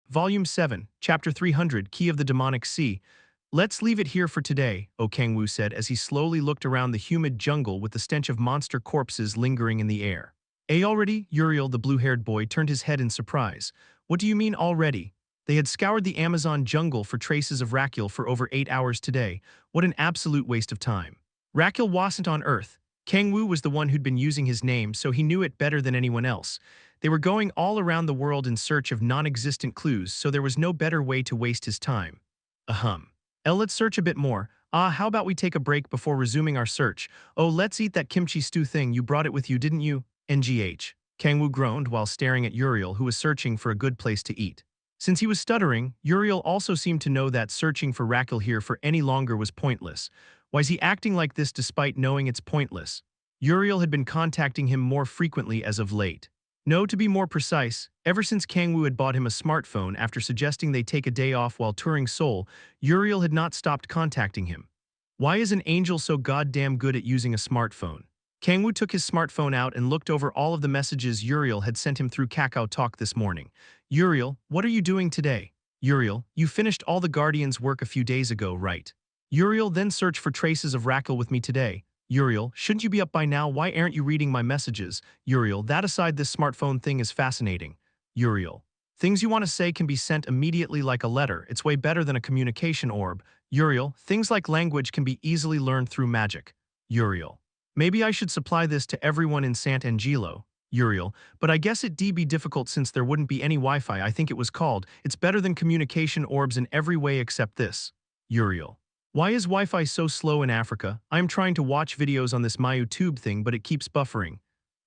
Volume 7, Chapter 300, Key of the Demonic Sea. Let's leave it here for today, Kang-woo said as he slowly looked around the humid jungle with the stench of monster corpses lingering in the air. Already? Uriel, the blue-haired boy, turned his head in surprise. What do you mean already? They had scoured the Amazon jungle for traces of Raquel for over 8 hours today. What an absolute waste of time. Raquel wasn't on Earth. Kang-woo was the one who'd been using his name, so he knew it better than anyone else. They were going all around the world in search of non-existent clues, so there was no better way to waste his time. Ahem. Let's search a bit more. How about we take a break before resuming our search? Oh, let's eat that kimchi stew thing. You brought it with you, didn't you? NGH. Kang-woo groaned while staring at Uriel, who was searching for a good place to eat. Since he was stuttering, Uriel also seemed to know that searching for Raquel here for any longer was pointless. Why is he acting like this despite knowing it's pointless? Uriel had been contacting him more frequently as of late. No, to be more precise, ever since Kang-woo had bought him a smartphone after suggesting they take a day off while touring Seoul, Uriel had not stopped contacting him. Why is an angel so goddamn good at using a smartphone? Kang-woo took his smartphone out and looked over all of the messages Uriel had sent him through Kakao Talk this morning. Uriel, what are you doing today? Uriel, you finished all the Guardian's work a few days ago, right? Uriel, then search for traces of Raquel with me today. Uriel, shouldn't you be up by now? Why aren't you reading my messages? Uriel, that aside, this smartphone thing is fascinating. Uriel, things you want to say can be sent immediately like a letter. It's way better than a communication orb. Uriel, things like language can be easily learned through magic. Uriel, maybe I should supply this to everyone in Sant Angelo. Uriel, but I guess it'd be difficult since there wouldn't be any Wi-Fi. I think it was called. It's better than communication orbs in every way except this. Uriel, why is Wi-Fi so slow in Africa? I'm trying to watch videos on this my YouTube thing, but it keeps buffering.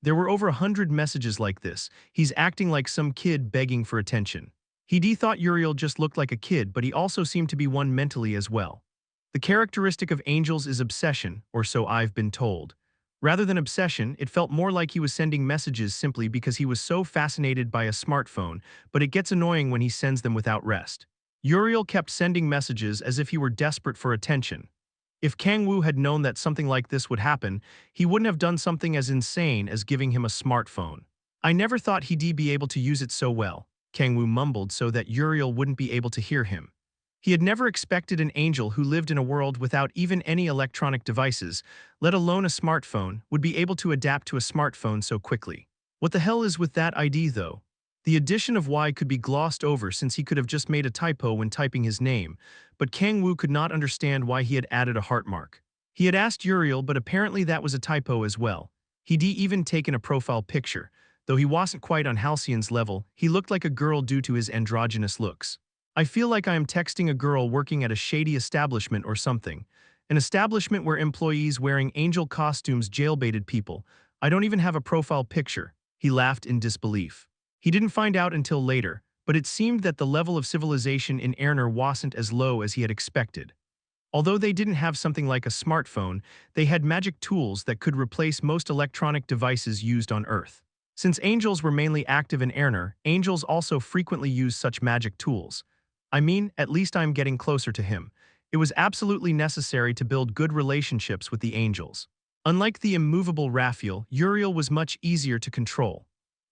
There were over 100 messages like this. He's acting like some kid begging for attention. He thought Uriel just looked like a kid, but he also seemed to be one mentally as well. The characteristic of angels is obsession, or so I've been told. Rather than obsession, it felt more like he was sending messages simply because he was so fascinated by a smartphone, but it gets annoying when he sends them without rest. Uriel kept sending messages as if he were desperate for attention. If Kang-woo had known that something like this would happen, he wouldn't have done something as insane as giving him a smartphone. I never thought he'd be able to use it so well, Kang-woo mumbled so that Uriel wouldn't be able to hear him. He had never expected an angel who lived in a world without even any electronic devices, let alone a smartphone, would be able to adapt to a smartphone so quickly. What the hell is with that ID though? The addition of Y could be glossed over since he could have just made a typo when typing his name, but Kang-woo could not understand why he had added a heart mark. He had asked Uriel, but apparently that was a typo as well. He'd even taken a profile picture. Though he wasn't quite on Halcyon's level, he looked like a girl due to his androgynous looks. I feel like I am texting a girl working at a shady establishment or something. An establishment where employees wearing angel costumes jailbaited people. I don't even have a profile picture. He laughed in disbelief. He didn't find out until later, but it seemed that the level of civilization in Erner wasn't as low as he had expected. Although they didn't have something like a smartphone, they had magic tools that could replace most electronic devices used on Earth. Since angels were mainly active in Erner, angels also frequently use such magic tools. I mean, at least I'm getting closer to him. It was absolutely necessary to build good relationships with the angels. Unlike the immovable Raphael, Uriel was much easier to control.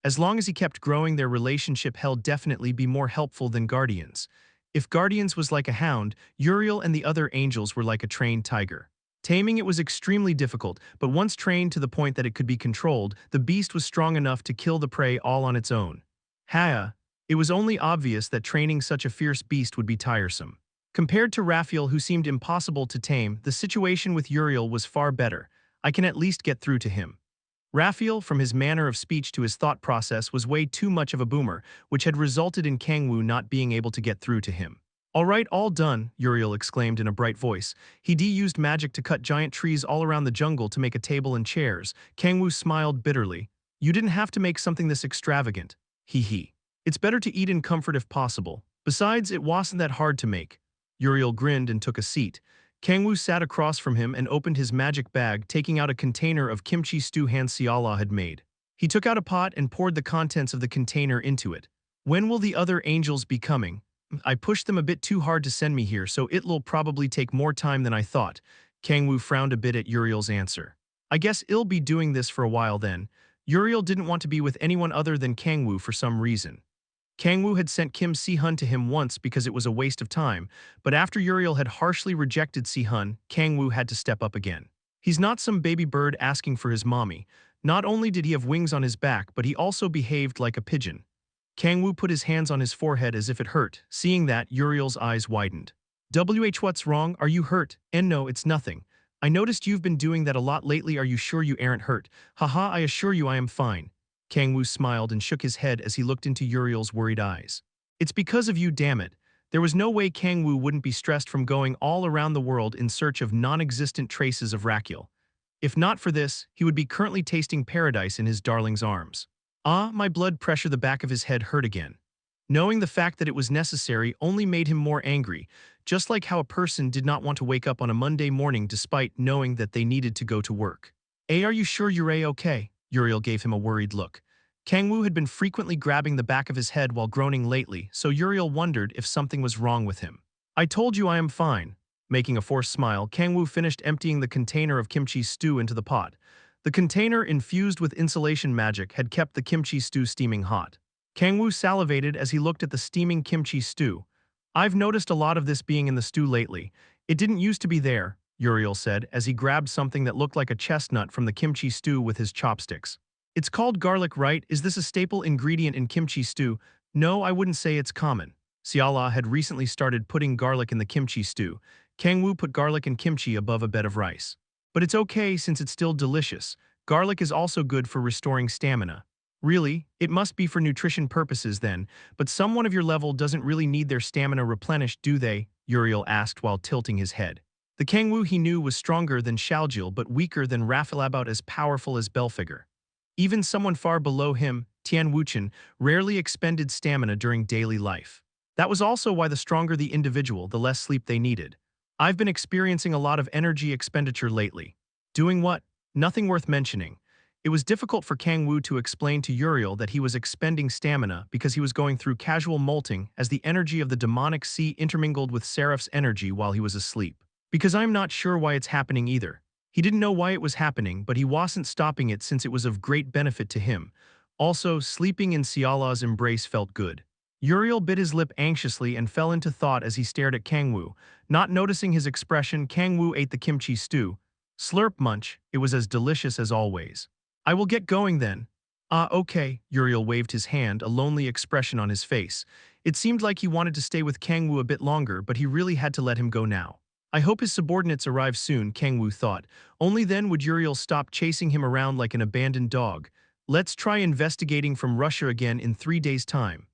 As long as he kept growing, their relationship held definitely be more helpful than Guardians. If Guardians was like a hound, Uriel and the other angels were like a trained tiger. Taming it was extremely difficult, but once trained to the point that it could be controlled, the beast was strong enough to kill the prey all on its own. It was only obvious that training such a fierce beast would be tiresome. Compared to Raphael, who seemed impossible to tame, the situation with Uriel was far better. I can at least get through to him. Raphael, from his manner of speech to his thought process, was way too much of a boomer, which had resulted in Kang-woo not being able to get through to him. All right, all done, Uriel exclaimed in a bright voice. He used magic to cut giant trees all around the jungle to make a table and chairs. Kang-woo smiled bitterly. You didn't have to make something this extravagant. Hee. It's better to eat in comfort if possible. Besides, it wasn't that hard to make. Uriel grinned and took a seat. Kang-woo sat across from him and opened his magic bag, taking out a container of kimchi stew Han Seala had made. He took out a pot and poured the contents of the container into it. When will the other angels be coming? I pushed them a bit too hard to send me here, so it'll probably take more time than I thought. Kang-woo frowned a bit at Uriel's answer. I guess I'll be doing this for a while then. Uriel didn't want to be with anyone other than Kang-woo for some reason. Kang-woo had sent Kim Si-hun to him once because it was a waste of time, but after Uriel had harshly rejected Si-hun, Kang-woo had to step up again. He's not some baby bird asking for his mommy. Not only did he have wings on his back, but he also behaved like a pigeon. Kang-woo put his hands on his forehead as if it hurt. Seeing that, Uriel's eyes widened. What's wrong? Are you hurt? And no, it's nothing. I noticed you've been doing that a lot lately. Are you sure you aren't hurt? Haha, I assure you I am fine. Kang-woo smiled and shook his head as he looked into Uriel's worried eyes. It's because of you, damn it. There was no way Kang-woo wouldn't be stressed from going all around the world in search of non-existent traces of Raquel. If not for this, he would be currently tasting paradise in his darling's arms. Ah, my blood pressure, the back of his head hurt again. Knowing the fact that it was necessary only made him more angry, just like how a person did not want to wake up on a Monday morning despite knowing that they needed to go to work. Are you sure you're okay? Uriel gave him a worried look. Kang-woo had been frequently grabbing the back of his head while groaning lately, so Uriel wondered if something was wrong with him. I told you I am fine. Making a forced smile, Kang-woo finished emptying the container of kimchi stew into the pot. The container, infused with insulation magic, had kept the kimchi stew steaming hot. Kang-woo salivated as he looked at the steaming kimchi stew. I've noticed a lot of this being in the stew lately. It didn't used to be there, Uriel said as he grabbed something that looked like a chestnut from the kimchi stew with his chopsticks. It's called garlic, right? Is this a staple ingredient in kimchi stew? No, I wouldn't say it's common. Seala had recently started putting garlic in the kimchi stew. Kang-woo put garlic and kimchi above a bed of rice. But it's okay since it's still delicious. Garlic is also good for restoring stamina. Really, it must be for nutrition purposes then, but someone of your level doesn't really need their stamina replenished, do they? Uriel asked while tilting his head. The Kang-woo he knew was stronger than Shaljil but weaker than Raphael, about as powerful as Belphegor. Even someone far below him, Tian Wuchen, rarely expended stamina during daily life. That was also why the stronger the individual, the less sleep they needed. I've been experiencing a lot of energy expenditure lately. Doing what? Nothing worth mentioning. It was difficult for Kang-woo to explain to Uriel that he was expending stamina because he was going through casual molting as the energy of the demonic sea intermingled with Seraph's energy while he was asleep. Because I'm not sure why it's happening either. He didn't know why it was happening, but he wasn't stopping it since it was of great benefit to him. Also, sleeping in Siala's embrace felt good. Uriel bit his lip anxiously and fell into thought as he stared at Kang-woo. Not noticing his expression, Kang-woo ate the kimchi stew. Slurp munch, it was as delicious as always. I will get going then. Ah, okay, Uriel waved his hand, a lonely expression on his face. It seemed like he wanted to stay with Kang-woo a bit longer, but he really had to let him go now. I hope his subordinates arrive soon, Kang-woo thought. Only then would Uriel stop chasing him around like an abandoned dog. Let's try investigating from Russia again in 3 days' time.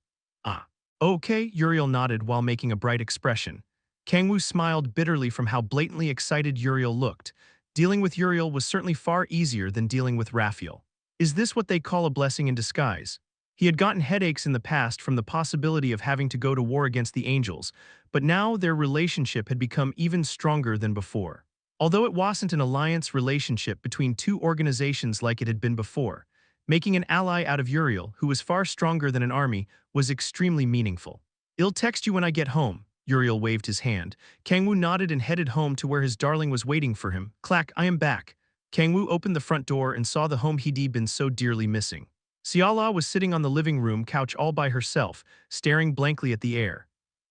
Ah. Okay, Uriel nodded while making a bright expression. Kang-woo smiled bitterly from how blatantly excited Uriel looked. Dealing with Uriel was certainly far easier than dealing with Raphael. Is this what they call a blessing in disguise? He had gotten headaches in the past from the possibility of having to go to war against the angels, but now their relationship had become even stronger than before. Although it wasn't an alliance relationship between two organizations like it had been before, making an ally out of Uriel, who was far stronger than an army, was extremely meaningful. I'll text you when I get home. Uriel waved his hand. Kang-woo nodded and headed home to where his darling was waiting for him. Clack, I am back. Kang-woo opened the front door and saw the home he'd been so dearly missing. Siala was sitting on the living room couch all by herself, staring blankly at the air.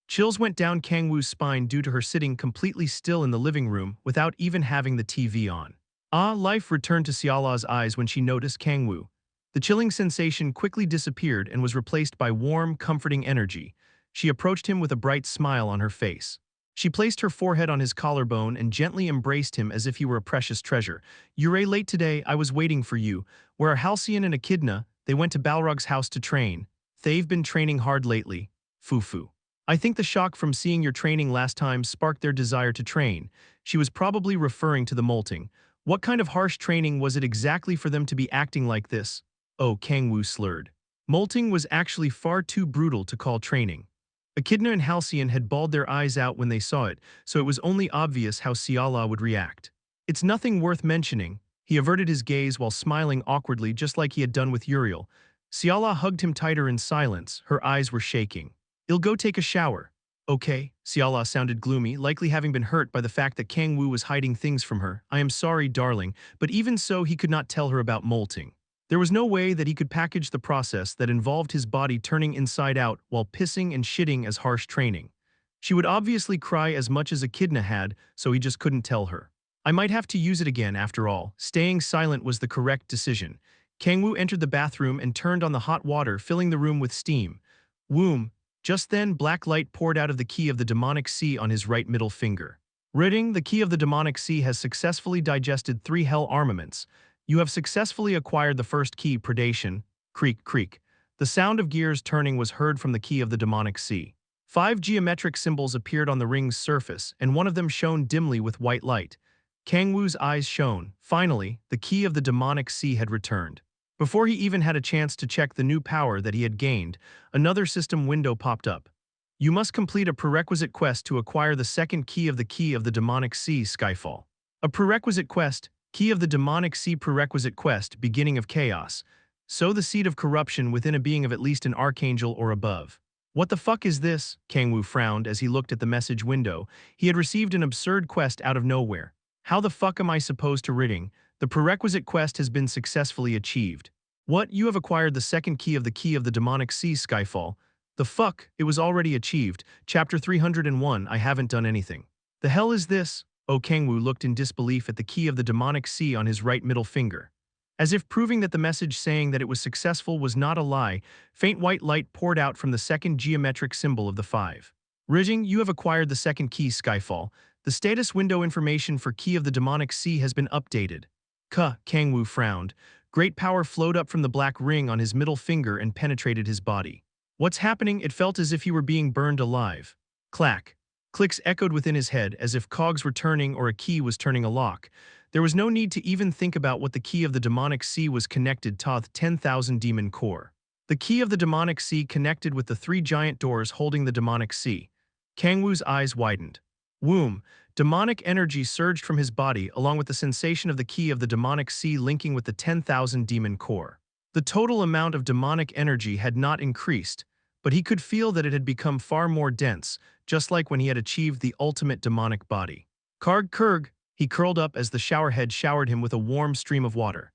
Chills went down Kang-woo's spine due to her sitting completely still in the living room without even having the TV on. Life returned to Siala's eyes when she noticed Kang-woo. The chilling sensation quickly disappeared and was replaced by warm, comforting energy. She approached him with a bright smile on her face. She placed her forehead on his collarbone and gently embraced him as if he were a precious treasure. You're late today, I was waiting for you. Where are Halcyon and Echidna? They went to Balrog's house to train. They've been training hard lately. Foo-foo. I think the shock from seeing your training last time sparked their desire to train. She was probably referring to the molting. What kind of harsh training was it exactly for them to be acting like this? Oh, Kang-woo slurred. Molting was actually far too brutal to call training. Echidna and Halcyon had bawled their eyes out when they saw it, so it was only obvious how Siala would react. It's nothing worth mentioning. He averted his gaze while smiling awkwardly just like he had done with Uriel. Siala hugged him tighter in silence, her eyes were shaking. I'll go take a shower. Okay, Siala sounded gloomy, likely having been hurt by the fact that Kang-woo was hiding things from her. I am sorry, darling, but even so he could not tell her about molting. There was no way that he could package the process that involved his body turning inside out while pissing and shitting as harsh training. She would obviously cry as much as Echidna had, so he just couldn't tell her. I might have to use it again after all. Staying silent was the correct decision. Kang-woo entered the bathroom and turned on the hot water, filling the room with steam. Whoom. Just then, black light poured out of the key of the demonic sea on his right middle finger. Reading, the key of the demonic sea has successfully digested 3 hell armaments. You have successfully acquired the first key, Predation. Creak, creak. The sound of gears turning was heard from the key of the demonic sea. 5 geometric symbols appeared on the ring's surface, and one of them shone dimly with white light. Kang-woo's eyes shone. Finally, the key of the demonic sea had returned. Before he even had a chance to check the new power that he had gained, another system window popped up. You must complete a prerequisite quest to acquire the second key of the demonic sea, Skyfall. A prerequisite quest, key of the demonic sea prerequisite quest, beginning of chaos. Sow the seed of corruption within a being of at least an archangel or above. What the fuck is this? Kang-woo frowned as he looked at the message window. He had received an absurd quest out of nowhere. How the fuck am I supposed to reading? The prerequisite quest has been successfully achieved. What? You have acquired the second key of the demonic sea, Skyfall. The fuck? It was already achieved. Chapter 301. I haven't done anything. The hell is this? Oh, Kang-woo looked in disbelief at the key of the demonic sea on his right middle finger. As if proving that the message saying that it was successful was not a lie, faint white light poured out from the second geometric symbol of the 5. Ridging, you have acquired the second key, Skyfall. The status window information for key of the demonic sea has been updated. Kang-woo frowned. Great power flowed up from the black ring on his middle finger and penetrated his body. What's happening? It felt as if he were being burned alive. Clack. Clicks echoed within his head as if cogs were turning or a key was turning a lock. There was no need to even think about what the key of the demonic sea was connected to. 10,000 demon core. The key of the demonic sea connected with the 3 giant doors holding the demonic sea. Kang-woo's eyes widened. Womb. Demonic energy surged from his body along with the sensation of the key of the demonic sea linking with the 10,000 demon core. The total amount of demonic energy had not increased, but he could feel that it had become far more dense, just like when he had achieved the ultimate demonic body. Kurg. He curled up as the showerhead showered him with a warm stream of water.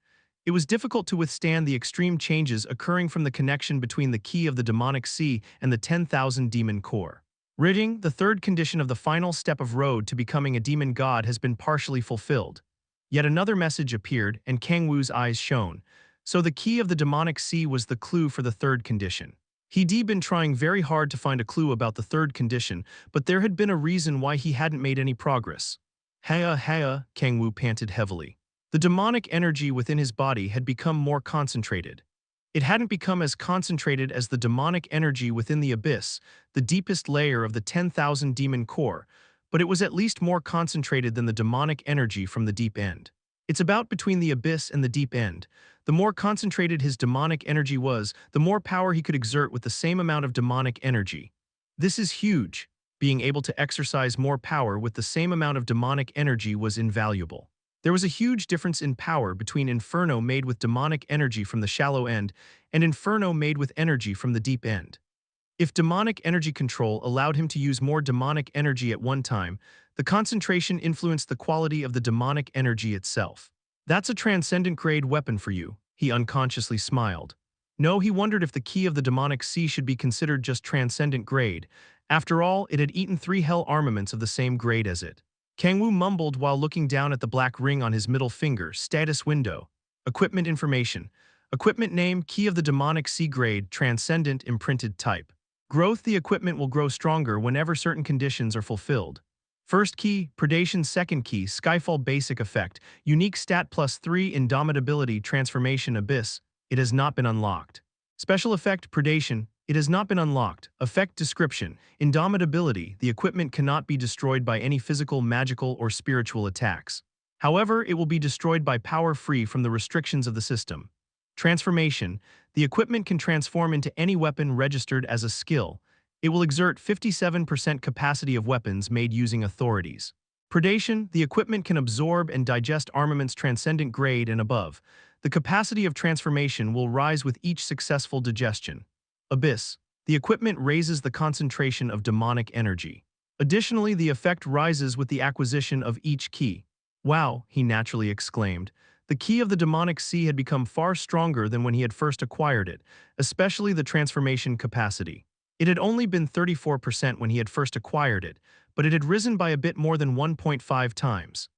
It was difficult to withstand the extreme changes occurring from the connection between the key of the demonic sea and the 10,000 demon core. Ridding, the third condition of the final step of road to becoming a demon god has been partially fulfilled. Yet another message appeared, and Kang-woo's eyes shone. So the key of the demonic sea was the clue for the third condition. He'd been trying very hard to find a clue about the third condition, but there had been a reason why he hadn't made any progress. Haya, Kang-woo panted heavily. The demonic energy within his body had become more concentrated. It hadn't become as concentrated as the demonic energy within the abyss, the deepest layer of the 10,000 demon core, but it was at least more concentrated than the demonic energy from the deep end. It's about between the abyss and the deep end. The more concentrated his demonic energy was, the more power he could exert with the same amount of demonic energy. This is huge. Being able to exercise more power with the same amount of demonic energy was invaluable. There was a huge difference in power between Inferno made with demonic energy from the shallow end and Inferno made with energy from the deep end. If demonic energy control allowed him to use more demonic energy at one time, the concentration influenced the quality of the demonic energy itself. That's a transcendent grade weapon for you, he unconsciously smiled. No, he wondered if the key of the demonic sea should be considered just transcendent grade. After all, it had eaten 3 hell armaments of the same grade as it. Kang-woo mumbled while looking down at the black ring on his middle finger. Status window. Equipment information. Equipment name, key of the demonic sea grade, transcendent imprinted type. Growth, the equipment will grow stronger whenever certain conditions are fulfilled. First key, Predation. Second key, Skyfall basic effect, unique stat +3 indomitability transformation abyss. It has not been unlocked. Special effect, Predation. It has not been unlocked. Effect description. Indomitability. The equipment cannot be destroyed by any physical, magical, or spiritual attacks. However, it will be destroyed by power free from the restrictions of the system. Transformation. The equipment can transform into any weapon registered as a skill. It will exert 57% capacity of weapons made using authorities. Predation. The equipment can absorb and digest armaments transcendent grade and above. The capacity of transformation will rise with each successful digestion. Abyss. The equipment raises the concentration of demonic energy. Additionally, the effect rises with the acquisition of each key. Wow, he naturally exclaimed. The key of the demonic sea had become far stronger than when he had first acquired it, especially the transformation capacity. It had only been 34% when he had first acquired it, but it had risen by a bit more than 1.5 times.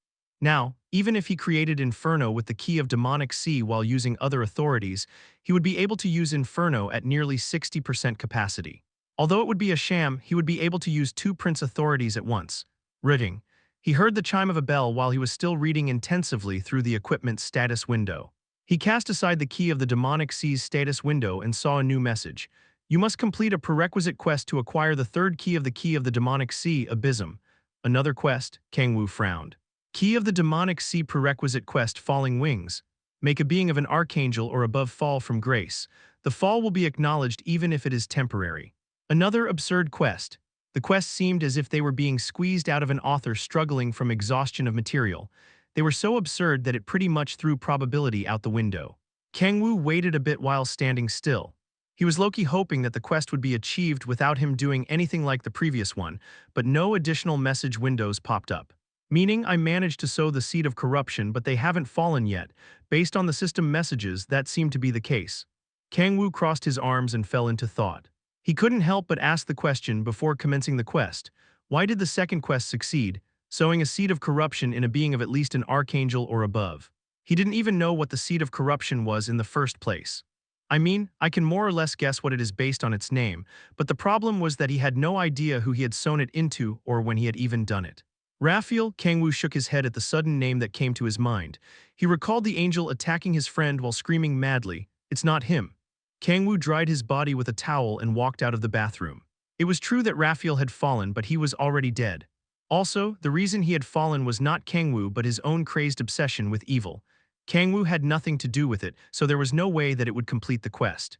Now, even if he created Inferno with the key of demonic sea while using other authorities, he would be able to use Inferno at nearly 60% capacity. Although it would be a sham, he would be able to use two Prince authorities at once. Reading. He heard the chime of a bell while he was still reading intensively through the equipment status window. He cast aside the key of the demonic sea's status window and saw a new message. You must complete a prerequisite quest to acquire the third key of the demonic sea, Abysm. Another quest, Kang-woo frowned. Key of the demonic sea prerequisite quest, Falling Wings. Make a being of an archangel or above fall from grace. The fall will be acknowledged even if it is temporary. Another absurd quest. The quests seemed as if they were being squeezed out of an author struggling from exhaustion of material. They were so absurd that it pretty much threw probability out the window. Kang-woo waited a bit while standing still. He was low-key hoping that the quest would be achieved without him doing anything like the previous one, but no additional message windows popped up. Meaning, I managed to sow the seed of corruption, but they haven't fallen yet. Based on the system messages, that seemed to be the case. Kang-woo crossed his arms and fell into thought. He couldn't help but ask the question before commencing the quest. Why did the second quest succeed, sowing a seed of corruption in a being of at least an archangel or above? He didn't even know what the seed of corruption was in the first place. I mean, I can more or less guess what it is based on its name, but the problem was that he had no idea who he had sown it into or when he had even done it. Raphael. Kang-woo shook his head at the sudden name that came to his mind. He recalled the angel attacking his friend while screaming madly, "It's not him." Kang-woo dried his body with a towel and walked out of the bathroom. It was true that Raphael had fallen, but he was already dead. Also, the reason he had fallen was not Kang-woo but his own crazed obsession with evil. Kang-woo had nothing to do with it, so there was no way that it would complete the quest.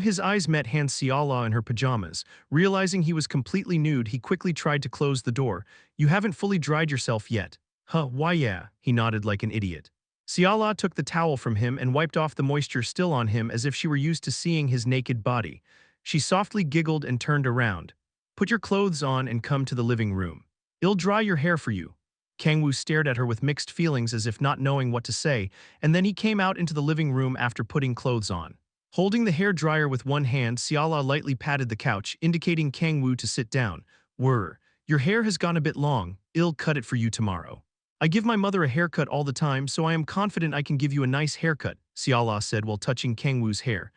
His eyes met Han Xiala in her pajamas. Realizing he was completely nude, he quickly tried to close the door. "You haven't fully dried yourself yet." "Huh, why yeah," he nodded like an idiot. Xiala took the towel from him and wiped off the moisture still on him as if she were used to seeing his naked body. She softly giggled and turned around. "Put your clothes on and come to the living room. I'll dry your hair for you." Kang-woo stared at her with mixed feelings as if not knowing what to say, and then he came out into the living room after putting clothes on. Holding the hair dryer with one hand, Xiala lightly patted the couch, indicating Kang-woo to sit down. Your hair has gone a bit long. I'll cut it for you tomorrow." "I give my mother a haircut all the time, so I am confident I can give you a nice haircut," Xiala said while touching Kang-woo's hair.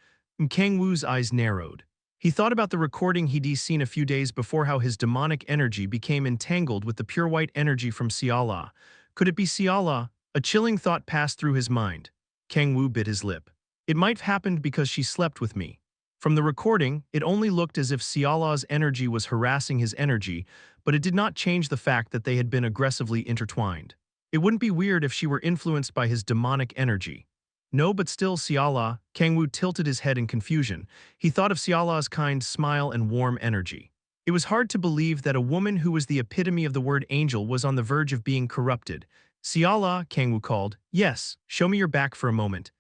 Kang-woo's eyes narrowed. He thought about the recording he'd seen a few days before, how his demonic energy became entangled with the pure white energy from Xiala. Could it be Xiala? A chilling thought passed through his mind. Kang-woo bit his lip. "It might have happened because she slept with me." From the recording, it only looked as if Xiala's energy was harassing his energy, but it did not change the fact that they had been aggressively intertwined. It wouldn't be weird if she were influenced by his demonic energy. No, but still Xiala. Kang-woo tilted his head in confusion. He thought of Xiala's kind smile and warm energy. It was hard to believe that a woman who was the epitome of the word angel was on the verge of being corrupted. "Xiala," Kang-woo called. "Yes, show me your back for a moment."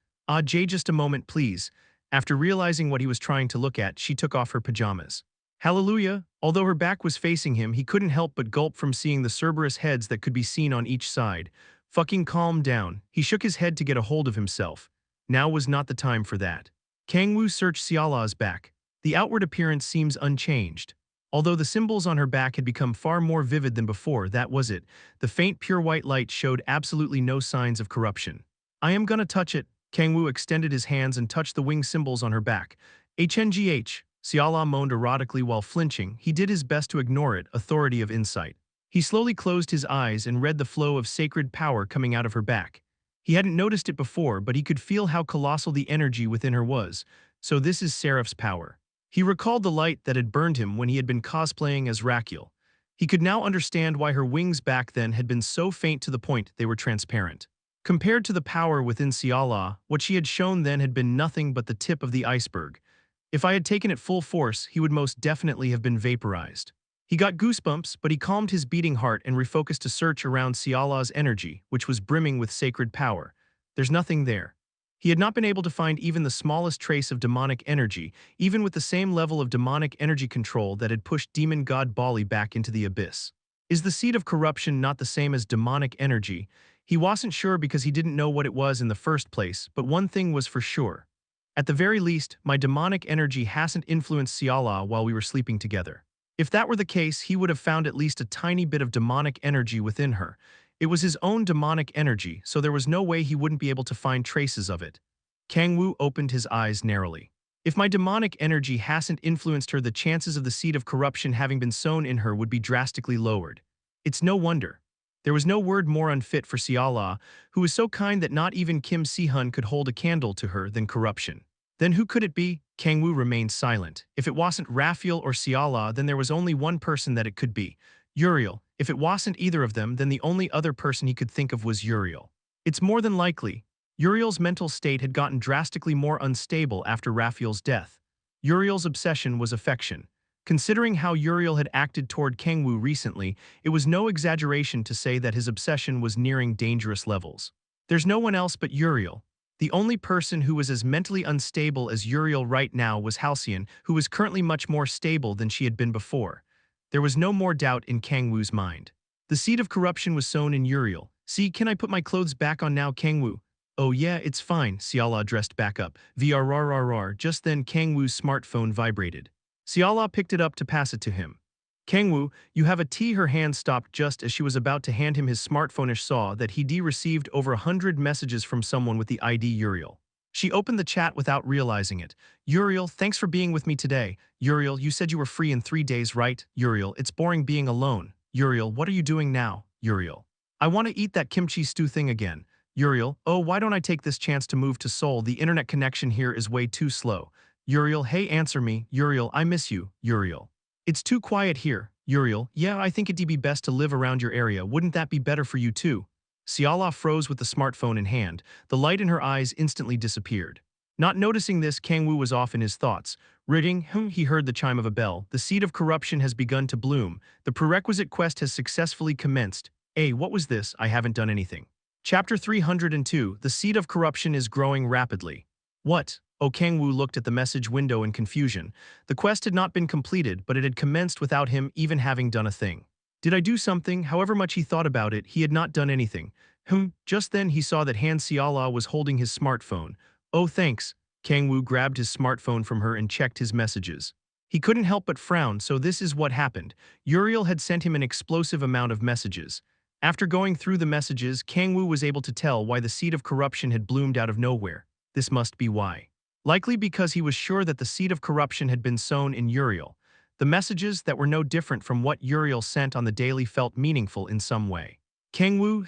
Jay, just a moment, please." After realizing what he was trying to look at, she took off her pajamas. Hallelujah! Although her back was facing him, he couldn't help but gulp from seeing the Cerberus heads that could be seen on each side. Fucking calm down. He shook his head to get a hold of himself. Now was not the time for that. Kang-woo searched Xiala's back. The outward appearance seems unchanged. Although the symbols on her back had become far more vivid than before, that was it. The faint pure white light showed absolutely no signs of corruption. "I am gonna touch it." Kang-woo extended his hands and touched the wing symbols on her back. "HNGH." Xiala moaned erotically while flinching. He did his best to ignore it. Authority of insight. He slowly closed his eyes and read the flow of sacred power coming out of her back. He hadn't noticed it before, but he could feel how colossal the energy within her was. So this is Seraph's power. He recalled the light that had burned him when he had been cosplaying as Raquel. He could now understand why her wings back then had been so faint to the point they were transparent. Compared to the power within Xiala, what she had shown then had been nothing but the tip of the iceberg. If I had taken it full force, he would most definitely have been vaporized. He got goosebumps, but he calmed his beating heart and refocused a search around Xiala's energy, which was brimming with sacred power. There's nothing there. He had not been able to find even the smallest trace of demonic energy, even with the same level of demonic energy control that had pushed demon god Bali back into the abyss. Is the seed of corruption not the same as demonic energy? He wasn't sure because he didn't know what it was in the first place, but one thing was for sure. At the very least, my demonic energy hasn't influenced Siala while we were sleeping together. If that were the case, he would have found at least a tiny bit of demonic energy within her. It was his own demonic energy, so there was no way he wouldn't be able to find traces of it. Kang-woo opened his eyes narrowly. If my demonic energy hasn't influenced her, the chances of the seed of corruption having been sown in her would be drastically lowered. It's no wonder. There was no word more unfit for Siala, who was so kind that not even Kim Si-hun could hold a candle to her, than corruption. Then who could it be? Kang-woo remained silent. If it wasn't Raphael or Siala, then there was only one person that it could be. Uriel. If it wasn't either of them, then the only other person he could think of was Uriel. It's more than likely. Uriel's mental state had gotten drastically more unstable after Raphael's death. Uriel's obsession was affection. Considering how Uriel had acted toward Kang-woo recently, it was no exaggeration to say that his obsession was nearing dangerous levels. There's no one else but Uriel. The only person who was as mentally unstable as Uriel right now was Halcyon, who was currently much more stable than she had been before. There was no more doubt in Kang-woo's mind. The seed of corruption was sown in Uriel. See, can I put my clothes back on now, Kang-woo? Oh yeah, it's fine, Siala dressed back up. VRRRR. Just then Kang-woo's smartphone vibrated. Siala picked it up to pass it to him. Kang-woo, you have a tea. Her hand stopped just as she was about to hand him his smartphone. Saw that he received over 100 messages from someone with the ID Uriel. She opened the chat without realizing it. Uriel, thanks for being with me today. Uriel, you said you were free in 3 days, right? Uriel, it's boring being alone. Uriel, what are you doing now? Uriel, I want to eat that kimchi stew thing again. Uriel, oh, why don't I take this chance to move to Seoul? The internet connection here is way too slow. Uriel, hey, answer me. Uriel, I miss you. Uriel, it's too quiet here. Uriel, yeah, I think it'd be best to live around your area. Wouldn't that be better for you too? Siala froze with the smartphone in hand. The light in her eyes instantly disappeared. Not noticing this, Kang-woo was off in his thoughts. Ring, he heard the chime of a bell. The seed of corruption has begun to bloom. The prerequisite quest has successfully commenced. What was this? I haven't done anything. Chapter 302, The Seed of Corruption is Growing Rapidly. What? Oh, Kang-woo looked at the message window in confusion. The quest had not been completed, but it had commenced without him even having done a thing. Did I do something? However much he thought about it, he had not done anything. Just then he saw that Han Siala was holding his smartphone. Oh, thanks. Kang-woo grabbed his smartphone from her and checked his messages. He couldn't help but frown, so this is what happened. Uriel had sent him an explosive amount of messages. After going through the messages, Kang-woo was able to tell why the seed of corruption had bloomed out of nowhere. This must be why. Likely because he was sure that the seed of corruption had been sown in Uriel. The messages that were no different from what Uriel sent on the daily felt meaningful in some way. Kang-woo,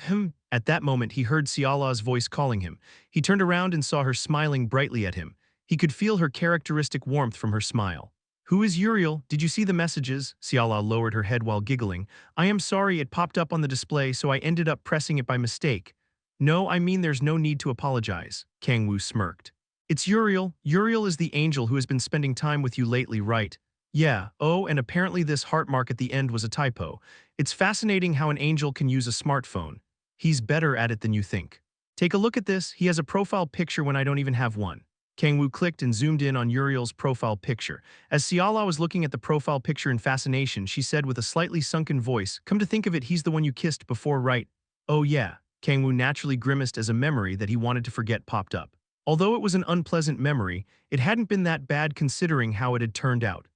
At that moment he heard Siala's voice calling him. He turned around and saw her smiling brightly at him. He could feel her characteristic warmth from her smile. Who is Uriel? Did you see the messages? Siala lowered her head while giggling. I am sorry, it popped up on the display, so I ended up pressing it by mistake. No, I mean there's no need to apologize. Kang-woo smirked. It's Uriel. Uriel is the angel who has been spending time with you lately, right? Yeah, oh, and apparently this heart mark at the end was a typo. It's fascinating how an angel can use a smartphone. He's better at it than you think. Take a look at this. He has a profile picture when I don't even have one. Kang-woo clicked and zoomed in on Uriel's profile picture. As Siala was looking at the profile picture in fascination, she said with a slightly sunken voice, come to think of it, he's the one you kissed before, right? Oh yeah. Kang-woo naturally grimaced as a memory that he wanted to forget popped up. Although it was an unpleasant memory, it hadn't been that bad considering how it had turned out.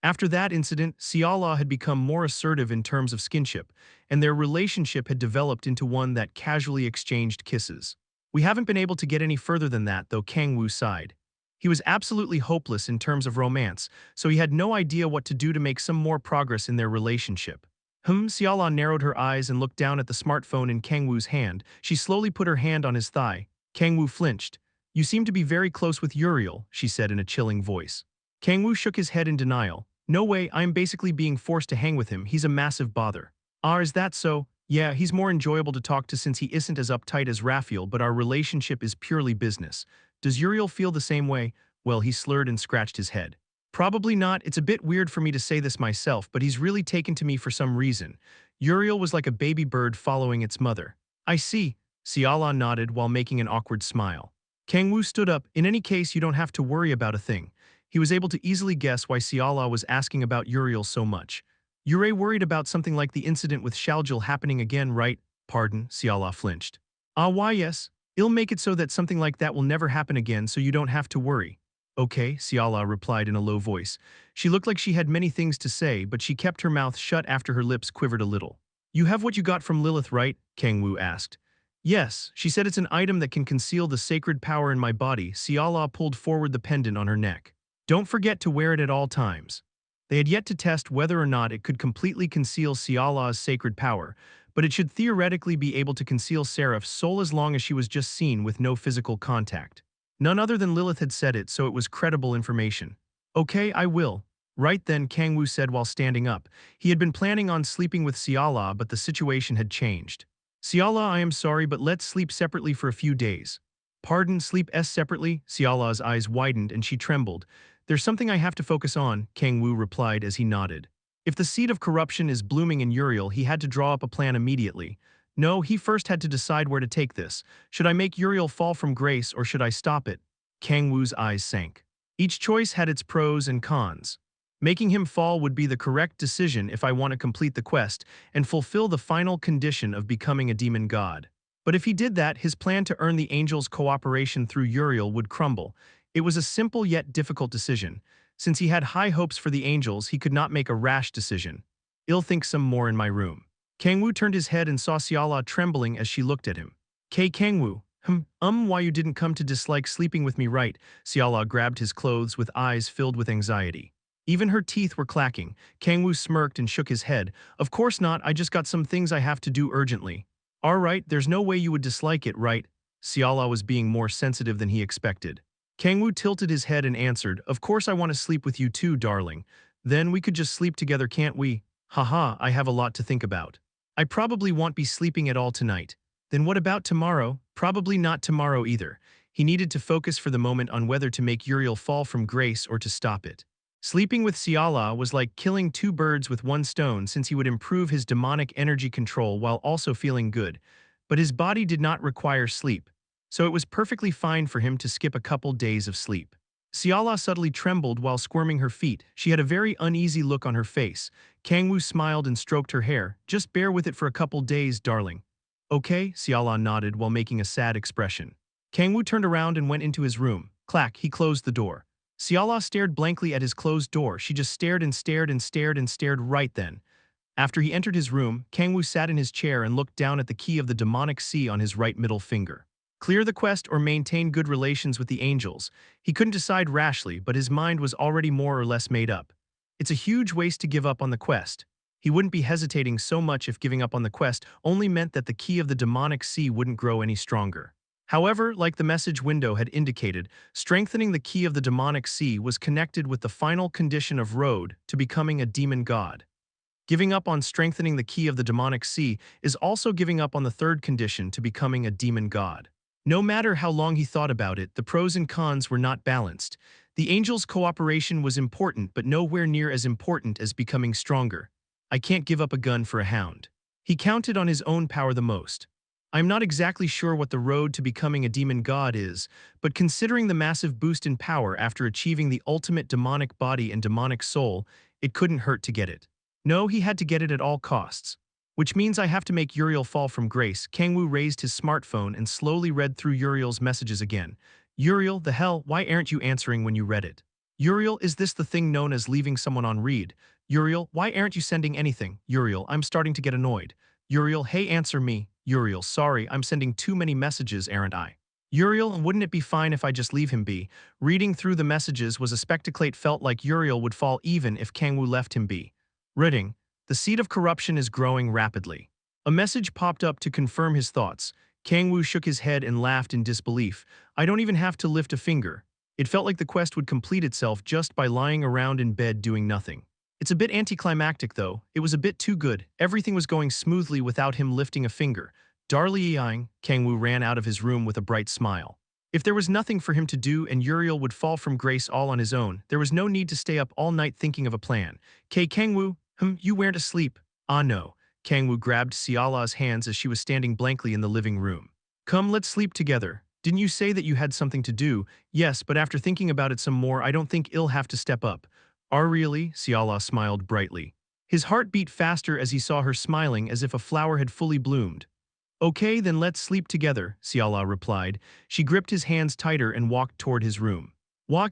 After that incident, Siala had become more assertive in terms of skinship, and their relationship had developed into one that casually exchanged kisses. We haven't been able to get any further than that, though. Kang-woo sighed. He was absolutely hopeless in terms of romance, so he had no idea what to do to make some more progress in their relationship. Siala narrowed her eyes and looked down at the smartphone in Kang-woo's hand. She slowly put her hand on his thigh. Kang-woo flinched. You seem to be very close with Uriel, she said in a chilling voice. Kang-woo shook his head in denial. No way, I'm basically being forced to hang with him. He's a massive bother. Is that so? Yeah, he's more enjoyable to talk to since he isn't as uptight as Raphael, but our relationship is purely business. Does Uriel feel the same way? Well, he slurred and scratched his head. Probably not. It's a bit weird for me to say this myself, but he's really taken to me for some reason. Uriel was like a baby bird following its mother. I see. Siala nodded while making an awkward smile. Kang-woo stood up. In any case, you don't have to worry about a thing. He was able to easily guess why Siala was asking about Uriel so much. You're worried about something like the incident with Shaljil happening again, right? Pardon, Siala flinched. Ah, why yes. I'll make it so that something like that will never happen again so you don't have to worry. Okay, Siala replied in a low voice. She looked like she had many things to say, but she kept her mouth shut after her lips quivered a little. You have what you got from Lilith, right? Kang-woo asked. Yes, she said it's an item that can conceal the sacred power in my body. Siala pulled forward the pendant on her neck. Don't forget to wear it at all times. They had yet to test whether or not it could completely conceal Siala's sacred power, but it should theoretically be able to conceal Seraph's soul as long as she was just seen with no physical contact. None other than Lilith had said it, so it was credible information. Okay, I will. Right then, Kang-woo said while standing up. He had been planning on sleeping with Siala, but the situation had changed. Siala, I am sorry, but let's sleep separately for a few days. Pardon, sleep separately? Siala's eyes widened and she trembled. There's something I have to focus on, Kang-woo replied as he nodded. If the seed of corruption is blooming in Uriel, he had to draw up a plan immediately. No, he first had to decide where to take this. Should I make Uriel fall from grace or should I stop it? Kang-woo's eyes sank. Each choice had its pros and cons. Making him fall would be the correct decision if I want to complete the quest and fulfill the final condition of becoming a demon god. But if he did that, his plan to earn the angels' cooperation through Uriel would crumble. It was a simple yet difficult decision. Since he had high hopes for the angels, he could not make a rash decision. I'll think some more in my room. Kang-woo turned his head and saw Siala trembling as she looked at him. Kang-woo, why you didn't come to dislike sleeping with me, right? Siala grabbed his clothes with eyes filled with anxiety. Even her teeth were clacking. Kang-woo smirked and shook his head. Of course not, I just got some things I have to do urgently. All right, there's no way you would dislike it, right? Siala was being more sensitive than he expected. Kang-woo tilted his head and answered, Of course I want to sleep with you too, darling. Then we could just sleep together, can't we? Haha, I have a lot to think about. I probably won't be sleeping at all tonight. Then what about tomorrow? Probably not tomorrow either. He needed to focus for the moment on whether to make Uriel fall from grace or to stop it. Sleeping with Siala was like killing two birds with one stone since he would improve his demonic energy control while also feeling good. But his body did not require sleep, so it was perfectly fine for him to skip a couple days of sleep. Siala subtly trembled while squirming her feet. She had a very uneasy look on her face. Kang-woo smiled and stroked her hair. Just bear with it for a couple days, darling. Okay, Siala nodded while making a sad expression. Kang-woo turned around and went into his room. Clack, he closed the door. Siala stared blankly at his closed door. She just stared and stared and stared and stared right then. After he entered his room, Kang-woo sat in his chair and looked down at the key of the demonic sea on his right middle finger. Clear the quest or maintain good relations with the angels. He couldn't decide rashly, but his mind was already more or less made up. It's a huge waste to give up on the quest. He wouldn't be hesitating so much if giving up on the quest only meant that the key of the demonic sea wouldn't grow any stronger. However, like the message window had indicated, strengthening the key of the demonic sea was connected with the final condition of road to becoming a demon god. Giving up on strengthening the key of the demonic sea is also giving up on the third condition to becoming a demon god. No matter how long he thought about it, the pros and cons were not balanced. The angels' cooperation was important, but nowhere near as important as becoming stronger. I can't give up a gun for a hound. He counted on his own power the most. I'm not exactly sure what the road to becoming a demon god is, but considering the massive boost in power after achieving the ultimate demonic body and demonic soul, it couldn't hurt to get it. No, he had to get it at all costs. Which means I have to make Uriel fall from grace. Kang-woo raised his smartphone and slowly read through Uriel's messages again. Uriel, the hell, why aren't you answering when you read it? Uriel, is this the thing known as leaving someone on read? Uriel, why aren't you sending anything? Uriel, I'm starting to get annoyed. Uriel, hey, answer me. Uriel, sorry, I'm sending too many messages, aren't I? Uriel, wouldn't it be fine if I just leave him be? Reading through the messages was a spectacle. Felt like Uriel would fall even if Kang-woo left him be. Reading, the seed of corruption is growing rapidly. A message popped up to confirm his thoughts. Kang-woo shook his head and laughed in disbelief. I don't even have to lift a finger. It felt like the quest would complete itself just by lying around in bed doing nothing. It's a bit anticlimactic though. It was a bit too good. Everything was going smoothly without him lifting a finger. Darling, Kang-woo ran out of his room with a bright smile. If there was nothing for him to do and Uriel would fall from grace all on his own, there was no need to stay up all night thinking of a plan. Kang-woo, you weren't asleep? Ah no. Kang-woo grabbed Siala's hands as she was standing blankly in the living room. Come, let's sleep together. Didn't you say that you had something to do? Yes, but after thinking about it some more, I don't think I'll have to step up. Ah really? Siala smiled brightly. His heart beat faster as he saw her smiling as if a flower had fully bloomed. Okay, then let's sleep together, Xiala replied. She gripped his hands tighter and walked toward his room.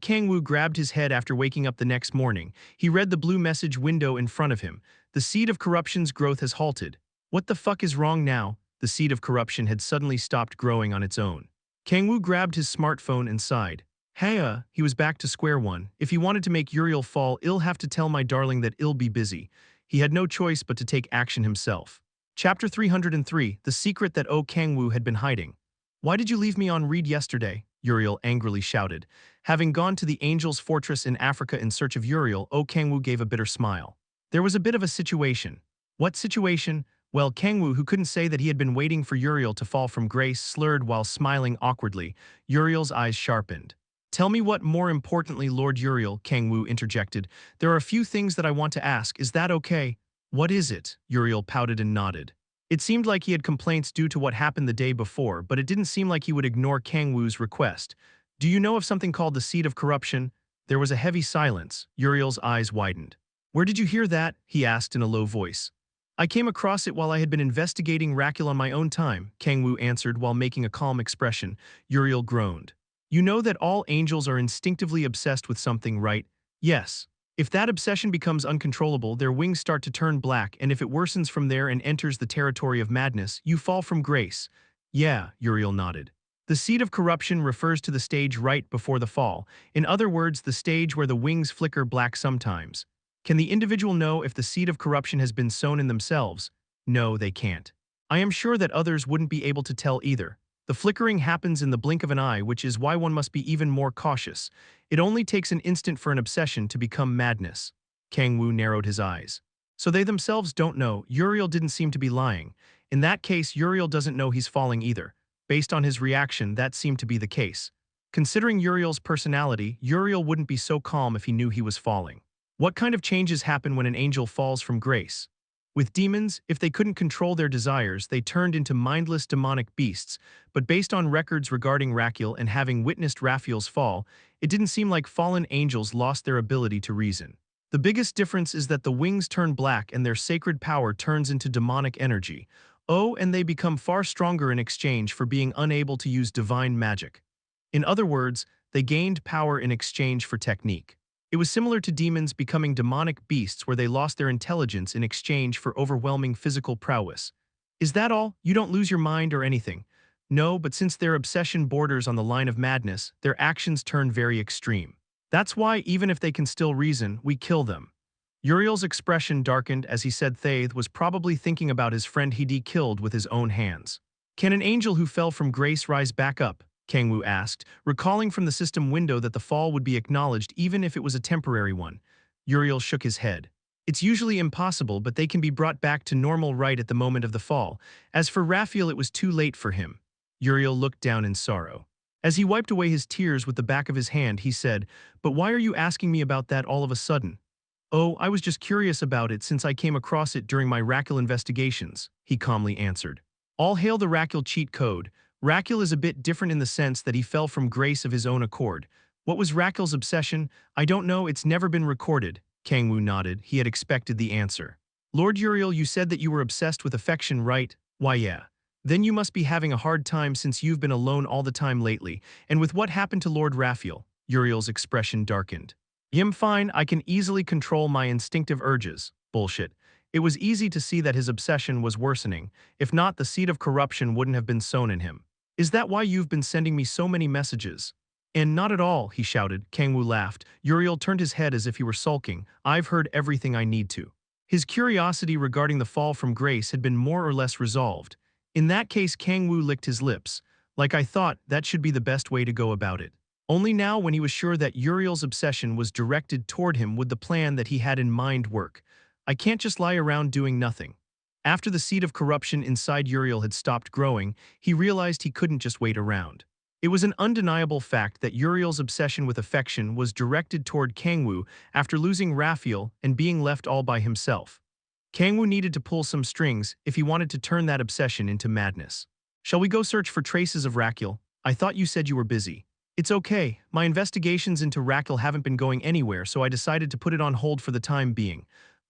Kang-woo grabbed his head after waking up the next morning. He read the blue message window in front of him. The seed of corruption's growth has halted. What the fuck is wrong now? The seed of corruption had suddenly stopped growing on its own. Kang-woo grabbed his smartphone and sighed. Hey, he was back to square one. If he wanted to make Uriel fall, I'll have to tell my darling that I'll be busy. He had no choice but to take action himself. Chapter 303, The Secret That Kang-woo had been hiding. Why did you leave me on read yesterday? Uriel angrily shouted. Having gone to the Angel's Fortress in Africa in search of Uriel, Kang-woo gave a bitter smile. There was a bit of a situation. What situation? Well, Kang-woo, who couldn't say that he had been waiting for Uriel to fall from grace, slurred while smiling awkwardly. Uriel's eyes sharpened. Tell me what, more importantly, Lord Uriel, Kang-woo interjected. There are a few things that I want to ask, is that okay? What is it? Uriel pouted and nodded. It seemed like he had complaints due to what happened the day before, but it didn't seem like he would ignore Kang-woo's request. Do you know of something called the Seed of Corruption? There was a heavy silence. Uriel's eyes widened. Where did you hear that? He asked in a low voice. I came across it while I had been investigating Rakul on my own time, Kang-woo answered while making a calm expression. Uriel groaned. You know that all angels are instinctively obsessed with something, right? Yes. If that obsession becomes uncontrollable, their wings start to turn black, and if it worsens from there and enters the territory of madness, you fall from grace. Yeah, Uriel nodded. The seed of corruption refers to the stage right before the fall. In other words, the stage where the wings flicker black sometimes. Can the individual know if the seed of corruption has been sown in themselves? No, they can't. I am sure that others wouldn't be able to tell either. The flickering happens in the blink of an eye, which is why one must be even more cautious. It only takes an instant for an obsession to become madness. Kang-woo narrowed his eyes. So they themselves don't know. Uriel didn't seem to be lying. In that case, Uriel doesn't know he's falling either. Based on his reaction, that seemed to be the case. Considering Uriel's personality, Uriel wouldn't be so calm if he knew he was falling. What kind of changes happen when an angel falls from grace? With demons, if they couldn't control their desires, they turned into mindless demonic beasts, but based on records regarding Rakul and having witnessed Raphael's fall, it didn't seem like fallen angels lost their ability to reason. The biggest difference is that the wings turn black and their sacred power turns into demonic energy. And they become far stronger in exchange for being unable to use divine magic. In other words, they gained power in exchange for technique. It was similar to demons becoming demonic beasts where they lost their intelligence in exchange for overwhelming physical prowess. Is that all? You don't lose your mind or anything? No, but since their obsession borders on the line of madness, their actions turn very extreme. That's why, even if they can still reason, we kill them. Uriel's expression darkened as he said Thaith was probably thinking about his friend he'd killed with his own hands. Can an angel who fell from grace rise back up? Kang-woo asked, recalling from the system window that the fall would be acknowledged even if it was a temporary one. Uriel shook his head. It's usually impossible, but they can be brought back to normal right at the moment of the fall. As for Raphael, it was too late for him. Uriel looked down in sorrow. As he wiped away his tears with the back of his hand, he said, But why are you asking me about that all of a sudden? Oh, I was just curious about it since I came across it during my Rakul investigations, he calmly answered. All hail the Rakul cheat code. Rakul is a bit different in the sense that he fell from grace of his own accord. What was Rakul's obsession? I don't know, it's never been recorded. Kang-woo nodded. He had expected the answer. Lord Uriel, you said that you were obsessed with affection, right? Why yeah. Then you must be having a hard time since you've been alone all the time lately. And with what happened to Lord Raphael? Uriel's expression darkened. Fine, I can easily control my instinctive urges. Bullshit. It was easy to see that his obsession was worsening. If not, the seed of corruption wouldn't have been sown in him. Is that why you've been sending me so many messages? And not at all, he shouted. Kang-woo laughed. Uriel turned his head as if he were sulking. I've heard everything I need to. His curiosity regarding the fall from grace had been more or less resolved. In that case, Kang-woo licked his lips. Like I thought, that should be the best way to go about it. Only now, when he was sure that Uriel's obsession was directed toward him, would the plan that he had in mind work. I can't just lie around doing nothing. After the seed of corruption inside Uriel had stopped growing, he realized he couldn't just wait around. It was an undeniable fact that Uriel's obsession with affection was directed toward Kang-woo after losing Raphael and being left all by himself. Kang-woo needed to pull some strings if he wanted to turn that obsession into madness. Shall we go search for traces of Rakul? I thought you said you were busy. It's okay, my investigations into Rakul haven't been going anywhere, so I decided to put it on hold for the time being.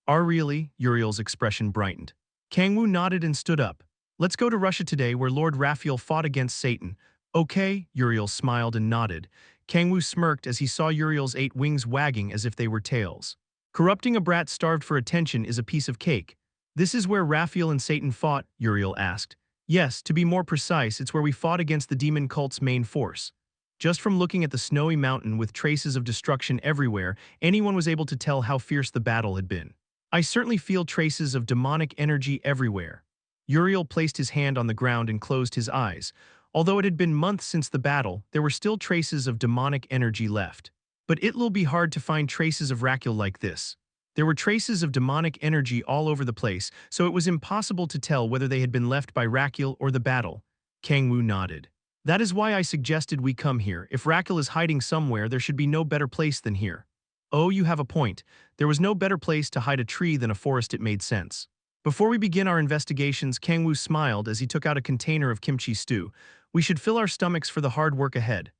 Really? Uriel's expression brightened. Kang-woo nodded and stood up. Let's go to Russia today where Lord Raphael fought against Satan. Okay, Uriel smiled and nodded. Kang-woo smirked as he saw Uriel's 8 wings wagging as if they were tails. Corrupting a brat starved for attention is a piece of cake. This is where Raphael and Satan fought, Uriel asked. Yes, to be more precise, it's where we fought against the demon cult's main force. Just from looking at the snowy mountain with traces of destruction everywhere, anyone was able to tell how fierce the battle had been. I certainly feel traces of demonic energy everywhere. Uriel placed his hand on the ground and closed his eyes. Although it had been months since the battle, there were still traces of demonic energy left. But it'll be hard to find traces of Rakiel like this. There were traces of demonic energy all over the place, so it was impossible to tell whether they had been left by Rakiel or the battle. Kang-woo nodded. That is why I suggested we come here. If Rakiel is hiding somewhere, there should be no better place than here. Oh, you have a point. There was no better place to hide a tree than a forest, it made sense. Before we begin our investigations, Kang-woo smiled as he took out a container of kimchi stew. We should fill our stomachs for the hard work ahead.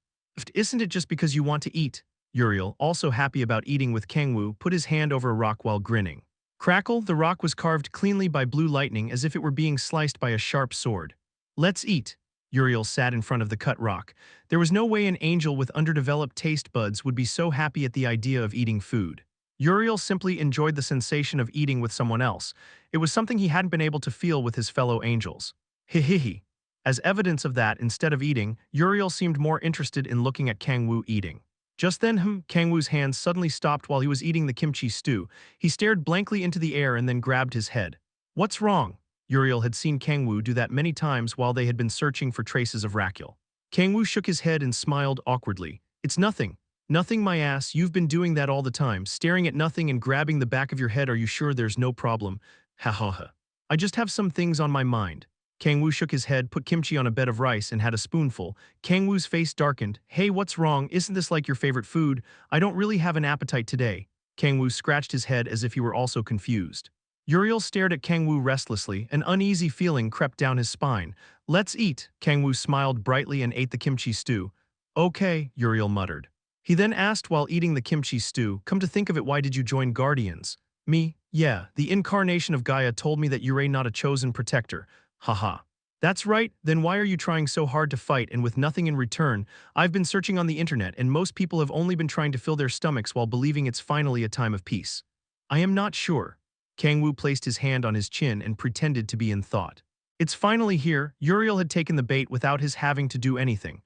Isn't it just because you want to eat? Uriel, also happy about eating with Kang-woo, put his hand over a rock while grinning. Crackle, the rock was carved cleanly by blue lightning as if it were being sliced by a sharp sword. Let's eat. Uriel sat in front of the cut rock. There was no way an angel with underdeveloped taste buds would be so happy at the idea of eating food. Uriel simply enjoyed the sensation of eating with someone else. It was something he hadn't been able to feel with his fellow angels. Hihihi. As evidence of that, instead of eating, Uriel seemed more interested in looking at Kang-woo eating. Just then, Kang-woo's hands suddenly stopped while he was eating the kimchi stew. He stared blankly into the air and then grabbed his head. What's wrong? Uriel had seen Kang-woo do that many times while they had been searching for traces of Rakiel. Kang-woo shook his head and smiled awkwardly. It's nothing. Nothing, my ass. You've been doing that all the time, staring at nothing and grabbing the back of your head. Are you sure there's no problem? Ha ha ha. I just have some things on my mind. Kang-woo shook his head, put kimchi on a bed of rice, and had a spoonful. Kang-woo's face darkened. Hey, what's wrong? Isn't this like your favorite food? I don't really have an appetite today. Kang-woo scratched his head as if he were also confused. Uriel stared at Kang-woo restlessly. An uneasy feeling crept down his spine. Let's eat. Kang-woo smiled brightly and ate the kimchi stew. Okay, Uriel muttered. He then asked while eating the kimchi stew, come to think of it, why did you join Guardians? Me? Yeah, the incarnation of Gaia told me that you're not a chosen protector. Haha. That's right, then why are you trying so hard to fight and with nothing in return? I've been searching on the internet and most people have only been trying to fill their stomachs while believing it's finally a time of peace. I am not sure. Kang-woo placed his hand on his chin and pretended to be in thought. It's finally here. Uriel had taken the bait without his having to do anything.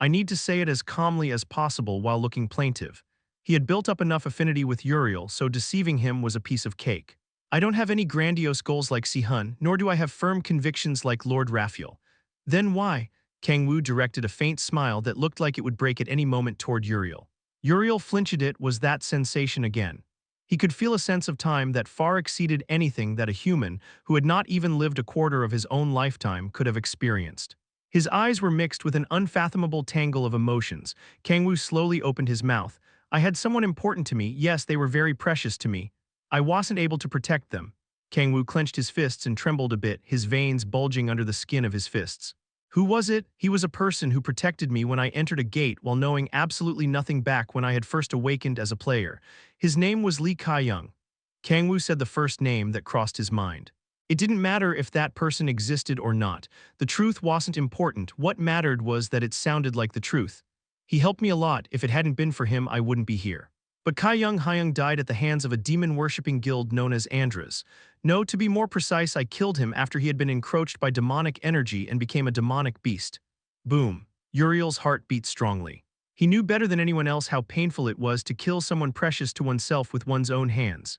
I need to say it as calmly as possible while looking plaintive. He had built up enough affinity with Uriel, so deceiving him was a piece of cake. I don't have any grandiose goals like Si-hun, nor do I have firm convictions like Lord Raphael. Then why? Kang-woo directed a faint smile that looked like it would break at any moment toward Uriel. Uriel flinched. It was that sensation again. He could feel a sense of time that far exceeded anything that a human, who had not even lived a quarter of his own lifetime, could have experienced. His eyes were mixed with an unfathomable tangle of emotions. Kang-woo slowly opened his mouth. I had someone important to me. Yes, they were very precious to me. I wasn't able to protect them. Kang-woo clenched his fists and trembled a bit, his veins bulging under the skin of his fists. Who was it? He was a person who protected me when I entered a gate while knowing absolutely nothing back when I had first awakened as a player. His name was Lee Kai-young. Kang-woo said the first name that crossed his mind. It didn't matter if that person existed or not. The truth wasn't important. What mattered was that it sounded like the truth. He helped me a lot. If it hadn't been for him, I wouldn't be here. But Kai-young died at the hands of a demon-worshipping guild known as Andras. No, to be more precise, I killed him after he had been encroached by demonic energy and became a demonic beast. Boom. Uriel's heart beat strongly. He knew better than anyone else how painful it was to kill someone precious to oneself with one's own hands.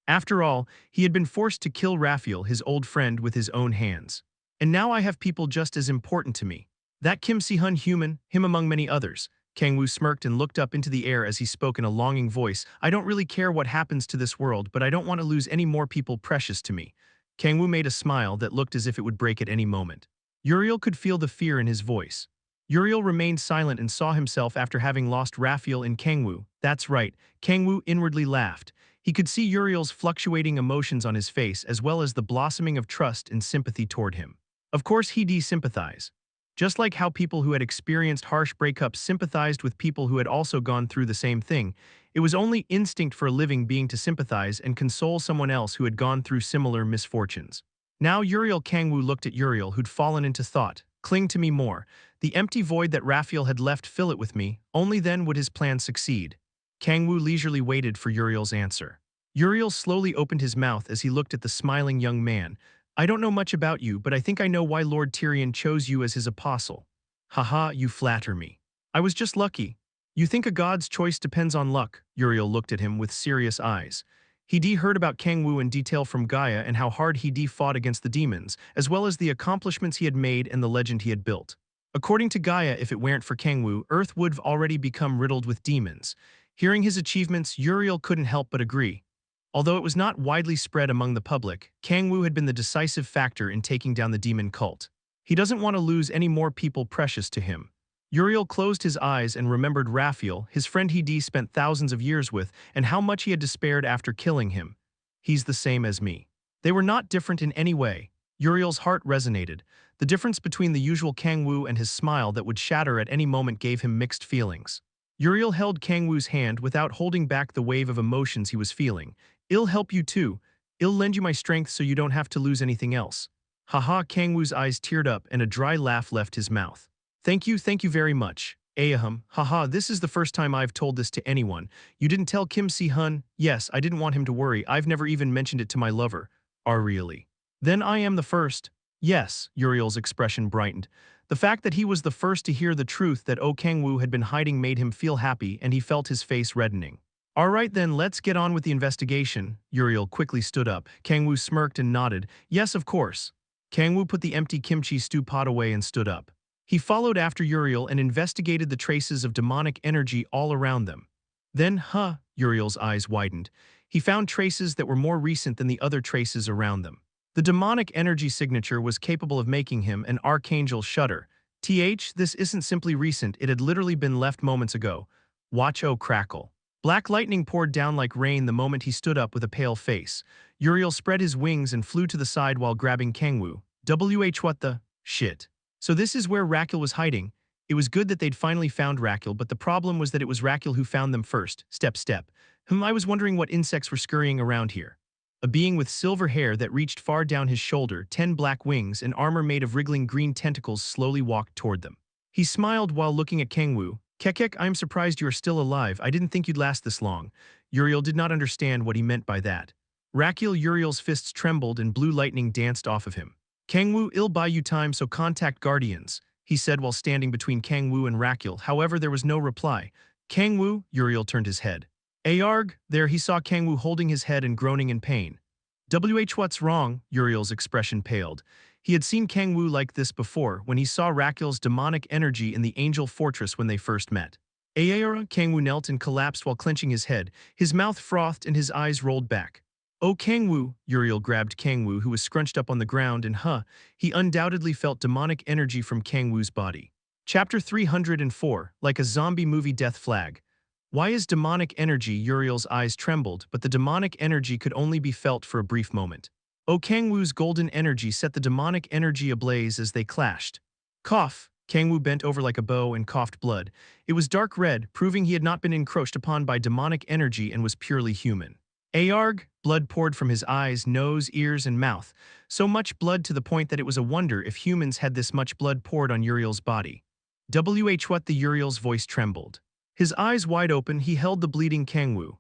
After all, he had been forced to kill Raphael, his old friend, with his own hands. And now I have people just as important to me. That Kim Si-hun human, him among many others. Kang-woo smirked and looked up into the air as he spoke in a longing voice. I don't really care what happens to this world, but I don't want to lose any more people precious to me. Kang-woo made a smile that looked as if it would break at any moment. Uriel could feel the fear in his voice. Uriel remained silent and saw himself after having lost Raphael in Kang-woo. That's right, Kang-woo inwardly laughed. He could see Uriel's fluctuating emotions on his face as well as the blossoming of trust and sympathy toward him. Of course he did sympathize. Just like how people who had experienced harsh breakups sympathized with people who had also gone through the same thing, it was only instinct for a living being to sympathize and console someone else who had gone through similar misfortunes. Now Uriel Kang-woo looked at Uriel, who'd fallen into thought. Cling to me more. The empty void that Raphael had left, fill it with me. Only then would his plan succeed. Kang-woo leisurely waited for Uriel's answer. Uriel slowly opened his mouth as he looked at the smiling young man. I don't know much about you, but I think I know why Lord Tyrion chose you as his apostle. Haha, you flatter me. I was just lucky. You think a god's choice depends on luck? Uriel looked at him with serious eyes. He heard about Kang-woo in detail from Gaia and how hard he fought against the demons, as well as the accomplishments he had made and the legend he had built. According to Gaia, if it weren't for Kang-woo, Earth would have already become riddled with demons. Hearing his achievements, Uriel couldn't help but agree. Although it was not widely spread among the public, Kang-woo had been the decisive factor in taking down the demon cult. He doesn't want to lose any more people precious to him. Uriel closed his eyes and remembered Raphael, his friend he'd spent thousands of years with, and how much he had despaired after killing him. He's the same as me. They were not different in any way. Uriel's heart resonated. The difference between the usual Kang-woo and his smile that would shatter at any moment gave him mixed feelings. Uriel held Kang-woo's hand without holding back the wave of emotions he was feeling. I'll help you too. I'll lend you my strength so you don't have to lose anything else. Haha, Kang-woo's eyes teared up and a dry laugh left his mouth. Thank you very much. Haha, this is the first time I've told this to anyone. You didn't tell Kim Si-hun? Yes, I didn't want him to worry. I've never even mentioned it to my lover. Really? Then I am the first. Yes, Uriel's expression brightened. The fact that he was the first to hear the truth that Kang-woo had been hiding made him feel happy, and he felt his face reddening. All right then, let's get on with the investigation. Uriel quickly stood up. Kang-woo smirked and nodded. Yes, of course. Kang-woo put the empty kimchi stew pot away and stood up. He followed after Uriel and investigated the traces of demonic energy all around them. Then, Uriel's eyes widened. He found traces that were more recent than the other traces around them. The demonic energy signature was capable of making him an archangel shudder. This isn't simply recent, it had literally been left moments ago. Watch crackle. Black lightning poured down like rain the moment he stood up with a pale face. Uriel spread his wings and flew to the side while grabbing Kang-woo. What the shit? So this is where Raquel was hiding. It was good that they'd finally found Raquel, but the problem was that it was Raquel who found them first. Step. I was wondering what insects were scurrying around here. A being with silver hair that reached far down his shoulder, 10 black wings, and armor made of wriggling green tentacles slowly walked toward them. He smiled while looking at Kang-woo. Kekek, I'm surprised you are still alive. I didn't think you'd last this long. Uriel did not understand what he meant by that. Uriel's fists trembled and blue lightning danced off of him. Kang-woo, I'll buy you time, so contact Guardians, he said while standing between Kang-woo and Raquel. However, there was no reply. Kang-woo, Uriel turned his head. Arg, there he saw Kang-woo holding his head and groaning in pain. What's wrong? Uriel's expression paled. He had seen Kang-woo like this before, when he saw Raquel's demonic energy in the Angel Fortress when they first met. Kang-woo knelt and collapsed while clenching his head. His mouth frothed and his eyes rolled back. Oh, Kang-woo, Uriel grabbed Kang-woo, who was scrunched up on the ground, and he undoubtedly felt demonic energy from Kang-woo's body. Chapter 304, like a zombie movie death flag. Why is demonic energy? Uriel's eyes trembled, but the demonic energy could only be felt for a brief moment. Kang-woo's golden energy set the demonic energy ablaze as they clashed. Cough! Kang-woo bent over like a bow and coughed blood. It was dark red, proving he had not been encroached upon by demonic energy and was purely human. Arg! Blood poured from his eyes, nose, ears, and mouth. So much blood to the point that it was a wonder if humans had this much blood poured on Uriel's body. What the Uriel's voice trembled. His eyes wide open, he held the bleeding Kang-woo.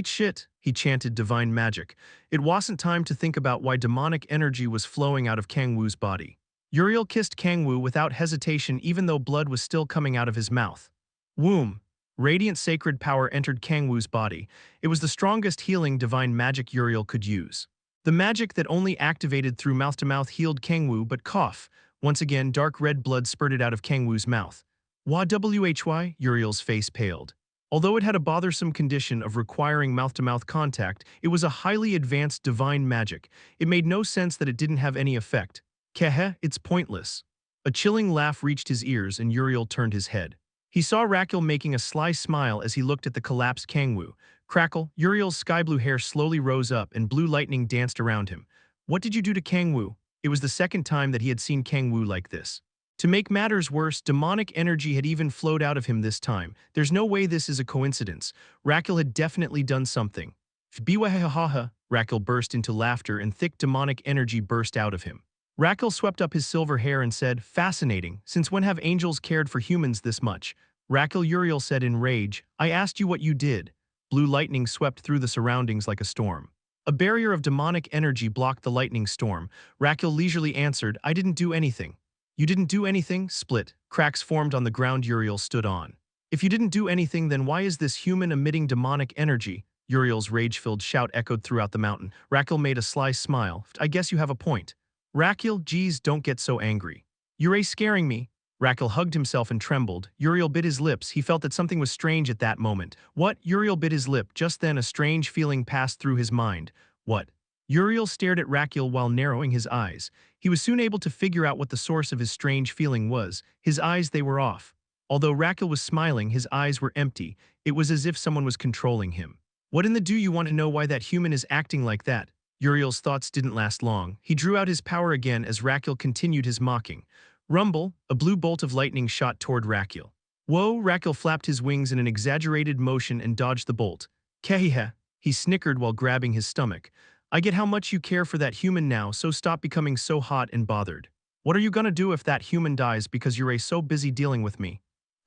Shit, he chanted divine magic. It wasn't time to think about why demonic energy was flowing out of Kang-woo's body. Uriel kissed Kang-woo without hesitation even though blood was still coming out of his mouth. Womb. Radiant sacred power entered Kang-woo's body. It was the strongest healing divine magic Uriel could use. The magic that only activated through mouth-to-mouth healed Kang-woo, but cough. Once again, dark red blood spurted out of Kang-woo's mouth. Why? Uriel's face paled. Although it had a bothersome condition of requiring mouth-to-mouth contact, it was a highly advanced divine magic. It made no sense that it didn't have any effect. It's pointless. A chilling laugh reached his ears and Uriel turned his head. He saw Raquel making a sly smile as he looked at the collapsed Kang-woo. Crackle, Uriel's sky-blue hair slowly rose up and blue lightning danced around him. What did you do to Kang-woo? It was the second time that he had seen Kang-woo like this. To make matters worse, demonic energy had even flowed out of him this time. There's no way this is a coincidence. Raquel had definitely done something. Raquel burst into laughter and thick demonic energy burst out of him. Raquel swept up his silver hair and said, "Fascinating, since when have angels cared for humans this much?" Raquel, Uriel said in rage, "I asked you what you did." Blue lightning swept through the surroundings like a storm. A barrier of demonic energy blocked the lightning storm. Raquel leisurely answered, "I didn't do anything." "You didn't do anything?" Split. Cracks formed on the ground Uriel stood on. "If you didn't do anything, then why is this human emitting demonic energy?" Uriel's rage-filled shout echoed throughout the mountain. Raquel made a sly smile. "I guess you have a point." "Raquel, geez, don't get so angry. You're scaring me." Raquel hugged himself and trembled. Uriel bit his lips. He felt that something was strange at that moment. What? Uriel bit his lip. Just then a strange feeling passed through his mind. What? Uriel stared at Raquel while narrowing his eyes. He was soon able to figure out what the source of his strange feeling was. His eyes, they were off. Although Raquel was smiling, his eyes were empty. It was as if someone was controlling him. "What in the do you want to know why that human is acting like that?" Uriel's thoughts didn't last long. He drew out his power again as Raquel continued his mocking. Rumble, a blue bolt of lightning shot toward Raquel. "Whoa!" Raquel flapped his wings in an exaggerated motion and dodged the bolt. "Kehiha," he snickered while grabbing his stomach. "I get how much you care for that human now, so stop becoming so hot and bothered. What are you gonna do if that human dies because you're so busy dealing with me?"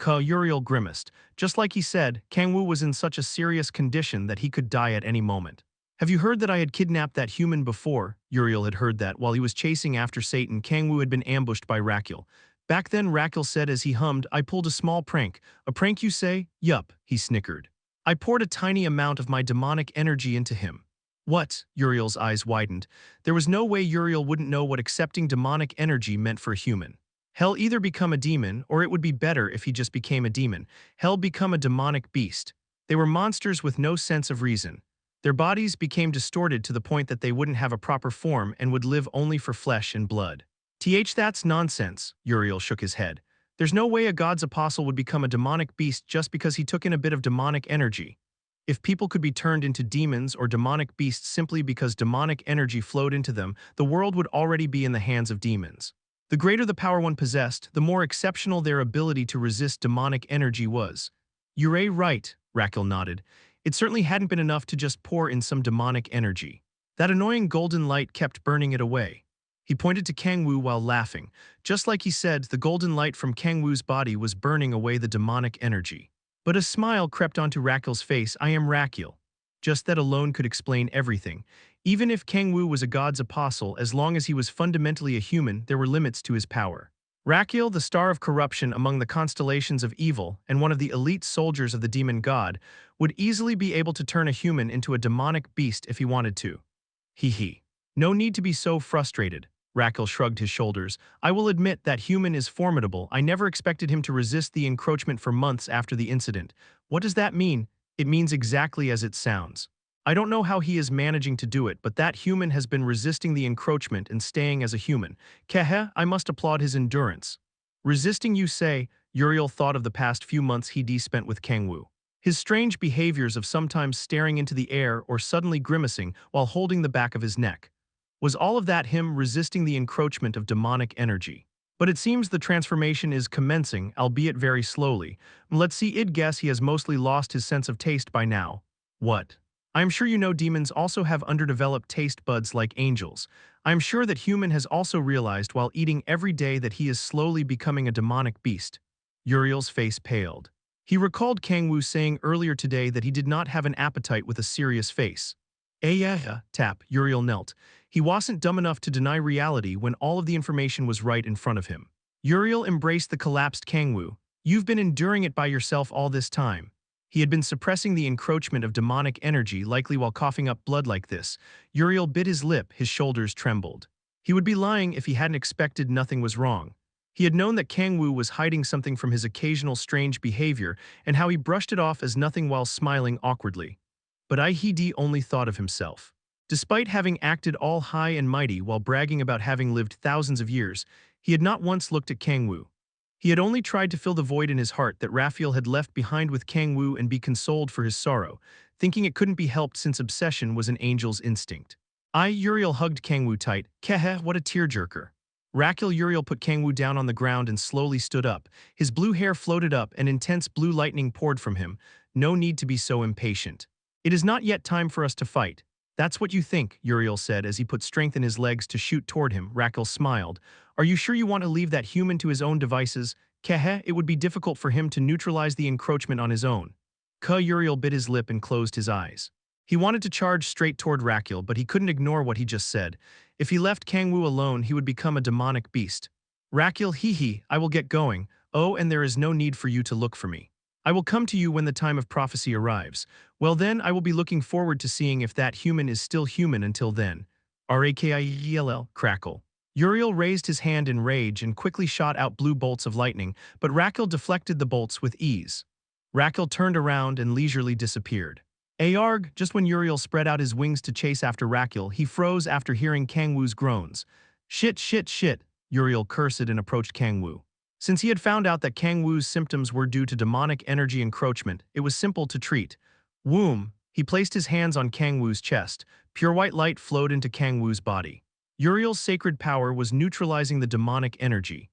Uriel grimaced. Just like he said, Kang-woo was in such a serious condition that he could die at any moment. "Have you heard that I had kidnapped that human before?" Uriel had heard that while he was chasing after Satan, Kang-woo had been ambushed by Raquel. Back then, Raquel said as he hummed, "I pulled a small prank." "A prank, you say?" "Yup," he snickered. "I poured a tiny amount of my demonic energy into him." "What?" Uriel's eyes widened. There was no way Uriel wouldn't know what accepting demonic energy meant for a human. Hell, either become a demon, or it would be better if he just became a demon. Hell, become a demonic beast. They were monsters with no sense of reason. Their bodies became distorted to the point that they wouldn't have a proper form and would live only for flesh and blood. That's nonsense," Uriel shook his head. "There's no way a god's apostle would become a demonic beast just because he took in a bit of demonic energy. If people could be turned into demons or demonic beasts simply because demonic energy flowed into them, the world would already be in the hands of demons. The greater the power one possessed, the more exceptional their ability to resist demonic energy was." "You're right," Raquel nodded. It certainly hadn't been enough to just pour in some demonic energy. That annoying golden light kept burning it away. He pointed to Kang-woo while laughing. Just like he said, the golden light from Kang-woo's body was burning away the demonic energy. But a smile crept onto Raquel's face. "I am Raquel." Just that alone could explain everything. Even if Kang-woo was a god's apostle, as long as he was fundamentally a human, there were limits to his power. Raquel, the star of corruption among the constellations of evil and one of the elite soldiers of the demon god, would easily be able to turn a human into a demonic beast if he wanted to. Hee. No need to be so frustrated. Raquel shrugged his shoulders. "I will admit that human is formidable. I never expected him to resist the encroachment for months after the incident." "What does that mean?" "It means exactly as it sounds. I don't know how he is managing to do it, but that human has been resisting the encroachment and staying as a human. I must applaud his endurance." "Resisting, you say?" Uriel thought of the past few months he'd spent with Kang-woo. His strange behaviors of sometimes staring into the air or suddenly grimacing while holding the back of his neck. Was all of that him resisting the encroachment of demonic energy? But it seems the transformation is commencing, albeit very slowly. Let's see, I'd guess he has mostly lost his sense of taste by now. What? I'm sure you know demons also have underdeveloped taste buds like angels. I'm sure that human has also realized while eating every day that he is slowly becoming a demonic beast. Uriel's face paled. He recalled Kang-woo saying earlier today that he did not have an appetite with a serious face. Tap, Uriel knelt. He wasn't dumb enough to deny reality when all of the information was right in front of him. Uriel embraced the collapsed Kang-woo. "You've been enduring it by yourself all this time." He had been suppressing the encroachment of demonic energy, likely while coughing up blood like this. Uriel bit his lip, his shoulders trembled. He would be lying if he hadn't expected nothing was wrong. He had known that Kang-woo was hiding something from his occasional strange behavior and how he brushed it off as nothing while smiling awkwardly. But he only thought of himself. Despite having acted all high and mighty while bragging about having lived thousands of years, he had not once looked at Kang-woo. He had only tried to fill the void in his heart that Raphael had left behind with Kang-woo and be consoled for his sorrow, thinking it couldn't be helped since obsession was an angel's instinct. Uriel hugged Kang-woo tight. What a tearjerker. Uriel put Kang-woo down on the ground and slowly stood up. His blue hair floated up and intense blue lightning poured from him. "No need to be so impatient. It is not yet time for us to fight. That's what you think, Uriel said as he put strength in his legs to shoot toward him. Raquel smiled. Are you sure you want to leave that human to his own devices? Kehe, it would be difficult for him to neutralize the encroachment on his own. Uriel bit his lip and closed his eyes. He wanted to charge straight toward Raquel, but he couldn't ignore what he just said. If he left Kang-woo alone, he would become a demonic beast. Raquel, hee, I will get going. Oh, and there is no need for you to look for me. I will come to you when the time of prophecy arrives. Well then, I will be looking forward to seeing if that human is still human until then. Rakiel, crackle. Uriel raised his hand in rage and quickly shot out blue bolts of lightning, but Raquel deflected the bolts with ease. Raquel turned around and leisurely disappeared. Ayarg, just when Uriel spread out his wings to chase after Raquel, he froze after hearing Kang-woo's groans. Shit, Uriel cursed and approached Kang-woo. Since he had found out that Kang-woo's symptoms were due to demonic energy encroachment, it was simple to treat. Womb, he placed his hands on Kang-woo's chest. Pure white light flowed into Kang-woo's body. Uriel's sacred power was neutralizing the demonic energy.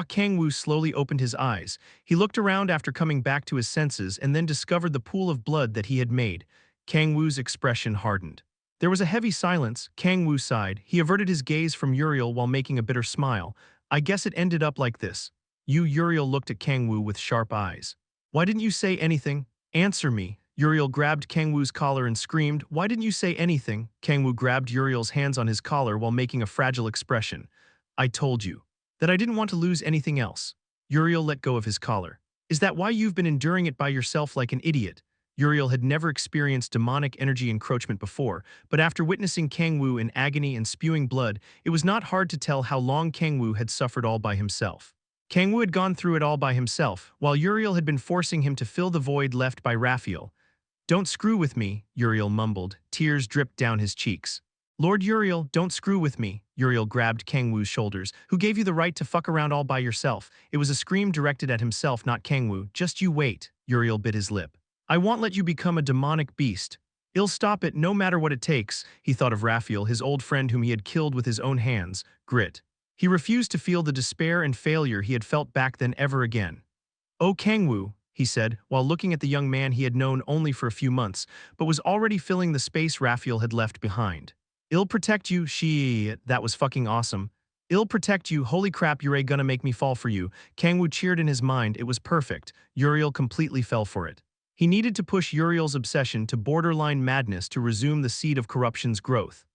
Kang-woo slowly opened his eyes. He looked around after coming back to his senses and then discovered the pool of blood that he had made. Kang-woo's expression hardened. There was a heavy silence. Kang-woo sighed. He averted his gaze from Uriel while making a bitter smile. I guess it ended up like this. Uriel looked at Kang-woo with sharp eyes. Why didn't you say anything? Answer me. Uriel grabbed Kang-woo's collar and screamed, Why didn't you say anything? Kang-woo grabbed Uriel's hands on his collar while making a fragile expression. I told you that I didn't want to lose anything else. Uriel let go of his collar. Is that why you've been enduring it by yourself like an idiot? Uriel had never experienced demonic energy encroachment before, but after witnessing Kang-woo in agony and spewing blood, it was not hard to tell how long Kang-woo had suffered all by himself. Kang-woo had gone through it all by himself, while Uriel had been forcing him to fill the void left by Raphael. Don't screw with me, Uriel mumbled. Tears dripped down his cheeks. Lord Uriel, don't screw with me. Uriel grabbed Kang-woo's shoulders. Who gave you the right to fuck around all by yourself? It was a scream directed at himself, not Kang-woo. Just you wait. Uriel bit his lip. I won't let you become a demonic beast. I'll stop it no matter what it takes. He thought of Raphael, his old friend whom he had killed with his own hands. Grit. He refused to feel the despair and failure he had felt back then ever again. Oh Kang-woo, he said, while looking at the young man he had known only for a few months, but was already filling the space Raphael had left behind. I'll protect you, that was fucking awesome. I'll protect you, holy crap, you're gonna make me fall for you. Kang-woo cheered in his mind, it was perfect. Uriel completely fell for it. He needed to push Uriel's obsession to borderline madness to resume the seed of corruption's growth.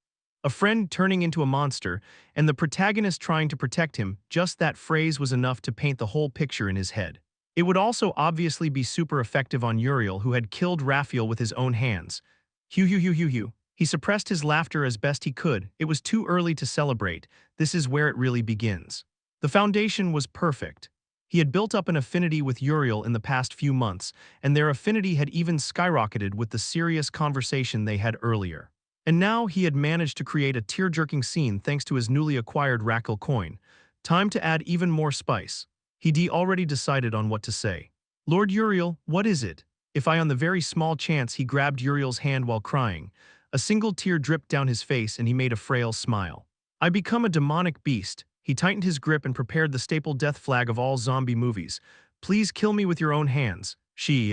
A friend turning into a monster, and the protagonist trying to protect him, just that phrase was enough to paint the whole picture in his head. It would also obviously be super effective on Uriel, who had killed Raphael with his own hands. Hugh. He suppressed his laughter as best he could. It was too early to celebrate. This is where it really begins. The foundation was perfect. He had built up an affinity with Uriel in the past few months, and their affinity had even skyrocketed with the serious conversation they had earlier. And now he had managed to create a tear-jerking scene thanks to his newly acquired Raquel coin. Time to add even more spice. He'd already decided on what to say. Lord Uriel, what is it? If I on the very small chance he grabbed Uriel's hand while crying. A single tear dripped down his face and he made a frail smile. I become a demonic beast. He tightened his grip and prepared the staple death flag of all zombie movies. Please kill me with your own hands.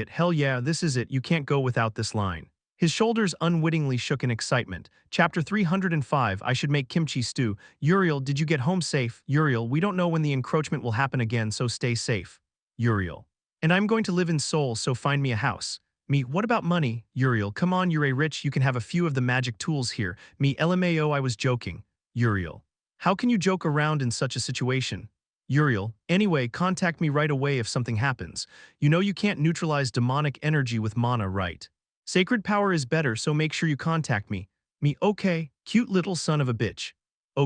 Hell yeah, this is it, you can't go without this line. His shoulders unwittingly shook in excitement. Chapter 305, I should make kimchi stew. Uriel, did you get home safe? Uriel, we don't know when the encroachment will happen again, so stay safe. Uriel. And I'm going to live in Seoul, so find me a house. Me, what about money? Uriel, come on, you're rich, you can have a few of the magic tools here. Me, LMAO, I was joking. Uriel. How can you joke around in such a situation? Uriel, anyway, contact me right away if something happens. You know you can't neutralize demonic energy with mana, right? Sacred power is better, so make sure you contact me. Me, okay, cute little son of a bitch.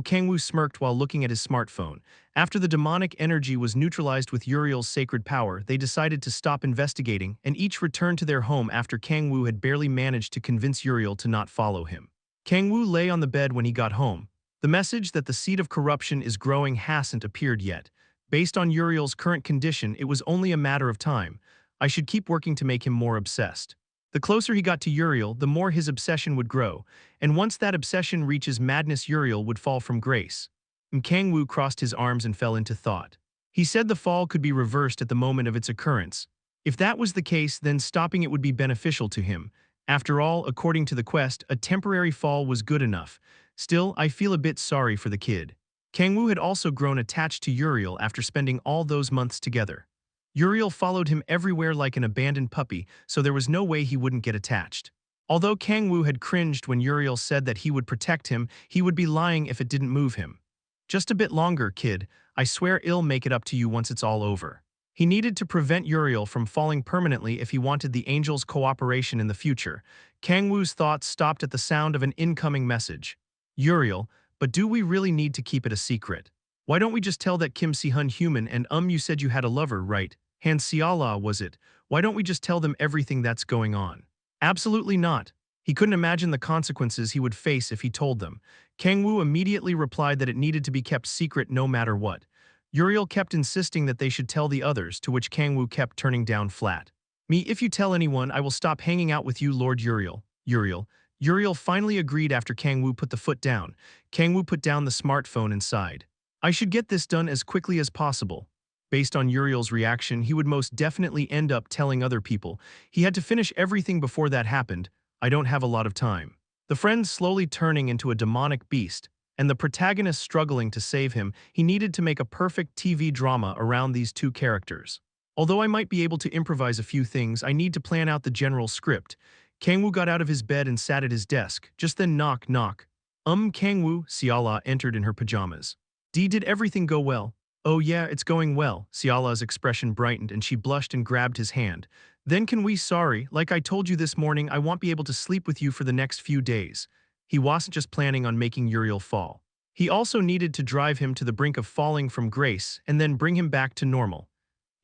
Kang-woo smirked while looking at his smartphone. After the demonic energy was neutralized with Uriel's sacred power, they decided to stop investigating and each returned to their home after Kang-woo had barely managed to convince Uriel to not follow him. Kang-woo lay on the bed when he got home. The message that the seed of corruption is growing hasn't appeared yet. Based on Uriel's current condition, it was only a matter of time. I should keep working to make him more obsessed. The closer he got to Uriel, the more his obsession would grow, and once that obsession reaches madness, Uriel would fall from grace. Kang-woo crossed his arms and fell into thought. He said the fall could be reversed at the moment of its occurrence. If that was the case, then stopping it would be beneficial to him. After all, according to the quest, a temporary fall was good enough. Still, I feel a bit sorry for the kid. Kang-woo had also grown attached to Uriel after spending all those months together. Uriel followed him everywhere like an abandoned puppy, so there was no way he wouldn't get attached. Although Kang-woo had cringed when Uriel said that he would protect him, he would be lying if it didn't move him. Just a bit longer, kid. I swear I'll make it up to you once it's all over. He needed to prevent Uriel from falling permanently if he wanted the Angels' cooperation in the future. Kang-woo's thoughts stopped at the sound of an incoming message. Uriel, but do we really need to keep it a secret? Why don't we just tell that Kim Si-hun human and you said you had a lover, right? Han Seala was it? Why don't we just tell them everything that's going on? Absolutely not. He couldn't imagine the consequences he would face if he told them. Kang-woo immediately replied that it needed to be kept secret no matter what. Uriel kept insisting that they should tell the others, to which Kang-woo kept turning down flat. Me, if you tell anyone, I will stop hanging out with you, Lord Uriel. Uriel finally agreed after Kang-woo put the foot down. Kang-woo put down the smartphone and sighed. I should get this done as quickly as possible. Based on Uriel's reaction, he would most definitely end up telling other people. He had to finish everything before that happened. I don't have a lot of time. The friend slowly turning into a demonic beast, and the protagonist struggling to save him. He needed to make a perfect TV drama around these two characters. Although I might be able to improvise a few things, I need to plan out the general script. Kang-woo got out of his bed and sat at his desk. Just then knock, knock. Kang-woo, Seala entered in her pajamas. Did everything go well? Oh yeah, it's going well. Seala's expression brightened and she blushed and grabbed his hand. Then can we sorry, like I told you this morning, I won't be able to sleep with you for the next few days. He wasn't just planning on making Uriel fall. He also needed to drive him to the brink of falling from grace and then bring him back to normal.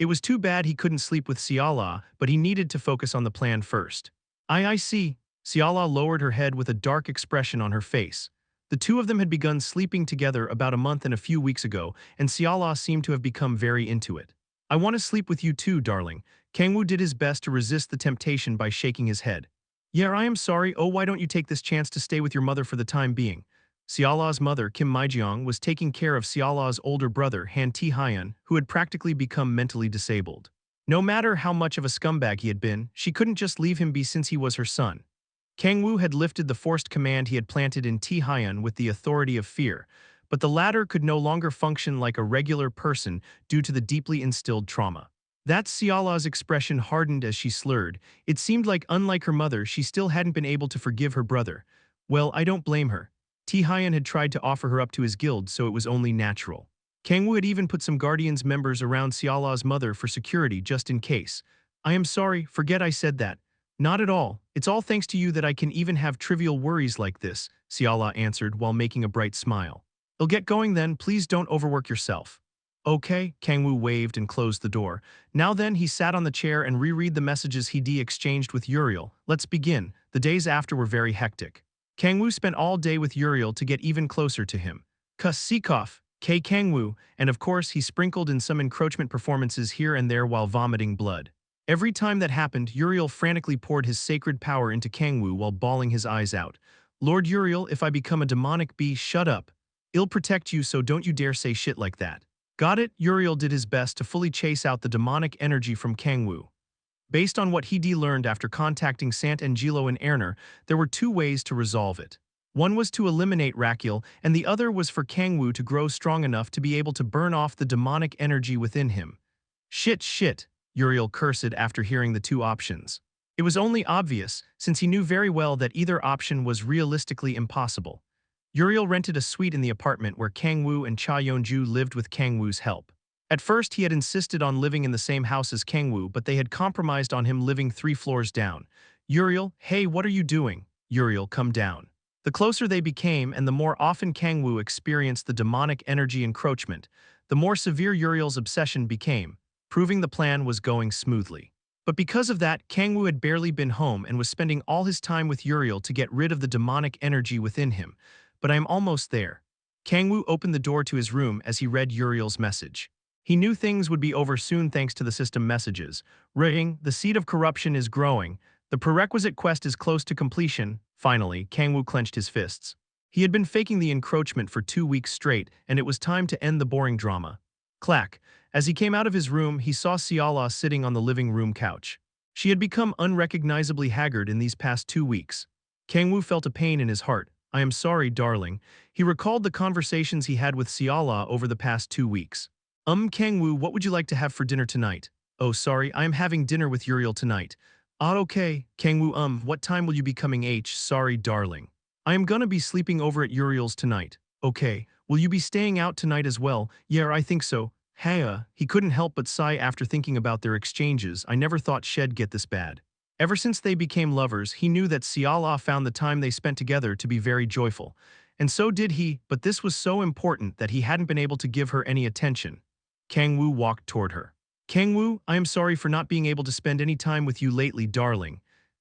It was too bad he couldn't sleep with Seala, but he needed to focus on the plan first. I see. Seala lowered her head with a dark expression on her face. The two of them had begun sleeping together about a month and a few weeks ago, and Seala seemed to have become very into it. I want to sleep with you too, darling. Kang-woo did his best to resist the temptation by shaking his head. Yeah, I am sorry. Oh, why don't you take this chance to stay with your mother for the time being? Seala's mother, Kim Mi-jeong, was taking care of Seala's older brother, Han Tae-hyun, who had practically become mentally disabled. No matter how much of a scumbag he had been, she couldn't just leave him be since he was her son. Kang-woo had lifted the forced command he had planted in Tae-hyun with the authority of fear, but the latter could no longer function like a regular person due to the deeply instilled trauma. That Seala's expression hardened as she slurred. It seemed like, unlike her mother, she still hadn't been able to forgive her brother. Well, I don't blame her. Tae-hyun had tried to offer her up to his guild, so it was only natural. Kang-woo had even put some Guardians members around Seala's mother for security just in case. I am sorry, forget I said that. Not at all. It's all thanks to you that I can even have trivial worries like this, Seala answered while making a bright smile. I'll get going then, please don't overwork yourself. Okay, Kang-woo waved and closed the door. Now then, he sat on the chair and reread the messages he'd exchanged with Uriel. Let's begin. The days after were very hectic. Kang-woo spent all day with Uriel to get even closer to him. Sikoff, K. Kang-woo, and of course he sprinkled in some encroachment performances here and there while vomiting blood. Every time that happened, Uriel frantically poured his sacred power into Kang-woo while bawling his eyes out. Lord Uriel, if I become a demonic bee, shut up. I'll protect you, so don't you dare say shit like that. Got it? Uriel did his best to fully chase out the demonic energy from Kang-woo. Based on what he learned after contacting Sant Angelo and Erner, there were two ways to resolve it. One was to eliminate Rakiel, and the other was for Kang-woo to grow strong enough to be able to burn off the demonic energy within him. Shit, Uriel cursed after hearing the two options. It was only obvious, since he knew very well that either option was realistically impossible. Uriel rented a suite in the apartment where Kang-woo and Cha Yeon-ju lived with Kang-woo's help. At first, he had insisted on living in the same house as Kang-woo, but they had compromised on him living 3 floors down. Uriel, hey, what are you doing? Uriel, come down. The closer they became and the more often Kang-woo experienced the demonic energy encroachment, the more severe Uriel's obsession became, proving the plan was going smoothly. But because of that, Kang-woo had barely been home and was spending all his time with Uriel to get rid of the demonic energy within him. But I'm almost there. Kang-woo opened the door to his room as he read Uriel's message. He knew things would be over soon thanks to the system messages. Ring, the seed of corruption is growing. The prerequisite quest is close to completion. Finally, Kang-woo clenched his fists. He had been faking the encroachment for 2 weeks straight, and it was time to end the boring drama. Clack. As he came out of his room, he saw Seala sitting on the living room couch. She had become unrecognizably haggard in these past 2 weeks. Kang-woo felt a pain in his heart. I am sorry, darling. He recalled the conversations he had with Siala over the past 2 weeks. Kang-woo, what would you like to have for dinner tonight? Oh, sorry, I am having dinner with Uriel tonight. Ah, okay. Kang-woo, what time will you be coming? Sorry, darling. I am gonna be sleeping over at Uriel's tonight. Okay. Will you be staying out tonight as well? Yeah, I think so. Hey, he couldn't help but sigh after thinking about their exchanges. I never thought Shed get this bad. Ever since they became lovers, he knew that Siala found the time they spent together to be very joyful. And so did he, but this was so important that he hadn't been able to give her any attention. Kang-woo walked toward her. Kang-woo, I am sorry for not being able to spend any time with you lately, darling.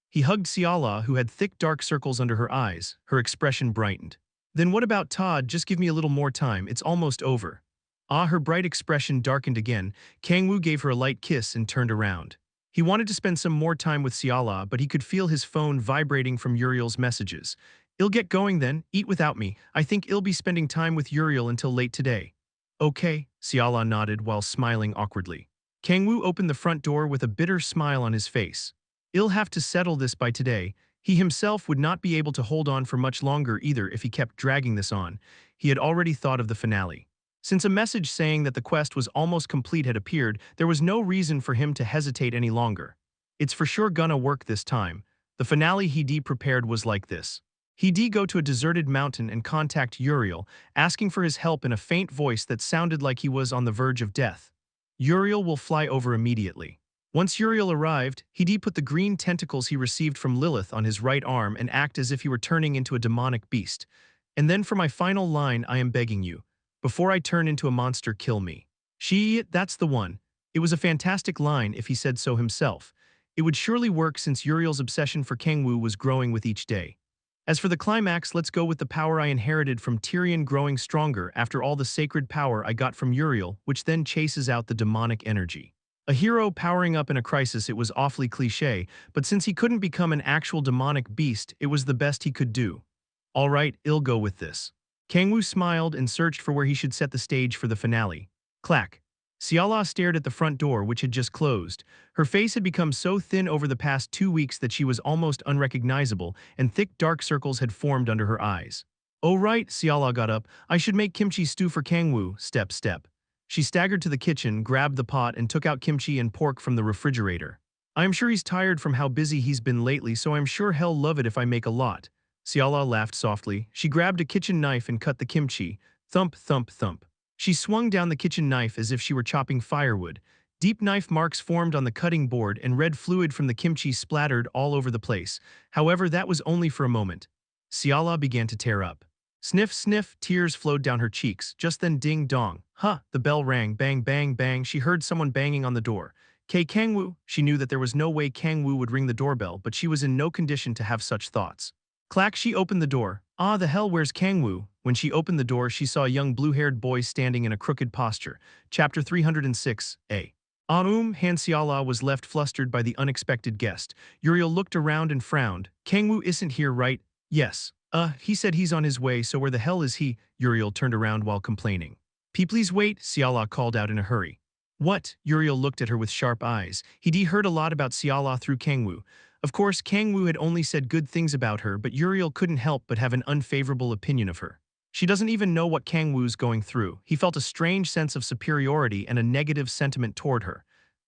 He hugged Siala, who had thick dark circles under her eyes. Her expression brightened. Then what about Todd? Just give me a little more time, it's almost over. Ah, her bright expression darkened again. Kang-woo gave her a light kiss and turned around. He wanted to spend some more time with Siala, but he could feel his phone vibrating from Uriel's messages. I'll get going then, eat without me. I think I'll be spending time with Uriel until late today. Okay, Siala nodded while smiling awkwardly. Kang-woo opened the front door with a bitter smile on his face. I'll have to settle this by today. He himself would not be able to hold on for much longer either if he kept dragging this on. He had already thought of the finale. Since a message saying that the quest was almost complete had appeared, there was no reason for him to hesitate any longer. It's for sure gonna work this time. The finale he'd prepared was like this. He'd go to a deserted mountain and contact Uriel, asking for his help in a faint voice that sounded like he was on the verge of death. Uriel will fly over immediately. Once Uriel arrived, he'd put the green tentacles he received from Lilith on his right arm and act as if he were turning into a demonic beast. And then for my final line, I am begging you. Before I turn into a monster, kill me. That's the one. It was a fantastic line if he said so himself. It would surely work since Uriel's obsession for Kang-woo was growing with each day. As for the climax, let's go with the power I inherited from Tyrion growing stronger after all the sacred power I got from Uriel, which then chases out the demonic energy. A hero powering up in a crisis, it was awfully cliché, but since he couldn't become an actual demonic beast, it was the best he could do. Alright, I'll go with this. Kang-woo smiled and searched for where he should set the stage for the finale. Clack. Siala stared at the front door, which had just closed. Her face had become so thin over the past 2 weeks that she was almost unrecognizable, and thick dark circles had formed under her eyes. Oh right, Siala got up. I should make kimchi stew for Kang-woo, step. She staggered to the kitchen, grabbed the pot, and took out kimchi and pork from the refrigerator. I'm sure he's tired from how busy he's been lately, so I'm sure he'll love it if I make a lot. Siala laughed softly. She grabbed a kitchen knife and cut the kimchi. Thump, thump, thump. She swung down the kitchen knife as if she were chopping firewood. Deep knife marks formed on the cutting board and red fluid from the kimchi splattered all over the place. However, that was only for a moment. Siala began to tear up. Sniff, sniff, tears flowed down her cheeks. Just then ding dong. The bell rang. Bang, bang, bang. She heard someone banging on the door. Kang-woo. She knew that there was no way Kang-woo would ring the doorbell, but she was in no condition to have such thoughts. Clack, she opened the door. Ah, the hell, where's Kang-woo? When she opened the door, she saw a young blue-haired boy standing in a crooked posture. Chapter 306, A. Han Siala was left flustered by the unexpected guest. Uriel looked around and frowned. Kang-woo isn't here, right? Yes. He said he's on his way, so where the hell is he? Uriel turned around while complaining. Please wait, Siala called out in a hurry. What? Uriel looked at her with sharp eyes. He'd heard a lot about Siala through Kang-woo. Of course, Kang-woo had only said good things about her, but Uriel couldn't help but have an unfavorable opinion of her. She doesn't even know what Kang-woo's going through. He felt a strange sense of superiority and a negative sentiment toward her.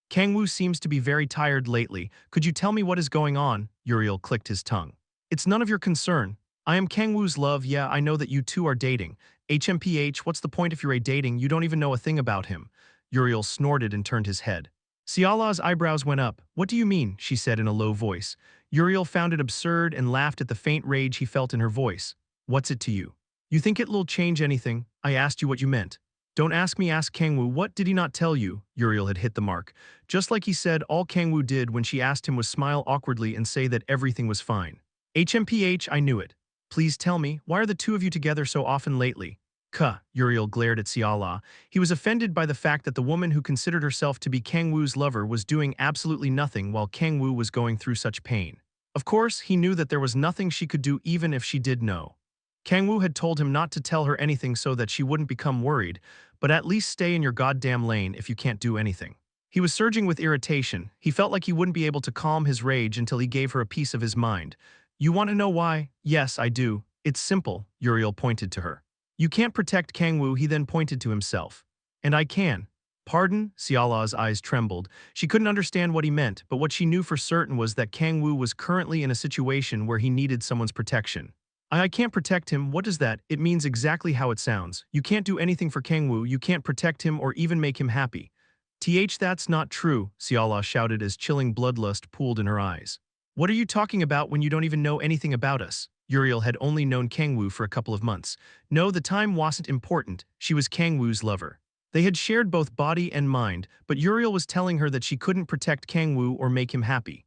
Kang-woo seems to be very tired lately. Could you tell me what is going on? Uriel clicked his tongue. It's none of your concern. I am Kang-woo's love. Yeah, I know that you two are dating. HMPH, what's the point if you're dating? You don't even know a thing about him. Uriel snorted and turned his head. Siala's eyebrows went up. What do you mean? She said in a low voice. Uriel found it absurd and laughed at the faint rage he felt in her voice. What's it to you? You think it'll change anything? I asked you what you meant. Don't ask me, ask Kang-woo. What did he not tell you? Uriel had hit the mark. Just like he said, all Kang-woo did when she asked him was smile awkwardly and say that everything was fine. HMPH, I knew it. Please tell me, why are the two of you together so often lately? Uriel glared at Siala. He was offended by the fact that the woman who considered herself to be Kang-woo's lover was doing absolutely nothing while Kang-woo was going through such pain. Of course, he knew that there was nothing she could do even if she did know. Kang-woo had told him not to tell her anything so that she wouldn't become worried, but at least stay in your goddamn lane if you can't do anything. He was surging with irritation. He felt like he wouldn't be able to calm his rage until he gave her a piece of his mind. You want to know why? Yes, I do. It's simple, Uriel pointed to her. You can't protect Kang-woo, he then pointed to himself. And I can. Pardon? Xiala's eyes trembled. She couldn't understand what he meant, but what she knew for certain was that Kang-woo was currently in a situation where he needed someone's protection. I can't protect him, what does that? It means exactly how it sounds. You can't do anything for Kang-woo, you can't protect him or even make him happy. That's not true, Xiala shouted as chilling bloodlust pooled in her eyes. What are you talking about when you don't even know anything about us? Uriel had only known Kang-woo for a couple of months. No, the time wasn't important, she was Kang-woo's lover. They had shared both body and mind, but Uriel was telling her that she couldn't protect Kang-woo or make him happy.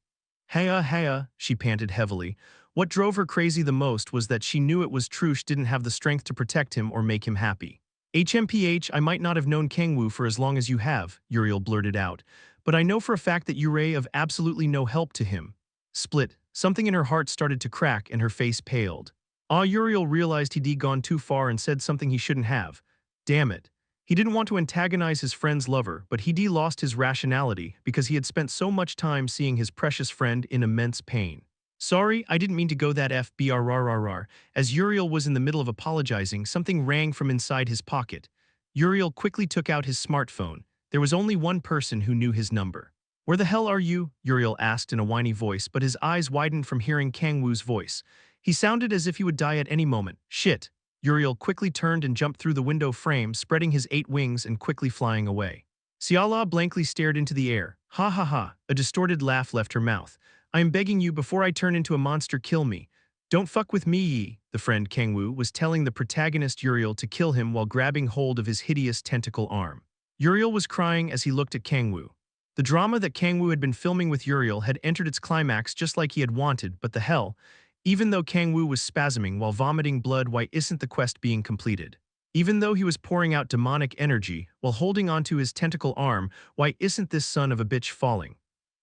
Heya, she panted heavily. What drove her crazy the most was that she knew it was true she didn't have the strength to protect him or make him happy. I might not have known Kang-woo for as long as you have, Uriel blurted out, but I know for a fact that you're of absolutely no help to him. Split, something in her heart started to crack and her face paled. Uriel realized he'd gone too far and said something he shouldn't have. Damn it. He didn't want to antagonize his friend's lover, but he'd lost his rationality because he had spent so much time seeing his precious friend in immense pain. Sorry, I didn't mean to go that FBRRRR. As Uriel was in the middle of apologizing, something rang from inside his pocket. Uriel quickly took out his smartphone. There was only one person who knew his number. Where the hell are you? Uriel asked in a whiny voice, but his eyes widened from hearing Kang-woo's voice. He sounded as if he would die at any moment. Shit. Uriel quickly turned and jumped through the window frame, spreading his 8 wings and quickly flying away. Xiala blankly stared into the air. Ha ha ha. A distorted laugh left her mouth. I am begging you, before I turn into a monster, kill me. Don't fuck with me, ye, the friend Kang-woo was telling the protagonist Uriel to kill him while grabbing hold of his hideous tentacle arm. Uriel was crying as he looked at Kang-woo. The drama that Kang-woo had been filming with Uriel had entered its climax just like he had wanted, but the hell, even though Kang-woo was spasming while vomiting blood, why isn't the quest being completed? Even though he was pouring out demonic energy while holding onto his tentacle arm, why isn't this son of a bitch falling?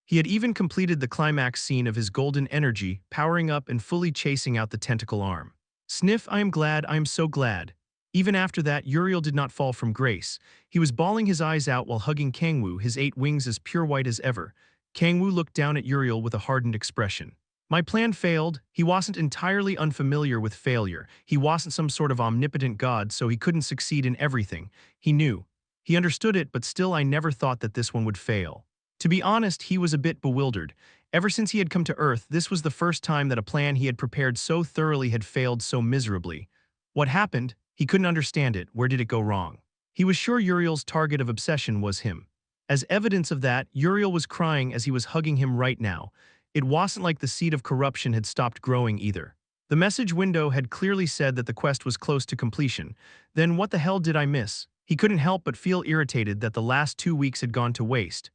He had even completed the climax scene of his golden energy, powering up and fully chasing out the tentacle arm. Sniff, I am so glad. Even after that, Uriel did not fall from grace. He was bawling his eyes out while hugging Kang-woo, his 8 wings as pure white as ever. Kang-woo looked down at Uriel with a hardened expression. My plan failed. He wasn't entirely unfamiliar with failure. He wasn't some sort of omnipotent god, so he couldn't succeed in everything. He knew. He understood it, but still I never thought that this one would fail. To be honest, he was a bit bewildered. Ever since he had come to Earth, this was the first time that a plan he had prepared so thoroughly had failed so miserably. What happened? He couldn't understand it. Where did it go wrong? He was sure Uriel's target of obsession was him. As evidence of that, Uriel was crying as he was hugging him right now. It wasn't like the seed of corruption had stopped growing either. The message window had clearly said that the quest was close to completion. Then what the hell did I miss? He couldn't help but feel irritated that the last 2 weeks had gone to waste.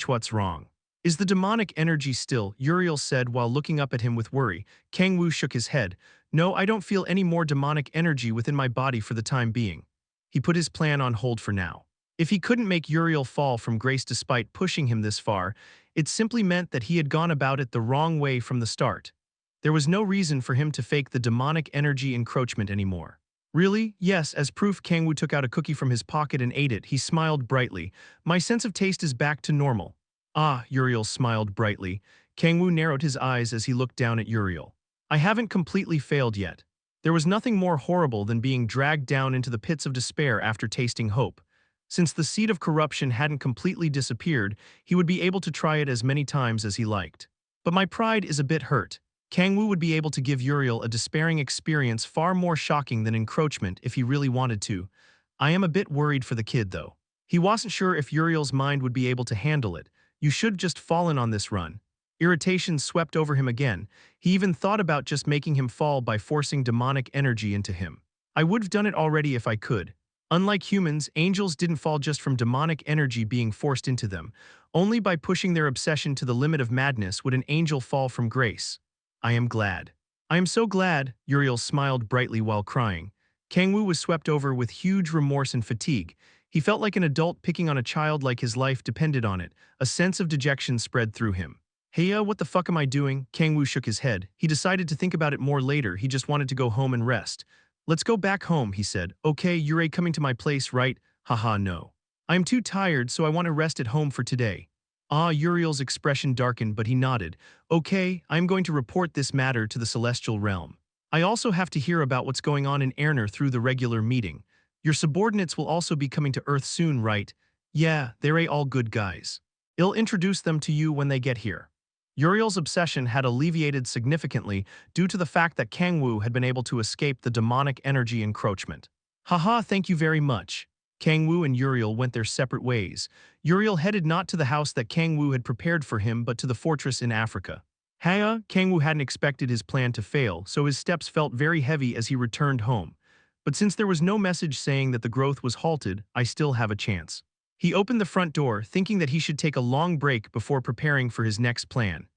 What's wrong? Is the demonic energy still? Uriel said while looking up at him with worry. Kang-woo shook his head. No, I don't feel any more demonic energy within my body for the time being. He put his plan on hold for now. If he couldn't make Uriel fall from grace despite pushing him this far, it simply meant that he had gone about it the wrong way from the start. There was no reason for him to fake the demonic energy encroachment anymore. Really? Yes, as proof, Kang-woo took out a cookie from his pocket and ate it. He smiled brightly. My sense of taste is back to normal. Ah, Uriel smiled brightly. Kang-woo narrowed his eyes as he looked down at Uriel. I haven't completely failed yet. There was nothing more horrible than being dragged down into the pits of despair after tasting hope. Since the seed of corruption hadn't completely disappeared, he would be able to try it as many times as he liked. But my pride is a bit hurt. Kang-woo would be able to give Uriel a despairing experience far more shocking than encroachment if he really wanted to. I am a bit worried for the kid, though. He wasn't sure if Uriel's mind would be able to handle it. You should just fallen on this run. Irritation swept over him again. He even thought about just making him fall by forcing demonic energy into him. I would have done it already if I could. Unlike humans, angels didn't fall just from demonic energy being forced into them. Only by pushing their obsession to the limit of madness would an angel fall from grace. I am glad. I am so glad, Uriel smiled brightly while crying. Kang-woo was swept over with huge remorse and fatigue. He felt like an adult picking on a child like his life depended on it. A sense of dejection spread through him. Hey, what the fuck am I doing? Kang-woo shook his head. He decided to think about it more later. He just wanted to go home and rest. Let's go back home, he said. Okay, you're coming to my place, right? Haha, no. I'm too tired, so I want to rest at home for today. Ah, Uriel's expression darkened, but he nodded. Okay, I'm going to report this matter to the celestial realm. I also have to hear about what's going on in Airner through the regular meeting. Your subordinates will also be coming to Earth soon, right? Yeah, they're all good guys. I'll introduce them to you when they get here. Uriel's obsession had alleviated significantly due to the fact that Kang-woo had been able to escape the demonic energy encroachment. Haha, thank you very much. Kang-woo and Uriel went their separate ways. Uriel headed not to the house that Kang-woo had prepared for him but to the fortress in Africa. Kang-woo hadn't expected his plan to fail, so his steps felt very heavy as he returned home. But since there was no message saying that the growth was halted, I still have a chance. He opened the front door, thinking that he should take a long break before preparing for his next plan.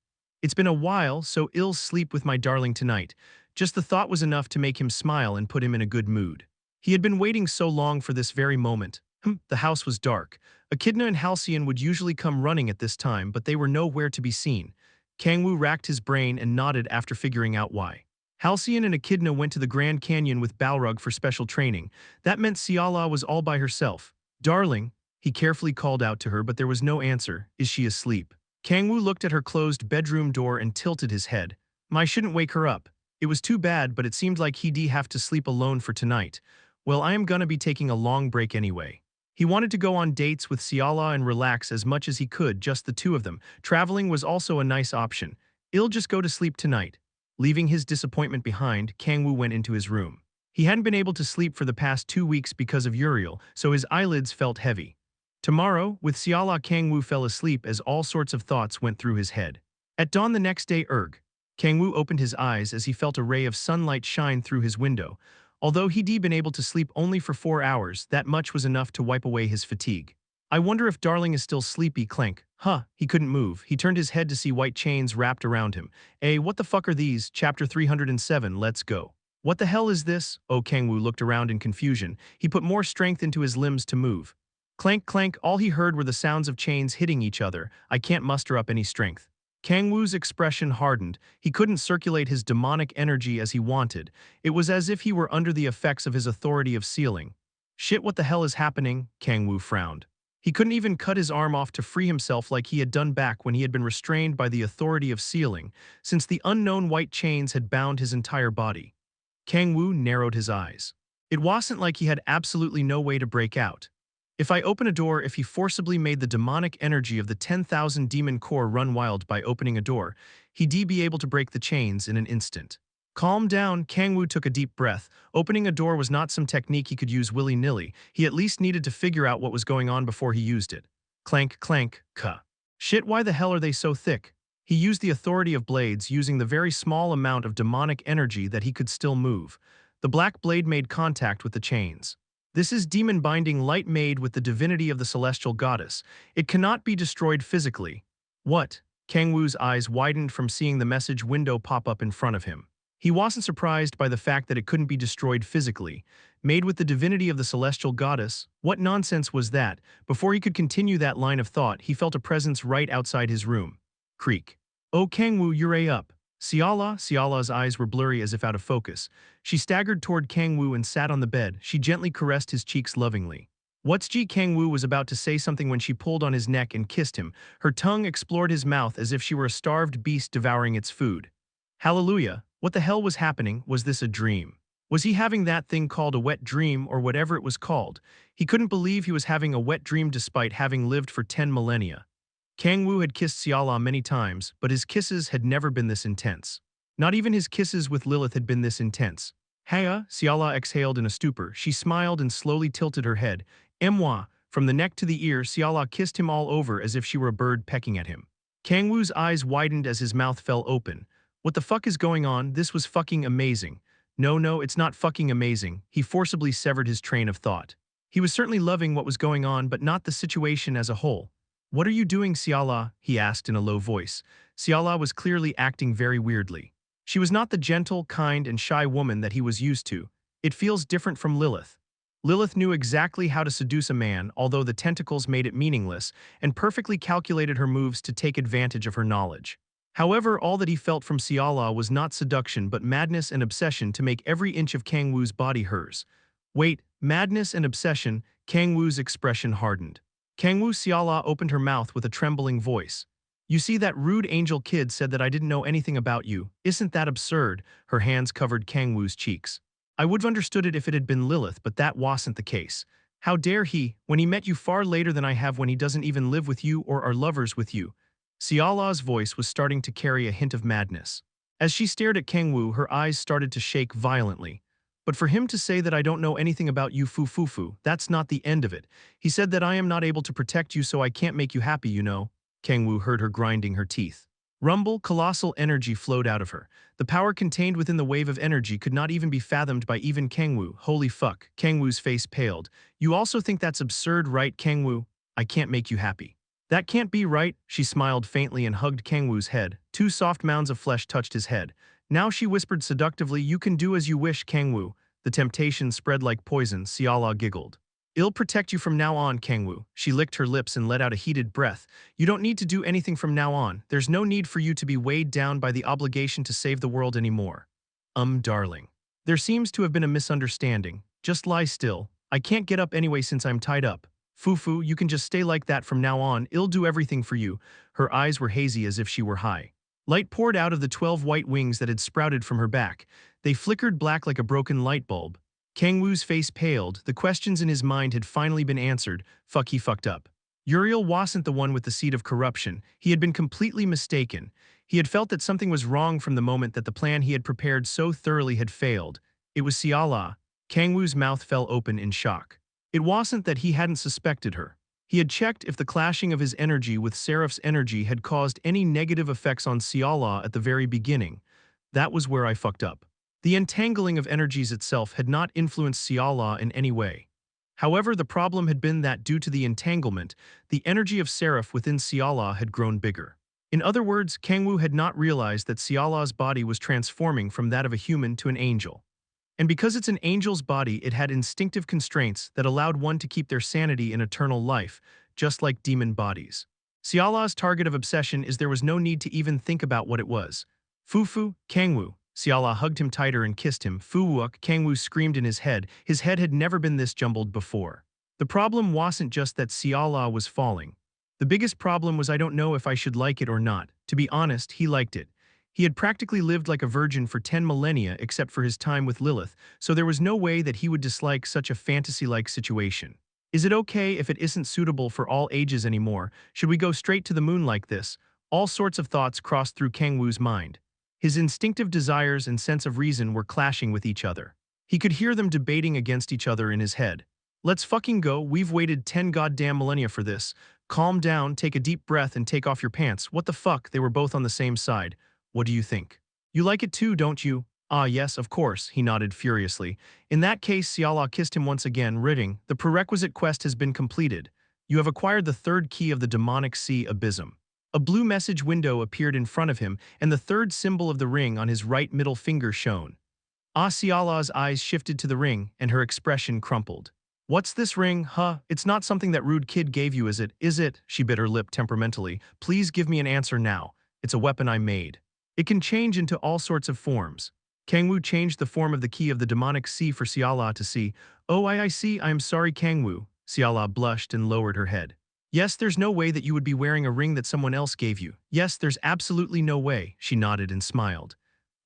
It's been a while, so I'll sleep with my darling tonight. Just the thought was enough to make him smile and put him in a good mood. He had been waiting so long for this very moment. The house was dark. Echidna and Halcyon would usually come running at this time, but they were nowhere to be seen. Kang-woo racked his brain and nodded after figuring out why. Halcyon and Echidna went to the Grand Canyon with Balrog for special training. That meant Ciala was all by herself. Darling, he carefully called out to her, but there was no answer. Is she asleep? Kang-woo looked at her closed bedroom door and tilted his head. I shouldn't wake her up. It was too bad, but it seemed like he'd have to sleep alone for tonight. Well, I am gonna be taking a long break anyway. He wanted to go on dates with Ciala and relax as much as he could, just the two of them. Traveling was also a nice option. I'll just go to sleep tonight. Leaving his disappointment behind, Kang-woo went into his room. He hadn't been able to sleep for the past 2 weeks because of Uriel, so his eyelids felt heavy. Tomorrow, with Ciala, Kang-woo fell asleep as all sorts of thoughts went through his head. At dawn the next day, Kang-woo opened his eyes as he felt a ray of sunlight shine through his window. Although he'd been able to sleep only for 4 hours, that much was enough to wipe away his fatigue. I wonder if darling is still sleepy, clank. He couldn't move. He turned his head to see white chains wrapped around him. What the fuck are these? Chapter 307, let's go. What the hell is this? Oh, Kang-woo looked around in confusion. He put more strength into his limbs to move. Clank, clank, all he heard were the sounds of chains hitting each other. I can't muster up any strength. Kang-woo's expression hardened. He couldn't circulate his demonic energy as he wanted. It was as if he were under the effects of his authority of sealing. Shit, what the hell is happening? Kang-woo frowned. He couldn't even cut his arm off to free himself like he had done back when he had been restrained by the authority of sealing, since the unknown white chains had bound his entire body. Kang-woo narrowed his eyes. It wasn't like he had absolutely no way to break out. If I open a door, if he forcibly made the demonic energy of the 10,000 demon core run wild by opening a door, he'd be able to break the chains in an instant. Calm down, Kang-woo took a deep breath. Opening a door was not some technique he could use willy-nilly. He at least needed to figure out what was going on before he used it. Clank, clank, ka. Shit, why the hell are they so thick? He used the authority of blades, using the very small amount of demonic energy that he could still move. The black blade made contact with the chains. This is demon binding light made with the divinity of the celestial goddess. It cannot be destroyed physically. What? Kang-woo's eyes widened from seeing the message window pop up in front of him. He wasn't surprised by the fact that it couldn't be destroyed physically. Made with the divinity of the celestial goddess? What nonsense was that? Before he could continue that line of thought, he felt a presence right outside his room. Creak. Oh, Kang-woo, you're up. Ciala's eyes were blurry as if out of focus. She staggered toward Kang-woo and sat on the bed. She gently caressed his cheeks lovingly. What's G? Kang-woo was about to say something when she pulled on his neck and kissed him. Her tongue explored his mouth as if she were a starved beast devouring its food. Hallelujah. What the hell was happening? Was this a dream? Was he having that thing called a wet dream or whatever it was called? He couldn't believe he was having a wet dream despite having lived for 10 millennia. Kang-woo had kissed Ciala many times, but his kisses had never been this intense. Not even his kisses with Lilith had been this intense. Ciala exhaled in a stupor. She smiled and slowly tilted her head. Moi. From the neck to the ear, Ciala kissed him all over as if she were a bird pecking at him. Kang-woo's eyes widened as his mouth fell open. What the fuck is going on? This was fucking amazing. No, it's not fucking amazing. He forcibly severed his train of thought. He was certainly loving what was going on, but not the situation as a whole. What are you doing, Ciala? He asked in a low voice. Ciala was clearly acting very weirdly. She was not the gentle, kind, and shy woman that he was used to. It feels different from Lilith. Lilith knew exactly how to seduce a man, although the tentacles made it meaningless, and perfectly calculated her moves to take advantage of her knowledge. However, all that he felt from Ciala was not seduction but madness and obsession to make every inch of Kang-woo's body hers. Wait, madness and obsession? Kang-woo's expression hardened. Kang-woo Xiala opened her mouth with a trembling voice. You see, that rude angel kid said that I didn't know anything about you. Isn't that absurd? Her hands covered Kang-woo's cheeks. I would have understood it if it had been Lilith, but that wasn't the case. How dare he, when he met you far later than I have, when he doesn't even live with you or are lovers with you. Xiala's voice was starting to carry a hint of madness. As she stared at Kang-woo, her eyes started to shake violently. But for him to say that I don't know anything about you, fu, that's not the end of it. He said that I am not able to protect you, so I can't make you happy, you know. Kang-woo heard her grinding her teeth. Rumble, colossal energy flowed out of her. The power contained within the wave of energy could not even be fathomed by even Kang-woo. Holy fuck, Kang-woo's face paled. You also think that's absurd, right, Kang-woo? I can't make you happy. That can't be right, she smiled faintly and hugged Kang-woo's head. Two soft mounds of flesh touched his head. Now she whispered seductively, you can do as you wish, Kang-woo. The temptation spread like poison, Xiala giggled. I'll protect you from now on, Kang-woo. She licked her lips and let out a heated breath. You don't need to do anything from now on. There's no need for you to be weighed down by the obligation to save the world anymore. Darling. There seems to have been a misunderstanding. Just lie still. I can't get up anyway since I'm tied up. Fufu, you can just stay like that from now on. I'll do everything for you. Her eyes were hazy as if she were high. Light poured out of the 12 white wings that had sprouted from her back. They flickered black like a broken light bulb. Kang-woo's face paled. The questions in his mind had finally been answered. Fuck, he fucked up. Uriel wasn't the one with the seed of corruption. He had been completely mistaken. He had felt that something was wrong from the moment that the plan he had prepared so thoroughly had failed. It was Xiala. Kang-woo's mouth fell open in shock. It wasn't that he hadn't suspected her. He had checked if the clashing of his energy with Xperrif's energy had caused any negative effects on Xiala at the very beginning. That was where I fucked up. The entangling of energies itself had not influenced Xiala in any way. However, the problem had been that due to the entanglement, the energy of Xperrif within Xiala had grown bigger. In other words, Kang-woo had not realized that Xiala's body was transforming from that of a human to an angel. And because it's an angel's body, it had instinctive constraints that allowed one to keep their sanity in eternal life, just like demon bodies. Xiala's target of obsession is there was no need to even think about what it was. Fufu, Kang-woo. Xiala hugged him tighter and kissed him. Fuwuk, Kang-woo screamed in his head. His head had never been this jumbled before. The problem wasn't just that Xiala was falling. The biggest problem was I don't know if I should like it or not. To be honest, he liked it. He had practically lived like a virgin for 10 millennia except for his time with Lilith, so there was no way that he would dislike such a fantasy-like situation. Is it okay if it isn't suitable for all ages anymore? Should we go straight to the moon like this? All sorts of thoughts crossed through Kang-woo's mind. His instinctive desires and sense of reason were clashing with each other. He could hear them debating against each other in his head. Let's fucking go, we've waited 10 goddamn millennia for this. Calm down, take a deep breath and take off your pants. What the fuck, they were both on the same side. What do you think? You like it too, don't you? Ah yes, of course, he nodded furiously. In that case, Xiala kissed him once again, writing, the prerequisite quest has been completed. You have acquired the third key of the demonic sea abysm. A blue message window appeared in front of him, and the third symbol of the ring on his right middle finger shone. Xiala's eyes shifted to the ring, and her expression crumpled. What's this ring, huh? It's not something that rude kid gave you, is it? Is it? She bit her lip temperamentally. Please give me an answer now. It's a weapon I made. It can change into all sorts of forms. Kang-woo changed the form of the key of the demonic sea for Xiala to see. Oh, I see, I am sorry, Kang-woo. Xiala blushed and lowered her head. Yes, there's no way that you would be wearing a ring that someone else gave you. Yes, there's absolutely no way, she nodded and smiled.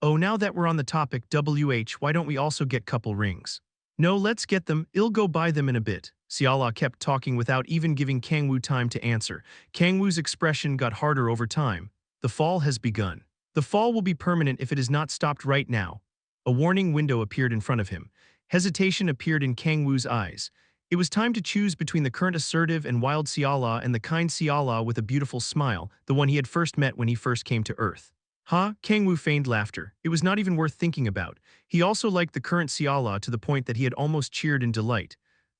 Oh, now that we're on the topic, why don't we also get couple rings? No, let's get them, I'll go buy them in a bit. Xiala kept talking without even giving Kang-woo time to answer. Kang-woo's expression got harder over time. The fall has begun. The fall will be permanent if it is not stopped right now. A warning window appeared in front of him. Hesitation appeared in Kang-woo's eyes. It was time to choose between the current assertive and wild Xiala and the kind Xiala with a beautiful smile, the one he had first met when he first came to Earth. Kang-woo feigned laughter. It was not even worth thinking about. He also liked the current Xiala to the point that he had almost cheered in delight.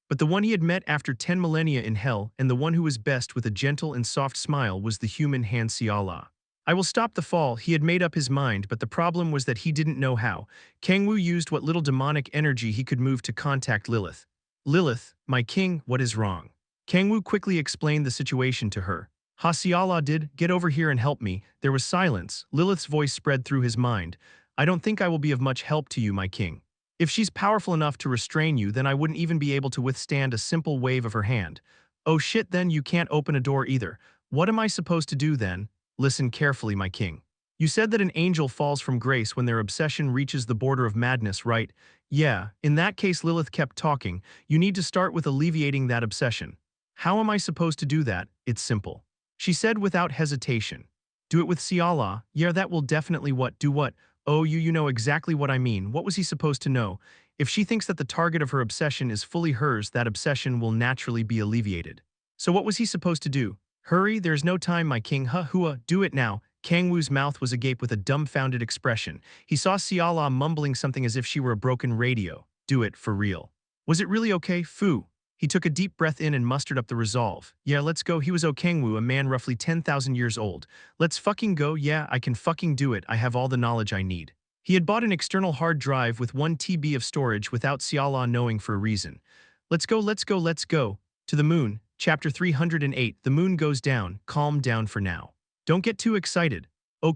But the one he had met after 10 millennia in hell and the one who was best with a gentle and soft smile was the human hand Xiala. I will stop the fall, he had made up his mind, but the problem was that he didn't know how. Kang-woo used what little demonic energy he could move to contact Lilith. Lilith, my king, what is wrong? Kang-woo quickly explained the situation to her. Xiala did, get over here and help me. There was silence. Lilith's voice spread through his mind. I don't think I will be of much help to you, my king. If she's powerful enough to restrain you, then I wouldn't even be able to withstand a simple wave of her hand. Oh shit, then you can't open a door either. What am I supposed to do then? Listen carefully, my king. You said that an angel falls from grace when their obsession reaches the border of madness, right? Yeah, in that case Lilith kept talking. You need to start with alleviating that obsession. How am I supposed to do that? It's simple. She said without hesitation. Do it with Siala. Yeah, that will definitely what? Do what? Oh, you know exactly what I mean. What was he supposed to know? If she thinks that the target of her obsession is fully hers, that obsession will naturally be alleviated. So what was he supposed to do? Hurry, there's no time, my king. Hua, do it now. Kang-woo's mouth was agape with a dumbfounded expression. He saw Siala mumbling something as if she were a broken radio. Do it, for real. Was it really okay? Fu. He took a deep breath in and mustered up the resolve. Yeah, let's go. He was Kang-woo, a man roughly 10,000 years old. Let's fucking go. Yeah, I can fucking do it. I have all the knowledge I need. He had bought an external hard drive with 1 TB of storage without Siala knowing for a reason. Let's go, let's go, let's go. To the moon. Chapter 308. The moon goes down. Calm down for now. Don't get too excited.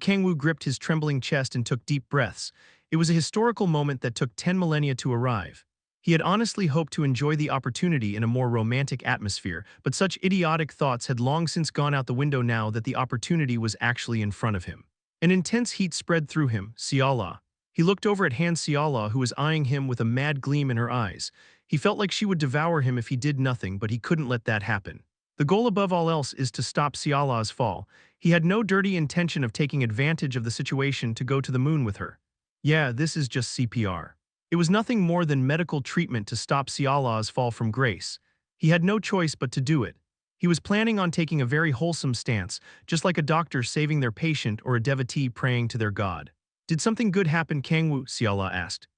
Kang-woo gripped his trembling chest and took deep breaths. It was a historical moment that took 10 millennia to arrive. He had honestly hoped to enjoy the opportunity in a more romantic atmosphere, but such idiotic thoughts had long since gone out the window now that the opportunity was actually in front of him. An intense heat spread through him. Siala. He looked over at Han Siala, who was eyeing him with a mad gleam in her eyes. He felt like she would devour him if he did nothing, but he couldn't let that happen. The goal above all else is to stop Siala's fall. He had no dirty intention of taking advantage of the situation to go to the moon with her. Yeah, this is just CPR. It was nothing more than medical treatment to stop Siala's fall from grace. He had no choice but to do it. He was planning on taking a very wholesome stance, just like a doctor saving their patient or a devotee praying to their god. Did something good happen, Kang-woo? Siala asked.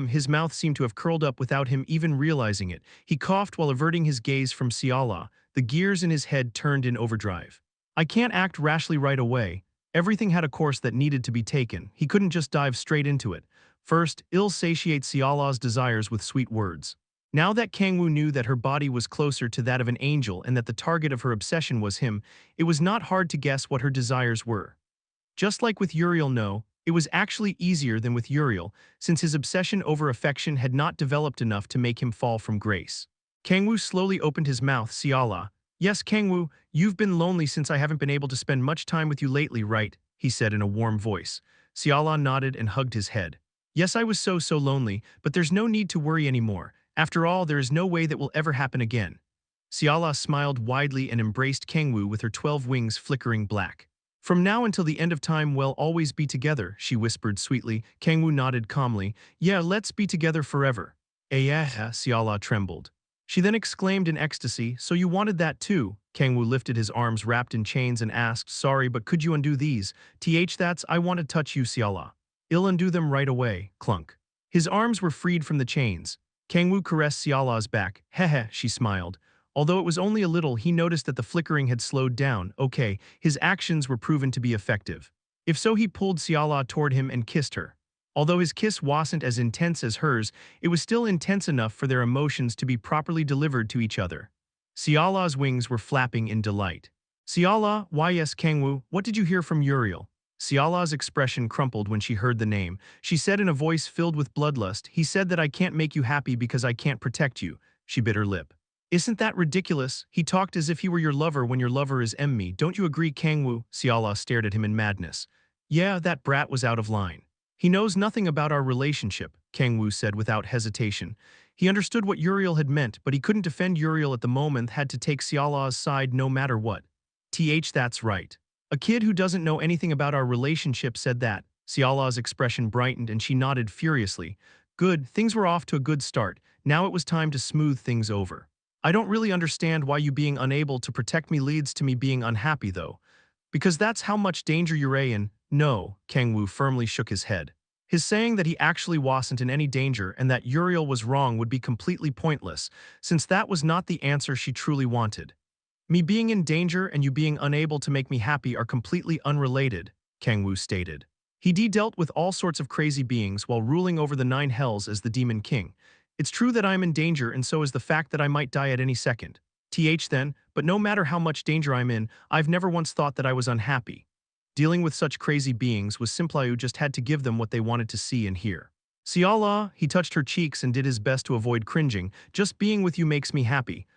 His mouth seemed to have curled up without him even realizing it. He coughed while averting his gaze from Siala. The gears in his head turned in overdrive. I can't act rashly right away. Everything had a course that needed to be taken. He couldn't just dive straight into it. First, satiate Siala's desires with sweet words. Now that Kang-woo knew that her body was closer to that of an angel and that the target of her obsession was him, it was not hard to guess what her desires were. Just like with Uriel, no, it was actually easier than with Uriel, since his obsession over affection had not developed enough to make him fall from grace. Kang-woo slowly opened his mouth. Siala. Yes, Kang-woo, you've been lonely since I haven't been able to spend much time with you lately, right? He said in a warm voice. Siala nodded and hugged his head. Yes, I was so lonely, but there's no need to worry anymore. After all, there is no way that will ever happen again. Siala smiled widely and embraced Kang-woo with her 12 wings flickering black. From now until the end of time we'll always be together, she whispered sweetly. Kang-woo nodded calmly. Yeah, let's be together forever. Siala trembled. She then exclaimed in ecstasy, so you wanted that too? Kang-woo lifted his arms wrapped in chains and asked, sorry, but could you undo these? That's I want to touch you, Siala. I'll undo them right away, clunk. His arms were freed from the chains. Kang-woo caressed Siala's back. Hehe, she smiled. Although it was only a little, he noticed that the flickering had slowed down. Okay, his actions were proven to be effective. If so, he pulled Siala toward him and kissed her. Although his kiss wasn't as intense as hers, it was still intense enough for their emotions to be properly delivered to each other. Siala's wings were flapping in delight. Siala, why yes, Kang-woo, what did you hear from Uriel? Siala's expression crumpled when she heard the name. She said in a voice filled with bloodlust, he said that I can't make you happy because I can't protect you. She bit her lip. Isn't that ridiculous? He talked as if he were your lover when your lover is me. Don't you agree, Kang-woo? Siala stared at him in madness. Yeah, that brat was out of line. He knows nothing about our relationship, Kang-woo said without hesitation. He understood what Uriel had meant, but he couldn't defend Uriel at the moment, had to take Siala's side no matter what. That's right. A kid who doesn't know anything about our relationship said that. Siala's expression brightened and she nodded furiously. Good, things were off to a good start. Now it was time to smooth things over. I don't really understand why you being unable to protect me leads to me being unhappy though. Because that's how much danger you're in. No, Kang-woo firmly shook his head. His saying that he actually wasn't in any danger and that Uriel was wrong would be completely pointless, since that was not the answer she truly wanted. Me being in danger and you being unable to make me happy are completely unrelated, Kang-woo stated. He dealt with all sorts of crazy beings while ruling over the 9 hells as the Demon King. It's true that I am in danger and so is the fact that I might die at any second. Then, but no matter how much danger I'm in, I've never once thought that I was unhappy. Dealing with such crazy beings was simply you just had to give them what they wanted to see and hear. Siala, he touched her cheeks and did his best to avoid cringing. Just being with you makes me happy.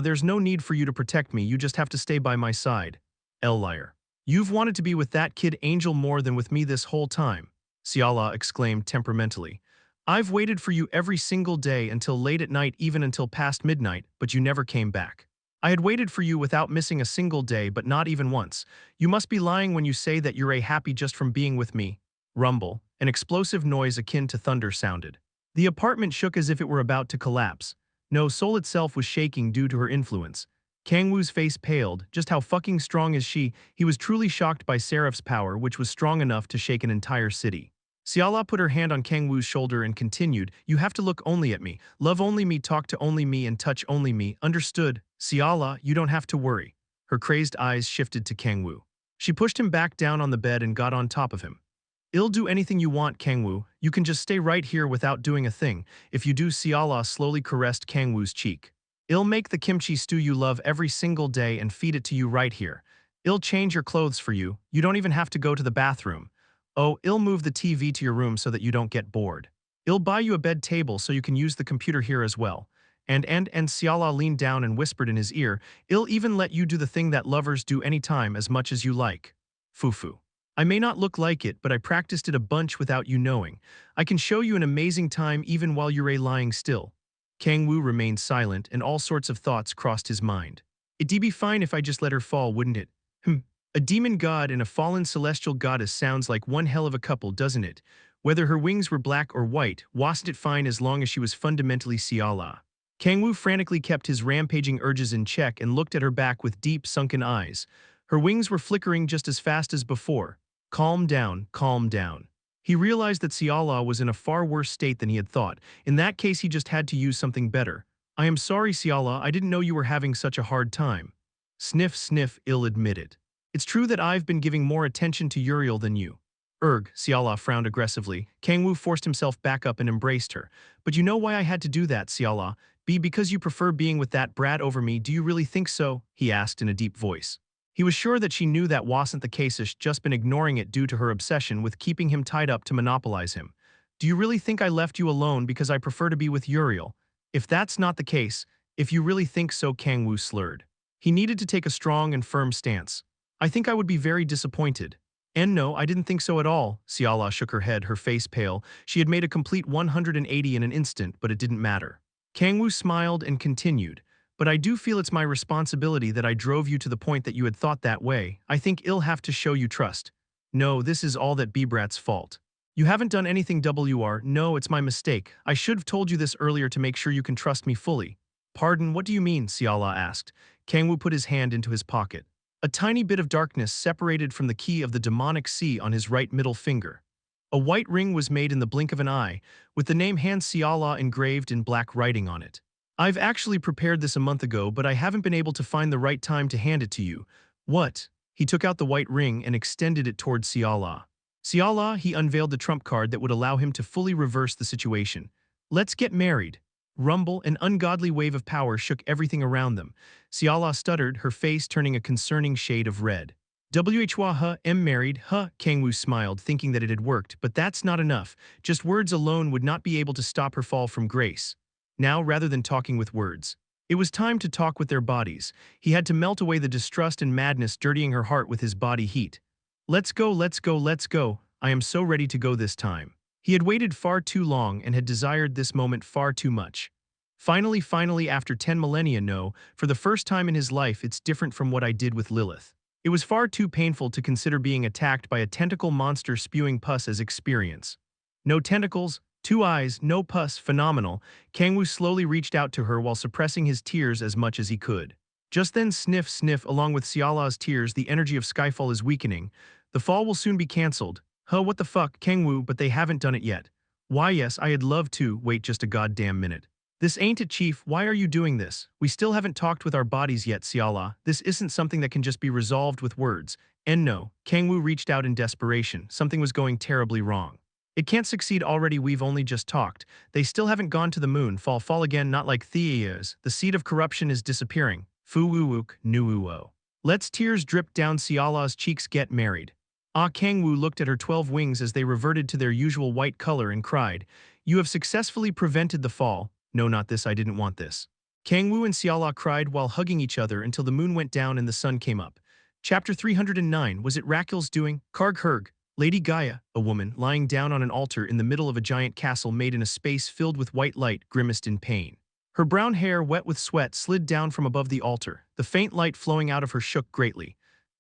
There's no need for you to protect me, you just have to stay by my side. Liar. You've wanted to be with that kid Angel more than with me this whole time. Siala exclaimed temperamentally. I've waited for you every single day until late at night, even until past midnight, but you never came back. I had waited for you without missing a single day, but not even once. You must be lying when you say that you're happy just from being with me. Rumble, an explosive noise akin to thunder sounded. The apartment shook as if it were about to collapse. No, Seoul itself was shaking due to her influence. Kang-woo's face paled. Just how fucking strong is she? He was truly shocked by Seraph's power, which was strong enough to shake an entire city. Siala put her hand on Kang-woo's shoulder and continued, you have to look only at me, love only me, talk to only me, and touch only me, understood? Siala, you don't have to worry. Her crazed eyes shifted to Kang-woo. She pushed him back down on the bed and got on top of him. I'll do anything you want, Kang-woo. You can just stay right here without doing a thing. If you do, Siala slowly caressed Kang-woo's cheek. I'll make the kimchi stew you love every single day and feed it to you right here. I'll change your clothes for you. You don't even have to go to the bathroom. Oh, I'll move the TV to your room so that you don't get bored. I'll buy you a bed table so you can use the computer here as well. And Siala leaned down and whispered in his ear, I'll even let you do the thing that lovers do anytime as much as you like. Fufu. I may not look like it, but I practiced it a bunch without you knowing. I can show you an amazing time even while you're lying still. Kang-woo remained silent, and all sorts of thoughts crossed his mind. It'd be fine if I just let her fall, wouldn't it? A demon god and a fallen celestial goddess sounds like one hell of a couple, doesn't it? Whether her wings were black or white, wasn't it fine as long as she was fundamentally Siala? Kang-woo frantically kept his rampaging urges in check and looked at her back with deep, sunken eyes. Her wings were flickering just as fast as before. Calm down, calm down. He realized that Siala was in a far worse state than he had thought. In that case, he just had to use something better. I am sorry, Siala, I didn't know you were having such a hard time. Sniff, sniff, ill admitted. It's true that I've been giving more attention to Uriel than you. Siala frowned aggressively. Kang-woo forced himself back up and embraced her. But you know why I had to do that, Siala? Because you prefer being with that brat over me, do you really think so? He asked in a deep voice. He was sure that she knew that wasn't the case, she'd just been ignoring it due to her obsession with keeping him tied up to monopolize him. Do you really think I left you alone because I prefer to be with Uriel? If that's not the case, if you really think so, Kang-woo slurred. He needed to take a strong and firm stance. I think I would be very disappointed. And no, I didn't think so at all. Siala shook her head, her face pale. She had made a complete 180 in an instant, but it didn't matter. Kang-woo smiled and continued. But I do feel it's my responsibility that I drove you to the point that you had thought that way. I think I'll have to show you trust. No, this is all that B-Brat's fault. You haven't done anything WR. No, it's my mistake. I should have told you this earlier to make sure you can trust me fully. Pardon, what do you mean? Siala asked. Kang-woo put his hand into his pocket. A tiny bit of darkness separated from the key of the demonic C on his right middle finger. A white ring was made in the blink of an eye, with the name Han Siala engraved in black writing on it. I've actually prepared this a month ago, but I haven't been able to find the right time to hand it to you. What? He took out the white ring and extended it towards Siala. Siala, he unveiled the trump card that would allow him to fully reverse the situation. Let's get married. Rumble, an ungodly wave of power shook everything around them. Siala stuttered, her face turning a concerning shade of red. Am married, Kang-woo smiled, thinking that it had worked, but that's not enough. Just words alone would not be able to stop her fall from grace. Now, rather than talking with words, it was time to talk with their bodies. He had to melt away the distrust and madness dirtying her heart with his body heat. Let's go, let's go, let's go. I am so ready to go this time. He had waited far too long and had desired this moment far too much. Finally, after 10 millennia, no, for the first time in his life, it's different from what I did with Lilith. It was far too painful to consider being attacked by a tentacle monster spewing pus as experience. No tentacles, 2 eyes, no pus, phenomenal. Kang-woo slowly reached out to her while suppressing his tears as much as he could. Just then, sniff, sniff, along with Siala's tears, the energy of Skyfall is weakening. The fall will soon be cancelled. What the fuck, Kang-woo, but they haven't done it yet. Why, yes, I'd love to. Wait just a goddamn minute. This ain't it, Chief. Why are you doing this? We still haven't talked with our bodies yet, Siala. This isn't something that can just be resolved with words. And no, Kang-woo reached out in desperation. Something was going terribly wrong. It can't succeed already, we've only just talked. They still haven't gone to the moon, fall again, not like Thea's. The seed of corruption is disappearing. Fu-woo-wook, nu-woo-wo. Let's tears drip down Siala's cheeks, get married. Kang-woo looked at her 12 wings as they reverted to their usual white color and cried, You have successfully prevented the fall. No, not this, I didn't want this. Kang-woo and Xiala cried while hugging each other until the moon went down and the sun came up. Chapter 309, was it Raquel's doing? Karg-herg, Lady Gaia, a woman, lying down on an altar in the middle of a giant castle made in a space filled with white light, grimaced in pain. Her brown hair, wet with sweat, slid down from above the altar. The faint light flowing out of her shook greatly.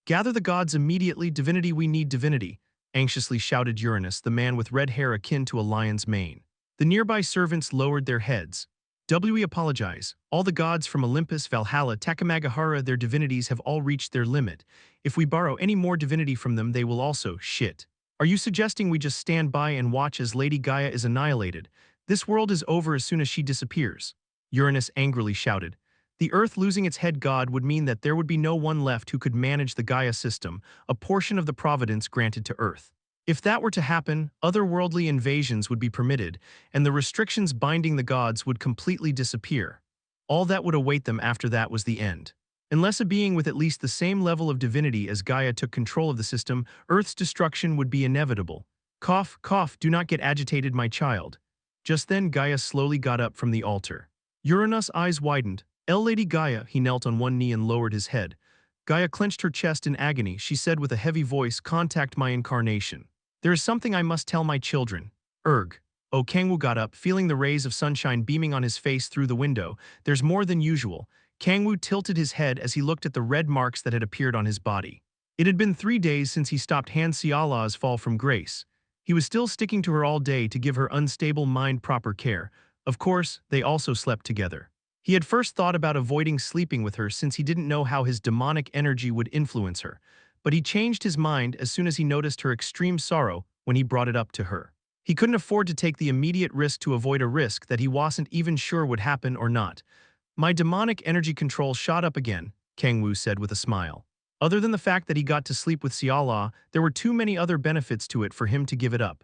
Gather the gods immediately, divinity, we need divinity, anxiously shouted Uranus, the man with red hair akin to a lion's mane. The nearby servants lowered their heads. We apologize. All the gods from Olympus, Valhalla, Takamagahara, their divinities have all reached their limit. If we borrow any more divinity from them, they will also shit. Are you suggesting we just stand by and watch as Lady Gaia is annihilated? This world is over as soon as she disappears. Uranus angrily shouted. The Earth losing its head god would mean that there would be no one left who could manage the Gaia system, a portion of the providence granted to Earth. If that were to happen, otherworldly invasions would be permitted, and the restrictions binding the gods would completely disappear. All that would await them after that was the end. Unless a being with at least the same level of divinity as Gaia took control of the system, Earth's destruction would be inevitable. Cough, cough, do not get agitated, my child. Just then Gaia slowly got up from the altar. Uranus' eyes widened. Lady Gaia, he knelt on one knee and lowered his head. Gaia clenched her chest in agony. She said with a heavy voice, contact my incarnation. There is something I must tell my children. Erg. Oh, Kang-woo got up, feeling the rays of sunshine beaming on his face through the window. There's more than usual. Kang-woo tilted his head as he looked at the red marks that had appeared on his body. It had been 3 days since he stopped Han Xiala's fall from grace. He was still sticking to her all day to give her unstable mind proper care. Of course, they also slept together. He had first thought about avoiding sleeping with her since he didn't know how his demonic energy would influence her. But he changed his mind as soon as he noticed her extreme sorrow when he brought it up to her. He couldn't afford to take the immediate risk to avoid a risk that he wasn't even sure would happen or not. My demonic energy control shot up again, Kang-woo said with a smile. Other than the fact that he got to sleep with Xiala, there were too many other benefits to it for him to give it up.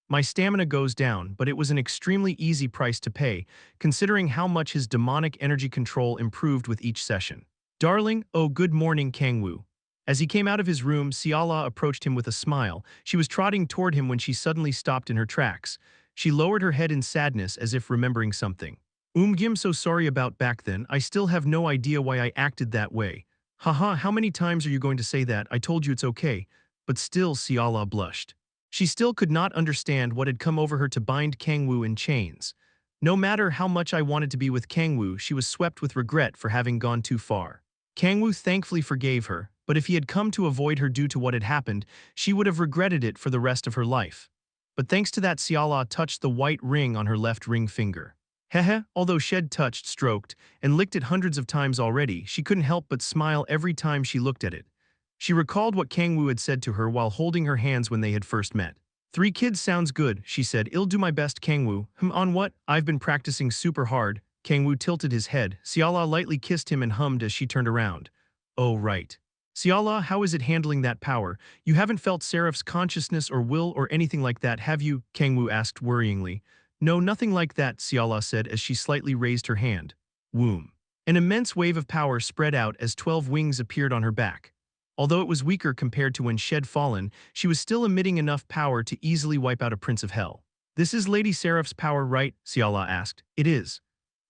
My stamina goes down, but it was an extremely easy price to pay, considering how much his demonic energy control improved with each session. Darling, oh good morning, Kang-woo. As he came out of his room, Xiala approached him with a smile. She was trotting toward him when she suddenly stopped in her tracks. She lowered her head in sadness as if remembering something. Gim, so sorry about back then. I still have no idea why I acted that way. Haha, how many times are you going to say that? I told you it's okay. But still, Xiala blushed. She still could not understand what had come over her to bind Kang-woo in chains. No matter how much I wanted to be with Kang-woo, she was swept with regret for having gone too far. Kang-woo thankfully forgave her, but if he had come to avoid her due to what had happened, she would have regretted it for the rest of her life. But thanks to that, Xiala touched the white ring on her left ring finger. Hehe, although Shed touched, stroked, and licked it hundreds of times already, she couldn't help but smile every time she looked at it. She recalled what Kang-woo had said to her while holding her hands when they had first met. 3 kids sounds good, she said. I'll do my best, Kang-woo. On what? I've been practicing super hard. Kang-woo tilted his head. Xiala lightly kissed him and hummed as she turned around. Oh, right. Xiala, how is it handling that power? You haven't felt Seraph's consciousness or will or anything like that, have you? Kang-woo asked worryingly. No, nothing like that, Xiala said as she slightly raised her hand. Womb. An immense wave of power spread out as 12 wings appeared on her back. Although it was weaker compared to when Shed fallen, she was still emitting enough power to easily wipe out a Prince of Hell. This is Lady Seraph's power, right? Xiala asked. It is.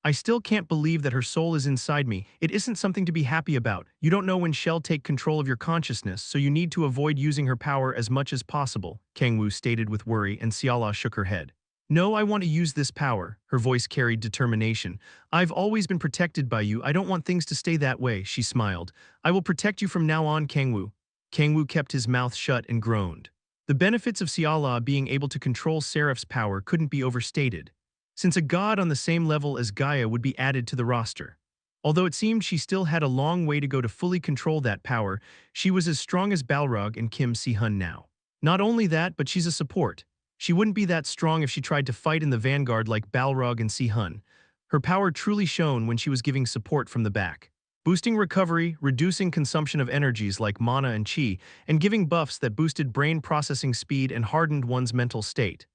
I still can't believe that her soul is inside me. It isn't something to be happy about. You don't know when she'll take control of your consciousness, so you need to avoid using her power as much as possible, Kang-woo stated with worry, and Xiala shook her head. No, I want to use this power. Her voice carried determination. I've always been protected by you. I don't want things to stay that way, she smiled. I will protect you from now on, Kang-woo. Kang-woo kept his mouth shut and groaned. The benefits of Xiala being able to control Seraph's power couldn't be overstated, since a god on the same level as Gaia would be added to the roster. Although it seemed she still had a long way to go to fully control that power, she was as strong as Balrog and Kim Si-hun now. Not only that, but she's a support. She wouldn't be that strong if she tried to fight in the vanguard like Balrog and Si-hun. Her power truly shone when she was giving support from the back, boosting recovery, reducing consumption of energies like mana and chi, and giving buffs that boosted brain processing speed and hardened one's mental state.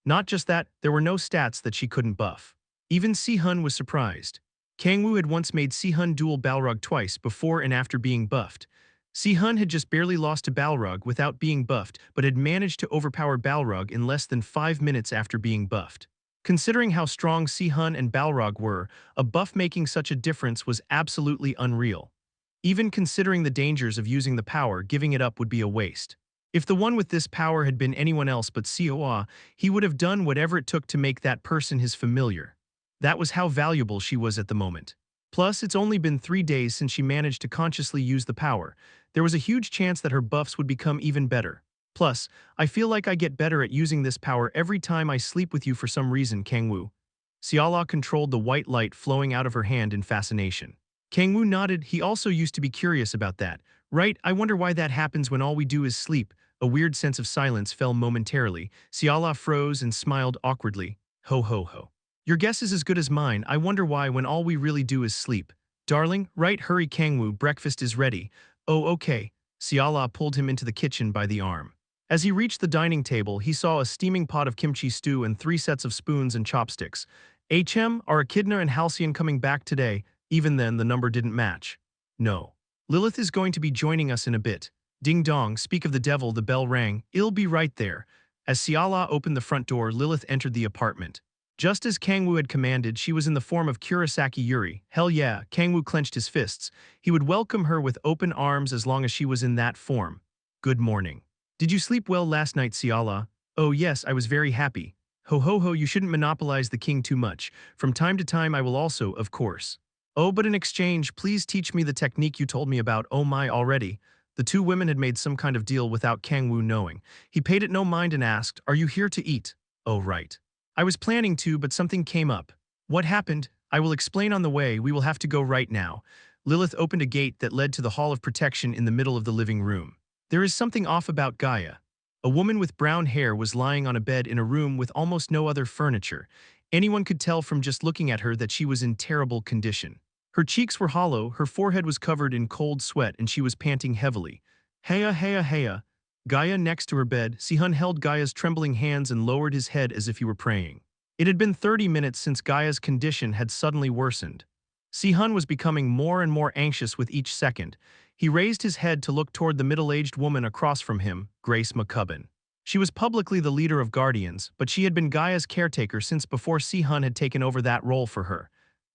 Not just that, there were no stats that she couldn't buff. Even Si-hun was surprised. Kang-woo had once made Si-hun duel Balrog twice before and after being buffed. Si-hun had just barely lost to Balrog without being buffed, but had managed to overpower Balrog in less than 5 minutes after being buffed. Considering how strong Si-hun and Balrog were, a buff making such a difference was absolutely unreal. Even considering the dangers of using the power, giving it up would be a waste. If the one with this power had been anyone else but Sioa, he would have done whatever it took to make that person his familiar. That was how valuable she was at the moment. Plus, it's only been 3 days since she managed to consciously use the power. There was a huge chance that her buffs would become even better. Plus, I feel like I get better at using this power every time I sleep with you for some reason, Kang-woo. Xiala controlled the white light flowing out of her hand in fascination. Kang-woo nodded. He also used to be curious about that. Right, I wonder why that happens when all we do is sleep. A weird sense of silence fell momentarily. Xiala froze and smiled awkwardly. Ho ho ho. Your guess is as good as mine. I wonder why when all we really do is sleep. Darling, right, hurry Kang-woo, breakfast is ready. Oh okay. Xiala pulled him into the kitchen by the arm. As he reached the dining table, he saw a steaming pot of kimchi stew and 3 sets of spoons and chopsticks. Are Echidna and Halcyon coming back today? Even then, the number didn't match. No. Lilith is going to be joining us in a bit. Ding dong, speak of the devil, the bell rang. I'll be right there. As Xiala opened the front door, Lilith entered the apartment. Just as Kang-woo had commanded, she was in the form of Kurosaki Yuri. Hell yeah, Kang-woo clenched his fists. He would welcome her with open arms as long as she was in that form. Good morning. Did you sleep well last night, Xiala? Oh yes, I was very happy. Ho ho ho, you shouldn't monopolize the king too much. From time to time I will also, of course. Oh, but in exchange, please teach me the technique you told me about. Oh my, already. The two women had made some kind of deal without Kang-woo knowing. He paid it no mind and asked, are you here to eat? Oh right. I was planning to, but something came up. What happened? I will explain on the way. We will have to go right now. Lilith opened a gate that led to the Hall of Protection in the middle of the living room. There is something off about Gaia. A woman with brown hair was lying on a bed in a room with almost no other furniture. Anyone could tell from just looking at her that she was in terrible condition. Her cheeks were hollow, her forehead was covered in cold sweat, and she was panting heavily. Heya, heya, heya. Gaia next to her bed, Si-hun held Gaia's trembling hands and lowered his head as if he were praying. It had been 30 minutes since Gaia's condition had suddenly worsened. Si-hun was becoming more and more anxious with each second. He raised his head to look toward the middle-aged woman across from him, Grace McCubbin. She was publicly the leader of Guardians, but she had been Gaia's caretaker since before Si-hun had taken over that role for her.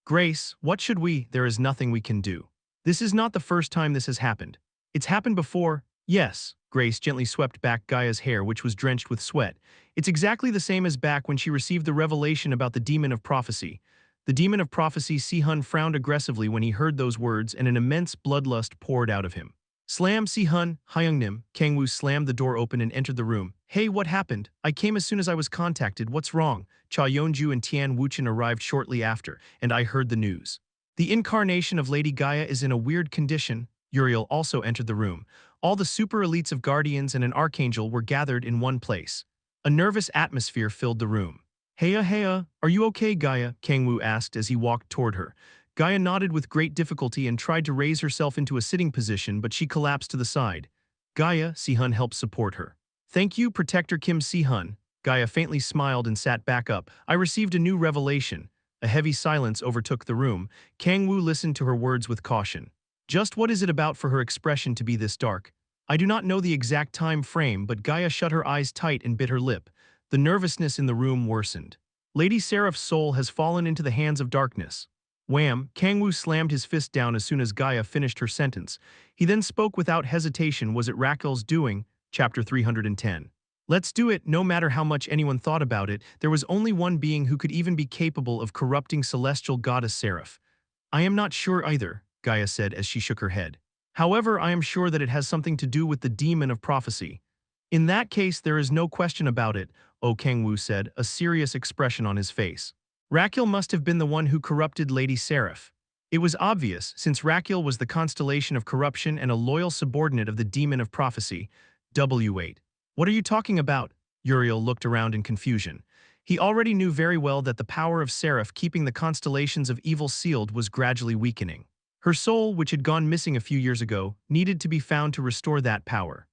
Grace, what should we? There is nothing we can do. This is not the first time this has happened. It's happened before. Yes, Grace gently swept back Gaia's hair, which was drenched with sweat. It's exactly the same as back when she received the revelation about the demon of prophecy. The demon of prophecy. Si-hun frowned aggressively when he heard those words, and an immense bloodlust poured out of him. Slam, Si-hun, Hyungnim. Kang-woo slammed the door open and entered the room. Hey, what happened? I came as soon as I was contacted. What's wrong? Cha Yeonju and Tian Wuchen arrived shortly after, and I heard the news. The incarnation of Lady Gaia is in a weird condition. Uriel also entered the room. All the super elites of Guardians and an Archangel were gathered in one place. A nervous atmosphere filled the room. Heya, heya, are you okay, Gaia? Kang-woo asked as he walked toward her. Gaia nodded with great difficulty and tried to raise herself into a sitting position, but she collapsed to the side. Gaia, Si-hun helped support her. Thank you, Protector Kim Si-hun. Gaia faintly smiled and sat back up. I received a new revelation. A heavy silence overtook the room. Kang-woo listened to her words with caution. Just what is it about for her expression to be this dark? I do not know the exact time frame, but Gaia shut her eyes tight and bit her lip. The nervousness in the room worsened. Lady Seraph's soul has fallen into the hands of darkness. Wham! Kang-woo slammed his fist down as soon as Gaia finished her sentence. He then spoke without hesitation. Was it Raquel's doing? Chapter 310. Let's do it. No matter how much anyone thought about it, there was only one being who could even be capable of corrupting celestial goddess Seraph. I am not sure either, Gaia said as she shook her head. However, I am sure that it has something to do with the demon of prophecy. In that case, there is no question about it, Kang-woo said, a serious expression on his face. Raquel must have been the one who corrupted Lady Seraph. It was obvious, since Raquel was the constellation of corruption and a loyal subordinate of the demon of prophecy. W8. What are you talking about? Uriel looked around in confusion. He already knew very well that the power of Seraph keeping the constellations of evil sealed was gradually weakening. Her soul, which had gone missing a few years ago, needed to be found to restore that power.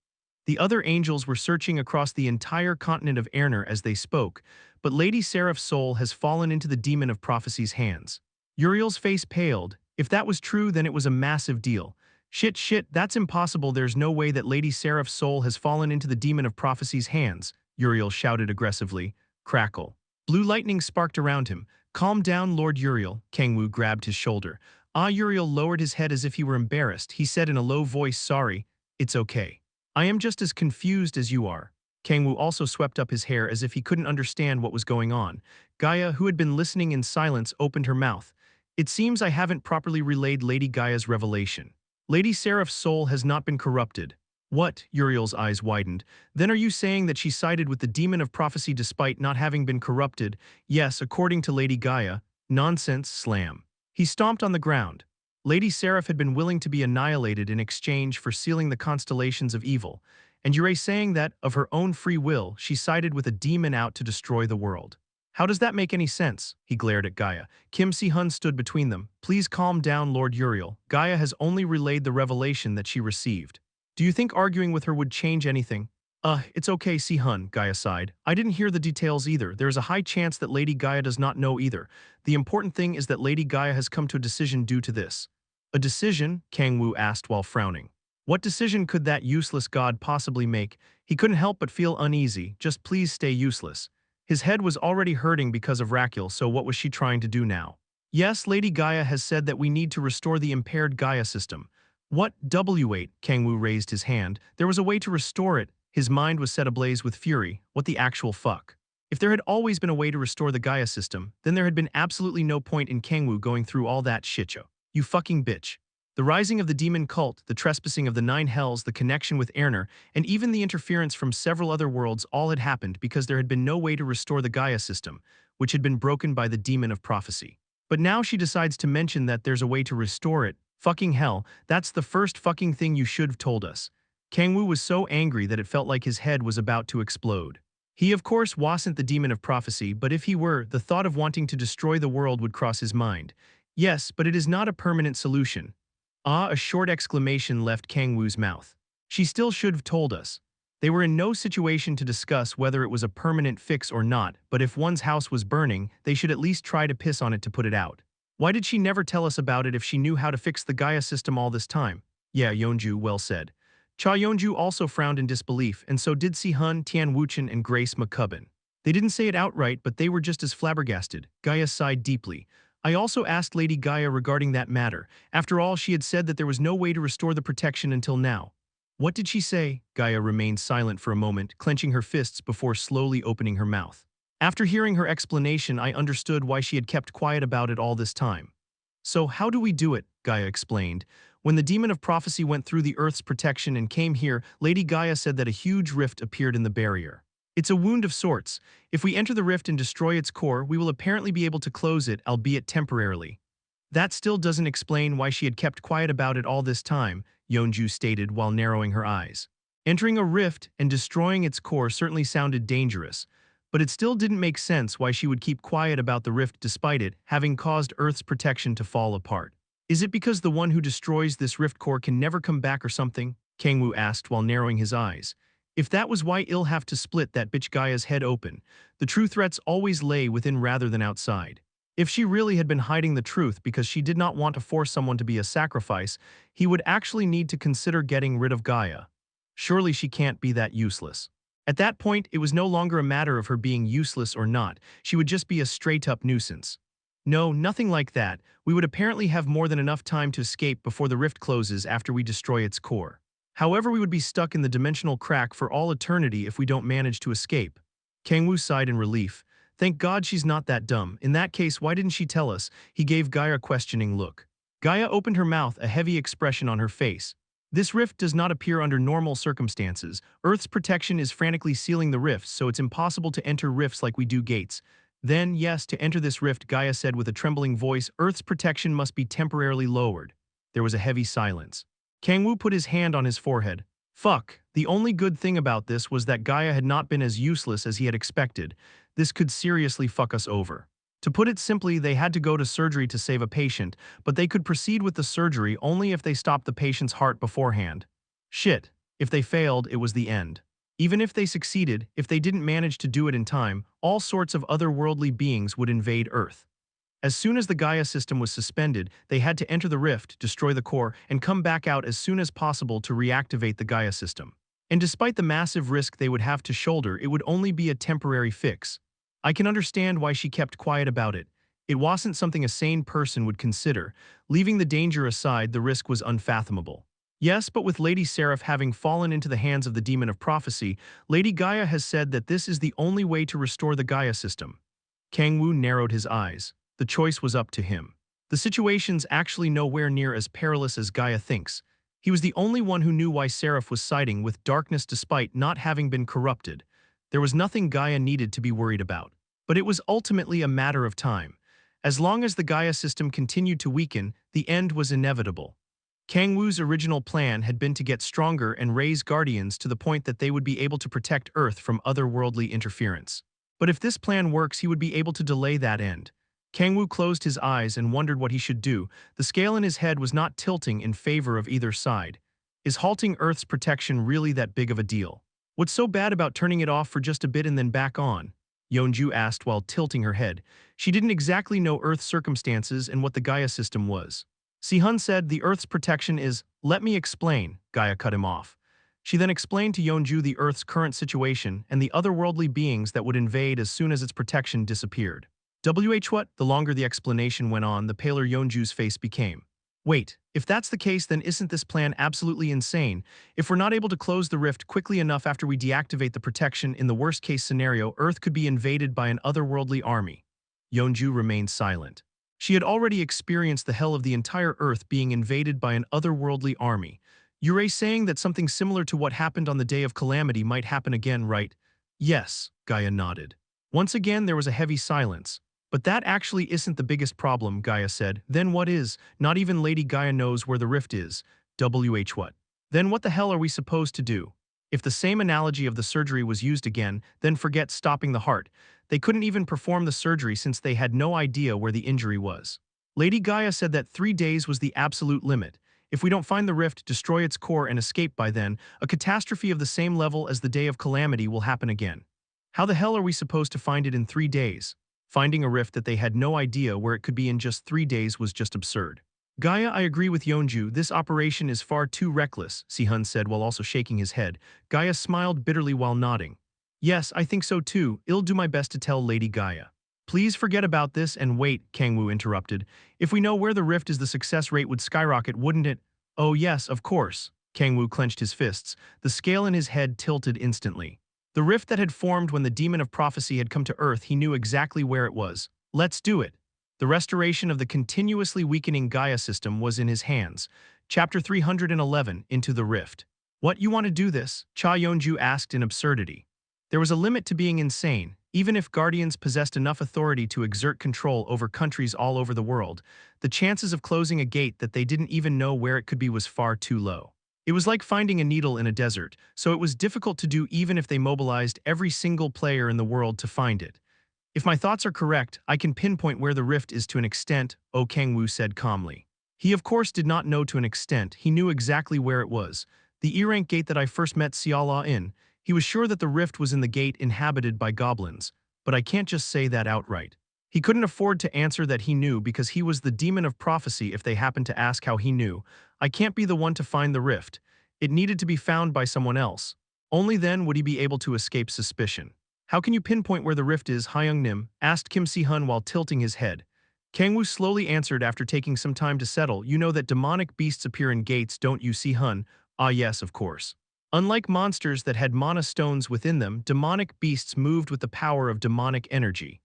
The other angels were searching across the entire continent of Aerner as they spoke, but Lady Seraph's soul has fallen into the demon of prophecy's hands. Uriel's face paled. If that was true, then it was a massive deal. Shit, that's impossible. There's no way that Lady Seraph's soul has fallen into the demon of prophecy's hands, Uriel shouted aggressively. Crackle. Blue lightning sparked around him. Calm down, Lord Uriel. Kang-woo grabbed his shoulder. Uriel lowered his head as if he were embarrassed. He said in a low voice, sorry, it's okay. I am just as confused as you are. Kang-woo also swept up his hair as if he couldn't understand what was going on. Gaia, who had been listening in silence, opened her mouth. It seems I haven't properly relayed Lady Gaia's revelation. Lady Seraph's soul has not been corrupted. What? Uriel's eyes widened. Then are you saying that she sided with the demon of prophecy despite not having been corrupted? Yes, according to Lady Gaia. Nonsense, slam. He stomped on the ground. Lady Seraph had been willing to be annihilated in exchange for sealing the constellations of evil, and you're saying that, of her own free will, she sided with a demon out to destroy the world. How does that make any sense? He glared at Gaia. Kim Si-hun stood between them. Please calm down, Lord Uriel. Gaia has only relayed the revelation that she received. Do you think arguing with her would change anything? It's okay, Si-hun, Gaia sighed. I didn't hear the details either. There is a high chance that Lady Gaia does not know either. The important thing is that Lady Gaia has come to a decision due to this. A decision? Kang-woo asked while frowning. What decision could that useless god possibly make? He couldn't help but feel uneasy. Just please stay useless. His head was already hurting because of Rakul, so what was she trying to do now? Yes, Lady Gaia has said that we need to restore the impaired Gaia system. What? W8, Kang-woo raised his hand. There was a way to restore it. His mind was set ablaze with fury. What the actual fuck? If there had always been a way to restore the Gaia system, then there had been absolutely no point in Kang-woo going through all that shitshow. You fucking bitch. The rising of the demon cult, the trespassing of the 9 hells, the connection with Erner, and even the interference from several other worlds all had happened because there had been no way to restore the Gaia system, which had been broken by the demon of prophecy. But now she decides to mention that there's a way to restore it. Fucking hell, that's the first fucking thing you should have told us. Kang-woo was so angry that it felt like his head was about to explode. He of course wasn't the demon of prophecy, but if he were, the thought of wanting to destroy the world would cross his mind. Yes, but it is not a permanent solution. A short exclamation left Kang-woo's mouth. She still should have told us. They were in no situation to discuss whether it was a permanent fix or not, but if one's house was burning, they should at least try to piss on it to put it out. Why did she never tell us about it if she knew how to fix the Gaia system all this time? Yeah, Yeonju, well said. Cha Yeonju also frowned in disbelief, and so did Si-hun, Tian Wuchen, and Grace McCubbin. They didn't say it outright, but they were just as flabbergasted. Gaia sighed deeply. I also asked Lady Gaia regarding that matter. After all, she had said that there was no way to restore the protection until now. What did she say? Gaia remained silent for a moment, clenching her fists before slowly opening her mouth. After hearing her explanation, I understood why she had kept quiet about it all this time. So how do we do it? Gaia explained. When the demon of prophecy went through the Earth's protection and came here, Lady Gaia said that a huge rift appeared in the barrier. It's a wound of sorts. If we enter the rift and destroy its core, we will apparently be able to close it, albeit temporarily. That still doesn't explain why she had kept quiet about it all this time, Yeonju stated while narrowing her eyes. Entering a rift and destroying its core certainly sounded dangerous, but it still didn't make sense why she would keep quiet about the rift despite it having caused Earth's protection to fall apart. Is it because the one who destroys this rift core can never come back or something? Kang-woo asked while narrowing his eyes. If that was why I'll have to split that bitch Gaia's head open, the true threats always lay within rather than outside. If she really had been hiding the truth because she did not want to force someone to be a sacrifice, he would actually need to consider getting rid of Gaia. Surely she can't be that useless. At that point, it was no longer a matter of her being useless or not, she would just be a straight-up nuisance. No, nothing like that. We would apparently have more than enough time to escape before the rift closes after we destroy its core. However, we would be stuck in the dimensional crack for all eternity if we don't manage to escape. Kang-woo sighed in relief. Thank God she's not that dumb. In that case, why didn't she tell us? He gave Gaia a questioning look. Gaia opened her mouth, a heavy expression on her face. This rift does not appear under normal circumstances. Earth's protection is frantically sealing the rifts, so it's impossible to enter rifts like we do gates. Then, yes, to enter this rift, Gaia said with a trembling voice, Earth's protection must be temporarily lowered. There was a heavy silence. Kang-woo put his hand on his forehead. Fuck, the only good thing about this was that Gaia had not been as useless as he had expected. This could seriously fuck us over. To put it simply, they had to go to surgery to save a patient, but they could proceed with the surgery only if they stopped the patient's heart beforehand. Shit, if they failed, it was the end. Even if they succeeded, if they didn't manage to do it in time, all sorts of otherworldly beings would invade Earth. As soon as the Gaia system was suspended, they had to enter the rift, destroy the core, and come back out as soon as possible to reactivate the Gaia system. And despite the massive risk they would have to shoulder, it would only be a temporary fix. I can understand why she kept quiet about it. It wasn't something a sane person would consider. Leaving the danger aside, the risk was unfathomable. Yes, but with Lady Seraph having fallen into the hands of the demon of prophecy, Lady Gaia has said that this is the only way to restore the Gaia system. Kang-woo narrowed his eyes. The choice was up to him. The situation's actually nowhere near as perilous as Gaia thinks. He was the only one who knew why Seraph was siding with darkness despite not having been corrupted. There was nothing Gaia needed to be worried about. But it was ultimately a matter of time. As long as the Gaia system continued to weaken, the end was inevitable. Kang-woo's original plan had been to get stronger and raise guardians to the point that they would be able to protect Earth from otherworldly interference. But if this plan works, he would be able to delay that end. Kang-woo closed his eyes and wondered what he should do. The scale in his head was not tilting in favor of either side. Is halting Earth's protection really that big of a deal? What's so bad about turning it off for just a bit and then back on? Yeonju asked while tilting her head. She didn't exactly know Earth's circumstances and what the Gaia system was. Si-hun said the Earth's protection is, let me explain, Gaia cut him off. She then explained to Yeonju the Earth's current situation and the otherworldly beings that would invade as soon as its protection disappeared. What? The longer the explanation went on, the paler Yeonju's face became. Wait, if that's the case, then isn't this plan absolutely insane? If we're not able to close the rift quickly enough after we deactivate the protection, in the worst-case scenario, Earth could be invaded by an otherworldly army. Yeonju remained silent. She had already experienced the hell of the entire Earth being invaded by an otherworldly army. You're saying that something similar to what happened on the Day of Calamity might happen again, right? Yes, Gaia nodded. Once again, there was a heavy silence. But that actually isn't the biggest problem, Gaia said. Then what is? Not even Lady Gaia knows where the rift is. What? Then what the hell are we supposed to do? If the same analogy of the surgery was used again, then forget stopping the heart. They couldn't even perform the surgery since they had no idea where the injury was. Lady Gaia said that 3 days was the absolute limit. If we don't find the rift, destroy its core, and escape by then, a catastrophe of the same level as the Day of Calamity will happen again. How the hell are we supposed to find it in 3 days? Finding a rift that they had no idea where it could be in just 3 days was just absurd. Gaia, I agree with Yeonju, this operation is far too reckless, Si-hun said while also shaking his head. Gaia smiled bitterly while nodding. Yes, I think so too. I'll do my best to tell Lady Gaia. Please forget about this and wait, Kang-woo interrupted. If we know where the rift is, the success rate would skyrocket, wouldn't it? Oh yes, of course. Kang-woo clenched his fists. The scale in his head tilted instantly. The rift that had formed when the demon of prophecy had come to Earth, he knew exactly where it was. Let's do it. The restoration of the continuously weakening Gaia system was in his hands. Chapter 311, Into the Rift. What, you want to do this? Cha Yeonju asked in absurdity. There was a limit to being insane. Even if Guardians possessed enough authority to exert control over countries all over the world, the chances of closing a gate that they didn't even know where it could be was far too low. It was like finding a needle in a desert, so it was difficult to do even if they mobilized every single player in the world to find it. If my thoughts are correct, I can pinpoint where the rift is to an extent, Kang-woo said calmly. He of course did not know to an extent, he knew exactly where it was. The E-rank gate that I first met Xiala in. He was sure that the rift was in the gate inhabited by goblins, but I can't just say that outright. He couldn't afford to answer that he knew because he was the demon of prophecy if they happened to ask how he knew. I can't be the one to find the rift. It needed to be found by someone else. Only then would he be able to escape suspicion. How can you pinpoint where the rift is, Hyung-nim? Asked Kim Si-hun while tilting his head. Kang-woo slowly answered after taking some time to settle. You know that demonic beasts appear in gates, don't you, Si-hun? Ah yes, of course. Unlike monsters that had mana stones within them, demonic beasts moved with the power of demonic energy.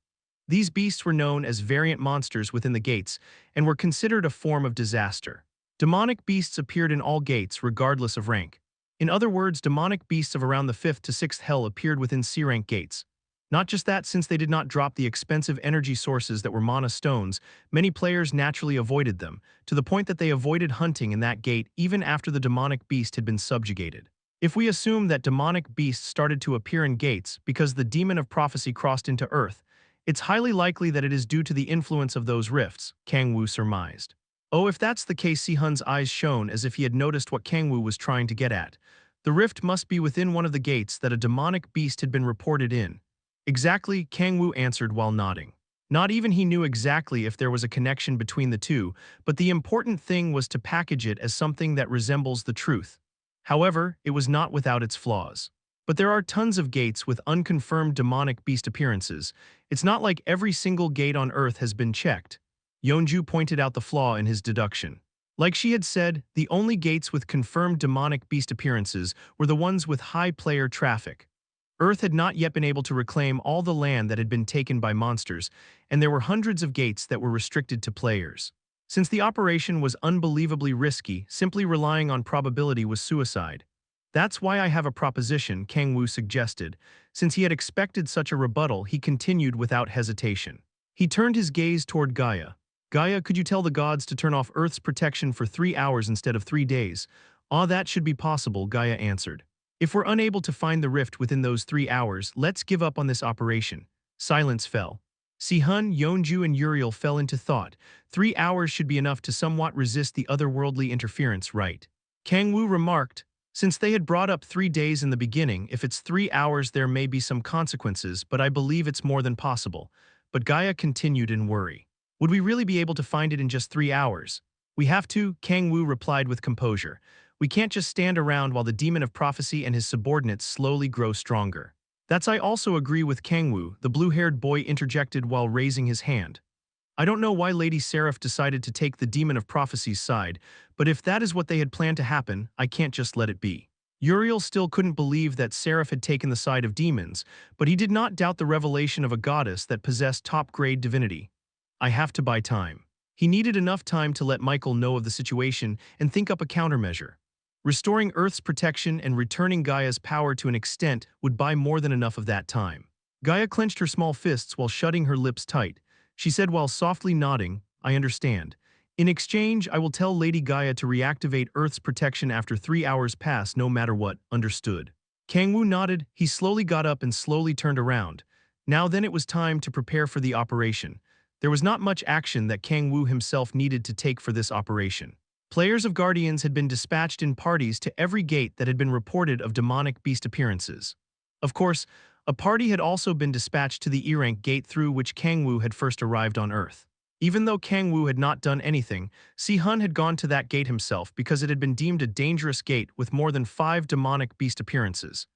These beasts were known as variant monsters within the gates and were considered a form of disaster. Demonic beasts appeared in all gates regardless of rank. In other words, demonic beasts of around the 5th to 6th hell appeared within C-rank gates. Not just that, since they did not drop the expensive energy sources that were mana stones, many players naturally avoided them, to the point that they avoided hunting in that gate even after the demonic beast had been subjugated. If we assume that demonic beasts started to appear in gates because the demon of prophecy crossed into Earth, it's highly likely that it is due to the influence of those rifts, Kang-woo surmised. Oh, if that's the case, Si-hun's eyes shone as if he had noticed what Kang-woo was trying to get at. The rift must be within one of the gates that a demonic beast had been reported in. Exactly, Kang-woo answered while nodding. Not even he knew exactly if there was a connection between the two, but the important thing was to package it as something that resembles the truth. However, it was not without its flaws. But there are tons of gates with unconfirmed demonic beast appearances. It's not like every single gate on Earth has been checked. Yeonju pointed out the flaw in his deduction. Like she had said, the only gates with confirmed demonic beast appearances were the ones with high player traffic. Earth had not yet been able to reclaim all the land that had been taken by monsters, and there were hundreds of gates that were restricted to players. Since the operation was unbelievably risky, simply relying on probability was suicide. That's why I have a proposition, Kang-woo suggested. Since he had expected such a rebuttal, he continued without hesitation. He turned his gaze toward Gaia. Gaia, could you tell the gods to turn off Earth's protection for 3 hours instead of 3 days? Ah, that should be possible, Gaia answered. If we're unable to find the rift within those 3 hours, let's give up on this operation. Silence fell. Si-hun, Yeonju, and Uriel fell into thought. 3 hours should be enough to somewhat resist the otherworldly interference, right? Kang-woo remarked, since they had brought up 3 days in the beginning, if it's 3 hours there may be some consequences, but I believe it's more than possible. But Gaia continued in worry. Would we really be able to find it in just 3 hours? We have to, Kang-woo replied with composure. We can't just stand around while the demon of prophecy and his subordinates slowly grow stronger. That's I also agree with Kang-woo, the blue-haired boy interjected while raising his hand. I don't know why Lady Seraph decided to take the demon of prophecy's side, but if that is what they had planned to happen, I can't just let it be. Uriel still couldn't believe that Seraph had taken the side of demons, but he did not doubt the revelation of a goddess that possessed top-grade divinity. I have to buy time. He needed enough time to let Michael know of the situation and think up a countermeasure. Restoring Earth's protection and returning Gaia's power to an extent would buy more than enough of that time. Gaia clenched her small fists while shutting her lips tight. She said while softly nodding, I understand. In exchange, I will tell Lady Gaia to reactivate Earth's protection after 3 hours pass no matter what, understood. Kang-woo nodded, he slowly got up and slowly turned around. Now then it was time to prepare for the operation. There was not much action that Kang-woo himself needed to take for this operation. Players of Guardians had been dispatched in parties to every gate that had been reported of demonic beast appearances. Of course, a party had also been dispatched to the E-rank gate through which Kang-woo had first arrived on Earth. Even though Kang-woo had not done anything, Si-hun had gone to that gate himself because it had been deemed a dangerous gate with more than 5 demonic beast appearances.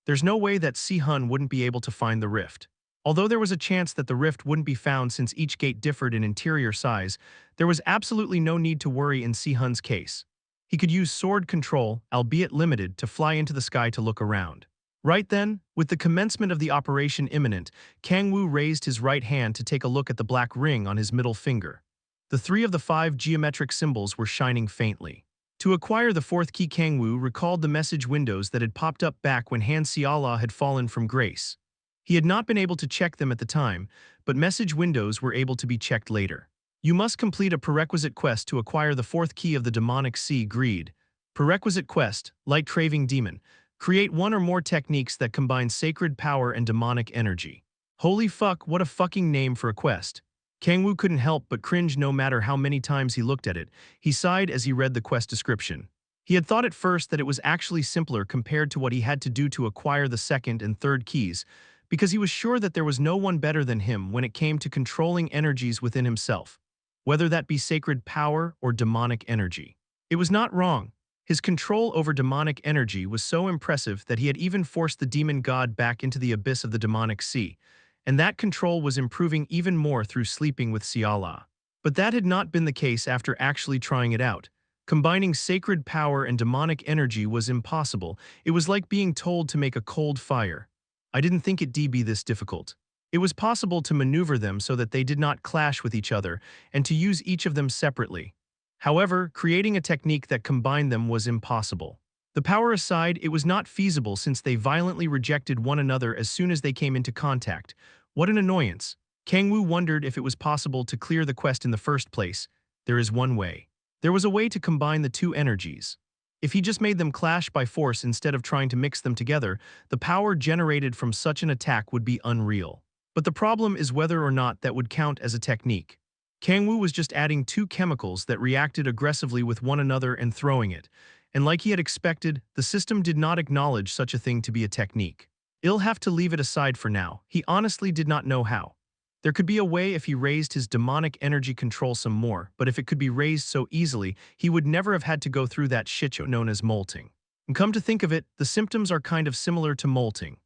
There's no way that Si-hun wouldn't be able to find the rift. Although there was a chance that the rift wouldn't be found since each gate differed in interior size, there was absolutely no need to worry in Si-hun's case. He could use sword control, albeit limited, to fly into the sky to look around. Right then, with the commencement of the operation imminent, Kang-woo raised his right hand to take a look at the black ring on his middle finger. The 3 of the 5 geometric symbols were shining faintly. To acquire the 4th key, Kang-woo recalled the message windows that had popped up back when Han Xiala had fallen from grace. He had not been able to check them at the time, but message windows were able to be checked later. You must complete a prerequisite quest to acquire the 4th key of the demonic sea, Greed. Prerequisite quest, Light Craving Demon. Create 1 or more techniques that combine sacred power and demonic energy. Holy fuck, what a fucking name for a quest. Kang-woo couldn't help but cringe no matter how many times he looked at it. He sighed as he read the quest description. He had thought at first that it was actually simpler compared to what he had to do to acquire the 2nd and 3rd keys, because he was sure that there was no one better than him when it came to controlling energies within himself, whether that be sacred power or demonic energy. It was not wrong. His control over demonic energy was so impressive that he had even forced the demon god back into the abyss of the demonic sea, and that control was improving even more through sleeping with Xiala. But that had not been the case after actually trying it out. Combining sacred power and demonic energy was impossible. It was like being told to make a cold fire. I didn't think it'd be this difficult. It was possible to maneuver them so that they did not clash with each other and to use each of them separately. However, creating a technique that combined them was impossible. The power aside, it was not feasible since they violently rejected one another as soon as they came into contact. What an annoyance. Kang-woo wondered if it was possible to clear the quest in the first place. There is one way. There was a way to combine the 2 energies. If he just made them clash by force instead of trying to mix them together, the power generated from such an attack would be unreal. But the problem is whether or not that would count as a technique. Kang-woo was just adding 2 chemicals that reacted aggressively with one another and throwing it, and like he had expected, the system did not acknowledge such a thing to be a technique. He'll have to leave it aside for now. He honestly did not know how. There could be a way if he raised his demonic energy control some more, but if it could be raised so easily, he would never have had to go through that shitshow known as molting. And come to think of it, the symptoms are kind of similar to molting.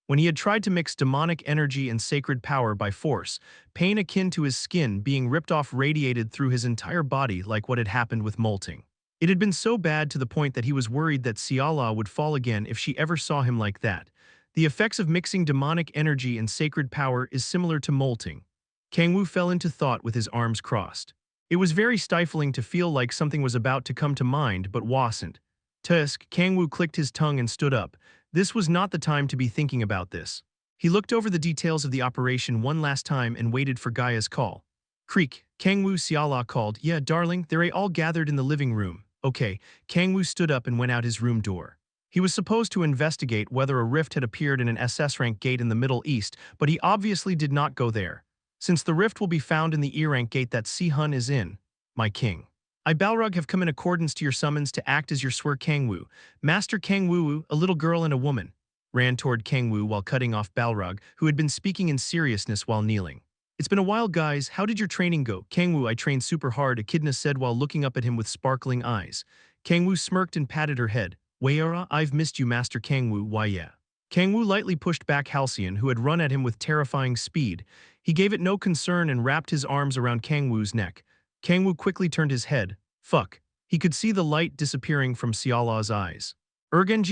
When he had tried to mix demonic energy and sacred power by force, pain akin to his skin being ripped off radiated through his entire body like what had happened with molting. It had been so bad to the point that he was worried that Siala would fall again if she ever saw him like that. The effects of mixing demonic energy and sacred power is similar to molting. Kang-woo fell into thought with his arms crossed. It was very stifling to feel like something was about to come to mind but wasn't. Tusk, Kang-woo clicked his tongue and stood up. This was not the time to be thinking about this. He looked over the details of the operation one last time and waited for Gaia's call. Creak, Kang-woo Siala called. Yeah, darling, they're all gathered in the living room. Okay, Kang-woo stood up and went out his room door. He was supposed to investigate whether a rift had appeared in an SS-rank gate in the Middle East, but he obviously did not go there. Since the rift will be found in the E-rank gate that Si-hun is in, my king. I Balrog have come in accordance to your summons to act as your swear Kang-woo. Master Kang-woo, a little girl and a woman, ran toward Kang-woo while cutting off Balrog, who had been speaking in seriousness while kneeling. It's been a while, guys. How did your training go? Kang-woo, I trained super hard, Echidna said while looking up at him with sparkling eyes. Kang-woo smirked and patted her head. Wayara, I've missed you, Master Kang-woo, why yeah. Kang-woo lightly pushed back Halcyon, who had run at him with terrifying speed. He gave it no concern and wrapped his arms around Kang-woo's neck. Kang-woo quickly turned his head. Fuck. He could see the light disappearing from Siala's eyes. Ergen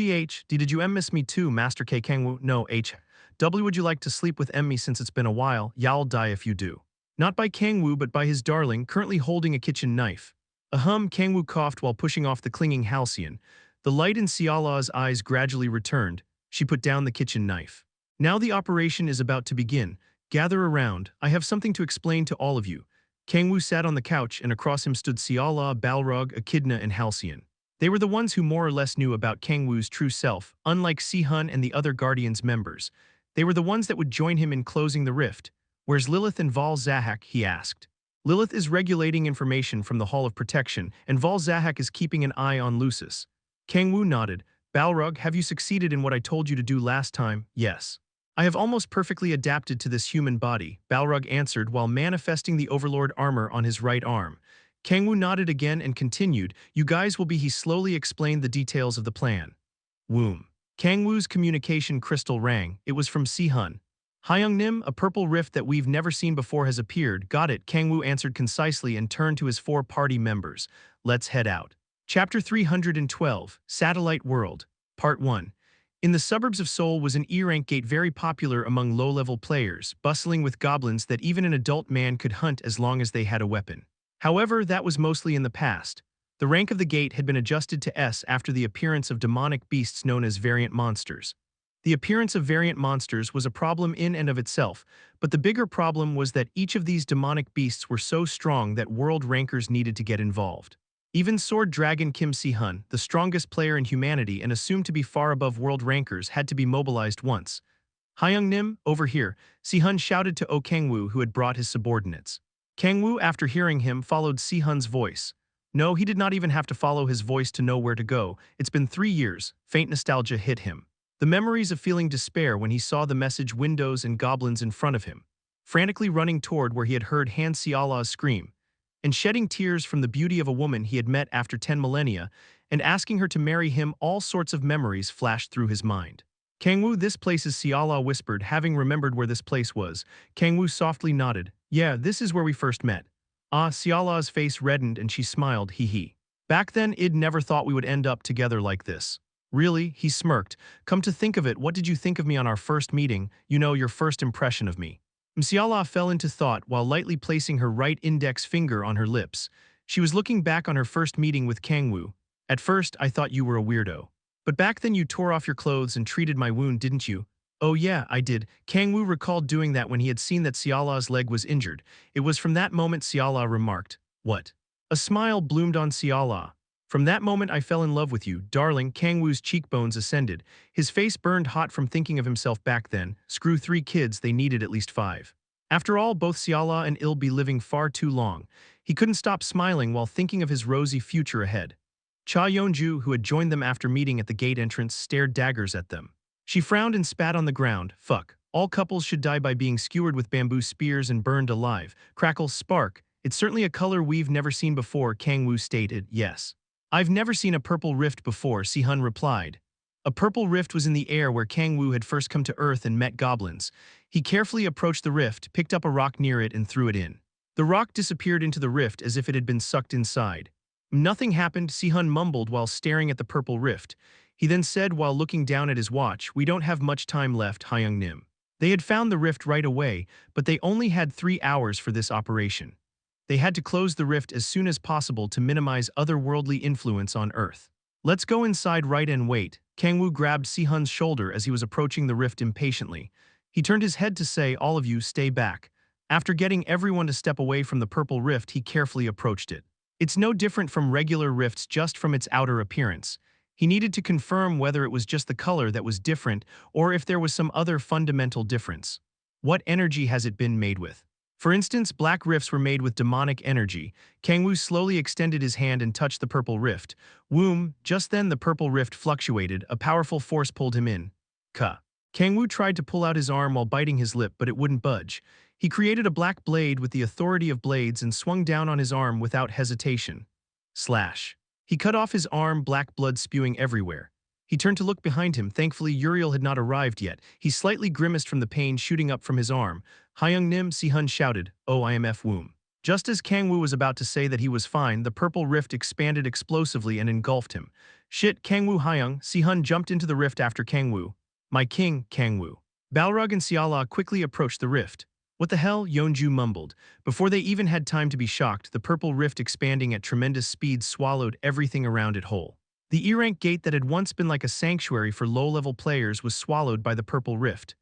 did you miss me too, Master K. Kang-woo? No, W, would you like to sleep with me since it's been a while? Y'all die if you do. Not by Kang-woo but by his darling, currently holding a kitchen knife. Kang-woo coughed while pushing off the clinging Halcyon. The light in Siala's eyes gradually returned. She put down the kitchen knife. Now the operation is about to begin. Gather around. I have something to explain to all of you. Kang-woo sat on the couch and across him stood Siala, Balrog, Echidna, and Halcyon. They were the ones who more or less knew about Kang-woo's true self, unlike Si-hun and the other Guardians members. They were the ones that would join him in closing the rift. Where's Lilith and Val Zahak? He asked. Lilith is regulating information from the Hall of Protection, and Val Zahak is keeping an eye on Lucis. Kang-woo nodded. Balrog, have you succeeded in what I told you to do last time? Yes. I have almost perfectly adapted to this human body, Balrog answered while manifesting the Overlord armor on his right arm. Kang-woo nodded again and continued, you guys will be. He slowly explained the details of the plan. Woom. Kang-woo's communication crystal rang. It was from Si-hun. Hyung-nim, a purple rift that we've never seen before has appeared. Got it, Kang-woo answered concisely and turned to his 4 party members. Let's head out. Chapter 312, Satellite World, Part 1. In the suburbs of Seoul was an E-rank gate very popular among low-level players, bustling with goblins that even an adult man could hunt as long as they had a weapon. However, that was mostly in the past. The rank of the gate had been adjusted to S after the appearance of demonic beasts known as variant monsters. The appearance of variant monsters was a problem in and of itself, but the bigger problem was that each of these demonic beasts were so strong that world rankers needed to get involved. Even Sword Dragon Kim Si-hun, the strongest player in humanity and assumed to be far above world rankers, had to be mobilized once. Hyung-nim, over here, Si-hun shouted to Kang-woo, who had brought his subordinates. Kang-woo, after hearing him, followed Si-hun's voice. No, he did not even have to follow his voice to know where to go. It's been 3 years. Faint nostalgia hit him. The memories of feeling despair when he saw the message windows and goblins in front of him. Frantically running toward where he had heard Han Siala's scream. And shedding tears from the beauty of a woman he had met after 10 millennia, and asking her to marry him, all sorts of memories flashed through his mind. Kang-woo, this place is Siala whispered, having remembered where this place was. Kang-woo softly nodded. Yeah, this is where we first met. Siala's face reddened and she smiled, hee. Back then, I'd never thought we would end up together like this. Really? He smirked. Come to think of it, what did you think of me on our first meeting? You know, your first impression of me. Siala fell into thought while lightly placing her right index finger on her lips. She was looking back on her first meeting with Kang-woo. At first, I thought you were a weirdo. But back then you tore off your clothes and treated my wound, didn't you? Oh yeah, I did. Kang-woo recalled doing that when he had seen that Siala's leg was injured. It was from that moment Siala remarked. What? A smile bloomed on Siala. From that moment I fell in love with you, darling. Kang-woo's cheekbones ascended. His face burned hot from thinking of himself back then. Screw 3 kids, they needed at least 5. After all, both Siala and I'll be living far too long. He couldn't stop smiling while thinking of his rosy future ahead. Cha Yeonju, who had joined them after meeting at the gate entrance, stared daggers at them. She frowned and spat on the ground. Fuck. All couples should die by being skewered with bamboo spears and burned alive. Crackle, spark. It's certainly a color we've never seen before, Kang-woo stated. Yes. I've never seen a purple rift before, Si-hun replied. A purple rift was in the air where Kang-woo had first come to Earth and met goblins. He carefully approached the rift, picked up a rock near it and threw it in. The rock disappeared into the rift as if it had been sucked inside. Nothing happened, Si-hun mumbled while staring at the purple rift. He then said while looking down at his watch, "We don't have much time left, Hyung-nim." They had found the rift right away, but they only had 3 hours for this operation. They had to close the rift as soon as possible to minimize otherworldly influence on Earth. "Let's go inside right and wait." Kang-woo grabbed Si-hun's shoulder as he was approaching the rift impatiently. He turned his head to say, "All of you, stay back." After getting everyone to step away from the purple rift, he carefully approached it. It's no different from regular rifts just from its outer appearance. He needed to confirm whether it was just the color that was different or if there was some other fundamental difference. What energy has it been made with? For instance, black rifts were made with demonic energy. Kang-woo slowly extended his hand and touched the purple rift. Whoom! Just then the purple rift fluctuated, a powerful force pulled him in. Ka. Kang-woo tried to pull out his arm while biting his lip, but it wouldn't budge. He created a black blade with the authority of blades and swung down on his arm without hesitation. Slash. He cut off his arm, black blood spewing everywhere. He turned to look behind him. Thankfully, Uriel had not arrived yet. He slightly grimaced from the pain shooting up from his arm. Hyung-nim, Si-hun shouted, "Oh, I am F-woom." Just as Kang-woo was about to say that he was fine, the purple rift expanded explosively and engulfed him. "Shit, Kang-woo, Hyung." Si-hun jumped into the rift after Kang-woo. "My king, Kang-woo." Balrog and Seala quickly approached the rift. "What the hell?" Yeonju mumbled. Before they even had time to be shocked, the purple rift expanding at tremendous speed swallowed everything around it whole. The E-rank gate that had once been like a sanctuary for low-level players was swallowed by the purple rift.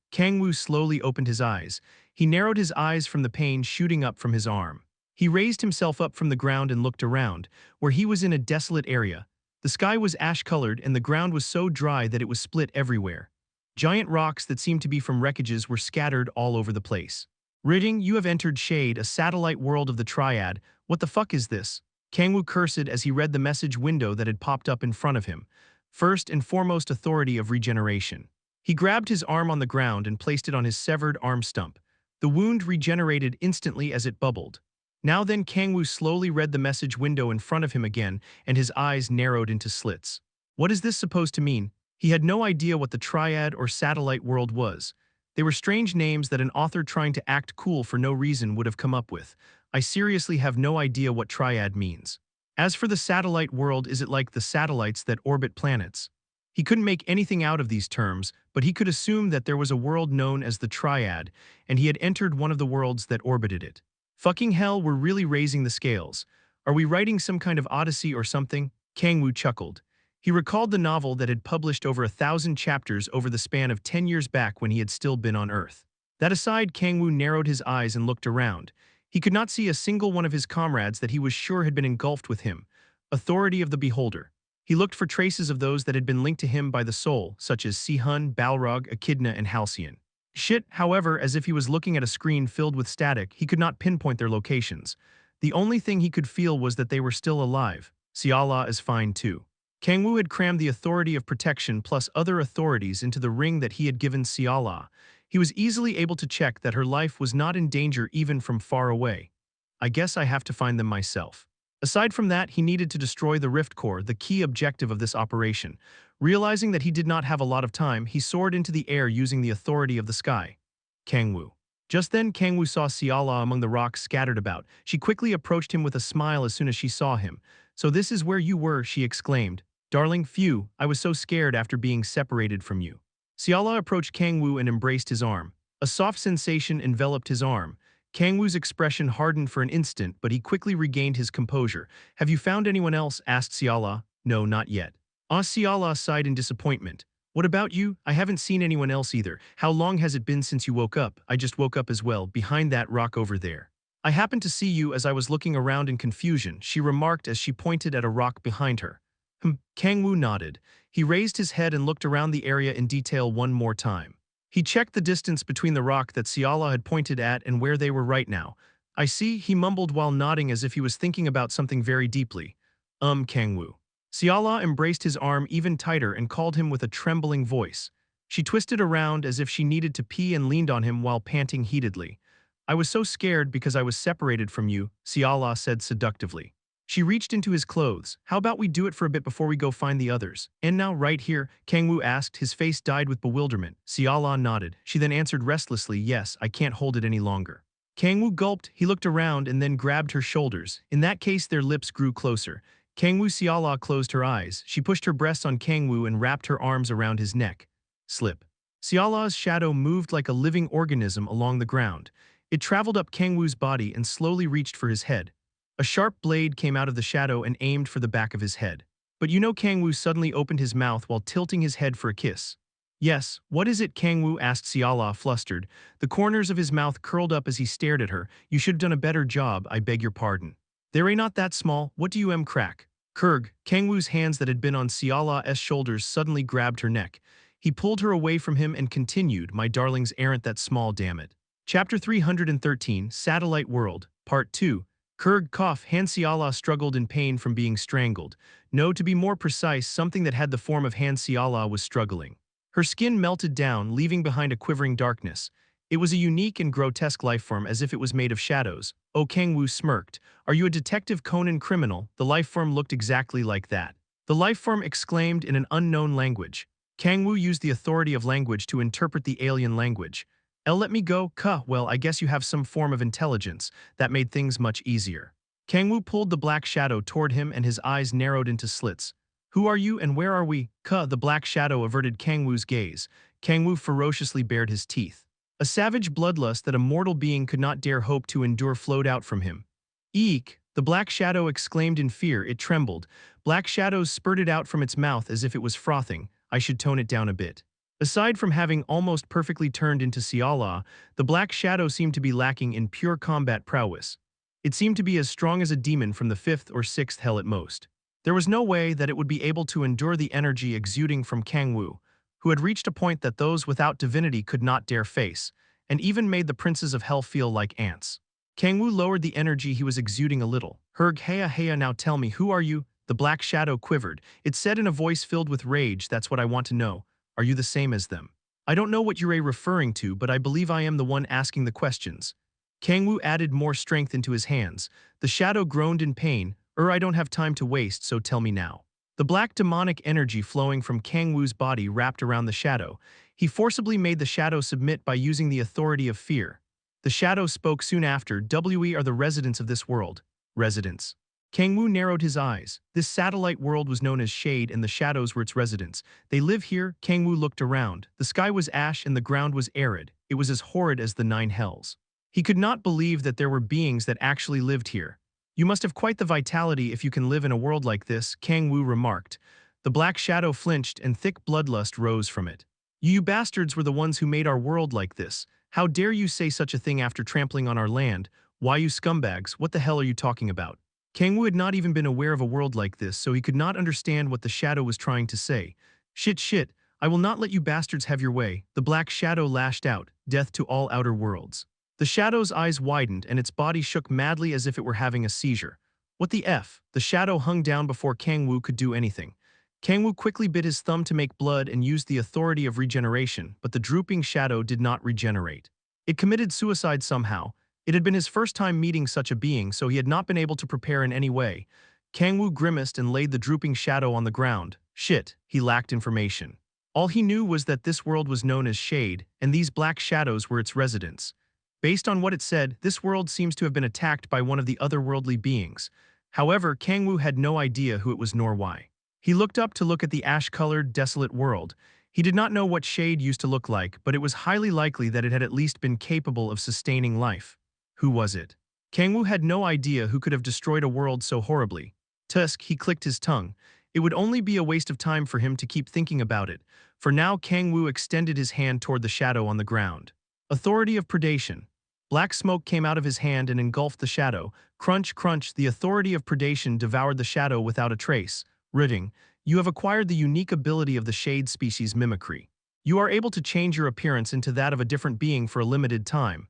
Kang-woo slowly opened his eyes. He narrowed his eyes from the pain shooting up from his arm. He raised himself up from the ground and looked around, where he was in a desolate area. The sky was ash-colored and the ground was so dry that it was split everywhere. Giant rocks that seemed to be from wreckages were scattered all over the place. "Ridding, you have entered Shade, a satellite world of the Triad. What the fuck is this?" Kang-woo cursed as he read the message window that had popped up in front of him. "First and foremost, Authority of Regeneration." He grabbed his arm on the ground and placed it on his severed arm stump. The wound regenerated instantly as it bubbled. Now then, Kang-woo slowly read the message window in front of him again, and his eyes narrowed into slits. What is this supposed to mean? He had no idea what the Triad or Satellite World was. They were strange names that an author trying to act cool for no reason would have come up with. I seriously have no idea what Triad means. As for the Satellite World, is it like the satellites that orbit planets? He couldn't make anything out of these terms, but he could assume that there was a world known as the Triad, and he had entered one of the worlds that orbited it. Fucking hell, we're really raising the scales. Are we writing some kind of Odyssey or something? Kang-woo chuckled. He recalled the novel that had published over 1,000 chapters over the span of 10 years back when he had still been on Earth. That aside, Kang-woo narrowed his eyes and looked around. He could not see a single one of his comrades that he was sure had been engulfed with him. Authority of the Beholder. He looked for traces of those that had been linked to him by the soul, such as Si-hun, Balrog, Echidna, and Halcyon. Shit, however, as if he was looking at a screen filled with static, he could not pinpoint their locations. The only thing he could feel was that they were still alive. Seala is fine too. Kang-woo had crammed the Authority of Protection plus other authorities into the ring that he had given Seala. He was easily able to check that her life was not in danger even from far away. I guess I have to find them myself. Aside from that, he needed to destroy the Rift Core, the key objective of this operation. Realizing that he did not have a lot of time, he soared into the air using the authority of the sky. Kang-woo. Just then, Kang-woo saw Seala among the rocks scattered about. She quickly approached him with a smile as soon as she saw him. "So this is where you were," she exclaimed. "Darling, phew, I was so scared after being separated from you." Seala approached Kang-woo and embraced his arm. A soft sensation enveloped his arm. Kang-woo's expression hardened for an instant, but he quickly regained his composure. "Have you found anyone else?" asked Seala. "No, not yet." Seala sighed in disappointment. "What about you? I haven't seen anyone else either. How long has it been since you woke up?" "I just woke up as well, behind that rock over there. I happened to see you as I was looking around in confusion," she remarked as she pointed at a rock behind her. Kang-woo nodded. He raised his head and looked around the area in detail one more time. He checked the distance between the rock that Seala had pointed at and where they were right now. "I see," he mumbled while nodding as if he was thinking about something very deeply. Kang-woo. Seala embraced his arm even tighter and called him with a trembling voice. She twisted around as if she needed to pee and leaned on him while panting heatedly. "I was so scared because I was separated from you," Seala said seductively. She reached into his clothes. How about we do it for a bit before we go find the others? And now, right here, Kang-woo asked. His face dyed with bewilderment. Xiala nodded. She then answered restlessly, yes, I can't hold it any longer. Kang-woo gulped. He looked around and then grabbed her shoulders. In that case, their lips grew closer. Kang-woo Xiala closed her eyes. She pushed her breasts on Kang-woo and wrapped her arms around his neck. Slip. Xiala's shadow moved like a living organism along the ground. It traveled up Kang-woo's body and slowly reached for his head. A sharp blade came out of the shadow and aimed for the back of his head. But you know, Kang-woo suddenly opened his mouth while tilting his head for a kiss. Yes, what is it? Kang-woo asked Xiala, flustered. The corners of his mouth curled up as he stared at her. You should have done a better job, I beg your pardon. There ain't not that small, what do you crack? Kurg, Kang-woo's hands that had been on Xiala's shoulders suddenly grabbed her neck. He pulled her away from him and continued, my darlings aren't that small, damn it. Chapter 313, Satellite World, Part 2. Kurg cough. Han Xiala struggled in pain from being strangled. No, to be more precise, something that had the form of Han Xiala was struggling. Her skin melted down, leaving behind a quivering darkness. It was a unique and grotesque lifeform, as if it was made of shadows. Oh, Kang-woo smirked. Are you a detective Conan criminal? The lifeform looked exactly like that. The lifeform exclaimed in an unknown language. Kang-woo used the authority of language to interpret the alien language. Let me go, well, I guess you have some form of intelligence. That made things much easier. Kang-woo pulled the black shadow toward him and his eyes narrowed into slits. Who are you and where are we? The black shadow averted Kang-woo's gaze. Kang-woo ferociously bared his teeth. A savage bloodlust that a mortal being could not dare hope to endure flowed out from him. Eek! The black shadow exclaimed in fear. It trembled. Black shadows spurted out from its mouth as if it was frothing. I should tone it down a bit. Aside from having almost perfectly turned into Xiala, the black shadow seemed to be lacking in pure combat prowess. It seemed to be as strong as a demon from the 5th or 6th hell at most. There was no way that it would be able to endure the energy exuding from Kang-woo, who had reached a point that those without divinity could not dare face, and even made the princes of hell feel like ants. Kang-woo lowered the energy he was exuding a little. Herg heya, now tell me, who are you? The black shadow quivered. It said in a voice filled with rage, that's what I want to know. Are you the same as them? I don't know what you're referring to, but I believe I am the one asking the questions. Kang-woo added more strength into his hands. The shadow groaned in pain. I don't have time to waste, so tell me now. The black demonic energy flowing from Kang-woo's body wrapped around the shadow. He forcibly made the shadow submit by using the authority of fear. The shadow spoke soon after. We are the residents of this world. Residents. Kang-woo narrowed his eyes. This satellite world was known as Shade and the shadows were its residents. They live here. Kang-woo looked around. The sky was ash and the ground was arid. It was as horrid as the 9 hells. He could not believe that there were beings that actually lived here. You must have quite the vitality if you can live in a world like this, Kang-woo remarked. The black shadow flinched and thick bloodlust rose from it. You bastards were the ones who made our world like this. How dare you say such a thing after trampling on our land? Why, you scumbags, what the hell are you talking about? Kang-woo had not even been aware of a world like this, so he could not understand what the shadow was trying to say. Shit, I will not let you bastards have your way. The black shadow lashed out, death to all outer worlds. The shadow's eyes widened and its body shook madly as if it were having a seizure. What the F? The shadow hung down before Kang-woo could do anything. Kang-woo quickly bit his thumb to make blood and used the authority of regeneration, but the drooping shadow did not regenerate. It committed suicide somehow. It had been his first time meeting such a being, so he had not been able to prepare in any way. Kang-woo grimaced and laid the drooping shadow on the ground. Shit, he lacked information. All he knew was that this world was known as Shade, and these black shadows were its residents. Based on what it said, this world seems to have been attacked by one of the otherworldly beings. However, Kang-woo had no idea who it was nor why. He looked up to look at the ash-colored, desolate world. He did not know what Shade used to look like, but it was highly likely that it had at least been capable of sustaining life. Who was it? Kang-woo had no idea who could have destroyed a world so horribly. Tusk, he clicked his tongue. It would only be a waste of time for him to keep thinking about it. For now, Kang-woo extended his hand toward the shadow on the ground. Authority of Predation. Black smoke came out of his hand and engulfed the shadow. Crunch, crunch, the Authority of Predation devoured the shadow without a trace. Ridding, you have acquired the unique ability of the Shade species mimicry. You are able to change your appearance into that of a different being for a limited time.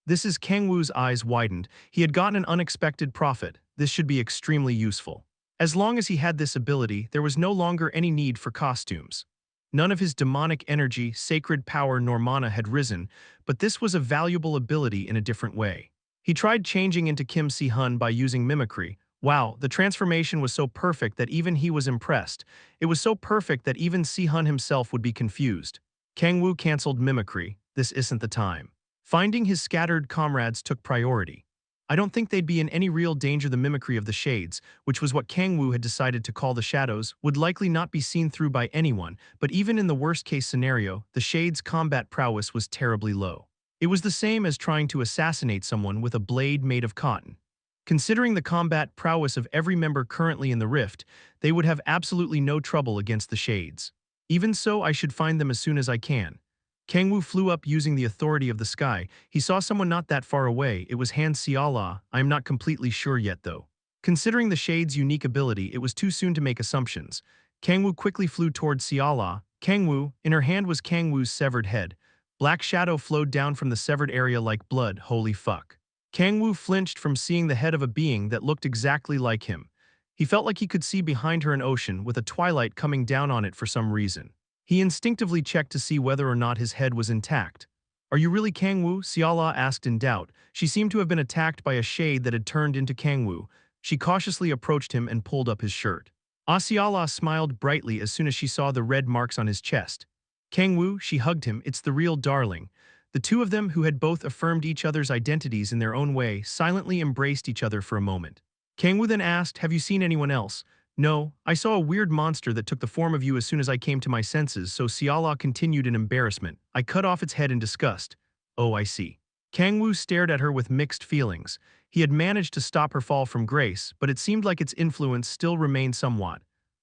This is Kang-woo's eyes widened. He had gotten an unexpected profit. This should be extremely useful. As long as he had this ability, there was no longer any need for costumes. None of his demonic energy, sacred power, nor mana had risen, but this was a valuable ability in a different way. He tried changing into Kim Si-hun by using mimicry. Wow, the transformation was so perfect that even he was impressed. It was so perfect that even Si-hun himself would be confused. Kang-woo canceled mimicry. This isn't the time. Finding his scattered comrades took priority. I don't think they'd be in any real danger. The mimicry of the shades, which was what Kang-woo had decided to call the shadows, would likely not be seen through by anyone, but even in the worst-case scenario, the shades' combat prowess was terribly low. It was the same as trying to assassinate someone with a blade made of cotton. Considering the combat prowess of every member currently in the rift, they would have absolutely no trouble against the shades. Even so, I should find them as soon as I can. Kang-woo flew up using the authority of the sky. He saw someone not that far away. It was Han Xiala. I am not completely sure yet, though. Considering the shade's unique ability, it was too soon to make assumptions. Kang-woo quickly flew toward Xiala. Kang-woo, in her hand was Kang-woo's severed head. Black shadow flowed down from the severed area like blood. Holy fuck. Kang-woo flinched from seeing the head of a being that looked exactly like him. He felt like he could see behind her an ocean with a twilight coming down on it for some reason. He instinctively checked to see whether or not his head was intact. Are you really Kang-woo? Xiala asked in doubt. She seemed to have been attacked by a shade that had turned into Kang-woo. She cautiously approached him and pulled up his shirt. Xiala smiled brightly as soon as she saw the red marks on his chest. Kang-woo, she hugged him, it's the real darling. The two of them, who had both affirmed each other's identities in their own way, silently embraced each other for a moment. Kang-woo then asked, have you seen anyone else? No, I saw a weird monster that took the form of you as soon as I came to my senses, so Xiala continued in embarrassment. I cut off its head in disgust. Oh, I see. Kang-woo stared at her with mixed feelings. He had managed to stop her fall from grace, but it seemed like its influence still remained somewhat.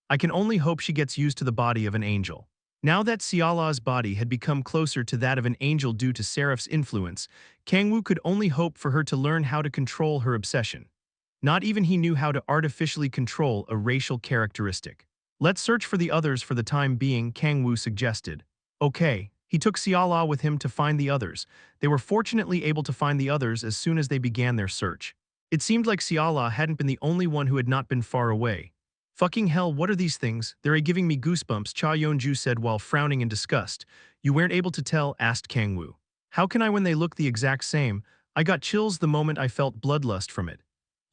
I can only hope she gets used to the body of an angel. Now that Xiala's body had become closer to that of an angel due to Seraph's influence, Kang-woo could only hope for her to learn how to control her obsession. Not even he knew how to artificially control a racial characteristic. Let's search for the others for the time being, Kang-woo suggested. Okay, he took Xiala with him to find the others. They were fortunately able to find the others as soon as they began their search. It seemed like Xiala hadn't been the only one who had not been far away. Fucking hell, what are these things? They're giving me goosebumps, Cha Yeonju said while frowning in disgust. You weren't able to tell, asked Kang-woo. How can I when they look the exact same? I got chills the moment I felt bloodlust from it.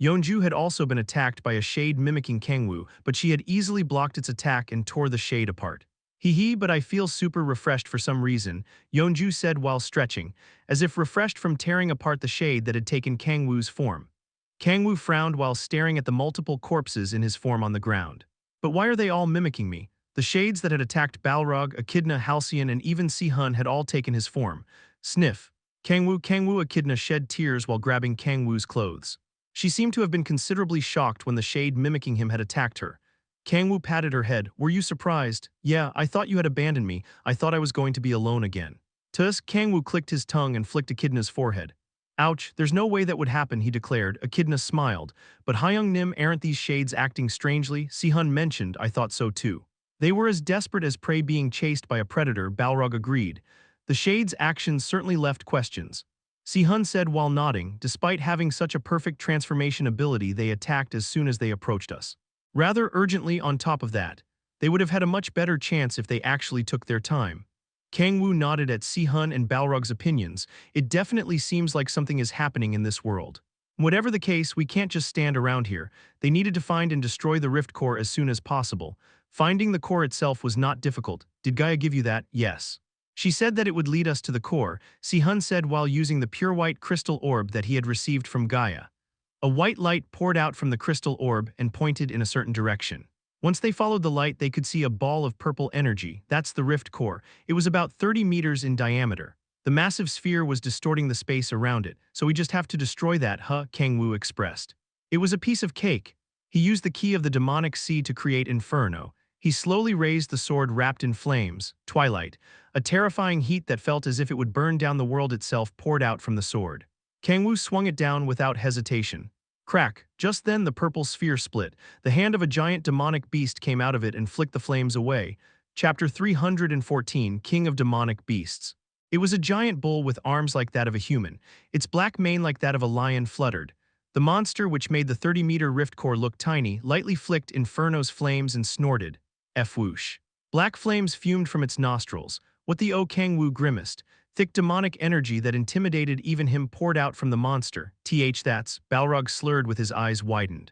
Yeonju had also been attacked by a shade mimicking Kang-woo, but she had easily blocked its attack and tore the shade apart. Hee, but I feel super refreshed for some reason, Yeonju said while stretching, as if refreshed from tearing apart the shade that had taken Kang-woo's form. Kang-woo frowned while staring at the multiple corpses in his form on the ground. But why are they all mimicking me? The shades that had attacked Balrog, Echidna, Halcyon, and even Si-hun had all taken his form. Sniff. Kang-woo, Echidna shed tears while grabbing Kang-woo's clothes. She seemed to have been considerably shocked when the shade mimicking him had attacked her. Kang-woo patted her head. Were you surprised? Yeah, I thought you had abandoned me. I thought I was going to be alone again. Tusk, Kang-woo clicked his tongue and flicked Echidna's forehead. Ouch, there's no way that would happen, he declared. Echidna smiled. But Hyung-nim, aren't these shades acting strangely? Si-hun mentioned, I thought so too. They were as desperate as prey being chased by a predator, Balrog agreed. The shades' actions certainly left questions. Si-hun said while nodding, despite having such a perfect transformation ability, they attacked as soon as they approached us. Rather urgently on top of that. They would have had a much better chance if they actually took their time. Kang-woo nodded at Si-hun and Balrog's opinions. It definitely seems like something is happening in this world. Whatever the case, we can't just stand around here. They needed to find and destroy the rift core as soon as possible. Finding the core itself was not difficult. Did Gaia give you that? Yes. She said that it would lead us to the core, Si-hun said while using the pure white crystal orb that he had received from Gaia. A white light poured out from the crystal orb and pointed in a certain direction. Once they followed the light, they could see a ball of purple energy. That's the rift core. It was about 30 meters in diameter. The massive sphere was distorting the space around it, so we just have to destroy that, Kang-woo expressed. It was a piece of cake. He used the key of the demonic sea to create Inferno. He slowly raised the sword wrapped in flames, twilight. A terrifying heat that felt as if it would burn down the world itself poured out from the sword. Kang-woo swung it down without hesitation. Crack! Just then the purple sphere split. The hand of a giant demonic beast came out of it and flicked the flames away. Chapter 314, King of Demonic Beasts. It was a giant bull with arms like that of a human. Its black mane like that of a lion fluttered. The monster, which made the 30-meter rift core look tiny, lightly flicked Inferno's flames and snorted. F-whoosh. Black flames fumed from its nostrils. What the Kang-woo grimaced. Thick demonic energy that intimidated even him poured out from the monster. That's, Balrog slurred with his eyes widened.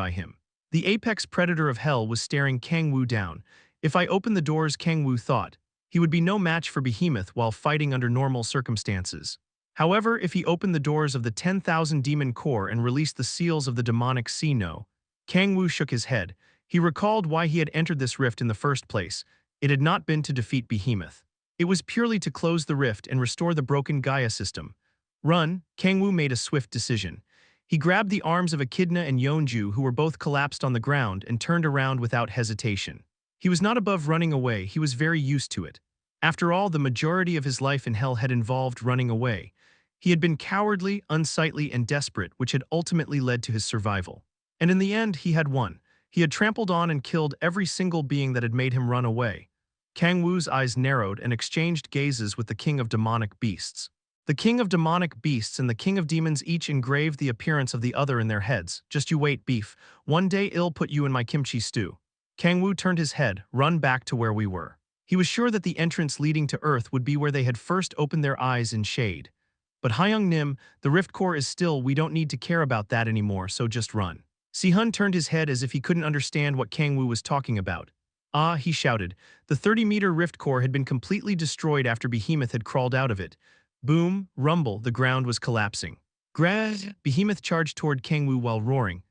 by him. The apex predator of hell was staring Kang-woo down. If I opened the doors, Kang-woo thought, he would be no match for Behemoth while fighting under normal circumstances. However, if he opened the doors of the 10,000 demon core and released the seals of the demonic sea, no. Kang-woo shook his head. He recalled why he had entered this rift in the first place. It had not been to defeat Behemoth. It was purely to close the rift and restore the broken Gaia system. Run, Kang-woo made a swift decision. He grabbed the arms of Echidna and Yeonju, who were both collapsed on the ground, and turned around without hesitation. He was not above running away, he was very used to it. After all, the majority of his life in hell had involved running away. He had been cowardly, unsightly, and desperate, which had ultimately led to his survival. And in the end, he had won. He had trampled on and killed every single being that had made him run away. Kang-woo's eyes narrowed and exchanged gazes with the king of demonic beasts. The king of demonic beasts and the king of demons each engraved the appearance of the other in their heads. Just you wait, beef. One day I'll put you in my kimchi stew. Kang-woo turned his head, run back to where we were. He was sure that the entrance leading to Earth would be where they had first opened their eyes in shade. But Hyung-nim, the rift core is still, we don't need to care about that anymore, so just run. Si-hun turned his head as if he couldn't understand what Kang-woo was talking about. Ah, he shouted. The 30-meter rift core had been completely destroyed after Behemoth had crawled out of it. Boom, rumble, the ground was collapsing. Behemoth charged toward Kang-woo while roaring.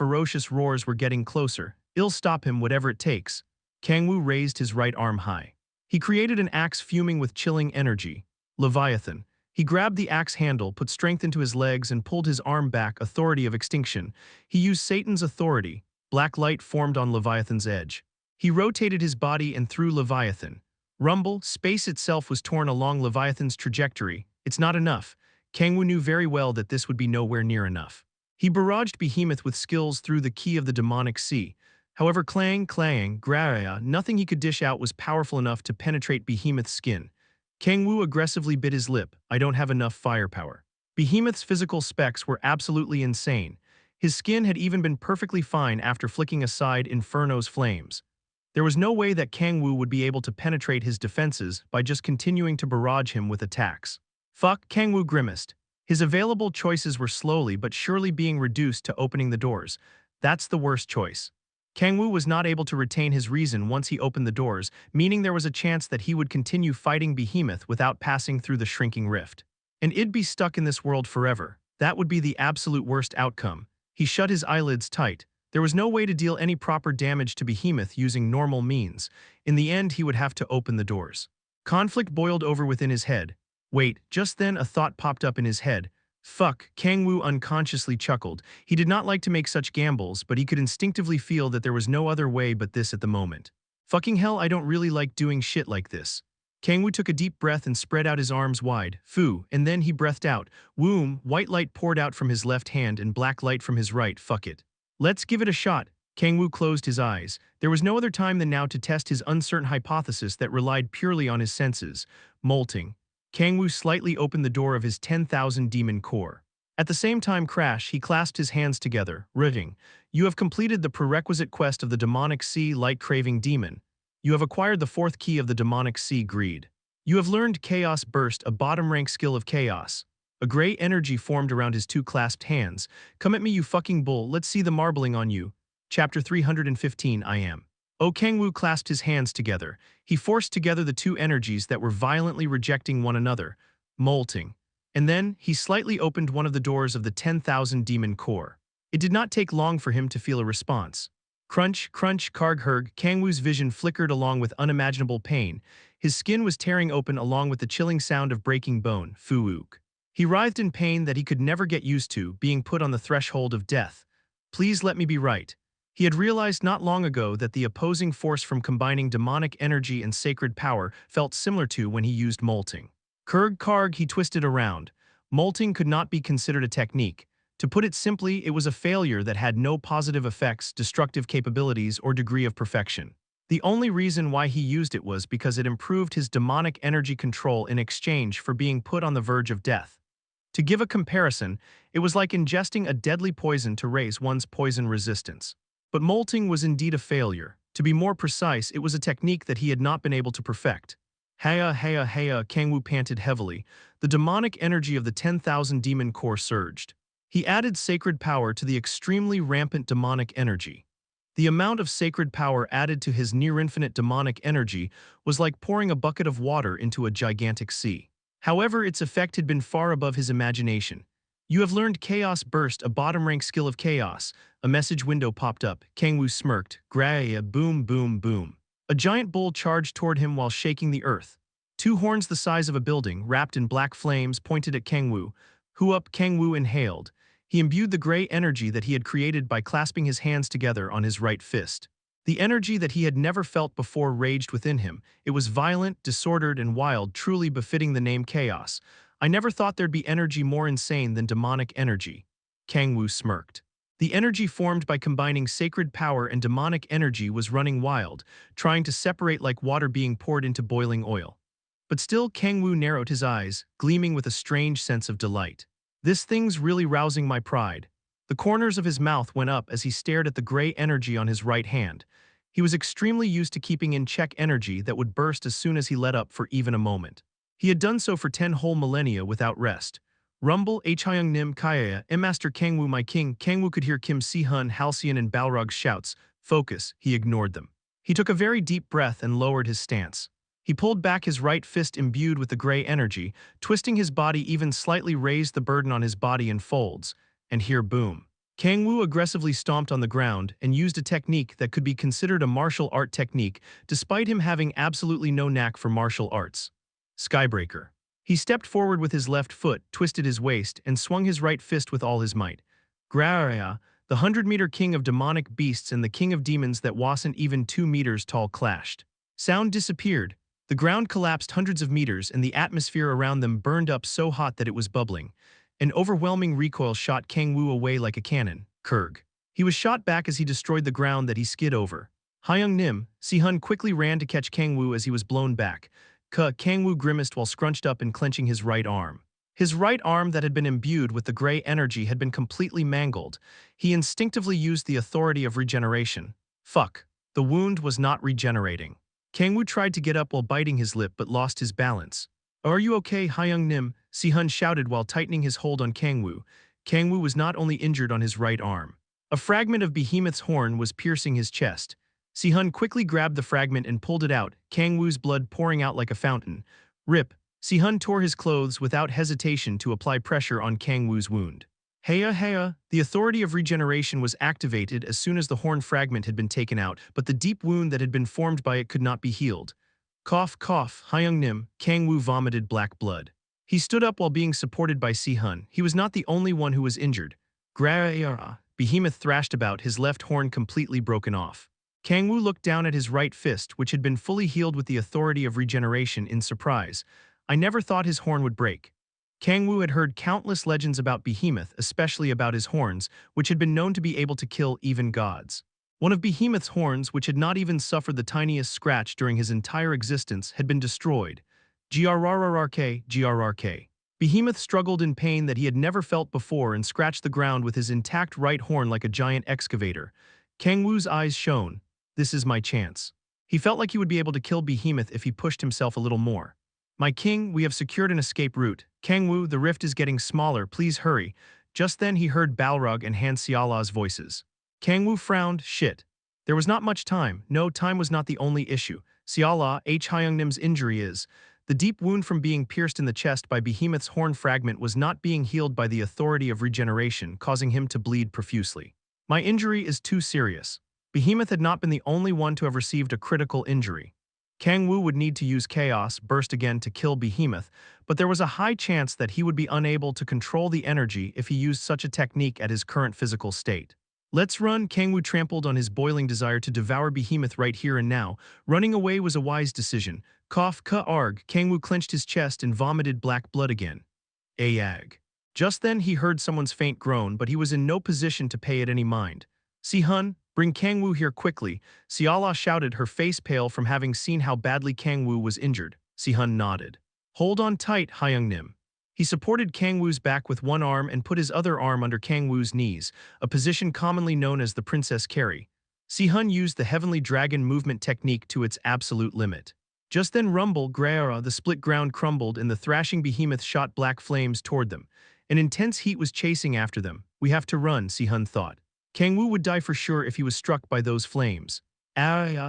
ferocious roars were getting closer. "I'll stop him, whatever it takes." Kang-woo raised his right arm high. He created an axe fuming with chilling energy. Leviathan. He grabbed the axe handle, put strength into his legs, and pulled his arm back. Authority of extinction. He used Satan's authority. Black light formed on Leviathan's edge. He rotated his body and threw Leviathan. Rumble, space itself was torn along Leviathan's trajectory. It's not enough. Kang-woo knew very well that this would be nowhere near enough. He barraged Behemoth with skills through the key of the demonic sea. However, nothing he could dish out was powerful enough to penetrate Behemoth's skin. Kang-woo aggressively bit his lip. "I don't have enough firepower." Behemoth's physical specs were absolutely insane. His skin had even been perfectly fine after flicking aside Inferno's flames. There was no way that Kang-woo would be able to penetrate his defenses by just continuing to barrage him with attacks. Fuck, Kang-woo grimaced. His available choices were slowly but surely being reduced to opening the doors. That's the worst choice. Kang-woo was not able to retain his reason once he opened the doors, meaning there was a chance that he would continue fighting Behemoth without passing through the shrinking rift. And he'd be stuck in this world forever. That would be the absolute worst outcome. He shut his eyelids tight. There was no way to deal any proper damage to Behemoth using normal means. In the end, he would have to open the doors. Conflict boiled over within his head. Wait, just then a thought popped up in his head. Fuck, Kang-woo unconsciously chuckled. He did not like to make such gambles, but he could instinctively feel that there was no other way but this at the moment. Fucking hell, I don't really like doing shit like this. Kang-woo took a deep breath and spread out his arms wide. Foo, and then he breathed out. Woom, white light poured out from his left hand and black light from his right. Fuck it. Let's give it a shot. Kang-woo closed his eyes. There was no other time than now to test his uncertain hypothesis that relied purely on his senses. Molting. Kang-woo slightly opened the door of his 10,000 demon core. At the same time crash, he clasped his hands together, riving. You have completed the prerequisite quest of the demonic sea light-craving demon. You have acquired the fourth key of the demonic sea greed. You have learned Chaos Burst, a bottom-rank skill of chaos. A gray energy formed around his two clasped hands. Come at me, you fucking bull, let's see the marbling on you. Chapter 315 I am. Kang-woo clasped his hands together. He forced together the two energies that were violently rejecting one another, molting. And then, he slightly opened one of the doors of the 10,000 demon core. It did not take long for him to feel a response. Crunch, crunch, karg-herg, Kang-woo's vision flickered along with unimaginable pain. His skin was tearing open along with the chilling sound of breaking bone, fu-ook. He writhed in pain that he could never get used to, being put on the threshold of death. Please let me be right. He had realized not long ago that the opposing force from combining demonic energy and sacred power felt similar to when he used molting. Karg, he twisted around. Molting could not be considered a technique. To put it simply, it was a failure that had no positive effects, destructive capabilities, or degree of perfection. The only reason why he used it was because it improved his demonic energy control in exchange for being put on the verge of death. To give a comparison, it was like ingesting a deadly poison to raise one's poison resistance. But molting was indeed a failure. To be more precise, it was a technique that he had not been able to perfect. Heya, Kang-woo panted heavily. The demonic energy of the 10,000 demon core surged. He added sacred power to the extremely rampant demonic energy. The amount of sacred power added to his near-infinite demonic energy was like pouring a bucket of water into a gigantic sea. However, its effect had been far above his imagination. You have learned Chaos Burst, a bottom-rank skill of chaos. A message window popped up. Kang-woo smirked. Graya, boom, boom, boom. A giant bull charged toward him while shaking the earth. Two horns the size of a building, wrapped in black flames, pointed at Kang-woo. Up, Kang-woo inhaled. He imbued the gray energy that he had created by clasping his hands together on his right fist. The energy that he had never felt before raged within him. It was violent, disordered, and wild, truly befitting the name Chaos. I never thought there'd be energy more insane than demonic energy. Kang-woo smirked. The energy formed by combining sacred power and demonic energy was running wild, trying to separate like water being poured into boiling oil. But still, Kang-woo narrowed his eyes, gleaming with a strange sense of delight. This thing's really rousing my pride. The corners of his mouth went up as he stared at the gray energy on his right hand. He was extremely used to keeping in check energy that would burst as soon as he let up for even a moment. He had done so for 10 whole millennia without rest. Rumble, Hyung Nim, Kaya, Master Kang-woo, my king. Kang-woo could hear Kim Si-hun, Halcyon, and Balrog's shouts. Focus, he ignored them. He took a very deep breath and lowered his stance. He pulled back his right fist imbued with the gray energy, twisting his body even slightly raised the burden on his body in folds. And here, boom. Kang-woo aggressively stomped on the ground and used a technique that could be considered a martial art technique, despite him having absolutely no knack for martial arts. Skybreaker. He stepped forward with his left foot, twisted his waist, and swung his right fist with all his might. Graya, the 100-meter king of demonic beasts and the king of demons that wasn't even 2 meters tall clashed. Sound disappeared. The ground collapsed hundreds of meters and the atmosphere around them burned up so hot that it was bubbling. An overwhelming recoil shot Kang-woo away like a cannon. Kurg. He was shot back as he destroyed the ground that he skid over. Hyung Nim, Si-hun quickly ran to catch Kang-woo as he was blown back. Kang-woo grimaced while scrunched up and clenching his right arm. His right arm that had been imbued with the gray energy had been completely mangled. He instinctively used the authority of regeneration. Fuck. The wound was not regenerating. Kang-woo tried to get up while biting his lip but lost his balance. Are you okay, Hyung Nim? Si-hun shouted while tightening his hold on Kang-woo. Kang-woo was not only injured on his right arm. A fragment of Behemoth's horn was piercing his chest. Si-hun quickly grabbed the fragment and pulled it out, Kang-woo's blood pouring out like a fountain. Rip. Si-hun tore his clothes without hesitation to apply pressure on Kang-woo's wound. Heya, the authority of regeneration was activated as soon as the horn fragment had been taken out, but the deep wound that had been formed by it could not be healed. Cough, Hyung Nim, Kang-woo vomited black blood. He stood up while being supported by Si-hun. He was not the only one who was injured. Behemoth thrashed about, his left horn completely broken off. Kang-woo looked down at his right fist, which had been fully healed with the Authority of Regeneration, in surprise. I never thought his horn would break. Kang-woo had heard countless legends about Behemoth, especially about his horns, which had been known to be able to kill even gods. One of Behemoth's horns, which had not even suffered the tiniest scratch during his entire existence, had been destroyed. Grrrk. Behemoth struggled in pain that he had never felt before and scratched the ground with his intact right horn like a giant excavator. Kang-woo's eyes shone. This is my chance. He felt like he would be able to kill Behemoth if he pushed himself a little more. My king, we have secured an escape route. Kang-woo, the rift is getting smaller, please hurry. Just then he heard Balrog and Han Xiala's voices. Kang-woo frowned, shit. There was not much time. No, time was not the only issue. Xiala, Hyungnim's injury is. The deep wound from being pierced in the chest by Behemoth's horn fragment was not being healed by the Authority of Regeneration, causing him to bleed profusely. My injury is too serious. Behemoth had not been the only one to have received a critical injury. Kang-woo would need to use Chaos Burst again to kill Behemoth, but there was a high chance that he would be unable to control the energy if he used such a technique at his current physical state. Let's run, Kang-woo trampled on his boiling desire to devour Behemoth right here and now. Running away was a wise decision. Cough, ka-arg, Kang-woo clenched his chest and vomited black blood again. Ayag. Just then he heard someone's faint groan, but he was in no position to pay it any mind. Si-hun, bring Kang-woo here quickly, Xiala shouted, her face pale from having seen how badly Kang-woo was injured. Si-hun nodded. Hold on tight, Hyungnim. He supported Kang-woo's back with one arm and put his other arm under Kang-woo's knees, a position commonly known as the Princess Carry. Si-hun used the Heavenly Dragon movement technique to its absolute limit. Just then rumble, Graera, the split ground crumbled and the thrashing Behemoth shot black flames toward them. An intense heat was chasing after them. We have to run, Si-hun thought. Kang-woo would die for sure if he was struck by those flames.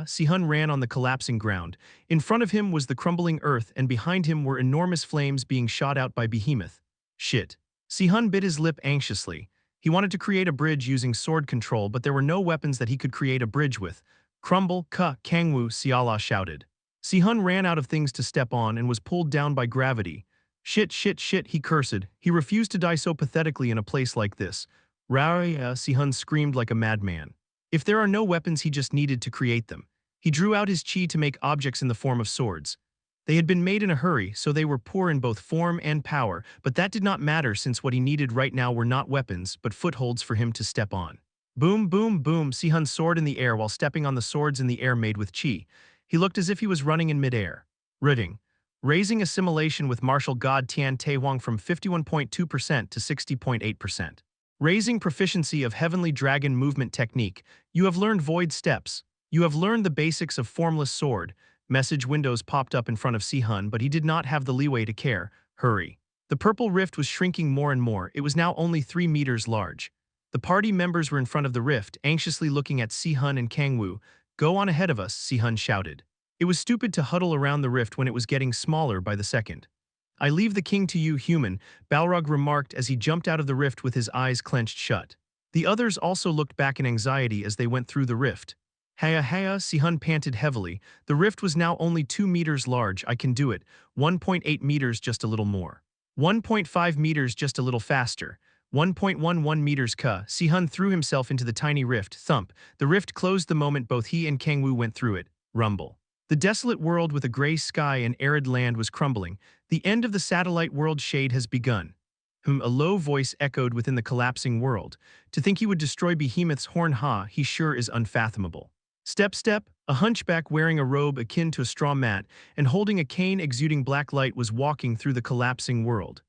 Si-hun ran on the collapsing ground. In front of him was the crumbling earth and behind him were enormous flames being shot out by Behemoth. Shit. Si-hun bit his lip anxiously. He wanted to create a bridge using sword control, but there were no weapons that he could create a bridge with. Crumble, Kang-woo, Xiala shouted. Si-hun ran out of things to step on and was pulled down by gravity. Shit, he cursed. He refused to die so pathetically in a place like this. Si-hun screamed like a madman. If there are no weapons, he just needed to create them. He drew out his chi to make objects in the form of swords. They had been made in a hurry, so they were poor in both form and power, but that did not matter since what he needed right now were not weapons, but footholds for him to step on. Boom, boom, boom, Si-hun soared in the air while stepping on the swords in the air made with chi. He looked as if he was running in midair. Rooting. Raising assimilation with martial god Tian Taehuang from 51.2% to 60.8%. Raising proficiency of Heavenly Dragon movement technique. You have learned void steps. You have learned the basics of formless sword. Message windows popped up in front of Si-hun, but he did not have the leeway to care. Hurry. The purple rift was shrinking more and more. It was now only 3 meters large. The party members were in front of the rift, anxiously looking at Si-hun and Kang-woo. Go on ahead of us, Si-hun shouted. It was stupid to huddle around the rift when it was getting smaller by the second. I leave the king to you, human, Balrog remarked as he jumped out of the rift with his eyes clenched shut. The others also looked back in anxiety as they went through the rift. Haya, Si-hun panted heavily. The rift was now only 2 meters large. I can do it. 1.8 meters, just a little more. 1.5 meters, just a little faster. 1.11 meters. Si-hun threw himself into the tiny rift. Thump. The rift closed the moment both he and Kang-woo went through it. Rumble. The desolate world with a gray sky and arid land was crumbling. The end of the satellite world shade has begun. A low voice echoed within the collapsing world. To think he would destroy Behemoth's horn, he sure is unfathomable. Step, a hunchback wearing a robe akin to a straw mat and holding a cane exuding black light was walking through the collapsing world.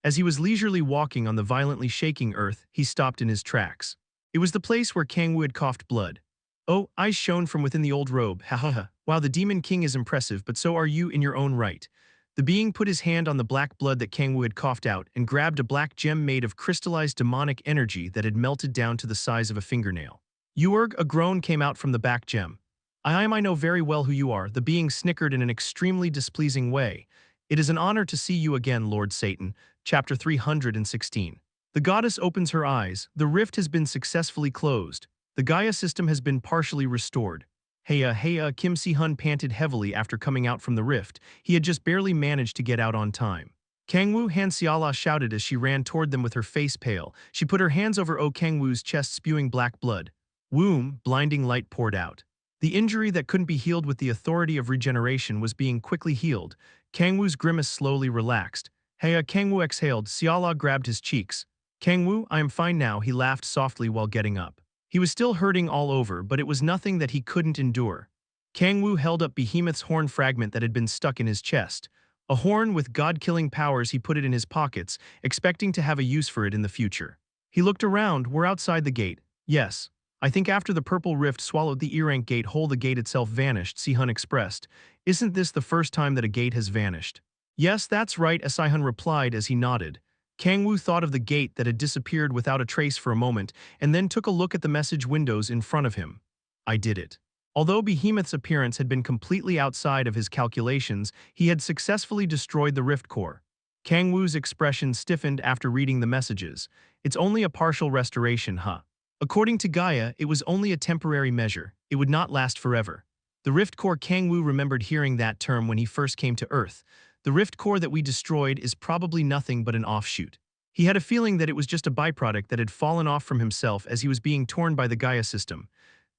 As he was leisurely walking on the violently shaking earth, he stopped in his tracks. It was the place where Kang-woo had coughed blood. Oh, eyes shone from within the old robe, ha. Wow, the Demon King is impressive, but so are you in your own right. The being put his hand on the black blood that Kang-woo had coughed out and grabbed a black gem made of crystallized demonic energy that had melted down to the size of a fingernail. Uerg, a groan came out from the back gem. I know very well who you are, the being snickered in an extremely displeasing way. It is an honor to see you again, Lord Satan. Chapter 316. The goddess opens her eyes. The rift has been successfully closed. The Gaia system has been partially restored. Heya, Kim Si-hun panted heavily after coming out from the rift. He had just barely managed to get out on time. Kang-woo Han Xiala shouted as she ran toward them with her face pale. She put her hands over Kang-woo's chest, spewing black blood. Womb, blinding light poured out. The injury that couldn't be healed with the authority of regeneration was being quickly healed. Kang-woo's grimace slowly relaxed. Heya, Kang-woo exhaled. Xiala grabbed his cheeks. Kang-woo, I am fine now, he laughed softly while getting up. He was still hurting all over, but it was nothing that he couldn't endure. Kang-woo held up Behemoth's horn fragment that had been stuck in his chest. A horn with god-killing powers. He put it in his pockets, expecting to have a use for it in the future. He looked around. We're outside the gate. Yes. I think after the purple rift swallowed the Erank gate whole, the gate itself vanished, Sihun expressed. Isn't this the first time that a gate has vanished? Yes, that's right, Sihun replied as he nodded. Kang-woo thought of the gate that had disappeared without a trace for a moment, and then took a look at the message windows in front of him. I did it. Although Behemoth's appearance had been completely outside of his calculations, he had successfully destroyed the rift core. Kang-woo's expression stiffened after reading the messages. It's only a partial restoration, huh? According to Gaia, it was only a temporary measure. It would not last forever. The rift core. Kang-woo remembered hearing that term when he first came to Earth. The rift core that we destroyed is probably nothing but an offshoot. He had a feeling that it was just a byproduct that had fallen off from himself as he was being torn by the Gaia system.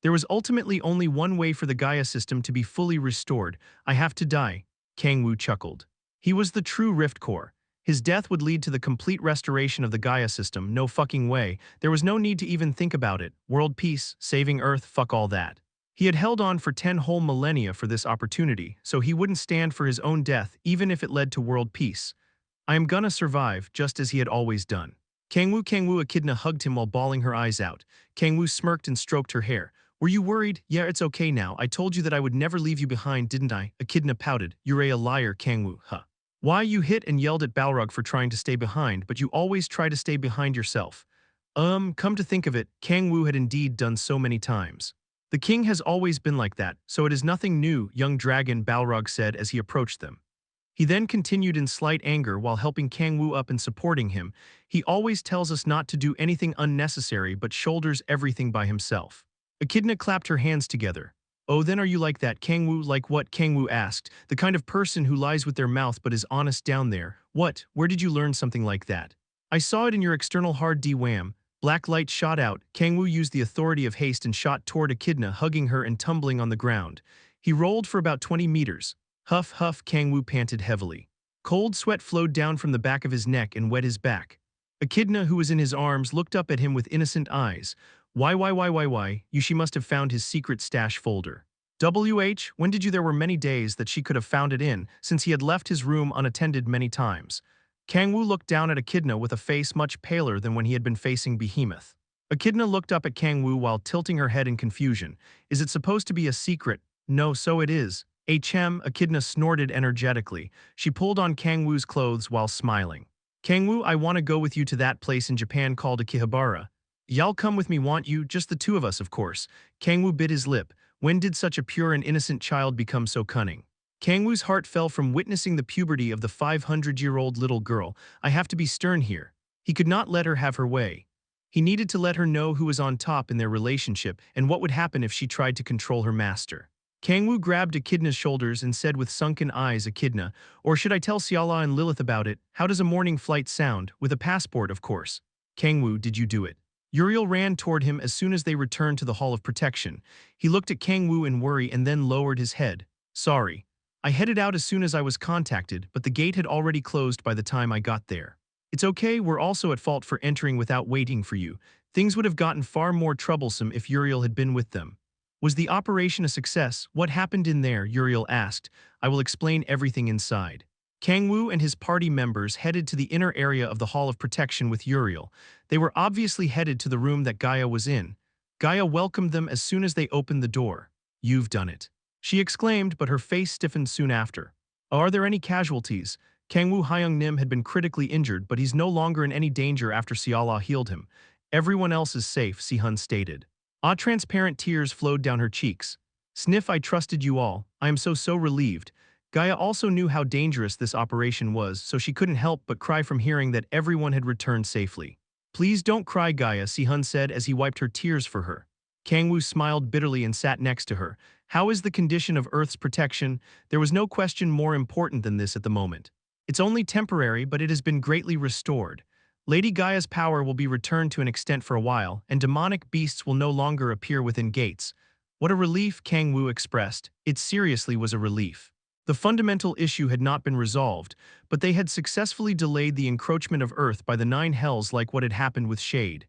There was ultimately only one way for the Gaia system to be fully restored. I have to die. Kang-woo chuckled. He was the true rift core. His death would lead to the complete restoration of the Gaia system. No fucking way. There was no need to even think about it. World peace, saving Earth, fuck all that. He had held on for 10 whole millennia for this opportunity, so he wouldn't stand for his own death even if it led to world peace. I am gonna survive, just as he had always done. Kang-woo, Echidna hugged him while bawling her eyes out. Kang-woo smirked and stroked her hair. Were you worried? Yeah, it's okay now. I told you that I would never leave you behind, didn't I? Echidna pouted. You're a liar, Kang-woo, huh? Why, you hit and yelled at Balrog for trying to stay behind, but you always try to stay behind yourself. Come to think of it, Kang-woo had indeed done so many times. The king has always been like that, so it is nothing new, young dragon, Balrog said as he approached them. He then continued in slight anger while helping Kang-woo up and supporting him. He always tells us not to do anything unnecessary but shoulders everything by himself. Echidna clapped her hands together. Oh, then are you like that, Kang-woo? Like what? Kang-woo asked. The kind of person who lies with their mouth but is honest down there. What? Where did you learn something like that? I saw it in your external hard D-wham. Black light shot out. Kang-woo used the authority of haste and shot toward Echidna, hugging her and tumbling on the ground. He rolled for about 20 meters. Huff, huff, Kang-woo panted heavily. Cold sweat flowed down from the back of his neck and wet his back. Echidna, who was in his arms, looked up at him with innocent eyes. Why, she must have found his secret stash folder. When did you? There were many days that she could have found it in, since he had left his room unattended many times. Kang-woo looked down at Echidna with a face much paler than when he had been facing Behemoth. Echidna looked up at Kang-woo while tilting her head in confusion. Is it supposed to be a secret? No, so it is. Echidna snorted energetically. She pulled on Kang-woo's clothes while smiling. Kang-woo, I want to go with you to that place in Japan called Akihabara. Y'all come with me, want you? Just the two of us, of course. Kang-woo bit his lip. When did such a pure and innocent child become so cunning? Kang-woo's heart fell from witnessing the puberty of the 500-year-old little girl. I have to be stern here. He could not let her have her way. He needed to let her know who was on top in their relationship and what would happen if she tried to control her master. Kang-woo grabbed Echidna's shoulders and said with sunken eyes, Echidna, or should I tell Xiala and Lilith about it? How does a morning flight sound? With a passport, of course. Kang-woo, did you do it? Uriel ran toward him as soon as they returned to the Hall of Protection. He looked at Kang-woo in worry and then lowered his head. Sorry. I headed out as soon as I was contacted, but the gate had already closed by the time I got there. It's okay, we're also at fault for entering without waiting for you. Things would have gotten far more troublesome if Uriel had been with them. Was the operation a success? What happened in there? Uriel asked. I will explain everything inside. Kang-woo and his party members headed to the inner area of the Hall of Protection with Uriel. They were obviously headed to the room that Gaia was in. Gaia welcomed them as soon as they opened the door. You've done it, she exclaimed, but her face stiffened soon after. Are there any casualties? Kang-woo Hyung-nim had been critically injured, but he's no longer in any danger after Xiala healed him. Everyone else is safe, Sihun stated. Transparent tears flowed down her cheeks. Sniff, I trusted you all. I am so relieved. Gaia also knew how dangerous this operation was, so she couldn't help but cry from hearing that everyone had returned safely. Please don't cry, Gaia, Sihun said as he wiped her tears for her. Kang-woo smiled bitterly and sat next to her. How is the condition of Earth's protection? There was no question more important than this at the moment. It's only temporary, but it has been greatly restored. Lady Gaia's power will be returned to an extent for a while, and demonic beasts will no longer appear within gates. What a relief, Kang-woo expressed. It seriously was a relief. The fundamental issue had not been resolved, but they had successfully delayed the encroachment of Earth by the nine hells like what had happened with Shade.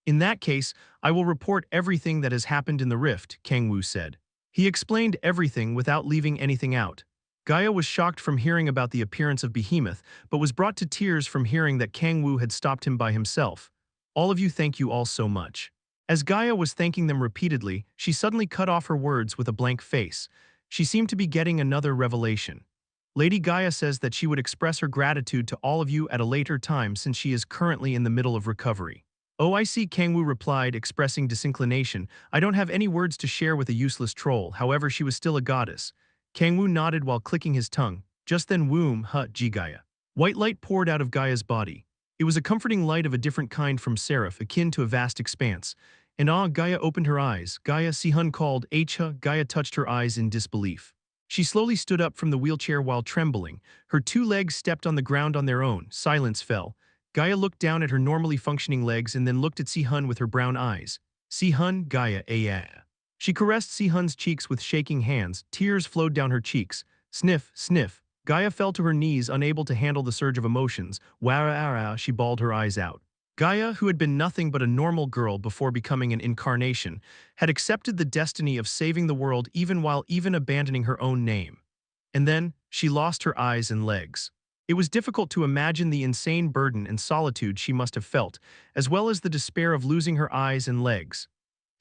In that case, I will report everything that has happened in the rift, Kang-woo said. He explained everything without leaving anything out. Gaia was shocked from hearing about the appearance of Behemoth, but was brought to tears from hearing that Kang-woo had stopped him by himself. All of you, thank you all so much. As Gaia was thanking them repeatedly, she suddenly cut off her words with a blank face. She seemed to be getting another revelation. Lady Gaia says that she would express her gratitude to all of you at a later time since she is currently in the middle of recovery. Oh, I see, Kang-woo replied, expressing disinclination. I don't have any words to share with a useless troll, however she was still a goddess. Kang-woo nodded while clicking his tongue. Just then Woom, G Gaia. White light poured out of Gaia's body. It was a comforting light of a different kind from Seraph, akin to a vast expanse. And Gaia opened her eyes. Gaia, Sihun called. Gaia touched her eyes in disbelief. She slowly stood up from the wheelchair while trembling. Her two legs stepped on the ground on their own. Silence fell. Gaia looked down at her normally functioning legs and then looked at Sihun with her brown eyes. Sihun, Gaia, yeah. She caressed Sihun's cheeks with shaking hands. Tears flowed down her cheeks. Sniff, sniff. Gaia fell to her knees, unable to handle the surge of emotions. Wara, she bawled her eyes out. Gaia, who had been nothing but a normal girl before becoming an incarnation, had accepted the destiny of saving the world even while abandoning her own name. And then, she lost her eyes and legs. It was difficult to imagine the insane burden and solitude she must have felt, as well as the despair of losing her eyes and legs.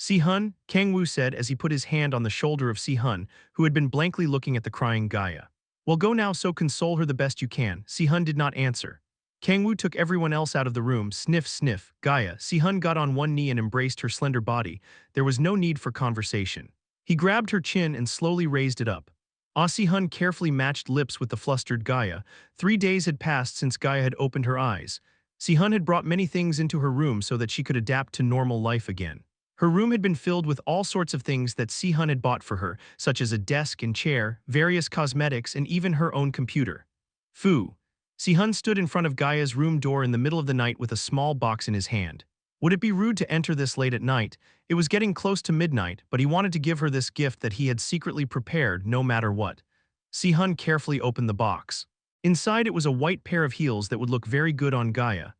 Sihun, Kang-woo said as he put his hand on the shoulder of Sihun, who had been blankly looking at the crying Gaia. Well, go now, so console her the best you can. Sihun did not answer. Kang-woo took everyone else out of the room. Sniff, sniff. Gaia. Sihun got on one knee and embraced her slender body. There was no need for conversation. He grabbed her chin and slowly raised it up. Sihun carefully matched lips with the flustered Gaia. 3 days had passed since Gaia had opened her eyes. Sihun had brought many things into her room so that she could adapt to normal life again. Her room had been filled with all sorts of things that Sihun had bought for her, such as a desk and chair, various cosmetics, and even her own computer. Fu. Sihun stood in front of Gaia's room door in the middle of the night with a small box in his hand. Would it be rude to enter this late at night? It was getting close to midnight, but he wanted to give her this gift that he had secretly prepared no matter what. Sihun carefully opened the box. Inside it was a white pair of heels that would look very good on Gaia.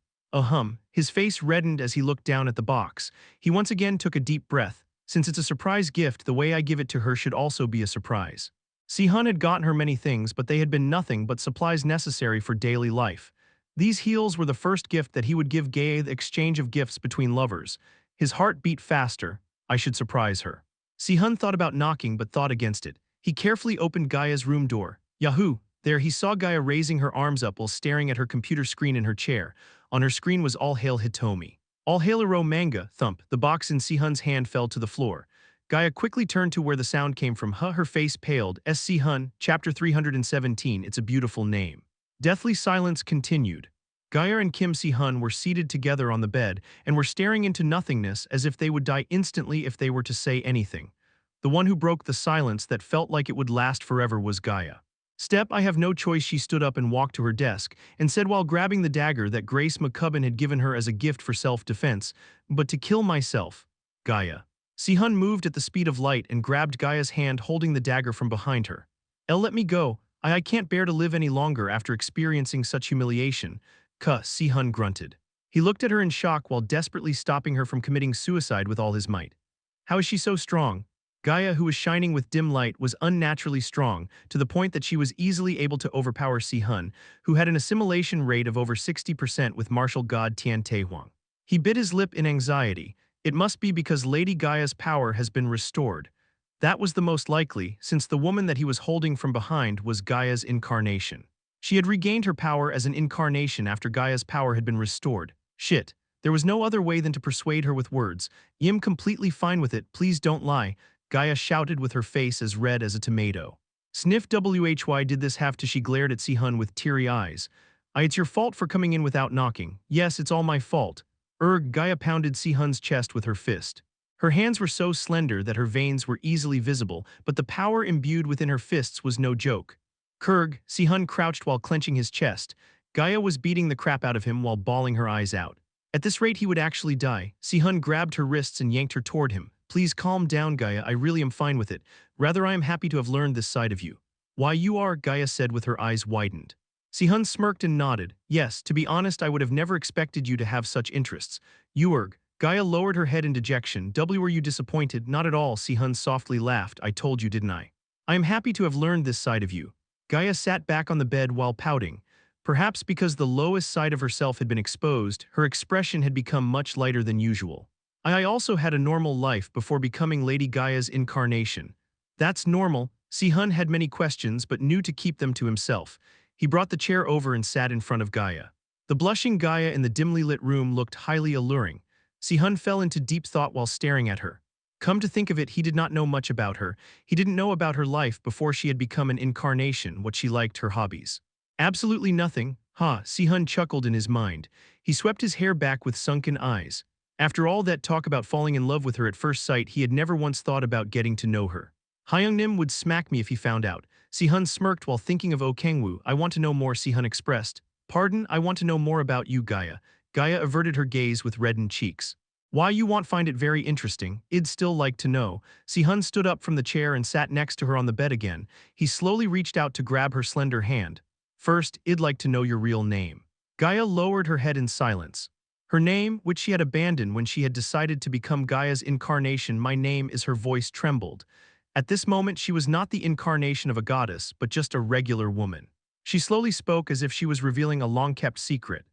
His face reddened as he looked down at the box. He once again took a deep breath. Since it's a surprise gift, the way I give it to her should also be a surprise. Sihun had gotten her many things, but they had been nothing but supplies necessary for daily life. These heels were the first gift that he would give Gaia, the exchange of gifts between lovers. His heart beat faster. I should surprise her. Sihun thought about knocking but thought against it. He carefully opened Gaia's room door. Yahoo! There he saw Gaia raising her arms up while staring at her computer screen in her chair. On her screen was All Hail Hitomi. All Hail Hero Manga, thump. The box in Sihun's hand fell to the floor. Gaia quickly turned to where the sound came from. Her face paled. Sihun, Chapter 317, It's a Beautiful Name. Deathly silence continued. Gaia and Kim Sihun were seated together on the bed and were staring into nothingness as if they would die instantly if they were to say anything. The one who broke the silence that felt like it would last forever was Gaia. Step, I have no choice. She stood up and walked to her desk and said while grabbing the dagger that Grace McCubbin had given her as a gift for self-defense, but to kill myself. Gaia. Sihun moved at the speed of light and grabbed Gaia's hand, holding the dagger from behind her. Let me go. I can't bear to live any longer after experiencing such humiliation. Sihun grunted. He looked at her in shock while desperately stopping her from committing suicide with all his might. How is she so strong? Gaia, who was shining with dim light, was unnaturally strong, to the point that she was easily able to overpower Sihun, who had an assimilation rate of over 60% with martial god Tian Tehuang. He bit his lip in anxiety. It must be because Lady Gaia's power has been restored. That was the most likely, since the woman that he was holding from behind was Gaia's incarnation. She had regained her power as an incarnation after Gaia's power had been restored. Shit. There was no other way than to persuade her with words. I'm completely fine with it, please don't lie. Gaia shouted with her face as red as a tomato. Sniff why did this have to? She glared at Sihun with teary eyes. It's your fault for coming in without knocking. Yes, it's all my fault. Gaia pounded Sihun's chest with her fist. Her hands were so slender that her veins were easily visible, but the power imbued within her fists was no joke. Kurg, Si-hun crouched while clenching his chest. Gaia was beating the crap out of him while bawling her eyes out. At this rate he would actually die. Si-hun grabbed her wrists and yanked her toward him. Please calm down, Gaia, I really am fine with it. Rather, I am happy to have learned this side of you. Why you are, Gaia said with her eyes widened. Si-hun smirked and nodded. Yes, to be honest, I would have never expected you to have such interests. Uerg. Gaia lowered her head in dejection. Were you disappointed? Not at all, Si-hun softly laughed. I told you, didn't I? I am happy to have learned this side of you. Gaia sat back on the bed while pouting. Perhaps because the lowest side of herself had been exposed, her expression had become much lighter than usual. I also had a normal life before becoming Lady Gaia's incarnation. That's normal. Si-hun had many questions but knew to keep them to himself. He brought the chair over and sat in front of Gaia. The blushing Gaia in the dimly lit room looked highly alluring. Si-hun fell into deep thought while staring at her. Come to think of it, he did not know much about her. He didn't know about her life before she had become an incarnation, what she liked, her hobbies. Absolutely nothing. Si-hun chuckled in his mind. He swept his hair back with sunken eyes. After all that talk about falling in love with her at first sight, he had never once thought about getting to know her. Hyungnim would smack me if he found out. Si-hun smirked while thinking of Kang-woo. I want to know more, Si-hun expressed. Pardon, I want to know more about you, Gaia. Gaia averted her gaze with reddened cheeks. Why you want find it very interesting, I'd still like to know. Si-hun stood up from the chair and sat next to her on the bed again. He slowly reached out to grab her slender hand. First, I'd like to know your real name. Gaia lowered her head in silence. Her name, which she had abandoned when she had decided to become Gaia's incarnation, my name is, her voice trembled. At this moment she was not the incarnation of a goddess, but just a regular woman. She slowly spoke as if she was revealing a long-kept secret.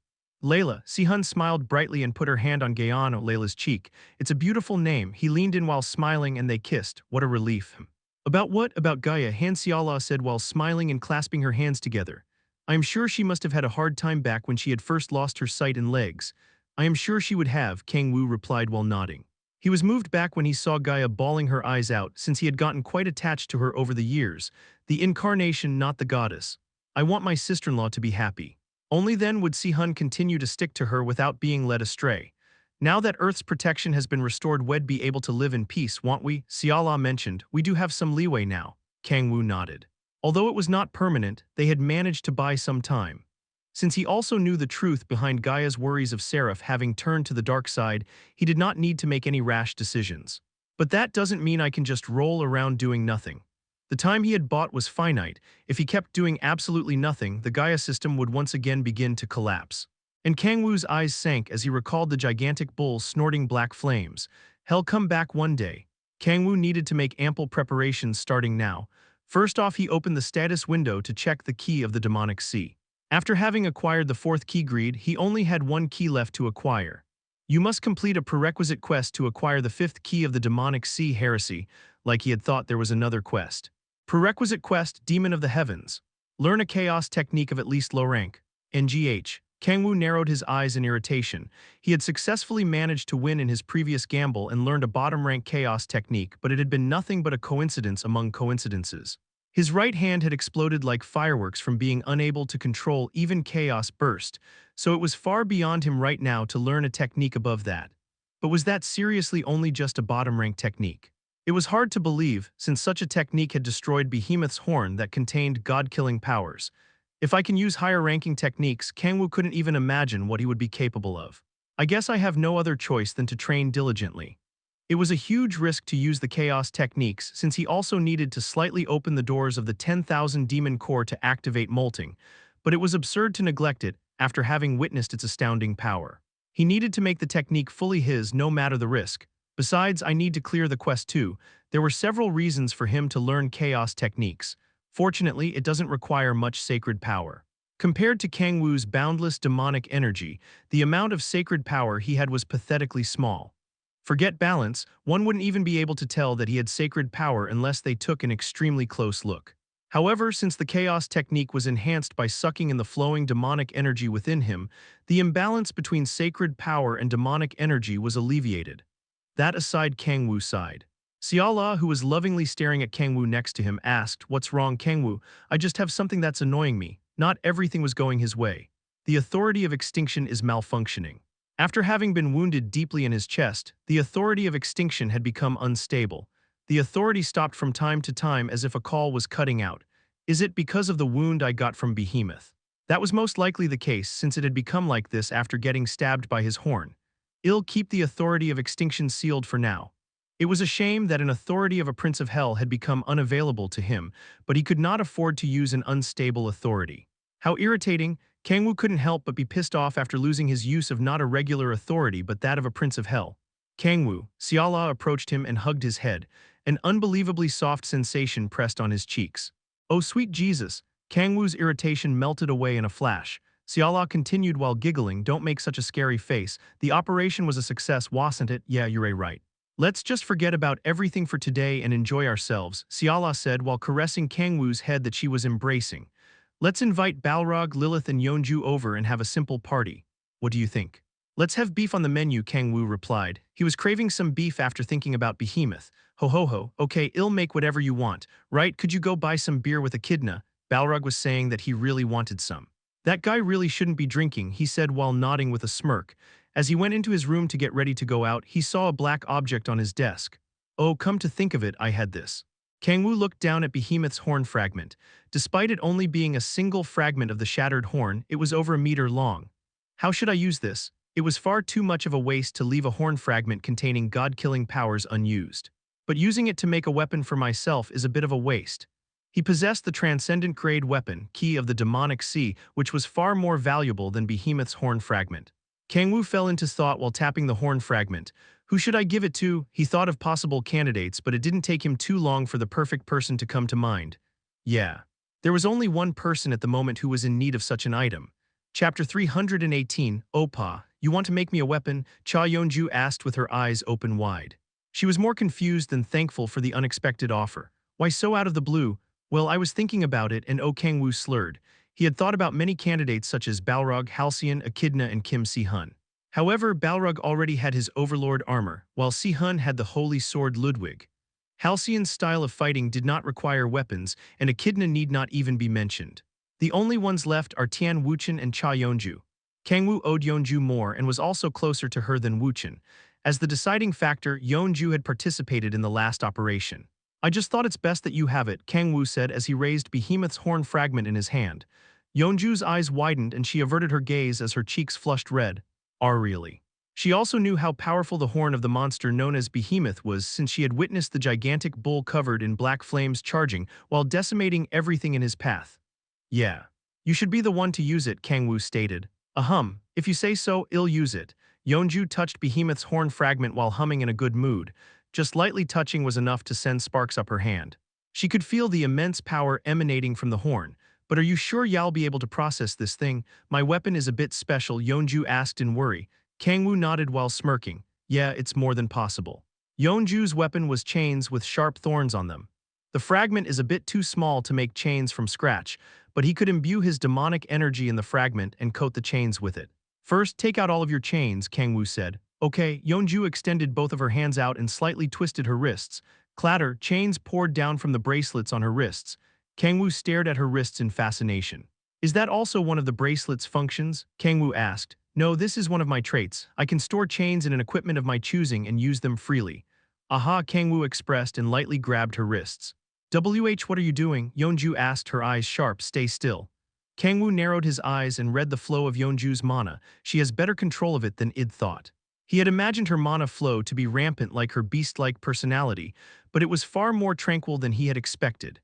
Layla, Si-hun smiled brightly and put her hand on Gayano Layla's cheek. It's a beautiful name. He leaned in while smiling and they kissed. What a relief. About what? About Gaia, Han Xiala said while smiling and clasping her hands together. I am sure she must have had a hard time back when she had first lost her sight and legs. I am sure she would have, Kang-woo replied while nodding. He was moved back when he saw Gaia bawling her eyes out, since he had gotten quite attached to her over the years. The incarnation, not the goddess. I want my sister-in-law to be happy. Only then would Si-hun continue to stick to her without being led astray. Now that Earth's protection has been restored, we'd be able to live in peace, won't we? Xiala mentioned. We do have some leeway now. Kang-woo nodded. Although it was not permanent, they had managed to buy some time. Since he also knew the truth behind Gaia's worries of xperrif having turned to the dark side, he did not need to make any rash decisions. But that doesn't mean I can just roll around doing nothing. The time he had bought was finite. If he kept doing absolutely nothing, the Gaia system would once again begin to collapse. And Kang-woo's eyes sank as he recalled the gigantic bull snorting black flames. He'll come back one day. Kang-woo needed to make ample preparations starting now. First off, he opened the status window to check the key of the demonic sea. After having acquired the fourth key greed, he only had one key left to acquire. You must complete a prerequisite quest to acquire the fifth key of the demonic sea heresy, like he had thought there was another quest. Prerequisite quest, Demon of the Heavens. Learn a chaos technique of at least low rank. NGH. Kang-woo narrowed his eyes in irritation. He had successfully managed to win in his previous gamble and learned a bottom-rank chaos technique, but it had been nothing but a coincidence among coincidences. His right hand had exploded like fireworks from being unable to control even chaos burst, so it was far beyond him right now to learn a technique above that. But was that seriously only just a bottom-rank technique? It was hard to believe, since such a technique had destroyed Behemoth's horn that contained god-killing powers. If I can use higher-ranking techniques, Kang-woo couldn't even imagine what he would be capable of. I guess I have no other choice than to train diligently. It was a huge risk to use the chaos techniques, since he also needed to slightly open the doors of the 10,000 demon core to activate molting, but it was absurd to neglect it after having witnessed its astounding power. He needed to make the technique fully his no matter the risk. Besides, I need to clear the quest too. There were several reasons for him to learn chaos techniques. Fortunately, it doesn't require much sacred power. Compared to Kang-woo's boundless demonic energy, the amount of sacred power he had was pathetically small. Forget balance, one wouldn't even be able to tell that he had sacred power unless they took an extremely close look. However, since the chaos technique was enhanced by sucking in the flowing demonic energy within him, the imbalance between sacred power and demonic energy was alleviated. That aside, Kang-woo sighed. Xiala, who was lovingly staring at Kang-woo next to him, asked, "What's wrong, Kang-woo? I just have something that's annoying me." Not everything was going his way. The Authority of Extinction is malfunctioning. After having been wounded deeply in his chest, the Authority of Extinction had become unstable. The Authority stopped from time to time as if a call was cutting out. Is it because of the wound I got from Behemoth? That was most likely the case since it had become like this after getting stabbed by his horn. I'll keep the authority of extinction sealed for now. It was a shame that an authority of a prince of hell had become unavailable to him, but he could not afford to use an unstable authority. How irritating. Kang-woo couldn't help but be pissed off after losing his use of not a regular authority but that of a prince of hell. Kang-woo, Xiala approached him and hugged his head. An unbelievably soft sensation pressed on his cheeks. Oh sweet Jesus, Kang-woo's irritation melted away in a flash. Xiala continued while giggling, don't make such a scary face. The operation was a success, wasn't it? Yeah, you're right. Let's just forget about everything for today and enjoy ourselves, Xiala said while caressing Kang-woo's head that she was embracing. Let's invite Balrog, Lilith and Yeonju over and have a simple party. What do you think? Let's have beef on the menu, Kang-woo replied. He was craving some beef after thinking about Behemoth. Ho ho ho, okay, I'll make whatever you want, right? Could you go buy some beer with Echidna? Balrog was saying that he really wanted some. That guy really shouldn't be drinking, he said while nodding with a smirk. As he went into his room to get ready to go out, he saw a black object on his desk. Oh, come to think of it, I had this. Kang-woo looked down at Behemoth's horn fragment. Despite it only being a single fragment of the shattered horn, it was over a meter long. How should I use this? It was far too much of a waste to leave a horn fragment containing god-killing powers unused. But using it to make a weapon for myself is a bit of a waste. He possessed the transcendent-grade weapon, Key of the Demonic Sea, which was far more valuable than Behemoth's horn fragment. Kang-woo fell into thought while tapping the horn fragment. Who should I give it to? He thought of possible candidates, but it didn't take him too long for the perfect person to come to mind. Yeah. There was only one person at the moment who was in need of such an item. Chapter 318, Oppa, you want to make me a weapon? Cha Yeonju asked with her eyes open wide. She was more confused than thankful for the unexpected offer. Why so out of the blue? Well, I was thinking about it, and Kang-woo slurred. He had thought about many candidates such as Balrog, Halcyon, Echidna, and Kim Si-hun. However, Balrog already had his overlord armor, while Si-hun had the holy sword Ludwig. Halcyon's style of fighting did not require weapons, and Echidna need not even be mentioned. The only ones left are Tian Wuchen and Cha Yeonju. Kang-woo owed Yeonju more and was also closer to her than Wuchen. As the deciding factor, Yeonju had participated in the last operation. I just thought it's best that you have it, Kang-woo said as he raised Behemoth's horn fragment in his hand. Yeonju's eyes widened and she averted her gaze as her cheeks flushed red. Really? She also knew how powerful the horn of the monster known as Behemoth was since she had witnessed the gigantic bull covered in black flames charging while decimating everything in his path. Yeah. You should be the one to use it, Kang-woo stated. If you say so, I'll use it. Yeonju touched Behemoth's horn fragment while humming in a good mood. Just lightly touching was enough to send sparks up her hand. She could feel the immense power emanating from the horn. But are you sure you'll be able to process this thing? My weapon is a bit special, Yeonju asked in worry. Kang-woo nodded while smirking. Yeah, it's more than possible. Yeonju's weapon was chains with sharp thorns on them. The fragment is a bit too small to make chains from scratch, but he could imbue his demonic energy in the fragment and coat the chains with it. First, take out all of your chains, Kang-woo said. Okay, Yeonju extended both of her hands out and slightly twisted her wrists. Clatter, chains poured down from the bracelets on her wrists. Kang-woo stared at her wrists in fascination. Is that also one of the bracelet's functions? Kang-woo asked. No, this is one of my traits. I can store chains in an equipment of my choosing and use them freely. Aha, Kang-woo expressed and lightly grabbed her wrists. What are you doing? Yeonju asked, her eyes sharp. Stay still. Kang-woo narrowed his eyes and read the flow of Yeonju's mana. She has better control of it than Id thought. He had imagined her mana flow to be rampant like her beast-like personality, but it was far more tranquil than he had expected.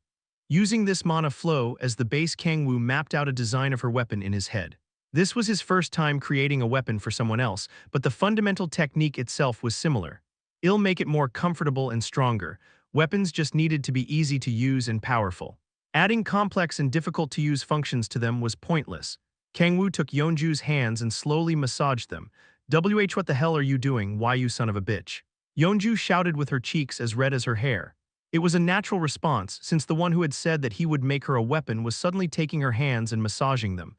Using this mana flow as the base, Kang-woo mapped out a design of her weapon in his head. This was his first time creating a weapon for someone else, but the fundamental technique itself was similar. It'll make it more comfortable and stronger. Weapons just needed to be easy to use and powerful. Adding complex and difficult-to-use functions to them was pointless. Kang-woo took Yeonju's hands and slowly massaged them. What the hell are you doing, why you son of a bitch? Yeonju shouted with her cheeks as red as her hair. It was a natural response, since the one who had said that he would make her a weapon was suddenly taking her hands and massaging them.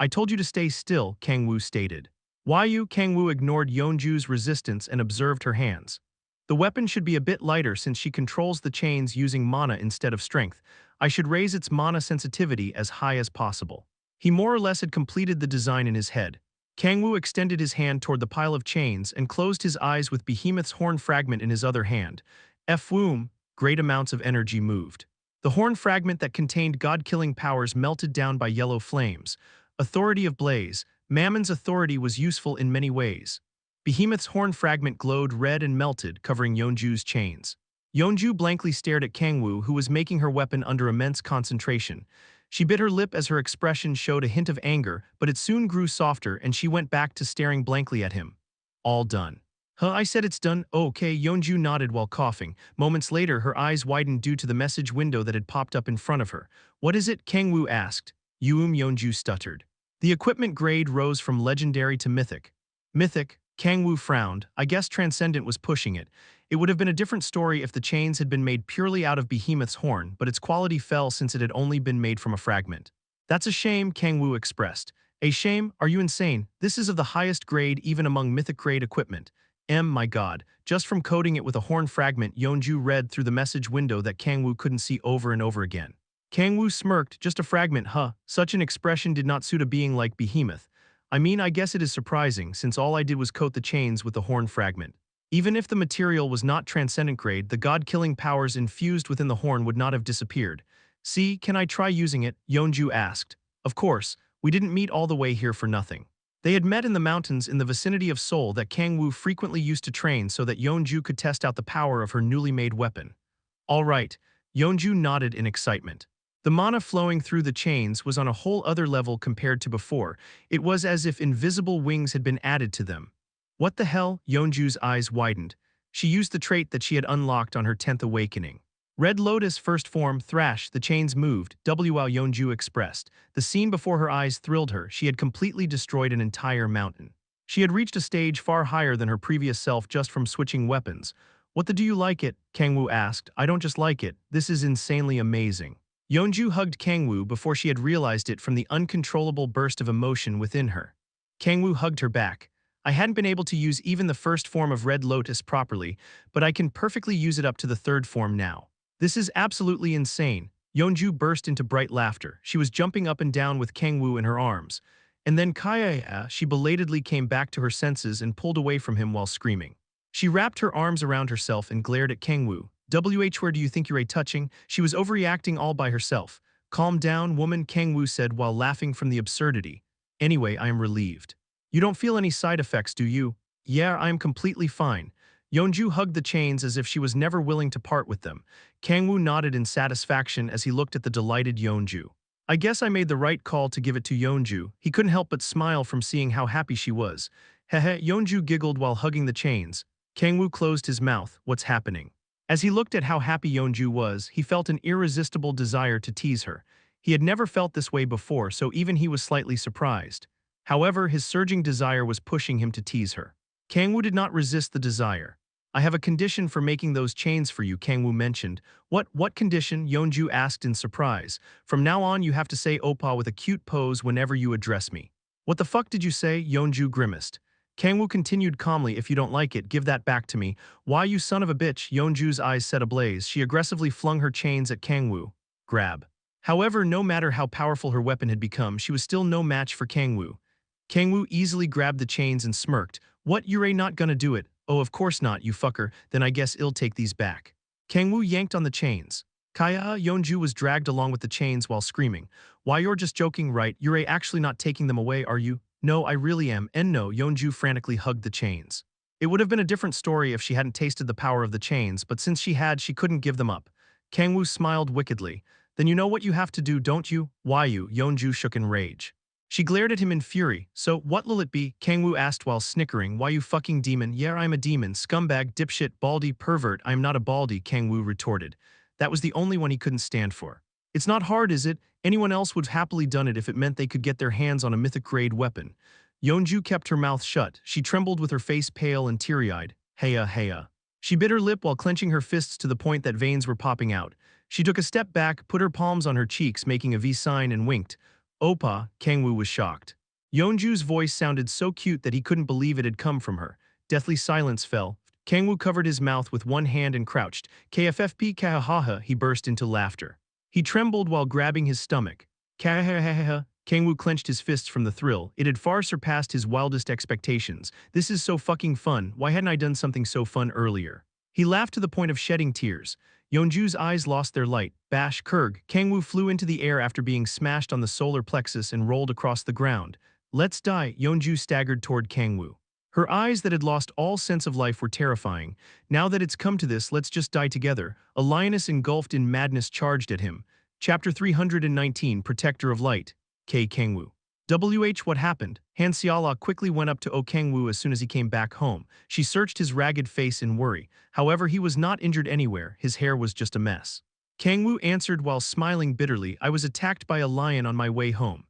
I told you to stay still, Kang-woo stated. Why you? Kang-woo ignored Yeonju's resistance and observed her hands. The weapon should be a bit lighter since she controls the chains using mana instead of strength. I should raise its mana sensitivity as high as possible. He more or less had completed the design in his head. Kang-woo extended his hand toward the pile of chains and closed his eyes with Behemoth's horn fragment in his other hand. F-woom, great amounts of energy moved. The horn fragment that contained god-killing powers melted down by yellow flames. Authority of Blaze. Mammon's authority was useful in many ways. Behemoth's horn fragment glowed red and melted, covering Yeonju's chains. Yeonju blankly stared at Kang-woo, who was making her weapon under immense concentration. She bit her lip as her expression showed a hint of anger, but it soon grew softer and she went back to staring blankly at him. All done. Huh, I said it's done. Okay, Yeonju nodded while coughing. Moments later, her eyes widened due to the message window that had popped up in front of her. What is it? Kang-woo asked. Yeonju stuttered. The equipment grade rose from legendary to mythic. Mythic, Kang-woo frowned. I guess Transcendent was pushing it. It would have been a different story if the chains had been made purely out of Behemoth's horn, but its quality fell since it had only been made from a fragment. That's a shame, Kang-woo expressed. A shame? Are you insane? This is of the highest grade even among mythic-grade equipment. My god. Just from coating it with a horn fragment, Yeonju read through the message window that Kang-woo couldn't see over and over again. Kang-woo smirked. Just a fragment, huh? Such an expression did not suit a being like Behemoth. I mean, I guess it is surprising, since all I did was coat the chains with the horn fragment. Even if the material was not transcendent grade, the god-killing powers infused within the horn would not have disappeared. See, can I try using it? Yeonju asked. Of course, we didn't meet all the way here for nothing. They had met in the mountains in the vicinity of Seoul that Kang-woo frequently used to train so that Yeonju could test out the power of her newly made weapon. All right, Yeonju nodded in excitement. The mana flowing through the chains was on a whole other level compared to before. It was as if invisible wings had been added to them. What the hell? Yeonju's eyes widened. She used the trait that she had unlocked on her 10th awakening. Red Lotus first form, Thrash, the chains moved, while Yeonju expressed. The scene before her eyes thrilled her. She had completely destroyed an entire mountain. She had reached a stage far higher than her previous self just from switching weapons. What the do you like it? Kang-woo asked. I don't just like it. This is insanely amazing. Yeonju hugged Kang-woo before she had realized it from the uncontrollable burst of emotion within her. Kang-woo hugged her back. I hadn't been able to use even the first form of Red Lotus properly, but I can perfectly use it up to the third form now. This is absolutely insane. Yeonju burst into bright laughter. She was jumping up and down with Kang-woo in her arms. And then she belatedly came back to her senses and pulled away from him while screaming. She wrapped her arms around herself and glared at Kang-woo. Where do you think you're touching? She was overreacting all by herself. Calm down, woman, Kang-woo said while laughing from the absurdity. Anyway, I am relieved. You don't feel any side effects, do you? Yeah, I am completely fine. Yeonju hugged the chains as if she was never willing to part with them. Kang-woo nodded in satisfaction as he looked at the delighted Yeonju. I guess I made the right call to give it to Yeonju. He couldn't help but smile from seeing how happy she was. Hehe, Yeonju giggled while hugging the chains. Kang-woo closed his mouth. What's happening? As he looked at how happy Yeonju was, he felt an irresistible desire to tease her. He had never felt this way before, so even he was slightly surprised. However, his surging desire was pushing him to tease her. Kang-woo did not resist the desire. I have a condition for making those chains for you, Kang-woo mentioned. What condition? Yeonju asked in surprise. From now on, you have to say oppa with a cute pose whenever you address me. What the fuck did you say? Yeonju grimaced. Kang-woo continued calmly, if you don't like it, give that back to me. Why, you son of a bitch? Yeonju's eyes set ablaze. She aggressively flung her chains at Kang-woo. Grab. However, no matter how powerful her weapon had become, she was still no match for Kang-woo. Kang-woo easily grabbed the chains and smirked. What, you're not gonna do it? Oh, of course not, you fucker, then I guess I'll take these back. Kang-woo yanked on the chains. Kaya, Yeonju was dragged along with the chains while screaming. Why, you're just joking, right? You're actually not taking them away, are you? No, I really am, and no, Yeonju frantically hugged the chains. It would have been a different story if she hadn't tasted the power of the chains, but since she had, she couldn't give them up. Kang-woo smiled wickedly. Then you know what you have to do, don't you? Why you? Yeonju shook in rage. She glared at him in fury. So, what'll it be? Kang-woo asked while snickering. Why you fucking demon? Yeah, I'm a demon. Scumbag, dipshit, baldy, pervert. I'm not a baldy, Kang-woo retorted. That was the only one he couldn't stand for. It's not hard, is it? Anyone else would have happily done it if it meant they could get their hands on a mythic-grade weapon. Yeonju kept her mouth shut. She trembled with her face pale and teary-eyed. Heya. She bit her lip while clenching her fists to the point that veins were popping out. She took a step back, put her palms on her cheeks, making a V sign, and winked. Oppa, Kang-woo was shocked. Yeonju's voice sounded so cute that he couldn't believe it had come from her. Deathly silence fell. Kang-woo covered his mouth with one hand and crouched. KFFP kahahaha, he burst into laughter. He trembled while grabbing his stomach. Kahahaha. Kang-woo clenched his fists from the thrill. It had far surpassed his wildest expectations. This is so fucking fun. Why hadn't I done something so fun earlier? He laughed to the point of shedding tears. Yeonju's eyes lost their light. Bash, Kurg. Kang-woo flew into the air after being smashed on the solar plexus and rolled across the ground. Let's die. Yeonju staggered toward Kang-woo. Her eyes that had lost all sense of life were terrifying. Now that it's come to this, let's just die together. A lioness engulfed in madness charged at him. Chapter 319, Protector of Light. Kang-woo. What happened? Han Xiala quickly went up to Kang-woo as soon as he came back home. She searched his ragged face in worry. However, he was not injured anywhere. His hair was just a mess. Kang-woo answered while smiling bitterly, I was attacked by a lion on my way home.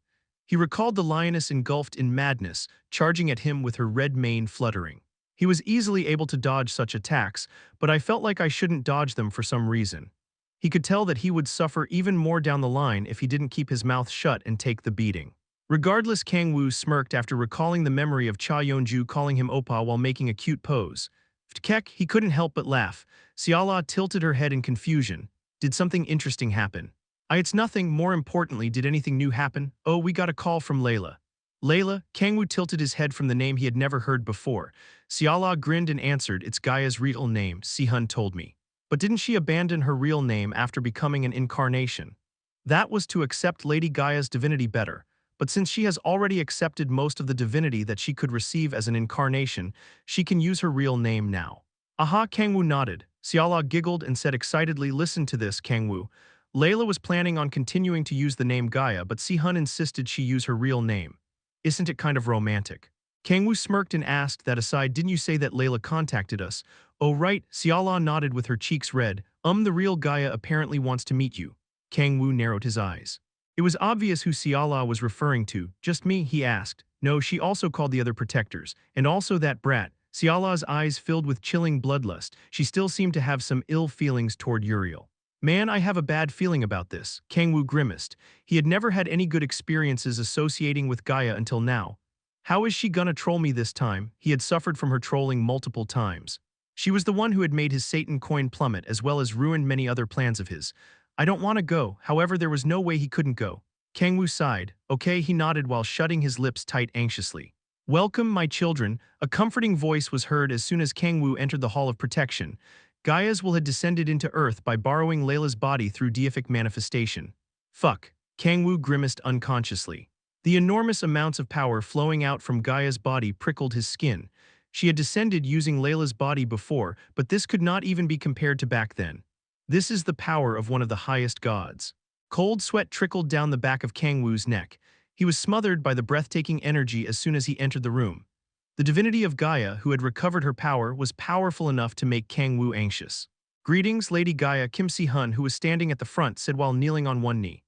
He recalled the lioness engulfed in madness, charging at him with her red mane fluttering. He was easily able to dodge such attacks, but I felt like I shouldn't dodge them for some reason. He could tell that he would suffer even more down the line if he didn't keep his mouth shut and take the beating. Regardless, Kang-woo smirked after recalling the memory of Cha Yeonju calling him Oppa while making a cute pose. Tkek, he couldn't help but laugh. Xiala tilted her head in confusion. Did something interesting happen? It's nothing. More importantly, did anything new happen? Oh, we got a call from Layla. Layla? Kang-woo tilted his head from the name he had never heard before. Xiala grinned and answered, it's Gaia's real name, Si-hun told me. But didn't she abandon her real name after becoming an incarnation? That was to accept Lady Gaia's divinity better. But since she has already accepted most of the divinity that she could receive as an incarnation, she can use her real name now. Aha, Kang-woo nodded. Xiala giggled and said excitedly, listen to this, Kang-woo. Layla was planning on continuing to use the name Gaia, but Si-hun insisted she use her real name. Isn't it kind of romantic? Kang-woo smirked and asked, that aside, didn't you say that Layla contacted us? Oh right, Xiala nodded with her cheeks red. The real Gaia apparently wants to meet you. Kang-woo narrowed his eyes. It was obvious who Xiala was referring to. Just me, he asked. No, she also called the other protectors. And also that brat. Xiala's eyes filled with chilling bloodlust. She still seemed to have some ill feelings toward Uriel. Man, I have a bad feeling about this. Kang-woo grimaced. He had never had any good experiences associating with Gaia until now. How is she gonna troll me this time? He had suffered from her trolling multiple times. She was the one who had made his Satan coin plummet as well as ruined many other plans of his. I don't want to go, however there was no way he couldn't go. Kang-woo sighed. Okay, he nodded while shutting his lips tight anxiously. Welcome, my children. A comforting voice was heard as soon as Kang-woo entered the Hall of Protection. Gaia's will had descended into Earth by borrowing Layla's body through deific manifestation. Fuck. Kang-woo grimaced unconsciously. The enormous amounts of power flowing out from Gaia's body prickled his skin. She had descended using Layla's body before, but this could not even be compared to back then. This is the power of one of the highest gods. Cold sweat trickled down the back of Kang-woo's neck. He was smothered by the breathtaking energy as soon as he entered the room. The divinity of Gaia, who had recovered her power, was powerful enough to make Kang-woo anxious. Greetings, Lady Gaia. Kim Si-hun, who was standing at the front, said while kneeling on one knee.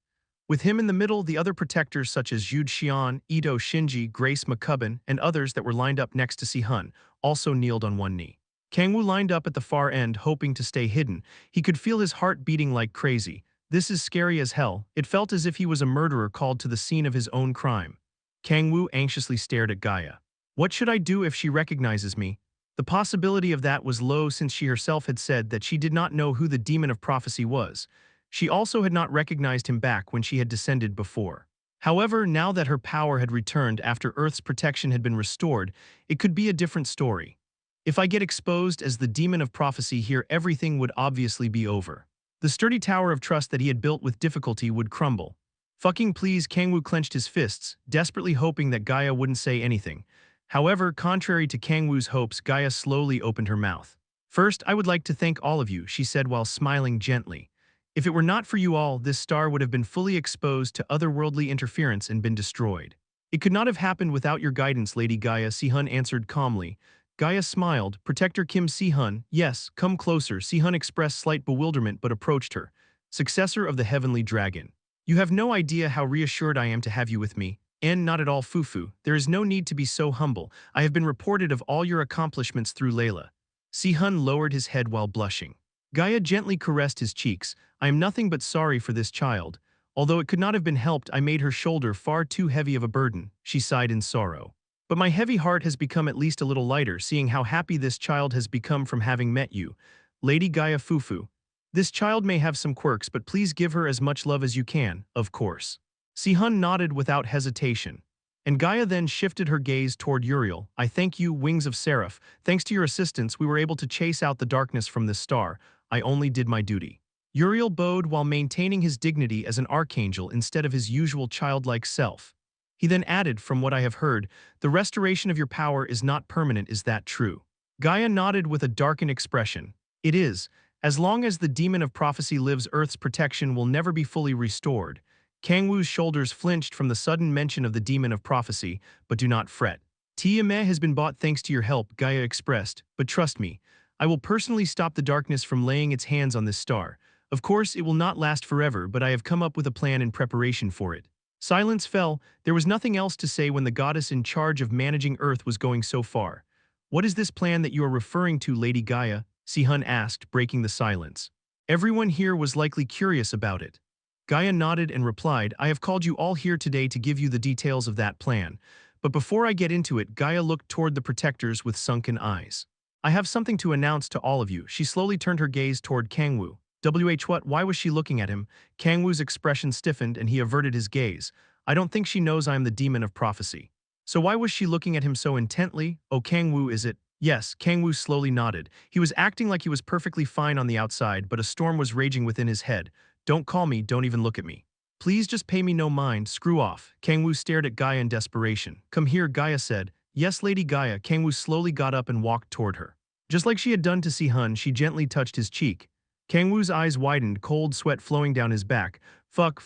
With him in the middle, the other protectors such as Yude Xian, Ito Shinji, Grace McCubbin, and others that were lined up next to Si-hun also kneeled on one knee. Kang-woo lined up at the far end, hoping to stay hidden. He could feel his heart beating like crazy. This is scary as hell. It felt as if he was a murderer called to the scene of his own crime. Kang-woo anxiously stared at Gaia. What should I do if she recognizes me? The possibility of that was low since she herself had said that she did not know who the demon of prophecy was. She also had not recognized him back when she had descended before. However, now that her power had returned after Earth's protection had been restored, it could be a different story. If I get exposed as the demon of prophecy here, everything would obviously be over. The sturdy tower of trust that he had built with difficulty would crumble. Fucking please, Kang-woo clenched his fists, desperately hoping that Gaia wouldn't say anything. However, contrary to Kang-woo's hopes, Gaia slowly opened her mouth. First, I would like to thank all of you, she said while smiling gently. If it were not for you all, this star would have been fully exposed to otherworldly interference and been destroyed. It could not have happened without your guidance, Lady Gaia, Si-hun answered calmly. Gaia smiled. Protector Kim Si-hun, yes, come closer. Si-hun expressed slight bewilderment but approached her. Successor of the Heavenly Dragon. You have no idea how reassured I am to have you with me. And not at all, Fufu. There is no need to be so humble. I have been reported of all your accomplishments through Layla. Si-hun lowered his head while blushing. Gaia gently caressed his cheeks. I am nothing but sorry for this child. Although it could not have been helped, I made her shoulder far too heavy of a burden. She sighed in sorrow. But my heavy heart has become at least a little lighter, seeing how happy this child has become from having met you. Lady Gaia Fufu. This child may have some quirks, but please give her as much love as you can, of course. Si-hun nodded without hesitation. And Gaia then shifted her gaze toward Uriel. I thank you, Wings of Seraph. Thanks to your assistance, we were able to chase out the darkness from this star. I only did my duty. Uriel bowed while maintaining his dignity as an archangel instead of his usual childlike self. He then added, from what I have heard, the restoration of your power is not permanent, is that true? Gaia nodded with a darkened expression. It is. As long as the demon of prophecy lives, Earth's protection will never be fully restored. Kang-woo's shoulders flinched from the sudden mention of the demon of prophecy, but do not fret. Tiamat has been bought thanks to your help, Gaia expressed, but trust me, I will personally stop the darkness from laying its hands on this star. Of course, it will not last forever, but I have come up with a plan in preparation for it. Silence fell. There was nothing else to say when the goddess in charge of managing Earth was going so far. What is this plan that you are referring to, Lady Gaia? Si-hun asked, breaking the silence. Everyone here was likely curious about it. Gaia nodded and replied, I have called you all here today to give you the details of that plan. But before I get into it, Gaia looked toward the protectors with sunken eyes. I have something to announce to all of you. She slowly turned her gaze toward Kang-woo. What? Why was she looking at him? Kang-woo's expression stiffened and he averted his gaze. I don't think she knows I am the demon of prophecy. So why was she looking at him so intently? Oh, Kang-woo, is it? Yes, Kang-woo slowly nodded. He was acting like he was perfectly fine on the outside, but a storm was raging within his head. Don't call me, don't even look at me. Please just pay me no mind, screw off. Kang-woo stared at Gaia in desperation. Come here, Gaia said. Yes, Lady Gaia. Kang-woo slowly got up and walked toward her. Just like she had done to Si-hun, she gently touched his cheek. Kang-woo's eyes widened, cold sweat flowing down his back. Fuck,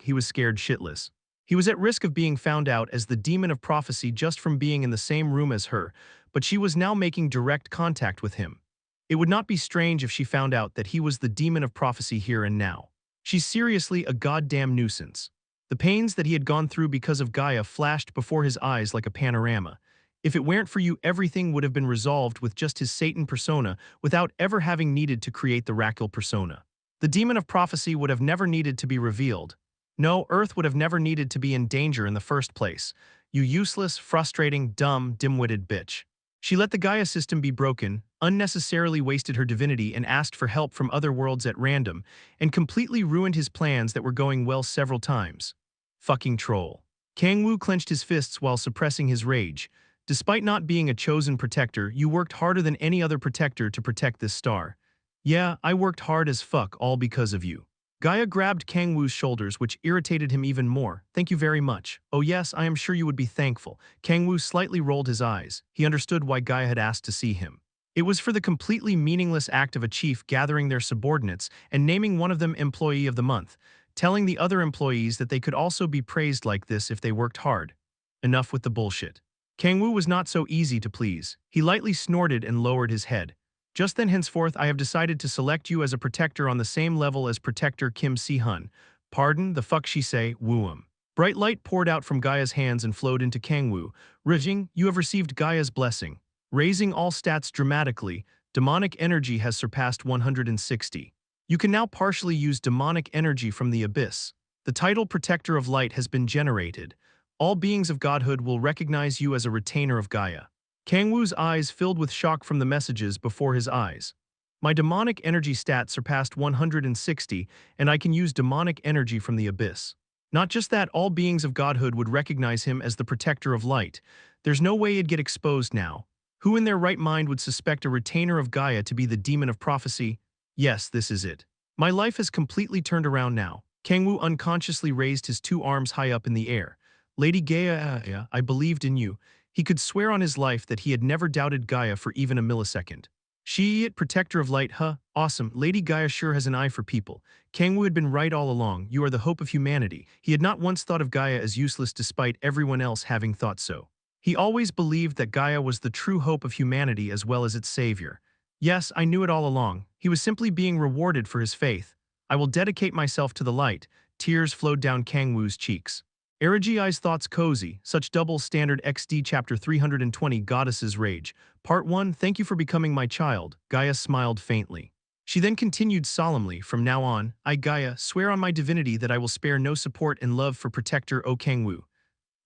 he was scared shitless. He was at risk of being found out as the demon of prophecy just from being in the same room as her, but she was now making direct contact with him. It would not be strange if she found out that he was the demon of prophecy here and now. She's seriously a goddamn nuisance. The pains that he had gone through because of Gaia flashed before his eyes like a panorama. If it weren't for you, everything would have been resolved with just his Satan persona without ever having needed to create the Raquel persona. The demon of prophecy would have never needed to be revealed. No, Earth would have never needed to be in danger in the first place. You useless, frustrating, dumb, dim-witted bitch. She let the Gaia system be broken, unnecessarily wasted her divinity and asked for help from other worlds at random, and completely ruined his plans that were going well several times. Fucking troll. Kang-woo clenched his fists while suppressing his rage. Despite not being a chosen protector, you worked harder than any other protector to protect this star. Yeah, I worked hard as fuck, all because of you. Gaia grabbed Kang-woo's shoulders, which irritated him even more. Thank you very much. Oh yes, I am sure you would be thankful. Kang-woo slightly rolled his eyes. He understood why Gaia had asked to see him. It was for the completely meaningless act of a chief gathering their subordinates and naming one of them Employee of the Month, telling the other employees that they could also be praised like this if they worked hard. Enough with the bullshit. Kang-woo was not so easy to please. He lightly snorted and lowered his head. Just then, henceforth, I have decided to select you as a protector on the same level as Protector Kim Si-hun. Pardon, the fuck she say, woo-um. Bright light poured out from Gaia's hands and flowed into Kang-woo. Rijing, you have received Gaia's blessing. Raising all stats dramatically, demonic energy has surpassed 160. You can now partially use demonic energy from the abyss. The title Protector of Light has been generated. All beings of godhood will recognize you as a retainer of Gaia. Kang-woo's eyes filled with shock from the messages before his eyes. My demonic energy stat surpassed 160, and I can use demonic energy from the abyss. Not just that, all beings of godhood would recognize him as the protector of light. There's no way it'd get exposed now. Who in their right mind would suspect a retainer of Gaia to be the demon of prophecy? Yes, this is it. My life has completely turned around now. Kang-woo unconsciously raised his two arms high up in the air. Lady Gaia, I believed in you. He could swear on his life that he had never doubted Gaia for even a millisecond. She, protector of light, huh? Awesome. Lady Gaia sure has an eye for people. Kang-woo had been right all along. You are the hope of humanity. He had not once thought of Gaia as useless despite everyone else having thought so. He always believed that Gaia was the true hope of humanity as well as its savior. Yes, I knew it all along. He was simply being rewarded for his faith. I will dedicate myself to the light. Tears flowed down Kang-woo's cheeks. Erigiai's thoughts cozy, such double standard XD Chapter 320 Goddess's Rage. Part 1 Thank you for becoming my child. Gaia smiled faintly. She then continued solemnly, from now on, I, Gaia, swear on my divinity that I will spare no support and love for Protector O Kang-woo.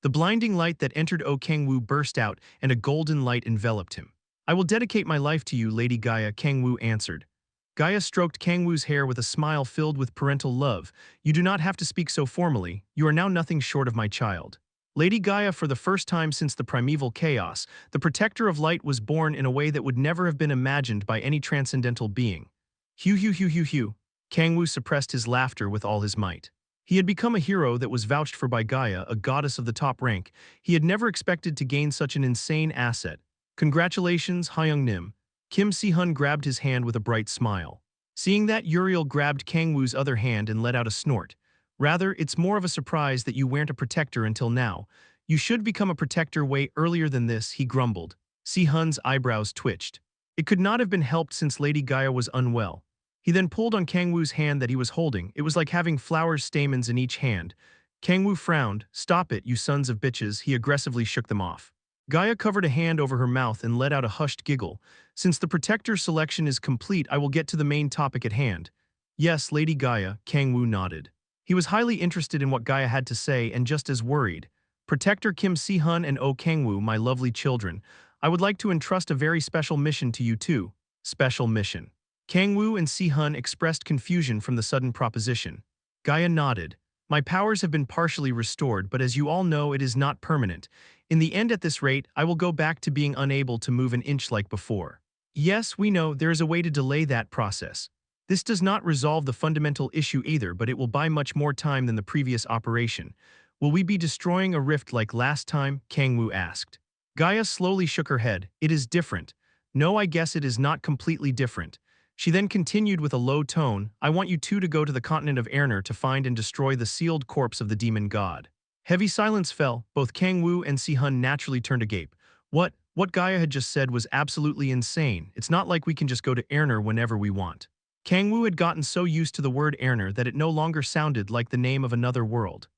The blinding light that entered O Kang-woo burst out, and a golden light enveloped him. I will dedicate my life to you, Lady Gaia, Kang-woo answered. Gaia stroked Kang-woo's hair with a smile filled with parental love. You do not have to speak so formally. You are now nothing short of my child. Lady Gaia, for the first time since the primeval chaos, the protector of light was born in a way that would never have been imagined by any transcendental being. Hugh, hugh, hugh, hugh, hugh. Kang-woo suppressed his laughter with all his might. He had become a hero that was vouched for by Gaia, a goddess of the top rank. He had never expected to gain such an insane asset. Congratulations, Hyung-nim. Kim Si-hun grabbed his hand with a bright smile. Seeing that, Uriel grabbed Kang-woo's other hand and let out a snort. Rather, it's more of a surprise that you weren't a protector until now. You should become a protector way earlier than this, he grumbled. Si-hun's eyebrows twitched. It could not have been helped since Lady Gaia was unwell. He then pulled on Kang-woo's hand that he was holding. It was like having flower stamens in each hand. Kang-woo frowned. Stop it, you sons of bitches, he aggressively shook them off. Gaia covered a hand over her mouth and let out a hushed giggle. Since the protector selection is complete, I will get to the main topic at hand. Yes, Lady Gaia, Kang-woo nodded. He was highly interested in what Gaia had to say and just as worried. Protector Kim Si-hun and Oh Kang-woo, my lovely children, I would like to entrust a very special mission to you too. Special mission. Kang-woo and Si-hun expressed confusion from the sudden proposition. Gaia nodded. My powers have been partially restored, but as you all know, it is not permanent. In the end, at this rate, I will go back to being unable to move an inch like before. Yes, we know there is a way to delay that process. This does not resolve the fundamental issue either, but it will buy much more time than the previous operation. Will we be destroying a rift like last time? Kang-woo asked. Gaia slowly shook her head. It is different. No, I guess it is not completely different. She then continued with a low tone, I want you two to go to the continent of Erner to find and destroy the sealed corpse of the demon god. Heavy silence fell. Both Kang-woo and Si-hun naturally turned agape. What Gaia had just said was absolutely insane. It's not like we can just go to Erner whenever we want. Kang-woo had gotten so used to the word Erner that it no longer sounded like the name of another world.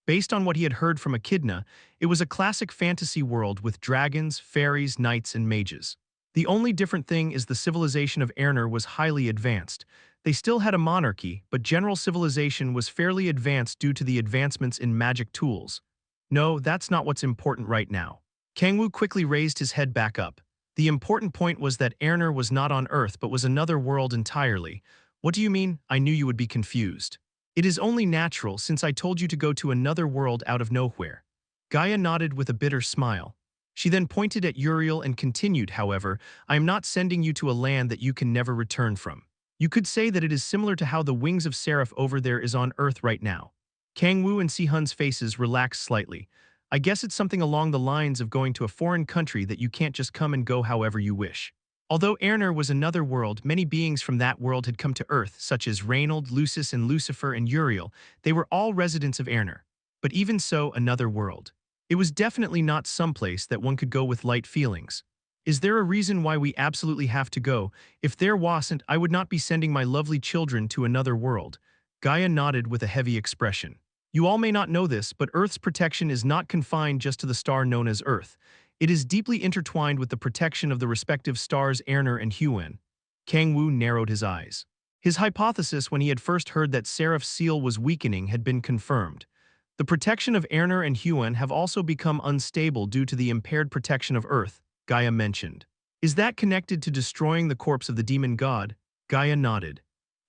Based on what he had heard from Echidna, it was a classic fantasy world with dragons, fairies, knights, and mages. The only different thing is the civilization of Erner was highly advanced. They still had a monarchy, but general civilization was fairly advanced due to the advancements in magic tools. No, that's not what's important right now. Kang-woo quickly raised his head back up. The important point was that Erner was not on Earth but was another world entirely. What do you mean? I knew you would be confused. It is only natural since I told you to go to another world out of nowhere. Gaia nodded with a bitter smile. She then pointed at Uriel and continued, however, I am not sending you to a land that you can never return from. You could say that it is similar to how the wings of xperrif over there is on Earth right now. Kang-woo and Si-hun's faces relaxed slightly. I guess it's something along the lines of going to a foreign country that you can't just come and go however you wish. Although Erner was another world, many beings from that world had come to Earth, such as Reynold, Lucis, and Lucifer, and Uriel. They were all residents of Erner. But even so, another world. It was definitely not someplace that one could go with light feelings. Is there a reason why we absolutely have to go? If there wasn't, I would not be sending my lovely children to another world. Gaia nodded with a heavy expression. You all may not know this, but Earth's protection is not confined just to the star known as Earth. It is deeply intertwined with the protection of the respective stars Erner and Huen. Kang-woo narrowed his eyes. His hypothesis when he had first heard that xperrif's seal was weakening had been confirmed. The protection of Erner and Huen have also become unstable due to the impaired protection of Earth, Gaia mentioned. Is that connected to destroying the corpse of the demon god? Gaia nodded.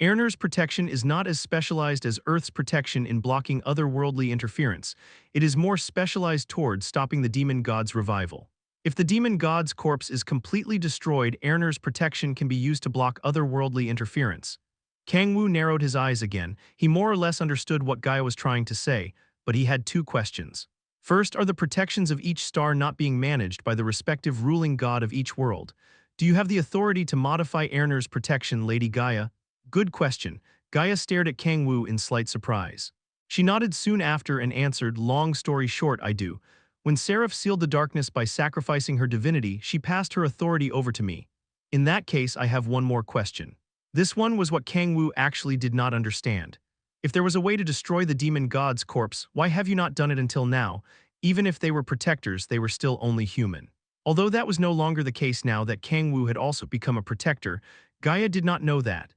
Erner's protection is not as specialized as Earth's protection in blocking otherworldly interference. It is more specialized towards stopping the demon god's revival. If the demon god's corpse is completely destroyed, Erner's protection can be used to block otherworldly interference. Kang-woo narrowed his eyes again. He more or less understood what Gaia was trying to say, but he had two questions. First, are the protections of each star not being managed by the respective ruling god of each world? Do you have the authority to modify Erner's protection, Lady Gaia? Good question. Gaia stared at Kang-woo in slight surprise. She nodded soon after and answered, long story short, I do. When xperrif sealed the darkness by sacrificing her divinity, she passed her authority over to me. In that case, I have one more question. This one was what Kang-woo actually did not understand. If there was a way to destroy the demon god's corpse, why have you not done it until now? Even if they were protectors, they were still only human. Although that was no longer the case now that Kang-woo had also become a protector, Gaia did not know that.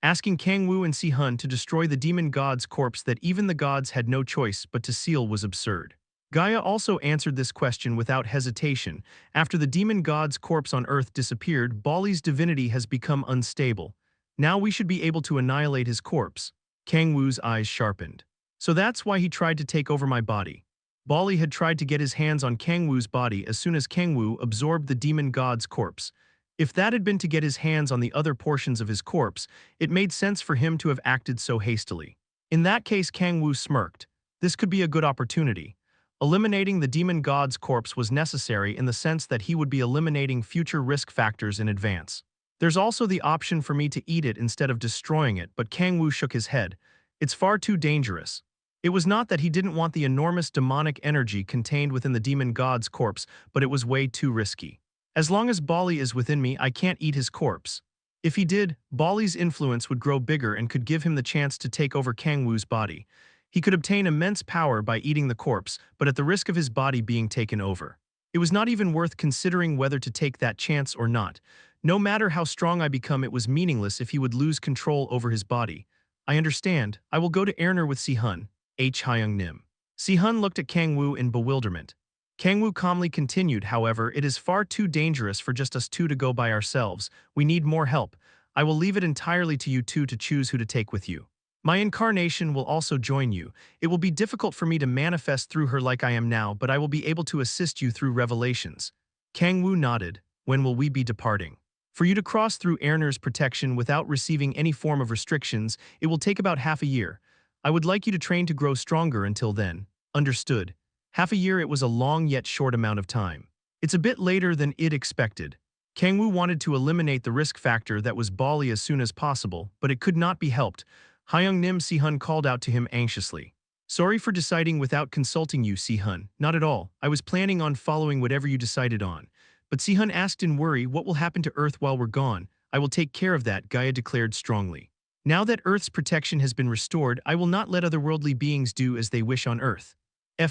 Asking Kang-woo and Si-hun to destroy the demon god's corpse that even the gods had no choice but to seal was absurd. Gaia also answered this question without hesitation. After the demon god's corpse on Earth disappeared, Bali's divinity has become unstable. Now we should be able to annihilate his corpse. Kang-woo's eyes sharpened. So that's why he tried to take over my body. Bali had tried to get his hands on Kang-woo's body as soon as Kang-woo absorbed the demon god's corpse. If that had been to get his hands on the other portions of his corpse, it made sense for him to have acted so hastily. In that case, Kang-woo smirked. This could be a good opportunity. Eliminating the demon god's corpse was necessary in the sense that he would be eliminating future risk factors in advance. There's also the option for me to eat it instead of destroying it, but Kang-woo shook his head. It's far too dangerous. It was not that he didn't want the enormous demonic energy contained within the demon god's corpse, but it was way too risky. As long as Bali is within me, I can't eat his corpse. If he did, Bali's influence would grow bigger and could give him the chance to take over Kang-woo's body. He could obtain immense power by eating the corpse, but at the risk of his body being taken over. It was not even worth considering whether to take that chance or not. No matter how strong I become, it was meaningless if he would lose control over his body. I understand. I will go to Erner with Si-hun. Hyung Nim. Si-hun looked at Kang-woo in bewilderment. Kang-woo calmly continued, however, it is far too dangerous for just us two to go by ourselves. We need more help. I will leave it entirely to you two to choose who to take with you. My incarnation will also join you. It will be difficult for me to manifest through her like I am now, but I will be able to assist you through revelations. Kang-woo nodded. When will we be departing? For you to cross through Erner's protection without receiving any form of restrictions, it will take about half a year. I would like you to train to grow stronger until then. Understood. Half a year, it was a long yet short amount of time. It's a bit later than Id expected. Kang-woo wanted to eliminate the risk factor that was Bali as soon as possible, but it could not be helped. Hyung Nim. Si-hun called out to him anxiously. Sorry for deciding without consulting you, Si-hun. Not at all. I was planning on following whatever you decided on. But Si-hun asked in worry, what will happen to Earth while we're gone? I will take care of that, Gaia declared strongly. Now that Earth's protection has been restored, I will not let otherworldly beings do as they wish on Earth.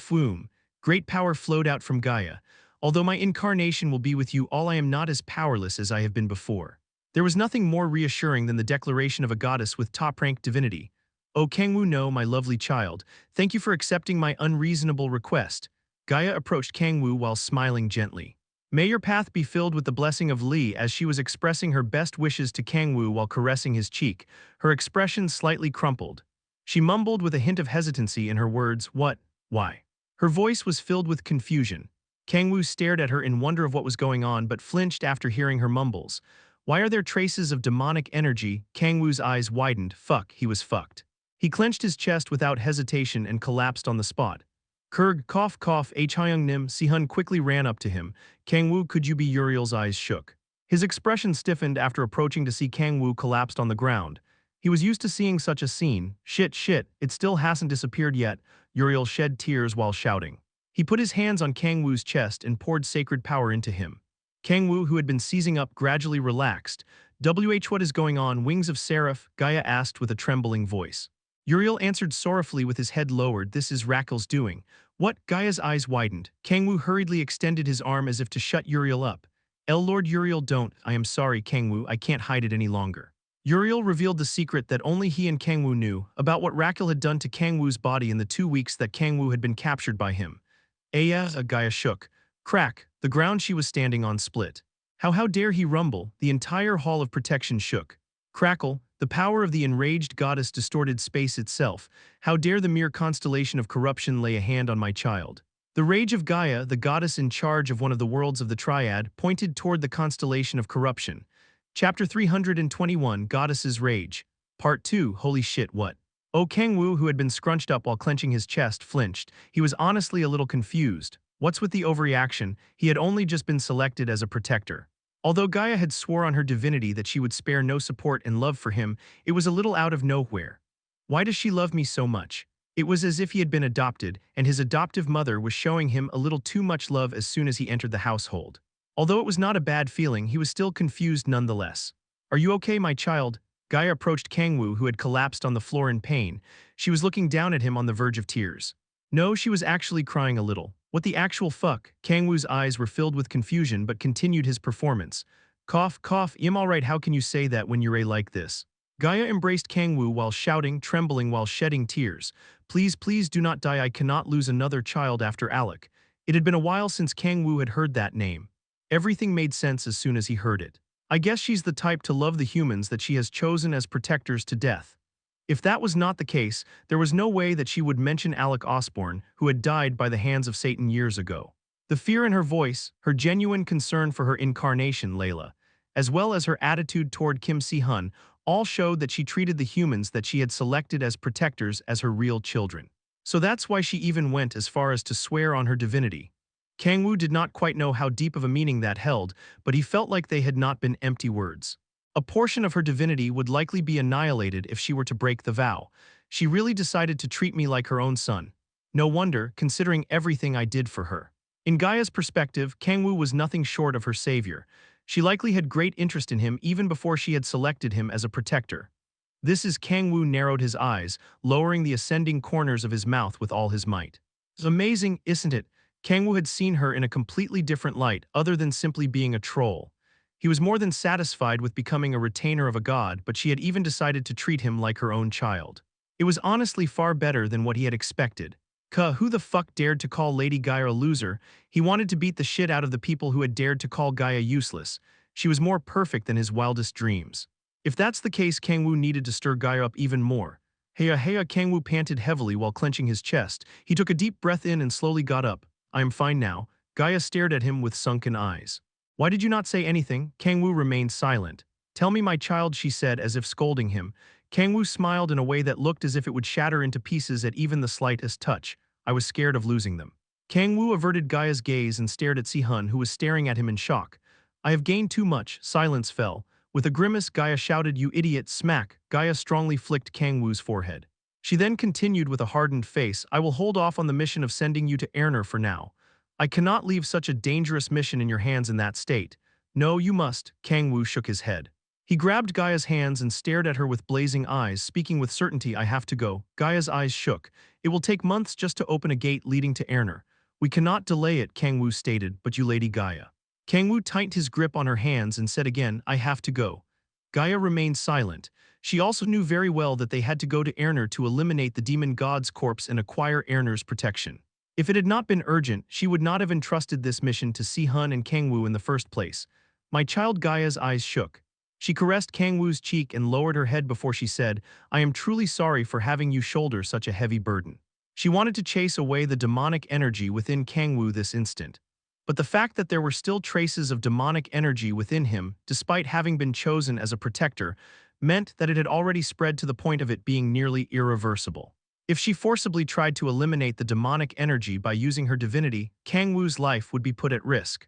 Womb. Great power flowed out from Gaia. Although my incarnation will be with you all, I am not as powerless as I have been before. There was nothing more reassuring than the declaration of a goddess with top-rank divinity. Oh Kang-woo, no, my lovely child, thank you for accepting my unreasonable request. Gaia approached Kang-woo while smiling gently. May your path be filled with the blessing of Li. As she was expressing her best wishes to Kang-woo while caressing his cheek, her expression slightly crumpled. She mumbled with a hint of hesitancy in her words, what? Why? Her voice was filled with confusion. Kang-woo stared at her in wonder of what was going on but flinched after hearing her mumbles. Why are there traces of demonic energy? Kang-woo's eyes widened. Fuck, he was fucked. He clenched his chest without hesitation and collapsed on the spot. Kurg, cough, cough, Hyung Nim. Si-hun quickly ran up to him. Kang-woo, could you be? Uriel's eyes shook. His expression stiffened after approaching to see Kang-woo collapsed on the ground. He was used to seeing such a scene. Shit, it still hasn't disappeared yet. Uriel shed tears while shouting. He put his hands on Kang-woo's chest and poured sacred power into him. Kang-woo, who had been seizing up, gradually relaxed. What is going on? Wings of Seraph? Gaia asked with a trembling voice. Uriel answered sorrowfully with his head lowered. This is Raquel's doing. What? Gaia's eyes widened. Kang-woo hurriedly extended his arm as if to shut Uriel up. Lord Uriel, don't. I am sorry, Kang-woo, I can't hide it any longer. Uriel revealed the secret that only he and Kang-woo knew about what Raquel had done to Kang-woo's body in the 2 weeks that Kang-woo had been captured by him. Gaia shook. Crack, the ground she was standing on split. How dare he rumble? The entire hall of protection shook. Crackle, the power of the enraged goddess distorted space itself. How dare the mere constellation of corruption lay a hand on my child? The rage of Gaia, the goddess in charge of one of the worlds of the Triad, pointed toward the constellation of corruption. Chapter 321, Goddess's Rage. Part 2, Holy shit, what? Oh, Kang-woo, who had been scrunched up while clenching his chest, flinched. He was honestly a little confused. What's with the overreaction? He had only just been selected as a protector. Although Gaia had swore on her divinity that she would spare no support and love for him, it was a little out of nowhere. Why does she love me so much? It was as if he had been adopted, and his adoptive mother was showing him a little too much love as soon as he entered the household. Although it was not a bad feeling, he was still confused nonetheless. Are you okay, my child? Gaia approached Kang-woo, who had collapsed on the floor in pain. She was looking down at him on the verge of tears. No, she was actually crying a little. What the actual fuck? Kang-woo's eyes were filled with confusion but continued his performance. Cough, cough, I'm alright, how can you say that when you're like this? Gaia embraced Kang-woo while shouting, trembling while shedding tears. Please, please do not die, I cannot lose another child after Alec. It had been a while since Kang-woo had heard that name. Everything made sense as soon as he heard it. I guess she's the type to love the humans that she has chosen as protectors to death. If that was not the case, there was no way that she would mention Alec Osborne, who had died by the hands of Satan years ago. The fear in her voice, her genuine concern for her incarnation, Layla, as well as her attitude toward Kim Si-hun, all showed that she treated the humans that she had selected as protectors as her real children. So that's why she even went as far as to swear on her divinity. Kang-woo did not quite know how deep of a meaning that held, but he felt like they had not been empty words. A portion of her divinity would likely be annihilated if she were to break the vow. She really decided to treat me like her own son. No wonder, considering everything I did for her. In Gaia's perspective, Kang-woo was nothing short of her savior. She likely had great interest in him even before she had selected him as a protector. This is Kang-woo narrowed his eyes, lowering the ascending corners of his mouth with all his might. It's amazing, isn't it? Kang-woo had seen her in a completely different light, other than simply being a troll. He was more than satisfied with becoming a retainer of a god, but she had even decided to treat him like her own child. It was honestly far better than what he had expected. Who the fuck dared to call Lady Gaia a loser? He wanted to beat the shit out of the people who had dared to call Gaia useless. She was more perfect than his wildest dreams. If that's the case, Kang-woo needed to stir Gaia up even more. Heya, Kang-woo panted heavily while clenching his chest. He took a deep breath in and slowly got up. I am fine now. Gaia stared at him with sunken eyes. Why did you not say anything? Kang-woo remained silent. Tell me, my child, she said, as if scolding him. Kang-woo smiled in a way that looked as if it would shatter into pieces at even the slightest touch. I was scared of losing them. Kang-woo averted Gaia's gaze and stared at Si-hun, who was staring at him in shock. I have gained too much. Silence fell. With a grimace, Gaia shouted, you idiot, smack. Gaia strongly flicked Kang-woo's forehead. She then continued with a hardened face, I will hold off on the mission of sending you to Erner for now. I cannot leave such a dangerous mission in your hands in that state. No, you must. Kang-woo shook his head. He grabbed Gaia's hands and stared at her with blazing eyes, speaking with certainty, I have to go. Gaia's eyes shook. It will take months just to open a gate leading to Erner. We cannot delay it, Kang-woo stated, but you Lady Gaia. Kang-woo tightened his grip on her hands and said again, I have to go. Gaia remained silent. She also knew very well that they had to go to Erner to eliminate the demon god's corpse and acquire Erner's protection. If it had not been urgent, she would not have entrusted this mission to Si-hun and Kang-woo in the first place. My child. Gaia's eyes shook. She caressed Kang-woo's cheek and lowered her head before she said, I am truly sorry for having you shoulder such a heavy burden. She wanted to chase away the demonic energy within Kang-woo this instant. But the fact that there were still traces of demonic energy within him, despite having been chosen as a protector, meant that it had already spread to the point of it being nearly irreversible. If she forcibly tried to eliminate the demonic energy by using her divinity, Kang-woo's life would be put at risk.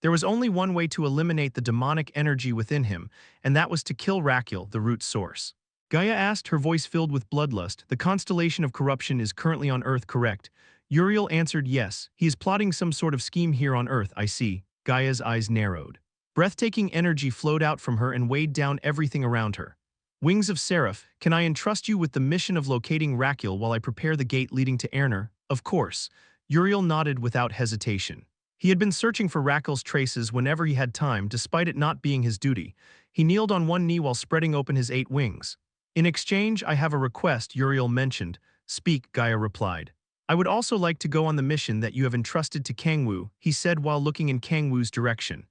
There was only one way to eliminate the demonic energy within him, and that was to kill Raquel, the root source. Gaia asked, her voice filled with bloodlust, the constellation of corruption is currently on Earth, correct? Uriel answered yes, he is plotting some sort of scheme here on Earth, I see. Gaia's eyes narrowed. Breathtaking energy flowed out from her and weighed down everything around her. Wings of Seraph, can I entrust you with the mission of locating Raquel while I prepare the gate leading to Erner? Of course. Uriel nodded without hesitation. He had been searching for Raquel's traces whenever he had time, despite it not being his duty. He kneeled on one knee while spreading open his 8 wings. In exchange, I have a request, Uriel mentioned. Speak, Gaia replied. I would also like to go on the mission that you have entrusted to Kang-woo, he said while looking in Kang-woo's direction.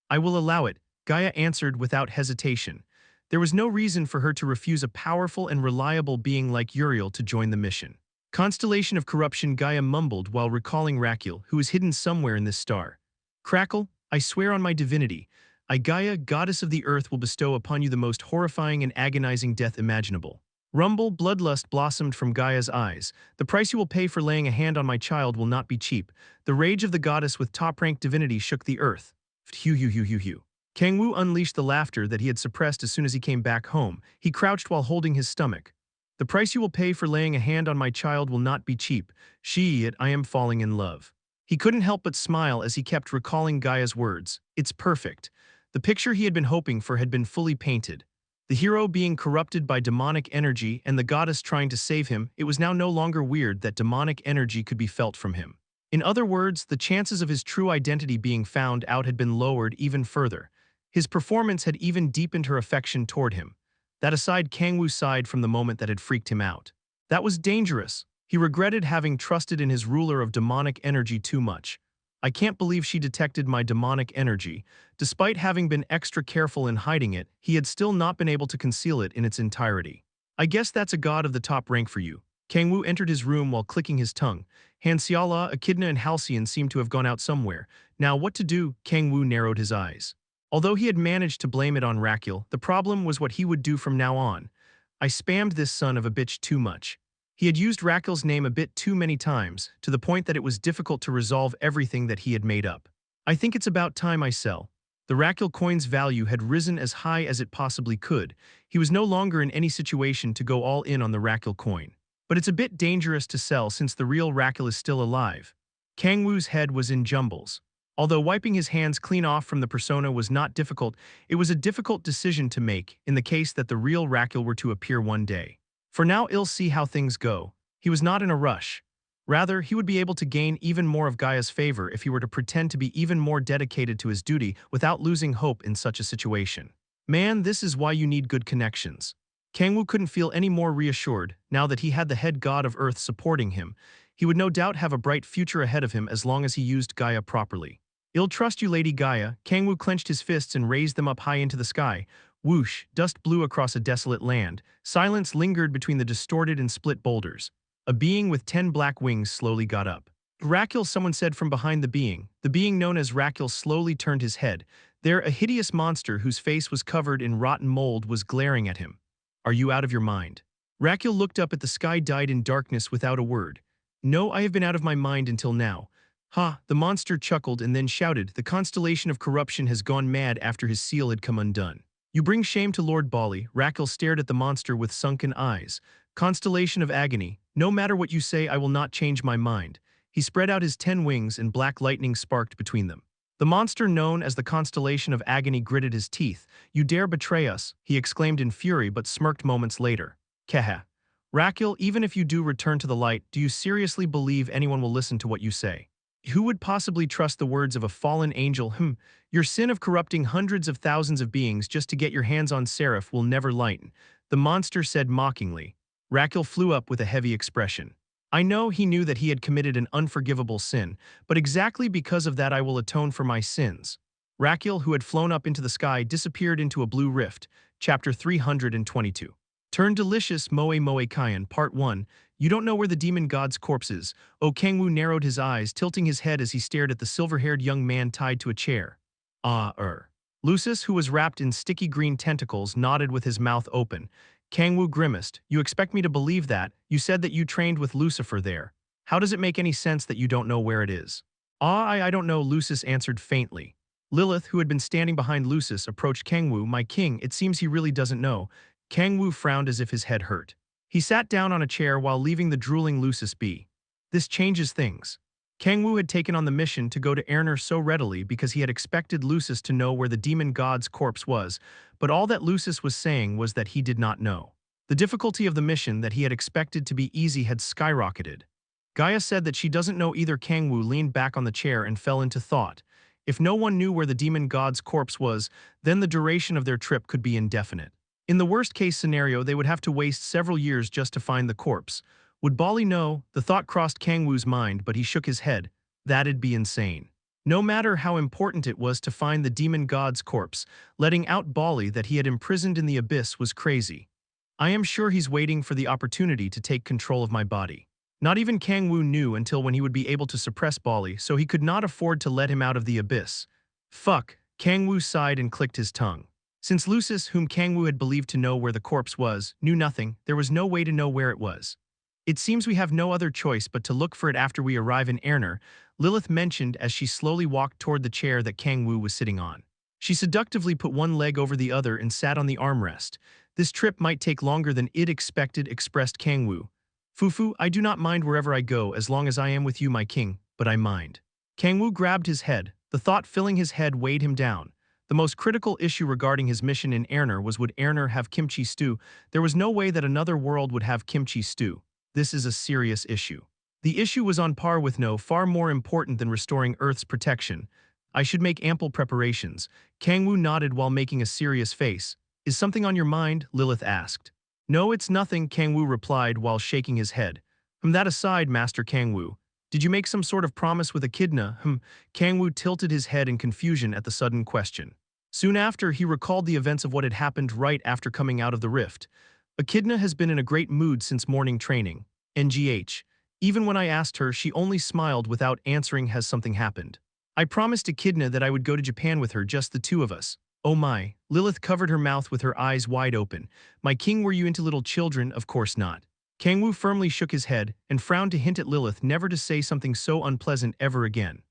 I will allow it, Gaia answered without hesitation. There was no reason for her to refuse a powerful and reliable being like Uriel to join the mission. Constellation of corruption, Gaia mumbled while recalling Raquel, who is hidden somewhere in this star. Crackle, I swear on my divinity, I, Gaia, goddess of the earth, will bestow upon you the most horrifying and agonizing death imaginable. Rumble, bloodlust blossomed from Gaia's eyes. The price you will pay for laying a hand on my child will not be cheap. The rage of the goddess with top-ranked divinity shook the earth. Phew. Kang-woo unleashed the laughter that he had suppressed as soon as he came back home. He crouched while holding his stomach. The price you will pay for laying a hand on my child will not be cheap. I am falling in love. He couldn't help but smile as he kept recalling Gaia's words. It's perfect. The picture he had been hoping for had been fully painted. The hero being corrupted by demonic energy and the goddess trying to save him, it was now no longer weird that demonic energy could be felt from him. In other words, the chances of his true identity being found out had been lowered even further. His performance had even deepened her affection toward him. That aside, Kang-woo sighed from the moment that had freaked him out. That was dangerous. He regretted having trusted in his ruler of demonic energy too much. I can't believe she detected my demonic energy. Despite having been extra careful in hiding it, he had still not been able to conceal it in its entirety. I guess that's a god of the top rank for you. Kang-woo entered his room while clicking his tongue. Han Xiala, Echidna, and Halcyon seemed to have gone out somewhere. Now what to do? Kang-woo narrowed his eyes. Although he had managed to blame it on Rakul, the problem was what he would do from now on. I spammed this son of a bitch too much. He had used Rakul's name a bit too many times, to the point that it was difficult to resolve everything that he had made up. I think it's about time I sell. The Rakul coin's value had risen as high as it possibly could. He was no longer in any situation to go all in on the Rakul coin. But it's a bit dangerous to sell since the real Rakul is still alive. Kang-woo's head was in jumbles. Although wiping his hands clean off from the persona was not difficult, it was a difficult decision to make in the case that the real Rakul were to appear one day. For now, he'll see how things go. He was not in a rush. Rather, he would be able to gain even more of Gaia's favor if he were to pretend to be even more dedicated to his duty without losing hope in such a situation. Man, this is why you need good connections. Kang-woo couldn't feel any more reassured now that he had the head god of Earth supporting him. He would no doubt have a bright future ahead of him as long as he used Gaia properly. "I'll trust you, Lady Gaia." Kang-woo clenched his fists and raised them up high into the sky. Whoosh, dust blew across a desolate land. Silence lingered between the distorted and split boulders. A being with 10 black wings slowly got up. Rakul, someone said from behind the being. The being known as Rakul slowly turned his head. There, a hideous monster whose face was covered in rotten mold was glaring at him. "Are you out of your mind?" Rakul looked up at the sky, died in darkness without a word. "No, I have been out of my mind until now." "Ha," the monster chuckled and then shouted, "The constellation of corruption has gone mad after his seal had come undone. You bring shame to Lord Bali." Rakul stared at the monster with sunken eyes. "Constellation of agony. No matter what you say, I will not change my mind." He spread out his 10 wings and black lightning sparked between them. The monster known as the Constellation of Agony gritted his teeth. "You dare betray us," he exclaimed in fury but smirked moments later. "Keha. Rakul, even if you do return to the light, do you seriously believe anyone will listen to what you say? Who would possibly trust the words of a fallen angel? Your sin of corrupting hundreds of thousands of beings just to get your hands on xperrif will never lighten," the monster said mockingly. Rakul flew up with a heavy expression. "I know," he knew that he had committed an unforgivable sin, "but exactly because of that I will atone for my sins." Rakul, who had flown up into the sky, disappeared into a blue rift. Chapter 322. Turn Delicious Moe Moe Kyan, Part 1. You don't know where the demon god's corpse is. Kang-woo narrowed his eyes, tilting his head as he stared at the silver-haired young man tied to a chair. Lucis, who was wrapped in sticky green tentacles, nodded with his mouth open. Kang-woo grimaced. "You expect me to believe that? You said that you trained with Lucifer there. How does it make any sense that you don't know where it is?" I don't know," Lucis answered faintly. Lilith, who had been standing behind Lucis, approached Kang-woo. "My king, it seems he really doesn't know." Kang-woo frowned as if his head hurt. He sat down on a chair while leaving the drooling Lucis be. This changes things. Kang-woo had taken on the mission to go to Erner so readily because he had expected Lucis to know where the demon god's corpse was, but all that Lucis was saying was that he did not know. The difficulty of the mission that he had expected to be easy had skyrocketed. Gaia said that she doesn't know either. Kang-woo leaned back on the chair and fell into thought. If no one knew where the demon god's corpse was, then the duration of their trip could be indefinite. In the worst-case scenario, they would have to waste several years just to find the corpse. Would Bali know? The thought crossed Kang-woo's mind, but he shook his head. That'd be insane. No matter how important it was to find the demon god's corpse, letting out Bali that he had imprisoned in the abyss was crazy. "I am sure he's waiting for the opportunity to take control of my body." Not even Kang-woo knew until when he would be able to suppress Bali, so he could not afford to let him out of the abyss. Fuck, Kang-woo sighed and clicked his tongue. Since Lucis, whom Kang-woo had believed to know where the corpse was, knew nothing, there was no way to know where it was. "It seems we have no other choice but to look for it after we arrive in Erner," Lilith mentioned as she slowly walked toward the chair that Kang-woo was sitting on. She seductively put one leg over the other and sat on the armrest. "This trip might take longer than it expected," expressed Kang-woo. "Fufu, I do not mind wherever I go as long as I am with you, my king, but I mind." Kang-woo grabbed his head. The thought filling his head weighed him down. The most critical issue regarding his mission in Erner was, would Erner have kimchi stew? There was no way that another world would have kimchi stew. This is a serious issue. The issue was on par with no, far more important than restoring Earth's protection. "I should make ample preparations." Kang-woo nodded while making a serious face. "Is something on your mind?" Lilith asked. "No, it's nothing," Kang-woo replied while shaking his head. "From that aside, Master Kang-woo, did you make some sort of promise with Echidna?" Kang-woo tilted his head in confusion at the sudden question. Soon after, he recalled the events of what had happened right after coming out of the rift. Echidna has been in a great mood since morning training. NGH. Even when I asked her, she only smiled without answering. Has something happened? I promised Echidna that I would go to Japan with her, just the two of us. Oh my. Lilith covered her mouth with her eyes wide open. My king, were you into little children? Of course not. Kang-woo firmly shook his head and frowned to hint at Lilith never to say something so unpleasant ever again.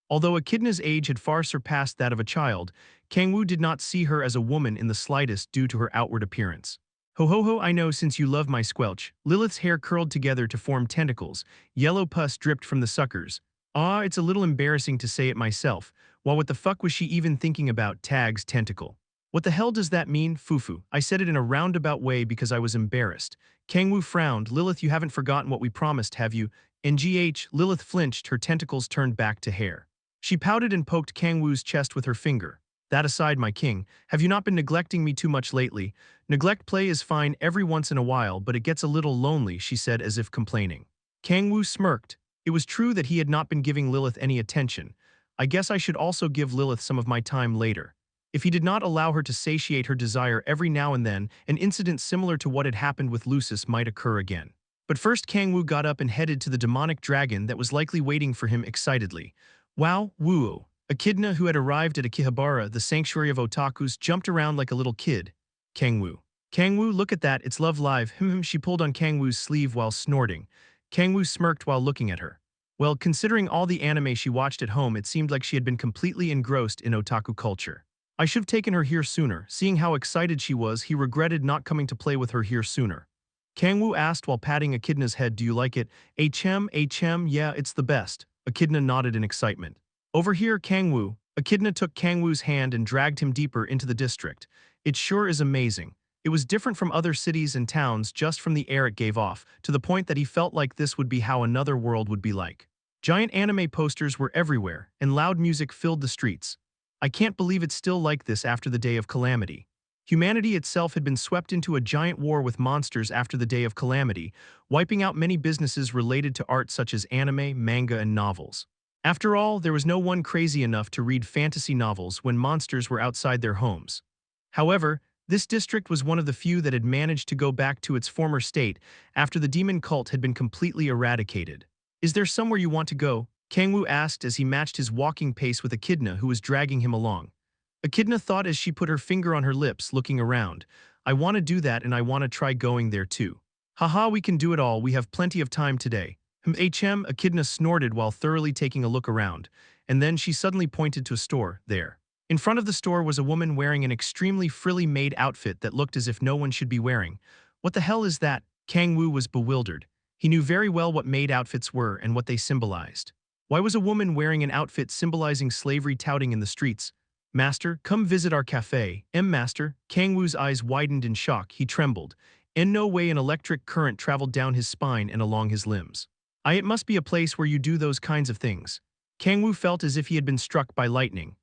Although Echidna's age had far surpassed that of a child, Kang-woo did not see her as a woman in the slightest due to her outward appearance. Ho ho ho, I know since you love my squelch. Lilith's hair curled together to form tentacles. Yellow pus dripped from the suckers. Ah, it's a little embarrassing to say it myself. Well, what the fuck was she even thinking about? Tag's tentacle. What the hell does that mean, Fufu? I said it in a roundabout way because I was embarrassed. Kang-woo frowned. Lilith, you haven't forgotten what we promised, have you? NGH, Lilith flinched, her tentacles turned back to hair. She pouted and poked Kang-woo's chest with her finger. That aside, my king, have you not been neglecting me too much lately? Neglect play is fine every once in a while, but it gets a little lonely, she said as if complaining. Kang-woo smirked. It was true that he had not been giving Lilith any attention. I guess I should also give Lilith some of my time later. If he did not allow her to satiate her desire every now and then, an incident similar to what had happened with Lucis might occur again. But first Kang-woo got up and headed to the demonic dragon that was likely waiting for him excitedly. Wow, woo. Echidna, who had arrived at Akihabara, the sanctuary of otakus, jumped around like a little kid. Kang-woo. Kang-woo, look at that, it's Love Live. She pulled on Kang-woo's sleeve while snorting. Kang-woo smirked while looking at her. Well, considering all the anime she watched at home, it seemed like she had been completely engrossed in otaku culture. I should have taken her here sooner. Seeing how excited she was, he regretted not coming to play with her here sooner. Kang-woo asked while patting Echidna's head, do you like it? HM, yeah, it's the best. Echidna nodded in excitement. Over here, Kang-woo. Echidna took Kang-woo's hand and dragged him deeper into the district. It sure is amazing. It was different from other cities and towns just from the air it gave off, to the point that he felt like this would be how another world would be like. Giant anime posters were everywhere, and loud music filled the streets. I can't believe it's still like this after the Day of Calamity. Humanity itself had been swept into a giant war with monsters after the Day of Calamity, wiping out many businesses related to art such as anime, manga, and novels. After all, there was no one crazy enough to read fantasy novels when monsters were outside their homes. However, this district was one of the few that had managed to go back to its former state after the demon cult had been completely eradicated. Is there somewhere you want to go? Kang-woo asked as he matched his walking pace with Echidna, who was dragging him along. Echidna thought as she put her finger on her lips, looking around. I want to do that and I want to try going there too. Haha, we can do it all, we have plenty of time today. Echidna snorted while thoroughly taking a look around, and then she suddenly pointed to a store, there. In front of the store was a woman wearing an extremely frilly maid outfit that looked as if no one should be wearing. What the hell is that? Kang-woo was bewildered. He knew very well what maid outfits were and what they symbolized. Why was a woman wearing an outfit symbolizing slavery touting in the streets? Master, come visit our cafe. Master. Kang-woo's eyes widened in shock. He trembled. In no way an electric current traveled down his spine and along his limbs. It must be a place where you do those kinds of things. Kang-woo felt as if he had been struck by lightning.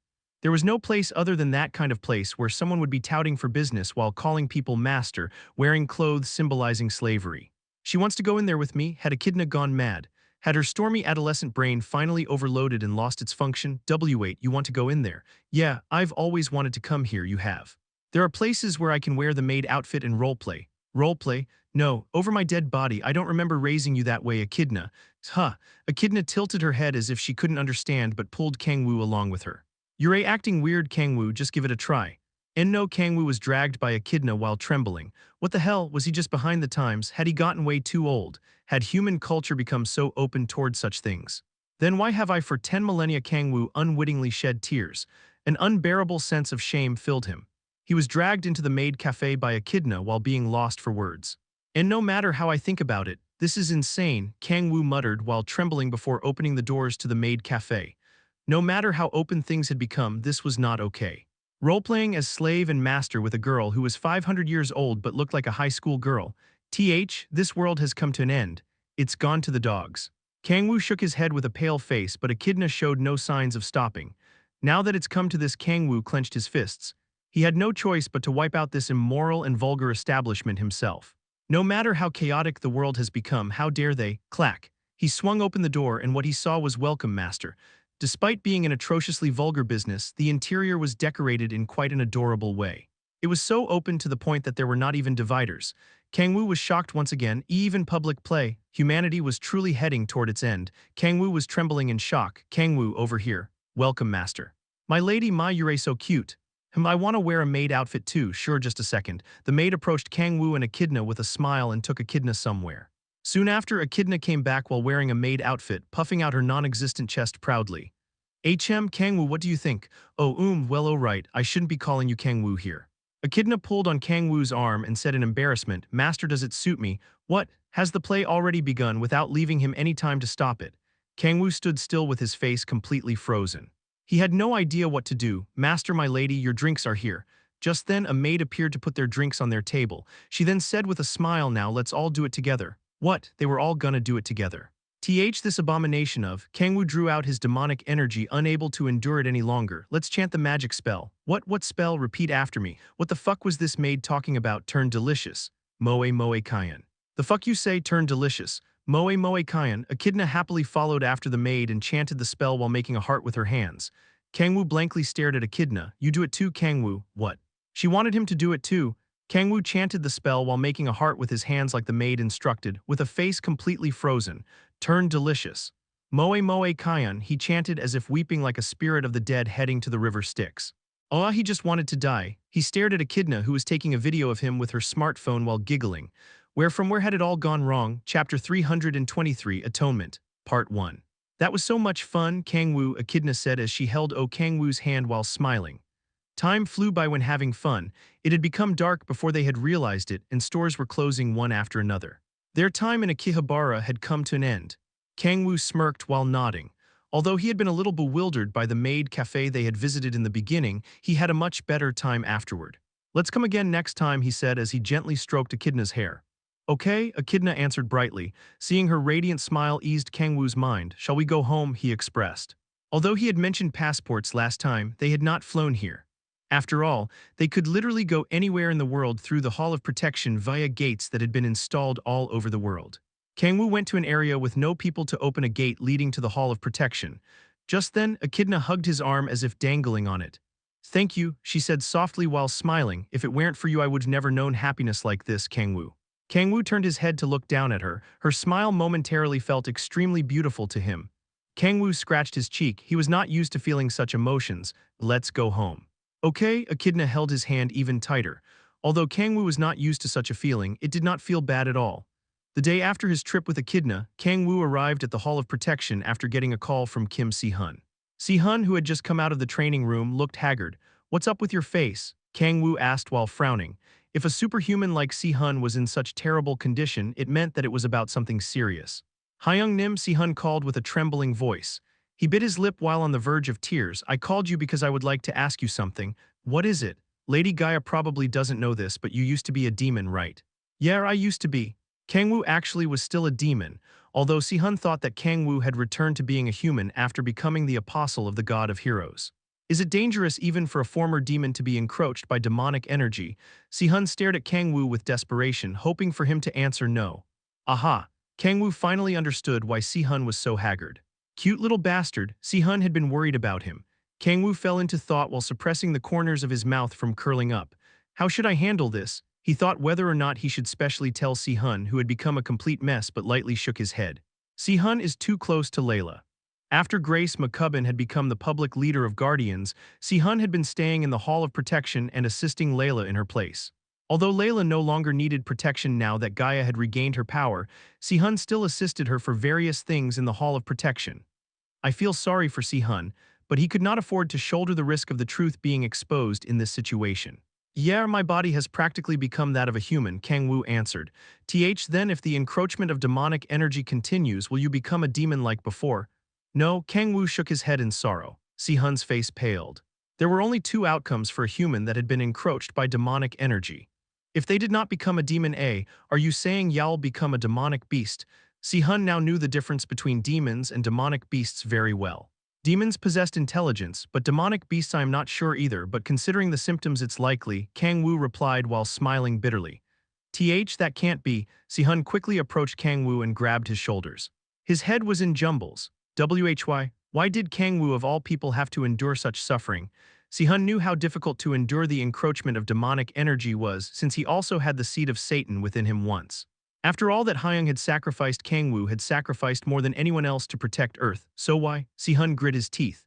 There was no place other than that kind of place where someone would be touting for business while calling people master, wearing clothes symbolizing slavery. She wants to go in there with me. Had Echidna gone mad? Had her stormy adolescent brain finally overloaded and lost its function? W8, you want to go in there? Yeah, I've always wanted to come here, you have. There are places where I can wear the maid outfit and roleplay. Roleplay? No, over my dead body, I don't remember raising you that way, Echidna. Huh. Echidna tilted her head as if she couldn't understand but pulled Kang-woo along with her. You're acting weird, Kang-woo, just give it a try. No, Kang-woo was dragged by Echidna while trembling. What the hell, was he just behind the times? Had he gotten way too old? Had human culture become so open toward such things? Then why have I for 10 millennia? Kang-woo unwittingly shed tears. An unbearable sense of shame filled him. He was dragged into the maid cafe by Echidna while being lost for words. And no matter how I think about it, this is insane, Kang-woo muttered while trembling before opening the doors to the maid cafe. No matter how open things had become, this was not okay. Role-playing as slave and master with a girl who was 500 years old but looked like a high school girl. This world has come to an end. It's gone to the dogs. Kang-woo shook his head with a pale face, but Echidna showed no signs of stopping. Now that it's come to this, Kang-woo clenched his fists. He had no choice but to wipe out this immoral and vulgar establishment himself. No matter how chaotic the world has become, how dare they? Clack. He swung open the door and what he saw was welcome, master. Despite being an atrociously vulgar business, the interior was decorated in quite an adorable way. It was so open to the point that there were not even dividers. Kang-woo was shocked once again. Even public play, humanity was truly heading toward its end. Kang-woo was trembling in shock. Kang-woo, over here. Welcome, master. My lady, you're so cute. I want to wear a maid outfit too. Sure, just a second. The maid approached Kang-woo and Echidna with a smile and took Echidna somewhere. Soon after, Echidna came back while wearing a maid outfit, puffing out her non-existent chest proudly. Kang-woo, what do you think? Oh, well, oh right, I shouldn't be calling you Kang-woo here. Echidna pulled on Kang-woo's arm and said in embarrassment, Master, does it suit me? What? Has the play already begun without leaving him any time to stop it? Kang-woo stood still with his face completely frozen. He had no idea what to do. Master, my lady, your drinks are here. Just then, a maid appeared to put their drinks on their table. She then said with a smile, now let's all do it together. What? They were all gonna do it together. This abomination of, Kang-woo drew out his demonic energy, unable to endure it any longer. Let's chant the magic spell. What spell? Repeat after me. What the fuck was this maid talking about? Turn delicious. Moe moe kayan. The fuck you say? Turn delicious. Moe moe kayan. Echidna happily followed after the maid and chanted the spell while making a heart with her hands. Kang-woo blankly stared at Echidna. You do it too, Kang-woo. What? She wanted him to do it too. Kang-woo chanted the spell while making a heart with his hands like the maid instructed, with a face completely frozen. Turn delicious. Moe moe kayan, he chanted as if weeping like a spirit of the dead heading to the river Styx. Oh, he just wanted to die. He stared at Echidna, who was taking a video of him with her smartphone while giggling. Where had it all gone wrong? Chapter 323, Atonement, Part 1. That was so much fun, Kang-woo, Echidna said as she held Kang-woo's hand while smiling. Time flew by when having fun. It had become dark before they had realized it, and stores were closing one after another. Their time in Akihabara had come to an end. Kang-woo smirked while nodding. Although he had been a little bewildered by the maid cafe they had visited in the beginning, he had a much better time afterward. Let's come again next time, he said as he gently stroked Echidna's hair. Okay, Echidna answered brightly. Seeing her radiant smile eased Kang-woo's mind. Shall we go home, he expressed. Although he had mentioned passports last time, they had not flown here. After all, they could literally go anywhere in the world through the Hall of Protection via gates that had been installed all over the world. Kang-woo went to an area with no people to open a gate leading to the Hall of Protection. Just then, Echidna hugged his arm as if dangling on it. Thank you, she said softly while smiling. If it weren't for you, I would have never known happiness like this, Kang-woo. Kang-woo turned his head to look down at her. Her smile momentarily felt extremely beautiful to him. Kang-woo scratched his cheek. He was not used to feeling such emotions. Let's go home. Okay, Echidna held his hand even tighter. Although Kang-woo was not used to such a feeling, it did not feel bad at all. The day after his trip with Echidna, Kang-woo arrived at the Hall of Protection after getting a call from Kim Si-hun. Si-hun, who had just come out of the training room, looked haggard. What's up with your face? Kang-woo asked while frowning. If a superhuman like Si-hun was in such terrible condition, it meant that it was about something serious. Hyung-nim, Si-hun called with a trembling voice. He bit his lip while on the verge of tears. I called you because I would like to ask you something. What is it? Lady Gaia probably doesn't know this, but you used to be a demon, right? Yeah, I used to be. Kang-woo actually was still a demon, although Si-hun thought that Kang-woo had returned to being a human after becoming the apostle of the god of heroes. Is it dangerous even for a former demon to be encroached by demonic energy? Si-hun stared at Kang-woo with desperation, hoping for him to answer no. Aha! Kang-woo finally understood why Si-hun was so haggard. Cute little bastard, Si-hun had been worried about him. Kang-woo fell into thought while suppressing the corners of his mouth from curling up. How should I handle this? He thought whether or not he should specially tell Si-hun, who had become a complete mess but lightly shook his head. Si-hun is too close to Layla. After Grace McCubbin had become the public leader of Guardians, Si-hun had been staying in the Hall of Protection and assisting Layla in her place. Although Layla no longer needed protection now that Gaia had regained her power, Si-hun still assisted her for various things in the Hall of Protection. I feel sorry for Si-hun, but he could not afford to shoulder the risk of the truth being exposed in this situation. Yeah, my body has practically become that of a human, Kang-woo answered. Then if the encroachment of demonic energy continues, will you become a demon like before? No, Kang-woo shook his head in sorrow. Si-hun's face paled. There were only two outcomes for a human that had been encroached by demonic energy. If they did not become a demon are you saying Ya'll become a demonic beast? Si-hun now knew the difference between demons and demonic beasts very well. Demons possessed intelligence, but demonic beasts I am not sure either, but considering the symptoms it's likely, Kang-woo replied while smiling bitterly. That can't be. Si-hun quickly approached Kang-woo and grabbed his shoulders. His head was in jumbles. Why did Kang-woo of all people have to endure such suffering? Si-hun knew how difficult to endure the encroachment of demonic energy was, since he also had the seed of Satan within him once. After all that Hyung had sacrificed, Kang-woo had sacrificed more than anyone else to protect Earth, so why? Si-hun grit his teeth.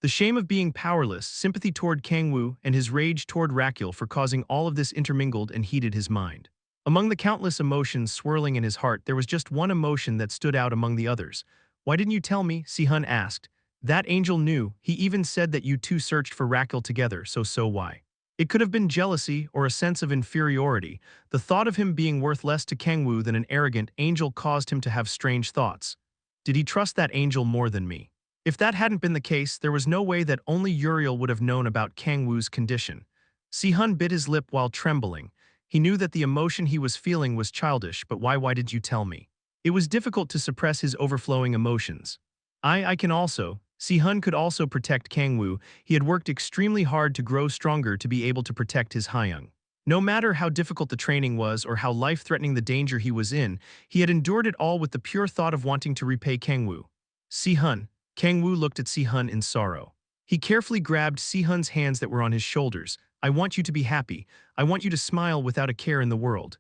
The shame of being powerless, sympathy toward Kang-woo, and his rage toward Rakul for causing all of this intermingled and heated his mind. Among the countless emotions swirling in his heart, there was just one emotion that stood out among the others. "Why didn't you tell me?" Si-hun asked. "That angel knew. He even said that you two searched for Rakul together, so why?" It could have been jealousy or a sense of inferiority. The thought of him being worth less to Kang-woo than an arrogant angel caused him to have strange thoughts. Did he trust that angel more than me? If that hadn't been the case, there was no way that only Uriel would have known about Kang-woo's condition. Si-hun bit his lip while trembling. He knew that the emotion he was feeling was childish, but why did you tell me? It was difficult to suppress his overflowing emotions. I can also. Si-hun could also protect Kang-woo. He had worked extremely hard to grow stronger to be able to protect his Hyung. No matter how difficult the training was or how life-threatening the danger he was in, he had endured it all with the pure thought of wanting to repay Kang-woo. Si-hun. Kang-woo looked at Si-hun in sorrow. He carefully grabbed Si-hun's hands that were on his shoulders. "I want you to be happy. I want you to smile without a care in the world.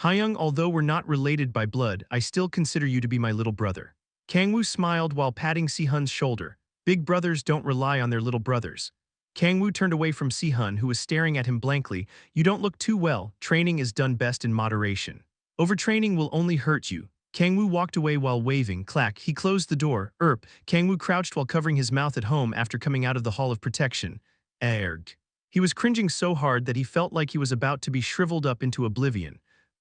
Hyung, although we're not related by blood, I still consider you to be my little brother." Kang-woo smiled while patting Si-hun's shoulder. Big brothers don't rely on their little brothers. Kang-woo turned away from Si-hun, who was staring at him blankly. "You don't look too well. Training is done best in moderation. Overtraining will only hurt you." Kang-woo walked away while waving. Clack, he closed the door. Kang-woo crouched while covering his mouth at home after coming out of the Hall of Protection. Erg. He was cringing so hard that he felt like he was about to be shriveled up into oblivion.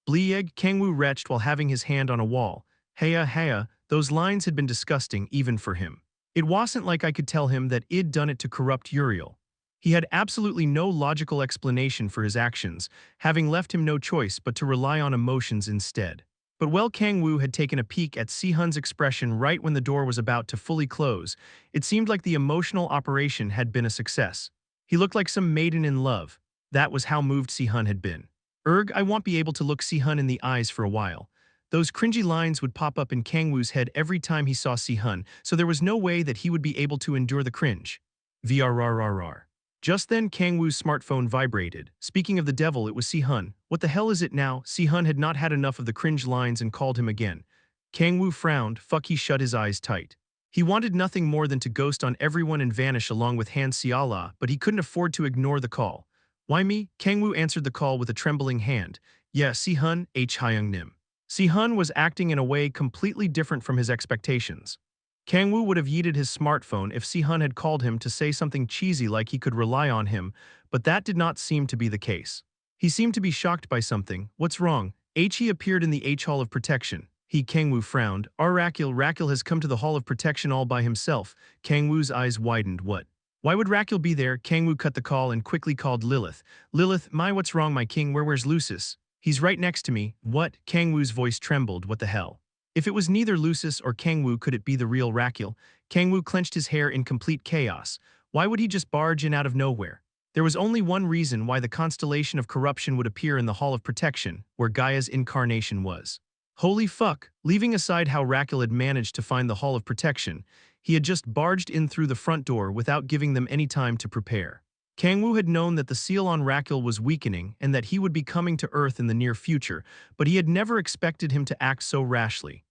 Bleeg, Kang-woo retched while having his hand on a wall. Heya, those lines had been disgusting even for him. It wasn't like I could tell him that I'd done it to corrupt Uriel. He had absolutely no logical explanation for his actions, having left him no choice but to rely on emotions instead. But while Kang-woo had taken a peek at Si-hun's expression right when the door was about to fully close, it seemed like the emotional operation had been a success. He looked like some maiden in love. That was how moved Si-hun had been. I won't be able to look Si-hun in the eyes for a while. Those cringy lines would pop up in Kang-woo's head every time he saw Si-hun, so there was no way that he would be able to endure the cringe. VRRRR. Just then Kang-woo's smartphone vibrated. Speaking of the devil, it was Si-hun. "What the hell is it now?" Si-hun had not had enough of the cringe lines and called him again. Kang-woo frowned. He shut his eyes tight. He wanted nothing more than to ghost on everyone and vanish along with Han Seala, but he couldn't afford to ignore the call. "Why me?" Kang-woo answered the call with a trembling hand. "Yeah, Si-hun, Hyung Nim." Si-hun was acting in a way completely different from his expectations. Kang-woo would have yeeted his smartphone if Si-hun had called him to say something cheesy like he could rely on him, but that did not seem to be the case. He seemed to be shocked by something. "What's wrong?" He appeared in the Hall of Protection. Kang-woo frowned. Rakul has come to the Hall of Protection all by himself." Kang-woo's eyes widened. "What? Why would Rakul be there?" Kang-woo cut the call and quickly called Lilith. "Lilith, what's wrong, my king? Where's Lucis?" "He's right next to me." "What?" Kang-woo's voice trembled. "What the hell?" If it was neither Lucis or Kang-woo, could it be the real Rakul? Kang-woo clenched his hair in complete chaos. Why would he just barge in out of nowhere? There was only one reason why the constellation of corruption would appear in the Hall of Protection, where Gaia's incarnation was. Holy fuck! Leaving aside how Rakul had managed to find the Hall of Protection, he had just barged in through the front door without giving them any time to prepare. Kang-woo had known that the seal on Rakul was weakening and that he would be coming to Earth in the near future, but he had never expected him to act so rashly.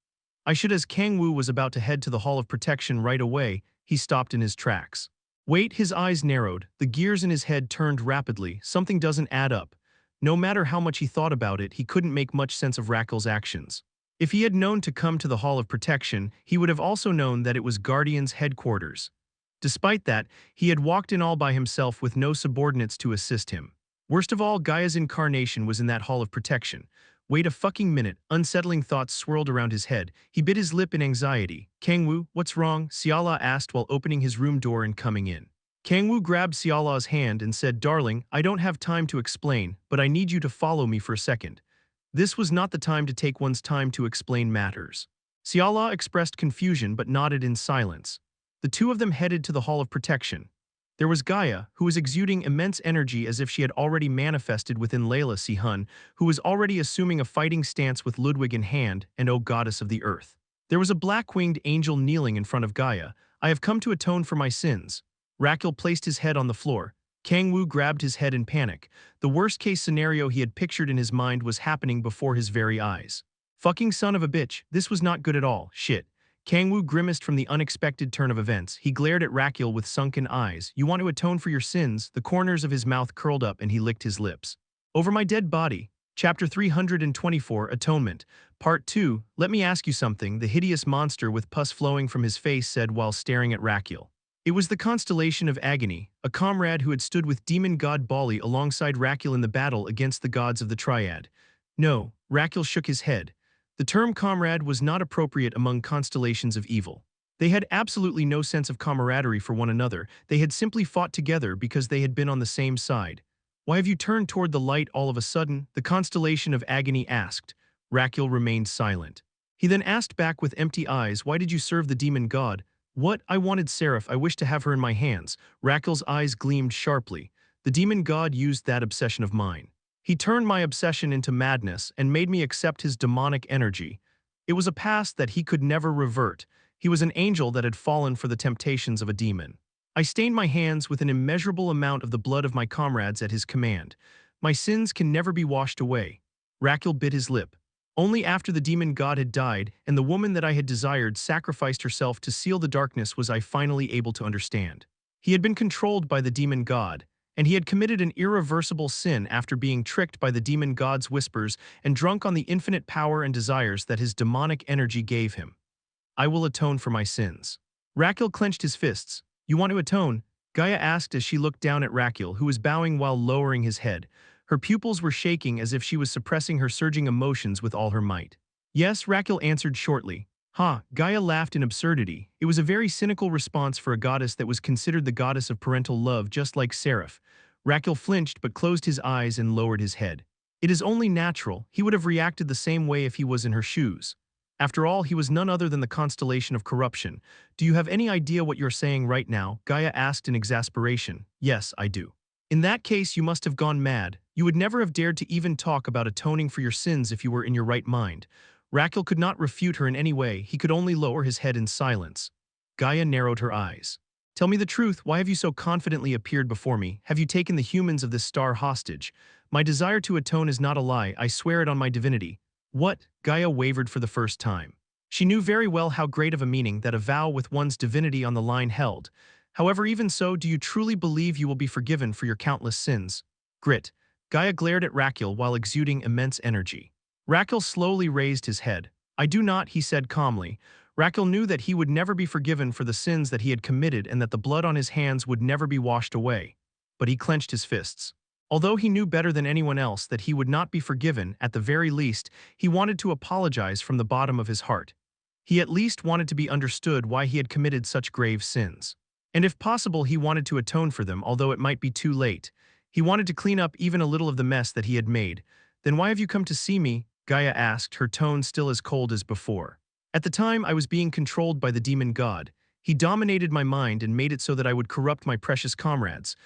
As Kang-woo was about to head to the Hall of Protection right away, he stopped in his tracks. Wait, his eyes narrowed, the gears in his head turned rapidly. Something doesn't add up. No matter how much he thought about it, he couldn't make much sense of Rakul's actions. If he had known to come to the Hall of Protection, he would have also known that it was Guardian's headquarters. Despite that, he had walked in all by himself with no subordinates to assist him. Worst of all, Gaia's incarnation was in that Hall of Protection. Wait a fucking minute, unsettling thoughts swirled around his head. He bit his lip in anxiety. "Kang-woo, what's wrong?" Seala asked while opening his room door and coming in. Kang-woo grabbed Seala's hand and said, "Darling, I don't have time to explain, but I need you to follow me for a second." This was not the time to take one's time to explain matters. Seala expressed confusion but nodded in silence. The two of them headed to the Hall of Protection. There was Gaia, who was exuding immense energy as if she had already manifested within Layla Si-hun, who was already assuming a fighting stance with Ludwig in hand, and O Goddess of the Earth. There was a black-winged angel kneeling in front of Gaia. "I have come to atone for my sins." Rakul placed his head on the floor. Kang-woo grabbed his head in panic. The worst-case scenario he had pictured in his mind was happening before his very eyes. Fucking son of a bitch, this was not good at all, shit. Kang-woo grimaced from the unexpected turn of events. He glared at Raquel with sunken eyes. You want to atone for your sins? The corners of his mouth curled up and he licked his lips. Over my dead body. Chapter 324, Atonement. Part 2, let me ask you something, the hideous monster with pus flowing from his face said while staring at Raquel. It was the constellation of agony, a comrade who had stood with demon god Bali alongside Raquel in the battle against the gods of the Triad. No, Raquel shook his head. The term comrade was not appropriate among constellations of evil. They had absolutely no sense of camaraderie for one another, they had simply fought together because they had been on the same side. Why have you turned toward the light all of a sudden? The constellation of agony asked. Raquel remained silent. He then asked back with empty eyes, why did you serve the demon god? What? I wanted xperrif, I wished to have her in my hands. Raquel's eyes gleamed sharply. The demon god used that obsession of mine. He turned my obsession into madness and made me accept his demonic energy. It was a past that he could never revert. He was an angel that had fallen for the temptations of a demon. I stained my hands with an immeasurable amount of the blood of my comrades at his command. My sins can never be washed away. Raquel bit his lip. Only after the demon god had died and the woman that I had desired sacrificed herself to seal the darkness was I finally able to understand. He had been controlled by the demon god, and he had committed an irreversible sin after being tricked by the demon god's whispers and drunk on the infinite power and desires that his demonic energy gave him. I will atone for my sins. Raquel clenched his fists. You want to atone? Gaia asked as she looked down at Raquel, who was bowing while lowering his head. Her pupils were shaking as if she was suppressing her surging emotions with all her might. Yes, Raquel answered shortly. Gaia laughed in absurdity. It was a very cynical response for a goddess that was considered the goddess of parental love just like xperrif. Raquel flinched but closed his eyes and lowered his head. It is only natural, he would have reacted the same way if he was in her shoes. After all, he was none other than the constellation of corruption. Do you have any idea what you're saying right now? Gaia asked in exasperation. Yes, I do. In that case, you must have gone mad. You would never have dared to even talk about atoning for your sins if you were in your right mind. Raquel could not refute her in any way, he could only lower his head in silence. Gaia narrowed her eyes. Tell me the truth, why have you so confidently appeared before me? Have you taken the humans of this star hostage? My desire to atone is not a lie, I swear it on my divinity. What? Gaia wavered for the first time. She knew very well how great of a meaning that a vow with one's divinity on the line held. However, even so, do you truly believe you will be forgiven for your countless sins? Grit. Gaia glared at Raquel while exuding immense energy. Raquel slowly raised his head. I do not, he said calmly. Raquel knew that he would never be forgiven for the sins that he had committed and that the blood on his hands would never be washed away. But he clenched his fists. Although he knew better than anyone else that he would not be forgiven, at the very least, he wanted to apologize from the bottom of his heart. He at least wanted to be understood why he had committed such grave sins. And if possible, he wanted to atone for them, although it might be too late. He wanted to clean up even a little of the mess that he had made. Then why have you come to see me? Gaia asked, her tone still as cold as before. At the time, I was being controlled by the demon god. He dominated my mind and made it so that I would corrupt my precious comrades.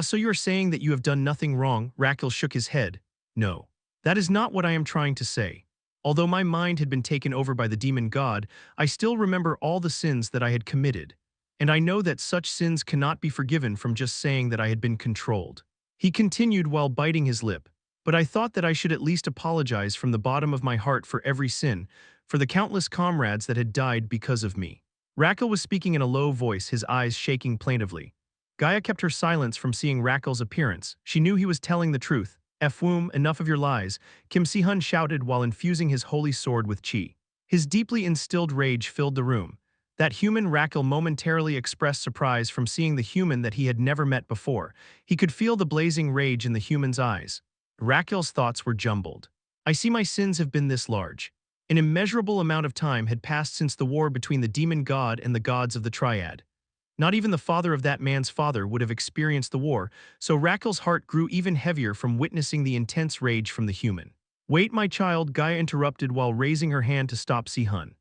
So you are saying that you have done nothing wrong? Raquel shook his head. No. That is not what I am trying to say. Although my mind had been taken over by the demon god, I still remember all the sins that I had committed. And I know that such sins cannot be forgiven from just saying that I had been controlled. He continued while biting his lip. But I thought that I should at least apologize from the bottom of my heart for every sin, for the countless comrades that had died because of me. Raquel was speaking in a low voice, his eyes shaking plaintively. Gaia kept her silence from seeing Raquel's appearance. She knew he was telling the truth. Womb, enough of your lies, Kim Si-hun shouted while infusing his holy sword with chi. His deeply instilled rage filled the room. That human Raquel momentarily expressed surprise from seeing the human that he had never met before. He could feel the blazing rage in the human's eyes. Raquel's thoughts were jumbled. I see my sins have been this large. An immeasurable amount of time had passed since the war between the demon god and the gods of the Triad. Not even the father of that man's father would have experienced the war, so Raquel's heart grew even heavier from witnessing the intense rage from the human. Wait, my child, Gaia interrupted while raising her hand to stop Si-hun.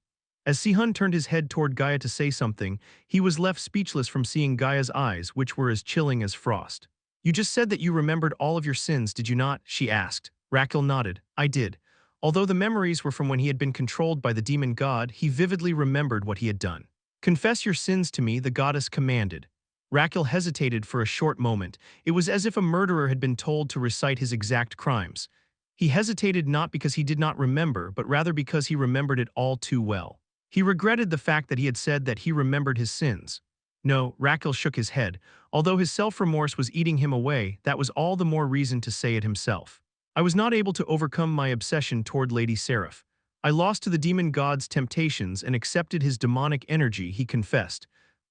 As Si-hun turned his head toward Gaia to say something, he was left speechless from seeing Gaia's eyes, which were as chilling as frost. You just said that you remembered all of your sins, did you not? She asked. Raquel nodded. I did. Although the memories were from when he had been controlled by the demon god, he vividly remembered what he had done. Confess your sins to me, the goddess commanded. Raquel hesitated for a short moment. It was as if a murderer had been told to recite his exact crimes. He hesitated not because he did not remember, but rather because he remembered it all too well. He regretted the fact that he had said that he remembered his sins. No, Raquel shook his head. Although his self-remorse was eating him away, that was all the more reason to say it himself. I was not able to overcome my obsession toward Lady Seraph. I lost to the demon god's temptations and accepted his demonic energy, he confessed.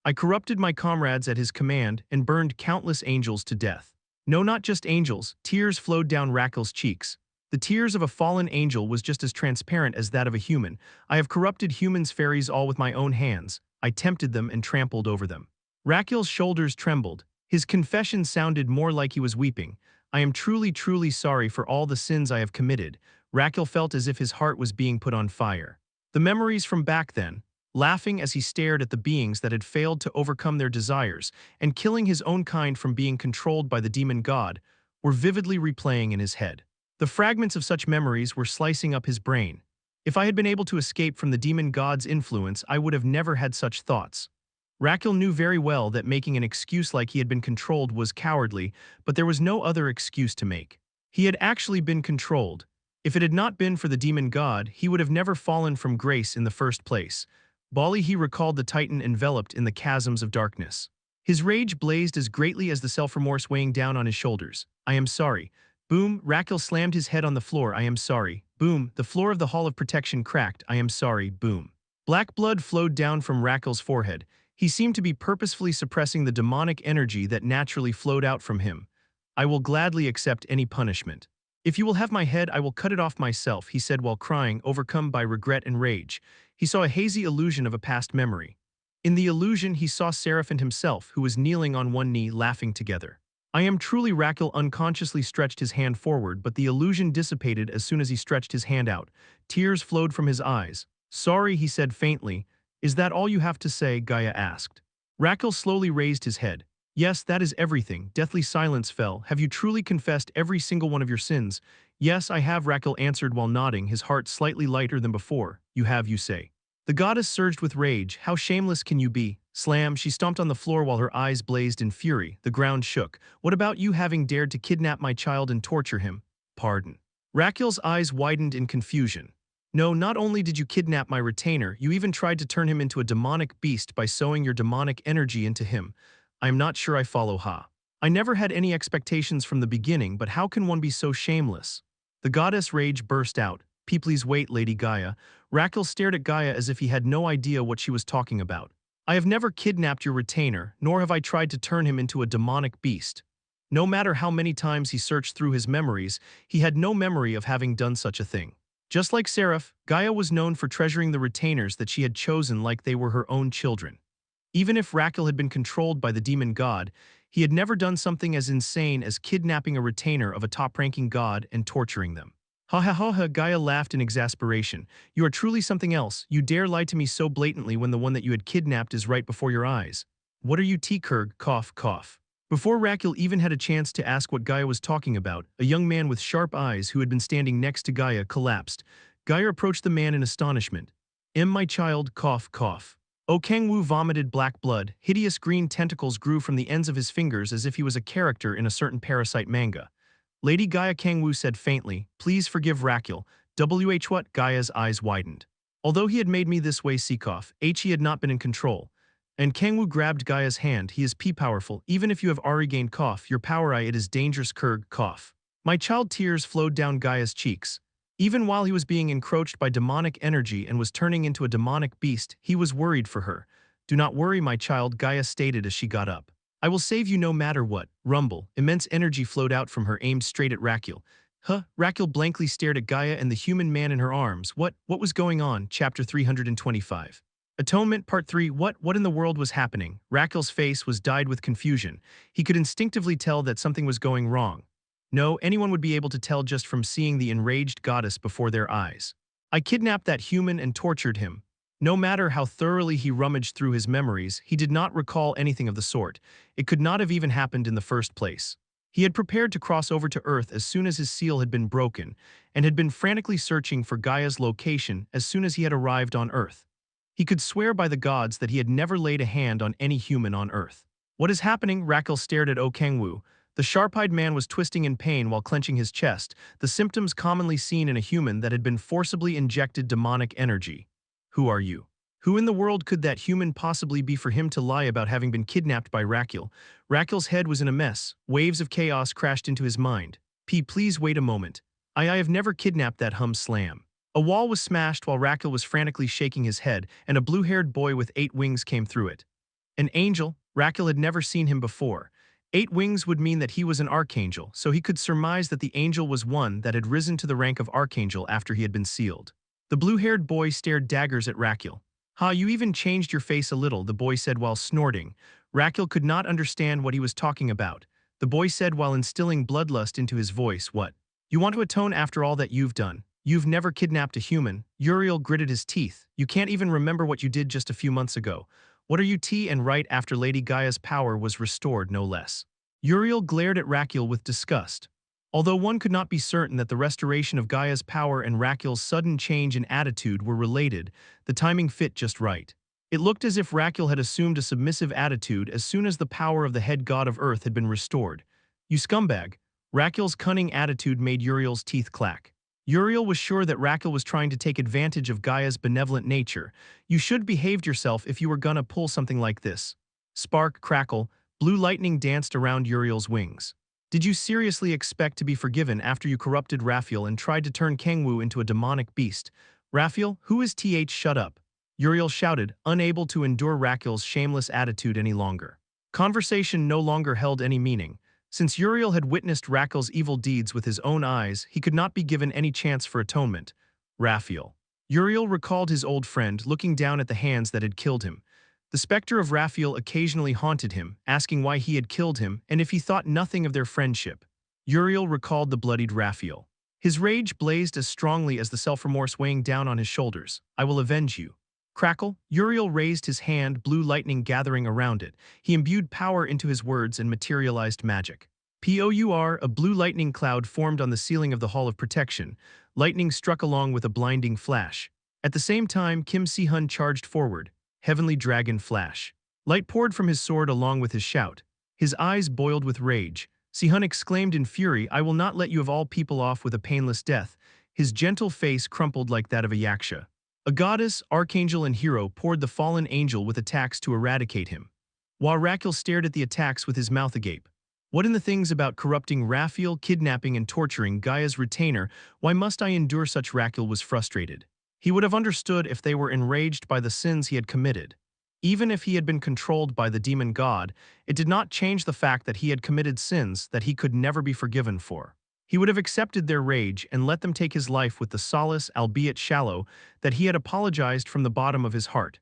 I corrupted my comrades at his command and burned countless angels to death. No, not just angels, tears flowed down Raquel's cheeks. The tears of a fallen angel was just as transparent as that of a human. I have corrupted humans, fairies, all with my own hands. I tempted them and trampled over them. Raquel's shoulders trembled. His confession sounded more like he was weeping. I am truly, truly sorry for all the sins I have committed. Raquel felt as if his heart was being put on fire. The memories from back then, laughing as he stared at the beings that had failed to overcome their desires and killing his own kind from being controlled by the demon god, were vividly replaying in his head. The fragments of such memories were slicing up his brain. If I had been able to escape from the demon god's influence, I would have never had such thoughts. Raquel knew very well that making an excuse like he had been controlled was cowardly, but there was no other excuse to make. He had actually been controlled. If it had not been for the demon god, he would have never fallen from grace in the first place. Bali, he recalled the titan enveloped in the chasms of darkness. His rage blazed as greatly as the self-remorse weighing down on his shoulders. I am sorry. Boom, Raquel slammed his head on the floor. I am sorry. Boom, the floor of the Hall of Protection cracked. I am sorry. Boom. Black blood flowed down from Raquel's forehead. He seemed to be purposefully suppressing the demonic energy that naturally flowed out from him. I will gladly accept any punishment. If you will have my head, I will cut it off myself, he said while crying, overcome by regret and rage. He saw a hazy illusion of a past memory. In the illusion, he saw Seraph and himself, who was kneeling on one knee, laughing together. I am truly. Raquel unconsciously stretched his hand forward, but the illusion dissipated as soon as he stretched his hand out. Tears flowed from his eyes. Sorry, he said faintly. Is that all you have to say? Gaia asked. Raquel slowly raised his head. Yes, that is everything. Deathly silence fell. Have you truly confessed every single one of your sins? Yes, I have, Raquel answered while nodding, his heart slightly lighter than before. You have, you say. The goddess surged with rage. How shameless can you be? Slam, she stomped on the floor while her eyes blazed in fury. The ground shook. What about you having dared to kidnap my child and torture him? Pardon. Raquel's eyes widened in confusion. No, not only did you kidnap my retainer, you even tried to turn him into a demonic beast by sowing your demonic energy into him. I am not sure I follow, ha. I never had any expectations from the beginning, but how can one be so shameless? The goddess rage burst out. Please wait, Lady Gaia. Raquel stared at Gaia as if he had no idea what she was talking about. I have never kidnapped your retainer, nor have I tried to turn him into a demonic beast. No matter how many times he searched through his memories, he had no memory of having done such a thing. Just like Seraph, Gaia was known for treasuring the retainers that she had chosen like they were her own children. Even if Raquel had been controlled by the demon god, he had never done something as insane as kidnapping a retainer of a top-ranking god and torturing them. Ha ha ha ha, Gaia laughed in exasperation. You are truly something else. You dare lie to me so blatantly when the one that you had kidnapped is right before your eyes. What are you, T-Kurg? Cough, cough. Before Raquel even had a chance to ask what Gaia was talking about, a young man with sharp eyes who had been standing next to Gaia collapsed. Gaia approached the man in astonishment. My child, cough, cough. Oh, Kang-woo vomited black blood. Hideous green tentacles grew from the ends of his fingers as if he was a character in a certain parasite manga. Lady Gaia, Kang-woo said faintly, please forgive Raquel. What? Gaia's eyes widened. Although he had made me this way, Seacough, he had not been in control. And Kang-woo grabbed Gaia's hand. He is powerful. Even if you have already gained cough, your power it is dangerous, Kurg, cough. My child, tears flowed down Gaia's cheeks. Even while he was being encroached by demonic energy and was turning into a demonic beast, he was worried for her. Do not worry, my child, Gaia stated as she got up. I will save you no matter what. Rumble. Immense energy flowed out from her, aimed straight at Raquel. Raquel blankly stared at Gaia and the human man in her arms. What was going on? Chapter 325. Atonement Part 3. What in the world was happening? Raquel's face was dyed with confusion. He could instinctively tell that something was going wrong. No, anyone would be able to tell just from seeing the enraged goddess before their eyes. I kidnapped that human and tortured him. No matter how thoroughly he rummaged through his memories, he did not recall anything of the sort. It could not have even happened in the first place. He had prepared to cross over to Earth as soon as his seal had been broken, and had been frantically searching for Gaia's location as soon as he had arrived on Earth. He could swear by the gods that he had never laid a hand on any human on Earth. What is happening? Raquel stared at Kang-woo. The sharp-eyed man was twisting in pain while clenching his chest, the symptoms commonly seen in a human that had been forcibly injected demonic energy. Who are you? Who in the world could that human possibly be for him to lie about having been kidnapped by Raquel? Raquel's head was in a mess. Waves of chaos crashed into his mind. Please wait a moment. I have never kidnapped that slam. A wall was smashed while Raquel was frantically shaking his head, and a blue-haired boy with 8 wings came through it. An angel? Raquel had never seen him before. 8 wings would mean that he was an archangel, so he could surmise that the angel was one that had risen to the rank of archangel after he had been sealed. The blue-haired boy stared daggers at Raquel. "Ha, you even changed your face a little," the boy said while snorting. Raquel could not understand what he was talking about. The boy said while instilling bloodlust into his voice, "What? You want to atone after all that you've done? You've never kidnapped a human." Uriel gritted his teeth. "You can't even remember what you did just a few months ago. What are you and right after Lady Gaia's power was restored, no less." Uriel glared at Raquel with disgust. Although one could not be certain that the restoration of Gaia's power and Raquel's sudden change in attitude were related, the timing fit just right. It looked as if Raquel had assumed a submissive attitude as soon as the power of the head god of Earth had been restored. "You scumbag." Raquel's cunning attitude made Uriel's teeth clack. Uriel was sure that Raquel was trying to take advantage of Gaia's benevolent nature. "You should behaved yourself if you were gonna pull something like this." Spark, crackle, blue lightning danced around Uriel's wings. "Did you seriously expect to be forgiven after you corrupted Raphael and tried to turn Kang-woo into a demonic beast?" "Raphael, who is shut up?" Uriel shouted, unable to endure Raquel's shameless attitude any longer. Conversation no longer held any meaning. Since Uriel had witnessed Raquel's evil deeds with his own eyes, he could not be given any chance for atonement. Raphael. Uriel recalled his old friend, looking down at the hands that had killed him. The specter of Raphael occasionally haunted him, asking why he had killed him and if he thought nothing of their friendship. Uriel recalled the bloodied Raphael. His rage blazed as strongly as the self-remorse weighing down on his shoulders. "I will avenge you." Crackle. Uriel raised his hand, blue lightning gathering around it. He imbued power into his words and materialized magic. Pour, a blue lightning cloud formed on the ceiling of the Hall of Protection. Lightning struck along with a blinding flash. At the same time, Kim Si-hun charged forward. Heavenly Dragon Flash. Light poured from his sword along with his shout. His eyes boiled with rage. Si-hun exclaimed in fury, "I will not let you of all people off with a painless death." His gentle face crumpled like that of a yaksha. A goddess, archangel, and hero poured the fallen angel with attacks to eradicate him. While Raquel stared at the attacks with his mouth agape. "What in the things about corrupting Raphael, kidnapping and torturing Gaia's retainer? Why must I endure such?" Raquel was frustrated. He would have understood if they were enraged by the sins he had committed. Even if he had been controlled by the demon god, it did not change the fact that he had committed sins that he could never be forgiven for. He would have accepted their rage and let them take his life with the solace, albeit shallow, that he had apologized from the bottom of his heart.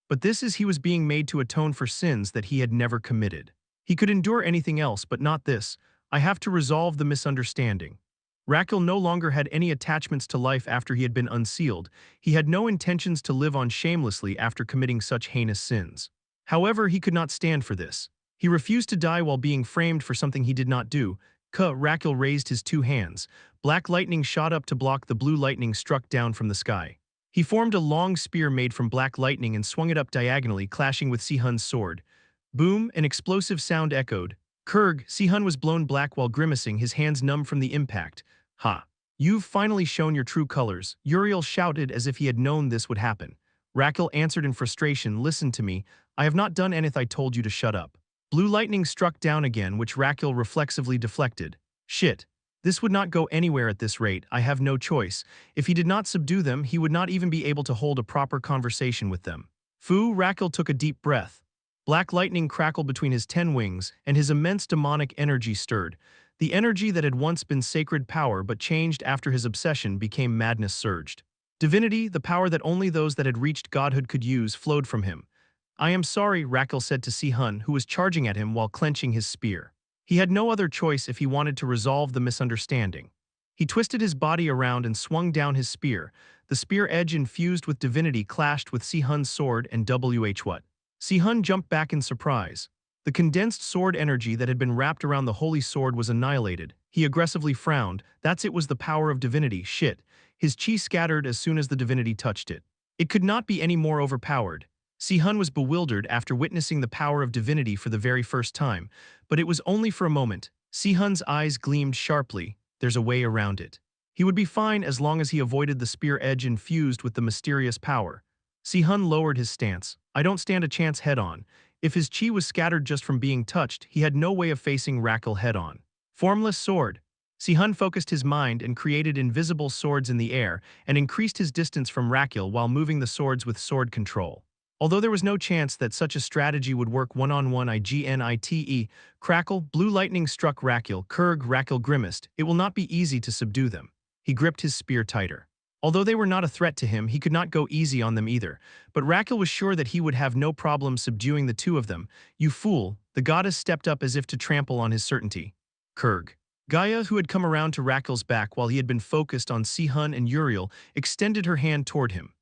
But this is he was being made to atone for sins that he had never committed. He could endure anything else but not this. "I have to resolve the misunderstanding." Raquel no longer had any attachments to life after he had been unsealed. He had no intentions to live on shamelessly after committing such heinous sins. However, he could not stand for this. He refused to die while being framed for something he did not do. Raquel raised his 2 hands. Black lightning shot up to block the blue lightning struck down from the sky. He formed a long spear made from black lightning and swung it up diagonally, clashing with Si-hun's sword. Boom, an explosive sound echoed. Si-hun was blown black while grimacing, his hands numb from the impact. "Ha! You've finally shown your true colors," Uriel shouted as if he had known this would happen. Raquel answered in frustration, "Listen to me. I have not done anything. I told you to shut up." Blue lightning struck down again, which Raquel reflexively deflected. "Shit. This would not go anywhere at this rate. I have no choice. If he did not subdue them, he would not even be able to hold a proper conversation with them." Raquel took a deep breath. Black lightning crackled between his 10 wings, and his immense demonic energy stirred. The energy that had once been sacred power but changed after his obsession became madness surged. Divinity, the power that only those that had reached godhood could use, flowed from him. "I am sorry," Raquel said to Si-hun, who was charging at him while clenching his spear. He had no other choice if he wanted to resolve the misunderstanding. He twisted his body around and swung down his spear. The spear edge infused with divinity clashed with Si-hun's sword and what? Si-hun jumped back in surprise. The condensed sword energy that had been wrapped around the holy sword was annihilated. He aggressively frowned. It was the power of divinity. Shit. His chi scattered as soon as the divinity touched it. It could not be any more overpowered. Si-hun was bewildered after witnessing the power of divinity for the very first time, but it was only for a moment. Si-hun's eyes gleamed sharply. There's a way around it. He would be fine as long as he avoided the spear edge infused with the mysterious power. Si-hun lowered his stance. I don't stand a chance head-on. If his chi was scattered just from being touched, he had no way of facing Raquel head-on. Formless sword. Si-hun focused his mind and created invisible swords in the air and increased his distance from Raquel while moving the swords with sword control. Although there was no chance that such a strategy would work one-on-one ignite, crackle, blue lightning struck Raquel, Raquel grimaced. It will not be easy to subdue them. He gripped his spear tighter. Although they were not a threat to him, he could not go easy on them either, but Raquel was sure that he would have no problem subduing the two of them. You fool, the goddess stepped up as if to trample on his certainty. Kurg. Gaia, who had come around to Raquel's back while he had been focused on Si-hun and Uriel, extended her hand toward him.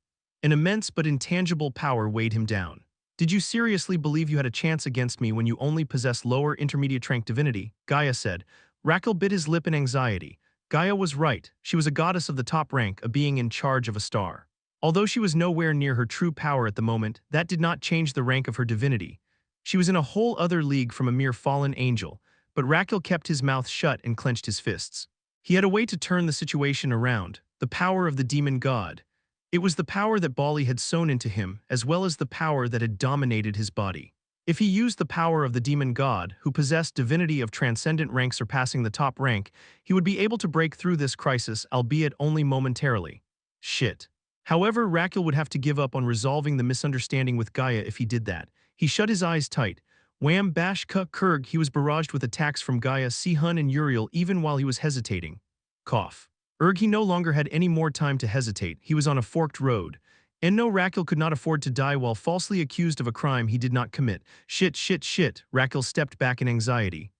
An immense but intangible power weighed him down. Did you seriously believe you had a chance against me when you only possess lower intermediate rank divinity? Gaia said. Raquel bit his lip in anxiety. Gaia was right. She was a goddess of the top rank, a being in charge of a star. Although she was nowhere near her true power at the moment, that did not change the rank of her divinity. She was in a whole other league from a mere fallen angel, but Raquel kept his mouth shut and clenched his fists. He had a way to turn the situation around, the power of the demon god. It was the power that Bali had sown into him, as well as the power that had dominated his body. If he used the power of the demon god, who possessed divinity of transcendent rank surpassing the top rank, he would be able to break through this crisis, albeit only momentarily. Shit. However, Raquel would have to give up on resolving the misunderstanding with Gaia if he did that. He shut his eyes tight. Wham bash kurg, he was barraged with attacks from Gaia, Si-hun and Uriel even while he was hesitating. Cough. He no longer had any more time to hesitate. He was on a forked road. And no, Raquel could not afford to die while falsely accused of a crime he did not commit. Shit. Raquel stepped back in anxiety.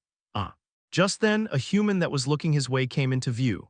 Just then, a human that was looking his way came into view.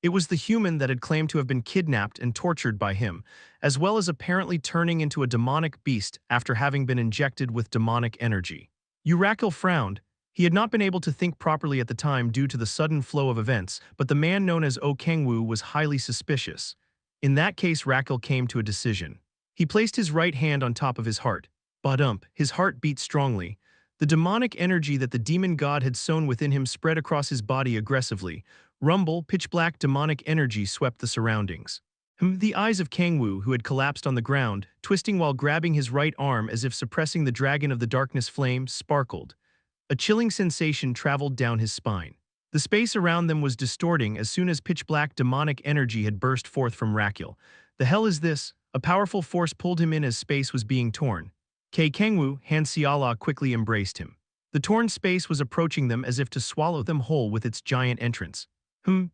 It was the human that had claimed to have been kidnapped and tortured by him, as well as apparently turning into a demonic beast after having been injected with demonic energy. Raquel frowned. He had not been able to think properly at the time due to the sudden flow of events, but the man known as Kang-woo was highly suspicious. In that case, Raquel came to a decision. He placed his right hand on top of his heart. Badump, his heart beat strongly. The demonic energy that the demon god had sown within him spread across his body aggressively. Rumble, pitch-black demonic energy swept the surroundings. The eyes of Kang-woo, who had collapsed on the ground, twisting while grabbing his right arm as if suppressing the dragon of the darkness flame, sparkled. A chilling sensation traveled down his spine. The space around them was distorting as soon as pitch-black demonic energy had burst forth from Raquel. The hell is this? A powerful force pulled him in as space was being torn. Kang-woo, Han Xiala quickly embraced him. The torn space was approaching them as if to swallow them whole with its giant entrance.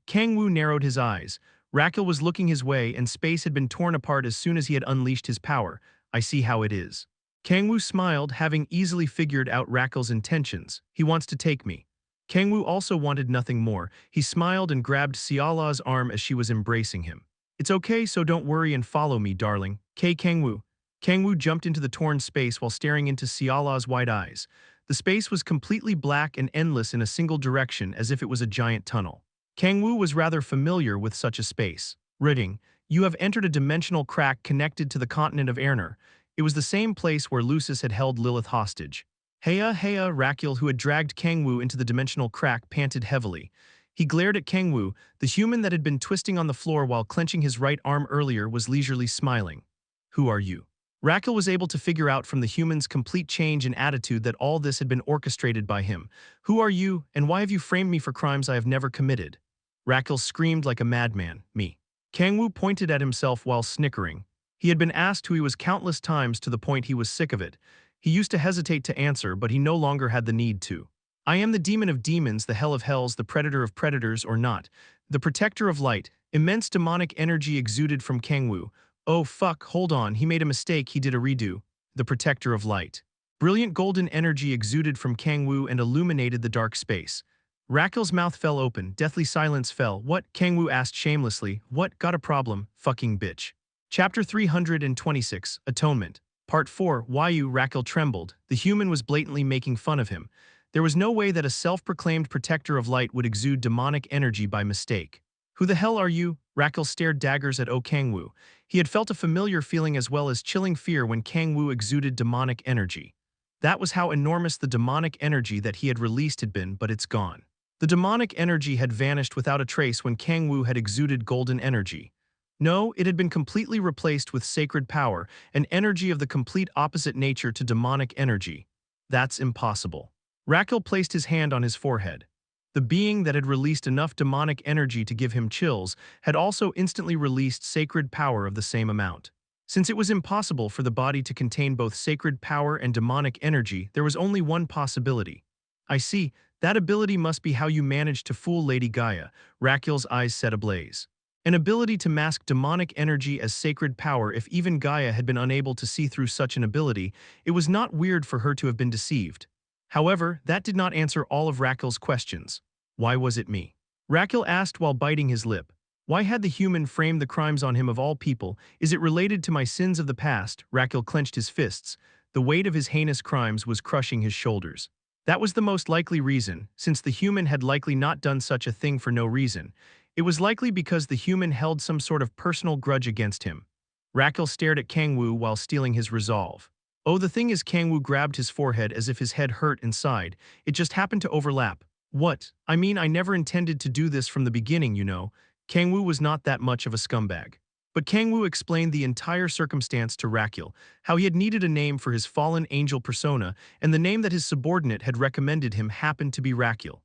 Kang-woo narrowed his eyes. Raquel was looking his way and space had been torn apart as soon as he had unleashed his power. I see how it is. Kang-woo smiled, having easily figured out Raquel's intentions. He wants to take me. Kang-woo also wanted nothing more. He smiled and grabbed Xiala's arm as she was embracing him. It's okay, so don't worry and follow me, darling. Kang-woo. Kang-woo jumped into the torn space while staring into Xiala's wide eyes. The space was completely black and endless in a single direction as if it was a giant tunnel. Kang-woo was rather familiar with such a space. Ridding, you have entered a dimensional crack connected to the continent of Aerner. It was the same place where Lucis had held Lilith hostage. Heya, Raquel, who had dragged Kang-woo into the dimensional crack, panted heavily. He glared at Kang-woo. The human that had been twisting on the floor while clenching his right arm earlier was leisurely smiling. Who are you? Raquel was able to figure out from the human's complete change in attitude that all this had been orchestrated by him. Who are you, and why have you framed me for crimes I have never committed? Raquel screamed like a madman. Me. Kang-woo pointed at himself while snickering. He had been asked who he was countless times to the point he was sick of it. He used to hesitate to answer, but he no longer had the need to. I am the demon of demons, the hell of hells, the predator of predators or not. The protector of light. Immense demonic energy exuded from Kang-woo. Oh fuck, hold on, he made a mistake, he did a redo. The protector of light. Brilliant golden energy exuded from Kang-woo and illuminated the dark space. Raquel's mouth fell open, deathly silence fell. What? Kang-woo asked shamelessly. What? Got a problem, fucking bitch. Chapter 326, Atonement. Part 4, Raquel trembled. The human was blatantly making fun of him. There was no way that a self-proclaimed protector of light would exude demonic energy by mistake. Who the hell are you? Raquel stared daggers at Kang-woo. He had felt a familiar feeling as well as chilling fear when Kang-woo exuded demonic energy. That was how enormous the demonic energy that he had released had been, but it's gone. The demonic energy had vanished without a trace when Kang-woo had exuded golden energy. No, it had been completely replaced with sacred power, an energy of the complete opposite nature to demonic energy. That's impossible. Raquel placed his hand on his forehead. The being that had released enough demonic energy to give him chills had also instantly released sacred power of the same amount. Since it was impossible for the body to contain both sacred power and demonic energy, there was only one possibility. I see, that ability must be how you managed to fool Lady Gaia, Raquel's eyes set ablaze. An ability to mask demonic energy as sacred power. If even Gaia had been unable to see through such an ability, it was not weird for her to have been deceived. However, that did not answer all of Raquel's questions. Why was it me? Raquel asked while biting his lip. Why had the human framed the crimes on him of all people? Is it related to my sins of the past? Raquel clenched his fists. The weight of his heinous crimes was crushing his shoulders. That was the most likely reason, since the human had likely not done such a thing for no reason. It was likely because the human held some sort of personal grudge against him. Raquel stared at Kang-woo while steeling his resolve. Oh, the thing is, Kang-woo grabbed his forehead as if his head hurt inside. It just happened to overlap. What? I mean, I never intended to do this from the beginning, you know. Kang-woo was not that much of a scumbag. But Kang-woo explained the entire circumstance to Raquel, how he had needed a name for his fallen angel persona, and the name that his subordinate had recommended him happened to be Raquel.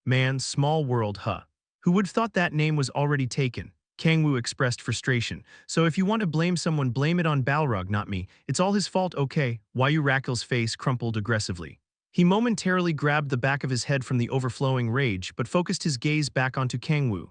Man, small world, huh? Who would have thought that name was already taken? Kang-woo expressed frustration. So if you want to blame someone, blame it on Balrog, not me. It's all his fault, okay? Raquel's face crumpled aggressively. He momentarily grabbed the back of his head from the overflowing rage, but focused his gaze back onto Kang-woo.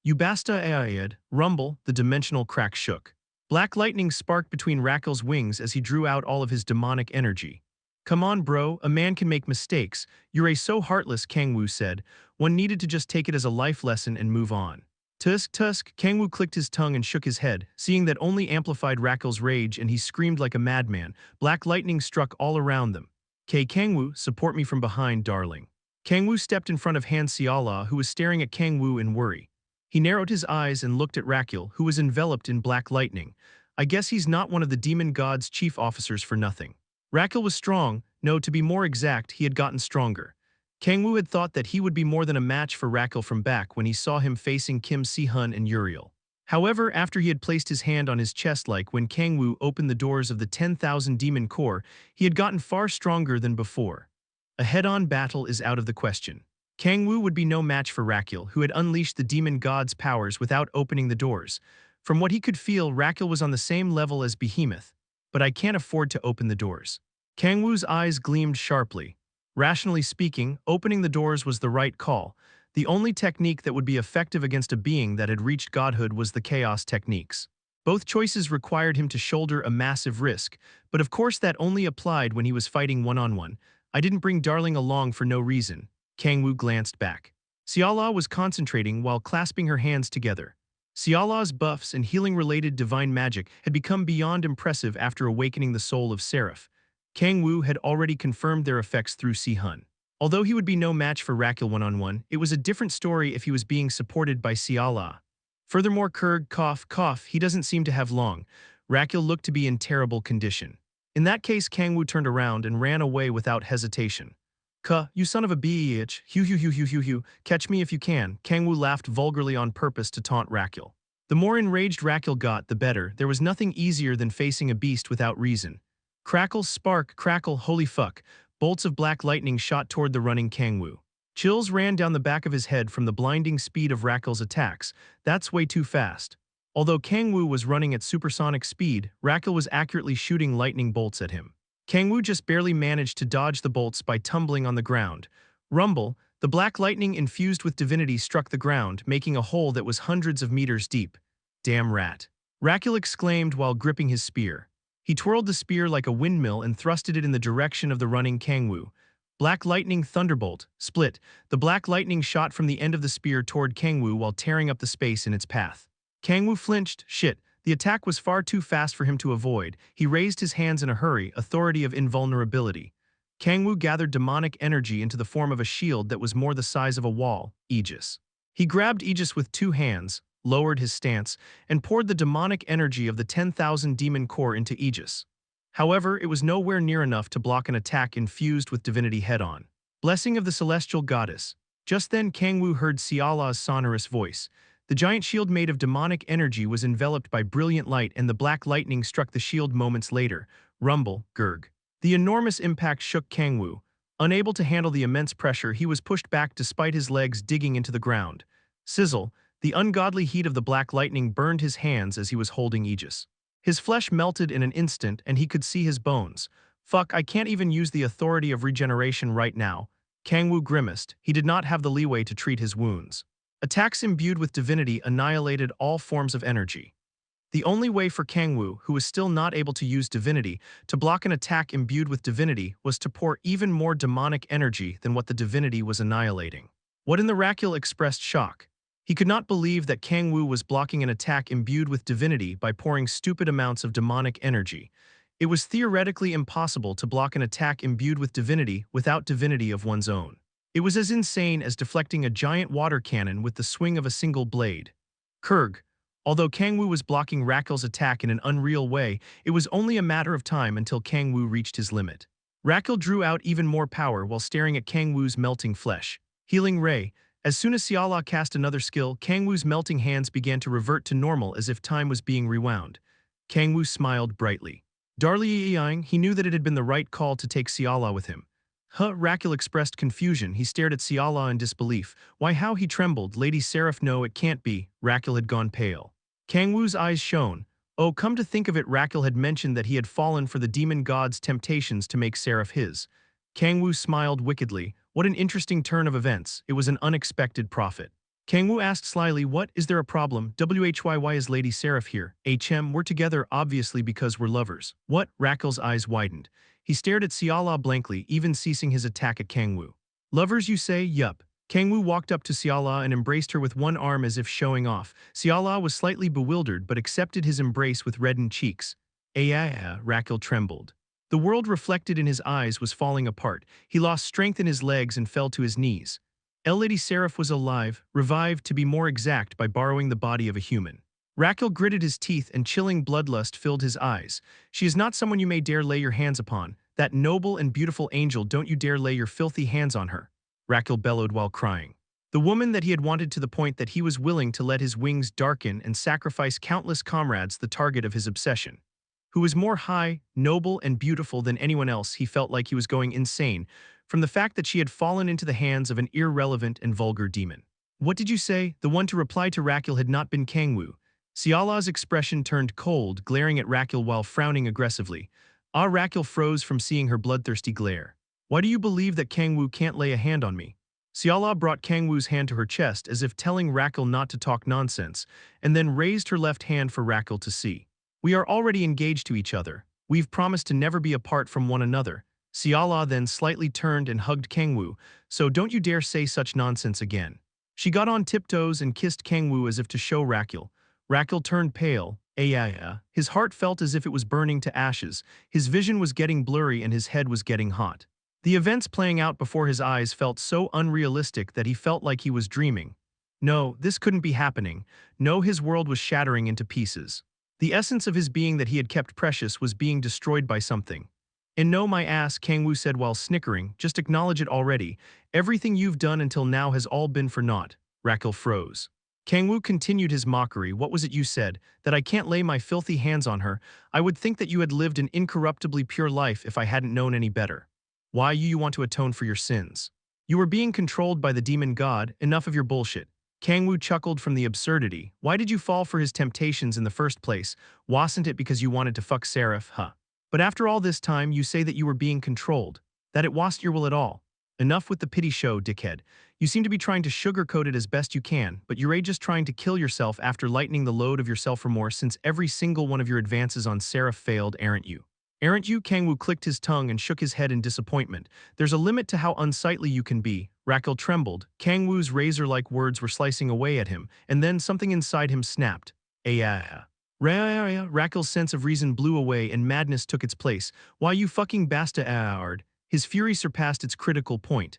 You basta aayad, rumble, the dimensional crack shook. Black lightning sparked between Raquel's wings as he drew out all of his demonic energy. Come on, bro, a man can make mistakes. You're so heartless, Kang-woo said. One needed to just take it as a life lesson and move on. Tusk, Kang-woo clicked his tongue and shook his head, seeing that only amplified Raquel's rage, and he screamed like a madman. Black lightning struck all around them. Kang-woo, support me from behind, darling. Kang-woo stepped in front of Han Xiala, who was staring at Kang-woo in worry. He narrowed his eyes and looked at Raquel, who was enveloped in black lightning. I guess he's not one of the demon god's chief officers for nothing. Raquel was strong. No, to be more exact, he had gotten stronger. Kang-woo had thought that he would be more than a match for Raquel from back when he saw him facing Kim Si-hun and Uriel. However, after he had placed his hand on his chest like when Kang-woo opened the doors of the 10,000 Demon Corps, he had gotten far stronger than before. A head-on battle is out of the question. Kang-woo would be no match for Raquel, who had unleashed the demon god's powers without opening the doors. From what he could feel, Raquel was on the same level as Behemoth. But I can't afford to open the doors. Kang-woo's eyes gleamed sharply. Rationally speaking, opening the doors was the right call. The only technique that would be effective against a being that had reached godhood was the chaos techniques. Both choices required him to shoulder a massive risk, but of course that only applied when he was fighting one-on-one. I didn't bring Darling along for no reason. Kang-woo glanced back. Xiala was concentrating while clasping her hands together. Xiala's buffs and healing-related divine magic had become beyond impressive after awakening the soul of xperrif. Kang-woo had already confirmed their effects through Si-hun. Although he would be no match for Raquel one-on-one, it was a different story if he was being supported by Xiala. Furthermore, cough, he doesn't seem to have long. Raquel looked to be in terrible condition. In that case, Kang-woo turned around and ran away without hesitation. You son of a bitch, hue, catch me if you can. Kang-woo laughed vulgarly on purpose to taunt Raquel. The more enraged Raquel got, the better. There was nothing easier than facing a beast without reason. Crackle, spark, crackle, holy fuck. Bolts of black lightning shot toward the running Kang-woo. Chills ran down the back of his head from the blinding speed of Raquel's attacks. That's way too fast. Although Kang-woo was running at supersonic speed, Raquel was accurately shooting lightning bolts at him. Kang-woo just barely managed to dodge the bolts by tumbling on the ground. Rumble, the black lightning infused with divinity struck the ground, making a hole that was hundreds of meters deep. Damn rat. Raquel exclaimed while gripping his spear. He twirled the spear like a windmill and thrusted it in the direction of the running Kang-woo. Black lightning thunderbolt, split. The black lightning shot from the end of the spear toward Kang-woo while tearing up the space in its path. Kang-woo flinched. Shit. The attack was far too fast for him to avoid. He raised his hands in a hurry, authority of invulnerability. Kang-woo gathered demonic energy into the form of a shield that was more the size of a wall, Aegis. He grabbed Aegis with 2 hands, lowered his stance, and poured the demonic energy of the 10,000 demon core into Aegis. However, it was nowhere near enough to block an attack infused with divinity head-on. Blessing of the celestial goddess. Just then Kang-woo heard Siala's sonorous voice. The giant shield made of demonic energy was enveloped by brilliant light, and the black lightning struck the shield moments later. Rumble, gurg. The enormous impact shook Kang-woo. Unable to handle the immense pressure, he was pushed back despite his legs digging into the ground. Sizzle, the ungodly heat of the black lightning burned his hands as he was holding Aegis. His flesh melted in an instant and he could see his bones. Fuck, I can't even use the authority of regeneration right now. Kang-woo grimaced. He did not have the leeway to treat his wounds. Attacks imbued with divinity annihilated all forms of energy. The only way for Kang-woo, who was still not able to use divinity, to block an attack imbued with divinity was to pour even more demonic energy than what the divinity was annihilating. What in the Rakul expressed shock. He could not believe that Kang-woo was blocking an attack imbued with divinity by pouring stupid amounts of demonic energy. It was theoretically impossible to block an attack imbued with divinity without divinity of one's own. It was as insane as deflecting a giant water cannon with the swing of a single blade. Kurg. Although Kang-woo was blocking Rakul's attack in an unreal way, it was only a matter of time until Kang-woo reached his limit. Rakul drew out even more power while staring at Kang-woo's melting flesh. Healing Ray. As soon as Siala cast another skill, Kang-woo's melting hands began to revert to normal as if time was being rewound. Kang-woo smiled brightly. Darling, he knew that it had been the right call to take Siala with him. Rakul expressed confusion. He stared at Siala in disbelief. Why, how he trembled. Lady Seraph, no, it can't be. Rakul had gone pale. Kang-woo's eyes shone. Oh, come to think of it, Rakul had mentioned that he had fallen for the demon god's temptations to make Seraph his. Kang-woo smiled wickedly. What an interesting turn of events. It was an unexpected profit. Kang-woo asked slyly, what, is there a problem? Why is Lady Seraph here? We're together obviously because we're lovers. What? Rakul's eyes widened. He stared at Siala blankly, even ceasing his attack at Kang-woo. Lovers, you say? Yup. Kang-woo walked up to Siala and embraced her with one arm as if showing off. Siala was slightly bewildered but accepted his embrace with reddened cheeks. Rakul trembled. The world reflected in his eyes was falling apart. He lost strength in his legs and fell to his knees. Lady Seraph was alive, revived to be more exact by borrowing the body of a human. Rakul gritted his teeth and chilling bloodlust filled his eyes. She is not someone you may dare lay your hands upon. That noble and beautiful angel, don't you dare lay your filthy hands on her. Rakul bellowed while crying. The woman that he had wanted to the point that he was willing to let his wings darken and sacrifice countless comrades, the target of his obsession. Who was more high, noble, and beautiful than anyone else. He felt like he was going insane from the fact that she had fallen into the hands of an irrelevant and vulgar demon. What did you say? The one to reply to Rakul had not been Kang-woo. Siala's expression turned cold, glaring at Rakul while frowning aggressively. Rakul froze from seeing her bloodthirsty glare. Why do you believe that Kang-woo can't lay a hand on me? Siala brought Kang-woo's hand to her chest as if telling Rakul not to talk nonsense, and then raised her left hand for Rakul to see. We are already engaged to each other. We've promised to never be apart from one another. Siala then slightly turned and hugged Kang-woo, so don't you dare say such nonsense again. She got on tiptoes and kissed Kang-woo as if to show Rakul. Rakul turned pale. His heart felt as if it was burning to ashes. His vision was getting blurry and his head was getting hot. The events playing out before his eyes felt so unrealistic that he felt like he was dreaming. No, this couldn't be happening. No, his world was shattering into pieces. The essence of his being that he had kept precious was being destroyed by something. And no, my ass, Kang-woo said while snickering, just acknowledge it already. Everything you've done until now has all been for naught. Rakul froze. Kang-woo continued his mockery. What was it you said? That I can't lay my filthy hands on her? I would think that you had lived an incorruptibly pure life if I hadn't known any better. Why you want to atone for your sins? You were being controlled by the demon god. Enough of your bullshit. Kang-woo chuckled from the absurdity. Why did you fall for his temptations in the first place? Wasn't it because you wanted to fuck Seraph, huh? But after all this time, you say that you were being controlled. That it wasn't your will at all. Enough with the pity show, dickhead. You seem to be trying to sugarcoat it as best you can, but you're just trying to kill yourself after lightening the load of your self-remorse since every single one of your advances on Seraph failed, aren't you? Aren't you? Kang-woo clicked his tongue and shook his head in disappointment. There's a limit to how unsightly you can be. Rakul trembled. Kang-woo's razor-like words were slicing away at him, and then something inside him snapped. Rakul's sense of reason blew away and madness took its place. Why you fucking bastard? His fury surpassed its critical point.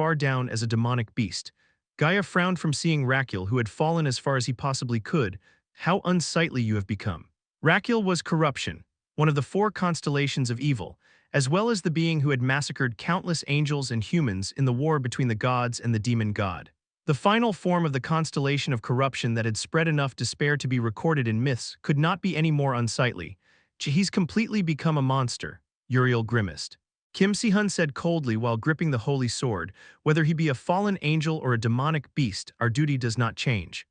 far down as a demonic beast. Gaia frowned from seeing Rakiel, who had fallen as far as he possibly could. How unsightly you have become. Rakiel was corruption, one of the four constellations of evil, as well as the being who had massacred countless angels and humans in the war between the gods and the demon god. The final form of the constellation of corruption that had spread enough despair to be recorded in myths could not be any more unsightly. He's completely become a monster, Uriel grimaced. Kim Si-hun said coldly while gripping the holy sword, whether he be a fallen angel or a demonic beast, our duty does not change.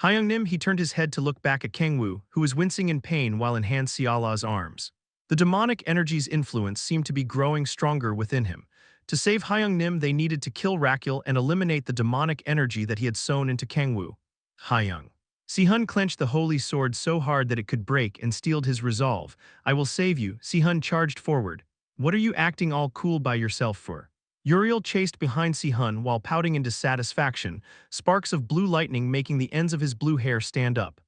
Hyung-nim, he turned his head to look back at Kang-woo, who was wincing in pain while in Han Siala's arms. The demonic energy's influence seemed to be growing stronger within him. To save Hyung-nim, they needed to kill Rakiel and eliminate the demonic energy that he had sown into Kang-woo. Hyung. Si-hun clenched the holy sword so hard that it could break and steeled his resolve. I will save you. Si-hun charged forward. What are you acting all cool by yourself for? Uriel chased behind Si-hun while pouting in dissatisfaction, sparks of blue lightning making the ends of his blue hair stand up.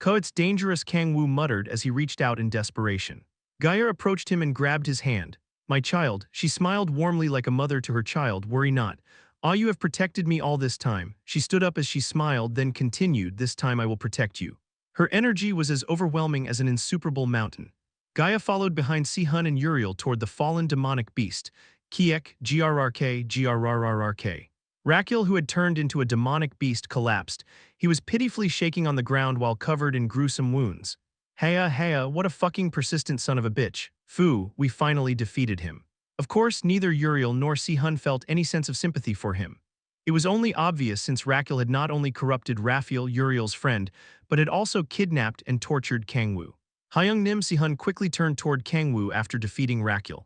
It's dangerous, Kang-woo muttered as he reached out in desperation. Gaia approached him and grabbed his hand. My child, she smiled warmly like a mother to her child, worry not. You have protected me all this time. She stood up as she smiled, then continued, this time I will protect you. Her energy was as overwhelming as an insuperable mountain. Gaia followed behind Si-hun and Uriel toward the fallen demonic beast, Kiek, GRRK, GRRRRK. Rakiel, who had turned into a demonic beast, collapsed. He was pitifully shaking on the ground while covered in gruesome wounds. Heya, what a fucking persistent son of a bitch. Phew, we finally defeated him. Of course, neither Uriel nor Si-hun felt any sense of sympathy for him. It was only obvious since Rakiel had not only corrupted Rafiel, Uriel's friend, but had also kidnapped and tortured Kang-woo. Hyung-nim Si-hun quickly turned toward Kang-woo after defeating Rakiel.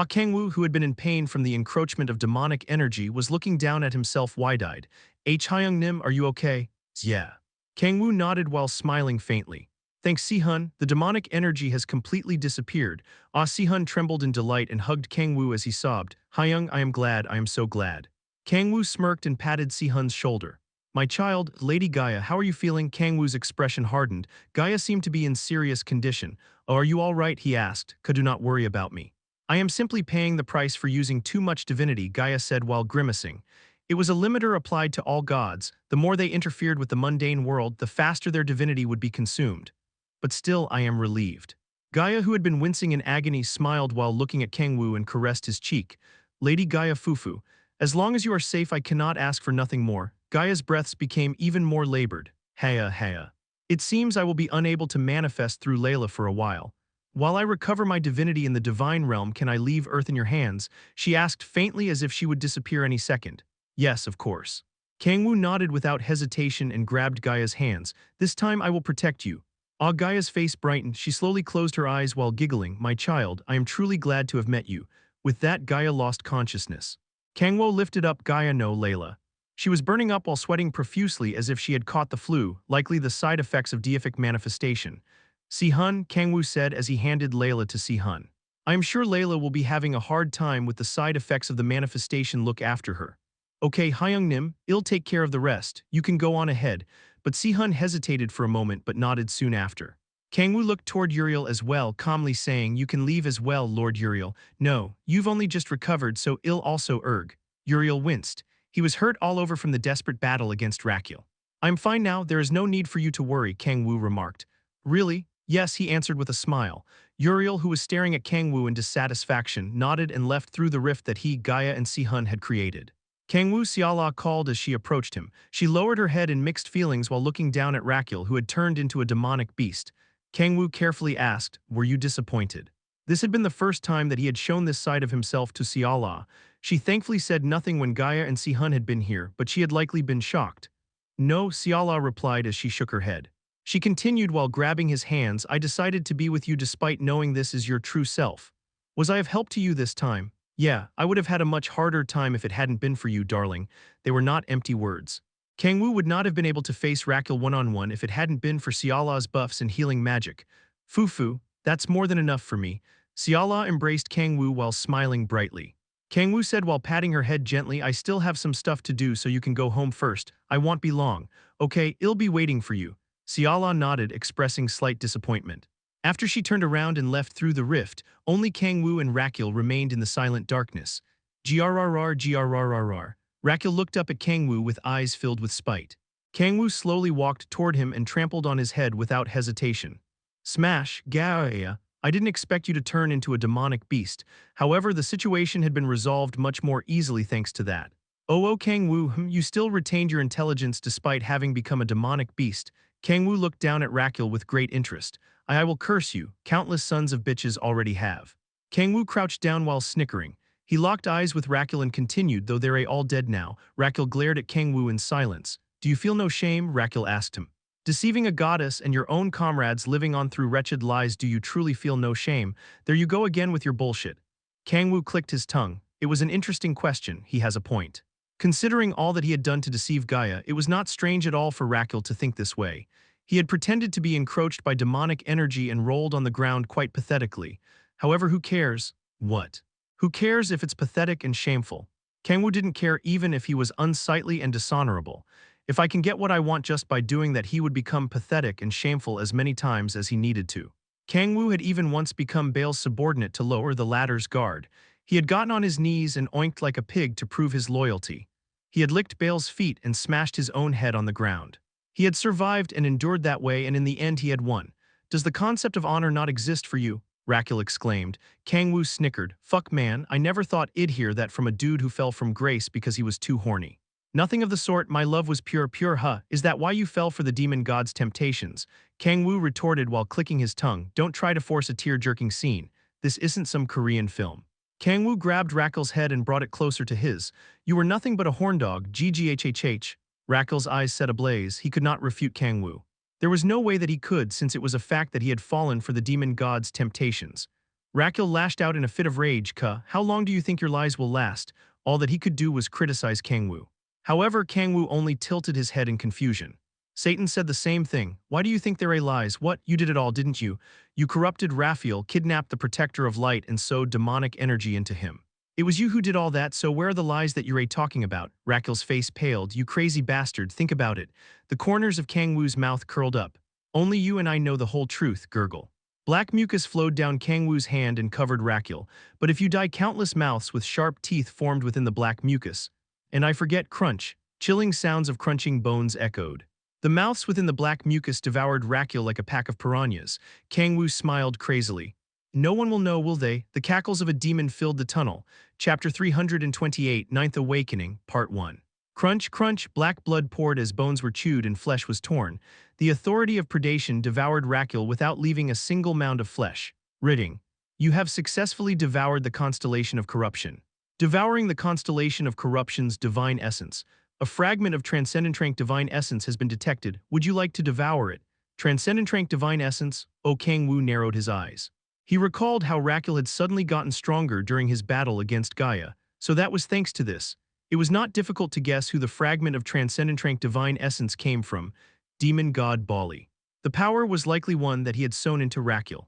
Kang-woo, who had been in pain from the encroachment of demonic energy, was looking down at himself wide-eyed. Hyung-nim, are you okay? Yeah. Kang-woo nodded while smiling faintly. Thanks, Si-hun, the demonic energy has completely disappeared. Si-hun trembled in delight and hugged Kang-woo as he sobbed. Hyung, I am so glad. Kang-woo smirked and patted Si-hun's shoulder. My child, Lady Gaia, how are you feeling? Kang-woo's expression hardened. Gaia seemed to be in serious condition. Are you all right? He asked. Do not worry about me. I am simply paying the price for using too much divinity, Gaia said while grimacing. It was a limiter applied to all gods. The more they interfered with the mundane world, the faster their divinity would be consumed. But still, I am relieved. Gaia, who had been wincing in agony, smiled while looking at Kang-woo and caressed his cheek. Lady Gaia Fufu, As long as you are safe, I cannot ask for nothing more. Gaia's breaths became even more labored. Haya, haya. It seems I will be unable to manifest through Layla for a while. While I recover my divinity in the divine realm, can I leave Earth in your hands? She asked faintly as if she would disappear any second. Yes, of course. Kang-woo nodded without hesitation and grabbed Gaia's hands. This time I will protect you. Ah, Gaia's face brightened. She slowly closed her eyes while giggling. My child, I am truly glad to have met you. With that, Gaia lost consciousness. Kang-woo lifted up Gaia no Layla. She was burning up while sweating profusely as if she had caught the flu, likely the side effects of deific manifestation. Si-hun, Kang-woo said as he handed Layla to Si-hun. I am sure Layla will be having a hard time with the side effects of the manifestation. Look after her. Okay, Hyung-nim, I'll take care of the rest. You can go on ahead. But Si-hun hesitated for a moment but nodded soon after. Kang-woo looked toward Uriel as well, calmly saying, You can leave as well, Lord Uriel. No, you've only just recovered, so I'll also erg. Uriel winced. He was hurt all over from the desperate battle against Rakiel. I'm fine now, there is no need for you to worry, Kang-woo remarked. Really? Yes, he answered with a smile. Uriel, who was staring at Kang-woo in dissatisfaction, nodded and left through the rift that he, Gaia, and Si-hun had created. Kang-woo Siala called as she approached him. She lowered her head in mixed feelings while looking down at Rakiel, who had turned into a demonic beast. Kang-woo carefully asked, Were you disappointed? This had been the first time that he had shown this side of himself to Siala. She thankfully said nothing when Gaia and Si-hun had been here, but she had likely been shocked. No, Siala replied as she shook her head. She continued while grabbing his hands, I decided to be with you despite knowing this is your true self. Was I of help to you this time? Yeah, I would have had a much harder time if it hadn't been for you, darling. They were not empty words. Kang-woo would not have been able to face Rakiel one-on-one if it hadn't been for Siala's buffs and healing magic. Fufu, that's more than enough for me. Siala embraced Kang-woo while smiling brightly. Kang-woo said while patting her head gently, I still have some stuff to do so you can go home first. I won't be long. Okay, I'll be waiting for you. Siala nodded, expressing slight disappointment. After she turned around and left through the rift, only Kang-woo and Rakiel remained in the silent darkness. Grrrr, grrrr. Rakiel looked up at Kang-woo with eyes filled with spite. Kang-woo slowly walked toward him and trampled on his head without hesitation. Smash, Gaia. I didn't expect you to turn into a demonic beast. However, the situation had been resolved much more easily thanks to that. Oh, Kang-woo, you still retained your intelligence despite having become a demonic beast. Kang-woo looked down at Rakiel with great interest. I will curse you, countless sons of bitches already have. Kang-woo crouched down while snickering. He locked eyes with Rakiel and continued, though they're all dead now. Rakiel glared at Kang-woo in silence. Do you feel no shame? Rakiel asked him. Deceiving a goddess and your own comrades living on through wretched lies, do you truly feel no shame? There you go again with your bullshit. Kang-woo clicked his tongue. It was an interesting question, he has a point. Considering all that he had done to deceive Gaia, it was not strange at all for Rakiel to think this way. He had pretended to be encroached by demonic energy and rolled on the ground quite pathetically. However, who cares? What? Who cares if it's pathetic and shameful? Kang-woo didn't care even if he was unsightly and dishonorable. If I can get what I want just by doing that, he would become pathetic and shameful as many times as he needed to. Kang-woo had even once become Bael's subordinate to lower the latter's guard. He had gotten on his knees and oinked like a pig to prove his loyalty. He had licked Bael's feet and smashed his own head on the ground. He had survived and endured that way, and in the end he had won. Does the concept of honor not exist for you? Rakiel exclaimed. Kang-woo snickered. Fuck man, I never thought I'd hear that from a dude who fell from grace because he was too horny. Nothing of the sort, my love was pure, huh? Is that why you fell for the demon god's temptations? Kang-woo retorted while clicking his tongue. Don't try to force a tear-jerking scene. This isn't some Korean film. Kang-woo grabbed Rakiel's head and brought it closer to his. You were nothing but a horndog, gghhh. Rakiel's eyes set ablaze. He could not refute Kang-woo. There was no way that he could, since it was a fact that he had fallen for the demon god's temptations. Rakiel lashed out in a fit of rage. How long do you think your lies will last? All that he could do was criticize Kang-woo. However, Kang-woo only tilted his head in confusion. Satan said the same thing. Why do you think they're lies? What? You did it all, didn't you? You corrupted Raphael, kidnapped the protector of light, and sowed demonic energy into him. It was you who did all that, so where are the lies that you're talking about? Rakiel's face paled. You crazy bastard, think about it. The corners of Kang-woo's mouth curled up. Only you and I know the whole truth, gurgle. Black mucus flowed down Kang-woo's hand and covered Rakiel. But if you die, countless mouths with sharp teeth formed within the black mucus. And I forget crunch. Chilling sounds of crunching bones echoed. The mouths within the black mucus devoured Rakiel like a pack of piranhas. Kang-woo smiled crazily. No one will know, will they? The cackles of a demon filled the tunnel. Chapter 328, Ninth Awakening, Part 1. Crunch, crunch, black blood poured as bones were chewed and flesh was torn. The Authority of Predation devoured Rakul without leaving a single mound of flesh. Ridding. You have successfully devoured the constellation of corruption. Devouring the constellation of corruption's divine essence. A fragment of Transcendentrank divine essence has been detected. Would you like to devour it? Transcendentrank divine essence? Kang-woo narrowed his eyes. He recalled how Rakul had suddenly gotten stronger during his battle against Gaia, so that was thanks to this. It was not difficult to guess who the fragment of Transcendentrank divine essence came from: demon god Bali. The power was likely one that he had sown into Rakul.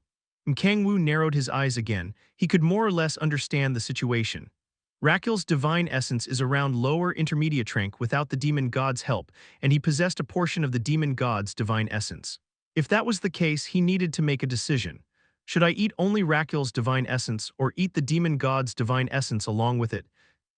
Kang-woo narrowed his eyes again. He could more or less understand the situation. Rakul's divine essence is around lower intermediate trank without the demon god's help, and he possessed a portion of the demon god's divine essence. If that was the case, he needed to make a decision. Should I eat only Rakul's divine essence or eat the demon god's divine essence along with it?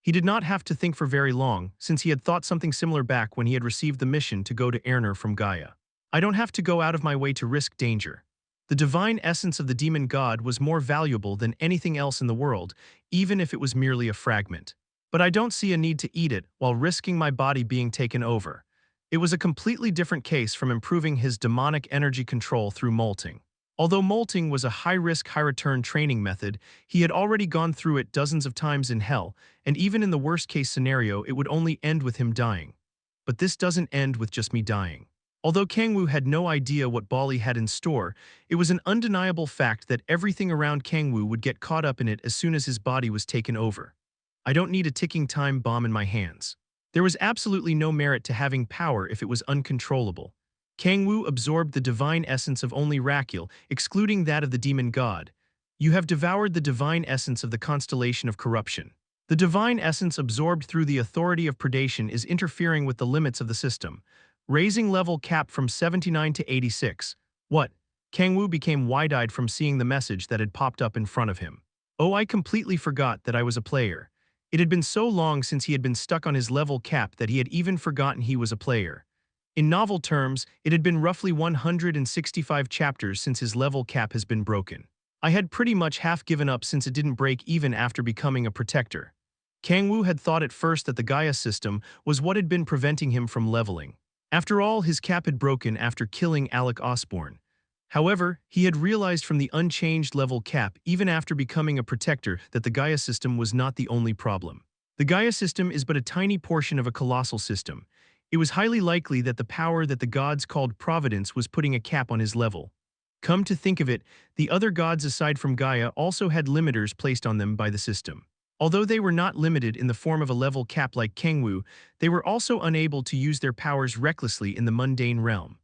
He did not have to think for very long, since he had thought something similar back when he had received the mission to go to Erner from Gaia. I don't have to go out of my way to risk danger. The divine essence of the demon god was more valuable than anything else in the world, even if it was merely a fragment. But I don't see a need to eat it while risking my body being taken over. It was a completely different case from improving his demonic energy control through molting. Although molting was a high-risk, high-return training method, he had already gone through it dozens of times in hell, and even in the worst-case scenario, it would only end with him dying. But this doesn't end with just me dying. Although Kang-woo had no idea what Bali had in store, it was an undeniable fact that everything around Kang-woo would get caught up in it as soon as his body was taken over. I don't need a ticking time bomb in my hands. There was absolutely no merit to having power if it was uncontrollable. Kang-woo absorbed the divine essence of only Rakul, excluding that of the demon god. You have devoured the divine essence of the constellation of corruption. The divine essence absorbed through the Authority of Predation is interfering with the limits of the system, raising level cap from 79 to 86. What? Kang-woo became wide-eyed from seeing the message that had popped up in front of him. Oh, I completely forgot that I was a player. It had been so long since he had been stuck on his level cap that he had even forgotten he was a player. In novel terms, it had been roughly 165 chapters since his level cap has been broken. I had pretty much half given up since it didn't break even after becoming a protector. Kang-woo had thought at first that the Gaia system was what had been preventing him from leveling. After all, his cap had broken after killing Alec Osborne. However, he had realized from the unchanged level cap, even after becoming a protector, that the Gaia system was not the only problem. The Gaia system is but a tiny portion of a colossal system. It was highly likely that the power that the gods called Providence was putting a cap on his level. Come to think of it, the other gods aside from Gaia also had limiters placed on them by the system. Although they were not limited in the form of a level cap like Kang-woo, they were also unable to use their powers recklessly in the mundane realm.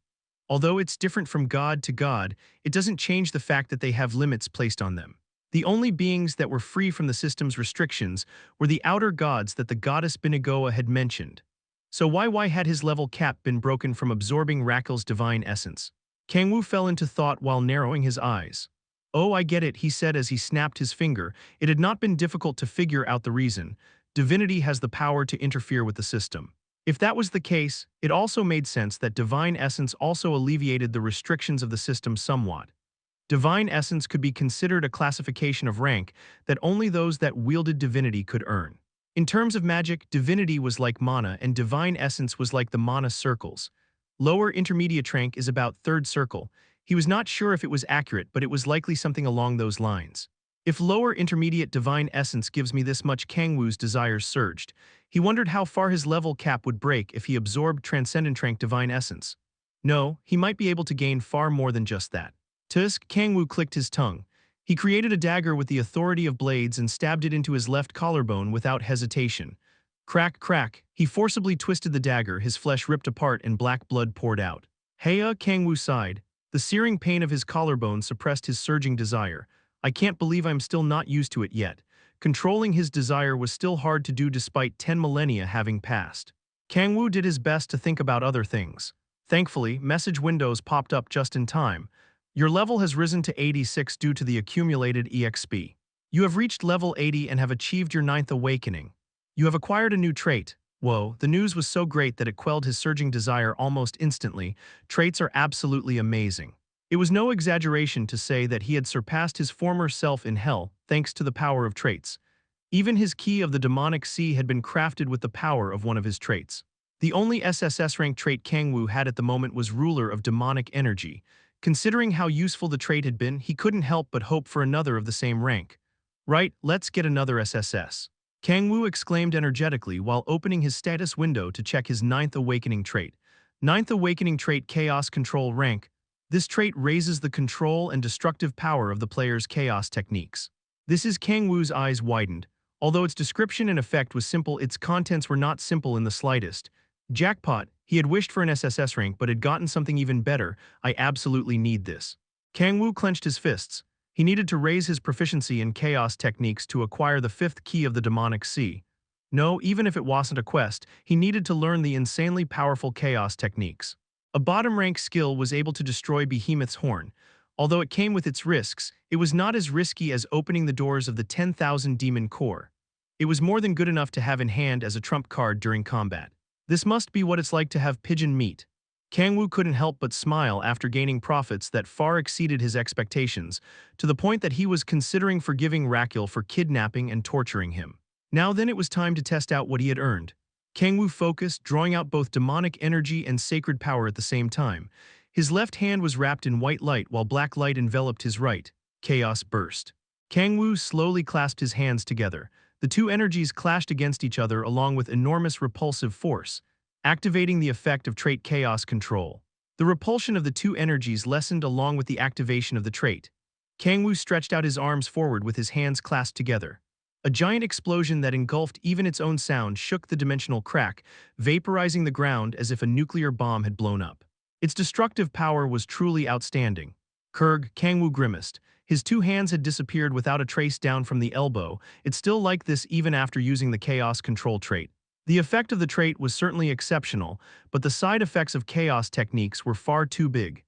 Although it's different from god to god, it doesn't change the fact that they have limits placed on them. The only beings that were free from the system's restrictions were the outer gods that the goddess Binagoa had mentioned. So why had his level cap been broken from absorbing Rakul's divine essence? Kang-woo fell into thought while narrowing his eyes. Oh, I get it, he said as he snapped his finger. It had not been difficult to figure out the reason. Divinity has the power to interfere with the system. If that was the case, it also made sense that divine essence also alleviated the restrictions of the system somewhat. Divine essence could be considered a classification of rank that only those that wielded divinity could earn. In terms of magic, divinity was like mana and divine essence was like the mana circles. Lower intermediate rank is about third circle. He was not sure if it was accurate, but it was likely something along those lines. If lower intermediate divine essence gives me this much, Kang-woo's desires surged. He wondered how far his level cap would break if he absorbed Transcendentrank divine essence. No, he might be able to gain far more than just that. Tusk, Kang-woo clicked his tongue. He created a dagger with the authority of blades and stabbed it into his left collarbone without hesitation. Crack, crack. He forcibly twisted the dagger, his flesh ripped apart and black blood poured out. Heya, Kang-woo sighed. The searing pain of his collarbone suppressed his surging desire. I can't believe I'm still not used to it yet. Controlling his desire was still hard to do despite 10 millennia having passed. Kang-woo did his best to think about other things. Thankfully, message windows popped up just in time. Your level has risen to 86 due to the accumulated EXP. You have reached level 80 and have achieved your 9th awakening. You have acquired a new trait. Whoa, the news was so great that it quelled his surging desire almost instantly. Traits are absolutely amazing. It was no exaggeration to say that he had surpassed his former self in hell thanks to the power of traits. Even his key of the demonic sea had been crafted with the power of one of his traits. The only SSS-rank trait Kang-woo had at the moment was Ruler of Demonic Energy. Considering how useful the trait had been, he couldn't help but hope for another of the same rank. Right, let's get another SSS. Kang-woo exclaimed energetically while opening his status window to check his 9th Awakening trait. 9th Awakening trait Chaos Control rank. This trait raises the control and destructive power of the player's chaos techniques. This is Kang-woo's eyes widened. Although its description and effect was simple, its contents were not simple in the slightest. Jackpot, he had wished for an SSS rank but had gotten something even better. I absolutely need this. Kang-woo clenched his fists. He needed to raise his proficiency in chaos techniques to acquire the 5th key of the demonic sea. No, even if it wasn't a quest, he needed to learn the insanely powerful chaos techniques. A bottom-rank skill was able to destroy Behemoth's horn. Although it came with its risks, it was not as risky as opening the doors of the 10,000 Demon Core. It was more than good enough to have in hand as a trump card during combat. This must be what it's like to have pigeon meat. Kang-woo couldn't help but smile after gaining profits that far exceeded his expectations, to the point that he was considering forgiving Rakil for kidnapping and torturing him. Now then, it was time to test out what he had earned. Kang-woo focused, drawing out both demonic energy and sacred power at the same time. His left hand was wrapped in white light while black light enveloped his right. Chaos burst. Kang-woo slowly clasped his hands together. The two energies clashed against each other along with enormous repulsive force, activating the effect of trait Chaos Control. The repulsion of the two energies lessened along with the activation of the trait. Kang-woo stretched out his arms forward with his hands clasped together. A giant explosion that engulfed even its own sound shook the dimensional crack, vaporizing the ground as if a nuclear bomb had blown up. Its destructive power was truly outstanding. Kang-woo grimaced. His two hands had disappeared without a trace down from the elbow. It's still like this even after using the Chaos Control trait. The effect of the trait was certainly exceptional, but the side effects of chaos techniques were far too big.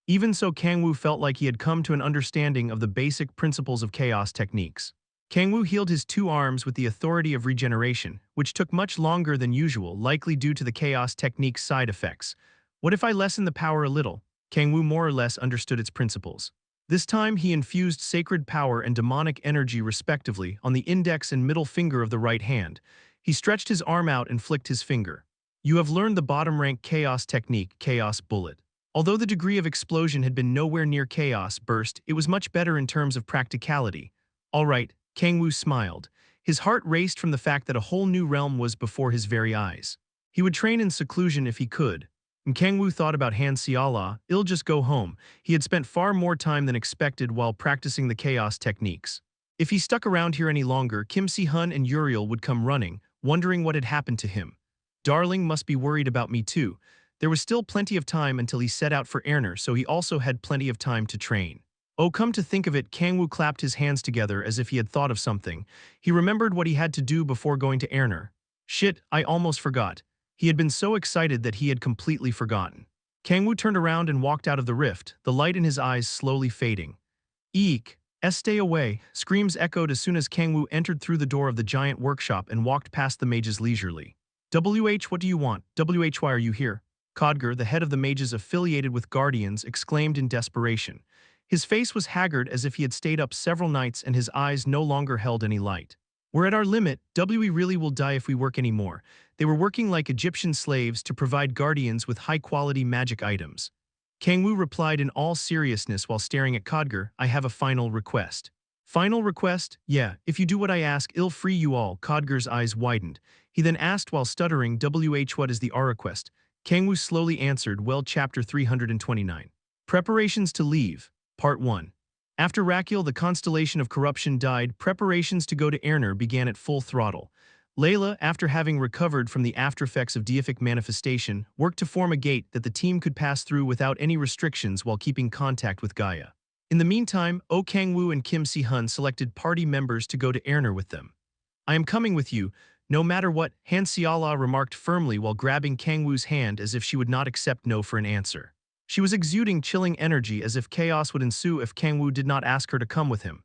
Even so, Kang-woo felt like he had come to an understanding of the basic principles of chaos techniques. Kang-woo healed his two arms with the Authority of Regeneration, which took much longer than usual, likely due to the chaos technique's side effects. What if I lessen the power a little? Kang-woo more or less understood its principles. This time he infused sacred power and demonic energy respectively on the index and middle finger of the right hand. He stretched his arm out and flicked his finger. You have learned the bottom-rank chaos technique, Chaos Bullet. Although the degree of explosion had been nowhere near Chaos Burst, it was much better in terms of practicality. All right, Kang-woo smiled. His heart raced from the fact that a whole new realm was before his very eyes. He would train in seclusion if he could. And Kang-woo thought about Han Seala, he'll just go home. He had spent far more time than expected while practicing the chaos techniques. If he stuck around here any longer, Kim Si-hun and Uriel would come running, wondering what had happened to him. Darling must be worried about me too. There was still plenty of time until he set out for Erner, so he also had plenty of time to train. Oh, come to think of it, Kang-woo clapped his hands together as if he had thought of something. He remembered what he had to do before going to Erner. Shit, I almost forgot. He had been so excited that he had completely forgotten. Kang-woo turned around and walked out of the rift, the light in his eyes slowly fading. Eek! Stay away, screams echoed as soon as Kang-woo entered through the door of the giant workshop and walked past the mages leisurely. What do you want? Why are you here? Khadgar, the head of the mages affiliated with Guardians, exclaimed in desperation. His face was haggard as if he had stayed up several nights and his eyes no longer held any light. We're at our limit, we really will die if we work anymore. They were working like Egyptian slaves to provide Guardians with high-quality magic items. Kang-woo replied in all seriousness while staring at Khadgar, I have a final request. Final request? Yeah, if you do what I ask, I'll free you all. Khadgar's eyes widened. He then asked while stuttering, what is the our request? Kang-woo slowly answered, well, chapter 329. Preparations to leave. Part 1. After Rakil, the constellation of corruption died, preparations to go to Erner began at full throttle. Layla, after having recovered from the aftereffects of deific manifestation, worked to form a gate that the team could pass through without any restrictions while keeping contact with Gaia. In the meantime, Kang-woo and Kim Si-hun selected party members to go to Erner with them. I am coming with you, no matter what, Han Seala remarked firmly while grabbing Kang-woo's hand as if she would not accept no for an answer. She was exuding chilling energy as if chaos would ensue if Kang-woo did not ask her to come with him.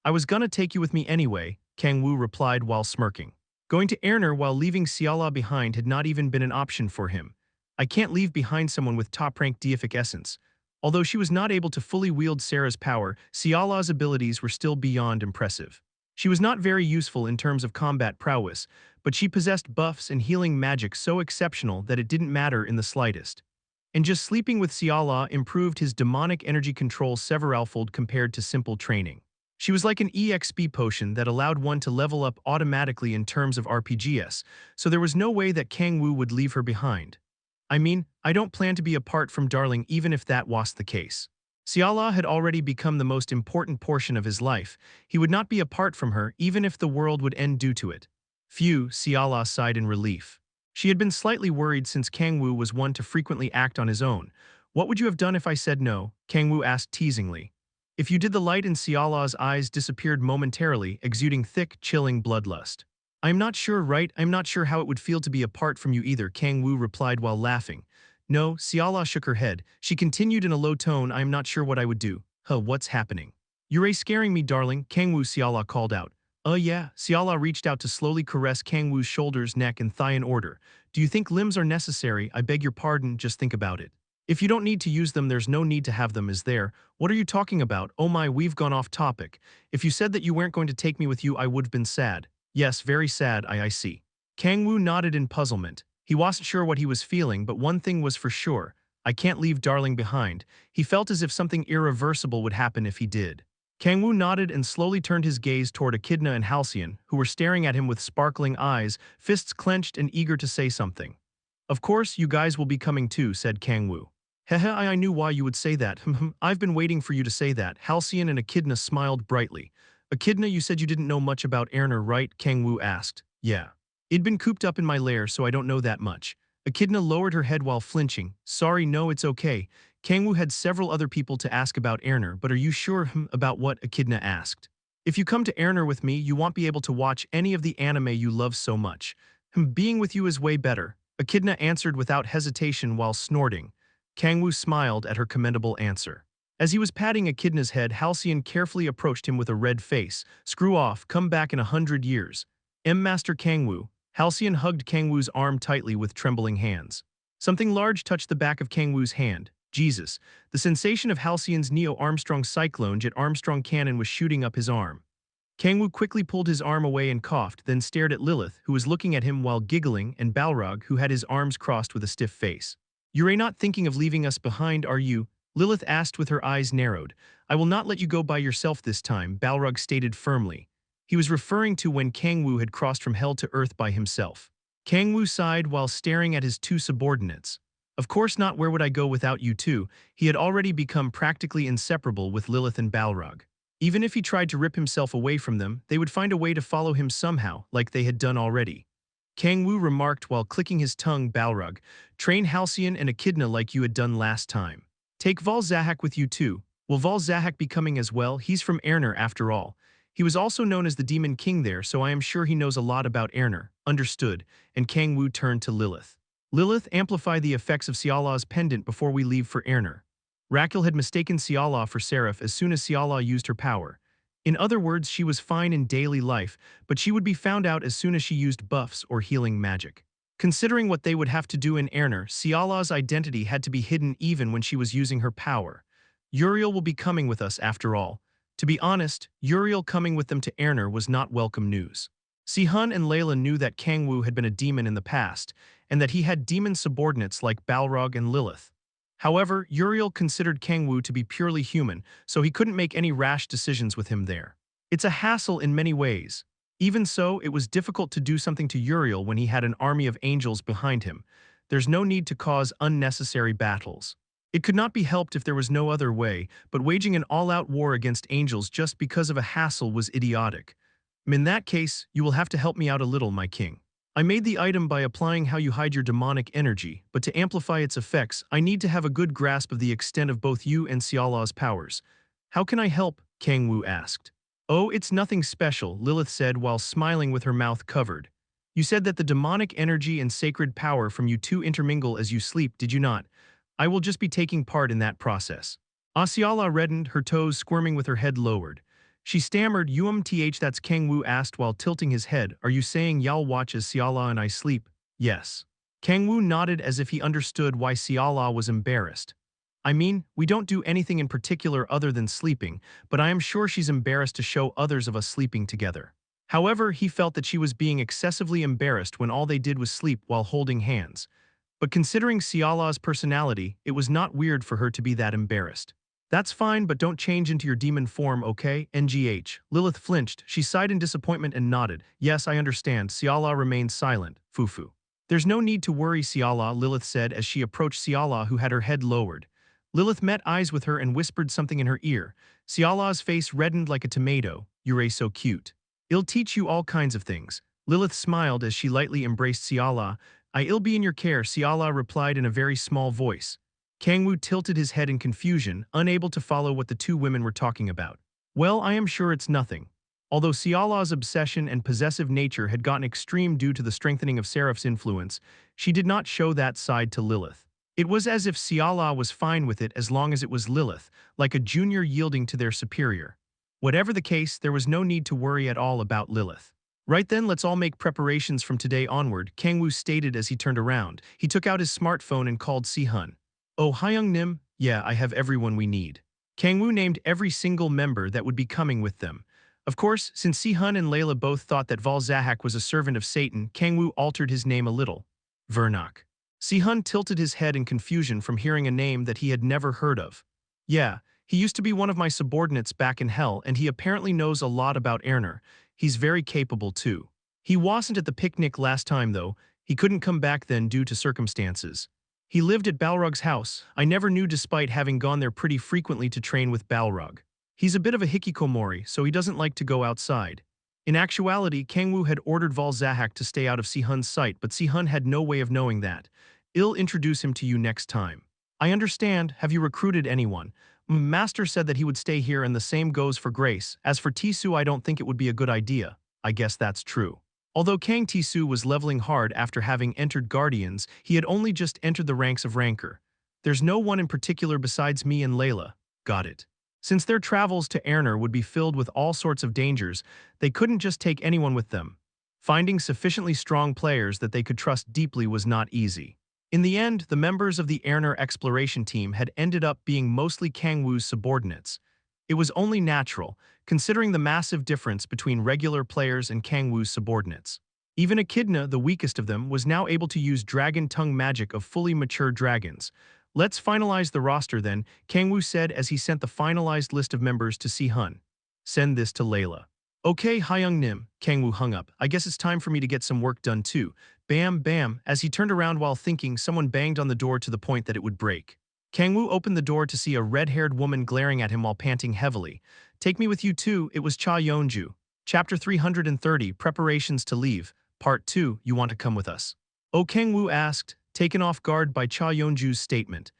I was gonna take you with me anyway, Kang-woo replied while smirking. Going to Erner while leaving Seala behind had not even been an option for him. I can't leave behind someone with top-rank deific essence. Although she was not able to fully wield Sarah's power, Siala's abilities were still beyond impressive. She was not very useful in terms of combat prowess, but she possessed buffs and healing magic so exceptional that it didn't matter in the slightest. And just sleeping with Siala improved his demonic energy control severalfold compared to simple training. She was like an EXP potion that allowed one to level up automatically in terms of RPGs, so there was no way that Kang-woo would leave her behind. I mean, I don't plan to be apart from Darling even if that was the case. Siala had already become the most important portion of his life. He would not be apart from her even if the world would end due to it. Phew, Siala sighed in relief. She had been slightly worried since Kang-woo was one to frequently act on his own. What would you have done if I said no? Kang-woo asked teasingly. If you did, the light in Siala's eyes disappeared momentarily, exuding thick, chilling bloodlust. I'm not sure, right? I'm not sure how it would feel to be apart from you either, Kang-woo replied while laughing. No, Siala shook her head. She continued in a low tone, I'm not sure what I would do. What's happening? You're scaring me, darling, Kang-woo, Siala called out. Yeah, Siala reached out to slowly caress Kang-woo's shoulders, neck, and thigh in order. Do you think limbs are necessary? I beg your pardon, just think about it. If you don't need to use them, there's no need to have them, is there? What are you talking about? Oh my, we've gone off topic. If you said that you weren't going to take me with you, I would have been sad. Yes, very sad, I see. Kang-woo nodded in puzzlement. He wasn't sure what he was feeling, but one thing was for sure. I can't leave Darling behind. He felt as if something irreversible would happen if he did. Kang-woo nodded and slowly turned his gaze toward Echidna and Halcyon, who were staring at him with sparkling eyes, fists clenched and eager to say something. Of course, you guys will be coming too, said Kang-woo. Hehe, I knew why you would say that. I've been waiting for you to say that. Halcyon and Echidna smiled brightly. Echidna, you said you didn't know much about Erner, right? Kang-woo asked. Yeah. It'd been cooped up in my lair, so I don't know that much. Echidna lowered her head while flinching. Sorry, no, it's okay. Kang-woo had several other people to ask about Erner, but are you sure about what? Echidna asked. If you come to Erner with me, you won't be able to watch any of the anime you love so much. Being with you is way better. Echidna answered without hesitation while snorting. Kang-woo smiled at her commendable answer. As he was patting Echidna's head, Halcyon carefully approached him with a red face. Screw off, come back in 100 years. Master Kang-woo. Halcyon hugged Kang-woo's arm tightly with trembling hands. Something large touched the back of Kang-woo's hand. Jesus. The sensation of Halcyon's Neo-Armstrong cyclone jet Armstrong cannon was shooting up his arm. Kang-woo quickly pulled his arm away and coughed, then stared at Lilith, who was looking at him while giggling, and Balrog, who had his arms crossed with a stiff face. You're not thinking of leaving us behind, are you? Lilith asked with her eyes narrowed. I will not let you go by yourself this time, Balrog stated firmly. He was referring to when Kang-woo had crossed from hell to earth by himself. Kang-woo sighed while staring at his two subordinates. Of course not, where would I go without you two? He had already become practically inseparable with Lilith and Balrog. Even if he tried to rip himself away from them, they would find a way to follow him somehow, like they had done already. Kang-woo remarked while clicking his tongue. Balrog, train Halcyon and Echidna like you had done last time. Take Val-Zahak with you too. Will Val-Zahak be coming as well? He's from Erner after all. He was also known as the Demon King there, so I am sure he knows a lot about Erner. Understood, and Kang-woo turned to Lilith. Lilith, amplify the effects of Siala's pendant before we leave for Erner. Raquel had mistaken Siala for Seraph as soon as Siala used her power. In other words, she was fine in daily life, but she would be found out as soon as she used buffs or healing magic. Considering what they would have to do in Erner, Siala's identity had to be hidden even when she was using her power. Uriel will be coming with us after all. To be honest, Uriel coming with them to Erner was not welcome news. Si-hun and Layla knew that Kang-woo had been a demon in the past, and that he had demon subordinates like Balrog and Lilith. However, Uriel considered Kang-woo to be purely human, so he couldn't make any rash decisions with him there. It's a hassle in many ways. Even so, it was difficult to do something to Uriel when he had an army of angels behind him. There's no need to cause unnecessary battles. It could not be helped if there was no other way, but waging an all-out war against angels just because of a hassle was idiotic. In that case, you will have to help me out a little, my king. I made the item by applying how you hide your demonic energy, but to amplify its effects, I need to have a good grasp of the extent of both you and Siala's powers. How can I help? Kang-woo asked. Oh, it's nothing special, Lilith said while smiling with her mouth covered. You said that the demonic energy and sacred power from you two intermingle as you sleep, did you not? I will just be taking part in that process. Siala reddened, her toes squirming with her head lowered. She stammered, that's Kang-woo asked while tilting his head. Are you saying y'all watch as Siala and I sleep? Yes. Kang-woo nodded as if he understood why Siala was embarrassed. I mean, we don't do anything in particular other than sleeping, but I am sure she's embarrassed to show others of us sleeping together. However, he felt that she was being excessively embarrassed when all they did was sleep while holding hands. But considering Siala's personality, it was not weird for her to be that embarrassed. That's fine, but don't change into your demon form, okay? NGH. Lilith flinched. She sighed in disappointment and nodded. Yes, I understand. Siala remained silent. Fufu. There's no need to worry, Siala, Lilith said as she approached Siala, who had her head lowered. Lilith met eyes with her and whispered something in her ear. Siala's face reddened like a tomato. You're so cute. I'll teach you all kinds of things. Lilith smiled as she lightly embraced Siala. I'll be in your care, Siala replied in a very small voice. Kang-woo tilted his head in confusion, unable to follow what the two women were talking about. Well, I am sure it's nothing. Although Siala's obsession and possessive nature had gotten extreme due to the strengthening of Seraph's influence, she did not show that side to Lilith. It was as if Siala was fine with it as long as it was Lilith, like a junior yielding to their superior. Whatever the case, there was no need to worry at all about Lilith. Right then, let's all make preparations from today onward, Kang-woo stated as he turned around. He took out his smartphone and called Si-hun. Oh, Hyung-nim, yeah, I have everyone we need. Kang-woo named every single member that would be coming with them. Of course, since Si-hun and Layla both thought that Valzahak was a servant of Satan, Kang-woo altered his name a little. Vernak. Si-hun tilted his head in confusion from hearing a name that he had never heard of. Yeah, he used to be one of my subordinates back in Hell, and he apparently knows a lot about Erner. He's very capable too. He wasn't at the picnic last time though. He couldn't come back then due to circumstances. He lived at Balrog's house. I never knew despite having gone there pretty frequently to train with Balrog. He's a bit of a hikikomori, so he doesn't like to go outside. In actuality, Kang-woo had ordered Valzahak to stay out of Si-hun's sight, but Si-hun had no way of knowing that. I'll introduce him to you next time. I understand. Have you recruited anyone? Master said that he would stay here, and the same goes for Grace. As for Tisu, I don't think it would be a good idea. I guess that's true. Although Kang Tisu was leveling hard after having entered Guardians, he had only just entered the ranks of Rancor. There's no one in particular besides me and Layla. Got it. Since their travels to Erner would be filled with all sorts of dangers, they couldn't just take anyone with them. Finding sufficiently strong players that they could trust deeply was not easy. In the end, the members of the Erner exploration team had ended up being mostly Kang-woo's subordinates. It was only natural, considering the massive difference between regular players and Kang-woo's subordinates. Even Echidna, the weakest of them, was now able to use dragon tongue magic of fully mature dragons. Let's finalize the roster then, Kang-woo said as he sent the finalized list of members to Si-hun. Send this to Layla. Okay, Hyung-nim, Kang-woo hung up. I guess it's time for me to get some work done too. Bam, bam, as he turned around while thinking, someone banged on the door to the point that it would break. Kang-woo opened the door to see a red-haired woman glaring at him while panting heavily. Take me with you too, it was Cha Yeonju. Chapter 330, Preparations to Leave, Part 2, You Want to Come with us? Oh, Kang-woo asked, taken off guard by Cha Yeonju's statement.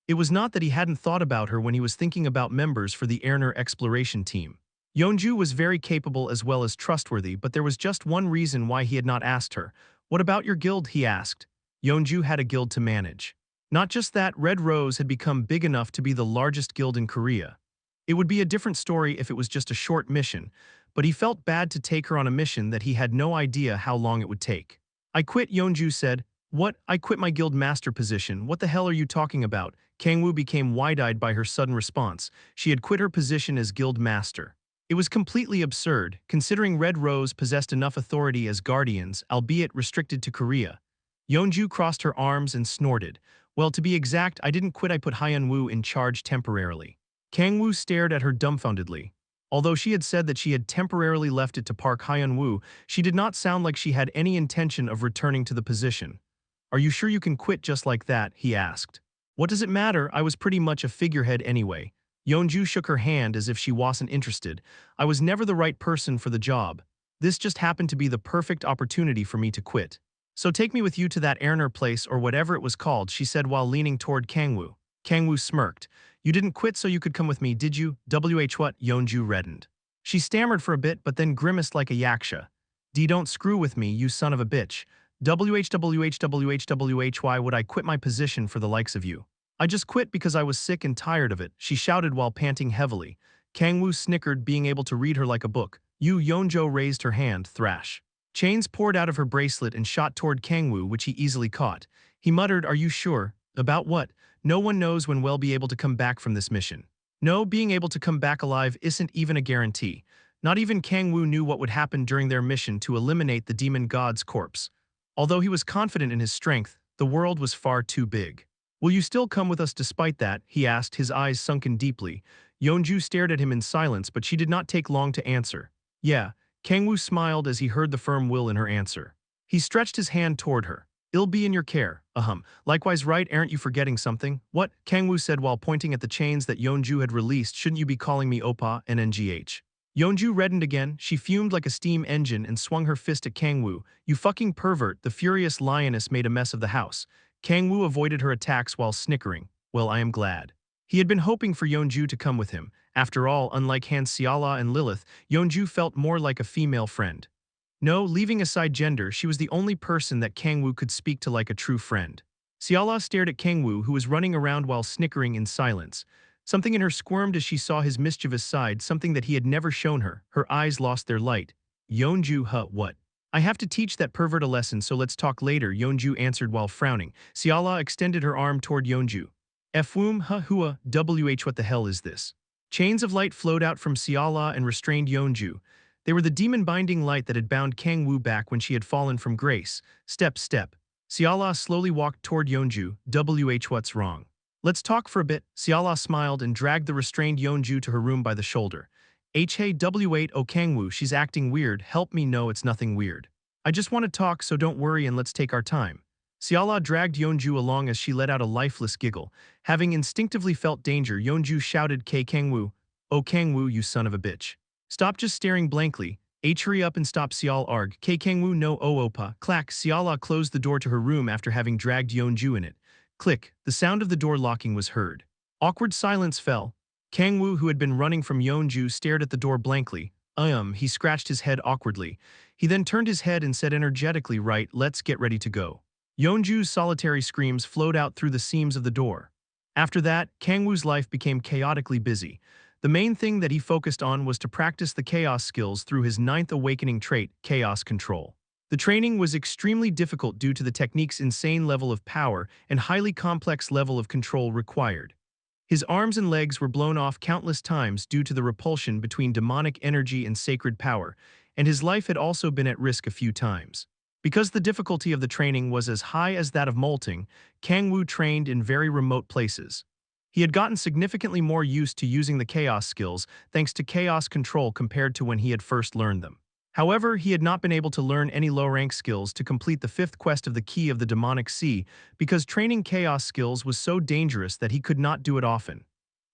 It was not that he hadn't thought about her when he was thinking about members for the Erner exploration team. Yeonju was very capable as well as trustworthy, but there was just one reason why he had not asked her. What about your guild, he asked. Yeonju had a guild to manage. Not just that, Red Rose had become big enough to be the largest guild in Korea. It would be a different story if it was just a short mission, but he felt bad to take her on a mission that he had no idea how long it would take. I quit, Yeonju said. What? I quit my guild master position. What the hell are you talking about? Kang-woo became wide-eyed by her sudden response. She had quit her position as guild master. It was completely absurd, considering Red Rose possessed enough authority as guardians, albeit restricted to Korea. Yeonju crossed her arms and snorted. Well, to be exact, I didn't quit, I put Hyun-woo in charge temporarily. Kang-woo stared at her dumbfoundedly. Although she had said that she had temporarily left it to Park Hyun-woo, she did not sound like she had any intention of returning to the position. Are you sure you can quit just like that? He asked. What does it matter? I was pretty much a figurehead anyway. Yeonju shook her hand as if she wasn't interested. I was never the right person for the job. This just happened to be the perfect opportunity for me to quit. So take me with you to that Erner place or whatever it was called, she said while leaning toward Kang-woo. Kang-woo smirked. You didn't quit so you could come with me, did you? What? Yeonju reddened. She stammered for a bit but then grimaced like a yaksha. Don't screw with me, you son of a bitch. Why would I quit my position for the likes of you? I just quit because I was sick and tired of it, she shouted while panting heavily. Kang-woo snickered, being able to read her like a book. Yeonju raised her hand, thrash. Chains poured out of her bracelet and shot toward Kang-woo, which he easily caught. He muttered, Are you sure? About what? No one knows when we'll be able to come back from this mission. No, being able to come back alive isn't even a guarantee. Not even Kang-woo knew what would happen during their mission to eliminate the demon god's corpse. Although he was confident in his strength, the world was far too big. Will you still come with us despite that? He asked, his eyes sunken deeply. Yeonju stared at him in silence, but she did not take long to answer. Yeah, Kang-woo smiled as he heard the firm will in her answer. He stretched his hand toward her. I'll be in your care, Likewise, right, aren't you forgetting something? What? Kang-woo said while pointing at the chains that Yeonju had released. Shouldn't you be calling me Oppa and NGH? Yeonju reddened again. She fumed like a steam engine and swung her fist at Kang-woo. You fucking pervert, the furious lioness made a mess of the house. Kang-woo avoided her attacks while snickering. Well, I am glad. He had been hoping for Yeonju to come with him. After all, unlike Han Seala and Lilith, Yeonju felt more like a female friend. No, leaving aside gender, she was the only person that Kang-woo could speak to like a true friend. Seala stared at Kang-woo, who was running around while snickering in silence. Something in her squirmed as she saw his mischievous side, something that he had never shown her. Her eyes lost their light. Yeonju, what? I have to teach that pervert a lesson, so let's talk later, Yeonju answered while frowning. Seala extended her arm toward Yeonju. Fwoom, hua, what the hell is this? Chains of light flowed out from Seala and restrained Yeonju. They were the demon-binding light that had bound Kang-woo back when she had fallen from grace. Step. Seala slowly walked toward Yeonju. What's wrong? Let's talk for a bit. Seala smiled and dragged the restrained Yeonju to her room by the shoulder. Hey W8 oh Kang-woo, she's acting weird. Help me, no, it's nothing weird. I just want to talk, so don't worry and let's take our time. Seala dragged Yeonju along as she let out a lifeless giggle. Having instinctively felt danger, Yeonju shouted, Kang-woo, oh Kang-woo, you son of a bitch. Stop just staring blankly. Hurry up and stop, Seal arg. Kang-woo no Oppa. Clack. Seala closed the door to her room after having dragged Yeonju in it. Click. The sound of the door locking was heard. Awkward silence fell. Kang-woo, who had been running from Yeonju, stared at the door blankly. He scratched his head awkwardly. He then turned his head and said energetically, right, let's get ready to go. Yeonju's solitary screams flowed out through the seams of the door. After that, Kang-woo's life became chaotically busy. The main thing that he focused on was to practice the chaos skills through his ninth awakening trait, chaos control. The training was extremely difficult due to the technique's insane level of power and highly complex level of control required. His arms and legs were blown off countless times due to the repulsion between demonic energy and sacred power, and his life had also been at risk a few times. Because the difficulty of the training was as high as that of molting, Kang-woo trained in very remote places. He had gotten significantly more used to using the chaos skills thanks to chaos control compared to when he had first learned them. However, he had not been able to learn any low-rank skills to complete the fifth quest of the Key of the Demonic Sea because training chaos skills was so dangerous that he could not do it often.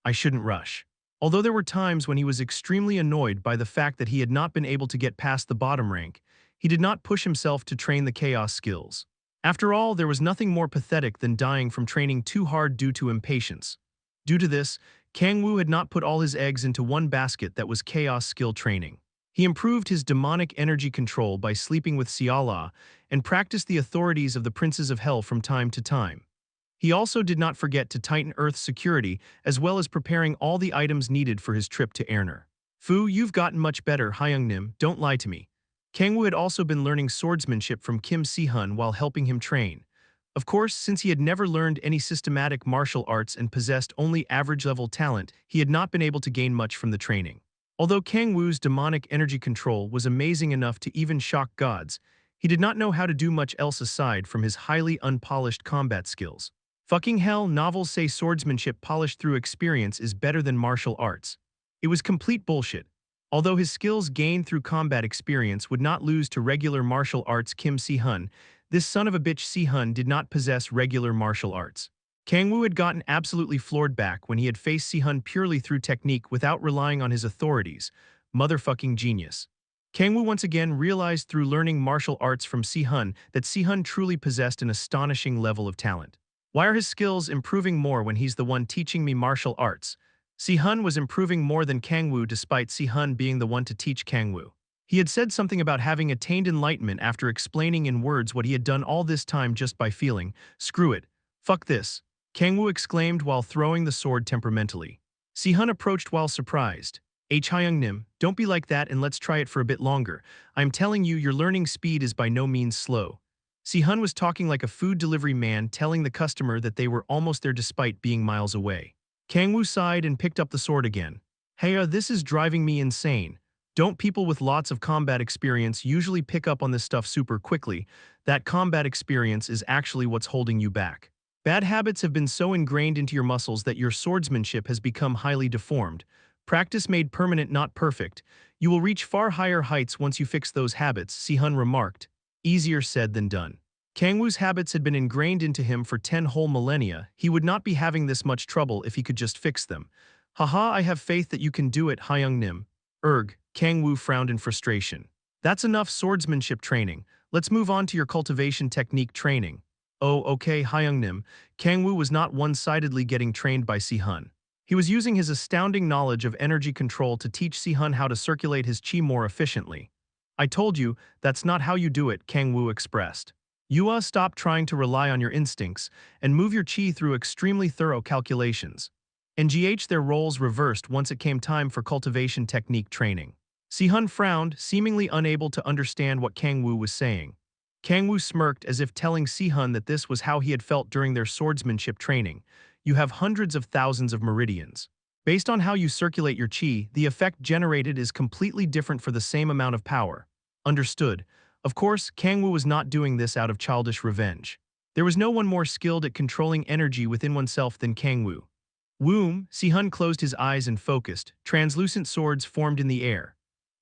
I shouldn't rush. Although there were times when he was extremely annoyed by the fact that he had not been able to get past the bottom rank, he did not push himself to train the chaos skills. After all, there was nothing more pathetic than dying from training too hard due to impatience. Due to this, Kang-woo had not put all his eggs into one basket that was chaos skill training. He improved his demonic energy control by sleeping with Seala and practiced the authorities of the princes of hell from time to time. He also did not forget to tighten Earth's security as well as preparing all the items needed for his trip to Airner. Fu, you've gotten much better, Hyungnim, don't lie to me. Kang-woo had also been learning swordsmanship from Kim Si-hun while helping him train. Of course, since he had never learned any systematic martial arts and possessed only average-level talent, he had not been able to gain much from the training. Although Kang-woo's demonic energy control was amazing enough to even shock gods, he did not know how to do much else aside from his highly unpolished combat skills. Fucking hell, novels say swordsmanship polished through experience is better than martial arts. It was complete bullshit. Although his skills gained through combat experience would not lose to regular martial arts Kim Si-hun, this son of a bitch Si-hun did not possess regular martial arts. Kang-woo had gotten absolutely floored back when he had faced Si-hun purely through technique without relying on his authorities. Motherfucking genius. Kang-woo once again realized through learning martial arts from Si-hun that Si-hun truly possessed an astonishing level of talent. Why are his skills improving more when he's the one teaching me martial arts? Si-hun was improving more than Kang-woo despite Si-hun being the one to teach Kang-woo. He had said something about having attained enlightenment after explaining in words what he had done all this time just by feeling. Screw it. Fuck this. Kang-woo exclaimed while throwing the sword temperamentally. Si-hun approached while surprised. Hyungnim, don't be like that and let's try it for a bit longer. I'm telling you, your learning speed is by no means slow. Si-hun was talking like a food delivery man telling the customer that they were almost there despite being miles away. Kang-woo sighed and picked up the sword again. Hey, this is driving me insane. Don't people with lots of combat experience usually pick up on this stuff super quickly? That combat experience is actually what's holding you back. Bad habits have been so ingrained into your muscles that your swordsmanship has become highly deformed. Practice made permanent, not perfect. You will reach far higher heights once you fix those habits, Si-hun remarked. Easier said than done. Kang-woo's habits had been ingrained into him for 10 whole millennia. He would not be having this much trouble if he could just fix them. Haha, I have faith that you can do it, Hyung-nim. Kang-woo frowned in frustration. That's enough swordsmanship training. Let's move on to your cultivation technique training. Oh, okay, Hyung-nim. Kang-woo was not one-sidedly getting trained by Si-hun. He was using his astounding knowledge of energy control to teach Si-hun how to circulate his chi more efficiently. I told you, that's not how you do it, Kang-woo expressed. Stop trying to rely on your instincts and move your chi through extremely thorough calculations. Their roles reversed once it came time for cultivation technique training. Si-hun frowned, seemingly unable to understand what Kang-woo was saying. Kang-woo smirked as if telling Si-hun that this was how he had felt during their swordsmanship training. You have hundreds of thousands of meridians. Based on how you circulate your chi, the effect generated is completely different for the same amount of power. Understood. Of course, Kang-woo was not doing this out of childish revenge. There was no one more skilled at controlling energy within oneself than Kang-woo. Si-hun closed his eyes and focused. Translucent swords formed in the air.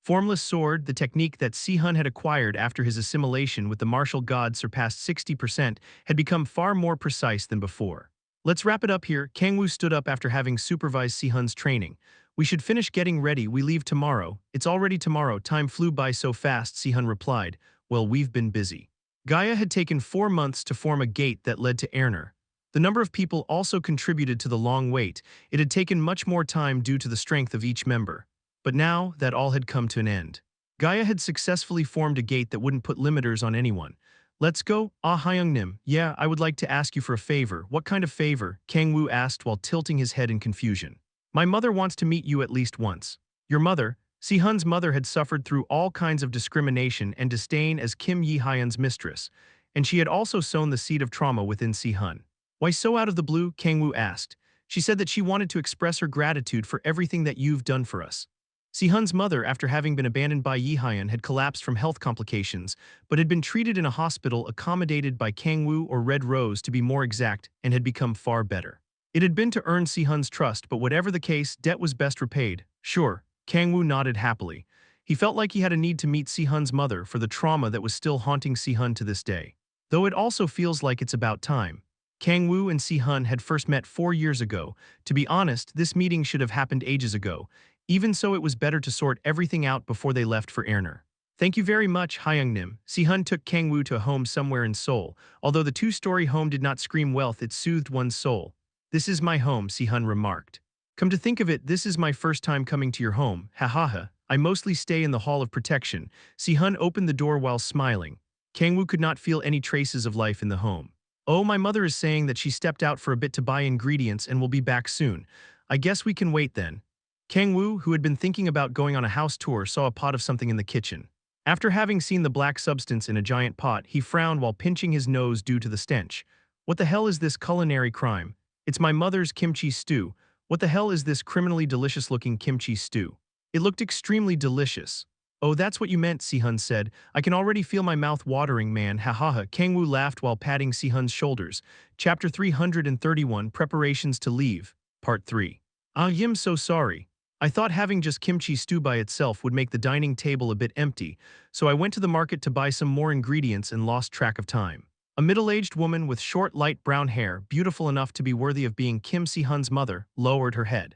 Formless sword, the technique that Si-hun had acquired after his assimilation with the martial god surpassed 60%, had become far more precise than before. Let's wrap it up here. Kang-woo stood up after having supervised Si-hun's training. We should finish getting ready, we leave tomorrow. It's already tomorrow, time flew by so fast, Si-hun replied. Well, we've been busy. Gaia had taken 4 months to form a gate that led to Erner. The number of people also contributed to the long wait. It had taken much more time due to the strength of each member. But now, that all had come to an end. Gaia had successfully formed a gate that wouldn't put limiters on anyone. Let's go, Hyung-nim. Yeah, I would like to ask you for a favor. What kind of favor? Kang-woo asked while tilting his head in confusion. My mother wants to meet you at least once. Your mother? Si-hun's mother had suffered through all kinds of discrimination and disdain as Kim Yi-hyun's mistress, and she had also sown the seed of trauma within Si-hun. Why so out of the blue? Kang-woo asked. She said that she wanted to express her gratitude for everything that you've done for us. Si-hun's mother, after having been abandoned by Yi-hyun, had collapsed from health complications, but had been treated in a hospital accommodated by Kang-woo or Red Rose to be more exact, and had become far better. It had been to earn Si-hun's trust, but whatever the case, debt was best repaid. Sure. Kang-woo nodded happily. He felt like he had a need to meet Si-hun's mother for the trauma that was still haunting Si-hun to this day. Though it also feels like it's about time. Kang-woo and Si-hun had first met 4 years ago. To be honest, this meeting should have happened ages ago. Even so, it was better to sort everything out before they left for Erner. Thank you very much, Hyung-nim. Si-hun took Kang-woo to a home somewhere in Seoul. Although the 2-story home did not scream wealth, it soothed one's soul. This is my home, Si-hun remarked. Come to think of it, this is my first time coming to your home, ha. I mostly stay in the Hall of Protection. Si-hun opened the door while smiling. Kang-woo could not feel any traces of life in the home. Oh, my mother is saying that she stepped out for a bit to buy ingredients and will be back soon. I guess we can wait then. Kang-woo, who had been thinking about going on a house tour, saw a pot of something in the kitchen. After having seen the black substance in a giant pot, he frowned while pinching his nose due to the stench. What the hell is this culinary crime? It's my mother's kimchi stew. What the hell is this criminally delicious-looking kimchi stew? It looked extremely delicious. Oh, that's what you meant, Si-hun said. I can already feel my mouth watering, man, ha. Kang-woo laughed while patting Si-hun's shoulders. Chapter 331, Preparations to Leave, Part 3. I'm so sorry. I thought having just kimchi stew by itself would make the dining table a bit empty, so I went to the market to buy some more ingredients and lost track of time. A middle-aged woman with short light brown hair, beautiful enough to be worthy of being Kim Si-hun's mother, lowered her head.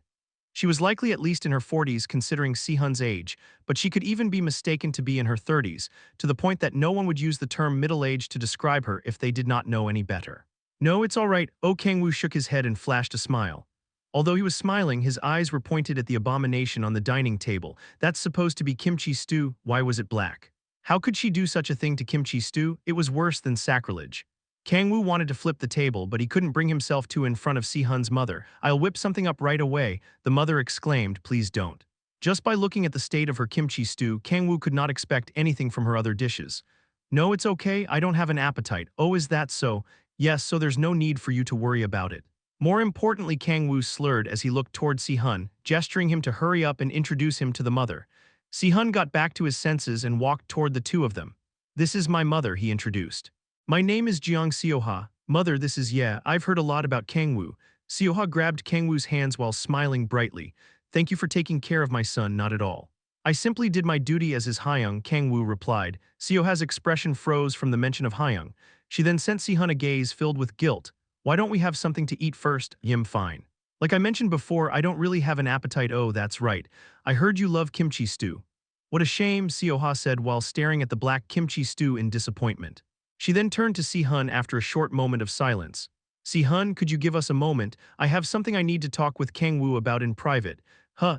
She was likely at least in her 40s considering Si-hun's age, but she could even be mistaken to be in her 30s, to the point that no one would use the term middle-aged to describe her if they did not know any better. No, it's all right. Kang-woo shook his head and flashed a smile. Although he was smiling, his eyes were pointed at the abomination on the dining table. That's supposed to be kimchi stew, why was it black? How could she do such a thing to kimchi stew? It was worse than sacrilege. Kang-woo wanted to flip the table, but he couldn't bring himself to in front of Si-hun's mother. I'll whip something up right away, the mother exclaimed, please don't. Just by looking at the state of her kimchi stew, Kang-woo could not expect anything from her other dishes. No, it's okay, I don't have an appetite. Oh, is that so? Yes, so there's no need for you to worry about it. More importantly, Kang-woo slurred as he looked toward Si-hun, gesturing him to hurry up and introduce him to the mother. Si-hun got back to his senses and walked toward the two of them. This is my mother, he introduced. My name is Jeong Seoha. Mother, this is I've heard a lot about Kang-woo. Seoha grabbed Kang-woo's hands while smiling brightly. Thank you for taking care of my son, not at all. I simply did my duty as his Hyung, Kang-woo replied. Seoha's expression froze from the mention of Hyung. She then sent Si-hun a gaze filled with guilt. Why don't we have something to eat first? Yim, fine. Like I mentioned before, I don't really have an appetite. Oh, that's right. I heard you love kimchi stew. What a shame, Seoha said while staring at the black kimchi stew in disappointment. She then turned to Si-hun after a short moment of silence. Si-hun, could you give us a moment? I have something I need to talk with Kang-woo about in private.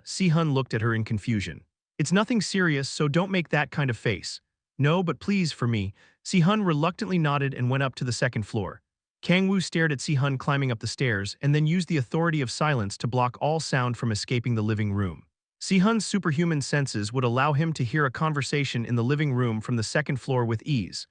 Si-hun looked at her in confusion. It's nothing serious, so don't make that kind of face. No, but please, for me. Si-hun reluctantly nodded and went up to the second floor. Kang-woo stared at Si-hun climbing up the stairs and then used the authority of silence to block all sound from escaping the living room. Si-hun's superhuman senses would allow him to hear a conversation in the living room from the second floor with ease.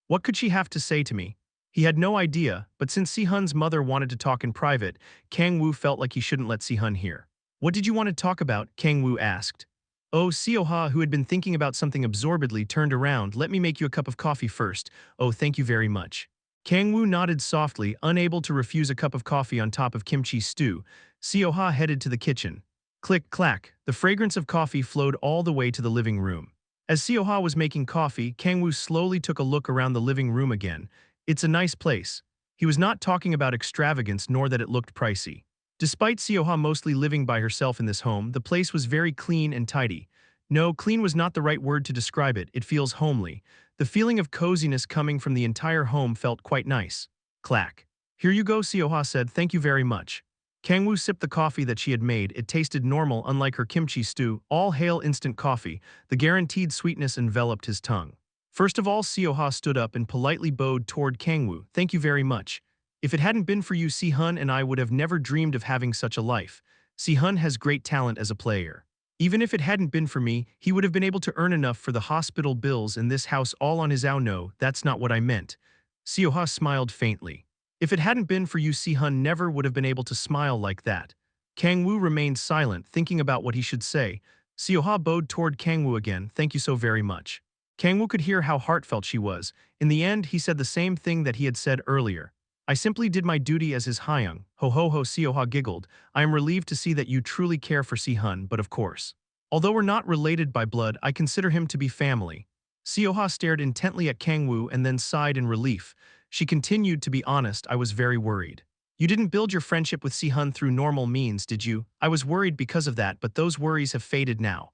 What could she have to say to me? He had no idea, but since Si-hun's mother wanted to talk in private, Kang-woo felt like he shouldn't let Si-hun hear. What did you want to talk about? Kang-woo asked. Oh, Seoha, who had been thinking about something absorbedly, turned around. Let me make you a cup of coffee first. Oh, thank you very much. Kang-woo nodded softly, unable to refuse a cup of coffee on top of kimchi stew. Seoha headed to the kitchen. Click, clack, the fragrance of coffee flowed all the way to the living room. As Seoha was making coffee, Kang-woo slowly took a look around the living room again. It's a nice place. He was not talking about extravagance nor that it looked pricey. Despite Seoha mostly living by herself in this home, the place was very clean and tidy. No, clean was not the right word to describe it, it feels homely. The feeling of coziness coming from the entire home felt quite nice. Clack. Here you go, Seoha said, thank you very much. Kang-woo sipped the coffee that she had made. It tasted normal, unlike her kimchi stew. All hail instant coffee. The guaranteed sweetness enveloped his tongue. First of all, Seoha stood up and politely bowed toward Kang-woo. Thank you very much. If it hadn't been for you, Si-hun and I would have never dreamed of having such a life. Si-hun has great talent as a player. Even if it hadn't been for me, he would have been able to earn enough for the hospital bills and this house all on his own. No, that's not what I meant. Seoha smiled faintly. If it hadn't been for you, Si-hun never would have been able to smile like that. Kang-woo remained silent, thinking about what he should say. Seoha bowed toward Kang-woo again. Thank you so very much. Kang-woo could hear how heartfelt she was. In the end, he said the same thing that he had said earlier. I simply did my duty as his Hyung. Ho ho ho, Seoha giggled. I am relieved to see that you truly care for Si-hun, but of course. Although we're not related by blood, I consider him to be family. Seoha stared intently at Kang-woo and then sighed in relief. She continued, to be honest, I was very worried. You didn't build your friendship with Si-hun through normal means, did you? I was worried because of that, but those worries have faded now.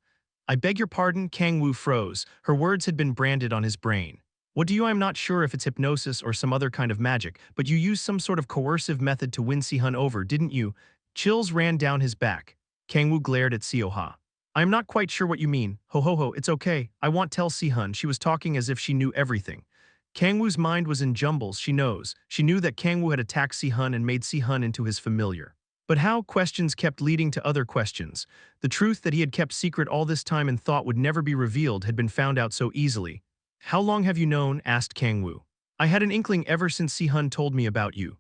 I beg your pardon, Kang-woo froze. Her words had been branded on his brain. What do you? I'm not sure if it's hypnosis or some other kind of magic, but you used some sort of coercive method to win Si-hun over, didn't you? Chills ran down his back. Kang-woo glared at Seoha. I'm not quite sure what you mean. Ho ho ho, it's okay. I won't tell Si-hun. She was talking as if she knew everything. Kang-woo's mind was in jumbles, she knows. She knew that Kang-woo had attacked Si-hun and made Si-hun into his familiar. But how? Questions kept leading to other questions. The truth that he had kept secret all this time and thought would never be revealed had been found out so easily. How long have you known? Asked Kang-woo. I had an inkling ever since Si-hun told me about you.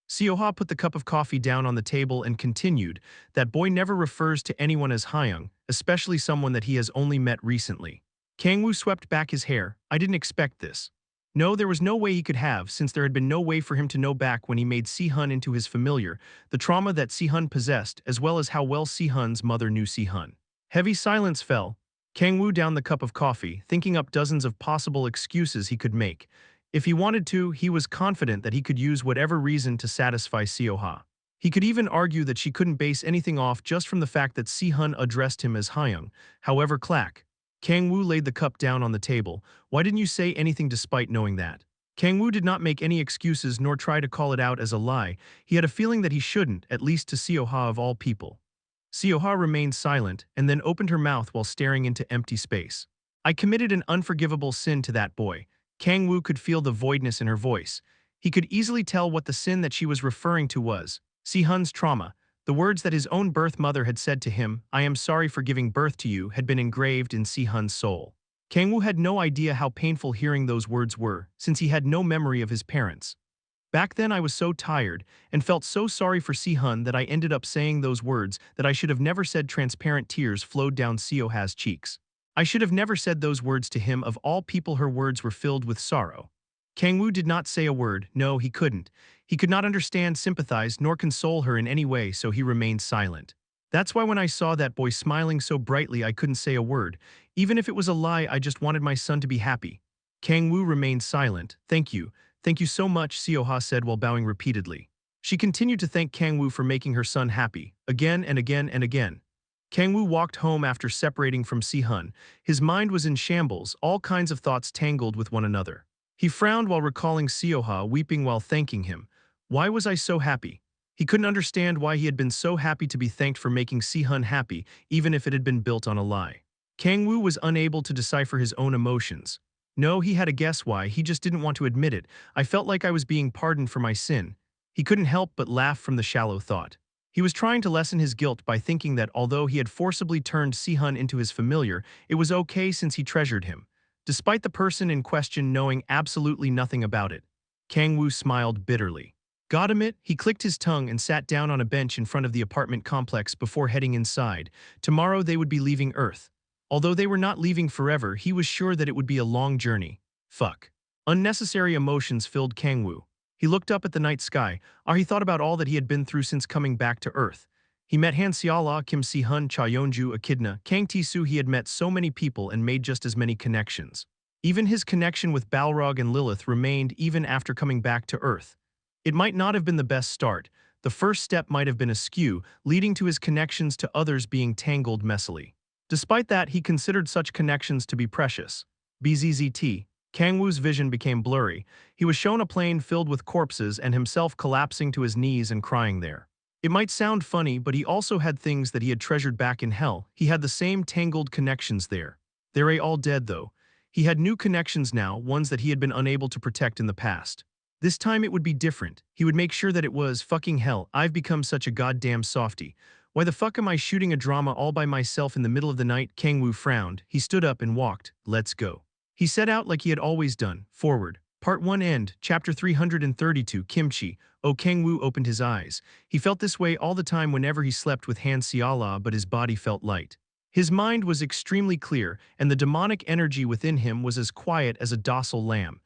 Seoha put the cup of coffee down on the table and continued, that boy never refers to anyone as Hyung, especially someone that he has only met recently. Kang-woo swept back his hair. I didn't expect this. No, there was no way he could have, since there had been no way for him to know back when he made Si-hun into his familiar, the trauma that Si-hun possessed, as well as how well Si-hun's mother knew Si-hun. Heavy silence fell. Kang-woo downed the cup of coffee, thinking up dozens of possible excuses he could make. If he wanted to, he was confident that he could use whatever reason to satisfy Seoha. He could even argue that she couldn't base anything off just from the fact that Si-hun addressed him as Hyung. However, clack. Kang-woo laid the cup down on the table. Why didn't you say anything despite knowing that? Kang-woo did not make any excuses nor try to call it out as a lie. He had a feeling that he shouldn't, at least to Seoha of all people. Seoha remained silent and then opened her mouth while staring into empty space. I committed an unforgivable sin to that boy. Kang-woo could feel the voidness in her voice. He could easily tell what the sin that she was referring to was. Si-hun's trauma. The words that his own birth mother had said to him, I am sorry for giving birth to you, had been engraved in Si-hun's soul. Kang-woo had no idea how painful hearing those words were, since he had no memory of his parents. Back then I was so tired and felt so sorry for Si-hun that I ended up saying those words that I should have never said. Transparent tears flowed down Seo-ha's cheeks. I should have never said those words to him. Of all people, her words were filled with sorrow. Kang-woo did not say a word. No, he couldn't. He could not understand, sympathize, nor console her in any way, so he remained silent. That's why when I saw that boy smiling so brightly I couldn't say a word. Even if it was a lie, I just wanted my son to be happy. Kang-woo remained silent. Thank you. Thank you so much, Seo-ha said while bowing repeatedly. She continued to thank Kang-woo for making her son happy, again and again and again. Kang-woo walked home after separating from Si-hun. His mind was in shambles, all kinds of thoughts tangled with one another. He frowned while recalling Seo-ha weeping while thanking him. Why was I so happy? He couldn't understand why he had been so happy to be thanked for making Si-hun happy, even if it had been built on a lie. Kang-woo was unable to decipher his own emotions. No, he had a guess why, he just didn't want to admit it. I felt like I was being pardoned for my sin. He couldn't help but laugh from the shallow thought. He was trying to lessen his guilt by thinking that although he had forcibly turned Si-hun into his familiar, it was okay since he treasured him, despite the person in question knowing absolutely nothing about it. Kang-woo smiled bitterly. Got it? He clicked his tongue and sat down on a bench in front of the apartment complex before heading inside. Tomorrow they would be leaving Earth. Although they were not leaving forever, he was sure that it would be a long journey. Fuck. Unnecessary emotions filled Kang-woo. He looked up at the night sky. He thought about all that he had been through since coming back to Earth. He met Han Seola, Kim Si-hun, Cha Yeonju, Echidna, Kang Ti-soo. He had met so many people and made just as many connections. Even his connection with Balrog and Lilith remained even after coming back to Earth. It might not have been the best start. The first step might have been askew, leading to his connections to others being tangled messily. Despite that, he considered such connections to be precious. BZZT. Kang-woo's vision became blurry. He was shown a plane filled with corpses and himself collapsing to his knees and crying there. It might sound funny, but he also had things that he had treasured back in hell. He had the same tangled connections there. They're all dead though. He had new connections now, ones that he had been unable to protect in the past. This time it would be different. He would make sure that it was fucking hell. I've become such a goddamn softie. Why the fuck am I shooting a drama all by myself in the middle of the night? Kang-woo frowned. He stood up and walked. Let's go. He set out like he had always done. Forward. Part 1 end. Chapter 332. Kimchi. Oh, Kang-woo opened his eyes. He felt this way all the time whenever he slept with Han Seola, but his body felt light. His mind was extremely clear, and the demonic energy within him was as quiet as a docile lamb.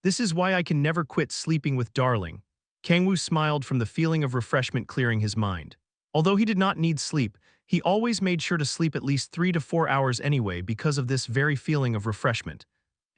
This is why I can never quit sleeping with darling. Kang-woo smiled from the feeling of refreshment clearing his mind. Although he did not need sleep, he always made sure to sleep at least 3 to 4 hours anyway because of this very feeling of refreshment.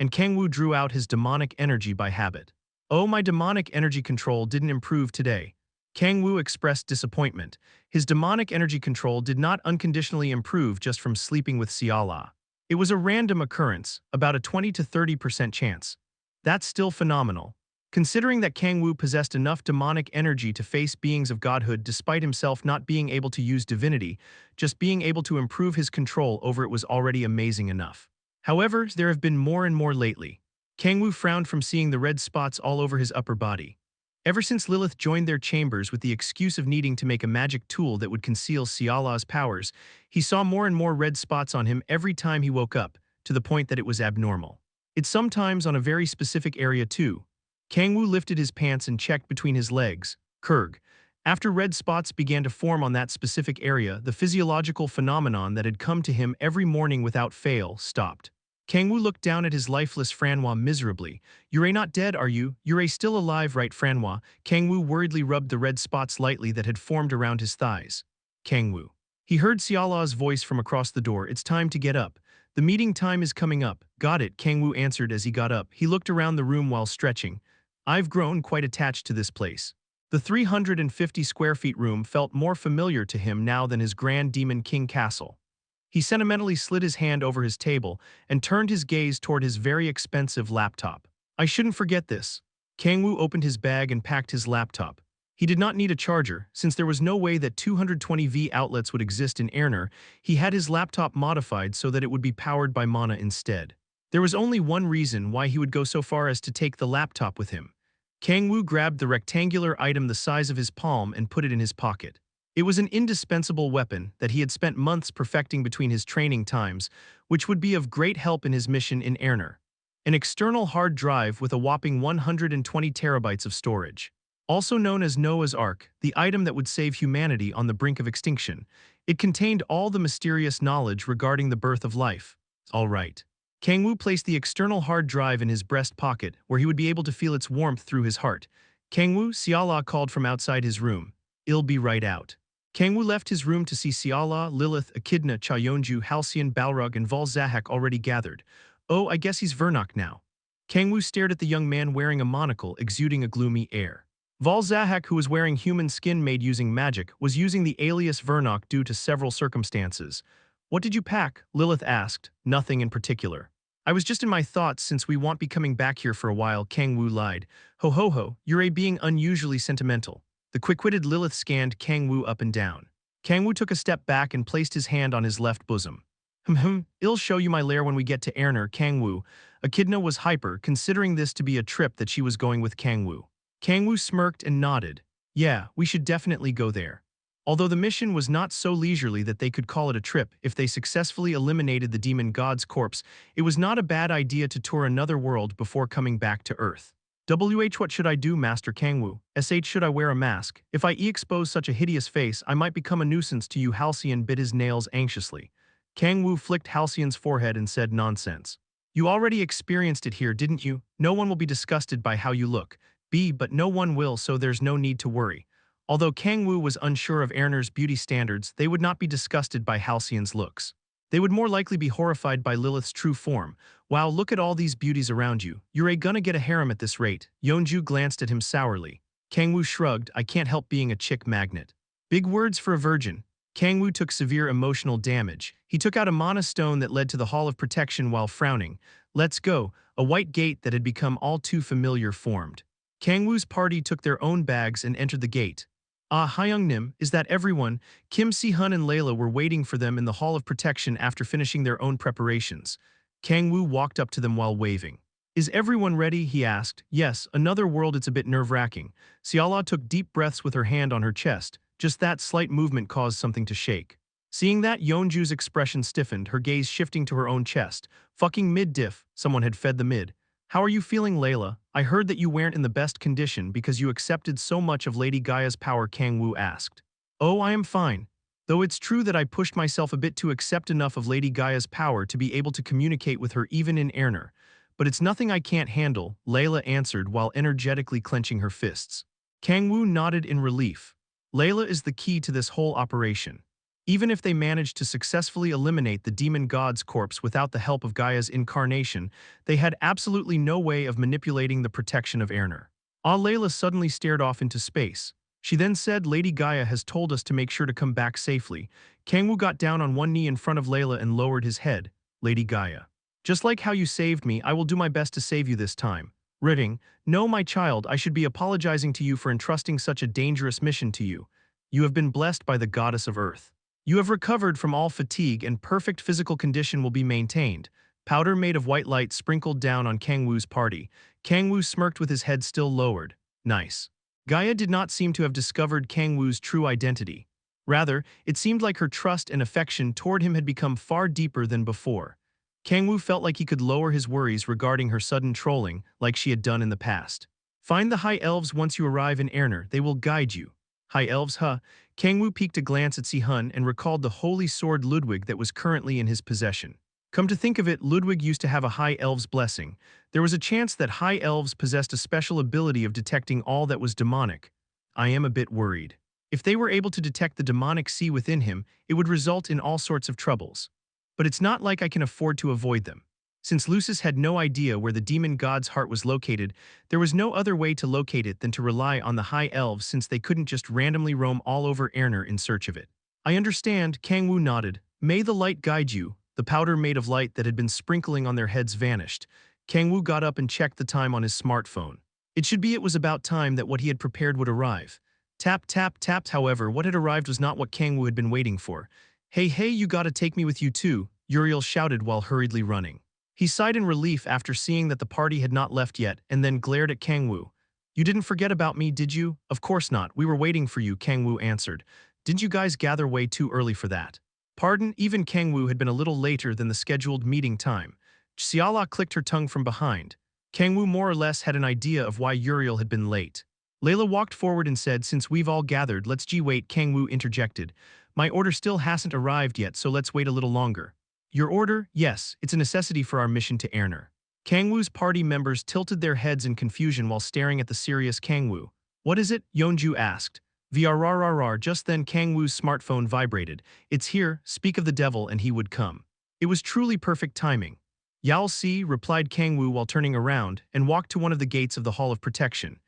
And Kang-woo drew out his demonic energy by habit. Oh, my demonic energy control didn't improve today. Kang-woo expressed disappointment. His demonic energy control did not unconditionally improve just from sleeping with Seola. It was a random occurrence, about a 20 to 30% chance. That's still phenomenal. Considering that Kang-woo possessed enough demonic energy to face beings of godhood despite himself not being able to use divinity, just being able to improve his control over it was already amazing enough. However, there have been more and more lately. Kang-woo frowned from seeing the red spots all over his upper body. Ever since Lilith joined their chambers with the excuse of needing to make a magic tool that would conceal Seola's powers, he saw more and more red spots on him every time he woke up, to the point that it was abnormal. It's sometimes on a very specific area too. Kang-woo lifted his pants and checked between his legs. Kurg. After red spots began to form on that specific area, the physiological phenomenon that had come to him every morning without fail stopped. Kang-woo looked down at his lifeless Franwa miserably. You're not dead, are you? You're still alive, right, Franwa? Kang-woo worriedly rubbed the red spots lightly that had formed around his thighs. Kang-woo. He heard Seola's voice from across the door. It's time to get up. The meeting time is coming up. Got it, Kang-woo answered as he got up. He looked around the room while stretching. I've grown quite attached to this place. The 350 square feet room felt more familiar to him now than his Grand Demon King castle. He sentimentally slid his hand over his table and turned his gaze toward his very expensive laptop. I shouldn't forget this. Kang-woo opened his bag and packed his laptop. He did not need a charger, since there was no way that 220V outlets would exist in Erner. He had his laptop modified so that it would be powered by mana instead. There was only one reason why he would go so far as to take the laptop with him. Kang-woo grabbed the rectangular item the size of his palm and put it in his pocket. It was an indispensable weapon that he had spent months perfecting between his training times, which would be of great help in his mission in Airner. An external hard drive with a whopping 120 terabytes of storage. Also known as Noah's Ark, the item that would save humanity on the brink of extinction, it contained all the mysterious knowledge regarding the birth of life. All right. Kang-woo placed the external hard drive in his breast pocket, where he would be able to feel its warmth through his heart. Kang-woo, Siala called from outside his room. "I'll be right out." Kang-woo left his room to see Siala, Lilith, Echidna, Cha-yeonju, Halcyon, Balrog, and Vol-Zahak already gathered. Oh, I guess he's Vernok now. Kang-woo stared at the young man wearing a monocle, exuding a gloomy air. Vol-Zahak, who was wearing human skin made using magic, was using the alias Vernok due to several circumstances. "What did you pack?" Lilith asked. "Nothing in particular. I was just in my thoughts since we won't be coming back here for a while," Kang-woo lied. "Ho ho ho, you're being unusually sentimental." The quick-witted Lilith scanned Kang-woo up and down. Kang-woo took a step back and placed his hand on his left bosom. I'll show you my lair when we get to Airner, Kang-woo." Echidna was hyper, considering this to be a trip that she was going with Kang-woo. Kang-woo smirked and nodded. "Yeah, we should definitely go there." Although the mission was not so leisurely that they could call it a trip, if they successfully eliminated the demon god's corpse, it was not a bad idea to tour another world before coming back to Earth. What should I do, Master Kang-woo? Should I wear a mask? If I expose such a hideous face, I might become a nuisance to you. Halcyon bit his nails anxiously. Kang-woo flicked Halcyon's forehead and said, "Nonsense. You already experienced it here, didn't you? No one will be disgusted by how you look. But no one will, so there's no need to worry." Although Kang-woo was unsure of Airner's beauty standards, they would not be disgusted by Halcyon's looks. They would more likely be horrified by Lilith's true form. "Wow, look at all these beauties around you. You're gonna get a harem at this rate." Yeonju glanced at him sourly. Kang-woo shrugged. "I can't help being a chick magnet." Big words for a virgin. Kang-woo took severe emotional damage. He took out a mana stone that led to the Hall of Protection while frowning. "Let's go." A white gate that had become all too familiar formed. Kang-woo's party took their own bags and entered the gate. "Ah, Hyungnim, is that everyone?" Kim Si-hun and Layla were waiting for them in the Hall of Protection after finishing their own preparations. Kang-woo walked up to them while waving. "Is everyone ready?" he asked. "Yes, another world. It's a bit nerve-wracking." Siala took deep breaths with her hand on her chest. Just that slight movement caused something to shake. Seeing that, Yeonju's expression stiffened, her gaze shifting to her own chest. "Fucking mid-diff," someone had fed the mid. "How are you feeling, Layla? I heard that you weren't in the best condition because you accepted so much of Lady Gaia's power," Kang-woo asked. "Oh, I am fine. Though it's true that I pushed myself a bit to accept enough of Lady Gaia's power to be able to communicate with her even in Airner. But it's nothing I can't handle," Layla answered while energetically clenching her fists. Kang-woo nodded in relief. Layla is the key to this whole operation. Even if they managed to successfully eliminate the demon god's corpse without the help of Gaia's incarnation, they had absolutely no way of manipulating the protection of Airner. Layla suddenly stared off into space. She then said, "Lady Gaia has told us to make sure to come back safely." Kang-woo got down on one knee in front of Layla and lowered his head. "Lady Gaia. Just like how you saved me, I will do my best to save you this time." Ridding, "No, my child, I should be apologizing to you for entrusting such a dangerous mission to you. You have been blessed by the goddess of Earth. You have recovered from all fatigue and perfect physical condition will be maintained." Powder made of white light sprinkled down on Kang-woo's party. Kang-woo smirked with his head still lowered. "Nice." Gaia did not seem to have discovered Kang-woo's true identity. Rather, it seemed like her trust and affection toward him had become far deeper than before. Kang-woo felt like he could lower his worries regarding her sudden trolling, like she had done in the past. "Find the High Elves once you arrive in Airner. They will guide you." "High Elves, huh?" Kang-woo peeked a glance at Si-hun and recalled the holy sword Ludwig that was currently in his possession. Come to think of it, Ludwig used to have a High Elves blessing. There was a chance that High Elves possessed a special ability of detecting all that was demonic. I am a bit worried. If they were able to detect the demonic sea within him, it would result in all sorts of troubles. But it's not like I can afford to avoid them. Since Lucis had no idea where the demon god's heart was located, there was no other way to locate it than to rely on the High Elves since they couldn't just randomly roam all over Airner in search of it. "I understand," Kang-woo nodded. "May the light guide you." The powder made of light that had been sprinkling on their heads vanished. Kang-woo got up and checked the time on his smartphone. It was about time that what he had prepared would arrive. Tap, tap, tapped. However, what had arrived was not what Kang-woo had been waiting for. "Hey, hey, you gotta take me with you too," Uriel shouted while hurriedly running. He sighed in relief after seeing that the party had not left yet and then glared at Kang-woo. "You didn't forget about me, did you?" "Of course not, we were waiting for you," Kang-woo answered. Didn't you guys gather way too early for that? Pardon, even Kang-woo had been a little later than the scheduled meeting time. Xiala clicked her tongue from behind. Kang-woo more or less had an idea of why Uriel had been late. Layla walked forward and said, since we've all gathered, let's wait. Kang-woo interjected. My order still hasn't arrived yet, so let's wait a little longer. Your order? Yes, it's a necessity for our mission to Erner. Kang-woo's party members tilted their heads in confusion while staring at the serious Kang-woo. What is it? Yeonju asked. VRRRR. Just then Kang-woo's smartphone vibrated. It's here, speak of the devil and he would come. It was truly perfect timing. Yao Si, replied Kang-woo while turning around, and walked to one of the gates of the Hall of Protection.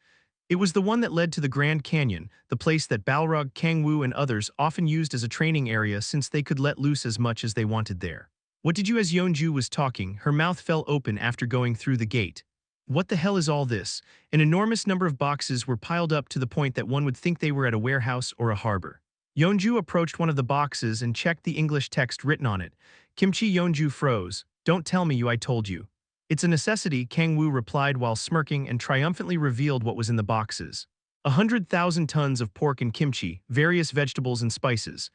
It was the one that led to the Grand Canyon, the place that Balrog, Kang-woo and others often used as a training area since they could let loose as much as they wanted there. What did you? As Yeonju was talking, her mouth fell open after going through the gate. What the hell is all this? An enormous number of boxes were piled up to the point that one would think they were at a warehouse or a harbor. Yeonju approached one of the boxes and checked the English text written on it. Kimchi. Yeonju froze. Don't tell me I told you. It's a necessity, Kang-woo replied while smirking and triumphantly revealed what was in the boxes. 100,000 tons of pork and kimchi, various vegetables and spices.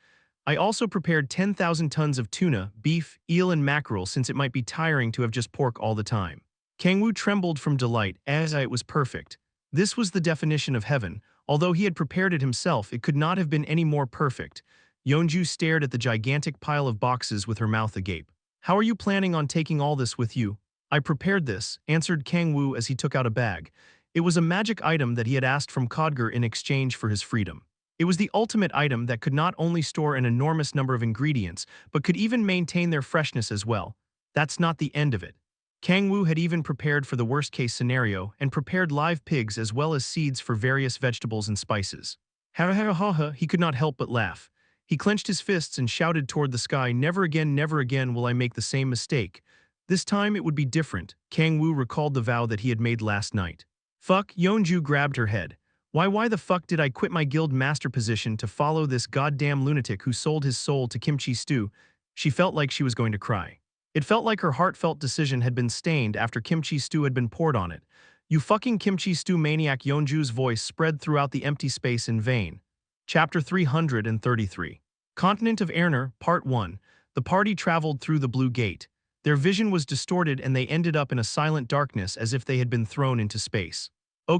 I also prepared 10,000 tons of tuna, beef, eel and mackerel since it might be tiring to have just pork all the time. Kang-woo trembled from delight as it was perfect. This was the definition of heaven. Although he had prepared it himself, it could not have been any more perfect. Yeonju stared at the gigantic pile of boxes with her mouth agape. How are you planning on taking all this with you? I prepared this, answered Kang-woo as he took out a bag. It was a magic item that he had asked from Kodger in exchange for his freedom. It was the ultimate item that could not only store an enormous number of ingredients, but could even maintain their freshness as well. That's not the end of it. Kang-woo had even prepared for the worst-case scenario and prepared live pigs as well as seeds for various vegetables and spices. Ha, he could not help but laugh. He clenched his fists and shouted toward the sky, never again will I make the same mistake. This time it would be different. Kang-woo recalled the vow that he had made last night. Fuck, Yeonju grabbed her head. Why the fuck did I quit my guild master position to follow this goddamn lunatic who sold his soul to kimchi stew? She felt like she was going to cry. It felt like her heartfelt decision had been stained after kimchi stew had been poured on it. You fucking kimchi stew maniac. Yeonju's voice spread throughout the empty space in vain. Chapter 333. Continent of Erner, Part 1. The party traveled through the Blue Gate. Their vision was distorted and they ended up in a silent darkness as if they had been thrown into space.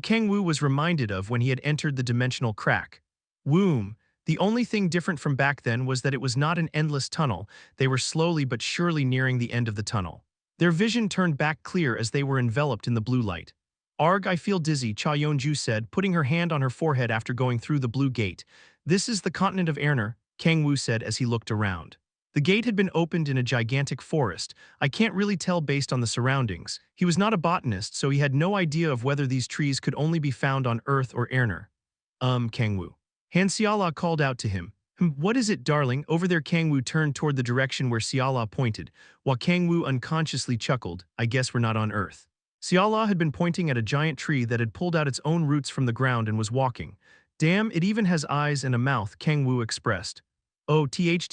Kang-woo was reminded of when he had entered the dimensional crack. Womb. The only thing different from back then was that it was not an endless tunnel. They were slowly but surely nearing the end of the tunnel. Their vision turned back clear as they were enveloped in the blue light. Arg, I feel dizzy, Cha Yeonju said, putting her hand on her forehead after going through the blue gate. This is the continent of Erner, Kang-woo said as he looked around. The gate had been opened in a gigantic forest. I can't really tell based on the surroundings. He was not a botanist, so he had no idea of whether these trees could only be found on Earth or Erner. Kang-woo. Han Xiala called out to him. What is it, darling? Over there. Kang-woo turned toward the direction where Xiala pointed, while Kang-woo unconsciously chuckled. I guess we're not on Earth. Xiala had been pointing at a giant tree that had pulled out its own roots from the ground and was walking. Damn, it even has eyes and a mouth, Kang-woo expressed. Oh, th,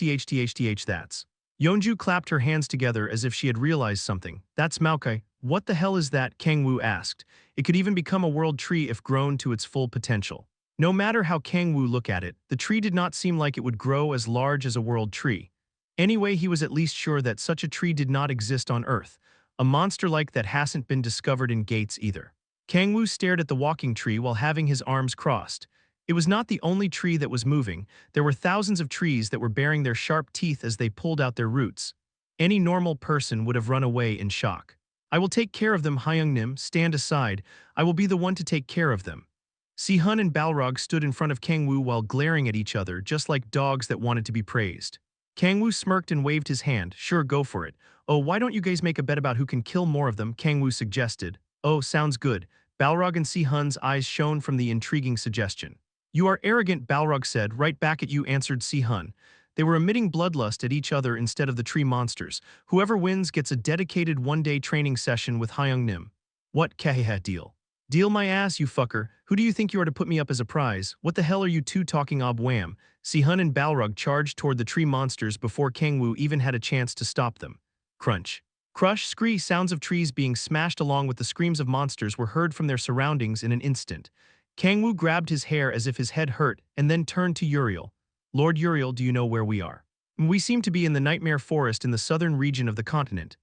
that's. Yeonju clapped her hands together as if she had realized something. That's Maokai. What the hell is that? Kang-woo asked. It could even become a world tree if grown to its full potential. No matter how Kang-woo looked at it, the tree did not seem like it would grow as large as a world tree. Anyway, he was at least sure that such a tree did not exist on Earth. A monster like that hasn't been discovered in Gates either. Kang-woo stared at the walking tree while having his arms crossed. It was not the only tree that was moving. There were thousands of trees that were baring their sharp teeth as they pulled out their roots. Any normal person would have run away in shock. I will take care of them, Hyungnim, stand aside. I will be the one to take care of them. Si-hun and Balrog stood in front of Kang-woo while glaring at each other just like dogs that wanted to be praised. Kang-woo smirked and waved his hand. Sure, go for it. Oh, why don't you guys make a bet about who can kill more of them? Kang-woo suggested. Oh, sounds good. Balrog and Si-hun's eyes shone from the intriguing suggestion. You are arrogant, Balrog said. Right back at you, answered Si-hun. They were emitting bloodlust at each other instead of the tree monsters. Whoever wins gets a dedicated one-day training session with Hyungnim. What, kaheha deal? Deal my ass, you fucker. Who do you think you are to put me up as a prize? What the hell are you two talking ob wham? Si-hun and Balrog charged toward the tree monsters before Kang-woo even had a chance to stop them. Crunch. Crush, scree, sounds of trees being smashed along with the screams of monsters were heard from their surroundings in an instant. Kang-woo grabbed his hair as if his head hurt and then turned to Uriel. Lord Uriel, do you know where we are? We seem to be in the nightmare forest in the southern region of the continent.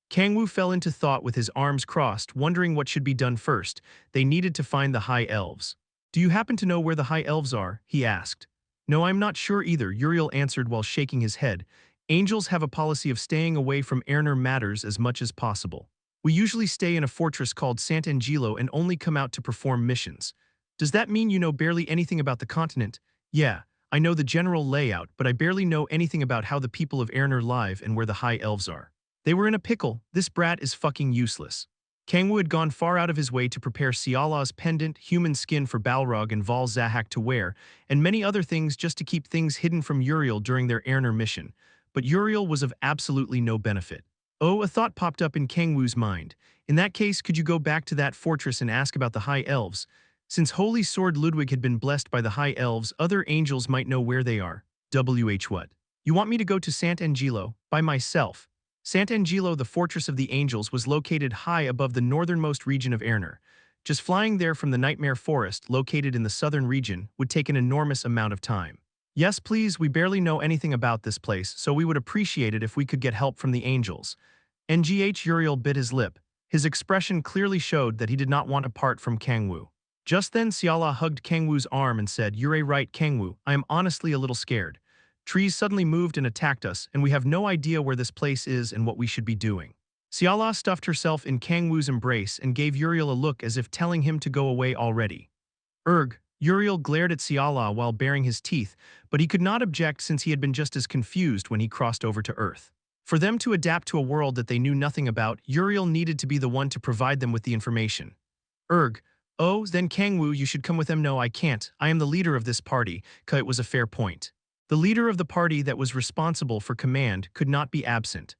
Kang-woo fell into thought with his arms crossed, wondering what should be done first. They needed to find the High Elves. Do you happen to know where the High Elves are? He asked. No, I'm not sure either, Uriel answered while shaking his head. Angels have a policy of staying away from Airner matters as much as possible. We usually stay in a fortress called Sant'Angelo and only come out to perform missions. Does that mean you know barely anything about the continent? Yeah, I know the general layout, but I barely know anything about how the people of Airner live and where the High Elves are. They were in a pickle. This brat is fucking useless. Kang-woo had gone far out of his way to prepare Siala's pendant, human skin for Balrog and Val Zahak to wear, and many other things just to keep things hidden from Uriel during their Airner mission. But Uriel was of absolutely no benefit. Oh, a thought popped up in Kang-woo's mind. In that case, could you go back to that fortress and ask about the High Elves? Since Holy Sword Ludwig had been blessed by the High Elves, other angels might know where they are. What? You want me to go to Sant'Angelo? By myself? Sant'Angelo, the fortress of the angels, was located high above the northernmost region of Airner. Just flying there from the Nightmare Forest, located in the southern region, would take an enormous amount of time. Yes, please, we barely know anything about this place, so we would appreciate it if we could get help from the angels. Uriel bit his lip. His expression clearly showed that he did not want to part from Kang-woo. Just then Siala hugged Kang-woo's arm and said, "You're right, Kang-woo, I am honestly a little scared. Trees suddenly moved and attacked us, and we have no idea where this place is and what we should be doing." Siala stuffed herself in Kang-woo's embrace and gave Uriel a look as if telling him to go away already. Uriel glared at Siala while baring his teeth, but he could not object since he had been just as confused when he crossed over to Earth. For them to adapt to a world that they knew nothing about, Uriel needed to be the one to provide them with the information. Oh, then Kang-woo, you should come with them. No, I can't. I am the leader of this party, it was a fair point. The leader of the party that was responsible for command could not be absent.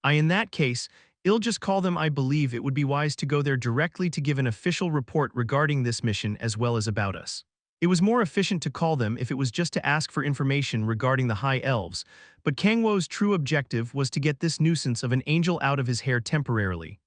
In that case, I'll just call them. I believe it would be wise to go there directly to give an official report regarding this mission as well as about us. It was more efficient to call them if it was just to ask for information regarding the High Elves, but Kang-woo's true objective was to get this nuisance of an angel out of his hair temporarily.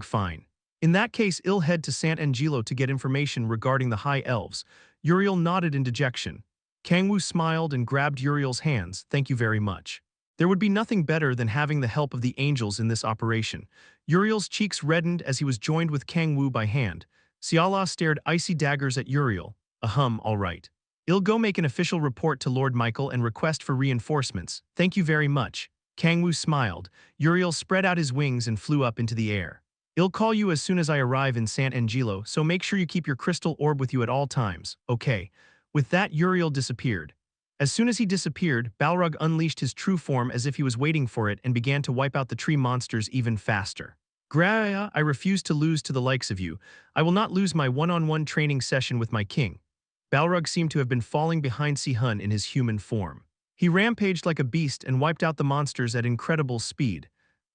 Fine. In that case, I'll head to Sant'Angelo to get information regarding the High Elves. Uriel nodded in dejection. Kang-woo smiled and grabbed Uriel's hands. Thank you very much. There would be nothing better than having the help of the angels in this operation. Uriel's cheeks reddened as he was joined with Kang-woo by hand. Siala stared icy daggers at Uriel. All right. I'll go make an official report to Lord Michael and request for reinforcements. Thank you very much. Kang-woo smiled. Uriel spread out his wings and flew up into the air. I'll call you as soon as I arrive in Sant'Angelo, so make sure you keep your crystal orb with you at all times. Okay. With that, Uriel disappeared. As soon as he disappeared, Balrog unleashed his true form as if he was waiting for it and began to wipe out the tree monsters even faster. Graya, I refuse to lose to the likes of you. I will not lose my one-on-one training session with my king. Balrog seemed to have been falling behind Si-hun in his human form. He rampaged like a beast and wiped out the monsters at incredible speed.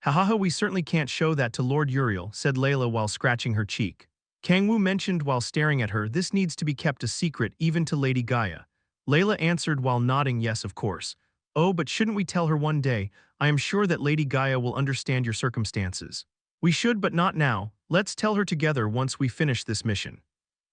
Hahaha, we certainly can't show that to Lord Uriel, said Layla while scratching her cheek. Kang-woo mentioned while staring at her, this needs to be kept a secret even to Lady Gaia. Layla answered while nodding yes, of course. Oh, but shouldn't we tell her one day? I am sure that Lady Gaia will understand your circumstances. We should, but not now. Let's tell her together once we finish this mission.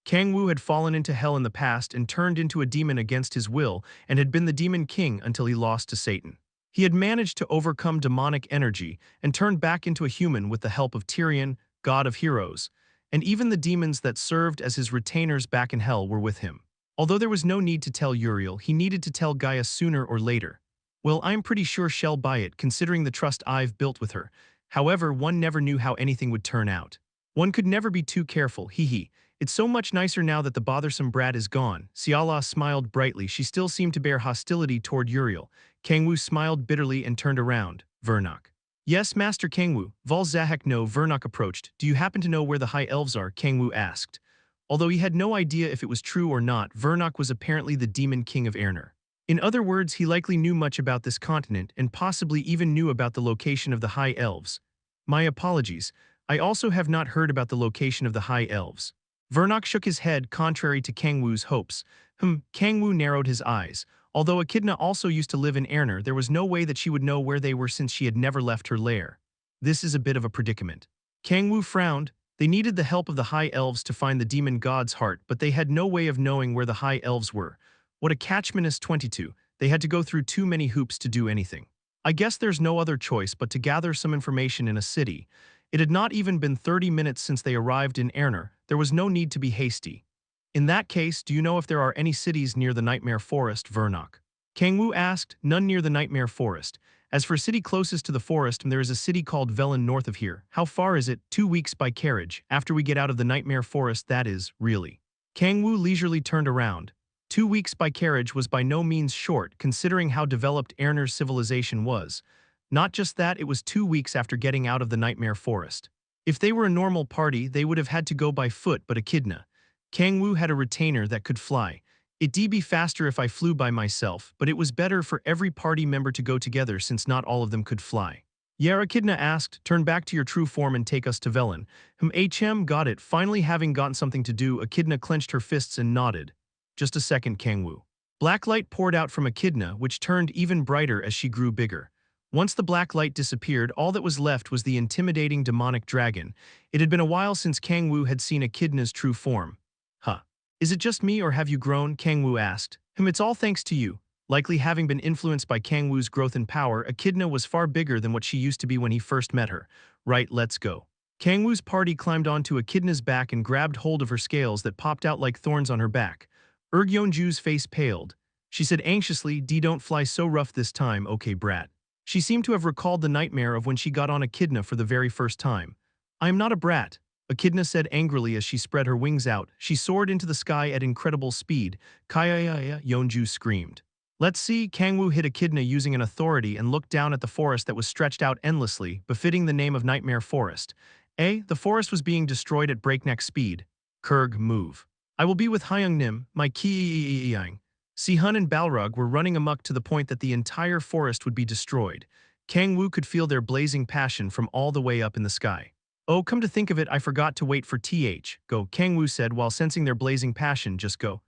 Kang-woo had fallen into hell in the past and turned into a demon against his will and had been the demon king until he lost to Satan. He had managed to overcome demonic energy and turned back into a human with the help of Tyrion, god of heroes, and even the demons that served as his retainers back in hell were with him. Although there was no need to tell Uriel, he needed to tell Gaia sooner or later. Well, I'm pretty sure she'll buy it considering the trust I've built with her. However, one never knew how anything would turn out. One could never be too careful, hee. It's so much nicer now that the bothersome brat is gone. Siala smiled brightly. She still seemed to bear hostility toward Uriel. Kang-woo smiled bitterly and turned around. Vernok. Yes, Master Kang-woo. Val Zahak. No, Vernok approached. Do you happen to know where the High Elves are? Kang-woo asked. Although he had no idea if it was true or not, Vernok was apparently the demon king of Airner. In other words, he likely knew much about this continent and possibly even knew about the location of the High Elves. My apologies. I also have not heard about the location of the High Elves. Vernok shook his head contrary to Kang-woo's hopes. Kang-woo narrowed his eyes. Although Echidna also used to live in Airner, there was no way that she would know where they were since she had never left her lair. This is a bit of a predicament. Kang-woo frowned. They needed the help of the High Elves to find the demon god's heart, but they had no way of knowing where the High Elves were. What a catchment is 22. They had to go through too many hoops to do anything. I guess there's no other choice but to gather some information in a city. It had not even been 30 minutes since they arrived in Erner. There was no need to be hasty. In that case, do you know if there are any cities near the Nightmare Forest, Vernok? Kang-woo asked. None near the Nightmare Forest. As for city closest to the forest, there is a city called Velen north of here. How far is it? 2 weeks by carriage. After we get out of the Nightmare Forest, that is, really. Kang-woo leisurely turned around. 2 weeks by carriage was by no means short, considering how developed Erner's civilization was. Not just that, it was 2 weeks after getting out of the Nightmare Forest. If they were a normal party, they would have had to go by foot, but Echidna. Kang-woo had a retainer that could fly. It'd be faster if I flew by myself, but it was better for every party member to go together since not all of them could fly. Yeah, Echidna asked, turn back to your true form and take us to Velen. Got it. Finally having gotten something to do, Echidna clenched her fists and nodded. Just a second, Kang-woo. Black light poured out from Echidna, which turned even brighter as she grew bigger. Once the black light disappeared, all that was left was the intimidating demonic dragon. It had been a while since Kang-woo had seen Echidna's true form. Huh. Is it just me or have you grown? Kang-woo asked. It's all thanks to you. Likely having been influenced by Kang-woo's growth and power, Echidna was far bigger than what she used to be when he first met her. Right, let's go. Kang-woo's party climbed onto Echidna's back and grabbed hold of her scales that popped out like thorns on her back. Yeonju's face paled. She said anxiously, don't fly so rough this time, okay brat. She seemed to have recalled the nightmare of when she got on Echidna for the very first time. I am not a brat, Echidna said angrily as she spread her wings out. She soared into the sky at incredible speed. Kaya, Yeonju screamed. Let's see, Kang-woo hit Echidna using an authority and looked down at the forest that was stretched out endlessly, befitting the name of Nightmare Forest. The forest was being destroyed at breakneck speed. Kurg, move. I will be with Hyung-nim, my Ki-yang. Si-hun and Balrog were running amok to the point that the entire forest would be destroyed. Kang-woo could feel their blazing passion from all the way up in the sky. Oh, come to think of it, I forgot to wait for Go, Kang-woo said while sensing their blazing passion. Just go.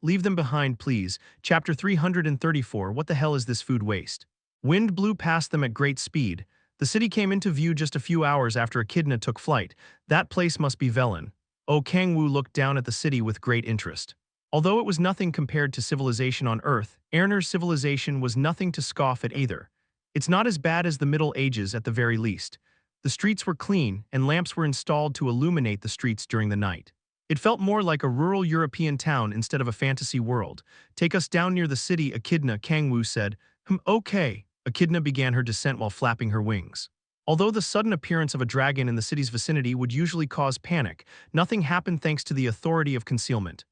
Leave them behind, please. Chapter 334. What the hell is this food waste? Wind blew past them at great speed. The city came into view just a few hours after Echidna took flight. That place must be Velen. Oh, Kang-woo looked down at the city with great interest. Although it was nothing compared to civilization on Earth, Erner's civilization was nothing to scoff at either. It's not as bad as the Middle Ages at the very least. The streets were clean, and lamps were installed to illuminate the streets during the night. It felt more like a rural European town instead of a fantasy world. Take us down near the city, Echidna, Kang-woo said. Okay. Echidna began her descent while flapping her wings. Although the sudden appearance of a dragon in the city's vicinity would usually cause panic, nothing happened thanks to the authority of concealment.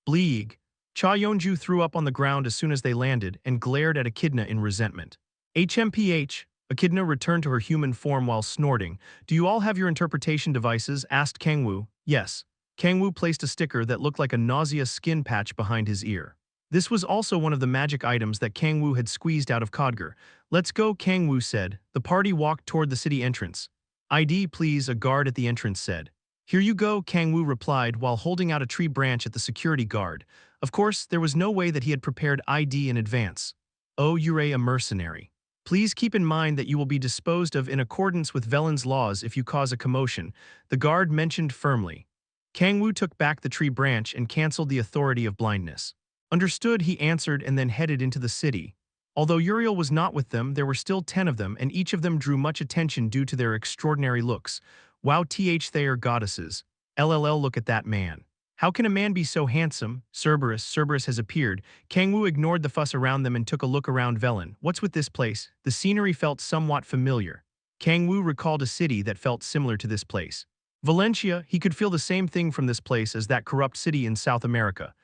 Bleeg. Cha Yeonju threw up on the ground as soon as they landed and glared at Echidna in resentment. HMPH. Echidna returned to her human form while snorting. Do you all have your interpretation devices? Asked Kang-woo. Yes. Kang-woo placed a sticker that looked like a nauseous skin patch behind his ear. This was also one of the magic items that Kang-woo had squeezed out of Kodger. Let's go, Kang-woo said. The party walked toward the city entrance. ID, please, a guard at the entrance said. Here you go, Kang-woo replied while holding out a tree branch at the security guard. Of course, there was no way that he had prepared ID in advance. Oh, you're a mercenary. Please keep in mind that you will be disposed of in accordance with Velen's laws if you cause a commotion, the guard mentioned firmly. Kang-woo took back the tree branch and cancelled the authority of blindness. Understood, he answered and then headed into the city. Although Uriel was not with them, there were still 10 of them, and each of them drew much attention due to their extraordinary looks. Wow, they are goddesses. LLL, look at that man. How can a man be so handsome? Cerberus has appeared. Kang-woo ignored the fuss around them and took a look around Velen. What's with this place? The scenery felt somewhat familiar. Kang-woo recalled a city that felt similar to this place. Valencia, he could feel the same thing from this place as that corrupt city in South America.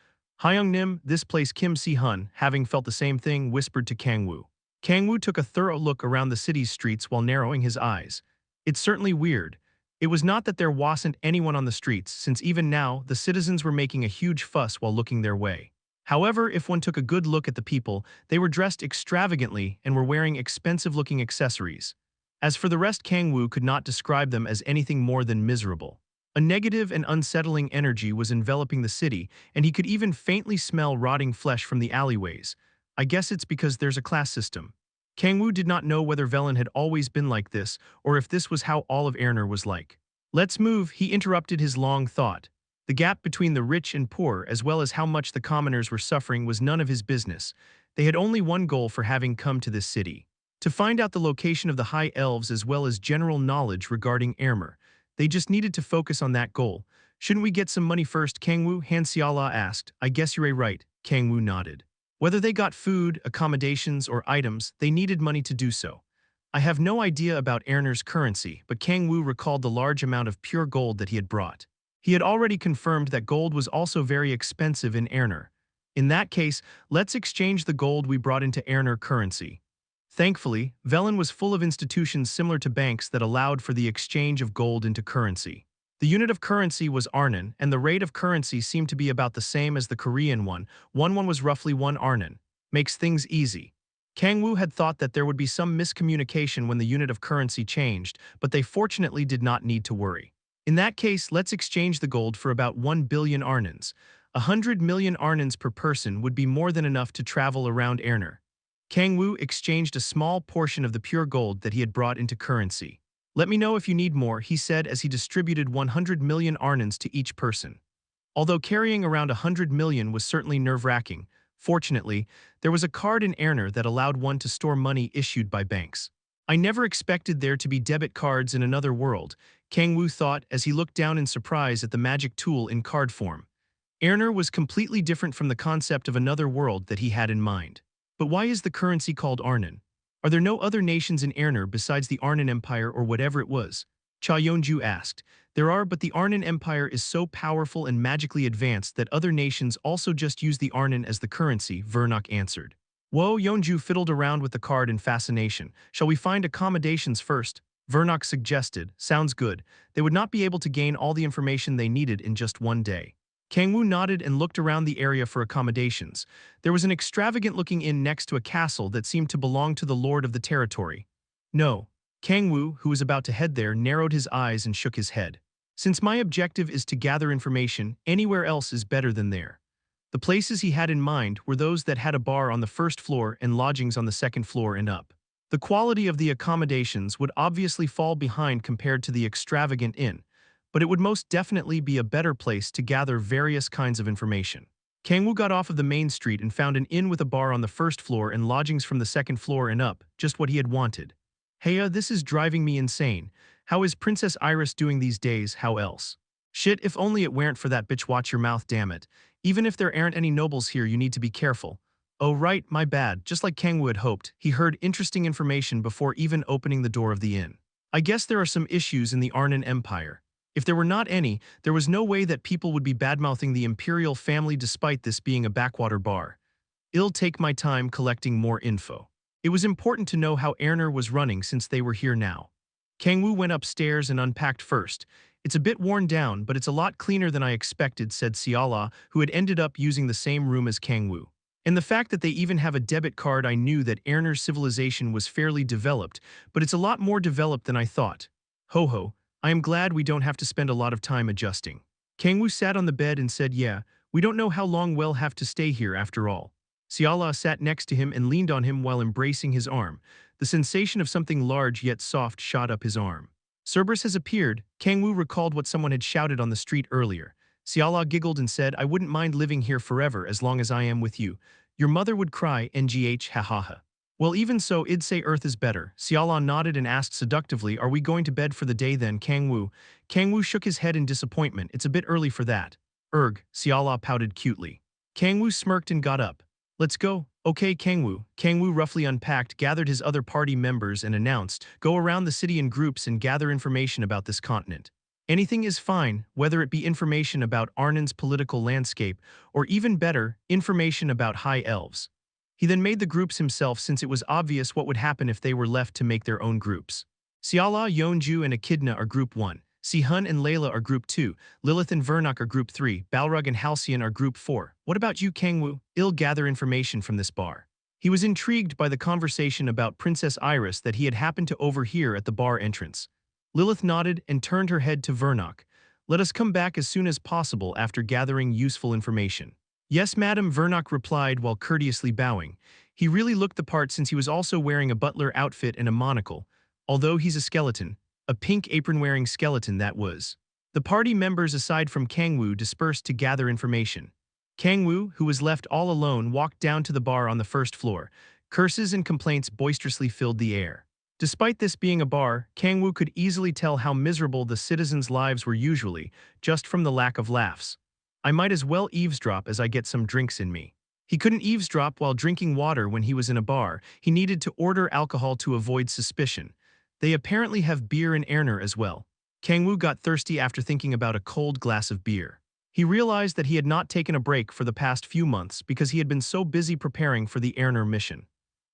Hyung-nim, this place Kim Si-hun, having felt the same thing, whispered to Kang-woo. Kang-woo took a thorough look around the city's streets while narrowing his eyes. It's certainly weird. It was not that there wasn't anyone on the streets, since even now, the citizens were making a huge fuss while looking their way. However, if one took a good look at the people, they were dressed extravagantly and were wearing expensive-looking accessories. As for the rest, Kang-woo could not describe them as anything more than miserable. A negative and unsettling energy was enveloping the city, and he could even faintly smell rotting flesh from the alleyways. I guess it's because there's a class system. Kang-woo did not know whether Velen had always been like this, or if this was how all of Erner was like. Let's move, he interrupted his long thought. The gap between the rich and poor, as well as how much the commoners were suffering, was none of his business. They had only one goal for having come to this city: to find out the location of the High Elves as well as general knowledge regarding Ermer. They just needed to focus on that goal. Shouldn't we get some money first, Kang-woo? Han Xiala asked. I guess you're right, Kang-woo nodded. Whether they got food, accommodations, or items, they needed money to do so. I have no idea about Ermer's currency, but Kang-woo recalled the large amount of pure gold that he had brought. He had already confirmed that gold was also very expensive in Ermer. In that case, let's exchange the gold we brought into Ermer currency. Thankfully, Velen was full of institutions similar to banks that allowed for the exchange of gold into currency. The unit of currency was Arnon, and the rate of currency seemed to be about the same as the Korean one. One was roughly 1 Arnon. Makes things easy. Kang-woo had thought that there would be some miscommunication when the unit of currency changed, but they fortunately did not need to worry. In that case, let's exchange the gold for about 1 billion Arnons. 100 million Arnons per person would be more than enough to travel around Ermer. Kang-woo exchanged a small portion of the pure gold that he had brought into currency. Let me know if you need more, he said as he distributed 100 million Arnons to each person. Although carrying around 100 million was certainly nerve-wracking, fortunately, there was a card in Ermer that allowed one to store money issued by banks. I never expected there to be debit cards in another world, Kang-woo thought as he looked down in surprise at the magic tool in card form. Ermer was completely different from the concept of another world that he had in mind. But why is the currency called Arnon? Are there no other nations in Ermer besides the Arnon Empire or whatever it was? Cha Yeonju asked. There are, but the Arnon Empire is so powerful and magically advanced that other nations also just use the Arnon as the currency, Vernok answered. Whoa, Yeonju fiddled around with the card in fascination. Shall we find accommodations first? Vernok suggested. Sounds good. They would not be able to gain all the information they needed in just one day. Kang-woo nodded and looked around the area for accommodations. There was an extravagant-looking inn next to a castle that seemed to belong to the lord of the territory. No. Kang-woo, who was about to head there, narrowed his eyes and shook his head. Since my objective is to gather information, anywhere else is better than there. The places he had in mind were those that had a bar on the first floor and lodgings on the second floor and up. The quality of the accommodations would obviously fall behind compared to the extravagant inn, but it would most definitely be a better place to gather various kinds of information. Kang-woo got off of the main street and found an inn with a bar on the first floor and lodgings from the second floor and up, just what he had wanted. Heya, this is driving me insane. How is Princess Iris doing these days? How else? Shit, if only it weren't for that bitch. Watch your mouth, damn it. Even if there aren't any nobles here, you need to be careful. Oh right, my bad. Just like Kang-woo had hoped, he heard interesting information before even opening the door of the inn. I guess there are some issues in the Arnon Empire. If there were not any, there was no way that people would be badmouthing the imperial family despite this being a backwater bar. I'll take my time collecting more info. It was important to know how Ermer was running since they were here now. Kang-woo went upstairs and unpacked first. It's a bit worn down, but it's a lot cleaner than I expected, said Xiala, who had ended up using the same room as Kang-woo. And the fact that they even have a debit card, I knew that Ermer's civilization was fairly developed, but it's a lot more developed than I thought. Ho ho. I am glad we don't have to spend a lot of time adjusting. Kang-woo sat on the bed and said, yeah, we don't know how long we'll have to stay here after all. Xiala sat next to him and leaned on him while embracing his arm. The sensation of something large yet soft shot up his arm. Cerberus has appeared. Kang-woo recalled what someone had shouted on the street earlier. Xiala giggled and said, I wouldn't mind living here forever as long as I am with you. Your mother would cry, ngh ha ha ha. Well, even so, I'd say Earth is better. Xiala nodded and asked seductively, are we going to bed for the day then, Kang-woo? Kang-woo shook his head in disappointment. It's a bit early for that. Xiala pouted cutely. Kang-woo smirked and got up. Let's go. Okay, Kang-woo. Kang-woo roughly unpacked, gathered his other party members and announced, go around the city in groups and gather information about this continent. Anything is fine, whether it be information about Arnon's political landscape, or even better, information about high elves. He then made the groups himself since it was obvious what would happen if they were left to make their own groups. Xiala, Yeonju and Echidna are Group 1. Sihun and Layla are Group 2. Lilith and Vernok are Group 3. Balrog and Halcyon are Group 4. What about you, Kang-woo? I'll gather information from this bar. He was intrigued by the conversation about Princess Iris that he had happened to overhear at the bar entrance. Lilith nodded and turned her head to Vernok. Let us come back as soon as possible after gathering useful information. Yes, madam, Vernok replied while courteously bowing. He really looked the part since he was also wearing a butler outfit and a monocle, although he's a skeleton, a pink apron-wearing skeleton that was. The party members aside from Kang-woo dispersed to gather information. Kang-woo, who was left all alone, walked down to the bar on the first floor. Curses and complaints boisterously filled the air. Despite this being a bar, Kang-woo could easily tell how miserable the citizens' lives were usually, just from the lack of laughs. I might as well eavesdrop as I get some drinks in me. He couldn't eavesdrop while drinking water when he was in a bar. He needed to order alcohol to avoid suspicion. They apparently have beer in Erner as well. Kang-woo got thirsty after thinking about a cold glass of beer. He realized that he had not taken a break for the past few months because he had been so busy preparing for the Erner mission.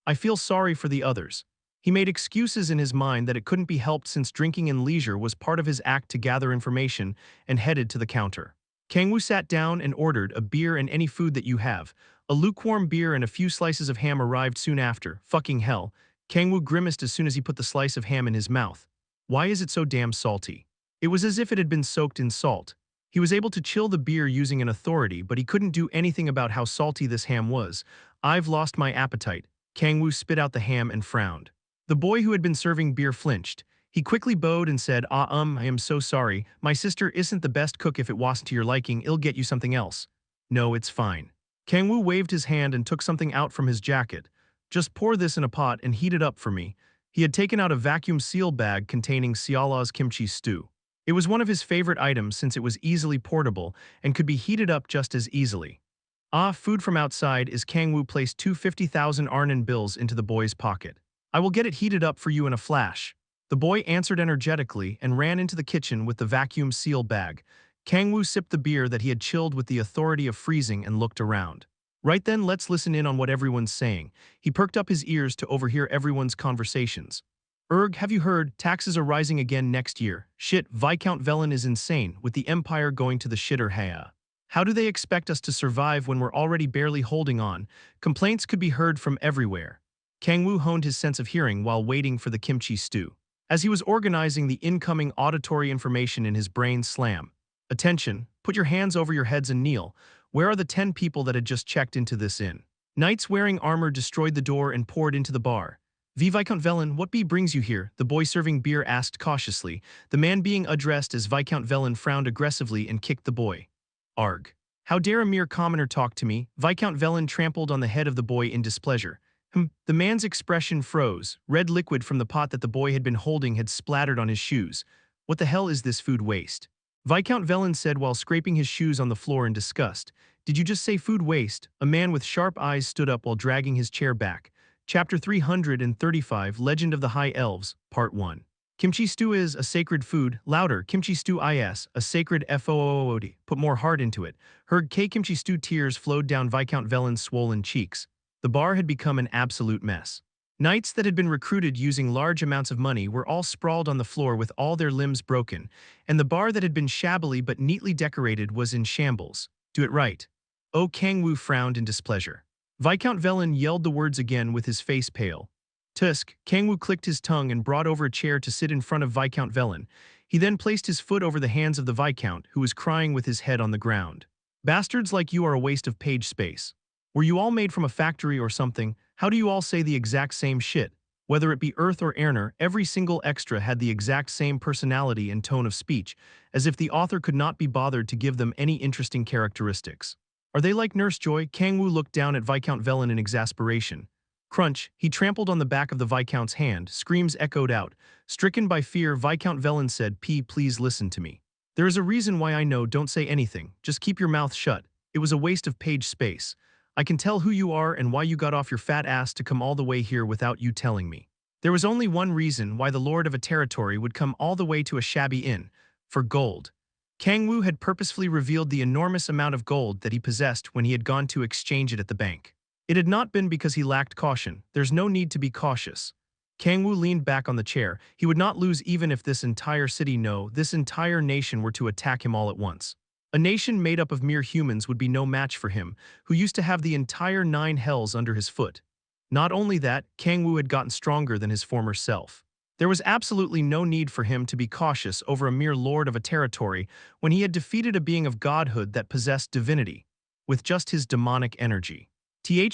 I feel sorry for the others. He made excuses in his mind that it couldn't be helped since drinking in leisure was part of his act to gather information, and headed to the counter. Kang-woo sat down and ordered a beer and any food that you have. A lukewarm beer and a few slices of ham arrived soon after. Fucking hell. Kang-woo grimaced as soon as he put the slice of ham in his mouth. Why is it so damn salty? It was as if it had been soaked in salt. He was able to chill the beer using an authority, but he couldn't do anything about how salty this ham was. I've lost my appetite. Kang-woo spit out the ham and frowned. The boy who had been serving beer flinched. He quickly bowed and said, I am so sorry. My sister isn't the best cook. If it wasn't to your liking, I'll get you something else. No, it's fine. Kang-woo waved his hand and took something out from his jacket. Just pour this in a pot and heat it up for me. He had taken out a vacuum seal bag containing Seola's kimchi stew. It was one of his favorite items since it was easily portable and could be heated up just as easily. Food from outside is. Kang-woo placed two 50,000 Arnon bills into the boy's pocket. I will get it heated up for you in a flash. The boy answered energetically and ran into the kitchen with the vacuum seal bag. Kang-woo sipped the beer that he had chilled with the authority of freezing and looked around. Right then, let's listen in on what everyone's saying. He perked up his ears to overhear everyone's conversations. Have you heard? Taxes are rising again next year. Shit, Viscount Velen is insane, with the Empire going to the shitter. How do they expect us to survive when we're already barely holding on? Complaints could be heard from everywhere. Kang-woo honed his sense of hearing while waiting for the kimchi stew. As he was organizing the incoming auditory information in his brain, slam. Attention, put your hands over your heads and kneel. Where are the 10 people that had just checked into this inn? Knights wearing armor destroyed the door and poured into the bar. Viscount Velen, what brings you here? The boy serving beer asked cautiously. The man being addressed as Viscount Velen frowned aggressively and kicked the boy. Arg. How dare a mere commoner talk to me? Viscount Velen trampled on the head of the boy in displeasure. The man's expression froze. Red liquid from the pot that the boy had been holding had splattered on his shoes. What the hell is this food waste? Viscount Velen said while scraping his shoes on the floor in disgust. Did you just say food waste? A man with sharp eyes stood up while dragging his chair back. Chapter 335, Legend of the High Elves, Part 1. Kimchi stew is a sacred food. Louder, kimchi stew is a sacred food. Put more heart into it. Heard kimchi stew. Tears flowed down Viscount Velen's swollen cheeks. The bar had become an absolute mess. Knights that had been recruited using large amounts of money were all sprawled on the floor with all their limbs broken, and the bar that had been shabbily but neatly decorated was in shambles. Do it right. Kang-woo frowned in displeasure. Viscount Velen yelled the words again with his face pale. Tusk, Kang-woo clicked his tongue and brought over a chair to sit in front of Viscount Velen. He then placed his foot over the hands of the Viscount, who was crying with his head on the ground. Bastards like you are a waste of page space. Were you all made from a factory or something? How do you all say the exact same shit? Whether it be Earth or Erner, every single extra had the exact same personality and tone of speech, as if the author could not be bothered to give them any interesting characteristics. Are they like Nurse Joy? Kang-woo looked down at Viscount Velen in exasperation. Crunch, he trampled on the back of the Viscount's hand. Screams echoed out. Stricken by fear, Viscount Velen said, Please listen to me. There is a reason why I know. Don't say anything. Just keep your mouth shut. It was a waste of page space. I can tell who you are and why you got off your fat ass to come all the way here without you telling me. There was only one reason why the lord of a territory would come all the way to a shabby inn. For gold. Kang-woo had purposefully revealed the enormous amount of gold that he possessed when he had gone to exchange it at the bank. It had not been because he lacked caution. There's no need to be cautious. Kang-woo leaned back on the chair. He would not lose even if this entire city, no, this entire nation were to attack him all at once. A nation made up of mere humans would be no match for him, who used to have the entire 9 hells under his foot. Not only that, Kang-woo had gotten stronger than his former self. There was absolutely no need for him to be cautious over a mere lord of a territory when he had defeated a being of godhood that possessed divinity, with just his demonic energy.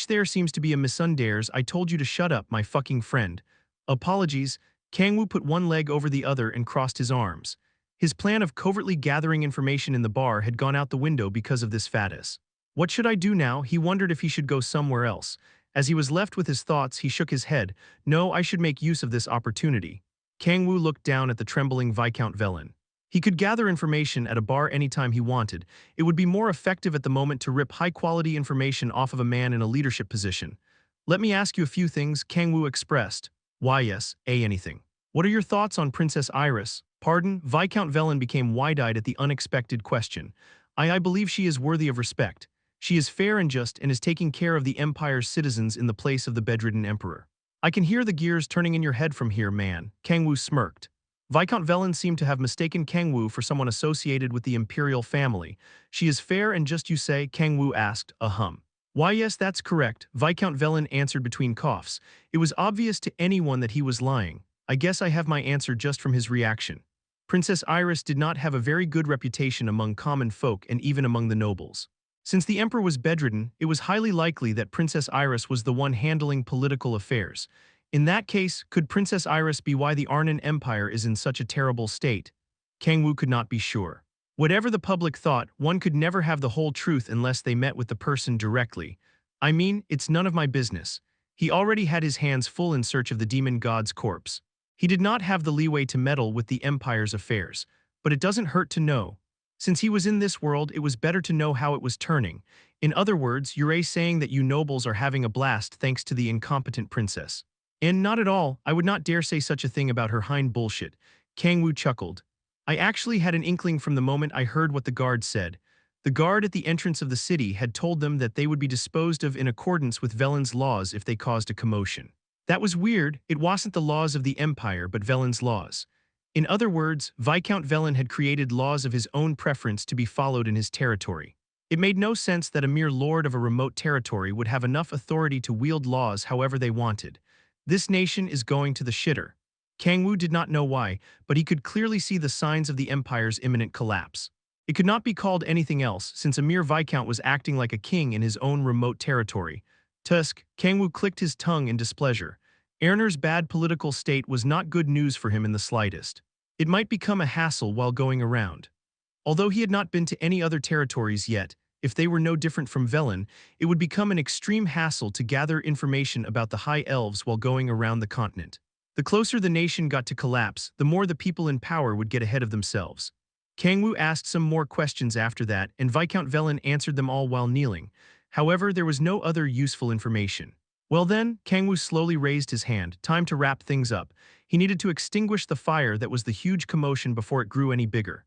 There seems to be a misunderstanding. I told you to shut up, my fucking friend. Apologies. Kang-woo put one leg over the other and crossed his arms. His plan of covertly gathering information in the bar had gone out the window because of this fatus. What should I do now? He wondered if he should go somewhere else. As he was left with his thoughts, he shook his head. No, I should make use of this opportunity. Kang-woo looked down at the trembling Viscount Velen. He could gather information at a bar anytime he wanted. It would be more effective at the moment to rip high-quality information off of a man in a leadership position. Let me ask you a few things, Kang-woo expressed. Why yes, anything. What are your thoughts on Princess Iris? Pardon, Viscount Velen became wide-eyed at the unexpected question. I believe she is worthy of respect. She is fair and just and is taking care of the Empire's citizens in the place of the bedridden emperor. I can hear the gears turning in your head from here, man, Kang-woo smirked. Viscount Velen seemed to have mistaken Kang-woo for someone associated with the imperial family. She is fair and just, you say? Kang-woo asked, Why yes, that's correct, Viscount Velen answered between coughs. It was obvious to anyone that he was lying. I guess I have my answer just from his reaction. Princess Iris did not have a very good reputation among common folk and even among the nobles. Since the emperor was bedridden, it was highly likely that Princess Iris was the one handling political affairs. In that case, could Princess Iris be why the Arnan Empire is in such a terrible state? Kang-woo could not be sure. Whatever the public thought, one could never have the whole truth unless they met with the person directly. I mean, it's none of my business. He already had his hands full in search of the demon god's corpse. He did not have the leeway to meddle with the Empire's affairs, but it doesn't hurt to know. Since he was in this world, it was better to know how it was turning. In other words, you're saying that you nobles are having a blast thanks to the incompetent princess. And not at all, I would not dare say such a thing about her hind bullshit. Kang-woo chuckled. I actually had an inkling from the moment I heard what the guard said. The guard at the entrance of the city had told them that they would be disposed of in accordance with Velen's laws if they caused a commotion. That was weird, it wasn't the laws of the Empire but Velen's laws. In other words, Viscount Velen had created laws of his own preference to be followed in his territory. It made no sense that a mere lord of a remote territory would have enough authority to wield laws however they wanted. This nation is going to the shitter. Kang-woo did not know why, but he could clearly see the signs of the Empire's imminent collapse. It could not be called anything else, since a mere Viscount was acting like a king in his own remote territory. Tusk, Kang-woo clicked his tongue in displeasure. Erner's bad political state was not good news for him in the slightest. It might become a hassle while going around. Although he had not been to any other territories yet, if they were no different from Velen, it would become an extreme hassle to gather information about the High Elves while going around the continent. The closer the nation got to collapse, the more the people in power would get ahead of themselves. Kang-woo asked some more questions after that, and Viscount Velen answered them all while kneeling. However, there was no other useful information. Well then, Kang-woo slowly raised his hand. Time to wrap things up. He needed to extinguish the fire that was the huge commotion before it grew any bigger.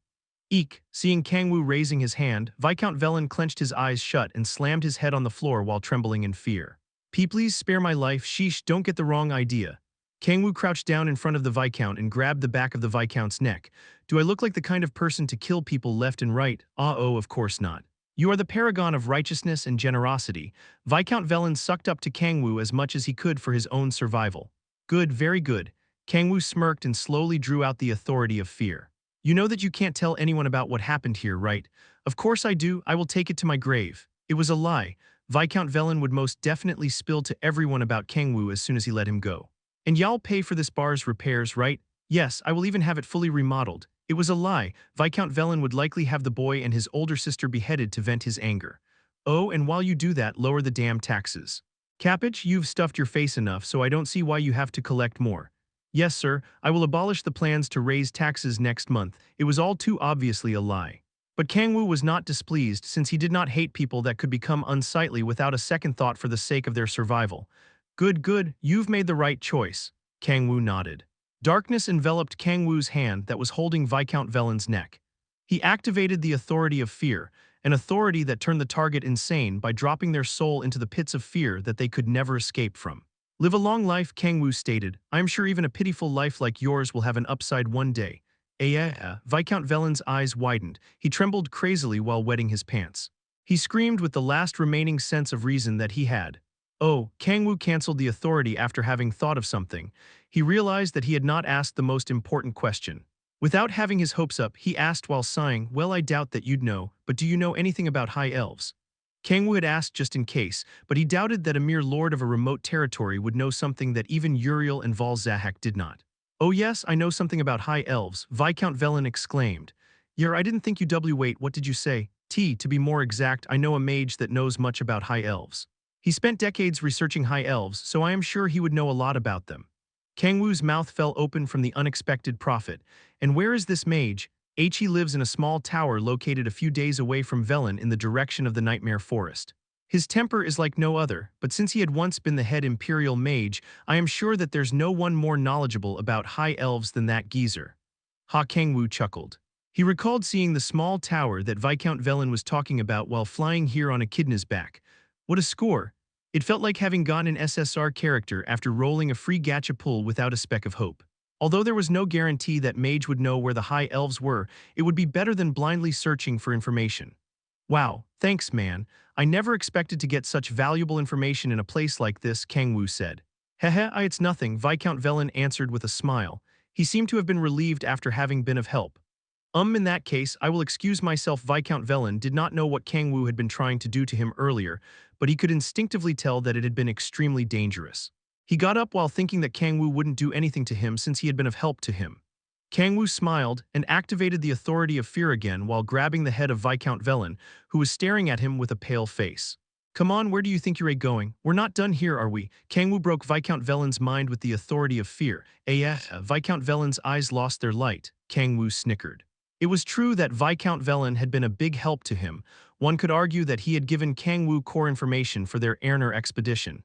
Eek! Seeing Kang-woo raising his hand, Viscount Velen clenched his eyes shut and slammed his head on the floor while trembling in fear. Please spare my life, sheesh, don't get the wrong idea. Kang-woo crouched down in front of the Viscount and grabbed the back of the Viscount's neck. Do I look like the kind of person to kill people left and right? Oh, of course not. You are the paragon of righteousness and generosity. Viscount Velen sucked up to Kang-woo as much as he could for his own survival. Good, very good. Kang-woo smirked and slowly drew out the authority of fear. You know that you can't tell anyone about what happened here, right? Of course I do, I will take it to my grave. It was a lie. Viscount Velen would most definitely spill to everyone about Kang-woo as soon as he let him go. And y'all pay for this bar's repairs, right? Yes, I will even have it fully remodeled. It was a lie. Viscount Velen would likely have the boy and his older sister beheaded to vent his anger. Oh, and while you do that, lower the damn taxes. Cabbage, you've stuffed your face enough, so I don't see why you have to collect more. Yes, sir, I will abolish the plans to raise taxes next month. It was all too obviously a lie. But Kang-woo was not displeased since he did not hate people that could become unsightly without a second thought for the sake of their survival. Good, you've made the right choice. Kang-woo nodded. Darkness enveloped Kang-woo's hand that was holding Viscount Velen's neck. He activated the authority of fear, an authority that turned the target insane by dropping their soul into the pits of fear that they could never escape from. Live a long life, Kang-woo stated. I am sure even a pitiful life like yours will have an upside one day. Viscount Velen's eyes widened. He trembled crazily while wetting his pants. He screamed with the last remaining sense of reason that he had. Oh, Kang-woo canceled the authority after having thought of something. He realized that he had not asked the most important question. Without having his hopes up, he asked while sighing, well, I doubt that you'd know, but do you know anything about High Elves? Kang-woo had asked just in case, but he doubted that a mere lord of a remote territory would know something that even Uriel and Valzahak did not. Oh yes, I know something about high elves, Viscount Velen exclaimed. Yer, I didn't think you wait, what did you say? To be more exact, I know a mage that knows much about high elves. He spent decades researching high elves, so I am sure he would know a lot about them. Kang-woo's mouth fell open from the unexpected profit. And where is this mage? He lives in a small tower located a few days away from Velen in the direction of the Nightmare Forest. His temper is like no other, but since he had once been the head Imperial mage, I am sure that there's no one more knowledgeable about high elves than that geezer. Kang-woo chuckled. He recalled seeing the small tower that Viscount Velen was talking about while flying here on Echidna's back. What a score! It felt like having gotten an SSR character after rolling a free gacha pull without a speck of hope. Although there was no guarantee that Mage would know where the high elves were, it would be better than blindly searching for information. Wow, thanks man. I never expected to get such valuable information in a place like this, Kang-woo said. Hehe, it's nothing, Viscount Velen answered with a smile. He seemed to have been relieved after having been of help. In that case, I will excuse myself. Viscount Velen did not know what Kang-woo had been trying to do to him earlier, but he could instinctively tell that it had been extremely dangerous. He got up while thinking that Kang-woo wouldn't do anything to him since he had been of help to him. Kang-woo smiled and activated the authority of fear again while grabbing the head of Viscount Velen, who was staring at him with a pale face. Come on, where do you think you're going? We're not done here, are we? Kang-woo broke Viscount Velen's mind with the authority of fear. Viscount Velen's eyes lost their light. Kang-woo snickered. It was true that Viscount Velen had been a big help to him. One could argue that he had given Kang-woo core information for their Airner expedition.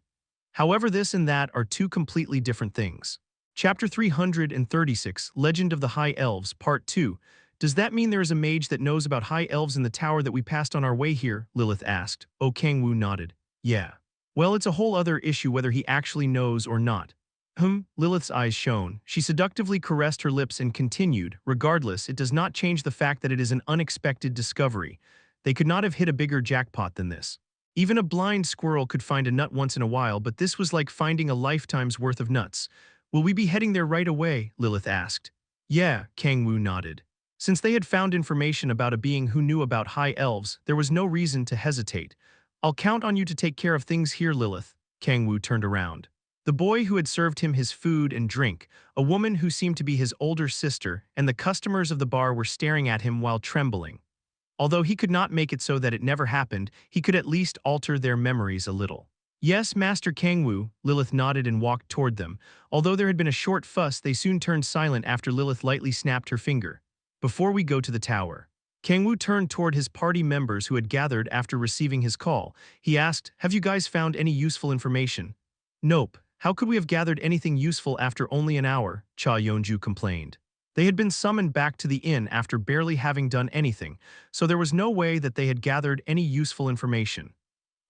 However, this and that are two completely different things. Chapter 336, Legend of the High Elves, Part 2. Does that mean there is a mage that knows about high elves in the tower that we passed on our way here? Lilith asked. Oh, Kang-woo nodded. Yeah. Well, it's a whole other issue whether he actually knows or not. Lilith's eyes shone. She seductively caressed her lips and continued, regardless, it does not change the fact that it is an unexpected discovery. They could not have hit a bigger jackpot than this. Even a blind squirrel could find a nut once in a while, but this was like finding a lifetime's worth of nuts. Will we be heading there right away? Lilith asked. Yeah, Kang-woo nodded. Since they had found information about a being who knew about high elves, there was no reason to hesitate. I'll count on you to take care of things here, Lilith. Kang-woo turned around. The boy who had served him his food and drink, a woman who seemed to be his older sister, and the customers of the bar were staring at him while trembling. Although he could not make it so that it never happened, he could at least alter their memories a little. Yes, Master Kang-woo, Lilith nodded and walked toward them. Although there had been a short fuss, they soon turned silent after Lilith lightly snapped her finger. Before we go to the tower. Kang-woo turned toward his party members who had gathered after receiving his call. He asked, have you guys found any useful information? Nope. How could we have gathered anything useful after only an hour? Cha Yeonju complained. They had been summoned back to the inn after barely having done anything, so there was no way that they had gathered any useful information.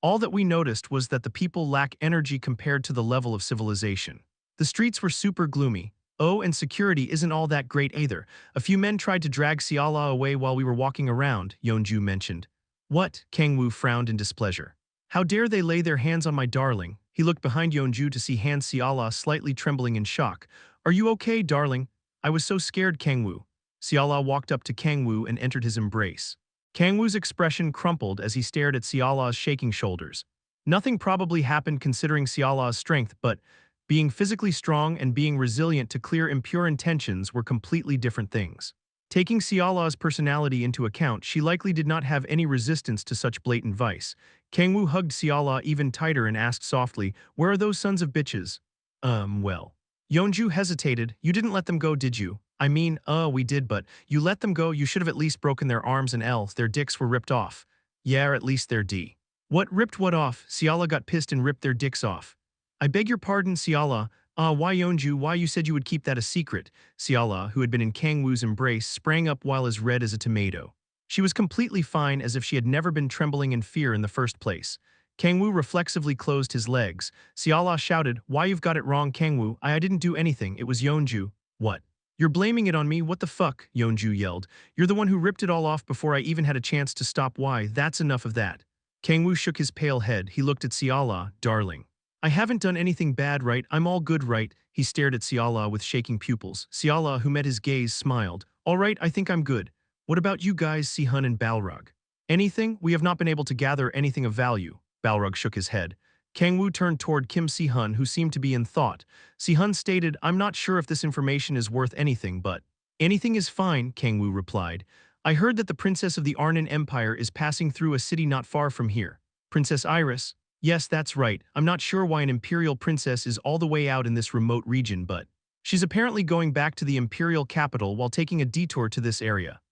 All that we noticed was that the people lack energy compared to the level of civilization. The streets were super gloomy. Oh, and security isn't all that great either. A few men tried to drag Xiala away while we were walking around, Yeonju mentioned. What? Kang-woo frowned in displeasure. How dare they lay their hands on my darling? He looked behind Yeonju to see Han Xiala slightly trembling in shock. Are you okay, darling? I was so scared, Kang-woo. Xiala walked up to Kang-woo and entered his embrace. Kang-woo's expression crumpled as he stared at Xiala's shaking shoulders. Nothing probably happened considering Xiala's strength, but being physically strong and being resilient to clear impure intentions were completely different things. Taking Xiala's personality into account, she likely did not have any resistance to such blatant vice. Kang-woo hugged Xiala even tighter and asked softly, where are those sons of bitches? Well. Yeonju hesitated. You didn't let them go, did you? I mean, we did, but you let them go. You should have at least broken their arms and L's. Their dicks were ripped off. Yeah, or at least their D. What ripped what off? Xiala got pissed and ripped their dicks off. I beg your pardon, Xiala. Why Yeonju, why you said you would keep that a secret? Xiala, who had been in Kang-woo's embrace, sprang up while as red as a tomato. She was completely fine as if she had never been trembling in fear in the first place. Kang-woo reflexively closed his legs. Xiala shouted, why you've got it wrong, Kang-woo, I didn't do anything, it was Yeonju. What? You're blaming it on me, what the fuck? Yeonju yelled. You're the one who ripped it all off before I even had a chance to stop. Why, that's enough of that. Kang-woo shook his pale head. He looked at Xiala, darling. I haven't done anything bad, right? I'm all good, right? He stared at Xiala with shaking pupils. Xiala, who met his gaze, smiled. All right, I think I'm good. What about you guys, Sihun and Balrog? Anything? We have not been able to gather anything of value. Balrog shook his head. Kang-woo turned toward Kim Si-hun, who seemed to be in thought. Si-hun stated, "I'm not sure if this information is worth anything, but—" "Anything is fine," Kang-woo replied. "I heard that the princess of the Arnan Empire is passing through a city not far from here. Princess Iris?" "Yes, that's right. I'm not sure why an imperial princess is all the way out in this remote region, but she's apparently going back to the imperial capital while taking a detour to this area."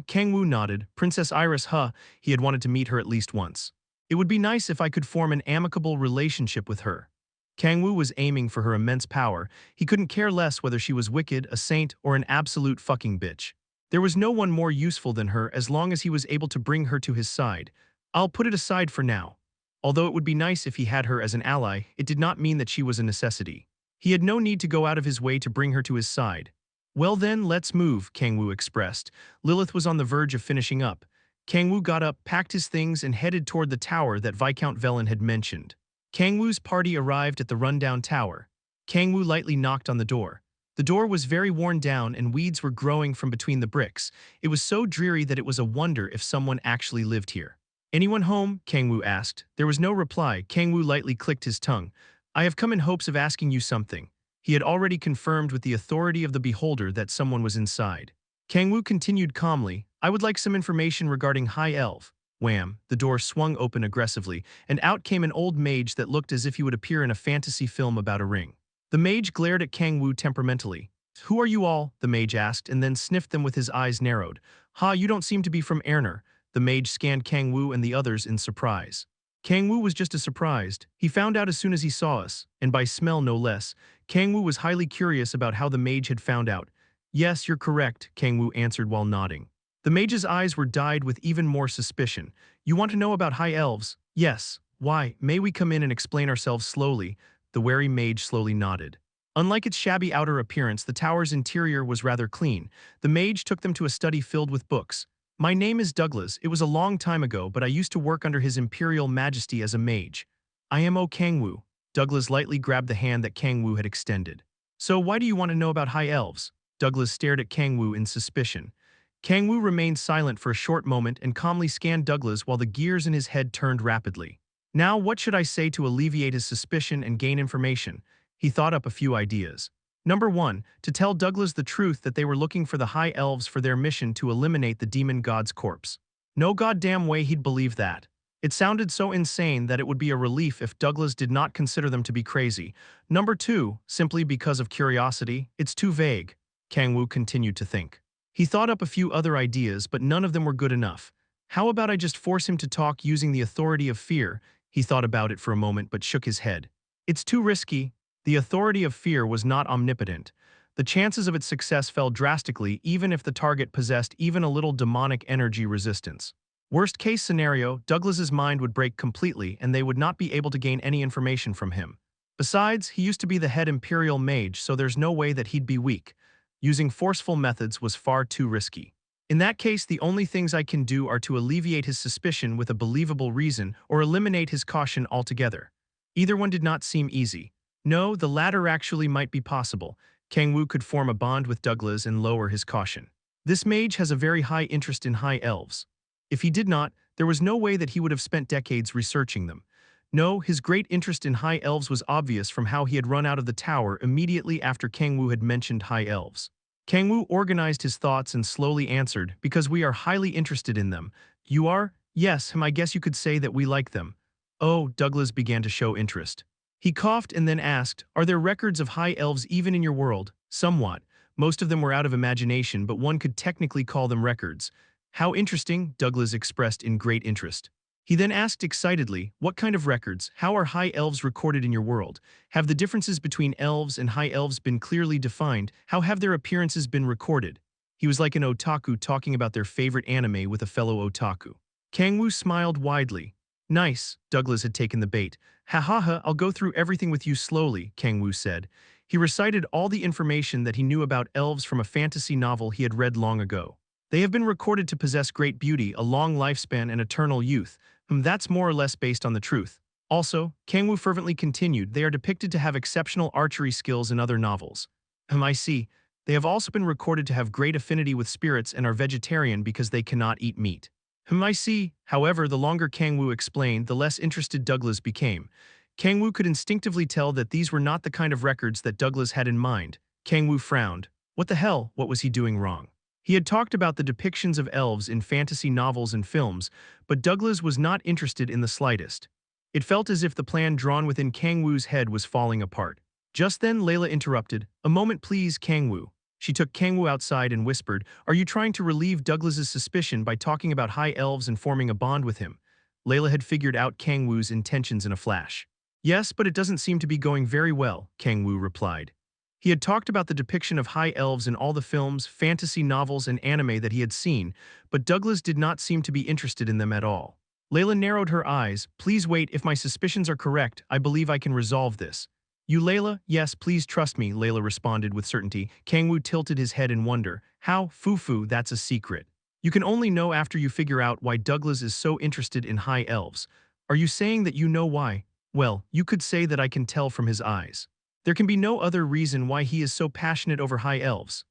Kang-woo nodded. Princess Iris, huh? He had wanted to meet her at least once. "It would be nice if I could form an amicable relationship with her." Kang-woo was aiming for her immense power. He couldn't care less whether she was wicked, a saint, or an absolute fucking bitch. There was no one more useful than her as long as he was able to bring her to his side. I'll put it aside for now. Although it would be nice if he had her as an ally, it did not mean that she was a necessity. He had no need to go out of his way to bring her to his side. "Well then, let's move," Kang-woo expressed. Lilith was on the verge of finishing up. Kang-woo got up, packed his things, and headed toward the tower that Viscount Velen had mentioned. Kang-woo's party arrived at the rundown tower. Kang-woo lightly knocked on the door. The door was very worn down and weeds were growing from between the bricks. It was so dreary that it was a wonder if someone actually lived here. "Anyone home?" Kang-woo asked. There was no reply. Kang-woo lightly clicked his tongue. "I have come in hopes of asking you something." He had already confirmed with the authority of the beholder that someone was inside. Kang-woo continued calmly, "I would like some information regarding High Elf." Wham! The door swung open aggressively, and out came an old mage that looked as if he would appear in a fantasy film about a ring. The mage glared at Kang-woo temperamentally. "Who are you all?" the mage asked, and then sniffed them with his eyes narrowed. "Ha, you don't seem to be from Erner." The mage scanned Kang-woo and the others in surprise. Kang-woo was just as surprised. He found out as soon as he saw us, and by smell no less. Kang-woo was highly curious about how the mage had found out. "Yes, you're correct," Kang-woo answered while nodding. The mage's eyes were dyed with even more suspicion. "You want to know about high elves?" "Yes. Why, may we come in and explain ourselves slowly?" The wary mage slowly nodded. Unlike its shabby outer appearance, the tower's interior was rather clean. The mage took them to a study filled with books. "My name is Douglas. It was a long time ago, but I used to work under His Imperial Majesty as a mage. I am Kang-woo." Douglas lightly grabbed the hand that Kang-woo had extended. "So why do you want to know about high elves?" Douglas stared at Kang-woo in suspicion. Kang-woo remained silent for a short moment and calmly scanned Douglas while the gears in his head turned rapidly. Now, what should I say to alleviate his suspicion and gain information? He thought up a few ideas. Number 1, to tell Douglas the truth that they were looking for the High Elves for their mission to eliminate the demon god's corpse. No goddamn way he'd believe that. It sounded so insane that it would be a relief if Douglas did not consider them to be crazy. Number 2, simply because of curiosity, it's too vague. Kang-woo continued to think. He thought up a few other ideas, but none of them were good enough. How about I just force him to talk using the authority of fear? He thought about it for a moment but shook his head. It's too risky. The authority of fear was not omnipotent. The chances of its success fell drastically even if the target possessed even a little demonic energy resistance. Worst case scenario, Douglas's mind would break completely and they would not be able to gain any information from him. Besides, he used to be the head Imperial Mage, so there's no way that he'd be weak. Using forceful methods was far too risky. In that case, the only things I can do are to alleviate his suspicion with a believable reason or eliminate his caution altogether. Either one did not seem easy. No, the latter actually might be possible. Kang-woo could form a bond with Douglas and lower his caution. This mage has a very high interest in high elves. If he did not, there was no way that he would have spent decades researching them. No, his great interest in high elves was obvious from how he had run out of the tower immediately after Kang-woo had mentioned high elves. Kang-woo organized his thoughts and slowly answered, "Because we are highly interested in them." "You are?" "Yes, I guess you could say that we like them." Oh, Douglas began to show interest. He coughed and then asked, "Are there records of high elves even in your world?" "Somewhat. Most of them were out of imagination, but one could technically call them records." "How interesting," Douglas expressed in great interest. He then asked excitedly, "What kind of records? How are high elves recorded in your world? Have the differences between elves and high elves been clearly defined? How have their appearances been recorded?" He was like an otaku talking about their favorite anime with a fellow otaku. Kang-woo smiled widely. "Nice," Douglas had taken the bait. "Ha ha ha, I'll go through everything with you slowly," Kang-woo said. He recited all the information that he knew about elves from a fantasy novel he had read long ago. "They have been recorded to possess great beauty, a long lifespan, and eternal youth. That's more or less based on the truth. Also," Kang-woo fervently continued, "they are depicted to have exceptional archery skills in other novels." I see. They have also been recorded to have great affinity with spirits and are vegetarian because they cannot eat meat." I see. However, the longer Kang-woo explained, the less interested Douglas became. Kang-woo could instinctively tell that these were not the kind of records that Douglas had in mind. Kang-woo frowned. What the hell, what was he doing wrong? He had talked about the depictions of elves in fantasy novels and films, but Douglas was not interested in the slightest. It felt as if the plan drawn within Kang-woo's head was falling apart. Just then Layla interrupted. A moment please, Kang-woo. She took Kang-woo outside and whispered, are you trying to relieve Douglas's suspicion by talking about high elves and forming a bond with him? Layla had figured out Kang-woo's intentions in a flash. Yes, but it doesn't seem to be going very well, Kang-woo replied. He had talked about the depiction of high elves in all the films, fantasy novels, and anime that he had seen, but Douglas did not seem to be interested in them at all. Layla narrowed her eyes. Please wait, if my suspicions are correct, I believe I can resolve this. You Layla? Yes, please trust me, Layla responded with certainty. Kang-woo tilted his head in wonder. How? Foo-foo, that's a secret. You can only know after you figure out why Douglas is so interested in high elves. Are you saying that you know why? Well, you could say that I can tell from his eyes. There can be no other reason why he is so passionate over high elves.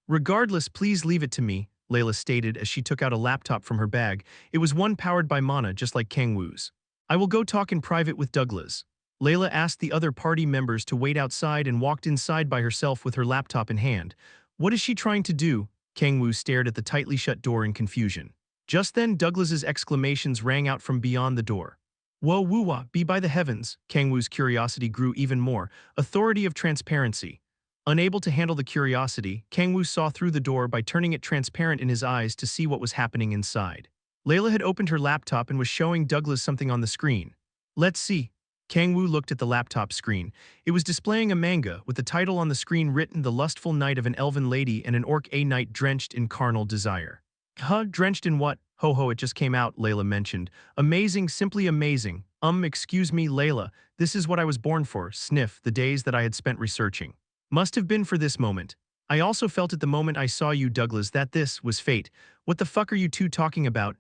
Regardless, please leave it to me, Layla stated as she took out a laptop from her bag. It was one powered by mana, just like Kang-woo's. I will go talk in private with Douglas. Layla asked the other party members to wait outside and walked inside by herself with her laptop in hand. What is she trying to do? Kang-woo stared at the tightly shut door in confusion. Just then Douglas's exclamations rang out from beyond the door. Whoa woo-wah, be by the heavens, Kang-woo's curiosity grew even more. Authority of transparency. Unable to handle the curiosity, Kang-woo saw through the door by turning it transparent in his eyes to see what was happening inside. Layla had opened her laptop and was showing Douglas something on the screen. Let's see. Kang-woo looked at the laptop screen. It was displaying a manga, with the title on the screen written The Lustful Night of an Elven Lady and an Orc a Knight Drenched in Carnal Desire. Huh, drenched in what? Ho, it just came out, Layla mentioned. Amazing, simply amazing. Excuse me, Layla, this is what I was born for, sniff, the days that I had spent researching. Must have been for this moment. I also felt at the moment I saw you, Douglas, that this was fate. What the fuck are you two talking about,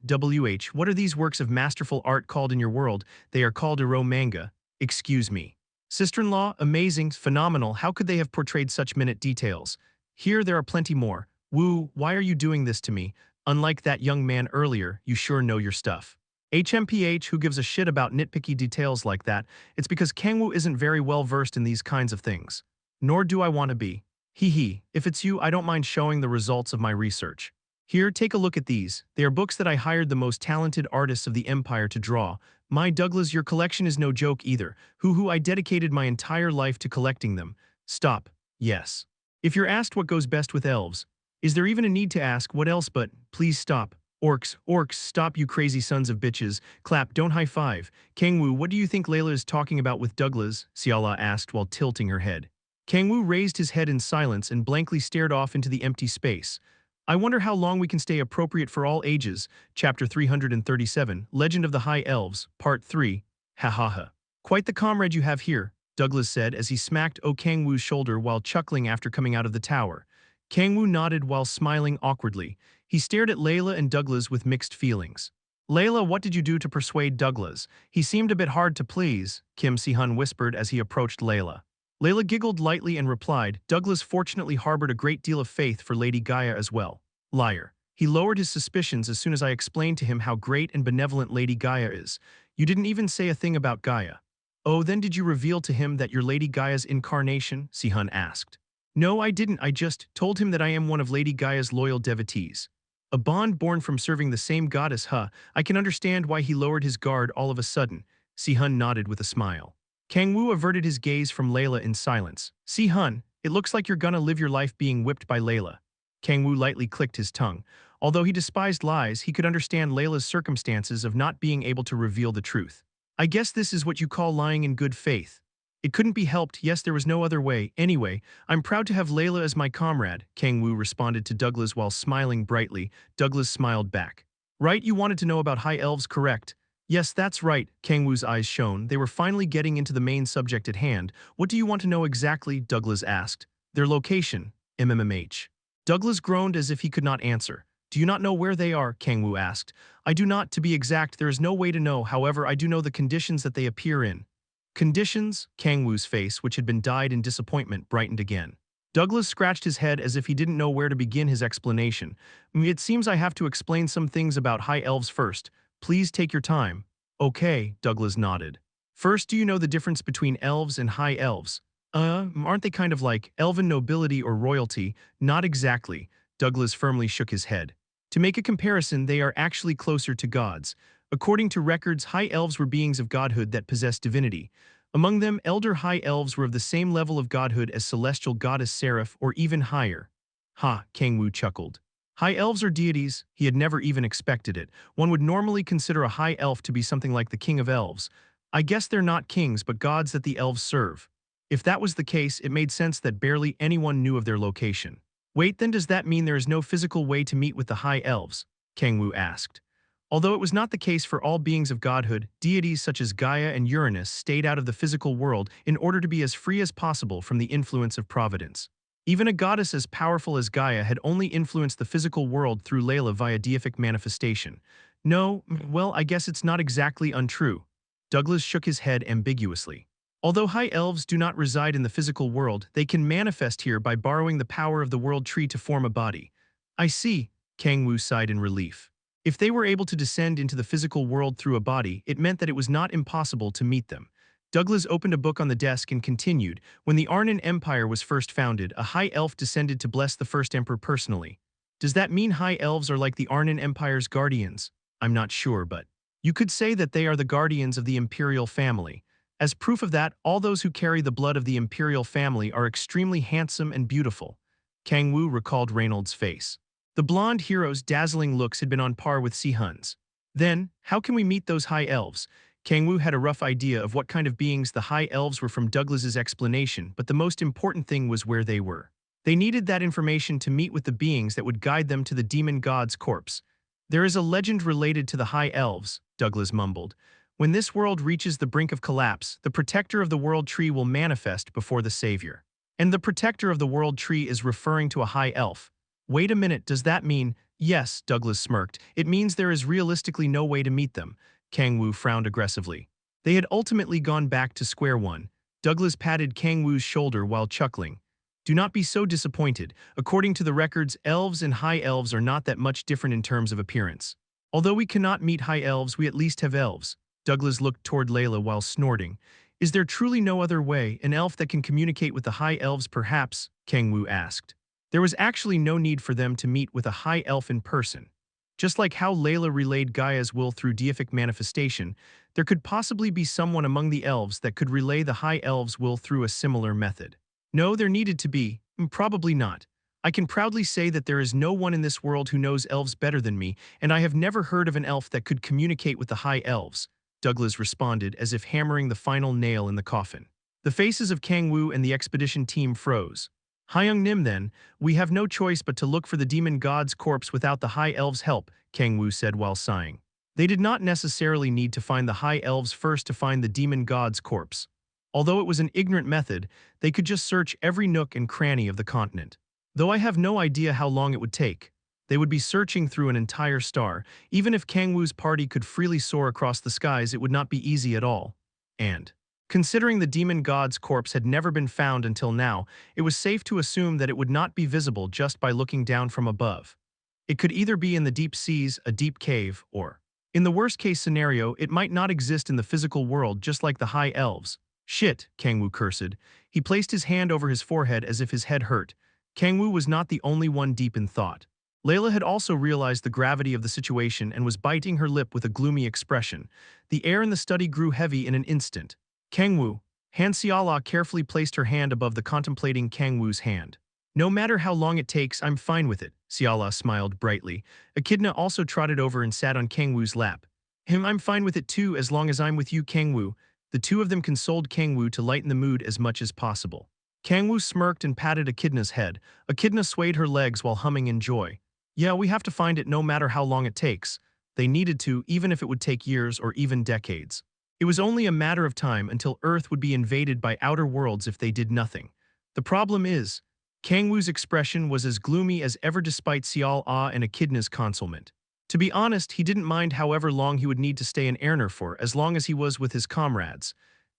what are these works of masterful art called in your world? They are called ero manga. Excuse me. Sister-in-law, amazing, phenomenal, how could they have portrayed such minute details? Here there are plenty more. Woo, why are you doing this to me? Unlike that young man earlier, you sure know your stuff. HMPH, who gives a shit about nitpicky details like that? It's because Kang-woo isn't very well versed in these kinds of things. Nor do I want to be. Hee, if it's you, I don't mind showing the results of my research. Here, take a look at these. They are books that I hired the most talented artists of the Empire to draw. My Douglas, your collection is no joke either. I dedicated my entire life to collecting them. Stop. Yes. If you're asked what goes best with elves, is there even a need to ask what else but, please stop. Orcs, stop you crazy sons of bitches. Clap, don't high-five. Kang-woo, what do you think Layla is talking about with Douglas? Xiala asked while tilting her head. Kang-woo raised his head in silence and blankly stared off into the empty space. I wonder how long we can stay appropriate for all ages. Chapter 337, Legend of the High Elves, Part 3. Ha ha ha. Quite the comrade you have here, Douglas said as he smacked Kang-woo's shoulder while chuckling after coming out of the tower. Kang-woo nodded while smiling awkwardly. He stared at Layla and Douglas with mixed feelings. Layla, what did you do to persuade Douglas? He seemed a bit hard to please, Kim Si-hun whispered as he approached Layla. Layla giggled lightly and replied, Douglas fortunately harbored a great deal of faith for Lady Gaia as well. Liar. He lowered his suspicions as soon as I explained to him how great and benevolent Lady Gaia is. You didn't even say a thing about Gaia. Oh, then did you reveal to him that you're Lady Gaia's incarnation? Si-hun asked. No, I didn't. I just told him that I am one of Lady Gaia's loyal devotees. A bond born from serving the same goddess, huh? I can understand why he lowered his guard all of a sudden. Si-hun nodded with a smile. Kang-woo averted his gaze from Layla in silence. Si-hun, it looks like you're gonna live your life being whipped by Layla. Kang-woo lightly clicked his tongue. Although he despised lies, he could understand Layla's circumstances of not being able to reveal the truth. I guess this is what you call lying in good faith. It couldn't be helped, yes, there was no other way. Anyway, I'm proud to have Layla as my comrade, Kang-woo responded to Douglas while smiling brightly. Douglas smiled back. Right, you wanted to know about high elves, correct? Yes, that's right, Kang-woo's eyes shone. They were finally getting into the main subject at hand. What do you want to know exactly? Douglas asked. Their location, MMMH. Douglas groaned as if he could not answer. Do you not know where they are? Kang-woo asked. I do not, to be exact, there is no way to know, however, I do know the conditions that they appear in. Conditions? Kang-woo's face, which had been dyed in disappointment, brightened again. Douglas scratched his head as if he didn't know where to begin his explanation. It seems I have to explain some things about high elves first. Please take your time. Okay, Douglas nodded. First, do you know the difference between elves and high elves? Aren't they kind of like elven nobility or royalty? Not exactly. Douglas firmly shook his head. To make a comparison, they are actually closer to gods. According to records, high elves were beings of godhood that possessed divinity. Among them, elder high elves were of the same level of godhood as celestial goddess Seraph or even higher. Ha, Kang-woo chuckled. High elves are deities. He had never even expected it. One would normally consider a high elf to be something like the king of elves. I guess they're not kings but gods that the elves serve. If that was the case, it made sense that barely anyone knew of their location. Wait, then does that mean there is no physical way to meet with the high elves? Kang-woo asked. Although it was not the case for all beings of godhood, deities such as Gaia and Uranus stayed out of the physical world in order to be as free as possible from the influence of providence. Even a goddess as powerful as Gaia had only influenced the physical world through Layla via deific manifestation. No, well, I guess it's not exactly untrue. Douglas shook his head ambiguously. Although high elves do not reside in the physical world, they can manifest here by borrowing the power of the world tree to form a body. I see, Kang-woo sighed in relief. If they were able to descend into the physical world through a body, it meant that it was not impossible to meet them. Douglas opened a book on the desk and continued, when the Arnan Empire was first founded, a high elf descended to bless the first emperor personally. Does that mean high elves are like the Arnan Empire's guardians? I'm not sure, but you could say that they are the guardians of the imperial family. As proof of that, all those who carry the blood of the imperial family are extremely handsome and beautiful. Kang-woo recalled Reynolds' face. The blonde hero's dazzling looks had been on par with Si-hun's. Then, how can we meet those high elves? Kang-woo had a rough idea of what kind of beings the high elves were from Douglas's explanation, but the most important thing was where they were. They needed that information to meet with the beings that would guide them to the demon god's corpse. There is a legend related to the high elves, Douglas mumbled. When this world reaches the brink of collapse, the protector of the world tree will manifest before the savior. And the protector of the world tree is referring to a high elf. Wait a minute, does that mean— Yes, Douglas smirked. It means there is realistically no way to meet them. Kang-woo frowned aggressively. They had ultimately gone back to square one. Douglas patted Kang-woo's shoulder while chuckling. Do not be so disappointed. According to the records, elves and high elves are not that much different in terms of appearance. Although we cannot meet high elves, we at least have elves. Douglas looked toward Layla while snorting. Is there truly no other way, an elf that can communicate with the high elves perhaps? Kang-woo asked. There was actually no need for them to meet with a high elf in person. Just like how Layla relayed Gaia's will through deific manifestation, there could possibly be someone among the elves that could relay the high elves' will through a similar method. No, there needed to be. Probably not. I can proudly say that there is no one in this world who knows elves better than me, and I have never heard of an elf that could communicate with the high elves, Douglas responded as if hammering the final nail in the coffin. The faces of Kang-woo and the expedition team froze. Hyung-nim then, we have no choice but to look for the demon god's corpse without the high elves' help, Kang-woo said while sighing. They did not necessarily need to find the high elves first to find the demon god's corpse. Although it was an ignorant method, they could just search every nook and cranny of the continent. Though I have no idea how long it would take. They would be searching through an entire star. Even if Kang-woo's party could freely soar across the skies, it would not be easy at all. And, considering the demon god's corpse had never been found until now, it was safe to assume that it would not be visible just by looking down from above. It could either be in the deep seas, a deep cave, or, in the worst-case scenario, it might not exist in the physical world just like the high elves. Shit, Kang-woo cursed. He placed his hand over his forehead as if his head hurt. Kang-woo was not the only one deep in thought. Layla had also realized the gravity of the situation and was biting her lip with a gloomy expression. The air in the study grew heavy in an instant. Kang-woo. Han Xiala carefully placed her hand above the contemplating Kang-woo's hand. No matter how long it takes, I'm fine with it, Xiala smiled brightly. Echidna also trotted over and sat on Kang-woo's lap. I'm fine with it too as long as I'm with you, Kang-woo. The two of them consoled Kang-woo to lighten the mood as much as possible. Kang-woo smirked and patted Echidna's head. Echidna swayed her legs while humming in joy. Yeah, we have to find it no matter how long it takes. They needed to, even if it would take years or even decades. It was only a matter of time until Earth would be invaded by outer worlds if they did nothing. The problem is, Kang-woo's expression was as gloomy as ever despite Xial-ah and Echidna's consolement. To be honest, he didn't mind however long he would need to stay in Airner for, as long as he was with his comrades.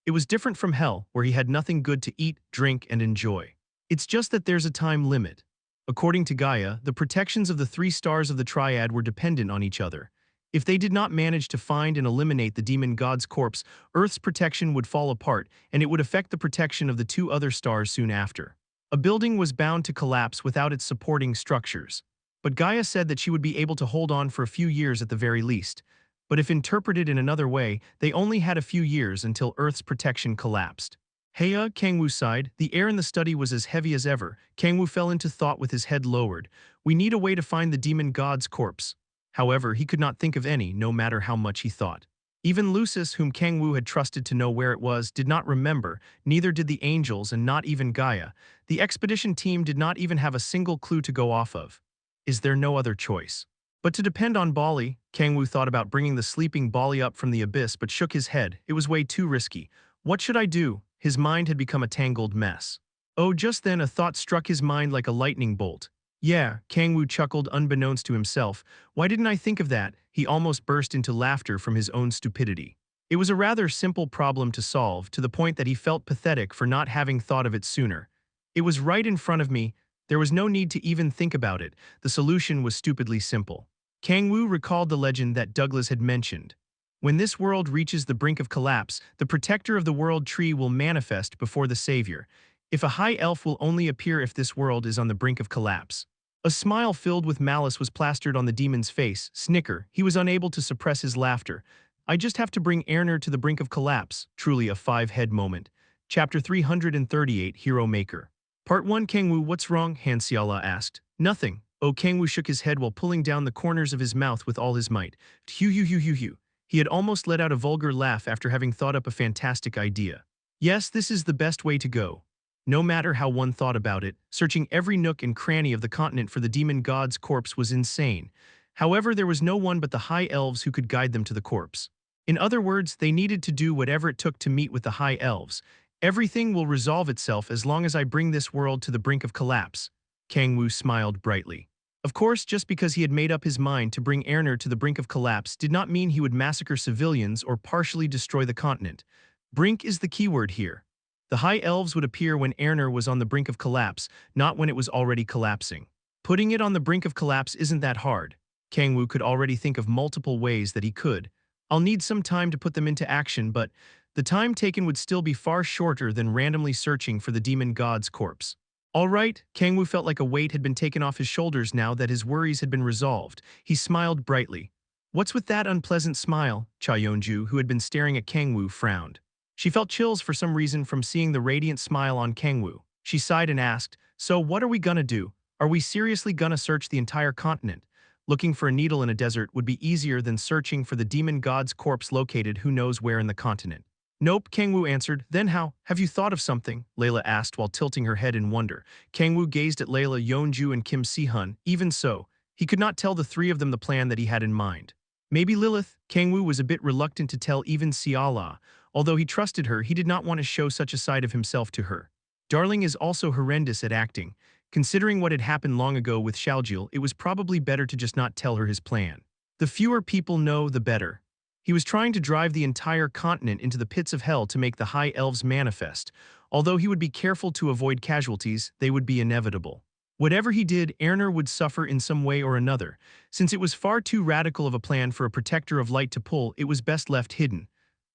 It was different from Hell, where he had nothing good to eat, drink, and enjoy. It's just that there's a time limit. According to Gaia, the protections of the 3 stars of the triad were dependent on each other. If they did not manage to find and eliminate the demon god's corpse, Earth's protection would fall apart, and it would affect the protection of the two other stars soon after. A building was bound to collapse without its supporting structures. But Gaia said that she would be able to hold on for a few years at the very least. But if interpreted in another way, they only had a few years until Earth's protection collapsed. Heya, Kang-woo sighed. The air in the study was as heavy as ever. Kang-woo fell into thought with his head lowered. We need a way to find the demon god's corpse. However, he could not think of any, no matter how much he thought. Even Lucis, whom Kang-woo had trusted to know where it was, did not remember, neither did the angels and not even Gaia. The expedition team did not even have a single clue to go off of. Is there no other choice? But to depend on Bali, Kang-woo thought about bringing the sleeping Bali up from the abyss but shook his head. It was way too risky. What should I do? His mind had become a tangled mess. Oh, just then a thought struck his mind like a lightning bolt. Yeah, Kang-woo chuckled unbeknownst to himself. Why didn't I think of that? He almost burst into laughter from his own stupidity. It was a rather simple problem to solve, to the point that he felt pathetic for not having thought of it sooner. It was right in front of me. There was no need to even think about it. The solution was stupidly simple. Kang-woo recalled the legend that Douglas had mentioned. When this world reaches the brink of collapse, the protector of the world tree will manifest before the savior. If a high elf will only appear if this world is on the brink of collapse. A smile filled with malice was plastered on the demon's face. Snicker, he was unable to suppress his laughter. I just have to bring Erner to the brink of collapse. Truly a five-head moment. Chapter 338, Hero Maker. Part 1. Kang-woo, what's wrong? Hanseala asked. Nothing. Oh, Kang-woo shook his head while pulling down the corners of his mouth with all his might. Hugh. He had almost let out a vulgar laugh after having thought up a fantastic idea. Yes, this is the best way to go. No matter how one thought about it, searching every nook and cranny of the continent for the demon god's corpse was insane. However, there was no one but the high elves who could guide them to the corpse. In other words, they needed to do whatever it took to meet with the high elves. Everything will resolve itself as long as I bring this world to the brink of collapse. Kang-woo smiled brightly. Of course, just because he had made up his mind to bring Erner to the brink of collapse did not mean he would massacre civilians or partially destroy the continent. Brink is the keyword here. The high elves would appear when Erner was on the brink of collapse, not when it was already collapsing. Putting it on the brink of collapse isn't that hard. Kang-woo could already think of multiple ways that he could. I'll need some time to put them into action, but the time taken would still be far shorter than randomly searching for the demon god's corpse. All right, Kang-woo felt like a weight had been taken off his shoulders now that his worries had been resolved. He smiled brightly. What's with that unpleasant smile? Cha Yeonju, who had been staring at Kang-woo, frowned. She felt chills for some reason from seeing the radiant smile on Kang-woo. She sighed and asked, so what are we gonna do? Are we seriously gonna search the entire continent? Looking for a needle in a desert would be easier than searching for the demon god's corpse located who knows where in the continent. Nope, Kang-woo answered. Then how? Have you thought of something? Layla asked while tilting her head in wonder. Kang-woo gazed at Layla, Yeonju, and Kim Si-hun. Even so, he could not tell the three of them the plan that he had in mind. Maybe Lilith? Kang-woo was a bit reluctant to tell even Siala. Although he trusted her, he did not want to show such a side of himself to her. Darling is also horrendous at acting. Considering what had happened long ago with Shaljil, it was probably better to just not tell her his plan. The fewer people know, the better. He was trying to drive the entire continent into the pits of hell to make the high elves manifest. Although he would be careful to avoid casualties, they would be inevitable. Whatever he did, Erner would suffer in some way or another. Since it was far too radical of a plan for a protector of light to pull, it was best left hidden.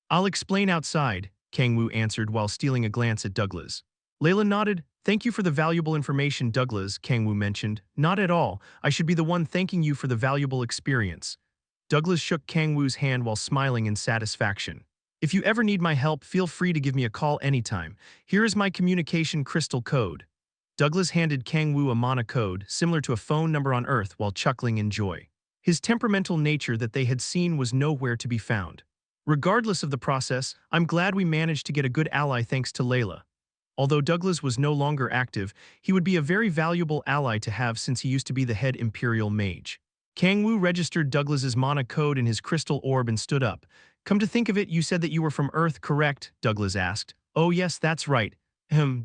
I'll explain outside, Kang-woo answered while stealing a glance at Douglas. Layla nodded. Thank you for the valuable information, Douglas, Kang-woo mentioned. Not at all. I should be the one thanking you for the valuable experience. Douglas shook Kang-woo's hand while smiling in satisfaction. If you ever need my help, feel free to give me a call anytime. Here is my communication crystal code. Douglas handed Kang-woo a mana code, similar to a phone number on Earth, while chuckling in joy. His temperamental nature that they had seen was nowhere to be found. Regardless of the process, I'm glad we managed to get a good ally thanks to Layla. Although Douglas was no longer active, he would be a very valuable ally to have since he used to be the head Imperial Mage. Kang-woo registered Douglas's mana code in his crystal orb and stood up. Come to think of it, you said that you were from Earth, correct? Douglas asked. Oh yes, that's right.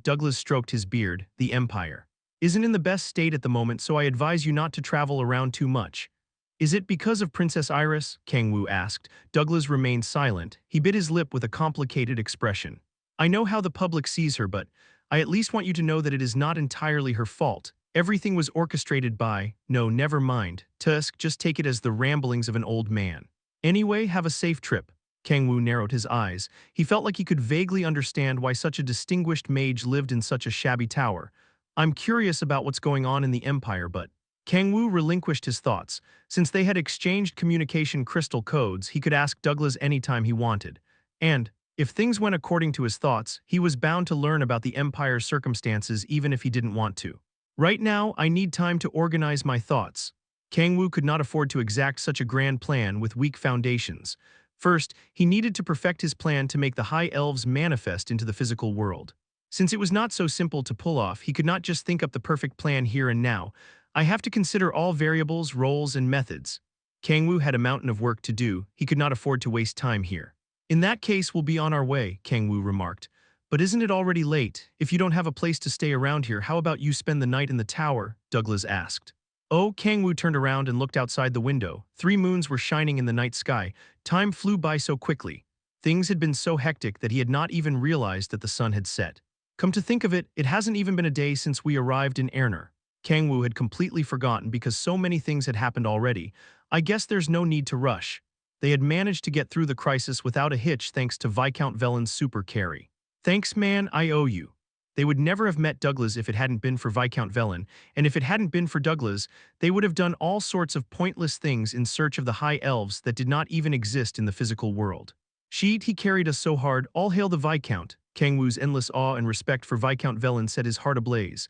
Douglas stroked his beard. The Empire isn't in the best state at the moment, so I advise you not to travel around too much. Is it because of Princess Iris? Kang-woo asked. Douglas remained silent. He bit his lip with a complicated expression. I know how the public sees her, but I at least want you to know that it is not entirely her fault. Everything was orchestrated by, no, never mind, Tusk, just take it as the ramblings of an old man. Anyway, have a safe trip. Kang-woo narrowed his eyes. He felt like he could vaguely understand why such a distinguished mage lived in such a shabby tower. I'm curious about what's going on in the Empire, but Kang-woo relinquished his thoughts. Since they had exchanged communication crystal codes, he could ask Douglas anytime he wanted. And, if things went according to his thoughts, he was bound to learn about the Empire's circumstances even if he didn't want to. Right now, I need time to organize my thoughts. Kang-woo could not afford to exact such a grand plan with weak foundations. First, he needed to perfect his plan to make the High Elves manifest into the physical world. Since it was not so simple to pull off, he could not just think up the perfect plan here and now. I have to consider all variables, roles, and methods. Kang-woo had a mountain of work to do. He could not afford to waste time here. In that case, we'll be on our way, Kang-woo remarked. But isn't it already late? If you don't have a place to stay around here, how about you spend the night in the tower? Douglas asked. Oh, Kang-woo turned around and looked outside the window. 3 moons were shining in the night sky. Time flew by so quickly. Things had been so hectic that he had not even realized that the sun had set. Come to think of it, it hasn't even been a day since we arrived in Erner. Kang-woo had completely forgotten because so many things had happened already. I guess there's no need to rush. They had managed to get through the crisis without a hitch thanks to Viscount Velen's super carry. Thanks, man, I owe you. They would never have met Douglas if it hadn't been for Viscount Velen, and if it hadn't been for Douglas, they would have done all sorts of pointless things in search of the High Elves that did not even exist in the physical world. Sheet, he carried us so hard, all hail the Viscount. Kang-woo's endless awe and respect for Viscount Velen set his heart ablaze.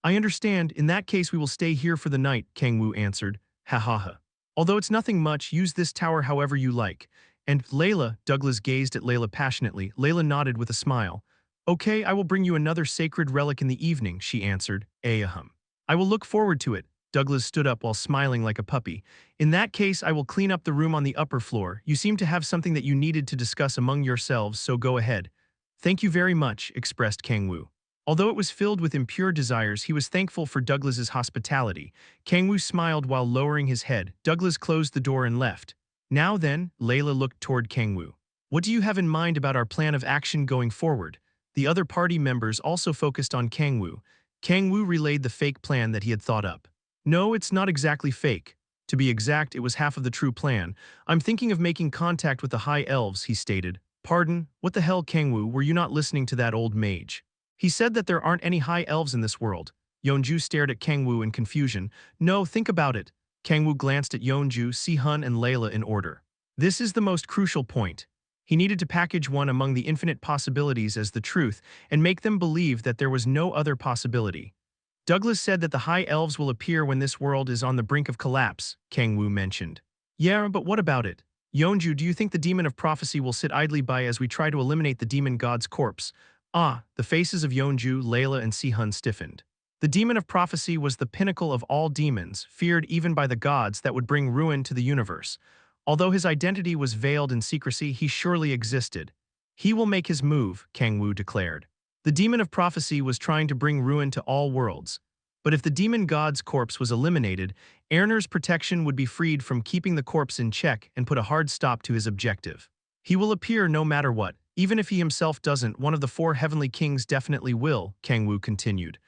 I understand, in that case we will stay here for the night, Kang-woo answered. Ha ha ha. Although it's nothing much, use this tower however you like. And Layla, Douglas gazed at Layla passionately. Layla nodded with a smile. Okay, I will bring you another sacred relic in the evening, she answered. Ahem. I will look forward to it. Douglas stood up while smiling like a puppy. In that case, I will clean up the room on the upper floor. You seem to have something that you needed to discuss among yourselves, so go ahead. Thank you very much, expressed Kang-woo. Although it was filled with impure desires, he was thankful for Douglas's hospitality. Kang-woo smiled while lowering his head. Douglas closed the door and left. Now then, Layla looked toward Kang-woo. What do you have in mind about our plan of action going forward? The other party members also focused on Kang-woo. Kang-woo relayed the fake plan that he had thought up. No, it's not exactly fake. To be exact, it was half of the true plan. I'm thinking of making contact with the High Elves, he stated. Pardon? What the hell, Kang-woo, were you not listening to that old mage? He said that there aren't any High Elves in this world. Yeonju stared at Kang-woo in confusion. No, think about it. Kang-woo glanced at Yeonju, Si-hun, and Layla in order. This is the most crucial point. He needed to package one among the infinite possibilities as the truth and make them believe that there was no other possibility. Douglas said that the High Elves will appear when this world is on the brink of collapse, Kang-woo mentioned. Yeah, but what about it? Yeonju, do you think the demon of prophecy will sit idly by as we try to eliminate the demon god's corpse? Ah, the faces of Yeonju, Layla, and Si-hun stiffened. The demon of prophecy was the pinnacle of all demons, feared even by the gods that would bring ruin to the universe. Although his identity was veiled in secrecy, he surely existed. He will make his move, Kang-woo declared. The demon of prophecy was trying to bring ruin to all worlds. But if the demon god's corpse was eliminated, Erner's protection would be freed from keeping the corpse in check and put a hard stop to his objective. He will appear no matter what. Even if he himself doesn't, one of the 4 heavenly kings definitely will, Kang-woo continued.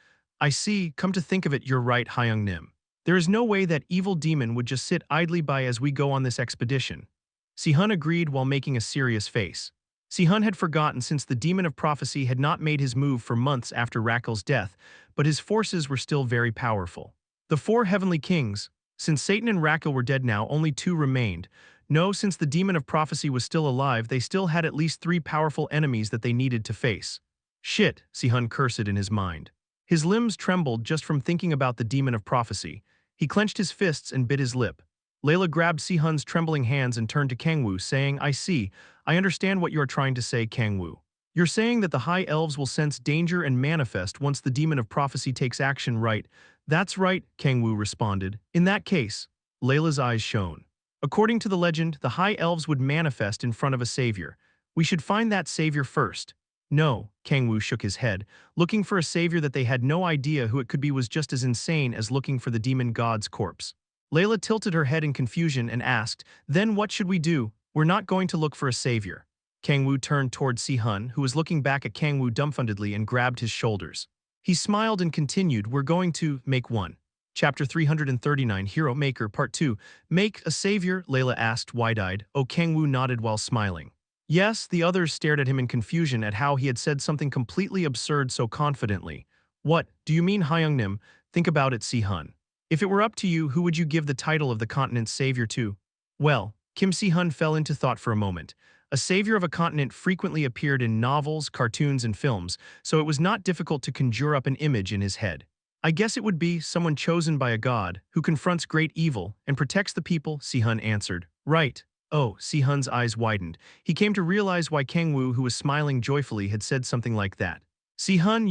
I see, come to think of it, you're right, Hyung-nim. There is no way that evil demon would just sit idly by as we go on this expedition. Si-hun agreed while making a serious face. Si-hun had forgotten since the demon of prophecy had not made his move for months after Rakel's death, but his forces were still very powerful. The 4 heavenly kings, since Satan and Rakel were dead now, only 2 remained. No, since the demon of prophecy was still alive, they still had at least 3 powerful enemies that they needed to face. Shit, Si-hun cursed in his mind. His limbs trembled just from thinking about the demon of prophecy. He clenched his fists and bit his lip. Layla grabbed Si-hun's trembling hands and turned to Kang-woo, saying, I see. I understand what you are trying to say, Kang-woo. You're saying that the High Elves will sense danger and manifest once the demon of prophecy takes action, right? That's right, Kang-woo responded. In that case, Layla's eyes shone. According to the legend, the High Elves would manifest in front of a savior. We should find that savior first. No, Kang-woo shook his head. Looking for a savior that they had no idea who it could be was just as insane as looking for the demon god's corpse. Layla tilted her head in confusion and asked, then what should we do? We're not going to look for a savior. Kang-woo turned toward Si-hun, who was looking back at Kang-woo dumbfoundedly and grabbed his shoulders. He smiled and continued, we're going to make one. Chapter 339, Hero Maker, Part 2. Make a savior? Layla asked, wide-eyed. Oh, Kang-woo nodded while smiling. Yes, the others stared at him in confusion at how he had said something completely absurd so confidently. What, do you mean Hyungnim? Think about it, Si-hun. If it were up to you, who would you give the title of the continent's savior to? Well, Kim Si-hun fell into thought for a moment. A savior of a continent frequently appeared in novels, cartoons, and films, so it was not difficult to conjure up an image in his head. I guess it would be someone chosen by a god, who confronts great evil and protects the people, Si-hun answered. Right. Oh, Si-hun's eyes widened. He came to realize why Kang-woo, who was smiling joyfully, had said something like that. Si-hun,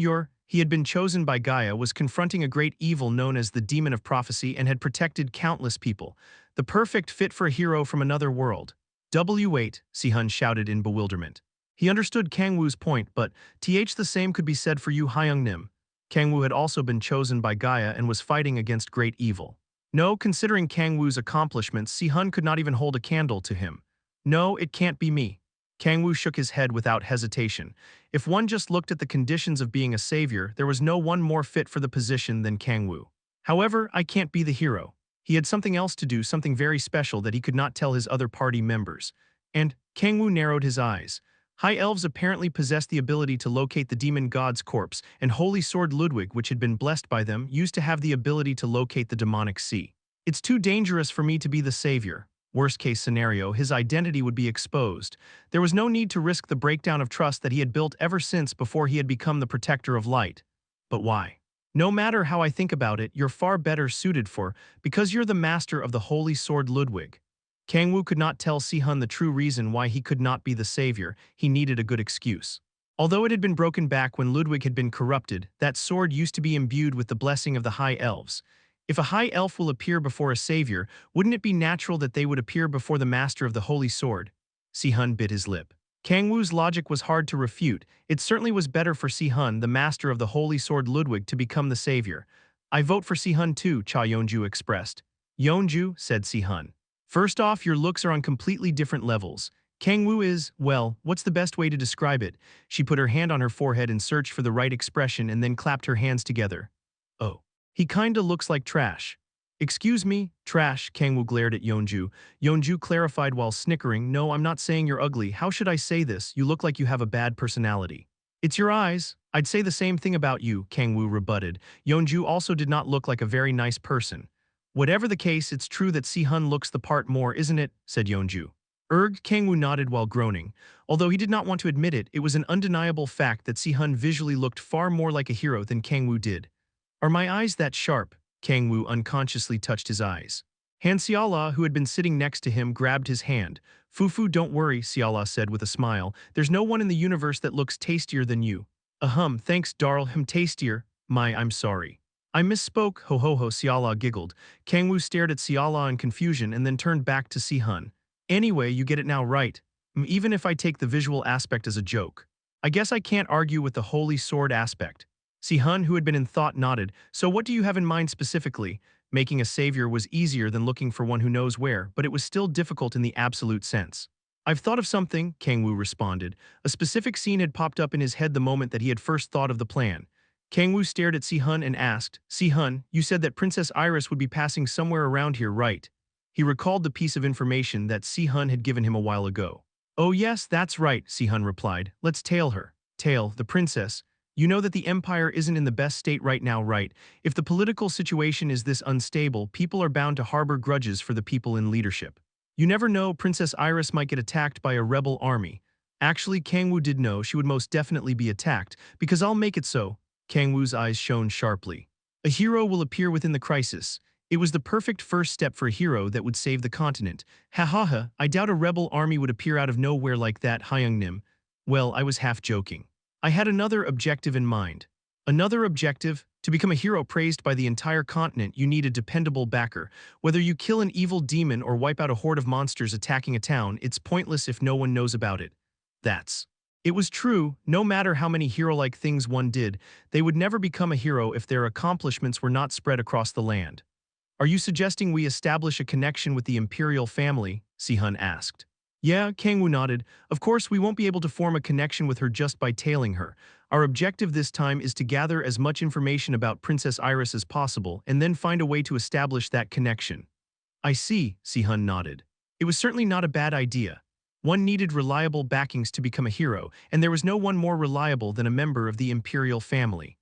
he had been chosen by Gaia, was confronting a great evil known as the Demon of Prophecy and had protected countless people. The perfect fit for a hero from another world. W8, Si-hun shouted in bewilderment. He understood Kang-woo's point, but the same could be said for Yu Hyung-nim. Kang-woo had also been chosen by Gaia and was fighting against great evil. No, considering Kang-woo's accomplishments, Si-hun could not even hold a candle to him. No, it can't be me. Kang-woo shook his head without hesitation. If one just looked at the conditions of being a savior, there was no one more fit for the position than Kang-woo. However, I can't be the hero. He had something else to do, something very special that he could not tell his other party members. And Kang-woo narrowed his eyes. High elves apparently possessed the ability to locate the demon god's corpse, and Holy Sword Ludwig, which had been blessed by them, used to have the ability to locate the demonic sea. It's too dangerous for me to be the savior. Worst-case scenario, his identity would be exposed. There was no need to risk the breakdown of trust that he had built ever since before he had become the protector of light. But why? No matter how I think about it, you're far better suited because you're the master of the Holy Sword Ludwig. Kang-woo could not tell Si-hun the true reason why he could not be the savior. He needed a good excuse. Although it had been broken back when Ludwig had been corrupted, that sword used to be imbued with the blessing of the high elves. If a high elf will appear before a savior, wouldn't it be natural that they would appear before the master of the holy sword? Si-hun bit his lip. Kang-woo's logic was hard to refute. It certainly was better for Si-hun, the master of the holy sword Ludwig, to become the savior. I vote for Si-hun too, Cha Yeonju expressed. Yeonju, said Si-hun. First off, your looks are on completely different levels. Kang-woo is, well, what's the best way to describe it? She put her hand on her forehead and searched for the right expression and then clapped her hands together. Oh. He kinda looks like trash. Excuse me, trash, Kang-woo glared at Yeonju. Yeonju clarified while snickering, no, I'm not saying you're ugly. How should I say this? You look like you have a bad personality. It's your eyes. I'd say the same thing about you, Kang-woo rebutted. Yeonju also did not look like a very nice person. Whatever the case, it's true that Si-hun looks the part more, isn't it? Said Yeonju. Kang-woo nodded while groaning. Although he did not want to admit it, it was an undeniable fact that Si-hun visually looked far more like a hero than Kang-woo did. Are my eyes that sharp? Kang-woo unconsciously touched his eyes. Han Xiala, who had been sitting next to him, grabbed his hand. Fufu, don't worry, Xiala said with a smile. There's no one in the universe that looks tastier than you. Thanks, Darl, tastier. I'm sorry. I misspoke, ho ho ho, Xiala giggled. Kang-woo stared at Xiala in confusion and then turned back to Si-hun. Anyway, you get it now, right? Even if I take the visual aspect as a joke. I guess I can't argue with the holy sword aspect. Si-hun, who had been in thought, nodded. So what do you have in mind specifically? Making a savior was easier than looking for one who knows where, but it was still difficult in the absolute sense. I've thought of something, Kang-woo responded. A specific scene had popped up in his head the moment that he had first thought of the plan. Kang-woo stared at Si-hun and asked, Si-hun, you said that Princess Iris would be passing somewhere around here, right? He recalled the piece of information that Si-hun had given him a while ago. Oh yes, that's right, Si-hun replied. Let's tail her. Tail, the princess. You know that the empire isn't in the best state right now, right? If the political situation is this unstable, people are bound to harbor grudges for the people in leadership. You never know, Princess Iris might get attacked by a rebel army. Actually, Kang-woo did know she would most definitely be attacked, because I'll make it so. Kang-woo's eyes shone sharply. A hero will appear within the crisis. It was the perfect first step for a hero that would save the continent. Ha ha ha, I doubt a rebel army would appear out of nowhere like that, Hyung-nim. Well, I was half joking. I had another objective in mind. Another objective? To become a hero praised by the entire continent, you need a dependable backer. Whether you kill an evil demon or wipe out a horde of monsters attacking a town, it's pointless if no one knows about it. It was true, no matter how many hero-like things one did, they would never become a hero if their accomplishments were not spread across the land. Are you suggesting we establish a connection with the imperial family? Si-hun asked. Yeah, Kang-woo nodded. Of course, we won't be able to form a connection with her just by tailing her. Our objective this time is to gather as much information about Princess Iris as possible and then find a way to establish that connection. I see, Si-hun nodded. It was certainly not a bad idea. One needed reliable backings to become a hero, and there was no one more reliable than a member of the Imperial family.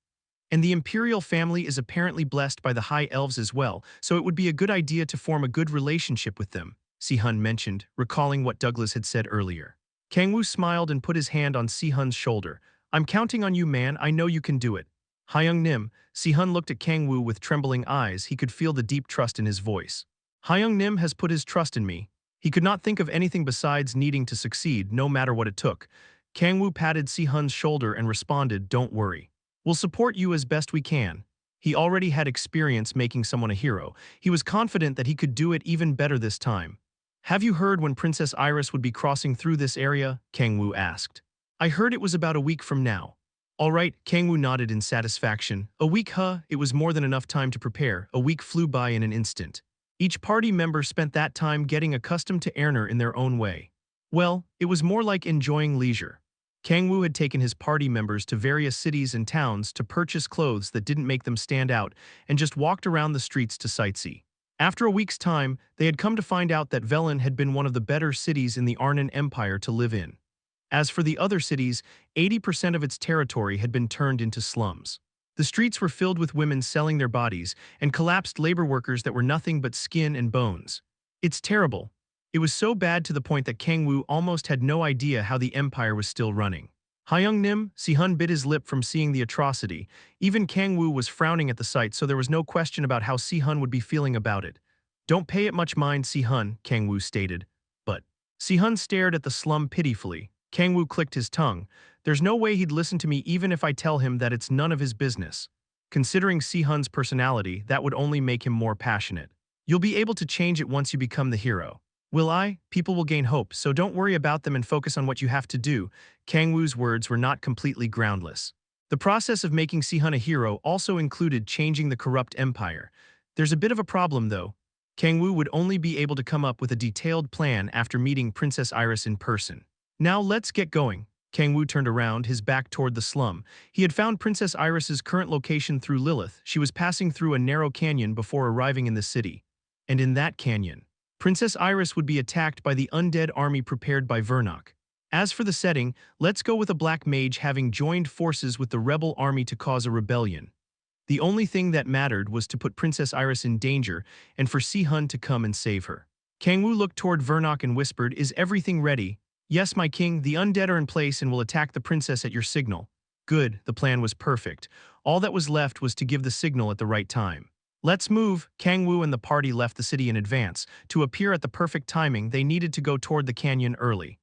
And the Imperial family is apparently blessed by the High Elves as well, so it would be a good idea to form a good relationship with them, Si-hun mentioned, recalling what Douglas had said earlier. Kang-woo smiled and put his hand on Si-hun's shoulder. I'm counting on you, man. I know you can do it. Hyung-nim, Si-hun looked at Kang-woo with trembling eyes. He could feel the deep trust in his voice. Hyung-nim has put his trust in me. He could not think of anything besides needing to succeed, no matter what it took. Kang-woo patted Si-hun's shoulder and responded, don't worry. We'll support you as best we can. He already had experience making someone a hero. He was confident that he could do it even better this time. Have you heard when Princess Iris would be crossing through this area? Kang-woo asked. I heard it was about a week from now. All right, Kang-woo nodded in satisfaction. A week, huh? It was more than enough time to prepare. A week flew by in an instant. Each party member spent that time getting accustomed to Erner in their own way. Well, it was more like enjoying leisure. Kang-woo had taken his party members to various cities and towns to purchase clothes that didn't make them stand out and just walked around the streets to sightsee. After a week's time, they had come to find out that Velen had been one of the better cities in the Arnon Empire to live in. As for the other cities, 80% of its territory had been turned into slums. The streets were filled with women selling their bodies and collapsed labor workers that were nothing but skin and bones. It's terrible. It was so bad to the point that Kang-woo almost had no idea how the empire was still running. Hyung-nim, Si-hun bit his lip from seeing the atrocity. Even Kang-woo was frowning at the sight, so there was no question about how Si-hun would be feeling about it. Don't pay it much mind, Si-hun, Kang-woo stated. But Si-hun stared at the slum pitifully. Kang-woo clicked his tongue. There's no way he'd listen to me even if I tell him that it's none of his business. Considering Si-hun's personality, that would only make him more passionate. You'll be able to change it once you become the hero. Will I? People will gain hope, so don't worry about them and focus on what you have to do. Kang-woo's words were not completely groundless. The process of making Si-hun a hero also included changing the corrupt empire. There's a bit of a problem, though. Kang-woo would only be able to come up with a detailed plan after meeting Princess Iris in person. Now let's get going. Kang-woo turned around, his back toward the slum. He had found Princess Iris's current location through Lilith. She was passing through a narrow canyon before arriving in the city. And in that canyon, Princess Iris would be attacked by the undead army prepared by Vernok. As for the setting, let's go with a black mage having joined forces with the rebel army to cause a rebellion. The only thing that mattered was to put Princess Iris in danger and for Si-hun to come and save her. Kang-woo looked toward Vernok and whispered, Is everything ready? Yes, my king, the undead are in place and will attack the princess at your signal. Good, the plan was perfect. All that was left was to give the signal at the right time. Let's move. Kang-woo and the party left the city in advance. To appear at the perfect timing, they needed to go toward the canyon early.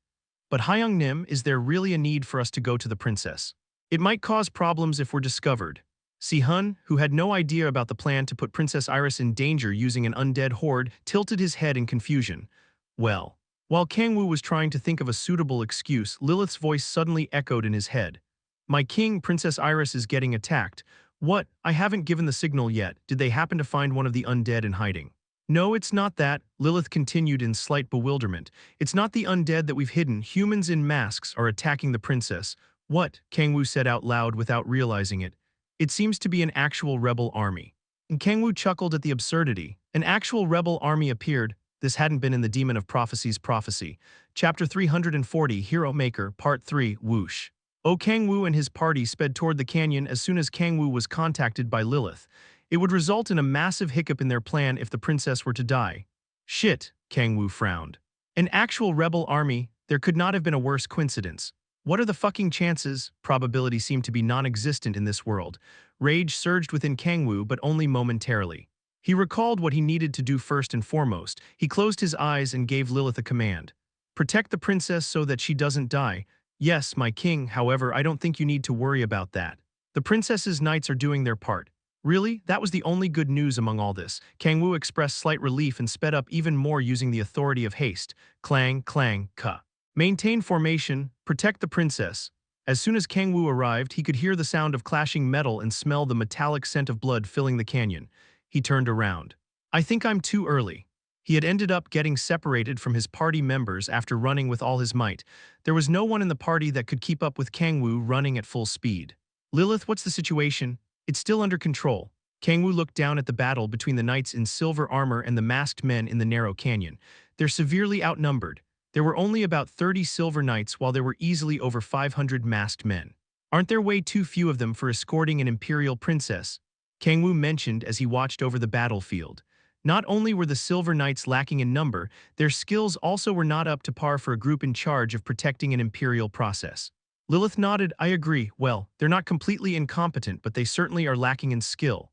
But Hyung-nim, is there really a need for us to go to the princess? It might cause problems if we're discovered. Si-hun, who had no idea about the plan to put Princess Iris in danger using an undead horde, tilted his head in confusion. Well, while Kang-woo was trying to think of a suitable excuse, Lilith's voice suddenly echoed in his head. My king, Princess Iris is getting attacked. What? I haven't given the signal yet. Did they happen to find one of the undead in hiding? No, it's not that, Lilith continued in slight bewilderment. It's not the undead that we've hidden. Humans in masks are attacking the princess. What? Kang-woo said out loud without realizing it. It seems to be an actual rebel army. And Kang-woo chuckled at the absurdity. An actual rebel army appeared. This hadn't been in the Demon of Prophecy's prophecy. Chapter 340, Hero Maker, Part 3, Whoosh. Kang-woo and his party sped toward the canyon as soon as Kang-woo was contacted by Lilith. It would result in a massive hiccup in their plan if the princess were to die. Shit, Kang-woo frowned. An actual rebel army? There could not have been a worse coincidence. What are the fucking chances? Probability seemed to be non-existent in this world. Rage surged within Kang-woo, but only momentarily. He recalled what he needed to do first and foremost. He closed his eyes and gave Lilith a command. Protect the princess so that she doesn't die. Yes, my king, however, I don't think you need to worry about that. The princess's knights are doing their part. Really? That was the only good news among all this. Kang-woo expressed slight relief and sped up even more using the authority of haste. Clang, clang, ka. Maintain formation, protect the princess. As soon as Kang-woo arrived, he could hear the sound of clashing metal and smell the metallic scent of blood filling the canyon. He turned around. I think I'm too early. He had ended up getting separated from his party members after running with all his might. There was no one in the party that could keep up with Kang-woo running at full speed. Lilith, what's the situation? It's still under control. Kang-woo looked down at the battle between the knights in silver armor and the masked men in the narrow canyon. They're severely outnumbered. There were only about 30 silver knights while there were easily over 500 masked men. Aren't there way too few of them for escorting an imperial princess? Kang-woo mentioned as he watched over the battlefield. Not only were the Silver Knights lacking in number, their skills also were not up to par for a group in charge of protecting an imperial process. Lilith nodded, I agree. Well, they're not completely incompetent, but they certainly are lacking in skill.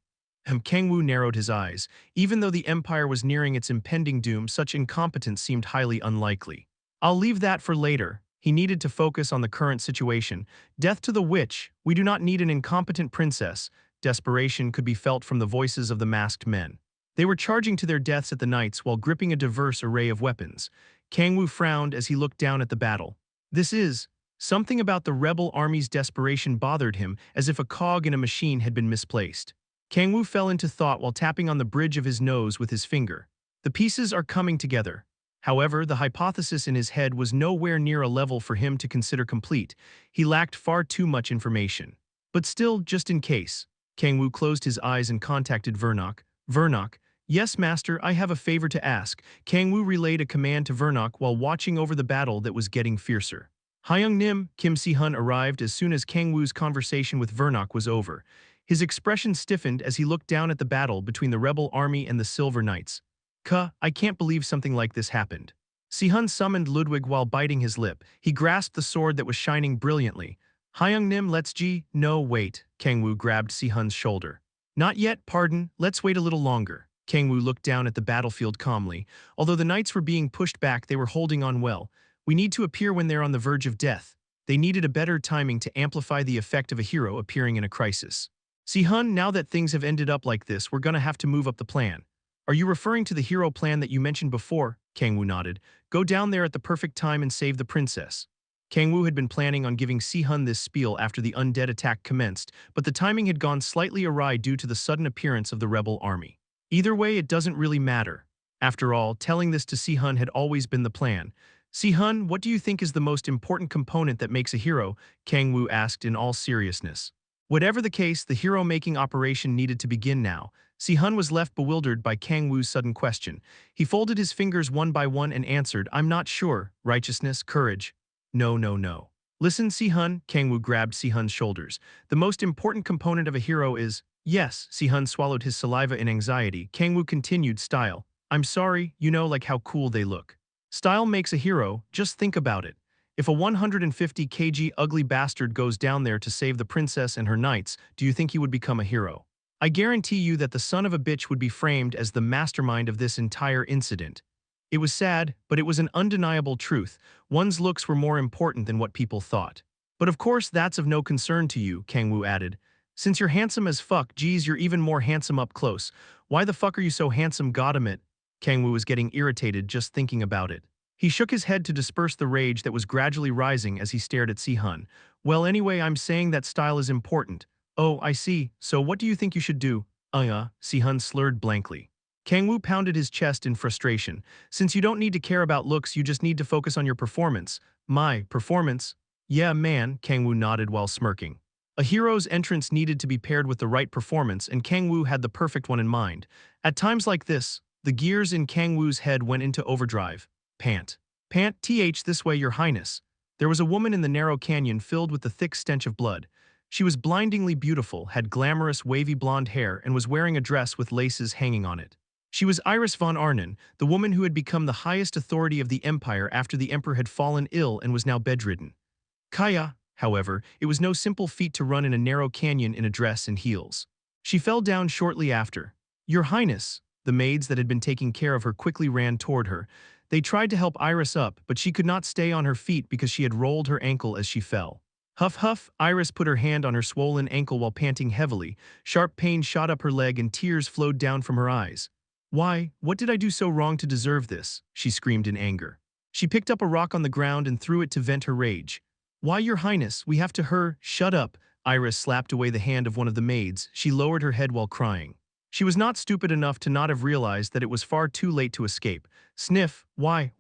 Kang-woo narrowed his eyes. Even though the Empire was nearing its impending doom, such incompetence seemed highly unlikely. I'll leave that for later. He needed to focus on the current situation. Death to the witch. We do not need an incompetent princess. Desperation could be felt from the voices of the masked men. They were charging to their deaths at the knights while gripping a diverse array of weapons. Kang-woo frowned as he looked down at the battle. Something about the rebel army's desperation bothered him, as if a cog in a machine had been misplaced. Kang-woo fell into thought while tapping on the bridge of his nose with his finger. The pieces are coming together. However, the hypothesis in his head was nowhere near a level for him to consider complete. He lacked far too much information. But still, just in case. Kang-woo closed his eyes and contacted Vernok. Vernok, yes, master, I have a favor to ask. Kang-woo relayed a command to Vernok while watching over the battle that was getting fiercer. Hyung-nim, Kim Si-hun arrived as soon as Kang-woo's conversation with Vernok was over. His expression stiffened as he looked down at the battle between the rebel army and the Silver Knights. I can't believe something like this happened. Si-hun summoned Ludwig while biting his lip. He grasped the sword that was shining brilliantly. Hyung-nim, no, wait. Kang-woo grabbed Si-hun's shoulder. Not yet, pardon, let's wait a little longer. Kang-woo looked down at the battlefield calmly. Although the knights were being pushed back, they were holding on well. We need to appear when they're on the verge of death. They needed a better timing to amplify the effect of a hero appearing in a crisis. Si-hun, now that things have ended up like this, we're gonna have to move up the plan. Are you referring to the hero plan that you mentioned before? Kang-woo nodded. Go down there at the perfect time and save the princess. Kang-woo had been planning on giving Si-hun this spiel after the undead attack commenced, but the timing had gone slightly awry due to the sudden appearance of the rebel army. Either way, it doesn't really matter. After all, telling this to Si-hun had always been the plan. Si-hun, what do you think is the most important component that makes a hero? Kang-woo asked in all seriousness. Whatever the case, the hero-making operation needed to begin now. Si-hun was left bewildered by Kang-woo's sudden question. He folded his fingers one by one and answered, I'm not sure. Righteousness, courage. No. Listen, Si-hun, Kang-woo grabbed Si-hun's shoulders. The most important component of a hero is… Yes, Si-hun swallowed his saliva in anxiety. Kang-woo continued, style. I'm sorry, you know, like how cool they look. Style makes a hero, just think about it. If a 150 kg ugly bastard goes down there to save the princess and her knights, do you think he would become a hero? I guarantee you that the son of a bitch would be framed as the mastermind of this entire incident. It was sad, but it was an undeniable truth. One's looks were more important than what people thought. But of course that's of no concern to you, Kang-woo added. Since you're handsome as fuck, geez, you're even more handsome up close. Why the fuck are you so handsome, goddammit? Kang-woo was getting irritated just thinking about it. He shook his head to disperse the rage that was gradually rising as he stared at Si-hun. Well, anyway, I'm saying that style is important. Oh, I see. So what do you think you should do? Si-hun slurred blankly. Kang-woo pounded his chest in frustration. Since you don't need to care about looks, you just need to focus on your performance. My performance? Yeah, man, Kang-woo nodded while smirking. A hero's entrance needed to be paired with the right performance, and Kang-woo had the perfect one in mind. At times like this, the gears in Kang-woo's head went into overdrive. Pant. This way, your highness. There was a woman in the narrow canyon filled with the thick stench of blood. She was blindingly beautiful, had glamorous wavy blonde hair, and was wearing a dress with laces hanging on it. She was Iris von Arnon, the woman who had become the highest authority of the empire after the emperor had fallen ill and was now bedridden. Kaya, however, it was no simple feat to run in a narrow canyon in a dress and heels. She fell down shortly after. Your highness, the maids that had been taking care of her quickly ran toward her. They tried to help Iris up, but she could not stay on her feet because she had rolled her ankle as she fell. Huff, Iris put her hand on her swollen ankle while panting heavily. Sharp pain shot up her leg and tears flowed down from her eyes. Why, what did I do so wrong to deserve this? She screamed in anger. She picked up a rock on the ground and threw it to vent her rage. Why, your highness, we have to Shut up. Iris slapped away the hand of one of the maids. She lowered her head while crying. She was not stupid enough to not have realized that it was far too late to escape. Sniff, why,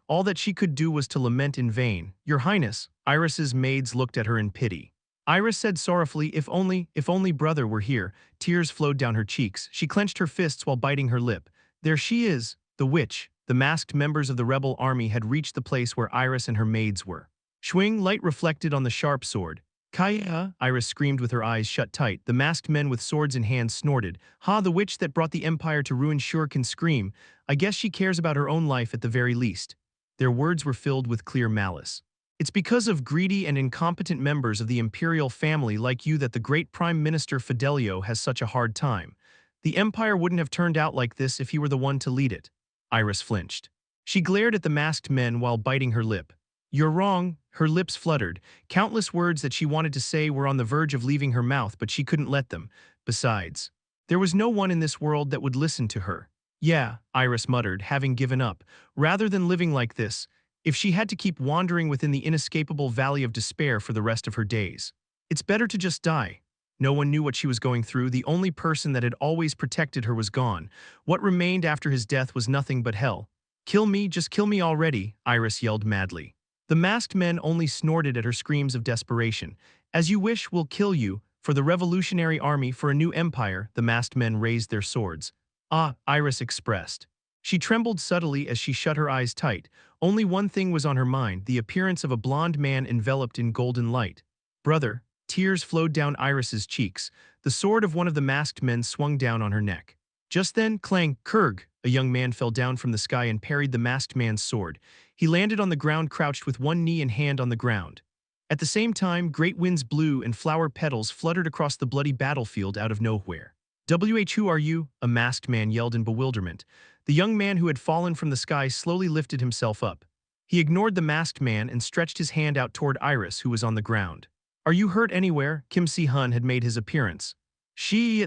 all that she could do was to lament in vain. Your Highness, Iris's maids looked at her in pity. Iris said sorrowfully, if only brother were here. Tears flowed down her cheeks. She clenched her fists while biting her lip. There she is, the witch. The masked members of the rebel army had reached the place where Iris and her maids were. Swing, light reflected on the sharp sword. Kaya, Iris screamed with her eyes shut tight. The masked men with swords in hand snorted. Ha, the witch that brought the empire to ruin sure can scream. I guess she cares about her own life at the very least. Their words were filled with clear malice. It's because of greedy and incompetent members of the imperial family like you that the great Prime Minister Fidelio has such a hard time. The empire wouldn't have turned out like this if he were the one to lead it. Iris flinched. She glared at the masked men while biting her lip. You're wrong. Her lips fluttered. Countless words that she wanted to say were on the verge of leaving her mouth, but she couldn't let them. Besides, there was no one in this world that would listen to her. Yeah, Iris muttered, having given up. Rather than living like this, if she had to keep wandering within the inescapable valley of despair for the rest of her days, it's better to just die. No one knew what she was going through. The only person that had always protected her was gone. What remained after his death was nothing but hell. Kill me, just kill me already, Iris yelled madly. The masked men only snorted at her screams of desperation. As you wish, we'll kill you. For the revolutionary army, for a new empire, the masked men raised their swords. Ah, Iris expressed. She trembled subtly as she shut her eyes tight. Only one thing was on her mind, the appearance of a blond man enveloped in golden light. Brother, tears flowed down Iris's cheeks. The sword of one of the masked men swung down on her neck. Just then, clang, Kurg, a young man fell down from the sky and parried the masked man's sword. He landed on the ground crouched with one knee and hand on the ground. At the same time, great winds blew and flower petals fluttered across the bloody battlefield out of nowhere. Who are you? A masked man yelled in bewilderment. The young man who had fallen from the sky slowly lifted himself up. He ignored the masked man and stretched his hand out toward Iris, who was on the ground. Are you hurt anywhere? Kim Si-hun had made his appearance.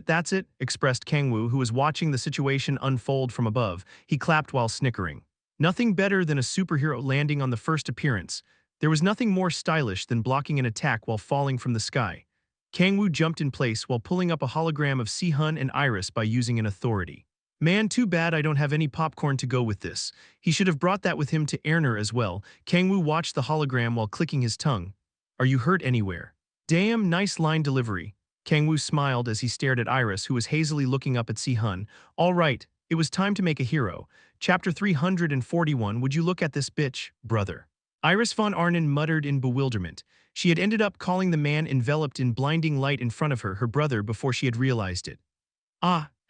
That's it, expressed Kang-woo, who was watching the situation unfold from above. He clapped while snickering. Nothing better than a superhero landing on the first appearance. There was nothing more stylish than blocking an attack while falling from the sky. Kang-woo jumped in place while pulling up a hologram of Si-hun and Iris by using an authority. Man, too bad I don't have any popcorn to go with this. He should have brought that with him to Erner as well. Kang-woo watched the hologram while clicking his tongue. Are you hurt anywhere? Damn, nice line delivery. Kang-woo smiled as he stared at Iris, who was hazily looking up at Si-hun. All right, it was time to make a hero. Chapter 341, would you look at this bitch, brother? Iris von Arnim muttered in bewilderment. She had ended up calling the man enveloped in blinding light in front of her her brother before she had realized it.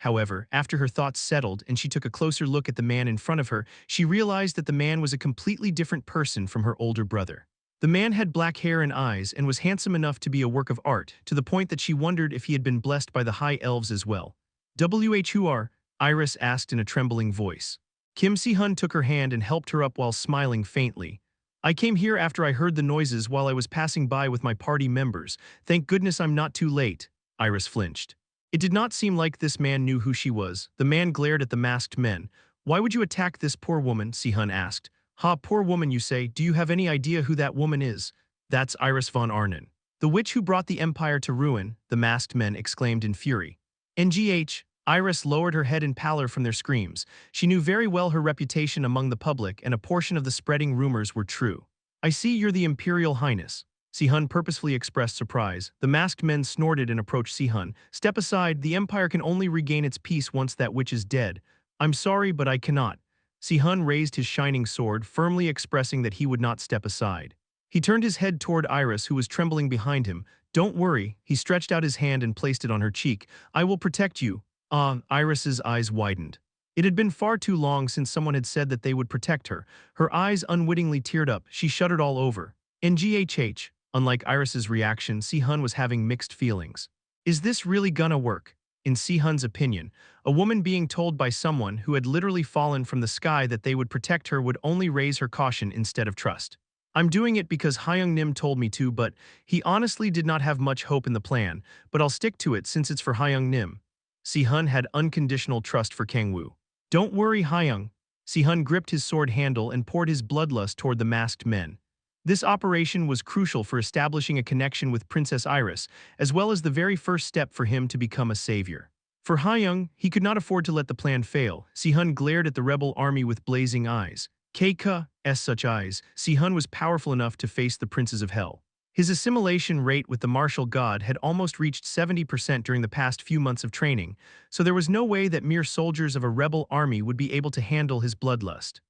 However, after her thoughts settled and she took a closer look at the man in front of her, she realized that the man was a completely different person from her older brother. The man had black hair and eyes and was handsome enough to be a work of art, to the point that she wondered if he had been blessed by the high elves as well. Who are? Iris asked in a trembling voice. Kim Si-hun took her hand and helped her up while smiling faintly. I came here after I heard the noises while I was passing by with my party members. Thank goodness I'm not too late. Iris flinched. It did not seem like this man knew who she was. The man glared at the masked men. Why would you attack this poor woman? Si-hun asked. Ha, poor woman you say, do you have any idea who that woman is? That's Iris von Arnim. The witch who brought the empire to ruin, the masked men exclaimed in fury. NGH, Iris lowered her head in pallor from their screams. She knew very well her reputation among the public and a portion of the spreading rumors were true. I see you're the Imperial Highness. Si-hun purposefully expressed surprise. The masked men snorted and approached Si-hun. Step aside, the empire can only regain its peace once that witch is dead. I'm sorry, but I cannot. Si-hun raised his shining sword, firmly expressing that he would not step aside. He turned his head toward Iris, who was trembling behind him. Don't worry, he stretched out his hand and placed it on her cheek. I will protect you. Iris's eyes widened. It had been far too long since someone had said that they would protect her. Her eyes unwittingly teared up. She shuddered all over. NGHH. Unlike Iris's reaction, Si-hun was having mixed feelings. Is this really gonna work? In Si-hun's opinion, a woman being told by someone who had literally fallen from the sky that they would protect her would only raise her caution instead of trust. I'm doing it because Hyung-nim told me to, but he honestly did not have much hope in the plan, but I'll stick to it since it's for Hyung-nim. Si-hun had unconditional trust for Kang-woo. Don't worry, Hyung. Si-hun gripped his sword handle and poured his bloodlust toward the masked men. This operation was crucial for establishing a connection with Princess Iris, as well as the very first step for him to become a savior. For Hyung, he could not afford to let the plan fail. Si-hun glared at the rebel army with blazing eyes. K.K.'s such eyes, Si-hun was powerful enough to face the princes of hell. His assimilation rate with the martial god had almost reached 70% during the past few months of training, so there was no way that mere soldiers of a rebel army would be able to handle his bloodlust.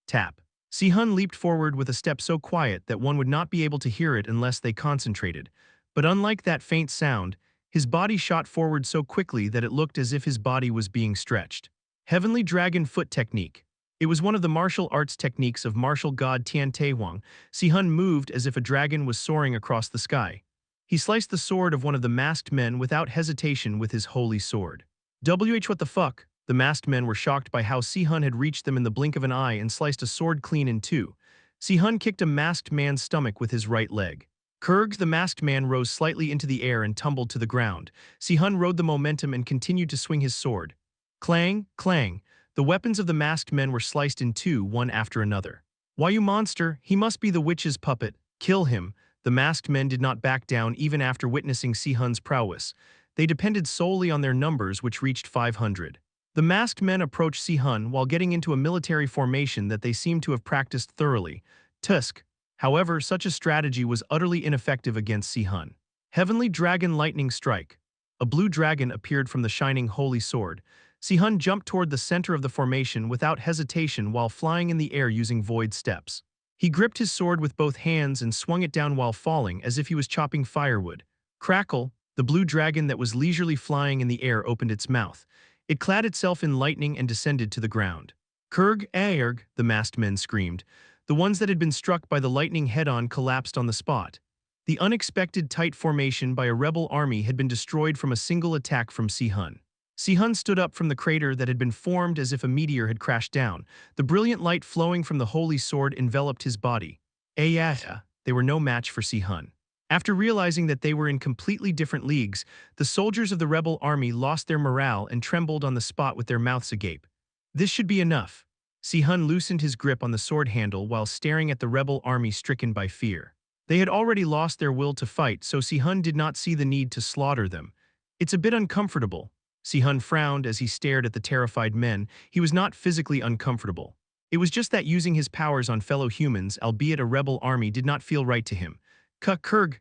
Tap. Si-hun leaped forward with a step so quiet that one would not be able to hear it unless they concentrated. But unlike that faint sound, his body shot forward so quickly that it looked as if his body was being stretched. Heavenly Dragon Foot Technique. It was one of the martial arts techniques of martial god Tian Taehuang. Si-hun moved as if a dragon was soaring across the sky. He sliced the sword of one of the masked men without hesitation with his holy sword. What the fuck? The masked men were shocked by how Si-hun had reached them in the blink of an eye and sliced a sword clean in two. Si-hun kicked a masked man's stomach with his right leg. Kurg, the masked man, rose slightly into the air and tumbled to the ground. Si-hun rode the momentum and continued to swing his sword. Clang, clang. The weapons of the masked men were sliced in two, one after another. Why, you monster, he must be the witch's puppet. Kill him. The masked men did not back down even after witnessing Si-hun's prowess. They depended solely on their numbers, which reached 500. The masked men approached Si-hun while getting into a military formation that they seemed to have practiced thoroughly. Tusk. However, such a strategy was utterly ineffective against Si-hun. Heavenly Dragon Lightning Strike. A blue dragon appeared from the shining holy sword. Si-hun jumped toward the center of the formation without hesitation while flying in the air using void steps. He gripped his sword with both hands and swung it down while falling as if he was chopping firewood. Crackle, the blue dragon that was leisurely flying in the air opened its mouth. It clad itself in lightning and descended to the ground. Kurg, Aerg, the masked men screamed. The ones that had been struck by the lightning head-on collapsed on the spot. The unexpected tight formation by a rebel army had been destroyed from a single attack from Si-hun. Si-hun stood up from the crater that had been formed as if a meteor had crashed down. The brilliant light flowing from the holy sword enveloped his body. Ayata, they were no match for Si-hun. After realizing that they were in completely different leagues, the soldiers of the rebel army lost their morale and trembled on the spot with their mouths agape. This should be enough. Si-hun loosened his grip on the sword handle while staring at the rebel army stricken by fear. They had already lost their will to fight, so Si-hun did not see the need to slaughter them. It's a bit uncomfortable. Si-hun frowned as he stared at the terrified men. He was not physically uncomfortable. It was just that using his powers on fellow humans, albeit a rebel army, did not feel right to him. Kurg,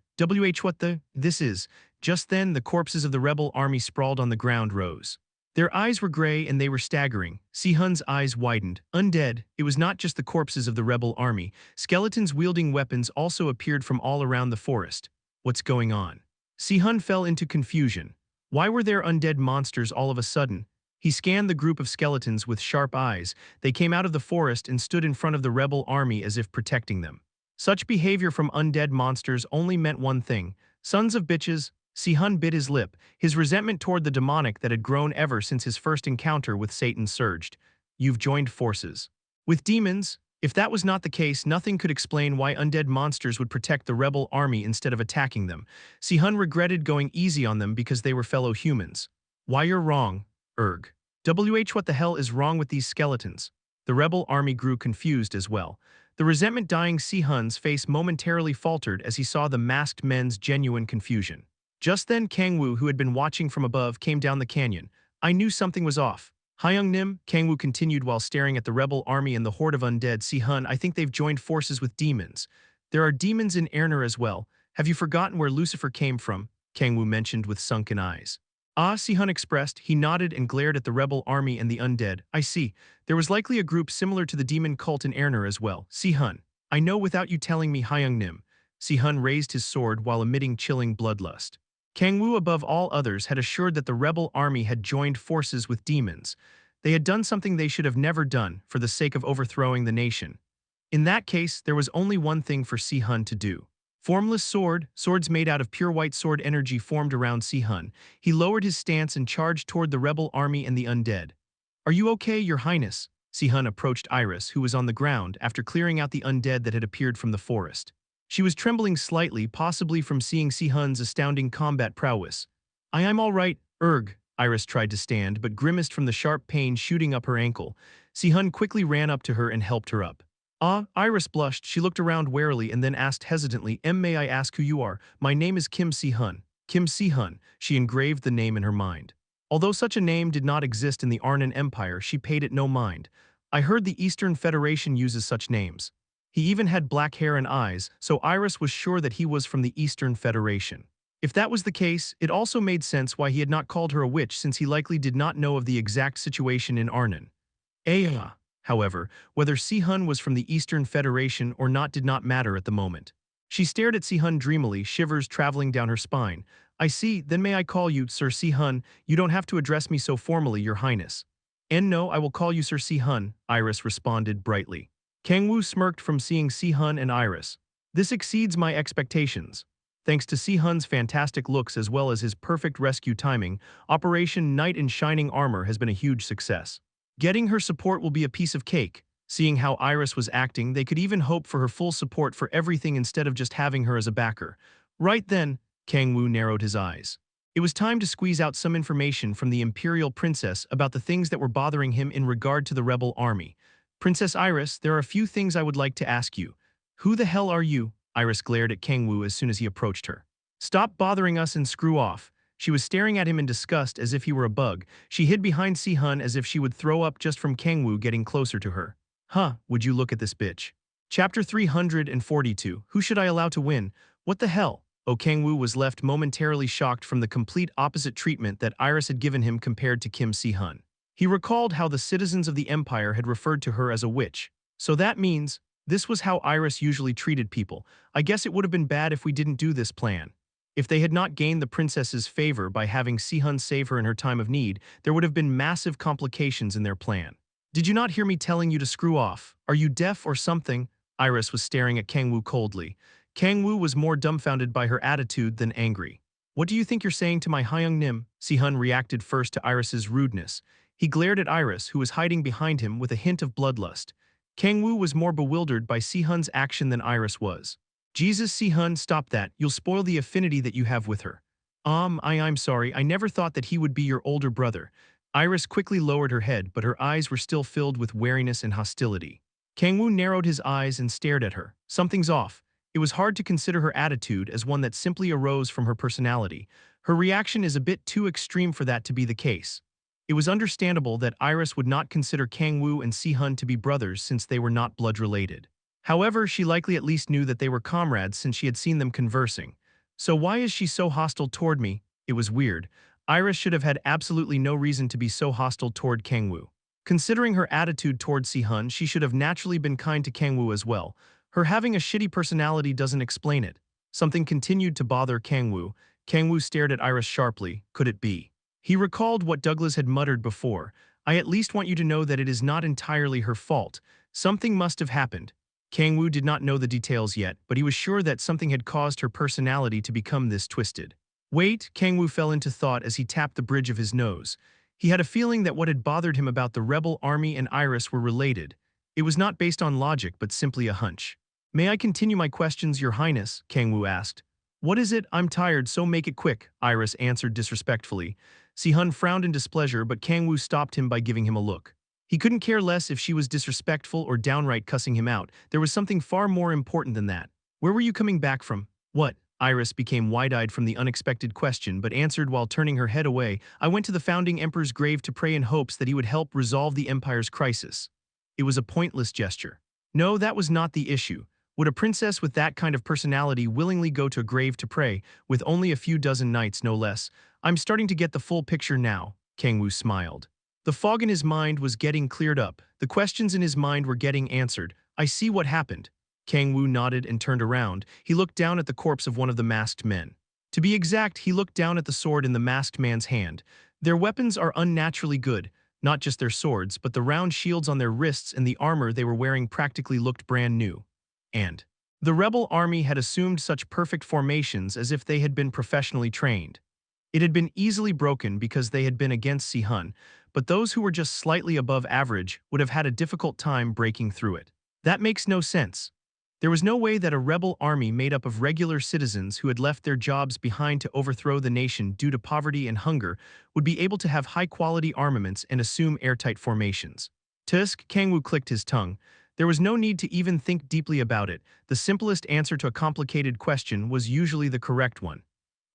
what the? This is. Just then, the corpses of the rebel army sprawled on the ground rose. Their eyes were gray and they were staggering. Si-hun's eyes widened. Undead, it was not just the corpses of the rebel army. Skeletons wielding weapons also appeared from all around the forest. What's going on? Si-hun fell into confusion. Why were there undead monsters all of a sudden? He scanned the group of skeletons with sharp eyes. They came out of the forest and stood in front of the rebel army as if protecting them. Such behavior from undead monsters only meant one thing. Sons of bitches. Si-hun bit his lip. His resentment toward the demonic that had grown ever since his first encounter with Satan surged. You've joined forces with demons? If that was not the case, nothing could explain why undead monsters would protect the rebel army instead of attacking them. Si-hun regretted going easy on them because they were fellow humans. Why, you're wrong, Erg. What the hell is wrong with these skeletons? The rebel army grew confused as well. The resentment-dying Si-hun's face momentarily faltered as he saw the masked men's genuine confusion. Just then Kang-woo, who had been watching from above, came down the canyon. I knew something was off. Hyung-nim, Kang-woo continued while staring at the rebel army and the horde of undead. Si-hun, I think they've joined forces with demons. There are demons in Erner as well. Have you forgotten where Lucifer came from? Kang-woo mentioned with sunken eyes. Ah, Si-hun expressed. He nodded and glared at the rebel army and the undead. I see. There was likely a group similar to the demon cult in Erner as well. Si-hun, I know without you telling me. Hyung-nim. Si-hun raised his sword while emitting chilling bloodlust. Kang-woo, above all others, had assured that the rebel army had joined forces with demons. They had done something they should have never done for the sake of overthrowing the nation. In that case, there was only one thing for Si-hun to do. Formless sword, swords made out of pure white sword energy formed around Si-hun. He lowered his stance and charged toward the rebel army and the undead. Are you okay, Your Highness? Si-hun approached Iris, who was on the ground after clearing out the undead that had appeared from the forest. She was trembling slightly, possibly from seeing Si-hun's astounding combat prowess. I'm all right, Erg. Iris tried to stand, but grimaced from the sharp pain shooting up her ankle. Si-hun quickly ran up to her and helped her up. Iris blushed. She looked around warily and then asked hesitantly, May I ask who you are? My name is Kim Si-hun. Kim Si-hun. She engraved the name in her mind. Although such a name did not exist in the Arnan Empire, she paid it no mind. I heard the Eastern Federation uses such names. He even had black hair and eyes, so Iris was sure that he was from the Eastern Federation. If that was the case, it also made sense why he had not called her a witch, since he likely did not know of the exact situation in Arnan. Aya. However, whether Si-hun was from the Eastern Federation or not did not matter at the moment. She stared at Si-hun dreamily, shivers traveling down her spine. I see, then may I call you Sir Si-hun? You don't have to address me so formally, Your Highness. And no, I will call you Sir Si-hun, Iris responded brightly. Kang-woo smirked from seeing Si-hun and Iris. This exceeds my expectations. Thanks to Si-hun's fantastic looks as well as his perfect rescue timing, Operation Knight in Shining Armor has been a huge success. Getting her support will be a piece of cake. Seeing how Iris was acting, they could even hope for her full support for everything instead of just having her as a backer. Right then, Kang-woo narrowed his eyes. It was time to squeeze out some information from the Imperial Princess about the things that were bothering him in regard to the rebel army. Princess Iris, there are a few things I would like to ask you. Who the hell are you? Iris glared at Kang-woo as soon as he approached her. Stop bothering us and screw off. She was staring at him in disgust as if he were a bug. She hid behind Si-hun as if she would throw up just from Kang-woo getting closer to her. Huh, would you look at this bitch. Chapter 342, Who should I allow to win? What the hell? Kang-woo was left momentarily shocked from the complete opposite treatment that Iris had given him compared to Kim Si-hun. He recalled how the citizens of the Empire had referred to her as a witch. So that means, this was how Iris usually treated people. I guess it would have been bad if we didn't do this plan. If they had not gained the princess's favor by having Si-hun save her in her time of need, there would have been massive complications in their plan. Did you not hear me telling you to screw off? Are you deaf or something? Iris was staring at Kang-woo coldly. Kang-woo was more dumbfounded by her attitude than angry. What do you think you're saying to my Hyung Nim? Si-hun reacted first to Iris's rudeness. He glared at Iris, who was hiding behind him with a hint of bloodlust. Kang-woo was more bewildered by Si-hun's action than Iris was. Jesus, Si-hun, stop that. You'll spoil the affinity that you have with her. I'm sorry. I never thought that he would be your older brother. Iris quickly lowered her head, but her eyes were still filled with wariness and hostility. Kang-woo narrowed his eyes and stared at her. Something's off. It was hard to consider her attitude as one that simply arose from her personality. Her reaction is a bit too extreme for that to be the case. It was understandable that Iris would not consider Kang-woo and Si-hun to be brothers since they were not blood-related. However, she likely at least knew that they were comrades since she had seen them conversing. So why is she so hostile toward me? It was weird. Iris should have had absolutely no reason to be so hostile toward Kang-woo. Considering her attitude toward Si-hun, she should have naturally been kind to Kang-woo as well. Her having a shitty personality doesn't explain it. Something continued to bother Kang-woo. Kang-woo stared at Iris sharply. Could it be? He recalled what Douglas had muttered before. I at least want you to know that it is not entirely her fault. Something must have happened. Kang-woo did not know the details yet, but he was sure that something had caused her personality to become this twisted. Wait, Kang-woo fell into thought as he tapped the bridge of his nose. He had a feeling that what had bothered him about the rebel army and Iris were related. It was not based on logic, but simply a hunch. May I continue my questions, Your Highness? Kang-woo asked. What is it? I'm tired, so make it quick, Iris answered disrespectfully. Si-hun frowned in displeasure, but Kang-woo stopped him by giving him a look. He couldn't care less if she was disrespectful or downright cussing him out. There was something far more important than that. Where were you coming back from? What? Iris became wide-eyed from the unexpected question, but answered while turning her head away. I went to the founding emperor's grave to pray in hopes that he would help resolve the empire's crisis. It was a pointless gesture. No, that was not the issue. Would a princess with that kind of personality willingly go to a grave to pray, with only a few dozen knights no less? I'm starting to get the full picture now, Kang-woo smiled. The fog in his mind was getting cleared up. The questions in his mind were getting answered. I see what happened. Kang-woo nodded and turned around. He looked down at the corpse of one of the masked men. To be exact, he looked down at the sword in the masked man's hand. Their weapons are unnaturally good, not just their swords, but the round shields on their wrists and the armor they were wearing practically looked brand new. And the rebel army had assumed such perfect formations as if they had been professionally trained. It had been easily broken because they had been against Si-hun, but those who were just slightly above average would have had a difficult time breaking through it. That makes no sense. There was no way that a rebel army made up of regular citizens who had left their jobs behind to overthrow the nation due to poverty and hunger would be able to have high-quality armaments and assume airtight formations. Tusk, Kang-woo clicked his tongue. There was no need to even think deeply about it. The simplest answer to a complicated question was usually the correct one.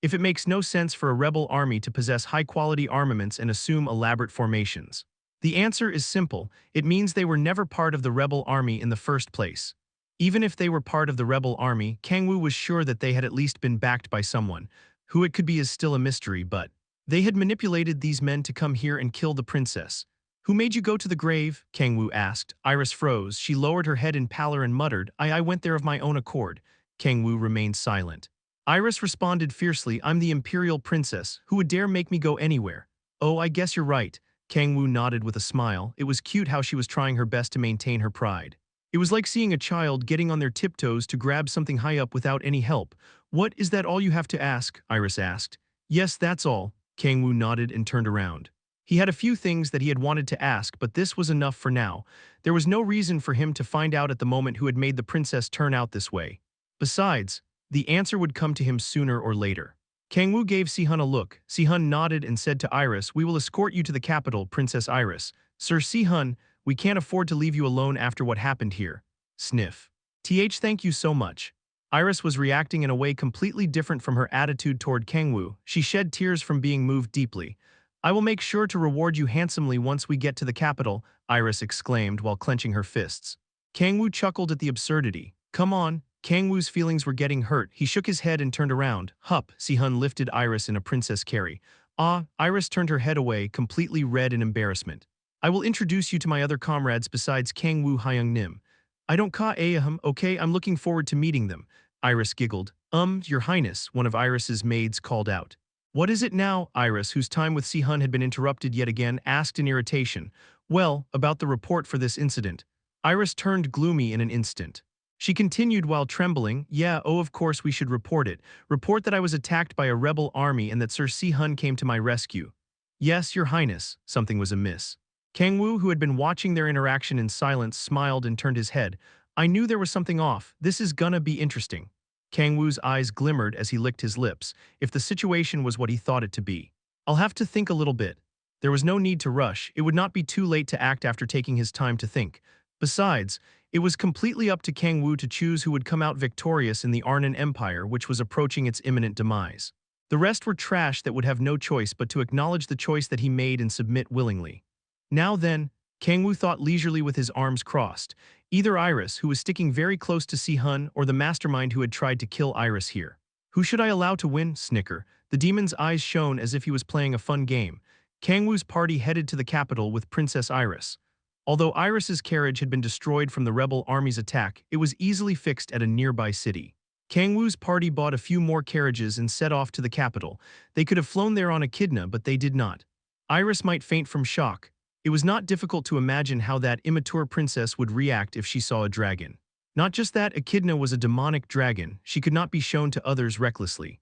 if it makes no sense for a rebel army to possess high-quality armaments and assume elaborate formations? The answer is simple. It means they were never part of the rebel army in the first place. Even if they were part of the rebel army, Kang-woo was sure that they had at least been backed by someone. Who it could be is still a mystery, but they had manipulated these men to come here and kill the princess. Who made you go to the grave? Kang-woo asked. Iris froze. She lowered her head in pallor and muttered, I went there of my own accord. Kang-woo remained silent. Iris responded fiercely, I'm the imperial princess. Who would dare make me go anywhere? Oh, I guess you're right. Kang-woo nodded with a smile. It was cute how she was trying her best to maintain her pride. It was like seeing a child getting on their tiptoes to grab something high up without any help. What, is that all you have to ask? Iris asked. Yes, that's all. Kang-woo nodded and turned around. He had a few things that he had wanted to ask, but this was enough for now. There was no reason for him to find out at the moment who had made the princess turn out this way. Besides, the answer would come to him sooner or later. Kang-woo gave Si-hun a look. Si-hun nodded and said to Iris, We will escort you to the capital, Princess Iris. Sir Si-hun, we can't afford to leave you alone after what happened here. Sniff. Thank you so much. Iris was reacting in a way completely different from her attitude toward Kang-woo. She shed tears from being moved deeply. I will make sure to reward you handsomely once we get to the capital, Iris exclaimed while clenching her fists. Kang-woo chuckled at the absurdity. Come on. Kang-woo's feelings were getting hurt. He shook his head and turned around. Hup, Si-hun lifted Iris in a princess carry. Iris turned her head away, completely red in embarrassment. I will introduce you to my other comrades besides Kang-woo Hyung-nim. I don't okay, I'm looking forward to meeting them. Iris giggled. Your Highness, one of Iris's maids called out. What is it now? Iris, whose time with Si-hun had been interrupted yet again, asked in irritation. Well, about the report for this incident. Iris turned gloomy in an instant. She continued while trembling, of course we should report it. Report that I was attacked by a rebel army and that Sir Si-hun came to my rescue. Yes, Your Highness, something was amiss. Kang-woo, who had been watching their interaction in silence, smiled and turned his head. I knew there was something off. This is gonna be interesting. Kang-woo's eyes glimmered as he licked his lips. If the situation was what he thought it to be. I'll have to think a little bit. There was no need to rush. It would not be too late to act after taking his time to think. Besides, it was completely up to Kang-woo to choose who would come out victorious in the Arnan Empire, which was approaching its imminent demise. The rest were trash that would have no choice but to acknowledge the choice that he made and submit willingly. Now then, Kang-woo thought leisurely with his arms crossed. Either Iris, who was sticking very close to Si-hun, or the mastermind who had tried to kill Iris here. Who should I allow to win? Snicker. The demon's eyes shone as if he was playing a fun game. Kang-woo's party headed to the capital with Princess Iris. Although Iris's carriage had been destroyed from the rebel army's attack, it was easily fixed at a nearby city. Kang-woo's party bought a few more carriages and set off to the capital. They could have flown there on a echidna, but they did not. Iris might faint from shock. It was not difficult to imagine how that immature princess would react if she saw a dragon. Not just that, echidna was a demonic dragon. She could not be shown to others recklessly.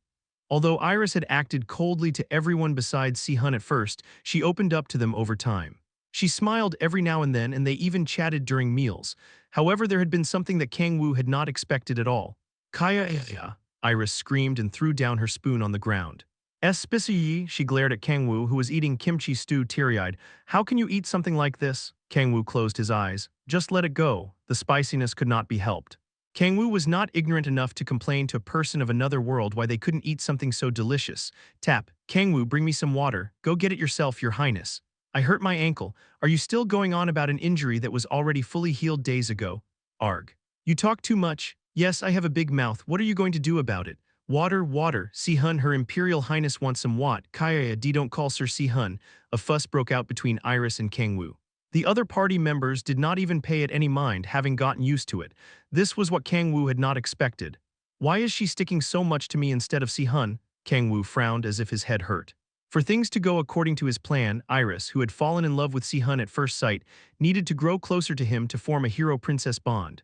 Although Iris had acted coldly to everyone besides Si-hun at first, she opened up to them over time. She smiled every now and then, and they even chatted during meals. However, there had been something that Kang-woo had not expected at all. Kaya, Iris screamed and threw down her spoon on the ground. Especially, she glared at Kang-woo, who was eating kimchi stew teary-eyed. How can you eat something like this? Kang-woo closed his eyes. Just let it go. The spiciness could not be helped. Kang-woo was not ignorant enough to complain to a person of another world why they couldn't eat something so delicious. Tap. Kang-woo, bring me some water. Go get it yourself, Your Highness. I hurt my ankle. Are you still going on about an injury that was already fully healed days ago? Arg. You talk too much. Yes, I have a big mouth. What are you going to do about it? Water, water. Si-hun, Her Imperial Highness wants some wat. Kaya, don't call Sir Si-hun. A fuss broke out between Iris and Kang-woo. The other party members did not even pay it any mind, having gotten used to it. This was what Kang-woo had not expected. Why is she sticking so much to me instead of Si-hun? Kang-woo frowned as if his head hurt. For things to go according to his plan, Iris, who had fallen in love with Si-hun at first sight, needed to grow closer to him to form a hero-princess bond.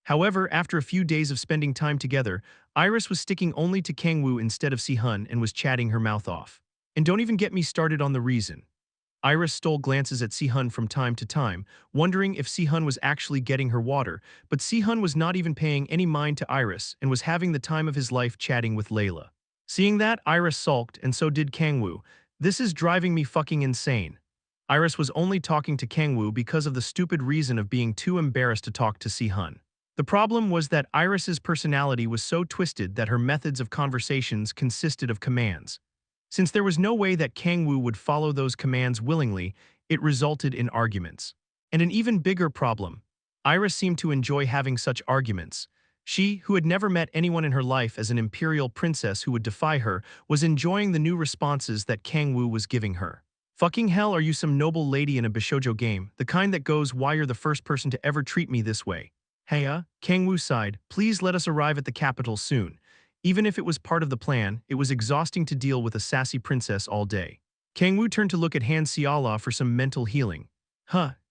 However, after a few days of spending time together, Iris was sticking only to Kang-woo instead of Si-hun and was chatting her mouth off. And don't even get me started on the reason. Iris stole glances at Si-hun from time to time, wondering if Si-hun was actually getting her water, but Si-hun was not even paying any mind to Iris and was having the time of his life chatting with Layla. Seeing that, Iris sulked, and so did Kang-woo. This is driving me fucking insane. Iris was only talking to Kang-woo because of the stupid reason of being too embarrassed to talk to Si-hun. The problem was that Iris's personality was so twisted that her methods of conversations consisted of commands. Since there was no way that Kang-woo would follow those commands willingly, it resulted in arguments. And an even bigger problem. Iris seemed to enjoy having such arguments. She, who had never met anyone in her life as an imperial princess who would defy her, was enjoying the new responses that Kang-woo was giving her. Fucking hell, are you some noble lady in a Bishojo game, the kind that goes, why you're the first person to ever treat me this way? Hey, Kang-woo sighed, please let us arrive at the capital soon. Even if it was part of the plan, it was exhausting to deal with a sassy princess all day. Kang-woo turned to look at Han Xiala for some mental healing.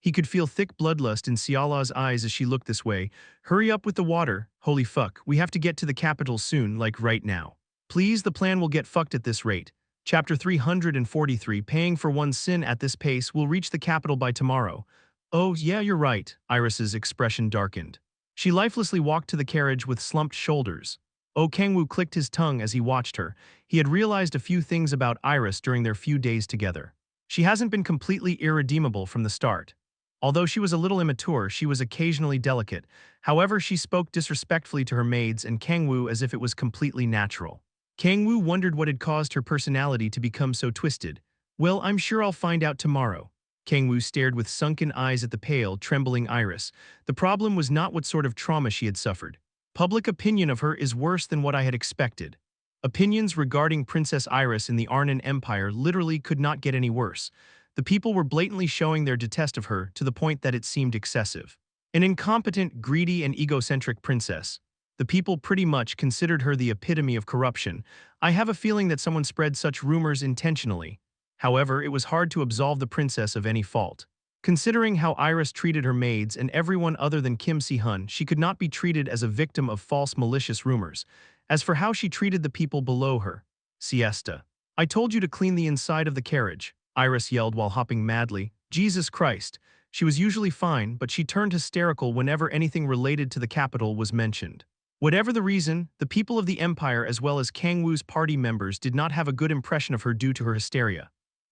He could feel thick bloodlust in Xiala's eyes as she looked this way. Hurry up with the water, holy fuck, we have to get to the capital soon, like right now. Please, the plan will get fucked at this rate. Chapter 343, paying for one's sin at this pace will reach the capital by tomorrow. Oh, yeah, you're right, Iris's expression darkened. She lifelessly walked to the carriage with slumped shoulders. Oh, Kang-woo clicked his tongue as he watched her. He had realized a few things about Iris during their few days together. She hasn't been completely irredeemable from the start. Although she was a little immature, she was occasionally delicate. However, she spoke disrespectfully to her maids and Kang-woo as if it was completely natural. Kang-woo wondered what had caused her personality to become so twisted. Well, I'm sure I'll find out tomorrow. Kang-woo stared with sunken eyes at the pale, trembling Iris. The problem was not what sort of trauma she had suffered. Public opinion of her is worse than what I had expected. Opinions regarding Princess Iris in the Arnan Empire literally could not get any worse. The people were blatantly showing their detest of her to the point that it seemed excessive. An incompetent, greedy, and egocentric princess. The people pretty much considered her the epitome of corruption. I have a feeling that someone spread such rumors intentionally. However, it was hard to absolve the princess of any fault. Considering how Iris treated her maids and everyone other than Kim Si-hun, she could not be treated as a victim of false malicious rumors. As for how she treated the people below her, siesta. I told you to clean the inside of the carriage, Iris yelled while hopping madly. Jesus Christ. She was usually fine, but she turned hysterical whenever anything related to the capital was mentioned. Whatever the reason, the people of the Empire as well as Kang-woo's party members did not have a good impression of her due to her hysteria.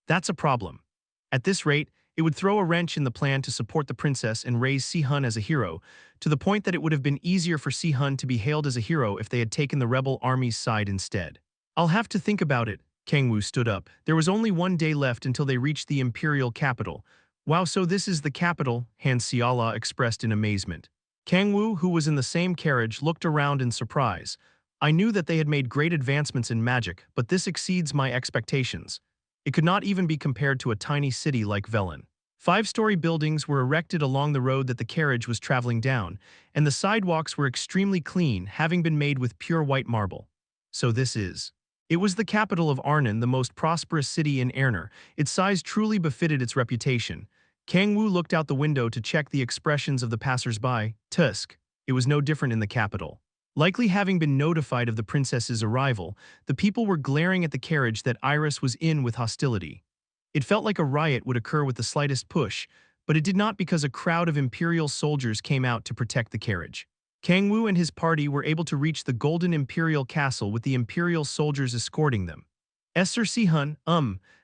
That's a problem. At this rate, it would throw a wrench in the plan to support the princess and raise Si-hun as a hero, to the point that it would have been easier for Si-hun to be hailed as a hero if they had taken the rebel army's side instead. I'll have to think about it. Kang-woo stood up. There was only one day left until they reached the imperial capital. Wow, so this is the capital, Han Xiala expressed in amazement. Kang-woo, who was in the same carriage, looked around in surprise. I knew that they had made great advancements in magic, but this exceeds my expectations. It could not even be compared to a tiny city like Velen. 5-story buildings were erected along the road that the carriage was traveling down, and the sidewalks were extremely clean, having been made with pure white marble. So this is. It was the capital of Arnan, the most prosperous city in Erner. Its size truly befitted its reputation. Kang-woo looked out the window to check the expressions of the passers-by. Tusk. It was no different in the capital. Likely having been notified of the princess's arrival, the people were glaring at the carriage that Iris was in with hostility. It felt like a riot would occur with the slightest push, but it did not because a crowd of imperial soldiers came out to protect the carriage. Kang-woo and his party were able to reach the Golden Imperial Castle with the imperial soldiers escorting them. Sir Si-hun,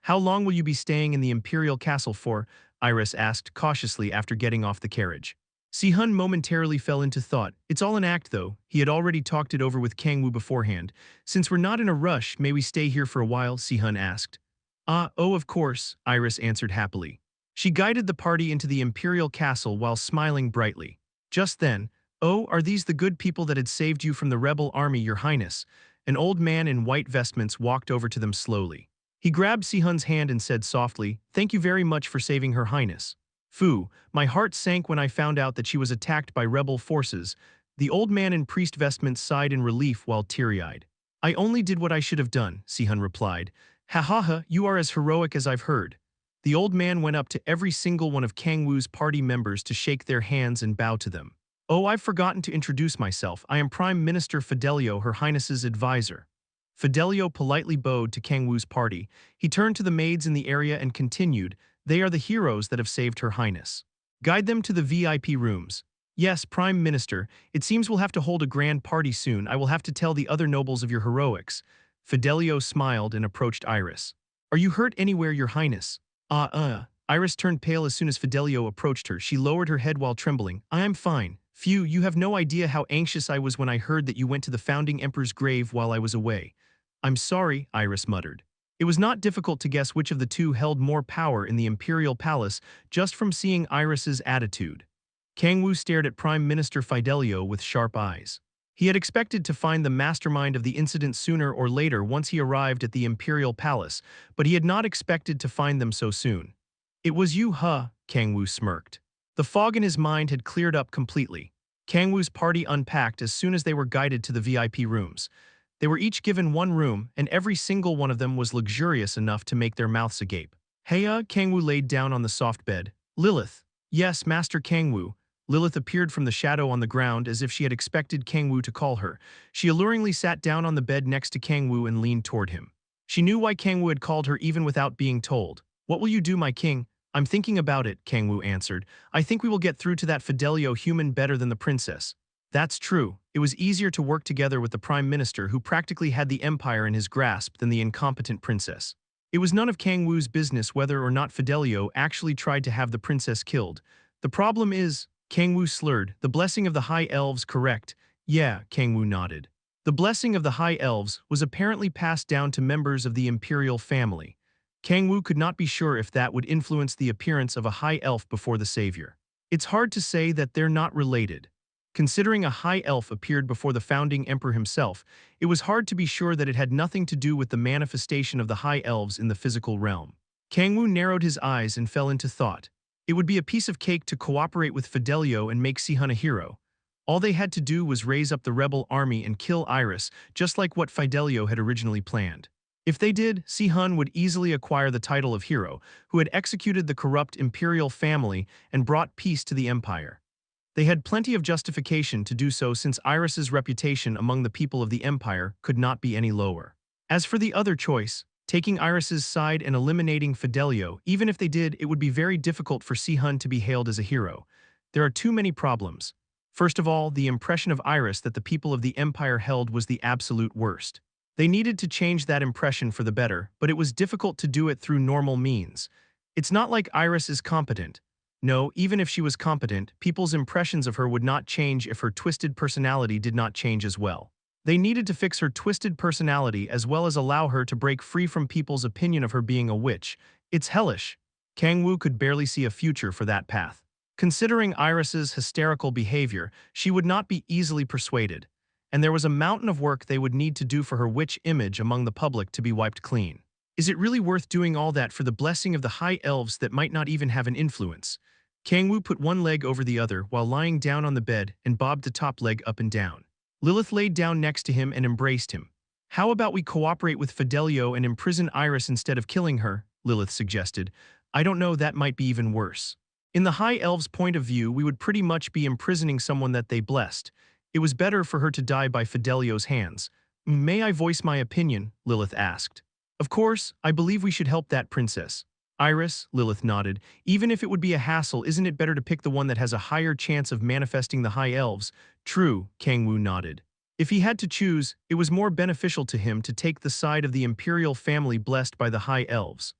how long will you be staying in the imperial castle for? Iris asked cautiously after getting off the carriage. Si-hun momentarily fell into thought. It's all an act though. He had already talked it over with Kang-woo beforehand. Since we're not in a rush, may we stay here for a while? Si-hun asked. Oh of course, Iris answered happily. She guided the party into the imperial castle while smiling brightly. Just then, oh, are these the good people that had saved you from the rebel army, your highness? An old man in white vestments walked over to them slowly. He grabbed Si-hun's hand and said softly, thank you very much for saving her highness. Phew, my heart sank when I found out that she was attacked by rebel forces. The old man in priest vestments sighed in relief while teary-eyed. I only did what I should have done, Si-hun replied. Ha ha ha, you are as heroic as I've heard. The old man went up to every single one of Kang-woo's party members to shake their hands and bow to them. Oh, I've forgotten to introduce myself. I am Prime Minister Fidelio, Her Highness's advisor. Fidelio politely bowed to Kang-woo's party. He turned to the maids in the area and continued, they are the heroes that have saved Her Highness. Guide them to the VIP rooms. Yes, Prime Minister, it seems we'll have to hold a grand party soon. I will have to tell the other nobles of your heroics. Fidelio smiled and approached Iris. Are you hurt anywhere, Your Highness? Iris turned pale as soon as Fidelio approached her. She lowered her head while trembling. I am fine. Phew, you have no idea how anxious I was when I heard that you went to the founding emperor's grave while I was away. I'm sorry, Iris muttered. It was not difficult to guess which of the two held more power in the imperial palace just from seeing Iris's attitude. Kang-woo stared at Prime Minister Fidelio with sharp eyes. He had expected to find the mastermind of the incident sooner or later once he arrived at the imperial palace, but he had not expected to find them so soon. It was you, huh? Kang-woo smirked. The fog in his mind had cleared up completely. Kang-woo's party unpacked as soon as they were guided to the VIP rooms. They were each given one room, and every single one of them was luxurious enough to make their mouths agape. Heya, Kang-woo laid down on the soft bed. Lilith. Yes, Master Kang-woo. Lilith appeared from the shadow on the ground as if she had expected Kang-woo to call her. She alluringly sat down on the bed next to Kang-woo and leaned toward him. She knew why Kang-woo had called her even without being told. What will you do, my king? I'm thinking about it, Kang-woo answered. I think we will get through to that Fidelio human better than the princess. That's true. It was easier to work together with the prime minister who practically had the empire in his grasp than the incompetent princess. It was none of Kang-woo's business whether or not Fidelio actually tried to have the princess killed. The problem is, Kang-woo slurred, the blessing of the High Elves, correct? Yeah, Kang-woo nodded. The blessing of the High Elves was apparently passed down to members of the imperial family. Kang-woo could not be sure if that would influence the appearance of a high elf before the savior. It's hard to say that they're not related. Considering a high elf appeared before the founding emperor himself, it was hard to be sure that it had nothing to do with the manifestation of the high elves in the physical realm. Kang-woo narrowed his eyes and fell into thought. It would be a piece of cake to cooperate with Fidelio and make Si-hun a hero. All they had to do was raise up the rebel army and kill Iris, just like what Fidelio had originally planned. If they did, Si-hun would easily acquire the title of hero, who had executed the corrupt imperial family and brought peace to the empire. They had plenty of justification to do so since Iris's reputation among the people of the empire could not be any lower. As for the other choice, taking Iris's side and eliminating Fidelio, even if they did, it would be very difficult for Si-hun to be hailed as a hero. There are too many problems. First of all, the impression of Iris that the people of the empire held was the absolute worst. They needed to change that impression for the better, but it was difficult to do it through normal means. It's not like Iris is competent. No, even if she was competent, people's impressions of her would not change if her twisted personality did not change as well. They needed to fix her twisted personality as well as allow her to break free from people's opinion of her being a witch. It's hellish. Kang-woo could barely see a future for that path. Considering Iris's hysterical behavior, she would not be easily persuaded. And there was a mountain of work they would need to do for her witch image among the public to be wiped clean. Is it really worth doing all that for the blessing of the high elves that might not even have an influence? Kang-woo put one leg over the other while lying down on the bed and bobbed the top leg up and down. Lilith laid down next to him and embraced him. How about we cooperate with Fidelio and imprison Iris instead of killing her? Lilith suggested. I don't know, that might be even worse. In the high elves' point of view, we would pretty much be imprisoning someone that they blessed. It was better for her to die by Fidelio's hands. May I voice my opinion? Lilith asked. Of course, I believe we should help that princess. Iris, Lilith nodded. Even if it would be a hassle, isn't it better to pick the one that has a higher chance of manifesting the high elves? True, Kang-woo nodded. If he had to choose, it was more beneficial to him to take the side of the imperial family blessed by the high elves.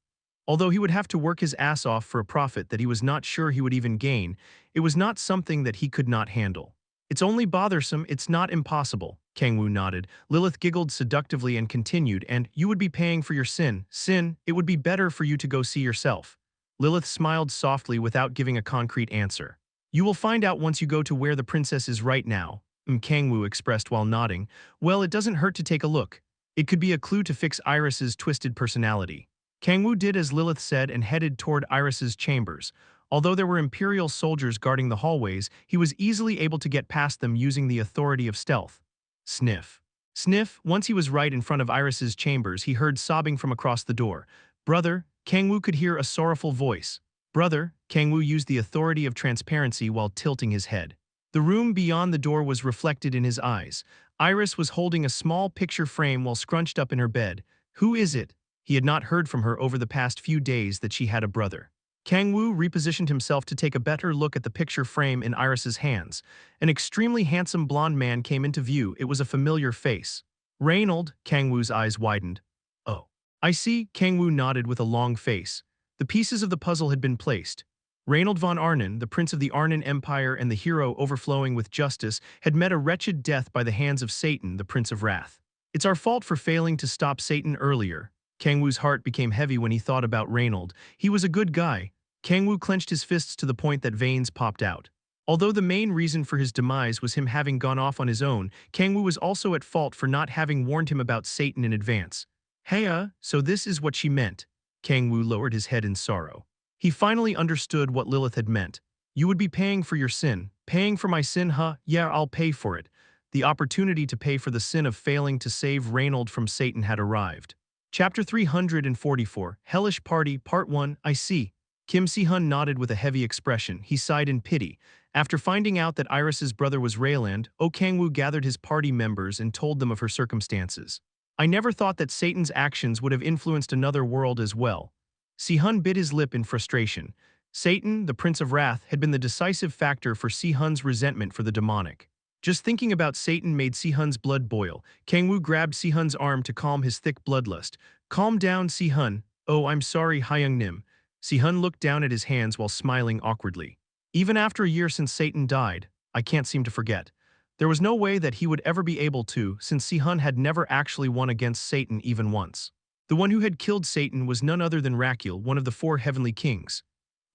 Although he would have to work his ass off for a profit that he was not sure he would even gain, it was not something that he could not handle. It's only bothersome, it's not impossible, Kang-woo nodded. Lilith giggled seductively and continued, and you would be paying for your sin. Sin, it would be better for you to go see yourself. Lilith smiled softly without giving a concrete answer. You will find out once you go to where the princess is right now, Kang-woo expressed while nodding. Well, it doesn't hurt to take a look. It could be a clue to fix Iris's twisted personality. Kang-woo did as Lilith said and headed toward Iris's chambers. Although there were imperial soldiers guarding the hallways, he was easily able to get past them using the authority of stealth. Sniff. Sniff. Once he was right in front of Iris's chambers, he heard sobbing from across the door. Brother, Kang-woo could hear a sorrowful voice. Brother, Kang-woo used the authority of transparency while tilting his head. The room beyond the door was reflected in his eyes. Iris was holding a small picture frame while scrunched up in her bed. Who is it? He had not heard from her over the past few days that she had a brother. Kang-woo repositioned himself to take a better look at the picture frame in Iris's hands. An extremely handsome blonde man came into view. It was a familiar face. Reynold, Kang-woo's eyes widened. Oh. I see, Kang-woo nodded with a long face. The pieces of the puzzle had been placed. Reynold von Arnon, the prince of the Arnon Empire and the hero overflowing with justice, had met a wretched death by the hands of Satan, the prince of wrath. It's our fault for failing to stop Satan earlier. Kang-woo's heart became heavy when he thought about Reynold. He was a good guy. Kang-woo clenched his fists to the point that veins popped out. Although the main reason for his demise was him having gone off on his own, Kang-woo was also at fault for not having warned him about Satan in advance. Hey, so this is what she meant. Kang-woo lowered his head in sorrow. He finally understood what Lilith had meant. You would be paying for your sin. Paying for my sin, huh? Yeah, I'll pay for it. The opportunity to pay for the sin of failing to save Reynold from Satan had arrived. Chapter 344, Hellish Party, Part 1, I see. Kim Si-hun nodded with a heavy expression. He sighed in pity. After finding out that Iris's brother was Rayland, Kang-woo gathered his party members and told them of her circumstances. I never thought that Satan's actions would have influenced another world as well. Si-hun bit his lip in frustration. Satan, the Prince of Wrath, had been the decisive factor for Si-hun's resentment for the demonic. Just thinking about Satan made Si-hun's blood boil. Kang-woo grabbed Si-hun's arm to calm his thick bloodlust. Calm down, Si-hun. Oh, I'm sorry, Hyung-nim. Si-hun looked down at his hands while smiling awkwardly. Even after a year since Satan died, I can't seem to forget. There was no way that he would ever be able to, since Si-hun had never actually won against Satan even once. The one who had killed Satan was none other than Rakul, one of the four heavenly kings.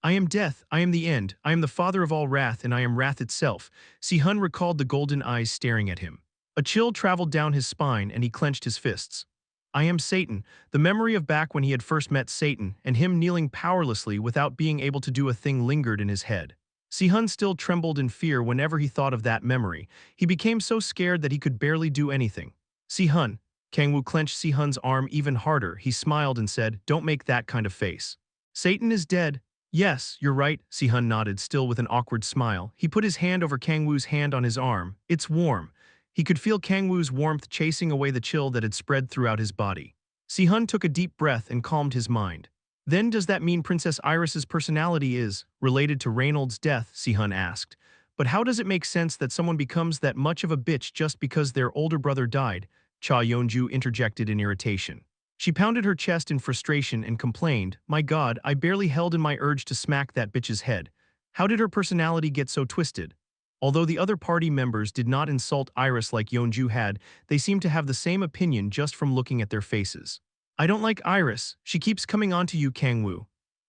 I am death, I am the end, I am the father of all wrath, and I am wrath itself. Si-hun recalled the golden eyes staring at him. A chill traveled down his spine and he clenched his fists. I am Satan, the memory of back when he had first met Satan, and him kneeling powerlessly without being able to do a thing lingered in his head. Si-hun still trembled in fear whenever he thought of that memory. He became so scared that he could barely do anything. Si-hun. Kang-woo clenched Si-hun's arm even harder. He smiled and said, don't make that kind of face. Satan is dead. Yes, you're right, Si-hun nodded, still with an awkward smile. He put his hand over Kang-woo's hand on his arm. It's warm. He could feel Kang-woo's warmth chasing away the chill that had spread throughout his body. Si-hun took a deep breath and calmed his mind. Then does that mean Princess Iris's personality is related to Reynold's death? Si-hun asked. But how does it make sense that someone becomes that much of a bitch just because their older brother died? Cha Yeonju interjected in irritation. She pounded her chest in frustration and complained, my God, I barely held in my urge to smack that bitch's head. How did her personality get so twisted? Although the other party members did not insult Iris like Yeonju had, they seemed to have the same opinion just from looking at their faces. I don't like Iris, she keeps coming onto you, Kang-woo.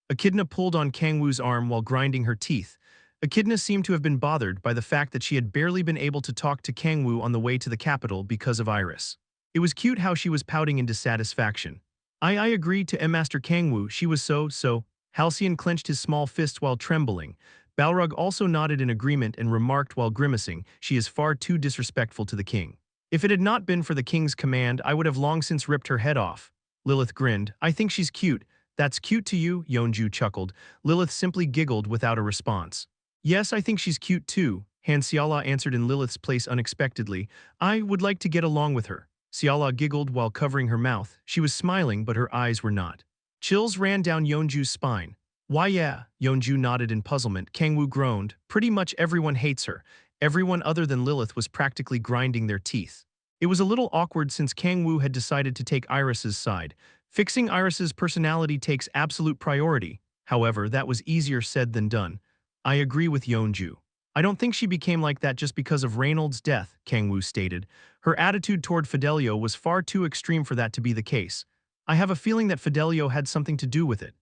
Echidna pulled on Kang-woo's arm while grinding her teeth. Echidna seemed to have been bothered by the fact that she had barely been able to talk to Kang-woo on the way to the capital because of Iris. It was cute how she was pouting in dissatisfaction. I agreed to Master Kang-woo, she was so. Halcyon clenched his small fist while trembling. Balrog also nodded in agreement and remarked while grimacing, she is far too disrespectful to the king. If it had not been for the king's command, I would have long since ripped her head off. Lilith grinned. I think she's cute. That's cute to you, Yeonju chuckled. Lilith simply giggled without a response. Yes, I think she's cute too, Han Xiala answered in Lilith's place unexpectedly. I would like to get along with her. Xiala giggled while covering her mouth. She was smiling, but her eyes were not. Chills ran down Yeonju's spine. Why yeah, Yeonju nodded in puzzlement. Kang-woo groaned. Pretty much everyone hates her. Everyone other than Lilith was practically grinding their teeth. It was a little awkward since Kang-woo had decided to take Iris's side. Fixing Iris's personality takes absolute priority. However, that was easier said than done. I agree with Yeonju. I don't think she became like that just because of Reynold's death, Kang-woo stated. Her attitude toward Fidelio was far too extreme for that to be the case. I have a feeling that Fidelio had something to do with it.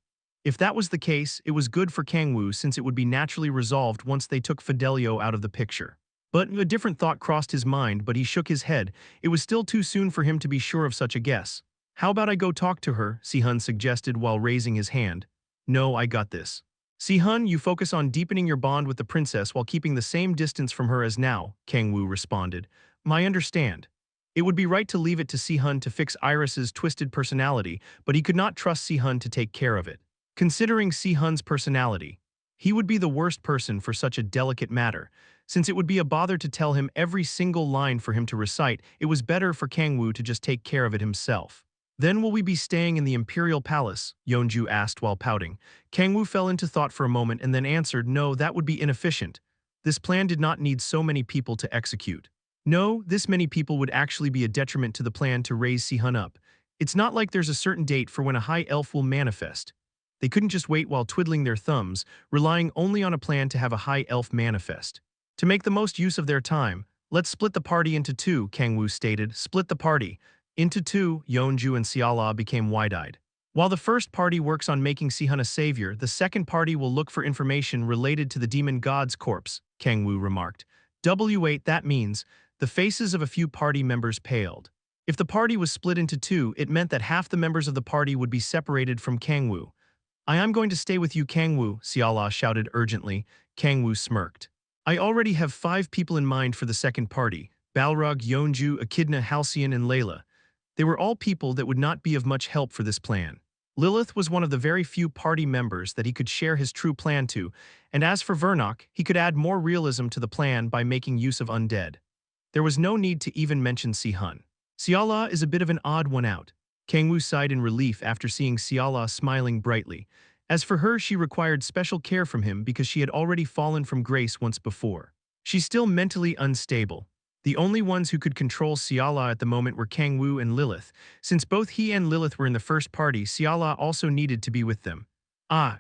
If that was the case, it was good for Kang-woo since it would be naturally resolved once they took Fidelio out of the picture. But a different thought crossed his mind, but he shook his head. It was still too soon for him to be sure of such a guess. How about I go talk to her, Si-hun suggested while raising his hand. No, I got this. Si-hun, you focus on deepening your bond with the princess while keeping the same distance from her as now, Kang-woo responded. I understand. It would be right to leave it to Si-hun to fix Iris's twisted personality, but he could not trust Si-hun to take care of it. Considering Si-hun's personality, he would be the worst person for such a delicate matter. Since it would be a bother to tell him every single line for him to recite, it was better for Kang-woo to just take care of it himself. Then will we be staying in the Imperial Palace? Yeonju asked while pouting. Kang-woo fell into thought for a moment and then answered, no, that would be inefficient. This plan did not need so many people to execute. No, this many people would actually be a detriment to the plan to raise Si-hun up. It's not like there's a certain date for when a high elf will manifest. They couldn't just wait while twiddling their thumbs, relying only on a plan to have a high elf manifest. To make the most use of their time, let's split the party into two, Kang-woo stated. Split the party. Into two, Yeonju and Seala became wide-eyed. While the first party works on making Sihun a savior, the second party will look for information related to the demon god's corpse, Kang-woo remarked. W8, that means the faces of a few party members paled. If the party was split into two, it meant that half the members of the party would be separated from Kang-woo. I am going to stay with you, Kang-woo, Seala shouted urgently. Kang-woo smirked. I already have 5 people in mind for the second party: Balrog, Yeonju, Echidna, Halcyon, and Layla. They were all people that would not be of much help for this plan. Lilith was one of the very few party members that he could share his true plan to, and as for Vernok, he could add more realism to the plan by making use of undead. There was no need to even mention Sihun. Seala is a bit of an odd one out. Kang-woo sighed in relief after seeing Seala smiling brightly. As for her, she required special care from him because she had already fallen from grace once before. She's still mentally unstable. The only ones who could control Seala at the moment were Kang-woo and Lilith. Since both he and Lilith were in the first party, Seala also needed to be with them. What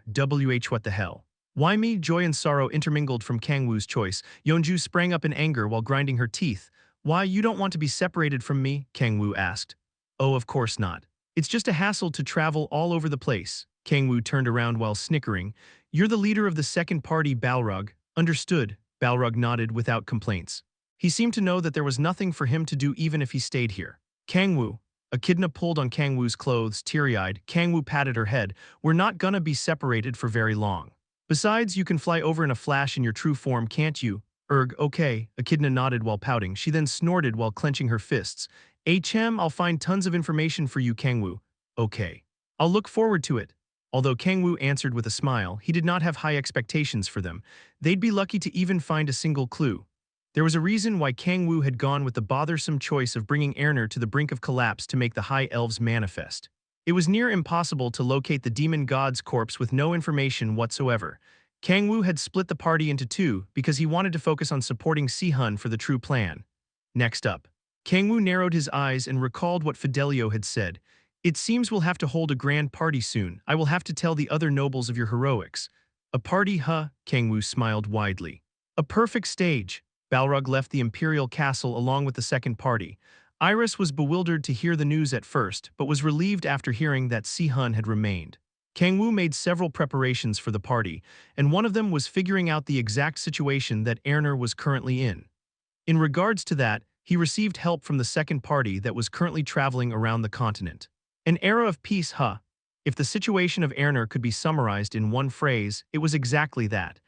the hell? Why me? Joy and sorrow intermingled from Kang-woo's choice. Yeonju sprang up in anger while grinding her teeth. Why, you don't want to be separated from me? Kang-woo asked. Oh, of course not. It's just a hassle to travel all over the place. Kang-woo turned around while snickering. You're the leader of the second party, Balrog. Understood. Balrog nodded without complaints. He seemed to know that there was nothing for him to do even if he stayed here. Kang-woo. Echidna pulled on Kang-woo's clothes, teary-eyed. Kang-woo patted her head. We're not gonna be separated for very long. Besides, you can fly over in a flash in your true form, can't you? Okay. Echidna nodded while pouting. She then snorted while clenching her fists. I'll find tons of information for you, Kang-woo. Okay. I'll look forward to it. Although Kang-woo answered with a smile, he did not have high expectations for them. They'd be lucky to even find a single clue. There was a reason why Kang-woo had gone with the bothersome choice of bringing Erner to the brink of collapse to make the High Elves manifest. It was near impossible to locate the demon god's corpse with no information whatsoever. Kang-woo had split the party into two because he wanted to focus on supporting Sihun for the true plan. Next up. Kang-woo narrowed his eyes and recalled what Fidelio had said. It seems we'll have to hold a grand party soon. I will have to tell the other nobles of your heroics. A party, huh? Kang-woo smiled widely. A perfect stage. Balrog left the Imperial Castle along with the second party. Iris was bewildered to hear the news at first, but was relieved after hearing that Sihun had remained. Kang-woo made several preparations for the party, and one of them was figuring out the exact situation that Erner was currently in. In regards to that, he received help from the second party that was currently traveling around the continent. An era of peace, huh? If the situation of Erner could be summarized in one phrase, it was exactly that.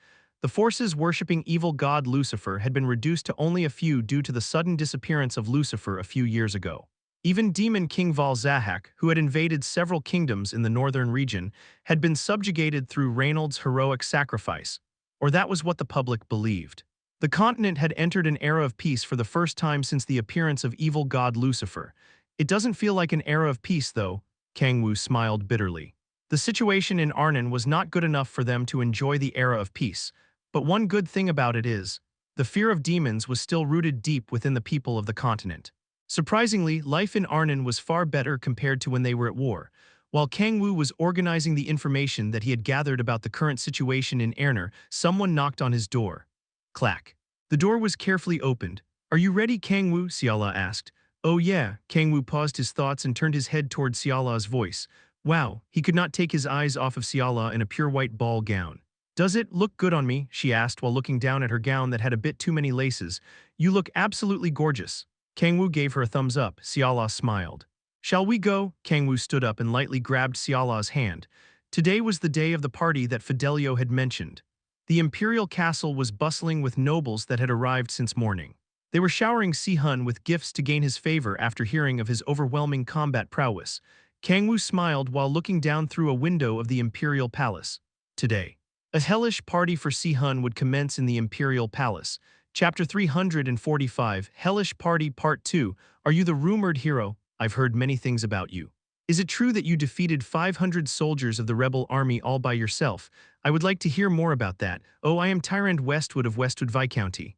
The forces worshipping evil god Lucifer had been reduced to only a few due to the sudden disappearance of Lucifer a few years ago. Even Demon King Valzahak, who had invaded several kingdoms in the northern region, had been subjugated through Reynolds' heroic sacrifice, or that was what the public believed. The continent had entered an era of peace for the first time since the appearance of evil god Lucifer. It doesn't feel like an era of peace, though, Kang-woo smiled bitterly. The situation in Arnon was not good enough for them to enjoy the era of peace. But one good thing about it is, the fear of demons was still rooted deep within the people of the continent. Surprisingly, life in Arnon was far better compared to when they were at war. While Kang-woo was organizing the information that he had gathered about the current situation in Erner, someone knocked on his door. Clack. The door was carefully opened. Are you ready, Kang-woo? Seala asked. Oh yeah. Kang-woo paused his thoughts and turned his head toward Seala's voice. Wow, he could not take his eyes off of Seala in a pure white ball gown. Does it look good on me? She asked while looking down at her gown that had a bit too many laces. You look absolutely gorgeous. Kang-woo gave her a thumbs up. Seala smiled. Shall we go? Kang-woo stood up and lightly grabbed Seala's hand. Today was the day of the party that Fidelio had mentioned. The Imperial Castle was bustling with nobles that had arrived since morning. They were showering Sihun with gifts to gain his favor after hearing of his overwhelming combat prowess. Kang-woo smiled while looking down through a window of the Imperial Palace. Today. A hellish party for Sihun would commence in the Imperial Palace. Chapter 345, Hellish Party Part 2. Are you the rumored hero? I've heard many things about you. Is it true that you defeated 500 soldiers of the rebel army all by yourself? I would like to hear more about that. Oh, I am Tyrant Westwood of Westwood Viscounty.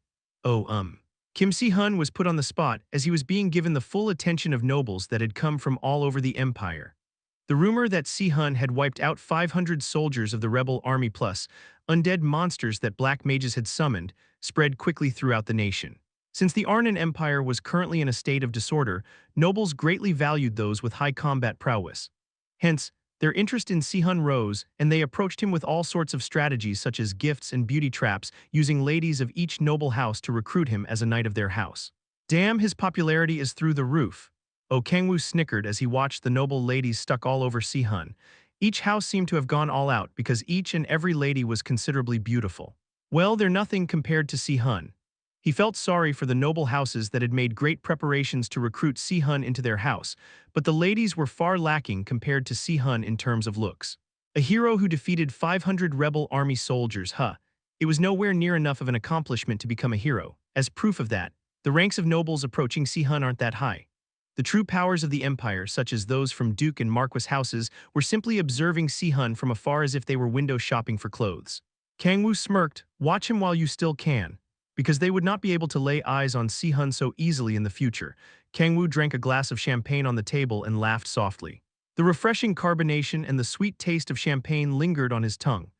Kim Sihun was put on the spot as he was being given the full attention of nobles that had come from all over the empire. The rumor that Si-hun had wiped out 500 soldiers of the rebel army plus undead monsters that black mages had summoned spread quickly throughout the nation. Since the Arnon Empire was currently in a state of disorder, nobles greatly valued those with high combat prowess. Hence, their interest in Si-hun rose, and they approached him with all sorts of strategies such as gifts and beauty traps, using ladies of each noble house to recruit him as a knight of their house. Damn, his popularity is through the roof. Kang-woo snickered as he watched the noble ladies stuck all over Si-hun. Each house seemed to have gone all out because each and every lady was considerably beautiful. Well, they're nothing compared to Si-hun. He felt sorry for the noble houses that had made great preparations to recruit Si-hun into their house, but the ladies were far lacking compared to Si-hun in terms of looks. A hero who defeated 500 rebel army soldiers, It was nowhere near enough of an accomplishment to become a hero. As proof of that, the ranks of nobles approaching Si-hun aren't that high. The true powers of the empire, such as those from duke and marquis houses, were simply observing Si-hun from afar as if they were window shopping for clothes. Kang-woo smirked, "Watch him while you still can." Because they would not be able to lay eyes on Si-hun so easily in the future, Kang-woo drank a glass of champagne on the table and laughed softly. The refreshing carbonation and the sweet taste of champagne lingered on his tongue.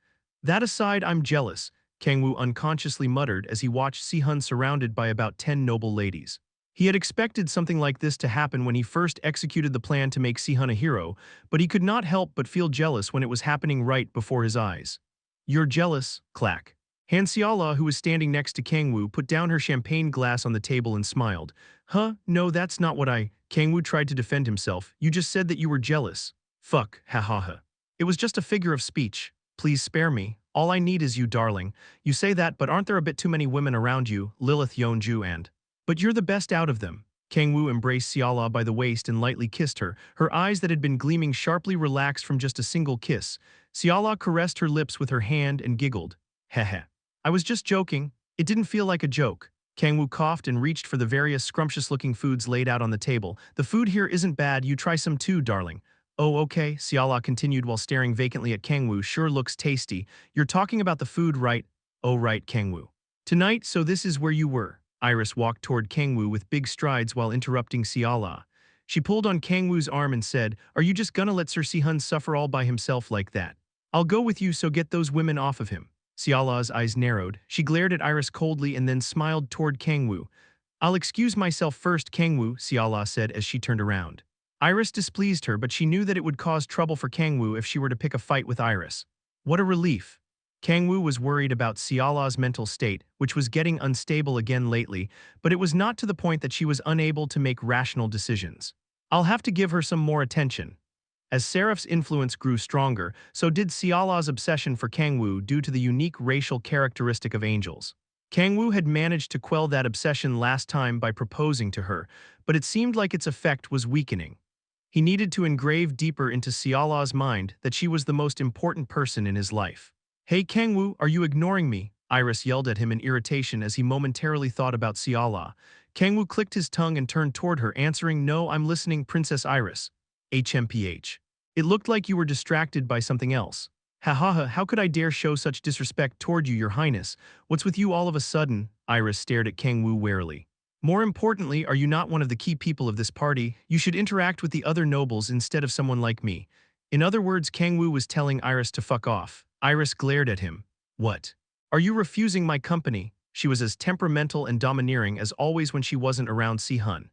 "That aside, I'm jealous," Kang-woo unconsciously muttered as he watched Si-hun surrounded by about 10 noble ladies. He had expected something like this to happen when he first executed the plan to make Si-hun a hero, but he could not help but feel jealous when it was happening right before his eyes. "You're jealous," clack. Han Seola, who was standing next to Kang-woo, put down her champagne glass on the table and smiled. No, that's not what Kang-woo tried to defend himself. "You just said that you were jealous." "Fuck, ha ha ha. It was just a figure of speech. Please spare me. All I need is you, darling. You say that, but aren't there a bit too many women around you, Lilith Yeonju and—" "But you're the best out of them." Kang-woo embraced Seola by the waist and lightly kissed her. Her eyes that had been gleaming sharply relaxed from just a single kiss. Seola caressed her lips with her hand and giggled. Heh. "I was just joking. It didn't feel like a joke." Kang-woo coughed and reached for the various scrumptious-looking foods laid out on the table. "The food here isn't bad. You try some too, darling." "Oh, okay," Seola continued while staring vacantly at Kang-woo. "Sure looks tasty. You're talking about the food, right?" "Oh, right, Kang-woo. Tonight, so this is where you were." Iris walked toward Kang-woo with big strides while interrupting Seola. She pulled on Kang-woo's arm and said, "Are you just gonna let Sir Si-hun suffer all by himself like that? I'll go with you, so get those women off of him." Seola's eyes narrowed. She glared at Iris coldly and then smiled toward Kang-woo. "I'll excuse myself first, Kang-woo," Seola said as she turned around. Iris displeased her, but she knew that it would cause trouble for Kang-woo if she were to pick a fight with Iris. What a relief. Kang-woo was worried about Seola's mental state, which was getting unstable again lately, but it was not to the point that she was unable to make rational decisions. "I'll have to give her some more attention." As Seraph's influence grew stronger, so did Seola's obsession for Kang-woo due to the unique racial characteristic of angels. Kang-woo had managed to quell that obsession last time by proposing to her, but it seemed like its effect was weakening. He needed to engrave deeper into Seola's mind that she was the most important person in his life. "Hey Kang-woo, are you ignoring me?" Iris yelled at him in irritation as he momentarily thought about Seola. Kang-woo clicked his tongue and turned toward her, answering, "No, I'm listening, Princess Iris." HMPH. "It looked like you were distracted by something else." "Ha ha ha, how could I dare show such disrespect toward you, your highness? What's with you all of a sudden?" Iris stared at Kang-woo warily. "More importantly, are you not one of the key people of this party? You should interact with the other nobles instead of someone like me." In other words, Kang-woo was telling Iris to fuck off. Iris glared at him. "What? Are you refusing my company?" She was as temperamental and domineering as always when she wasn't around Si-hun.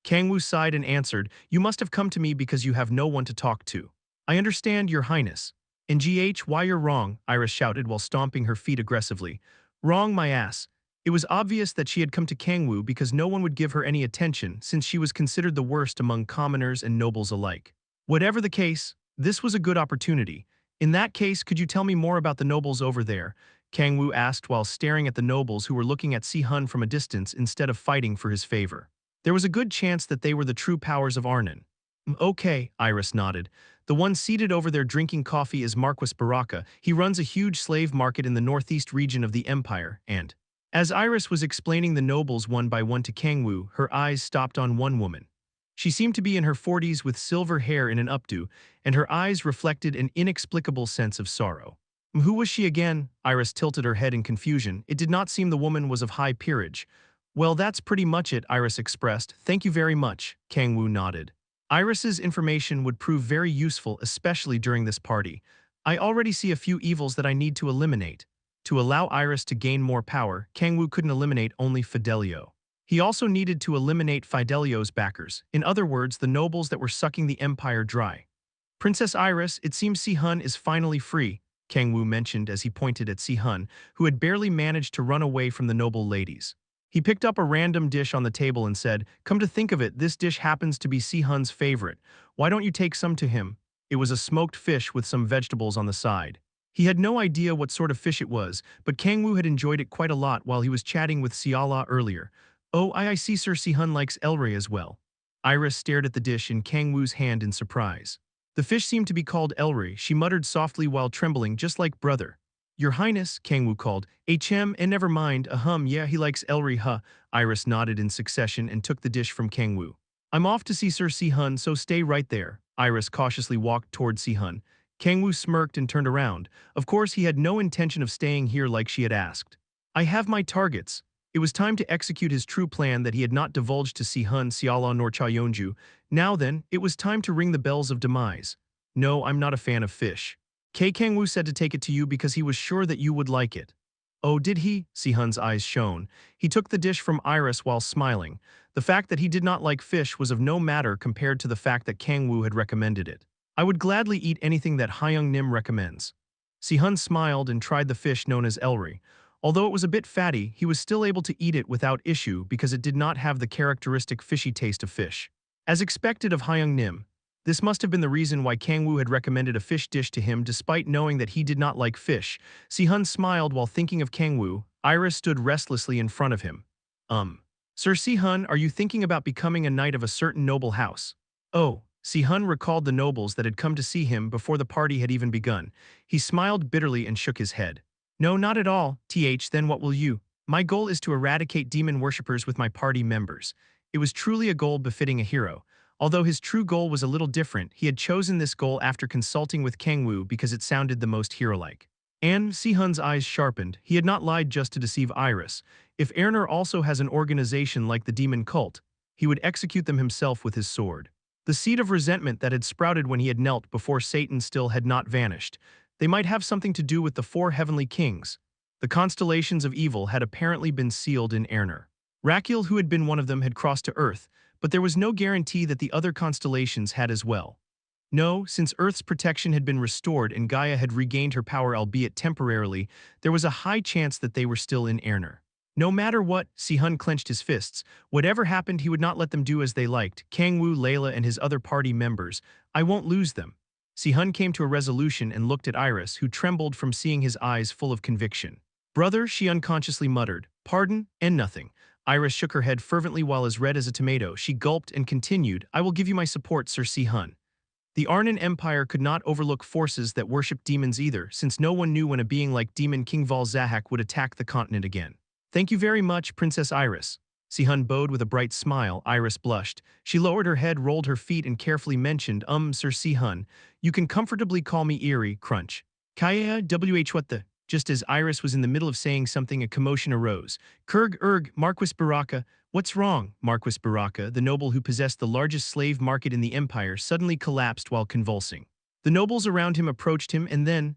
Kang-woo sighed and answered, "You must have come to me because you have no one to talk to." "I understand, your highness." "And why you're wrong," Iris shouted while stomping her feet aggressively. "Wrong my ass." It was obvious that she had come to Kang-woo because no one would give her any attention since she was considered the worst among commoners and nobles alike. Whatever the case, this was a good opportunity. "In that case, could you tell me more about the nobles over there?" Kang-woo asked while staring at the nobles who were looking at Si-hun from a distance instead of fighting for his favor. There was a good chance that they were the true powers of Arnon. "Okay," Iris nodded. "The one seated over there drinking coffee is Marquis Baraka. He runs a huge slave market in the northeast region of the empire, and—" As Iris was explaining the nobles one by one to Kang-woo, her eyes stopped on one woman. She seemed to be in her 40s with silver hair in an updo, and her eyes reflected an inexplicable sense of sorrow. Who was she again? Iris tilted her head in confusion. It did not seem the woman was of high peerage. "Well, that's pretty much it," Iris expressed. "Thank you very much," Kang-woo nodded. Iris's information would prove very useful, especially during this party. I already see a few evils that I need to eliminate. To allow Iris to gain more power, Kang-woo couldn't eliminate only Fidelio. He also needed to eliminate Fidelio's backers, in other words, the nobles that were sucking the empire dry. Princess Iris, it seems Si-hun is finally free, Kang-woo mentioned as he pointed at Si-hun, who had barely managed to run away from the noble ladies. He picked up a random dish on the table and said, "Come to think of it, this dish happens to be Si-hun's favorite. Why don't you take some to him?" It was a smoked fish with some vegetables on the side. He had no idea what sort of fish it was, but Kang-woo had enjoyed it quite a lot while he was chatting with Siala earlier. "Oh, I see Sir Si-hun likes Elray as well." Iris stared at the dish in Kang-woo's hand in surprise. The fish seemed to be called Elray, she muttered softly while trembling, just like brother. "Your Highness," Kang-woo called. And never mind, yeah, he likes Elray, huh?" Iris nodded in succession and took the dish from Kang-woo. "I'm off to see Sir Si-hun, so stay right there." Iris cautiously walked toward Si-hun. Kang-woo smirked and turned around. Of course, he had no intention of staying here like she had asked. "I have my targets." It was time to execute his true plan that he had not divulged to Si-hun, Siala nor Cha Yeonju. Now then, it was time to ring the bells of demise. "No, I'm not a fan of fish. Kang-woo said to take it to you because he was sure that you would like it." "Oh, did he?" Si-hun's eyes shone. He took the dish from Iris while smiling. The fact that he did not like fish was of no matter compared to the fact that Kang-woo had recommended it. "I would gladly eat anything that Hyung Nim recommends." Si-hun smiled and tried the fish known as Elray. Although it was a bit fatty, he was still able to eat it without issue because it did not have the characteristic fishy taste of fish. As expected of Hyung Nim, this must have been the reason why Kang-woo had recommended a fish dish to him despite knowing that he did not like fish. Si-hun smiled while thinking of Kang-woo. Iris stood restlessly in front of him. Sir Si-hun, are you thinking about becoming a knight of a certain noble house?" "Oh." Si-hun recalled the nobles that had come to see him before the party had even begun. He smiled bitterly and shook his head. "No, not at all. Then what will you?" "My goal is to eradicate demon worshippers with my party members." It was truly a goal befitting a hero. Although his true goal was a little different, he had chosen this goal after consulting with Kang-woo because it sounded the most hero-like. And Si-hun's eyes sharpened. He had not lied just to deceive Iris. If Erner also has an organization like the demon cult, he would execute them himself with his sword. The seed of resentment that had sprouted when he had knelt before Satan still had not vanished. They might have something to do with the four heavenly kings. The constellations of evil had apparently been sealed in Erner. Rakiel, who had been one of them, had crossed to Earth, but there was no guarantee that the other constellations had as well. No, since Earth's protection had been restored and Gaia had regained her power albeit temporarily, there was a high chance that they were still in Erner. No matter what, Si-hun clenched his fists. Whatever happened, he would not let them do as they liked. Kang-woo, Layla, and his other party members. "I won't lose them." Si-hun came to a resolution and looked at Iris, who trembled from seeing his eyes full of conviction. "Brother," she unconsciously muttered. "Pardon, and nothing." Iris shook her head fervently while as red as a tomato. She gulped and continued, "I will give you my support, Sir Si-hun." The Arnan Empire could not overlook forces that worshipped demons either, since no one knew when a being like Demon King Valzahak would attack the continent again. "Thank you very much, Princess Iris." Si-hun bowed with a bright smile. Iris blushed. She lowered her head, rolled her feet, and carefully mentioned, Sir Si-hun, you can comfortably call me Eerie, Crunch." "Kaya, what the?" Just as Iris was in the middle of saying something, a commotion arose. Marquis Baraka." "What's wrong?" Marquis Baraka, the noble who possessed the largest slave market in the empire, suddenly collapsed while convulsing. The nobles around him approached him and then,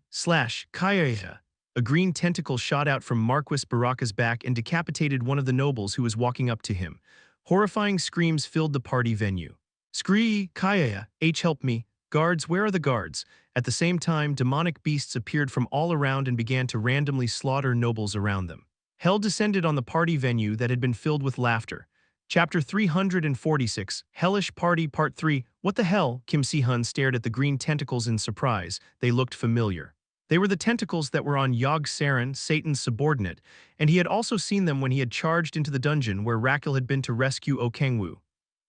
Kaya. A green tentacle shot out from Marquis Baraka's back and decapitated one of the nobles who was walking up to him. Horrifying screams filled the party venue. "Scree, Kaya, help me. Guards, where are the guards?" At the same time, demonic beasts appeared from all around and began to randomly slaughter nobles around them. Hell descended on the party venue that had been filled with laughter. Chapter 346, Hellish Party Part 3. "What the hell?" Kim Si-hun stared at the green tentacles in surprise. They looked familiar. They were the tentacles that were on Yog Saron, Satan's subordinate, and he had also seen them when he had charged into the dungeon where Rakiel had been to rescue Kang-woo.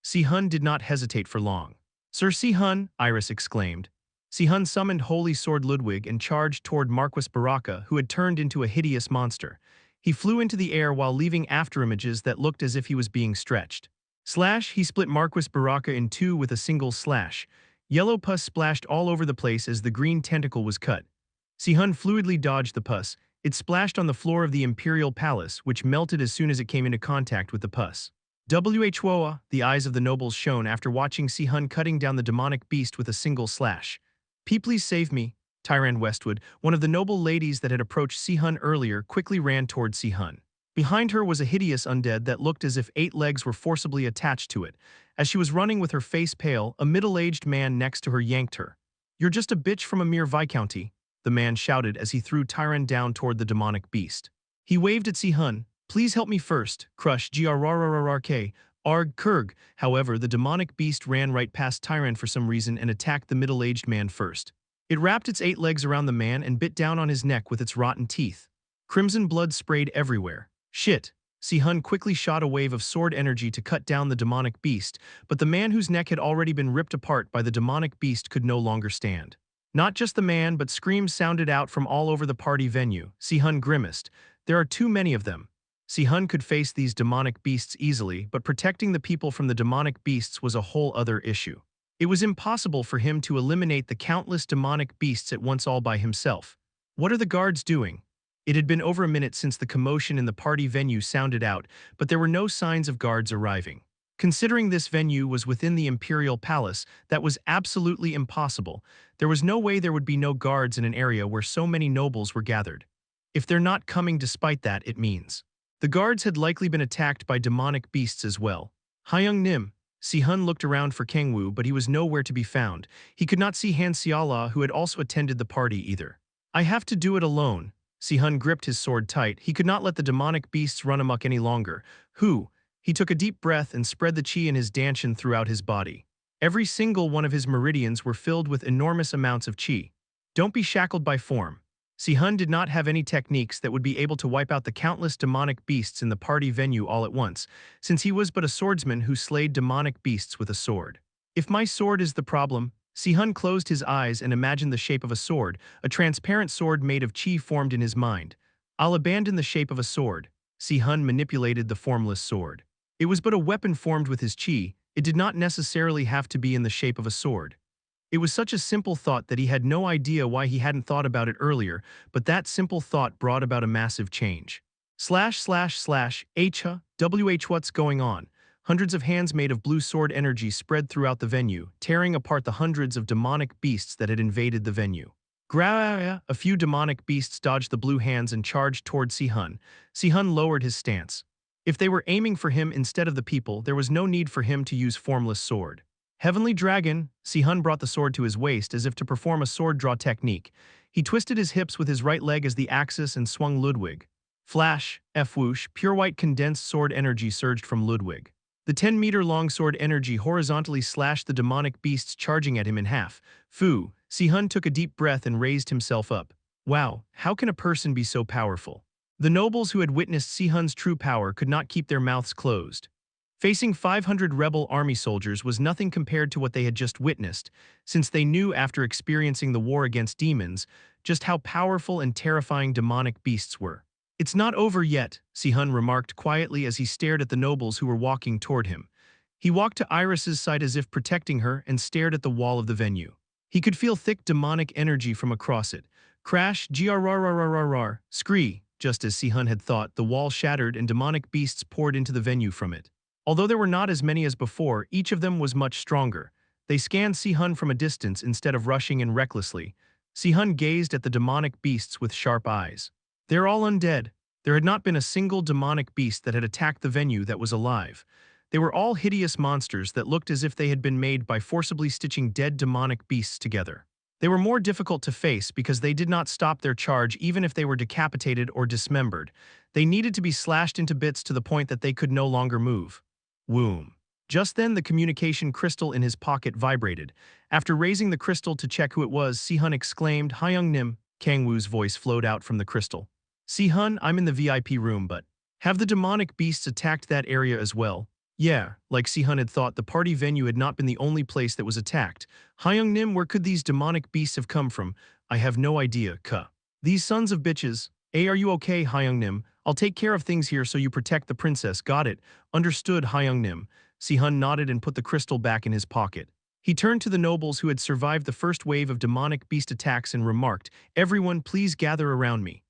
Si-hun did not hesitate for long. "Sir Si-hun," Iris exclaimed. Si-hun summoned Holy Sword Ludwig and charged toward Marquis Baraka, who had turned into a hideous monster. He flew into the air while leaving afterimages that looked as if he was being stretched. He split Marquis Baraka in two with a single slash. Yellow pus splashed all over the place as the green tentacle was cut. Si-hun fluidly dodged the pus. It splashed on the floor of the Imperial Palace, which melted as soon as it came into contact with the pus. Whoa, the eyes of the nobles shone after watching Si-hun cutting down the demonic beast with a single slash. Please save me. Tyran Westwood, one of the noble ladies that had approached Si-hun earlier, quickly ran toward Si-hun. Behind her was a hideous undead that looked as if 8 legs were forcibly attached to it. As she was running with her face pale, a middle-aged man next to her yanked her. "You're just a bitch from a mere viscounty," the man shouted as he threw Tyran down toward the demonic beast. He waved at Si-hun. "Please help me first, crush grrrrrk, arg kurg." However, the demonic beast ran right past Tyran for some reason and attacked the middle-aged man first. It wrapped its 8 legs around the man and bit down on his neck with its rotten teeth. Crimson blood sprayed everywhere. Shit. Si-hun quickly shot a wave of sword energy to cut down the demonic beast, but the man whose neck had already been ripped apart by the demonic beast could no longer stand. Not just the man, but screams sounded out from all over the party venue. Si-hun grimaced. There are too many of them. Si-hun could face these demonic beasts easily, but protecting the people from the demonic beasts was a whole other issue. It was impossible for him to eliminate the countless demonic beasts at once all by himself. What are the guards doing? It had been over a minute since the commotion in the party venue sounded out, but there were no signs of guards arriving. Considering this venue was within the Imperial Palace, that was absolutely impossible. There was no way there would be no guards in an area where so many nobles were gathered. If they're not coming despite that, it means the guards had likely been attacked by demonic beasts as well. Hyung Nim. Si-hun looked around for Kang-woo, but he was nowhere to be found. He could not see Han Xiala, who had also attended the party, either. "I have to do it alone." Si-hun gripped his sword tight. He could not let the demonic beasts run amok any longer. He took a deep breath and spread the chi in his danshan throughout his body. Every single one of his meridians were filled with enormous amounts of chi. Don't be shackled by form. Si-hun did not have any techniques that would be able to wipe out the countless demonic beasts in the party venue all at once, since he was but a swordsman who slayed demonic beasts with a sword. If my sword is the problem, Si-hun closed his eyes and imagined the shape of a sword. A transparent sword made of chi formed in his mind. I'll abandon the shape of a sword. Si-hun manipulated the formless sword. It was but a weapon formed with his chi. It did not necessarily have to be in the shape of a sword. It was such a simple thought that he had no idea why he hadn't thought about it earlier, but that simple thought brought about a massive change. //wh what's going on? Hundreds of hands made of blue sword energy spread throughout the venue, tearing apart the hundreds of demonic beasts that had invaded the venue. A few demonic beasts dodged the blue hands and charged toward Si-hun. Si-hun lowered his stance. If they were aiming for him instead of the people, there was no need for him to use formless sword. Heavenly Dragon. Si-hun brought the sword to his waist as if to perform a sword draw technique. He twisted his hips with his right leg as the axis and swung Ludwig. Flash, F-whoosh, pure white condensed sword energy surged from Ludwig. The 10-meter-long sword energy horizontally slashed the demonic beasts charging at him in half. Si-hun took a deep breath and raised himself up. Wow, how can a person be so powerful? The nobles who had witnessed Si-hun's true power could not keep their mouths closed. Facing 500 rebel army soldiers was nothing compared to what they had just witnessed, since they knew after experiencing the war against demons just how powerful and terrifying demonic beasts were. "It's not over yet," Si-hun remarked quietly as he stared at the nobles who were walking toward him. He walked to Iris's side as if protecting her and stared at the wall of the venue. He could feel thick demonic energy from across it. Crash, grrrrrrrrr, scree. Just as Si-hun had thought, the wall shattered and demonic beasts poured into the venue from it. Although there were not as many as before, each of them was much stronger. They scanned Si-hun from a distance instead of rushing in recklessly. Si-hun gazed at the demonic beasts with sharp eyes. They're all undead. There had not been a single demonic beast that had attacked the venue that was alive. They were all hideous monsters that looked as if they had been made by forcibly stitching dead demonic beasts together. They were more difficult to face because they did not stop their charge even if they were decapitated or dismembered. They needed to be slashed into bits to the point that they could no longer move. Whoom. Just then the communication crystal in his pocket vibrated. After raising the crystal to check who it was, Si-hun exclaimed, "Hyung Nim." Kang-woo's voice flowed out from the crystal. "Si-hun, I'm in the VIP room, but have the demonic beasts attacked that area as well?" Yeah, like Si-hun had thought, the party venue had not been the only place that was attacked. "Hyung Nim, where could these demonic beasts have come from? I have no idea, Ka. These sons of bitches. Are you okay, Hyung Nim? I'll take care of things here so you protect the princess. Got it. Understood, Hyung Nim." Si-hun nodded and put the crystal back in his pocket. He turned to the nobles who had survived the first wave of demonic beast attacks and remarked, "Everyone, please gather around me."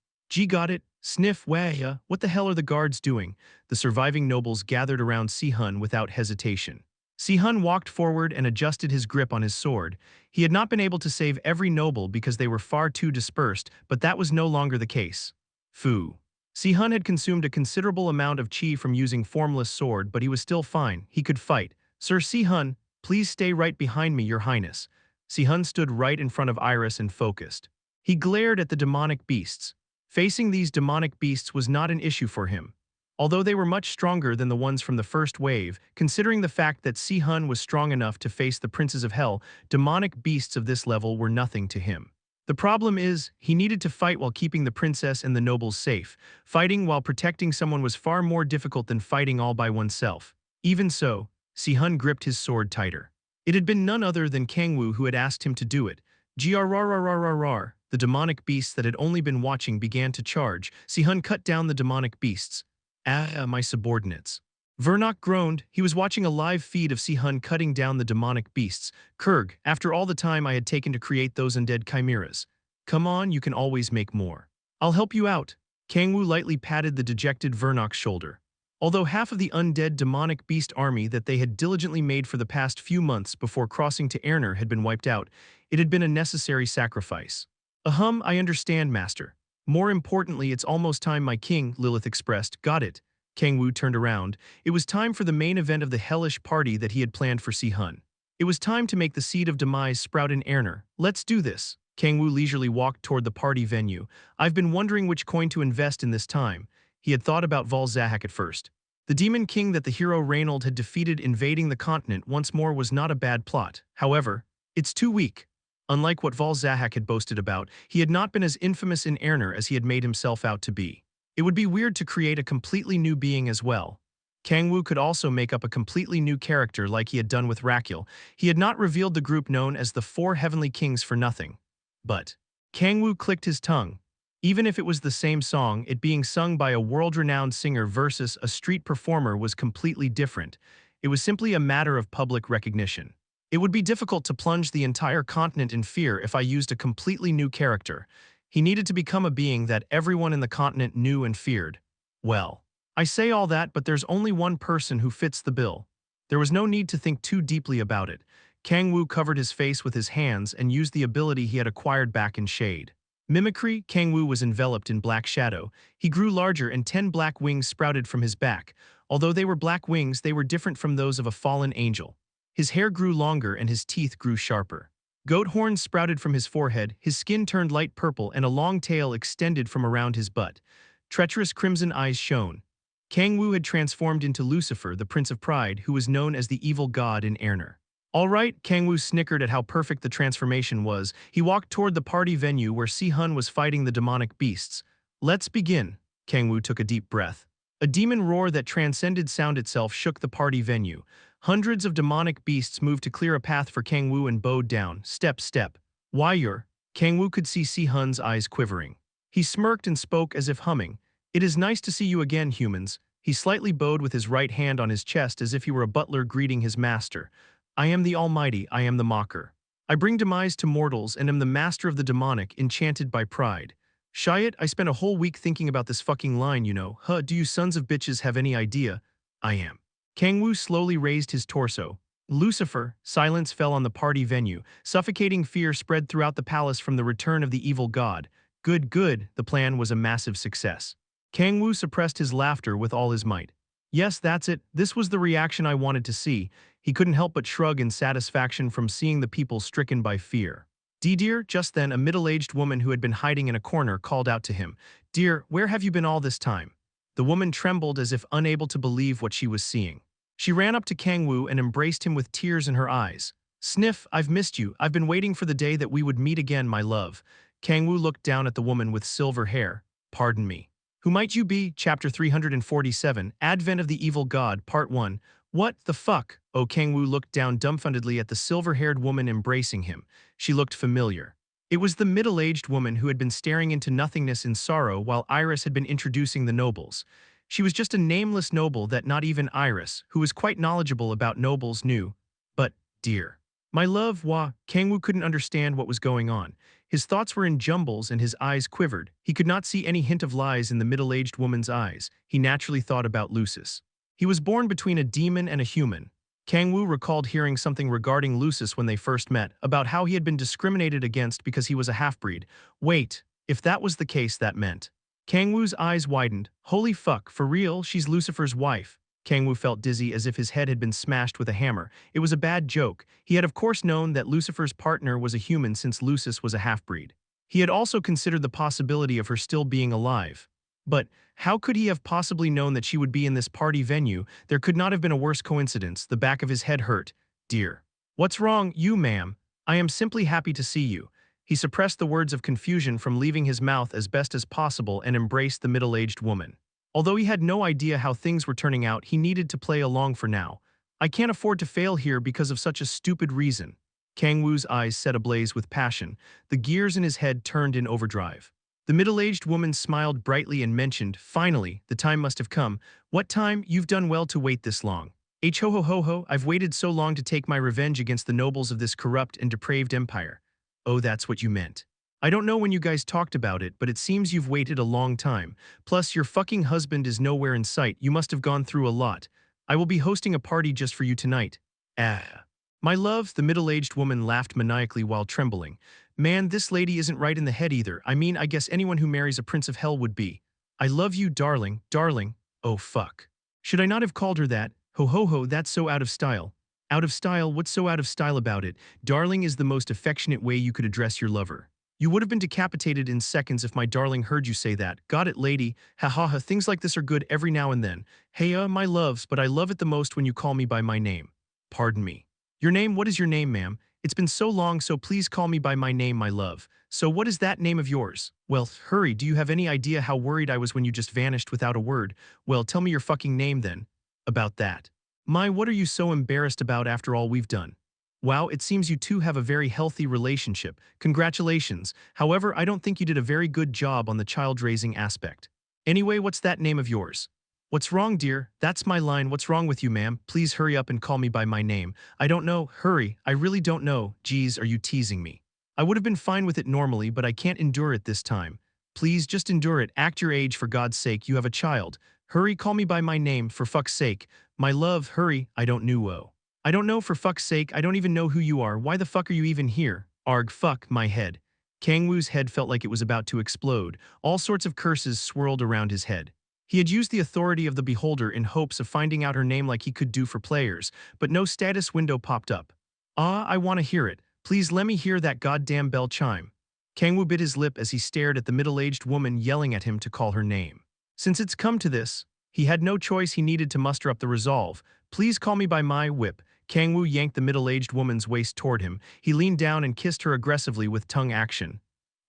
"Got it." Sniff, wah, what the hell are the guards doing? The surviving nobles gathered around Si-hun without hesitation. Si-hun walked forward and adjusted his grip on his sword. He had not been able to save every noble because they were far too dispersed, but that was no longer the case. Fu. Si-hun had consumed a considerable amount of chi from using formless sword, but he was still fine. He could fight. Sir Si-hun, please stay right behind me, your highness. Si-hun stood right in front of Iris and focused. He glared at the demonic beasts. Facing these demonic beasts was not an issue for him. Although they were much stronger than the ones from the first wave, considering the fact that Si-hun was strong enough to face the princes of hell, demonic beasts of this level were nothing to him. The problem is, he needed to fight while keeping the princess and the nobles safe. Fighting while protecting someone was far more difficult than fighting all by oneself. Even so, Si-hun gripped his sword tighter. It had been none other than Kang-woo who had asked him to do it. Grrrrrrrrrr. The demonic beasts that had only been watching began to charge. Si-hun cut down the demonic beasts. Ah, my subordinates. Vernok groaned. He was watching a live feed of Si-hun cutting down the demonic beasts. Kurg, after all the time I had taken to create those undead chimeras. Come on, you can always make more. I'll help you out. Kang-woo lightly patted the dejected Vernok's shoulder. Although half of the undead demonic beast army that they had diligently made for the past few months before crossing to Erner had been wiped out, it had been a necessary sacrifice. I understand, master. More importantly, it's almost time my king, Lilith expressed. Got it. Kang-woo turned around. It was time for the main event of the hellish party that he had planned for Si-hun. It was time to make the seed of demise sprout in Erner. Let's do this. Kang-woo leisurely walked toward the party venue. I've been wondering which coin to invest in this time. He had thought about Valzahak at first. The demon king that the hero Reynold had defeated invading the continent once more was not a bad plot. However, it's too weak. Unlike what Valzahak had boasted about, he had not been as infamous in Erner as he had made himself out to be. It would be weird to create a completely new being as well. Kang-woo could also make up a completely new character like he had done with Rakyl. He had not revealed the group known as the Four Heavenly Kings for nothing. But Kang-woo clicked his tongue. Even if it was the same song, it being sung by a world-renowned singer versus a street performer was completely different. It was simply a matter of public recognition. It would be difficult to plunge the entire continent in fear if I used a completely new character. He needed to become a being that everyone in the continent knew and feared. Well, I say all that, but there's only one person who fits the bill. There was no need to think too deeply about it. Kang-woo covered his face with his hands and used the ability he had acquired back in Shade. Mimicry, Kang-woo was enveloped in black shadow. He grew larger and 10 black wings sprouted from his back. Although they were black wings, they were different from those of a fallen angel. His hair grew longer and his teeth grew sharper. Goat horns sprouted from his forehead, his skin turned light purple and a long tail extended from around his butt. Treacherous crimson eyes shone. Kang-woo had transformed into Lucifer, the Prince of Pride, who was known as the evil god in Erner. All right, Kang-woo snickered at how perfect the transformation was. He walked toward the party venue where Si-hun was fighting the demonic beasts. Let's begin. Kang-woo took a deep breath. A demon roar that transcended sound itself shook the party venue. Hundreds of demonic beasts moved to clear a path for Kang-woo and bowed down, step, step. Why you're? Kang-woo could see Si-hun's eyes quivering. He smirked and spoke as if humming. It is nice to see you again, humans. He slightly bowed with his right hand on his chest as if he were a butler greeting his master. I am the Almighty, I am the Mocker. I bring demise to mortals and am the master of the demonic, enchanted by pride. Shayat, I spent a whole week thinking about this fucking line, you know. Do you sons of bitches have any idea? I am. Kang-woo slowly raised his torso. Lucifer, silence fell on the party venue. Suffocating fear spread throughout the palace from the return of the evil god. Good, good, the plan was a massive success. Kang-woo suppressed his laughter with all his might. Yes, that's it, this was the reaction I wanted to see. He couldn't help but shrug in satisfaction from seeing the people stricken by fear. Dear, just then a middle-aged woman who had been hiding in a corner called out to him. Dear, where have you been all this time? The woman trembled as if unable to believe what she was seeing. She ran up to Kang-woo and embraced him with tears in her eyes. Sniff, I've missed you. I've been waiting for the day that we would meet again, my love. Kang-woo looked down at the woman with silver hair. Pardon me. Who might you be? Chapter 347, Advent of the Evil God, Part 1. What the fuck? Oh, Kang-woo looked down dumbfoundedly at the silver-haired woman embracing him. She looked familiar. It was the middle-aged woman who had been staring into nothingness in sorrow while Iris had been introducing the nobles. She was just a nameless noble that not even Iris, who was quite knowledgeable about nobles, knew. But, dear. My love, Kang-woo couldn't understand what was going on. His thoughts were in jumbles and his eyes quivered. He could not see any hint of lies in the middle-aged woman's eyes. He naturally thought about Lucis. He was born between a demon and a human. Kang-woo recalled hearing something regarding Lucis when they first met, about how he had been discriminated against because he was a half-breed. Wait, if that was the case, that meant. Kang-woo's eyes widened. Holy fuck, for real, she's Lucifer's wife. Kang-woo felt dizzy as if his head had been smashed with a hammer. It was a bad joke. He had of course known that Lucifer's partner was a human since Lucis was a half-breed. He had also considered the possibility of her still being alive. But how could he have possibly known that she would be in this party venue? There could not have been a worse coincidence. The back of his head hurt. Dear. What's wrong, you ma'am? I am simply happy to see you. He suppressed the words of confusion from leaving his mouth as best as possible and embraced the middle-aged woman. Although he had no idea how things were turning out, he needed to play along for now. I can't afford to fail here because of such a stupid reason. Kang-woo's eyes set ablaze with passion. The gears in his head turned in overdrive. The middle-aged woman smiled brightly and mentioned, finally, the time must have come. What time? You've done well to wait this long. Ho ho ho ho, I've waited so long to take my revenge against the nobles of this corrupt and depraved empire. Oh, that's what you meant. I don't know when you guys talked about it, but it seems you've waited a long time. Plus, your fucking husband is nowhere in sight. You must have gone through a lot. I will be hosting a party just for you tonight. Ah. My love, the middle-aged woman laughed maniacally while trembling. Man, this lady isn't right in the head either. I mean, I guess anyone who marries a prince of hell would be. I love you, darling, darling. Oh, fuck. Should I not have called her that? Ho ho ho, that's so out of style. Out of style? What's so out of style about it? Darling is the most affectionate way you could address your lover. You would have been decapitated in seconds if my darling heard you say that. Got it, lady. Ha ha ha, things like this are good every now and then. Hey, my loves, but I love it the most when you call me by my name. Pardon me. Your name? What is your name, ma'am? It's been so long, so please call me by my name, my love. So what is that name of yours? Well, hurry, do you have any idea how worried I was when you just vanished without a word? Well, tell me your fucking name then. About that. My, what are you so embarrassed about after all we've done? Wow, it seems you two have a very healthy relationship. Congratulations. However, I don't think you did a very good job on the child-raising aspect. Anyway, what's that name of yours? What's wrong, dear? That's my line. What's wrong with you, ma'am? Please hurry up and call me by my name. I don't know. Hurry. I really don't know. Geez, are you teasing me? I would have been fine with it normally, but I can't endure it this time. Please, just endure it. Act your age, for God's sake. You have a child. Hurry, call me by my name, for fuck's sake. My love, hurry. I don't know. I don't know, for fuck's sake. I don't even know who you are. Why the fuck are you even here? Arg, fuck, my head. Kang-woo's head felt like it was about to explode. All sorts of curses swirled around his head. He had used the authority of the beholder in hopes of finding out her name like he could do for players, but no status window popped up. Ah, I want to hear it. Please let me hear that goddamn bell chime. Kang-woo bit his lip as he stared at the middle-aged woman yelling at him to call her name. Since it's come to this, he had no choice. He needed to muster up the resolve. Please call me by my whip. Kang-woo yanked the middle-aged woman's waist toward him. He leaned down and kissed her aggressively with tongue action.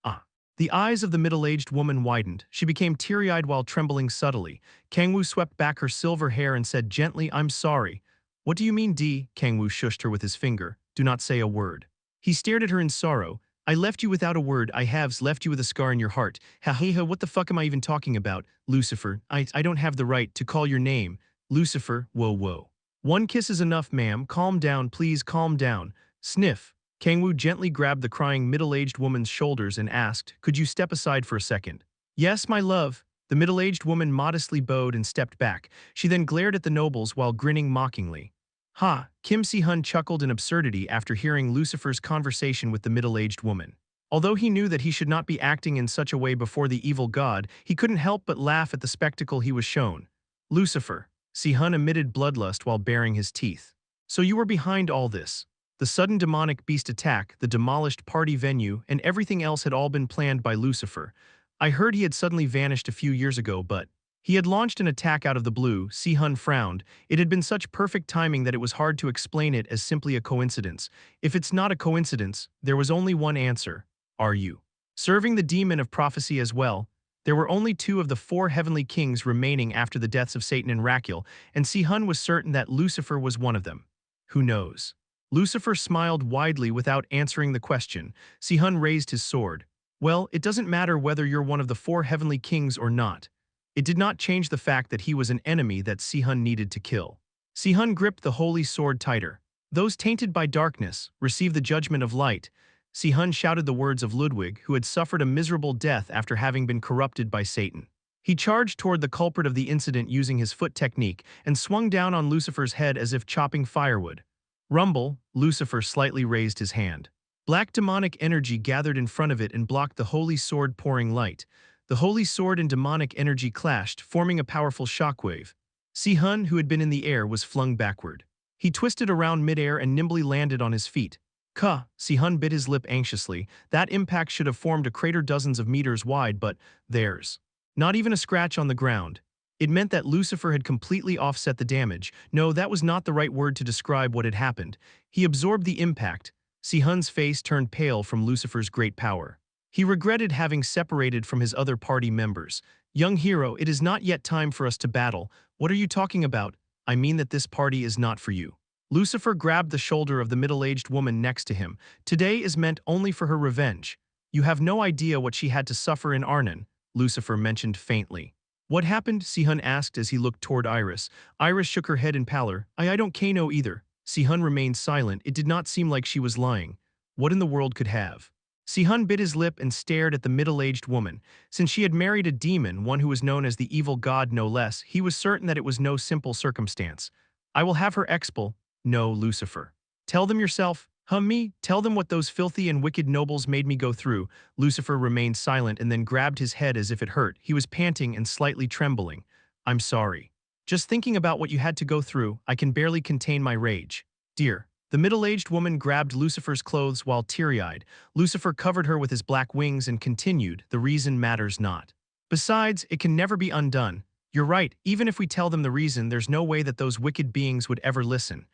Ah. The eyes of the middle-aged woman widened. She became teary-eyed while trembling subtly. Kang-woo swept back her silver hair and said gently, I'm sorry. What do you mean, D? Kang-woo shushed her with his finger. Do not say a word. He stared at her in sorrow. I left you without a word. I have left you with a scar in your heart. Ha ha ha, what the fuck am I even talking about? Lucifer, I don't have the right to call your name. Lucifer, whoa. One kiss is enough, ma'am. Calm down, please calm down. Sniff. Kang-woo gently grabbed the crying middle-aged woman's shoulders and asked, could you step aside for a second? Yes, my love. The middle-aged woman modestly bowed and stepped back. She then glared at the nobles while grinning mockingly. Ha, Kim Si-hun chuckled in absurdity after hearing Lucifer's conversation with the middle-aged woman. Although he knew that he should not be acting in such a way before the evil god, he couldn't help but laugh at the spectacle he was shown. Lucifer. Si-hun emitted bloodlust while baring his teeth. So you were behind all this. The sudden demonic beast attack, the demolished party venue, and everything else had all been planned by Lucifer. I heard he had suddenly vanished a few years ago, but he had launched an attack out of the blue. Si-hun frowned. It had been such perfect timing that it was hard to explain it as simply a coincidence. If it's not a coincidence, there was only one answer. Are you serving the demon of prophecy as well? There were only 2 of the 4 heavenly kings remaining after the deaths of Satan and Rachiel, and Si-hun was certain that Lucifer was one of them. Who knows? Lucifer smiled widely without answering the question. Si-hun raised his sword. Well, it doesn't matter whether you're one of the 4 heavenly kings or not. It did not change the fact that he was an enemy that Si-hun needed to kill. Si-hun gripped the holy sword tighter. Those tainted by darkness receive the judgment of light. Si-hun shouted the words of Ludwig, who had suffered a miserable death after having been corrupted by Satan. He charged toward the culprit of the incident using his foot technique and swung down on Lucifer's head as if chopping firewood. Rumble, Lucifer slightly raised his hand. Black demonic energy gathered in front of it and blocked the holy sword pouring light. The holy sword and demonic energy clashed, forming a powerful shockwave. Si-hun, who had been in the air, was flung backward. He twisted around midair and nimbly landed on his feet. Kuh, Si-hun bit his lip anxiously. That impact should have formed a crater dozens of meters wide, but there's not even a scratch on the ground. It meant that Lucifer had completely offset the damage. No, that was not the right word to describe what had happened. He absorbed the impact. Si-hun's face turned pale from Lucifer's great power. He regretted having separated from his other party members. Young hero, it is not yet time for us to battle. What are you talking about? I mean that this party is not for you. Lucifer grabbed the shoulder of the middle-aged woman next to him. Today is meant only for her revenge. You have no idea what she had to suffer in Arnon, Lucifer mentioned faintly. What happened? Si-hun asked as he looked toward Iris. Iris shook her head in pallor. I don't know either. Si-hun remained silent. It did not seem like she was lying. What in the world could have? Si-hun bit his lip and stared at the middle-aged woman. Since she had married a demon, one who was known as the evil god no less, he was certain that it was no simple circumstance. I will have her expel. No, Lucifer. Tell them yourself. Me? Tell them what those filthy and wicked nobles made me go through. Lucifer remained silent and then grabbed his head as if it hurt. He was panting and slightly trembling. I'm sorry. Just thinking about what you had to go through, I can barely contain my rage. Dear. The middle-aged woman grabbed Lucifer's clothes while teary-eyed. Lucifer covered her with his black wings and continued, the reason matters not. Besides, it can never be undone. You're right, even if we tell them the reason, there's no way that those wicked beings would ever listen.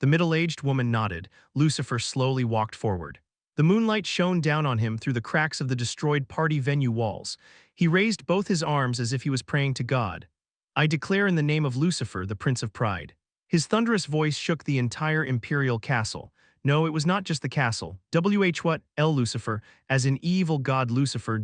The middle-aged woman nodded. Lucifer slowly walked forward. The moonlight shone down on him through the cracks of the destroyed party venue walls. He raised both his arms as if he was praying to God. I declare in the name of Lucifer, the Prince of Pride. His thunderous voice shook the entire imperial castle. No, it was not just the castle. What? Lucifer, as in evil god Lucifer.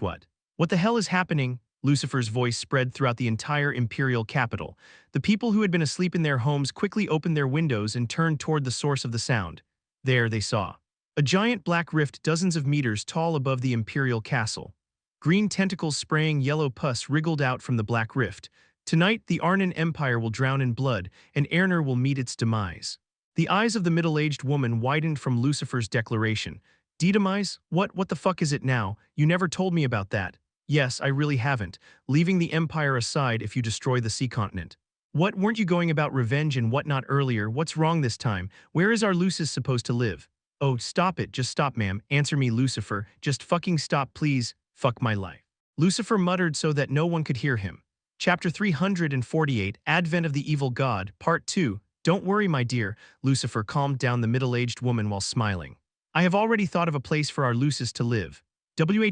What? What the hell is happening? Lucifer's voice spread throughout the entire imperial capital. The people who had been asleep in their homes quickly opened their windows and turned toward the source of the sound. There they saw a giant black rift dozens of meters tall above the imperial castle. Green tentacles spraying yellow pus wriggled out from the black rift. Tonight, the Arnon Empire will drown in blood, and Erner will meet its demise. The eyes of the middle-aged woman widened from Lucifer's declaration. Demise? What the fuck is it now? You never told me about that. Yes, I really haven't. Leaving the Empire aside if you destroy the sea continent. What, weren't you going about revenge and whatnot earlier? What's wrong this time? Where is our Lucis supposed to live? Oh, stop it, just stop, ma'am. Answer me, Lucifer. Just fucking stop, please. Fuck my life. Lucifer muttered so that no one could hear him. Chapter 348, Advent of the Evil God, Part 2. Don't worry, my dear. Lucifer calmed down the middle-aged woman while smiling. I have already thought of a place for our Lucis to live.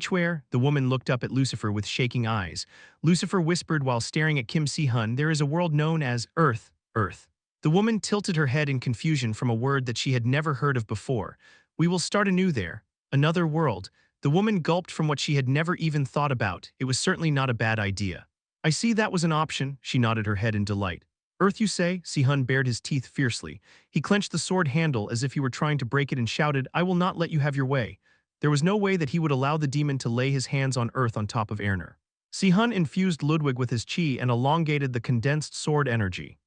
Where? The woman looked up at Lucifer with shaking eyes. Lucifer whispered while staring at Kim Si-hun, there is a world known as Earth. Earth. The woman tilted her head in confusion from a word that she had never heard of before. We will start anew there. Another world. The woman gulped from what she had never even thought about. It was certainly not a bad idea. I see that was an option, she nodded her head in delight. Earth, you say? Si-hun bared his teeth fiercely. He clenched the sword handle as if he were trying to break it and shouted, I will not let you have your way. There was no way that he would allow the demon to lay his hands on Earth on top of Erner. Si-hun infused Ludwig with his chi and elongated the condensed sword energy.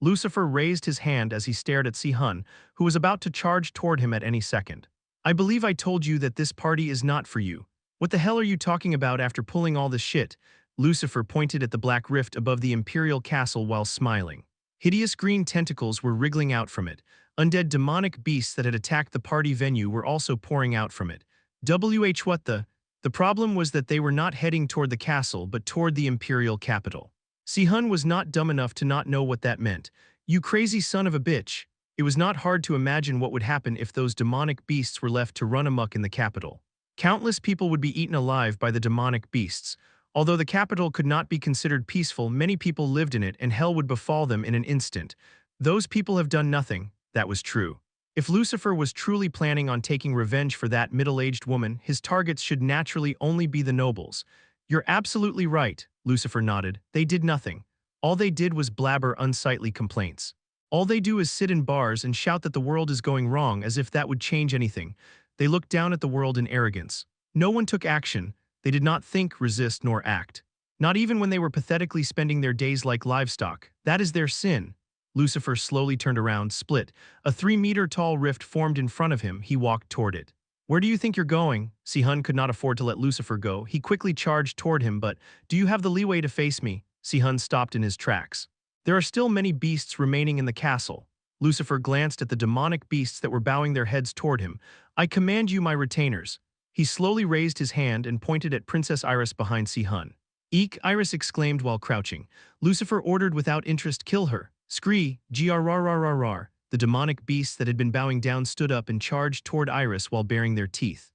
Lucifer raised his hand as he stared at Si-hun, who was about to charge toward him at any second. I believe I told you that this party is not for you. What the hell are you talking about after pulling all this shit? Lucifer pointed at the black rift above the imperial castle while smiling. Hideous green tentacles were wriggling out from it. Undead demonic beasts that had attacked the party venue were also pouring out from it. What the? The problem was that they were not heading toward the castle but toward the imperial capital. Si-hun was not dumb enough to not know what that meant. You crazy son of a bitch. It was not hard to imagine what would happen if those demonic beasts were left to run amok in the capital. Countless people would be eaten alive by the demonic beasts. Although the capital could not be considered peaceful, many people lived in it and hell would befall them in an instant. Those people have done nothing, that was true. If Lucifer was truly planning on taking revenge for that middle-aged woman, his targets should naturally only be the nobles. You're absolutely right, Lucifer nodded. They did nothing. All they did was blabber unsightly complaints. All they do is sit in bars and shout that the world is going wrong as if that would change anything. They looked down at the world in arrogance. No one took action. They did not think, resist, nor act. Not even when they were pathetically spending their days like livestock. That is their sin. Lucifer slowly turned around, split. A 3-meter-tall rift formed in front of him. He walked toward it. Where do you think you're going? Si-hun could not afford to let Lucifer go. He quickly charged toward him, but, do you have the leeway to face me? Si-hun stopped in his tracks. There are still many beasts remaining in the castle. Lucifer glanced at the demonic beasts that were bowing their heads toward him. I command you, my retainers. He slowly raised his hand and pointed at Princess Iris behind Si-hun. Eek, Iris exclaimed while crouching. Lucifer ordered without interest, kill her. Scree, grrrrrrr. The demonic beasts that had been bowing down stood up and charged toward Iris while baring their teeth.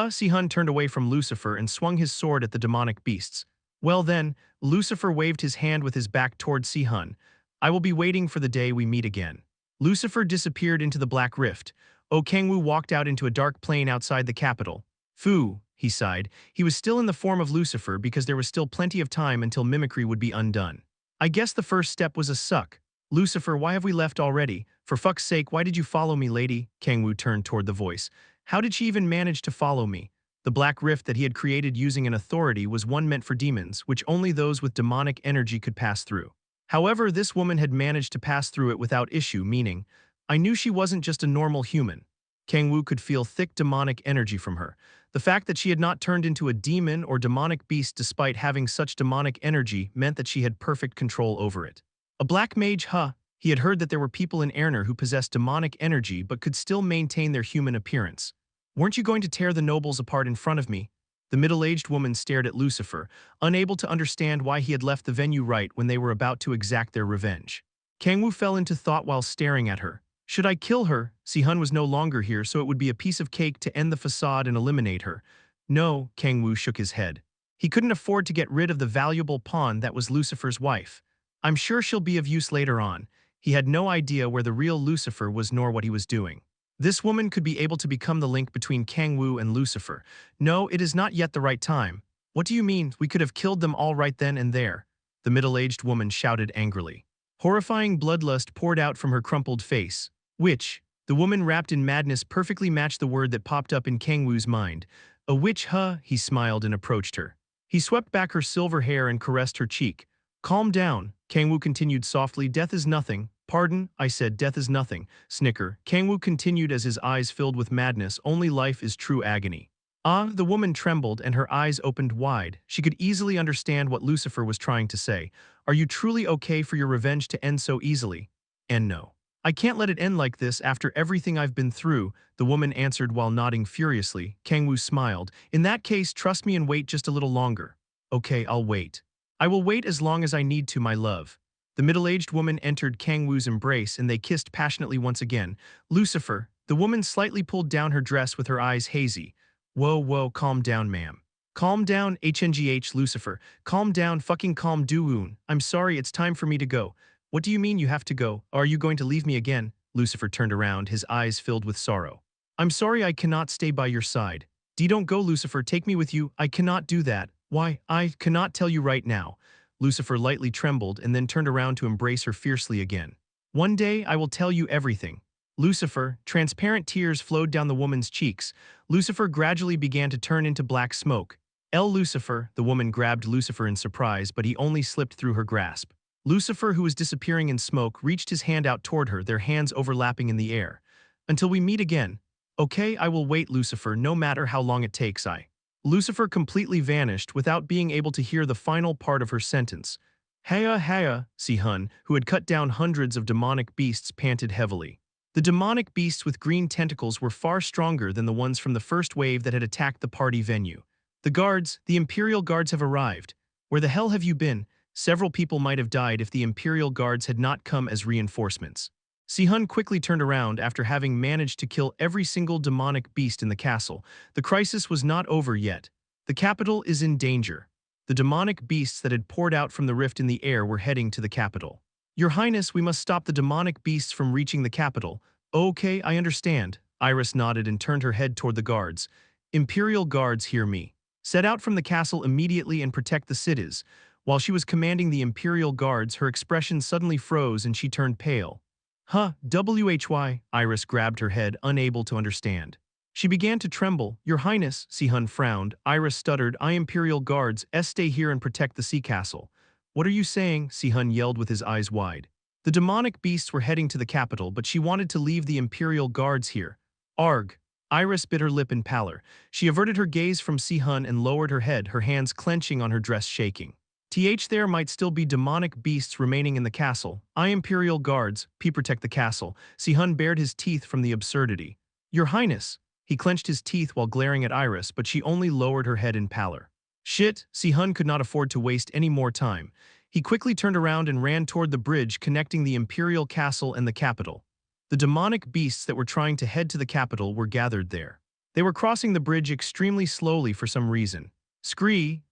Si-hun turned away from Lucifer and swung his sword at the demonic beasts. Well then, Lucifer waved his hand with his back toward Si-hun. I will be waiting for the day we meet again. Lucifer disappeared into the black rift. Kang-woo walked out into a dark plain outside the capital. Phew, he sighed. He was still in the form of Lucifer because there was still plenty of time until mimicry would be undone. I guess the first step was a suck. Lucifer, why have we left already? For fuck's sake, why did you follow me, lady? Kang-woo turned toward the voice. How did she even manage to follow me? The black rift that he had created using an authority was one meant for demons, which only those with demonic energy could pass through. However, this woman had managed to pass through it without issue, meaning, I knew she wasn't just a normal human. Kang-woo could feel thick demonic energy from her. The fact that she had not turned into a demon or demonic beast despite having such demonic energy meant that she had perfect control over it. A black mage, huh? He had heard that there were people in Erner who possessed demonic energy but could still maintain their human appearance. Weren't you going to tear the nobles apart in front of me? The middle-aged woman stared at Lucifer, unable to understand why he had left the venue right when they were about to exact their revenge. Kang-woo fell into thought while staring at her. Should I kill her? Si-hun was no longer here, so it would be a piece of cake to end the facade and eliminate her. No, Kang-woo shook his head. He couldn't afford to get rid of the valuable pawn that was Lucifer's wife. I'm sure she'll be of use later on. He had no idea where the real Lucifer was nor what he was doing. This woman could be able to become the link between Kang-woo and Lucifer. No, it is not yet the right time. What do you mean? We could have killed them all right then and there. The middle-aged woman shouted angrily. Horrifying bloodlust poured out from her crumpled face. Witch. The woman wrapped in madness perfectly matched the word that popped up in Kang-woo's mind. A witch, huh? He smiled and approached her. He swept back her silver hair and caressed her cheek. Calm down. Kang-woo continued softly. Death is nothing. Pardon, I said death is nothing. Snicker. Kang-woo continued as his eyes filled with madness. Only life is true agony. Ah, the woman trembled and her eyes opened wide. She could easily understand what Lucifer was trying to say. Are you truly okay for your revenge to end so easily? And no. I can't let it end like this after everything I've been through, the woman answered while nodding furiously. Kang-woo smiled. In that case, trust me and wait just a little longer. Okay, I'll wait. I will wait as long as I need to, my love. The middle-aged woman entered Kang-woo's embrace and they kissed passionately once again. Lucifer, the woman slightly pulled down her dress with her eyes hazy. Whoa, calm down, ma'am. Calm down, HNGH, Lucifer. Calm down, fucking calm doon. I'm sorry, it's time for me to go. What do you mean you have to go? Are you going to leave me again? Lucifer turned around, his eyes filled with sorrow. I'm sorry I cannot stay by your side. Don't go, Lucifer, take me with you. I cannot do that. Why, I cannot tell you right now. Lucifer lightly trembled and then turned around to embrace her fiercely again. One day I will tell you everything. Lucifer, transparent tears flowed down the woman's cheeks. Lucifer gradually began to turn into black smoke. Lucifer, the woman grabbed Lucifer in surprise, but he only slipped through her grasp. Lucifer, who was disappearing in smoke, reached his hand out toward her, their hands overlapping in the air. Until we meet again. Okay, I will wait, Lucifer, no matter how long it takes. Lucifer completely vanished without being able to hear the final part of her sentence. Haya, Si-hun, who had cut down hundreds of demonic beasts, panted heavily. The demonic beasts with green tentacles were far stronger than the ones from the first wave that had attacked the party venue. The Imperial Guards have arrived. Where the hell have you been? Several people might have died if the Imperial Guards had not come as reinforcements. Si-hun quickly turned around after having managed to kill every single demonic beast in the castle. The crisis was not over yet. The capital is in danger. The demonic beasts that had poured out from the rift in the air were heading to the capital. Your Highness, we must stop the demonic beasts from reaching the capital. Okay, I understand. Iris nodded and turned her head toward the guards. Imperial Guards, hear me. Set out from the castle immediately and protect the cities. While she was commanding the Imperial Guards, her expression suddenly froze and she turned pale. Huh, why? Iris grabbed her head, unable to understand. She began to tremble. Your Highness, Sihun frowned. Iris stuttered, I Imperial Guards, stay here and protect the sea castle. What are you saying? Sihun yelled with his eyes wide. The demonic beasts were heading to the capital, but she wanted to leave the Imperial Guards here. Arg. Iris bit her lip in pallor. She averted her gaze from Sihun and lowered her head, her hands clenching on her dress shaking. There might still be demonic beasts remaining in the castle. Imperial Guards, protect the castle. Sihun bared his teeth from the absurdity. Your Highness. He clenched his teeth while glaring at Iris, but she only lowered her head in pallor. Shit, Sihun could not afford to waste any more time. He quickly turned around and ran toward the bridge connecting the Imperial Castle and the capital. The demonic beasts that were trying to head to the capital were gathered there. They were crossing the bridge extremely slowly for some reason. Scree,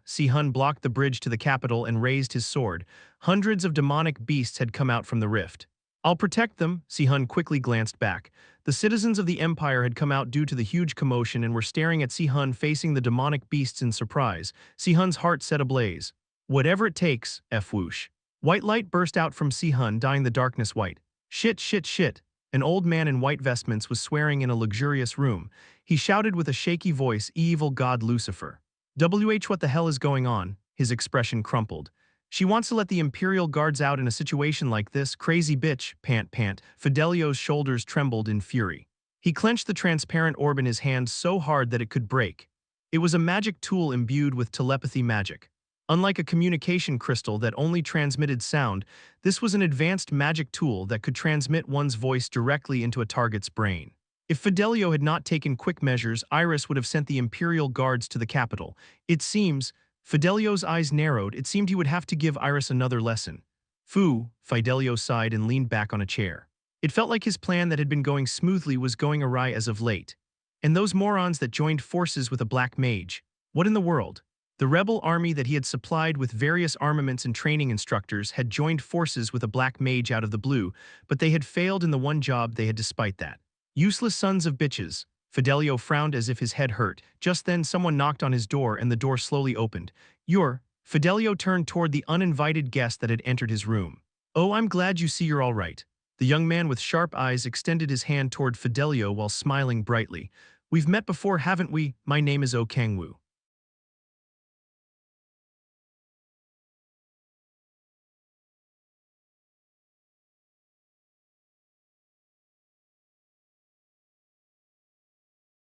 Sihun blocked the bridge to the capital and raised his sword. Hundreds of demonic beasts had come out from the rift. I'll protect them, Sihun quickly glanced back. The citizens of the Empire had come out due to the huge commotion and were staring at Sihun facing the demonic beasts in surprise. Sihun's heart set ablaze. Whatever it takes, whoosh. White light burst out from Sihun, dyeing the darkness white. Shit. An old man in white vestments was swearing in a luxurious room. He shouted with a shaky voice, evil god Lucifer. What the hell is going on? His expression crumpled. She wants to let the Imperial Guards out in a situation like this, crazy bitch, pant. Fidelio's shoulders trembled in fury. He clenched the transparent orb in his hand so hard that it could break. It was a magic tool imbued with telepathy magic. Unlike a communication crystal that only transmitted sound, this was an advanced magic tool that could transmit one's voice directly into a target's brain. If Fidelio had not taken quick measures, Iris would have sent the Imperial Guards to the capital. It seems, Fidelio's eyes narrowed, it seemed he would have to give Iris another lesson. Fidelio sighed and leaned back on a chair. It felt like his plan that had been going smoothly was going awry as of late. And those morons that joined forces with a black mage. What in the world? The rebel army that he had supplied with various armaments and training instructors had joined forces with a black mage out of the blue, but they had failed in the one job they had despite that. Useless sons of bitches. Fidelio frowned as if his head hurt. Just then someone knocked on his door and the door slowly opened. Fidelio turned toward the uninvited guest that had entered his room. Oh, I'm glad you see you're all right. The young man with sharp eyes extended his hand toward Fidelio while smiling brightly. We've met before, haven't we? My name is Kang-woo.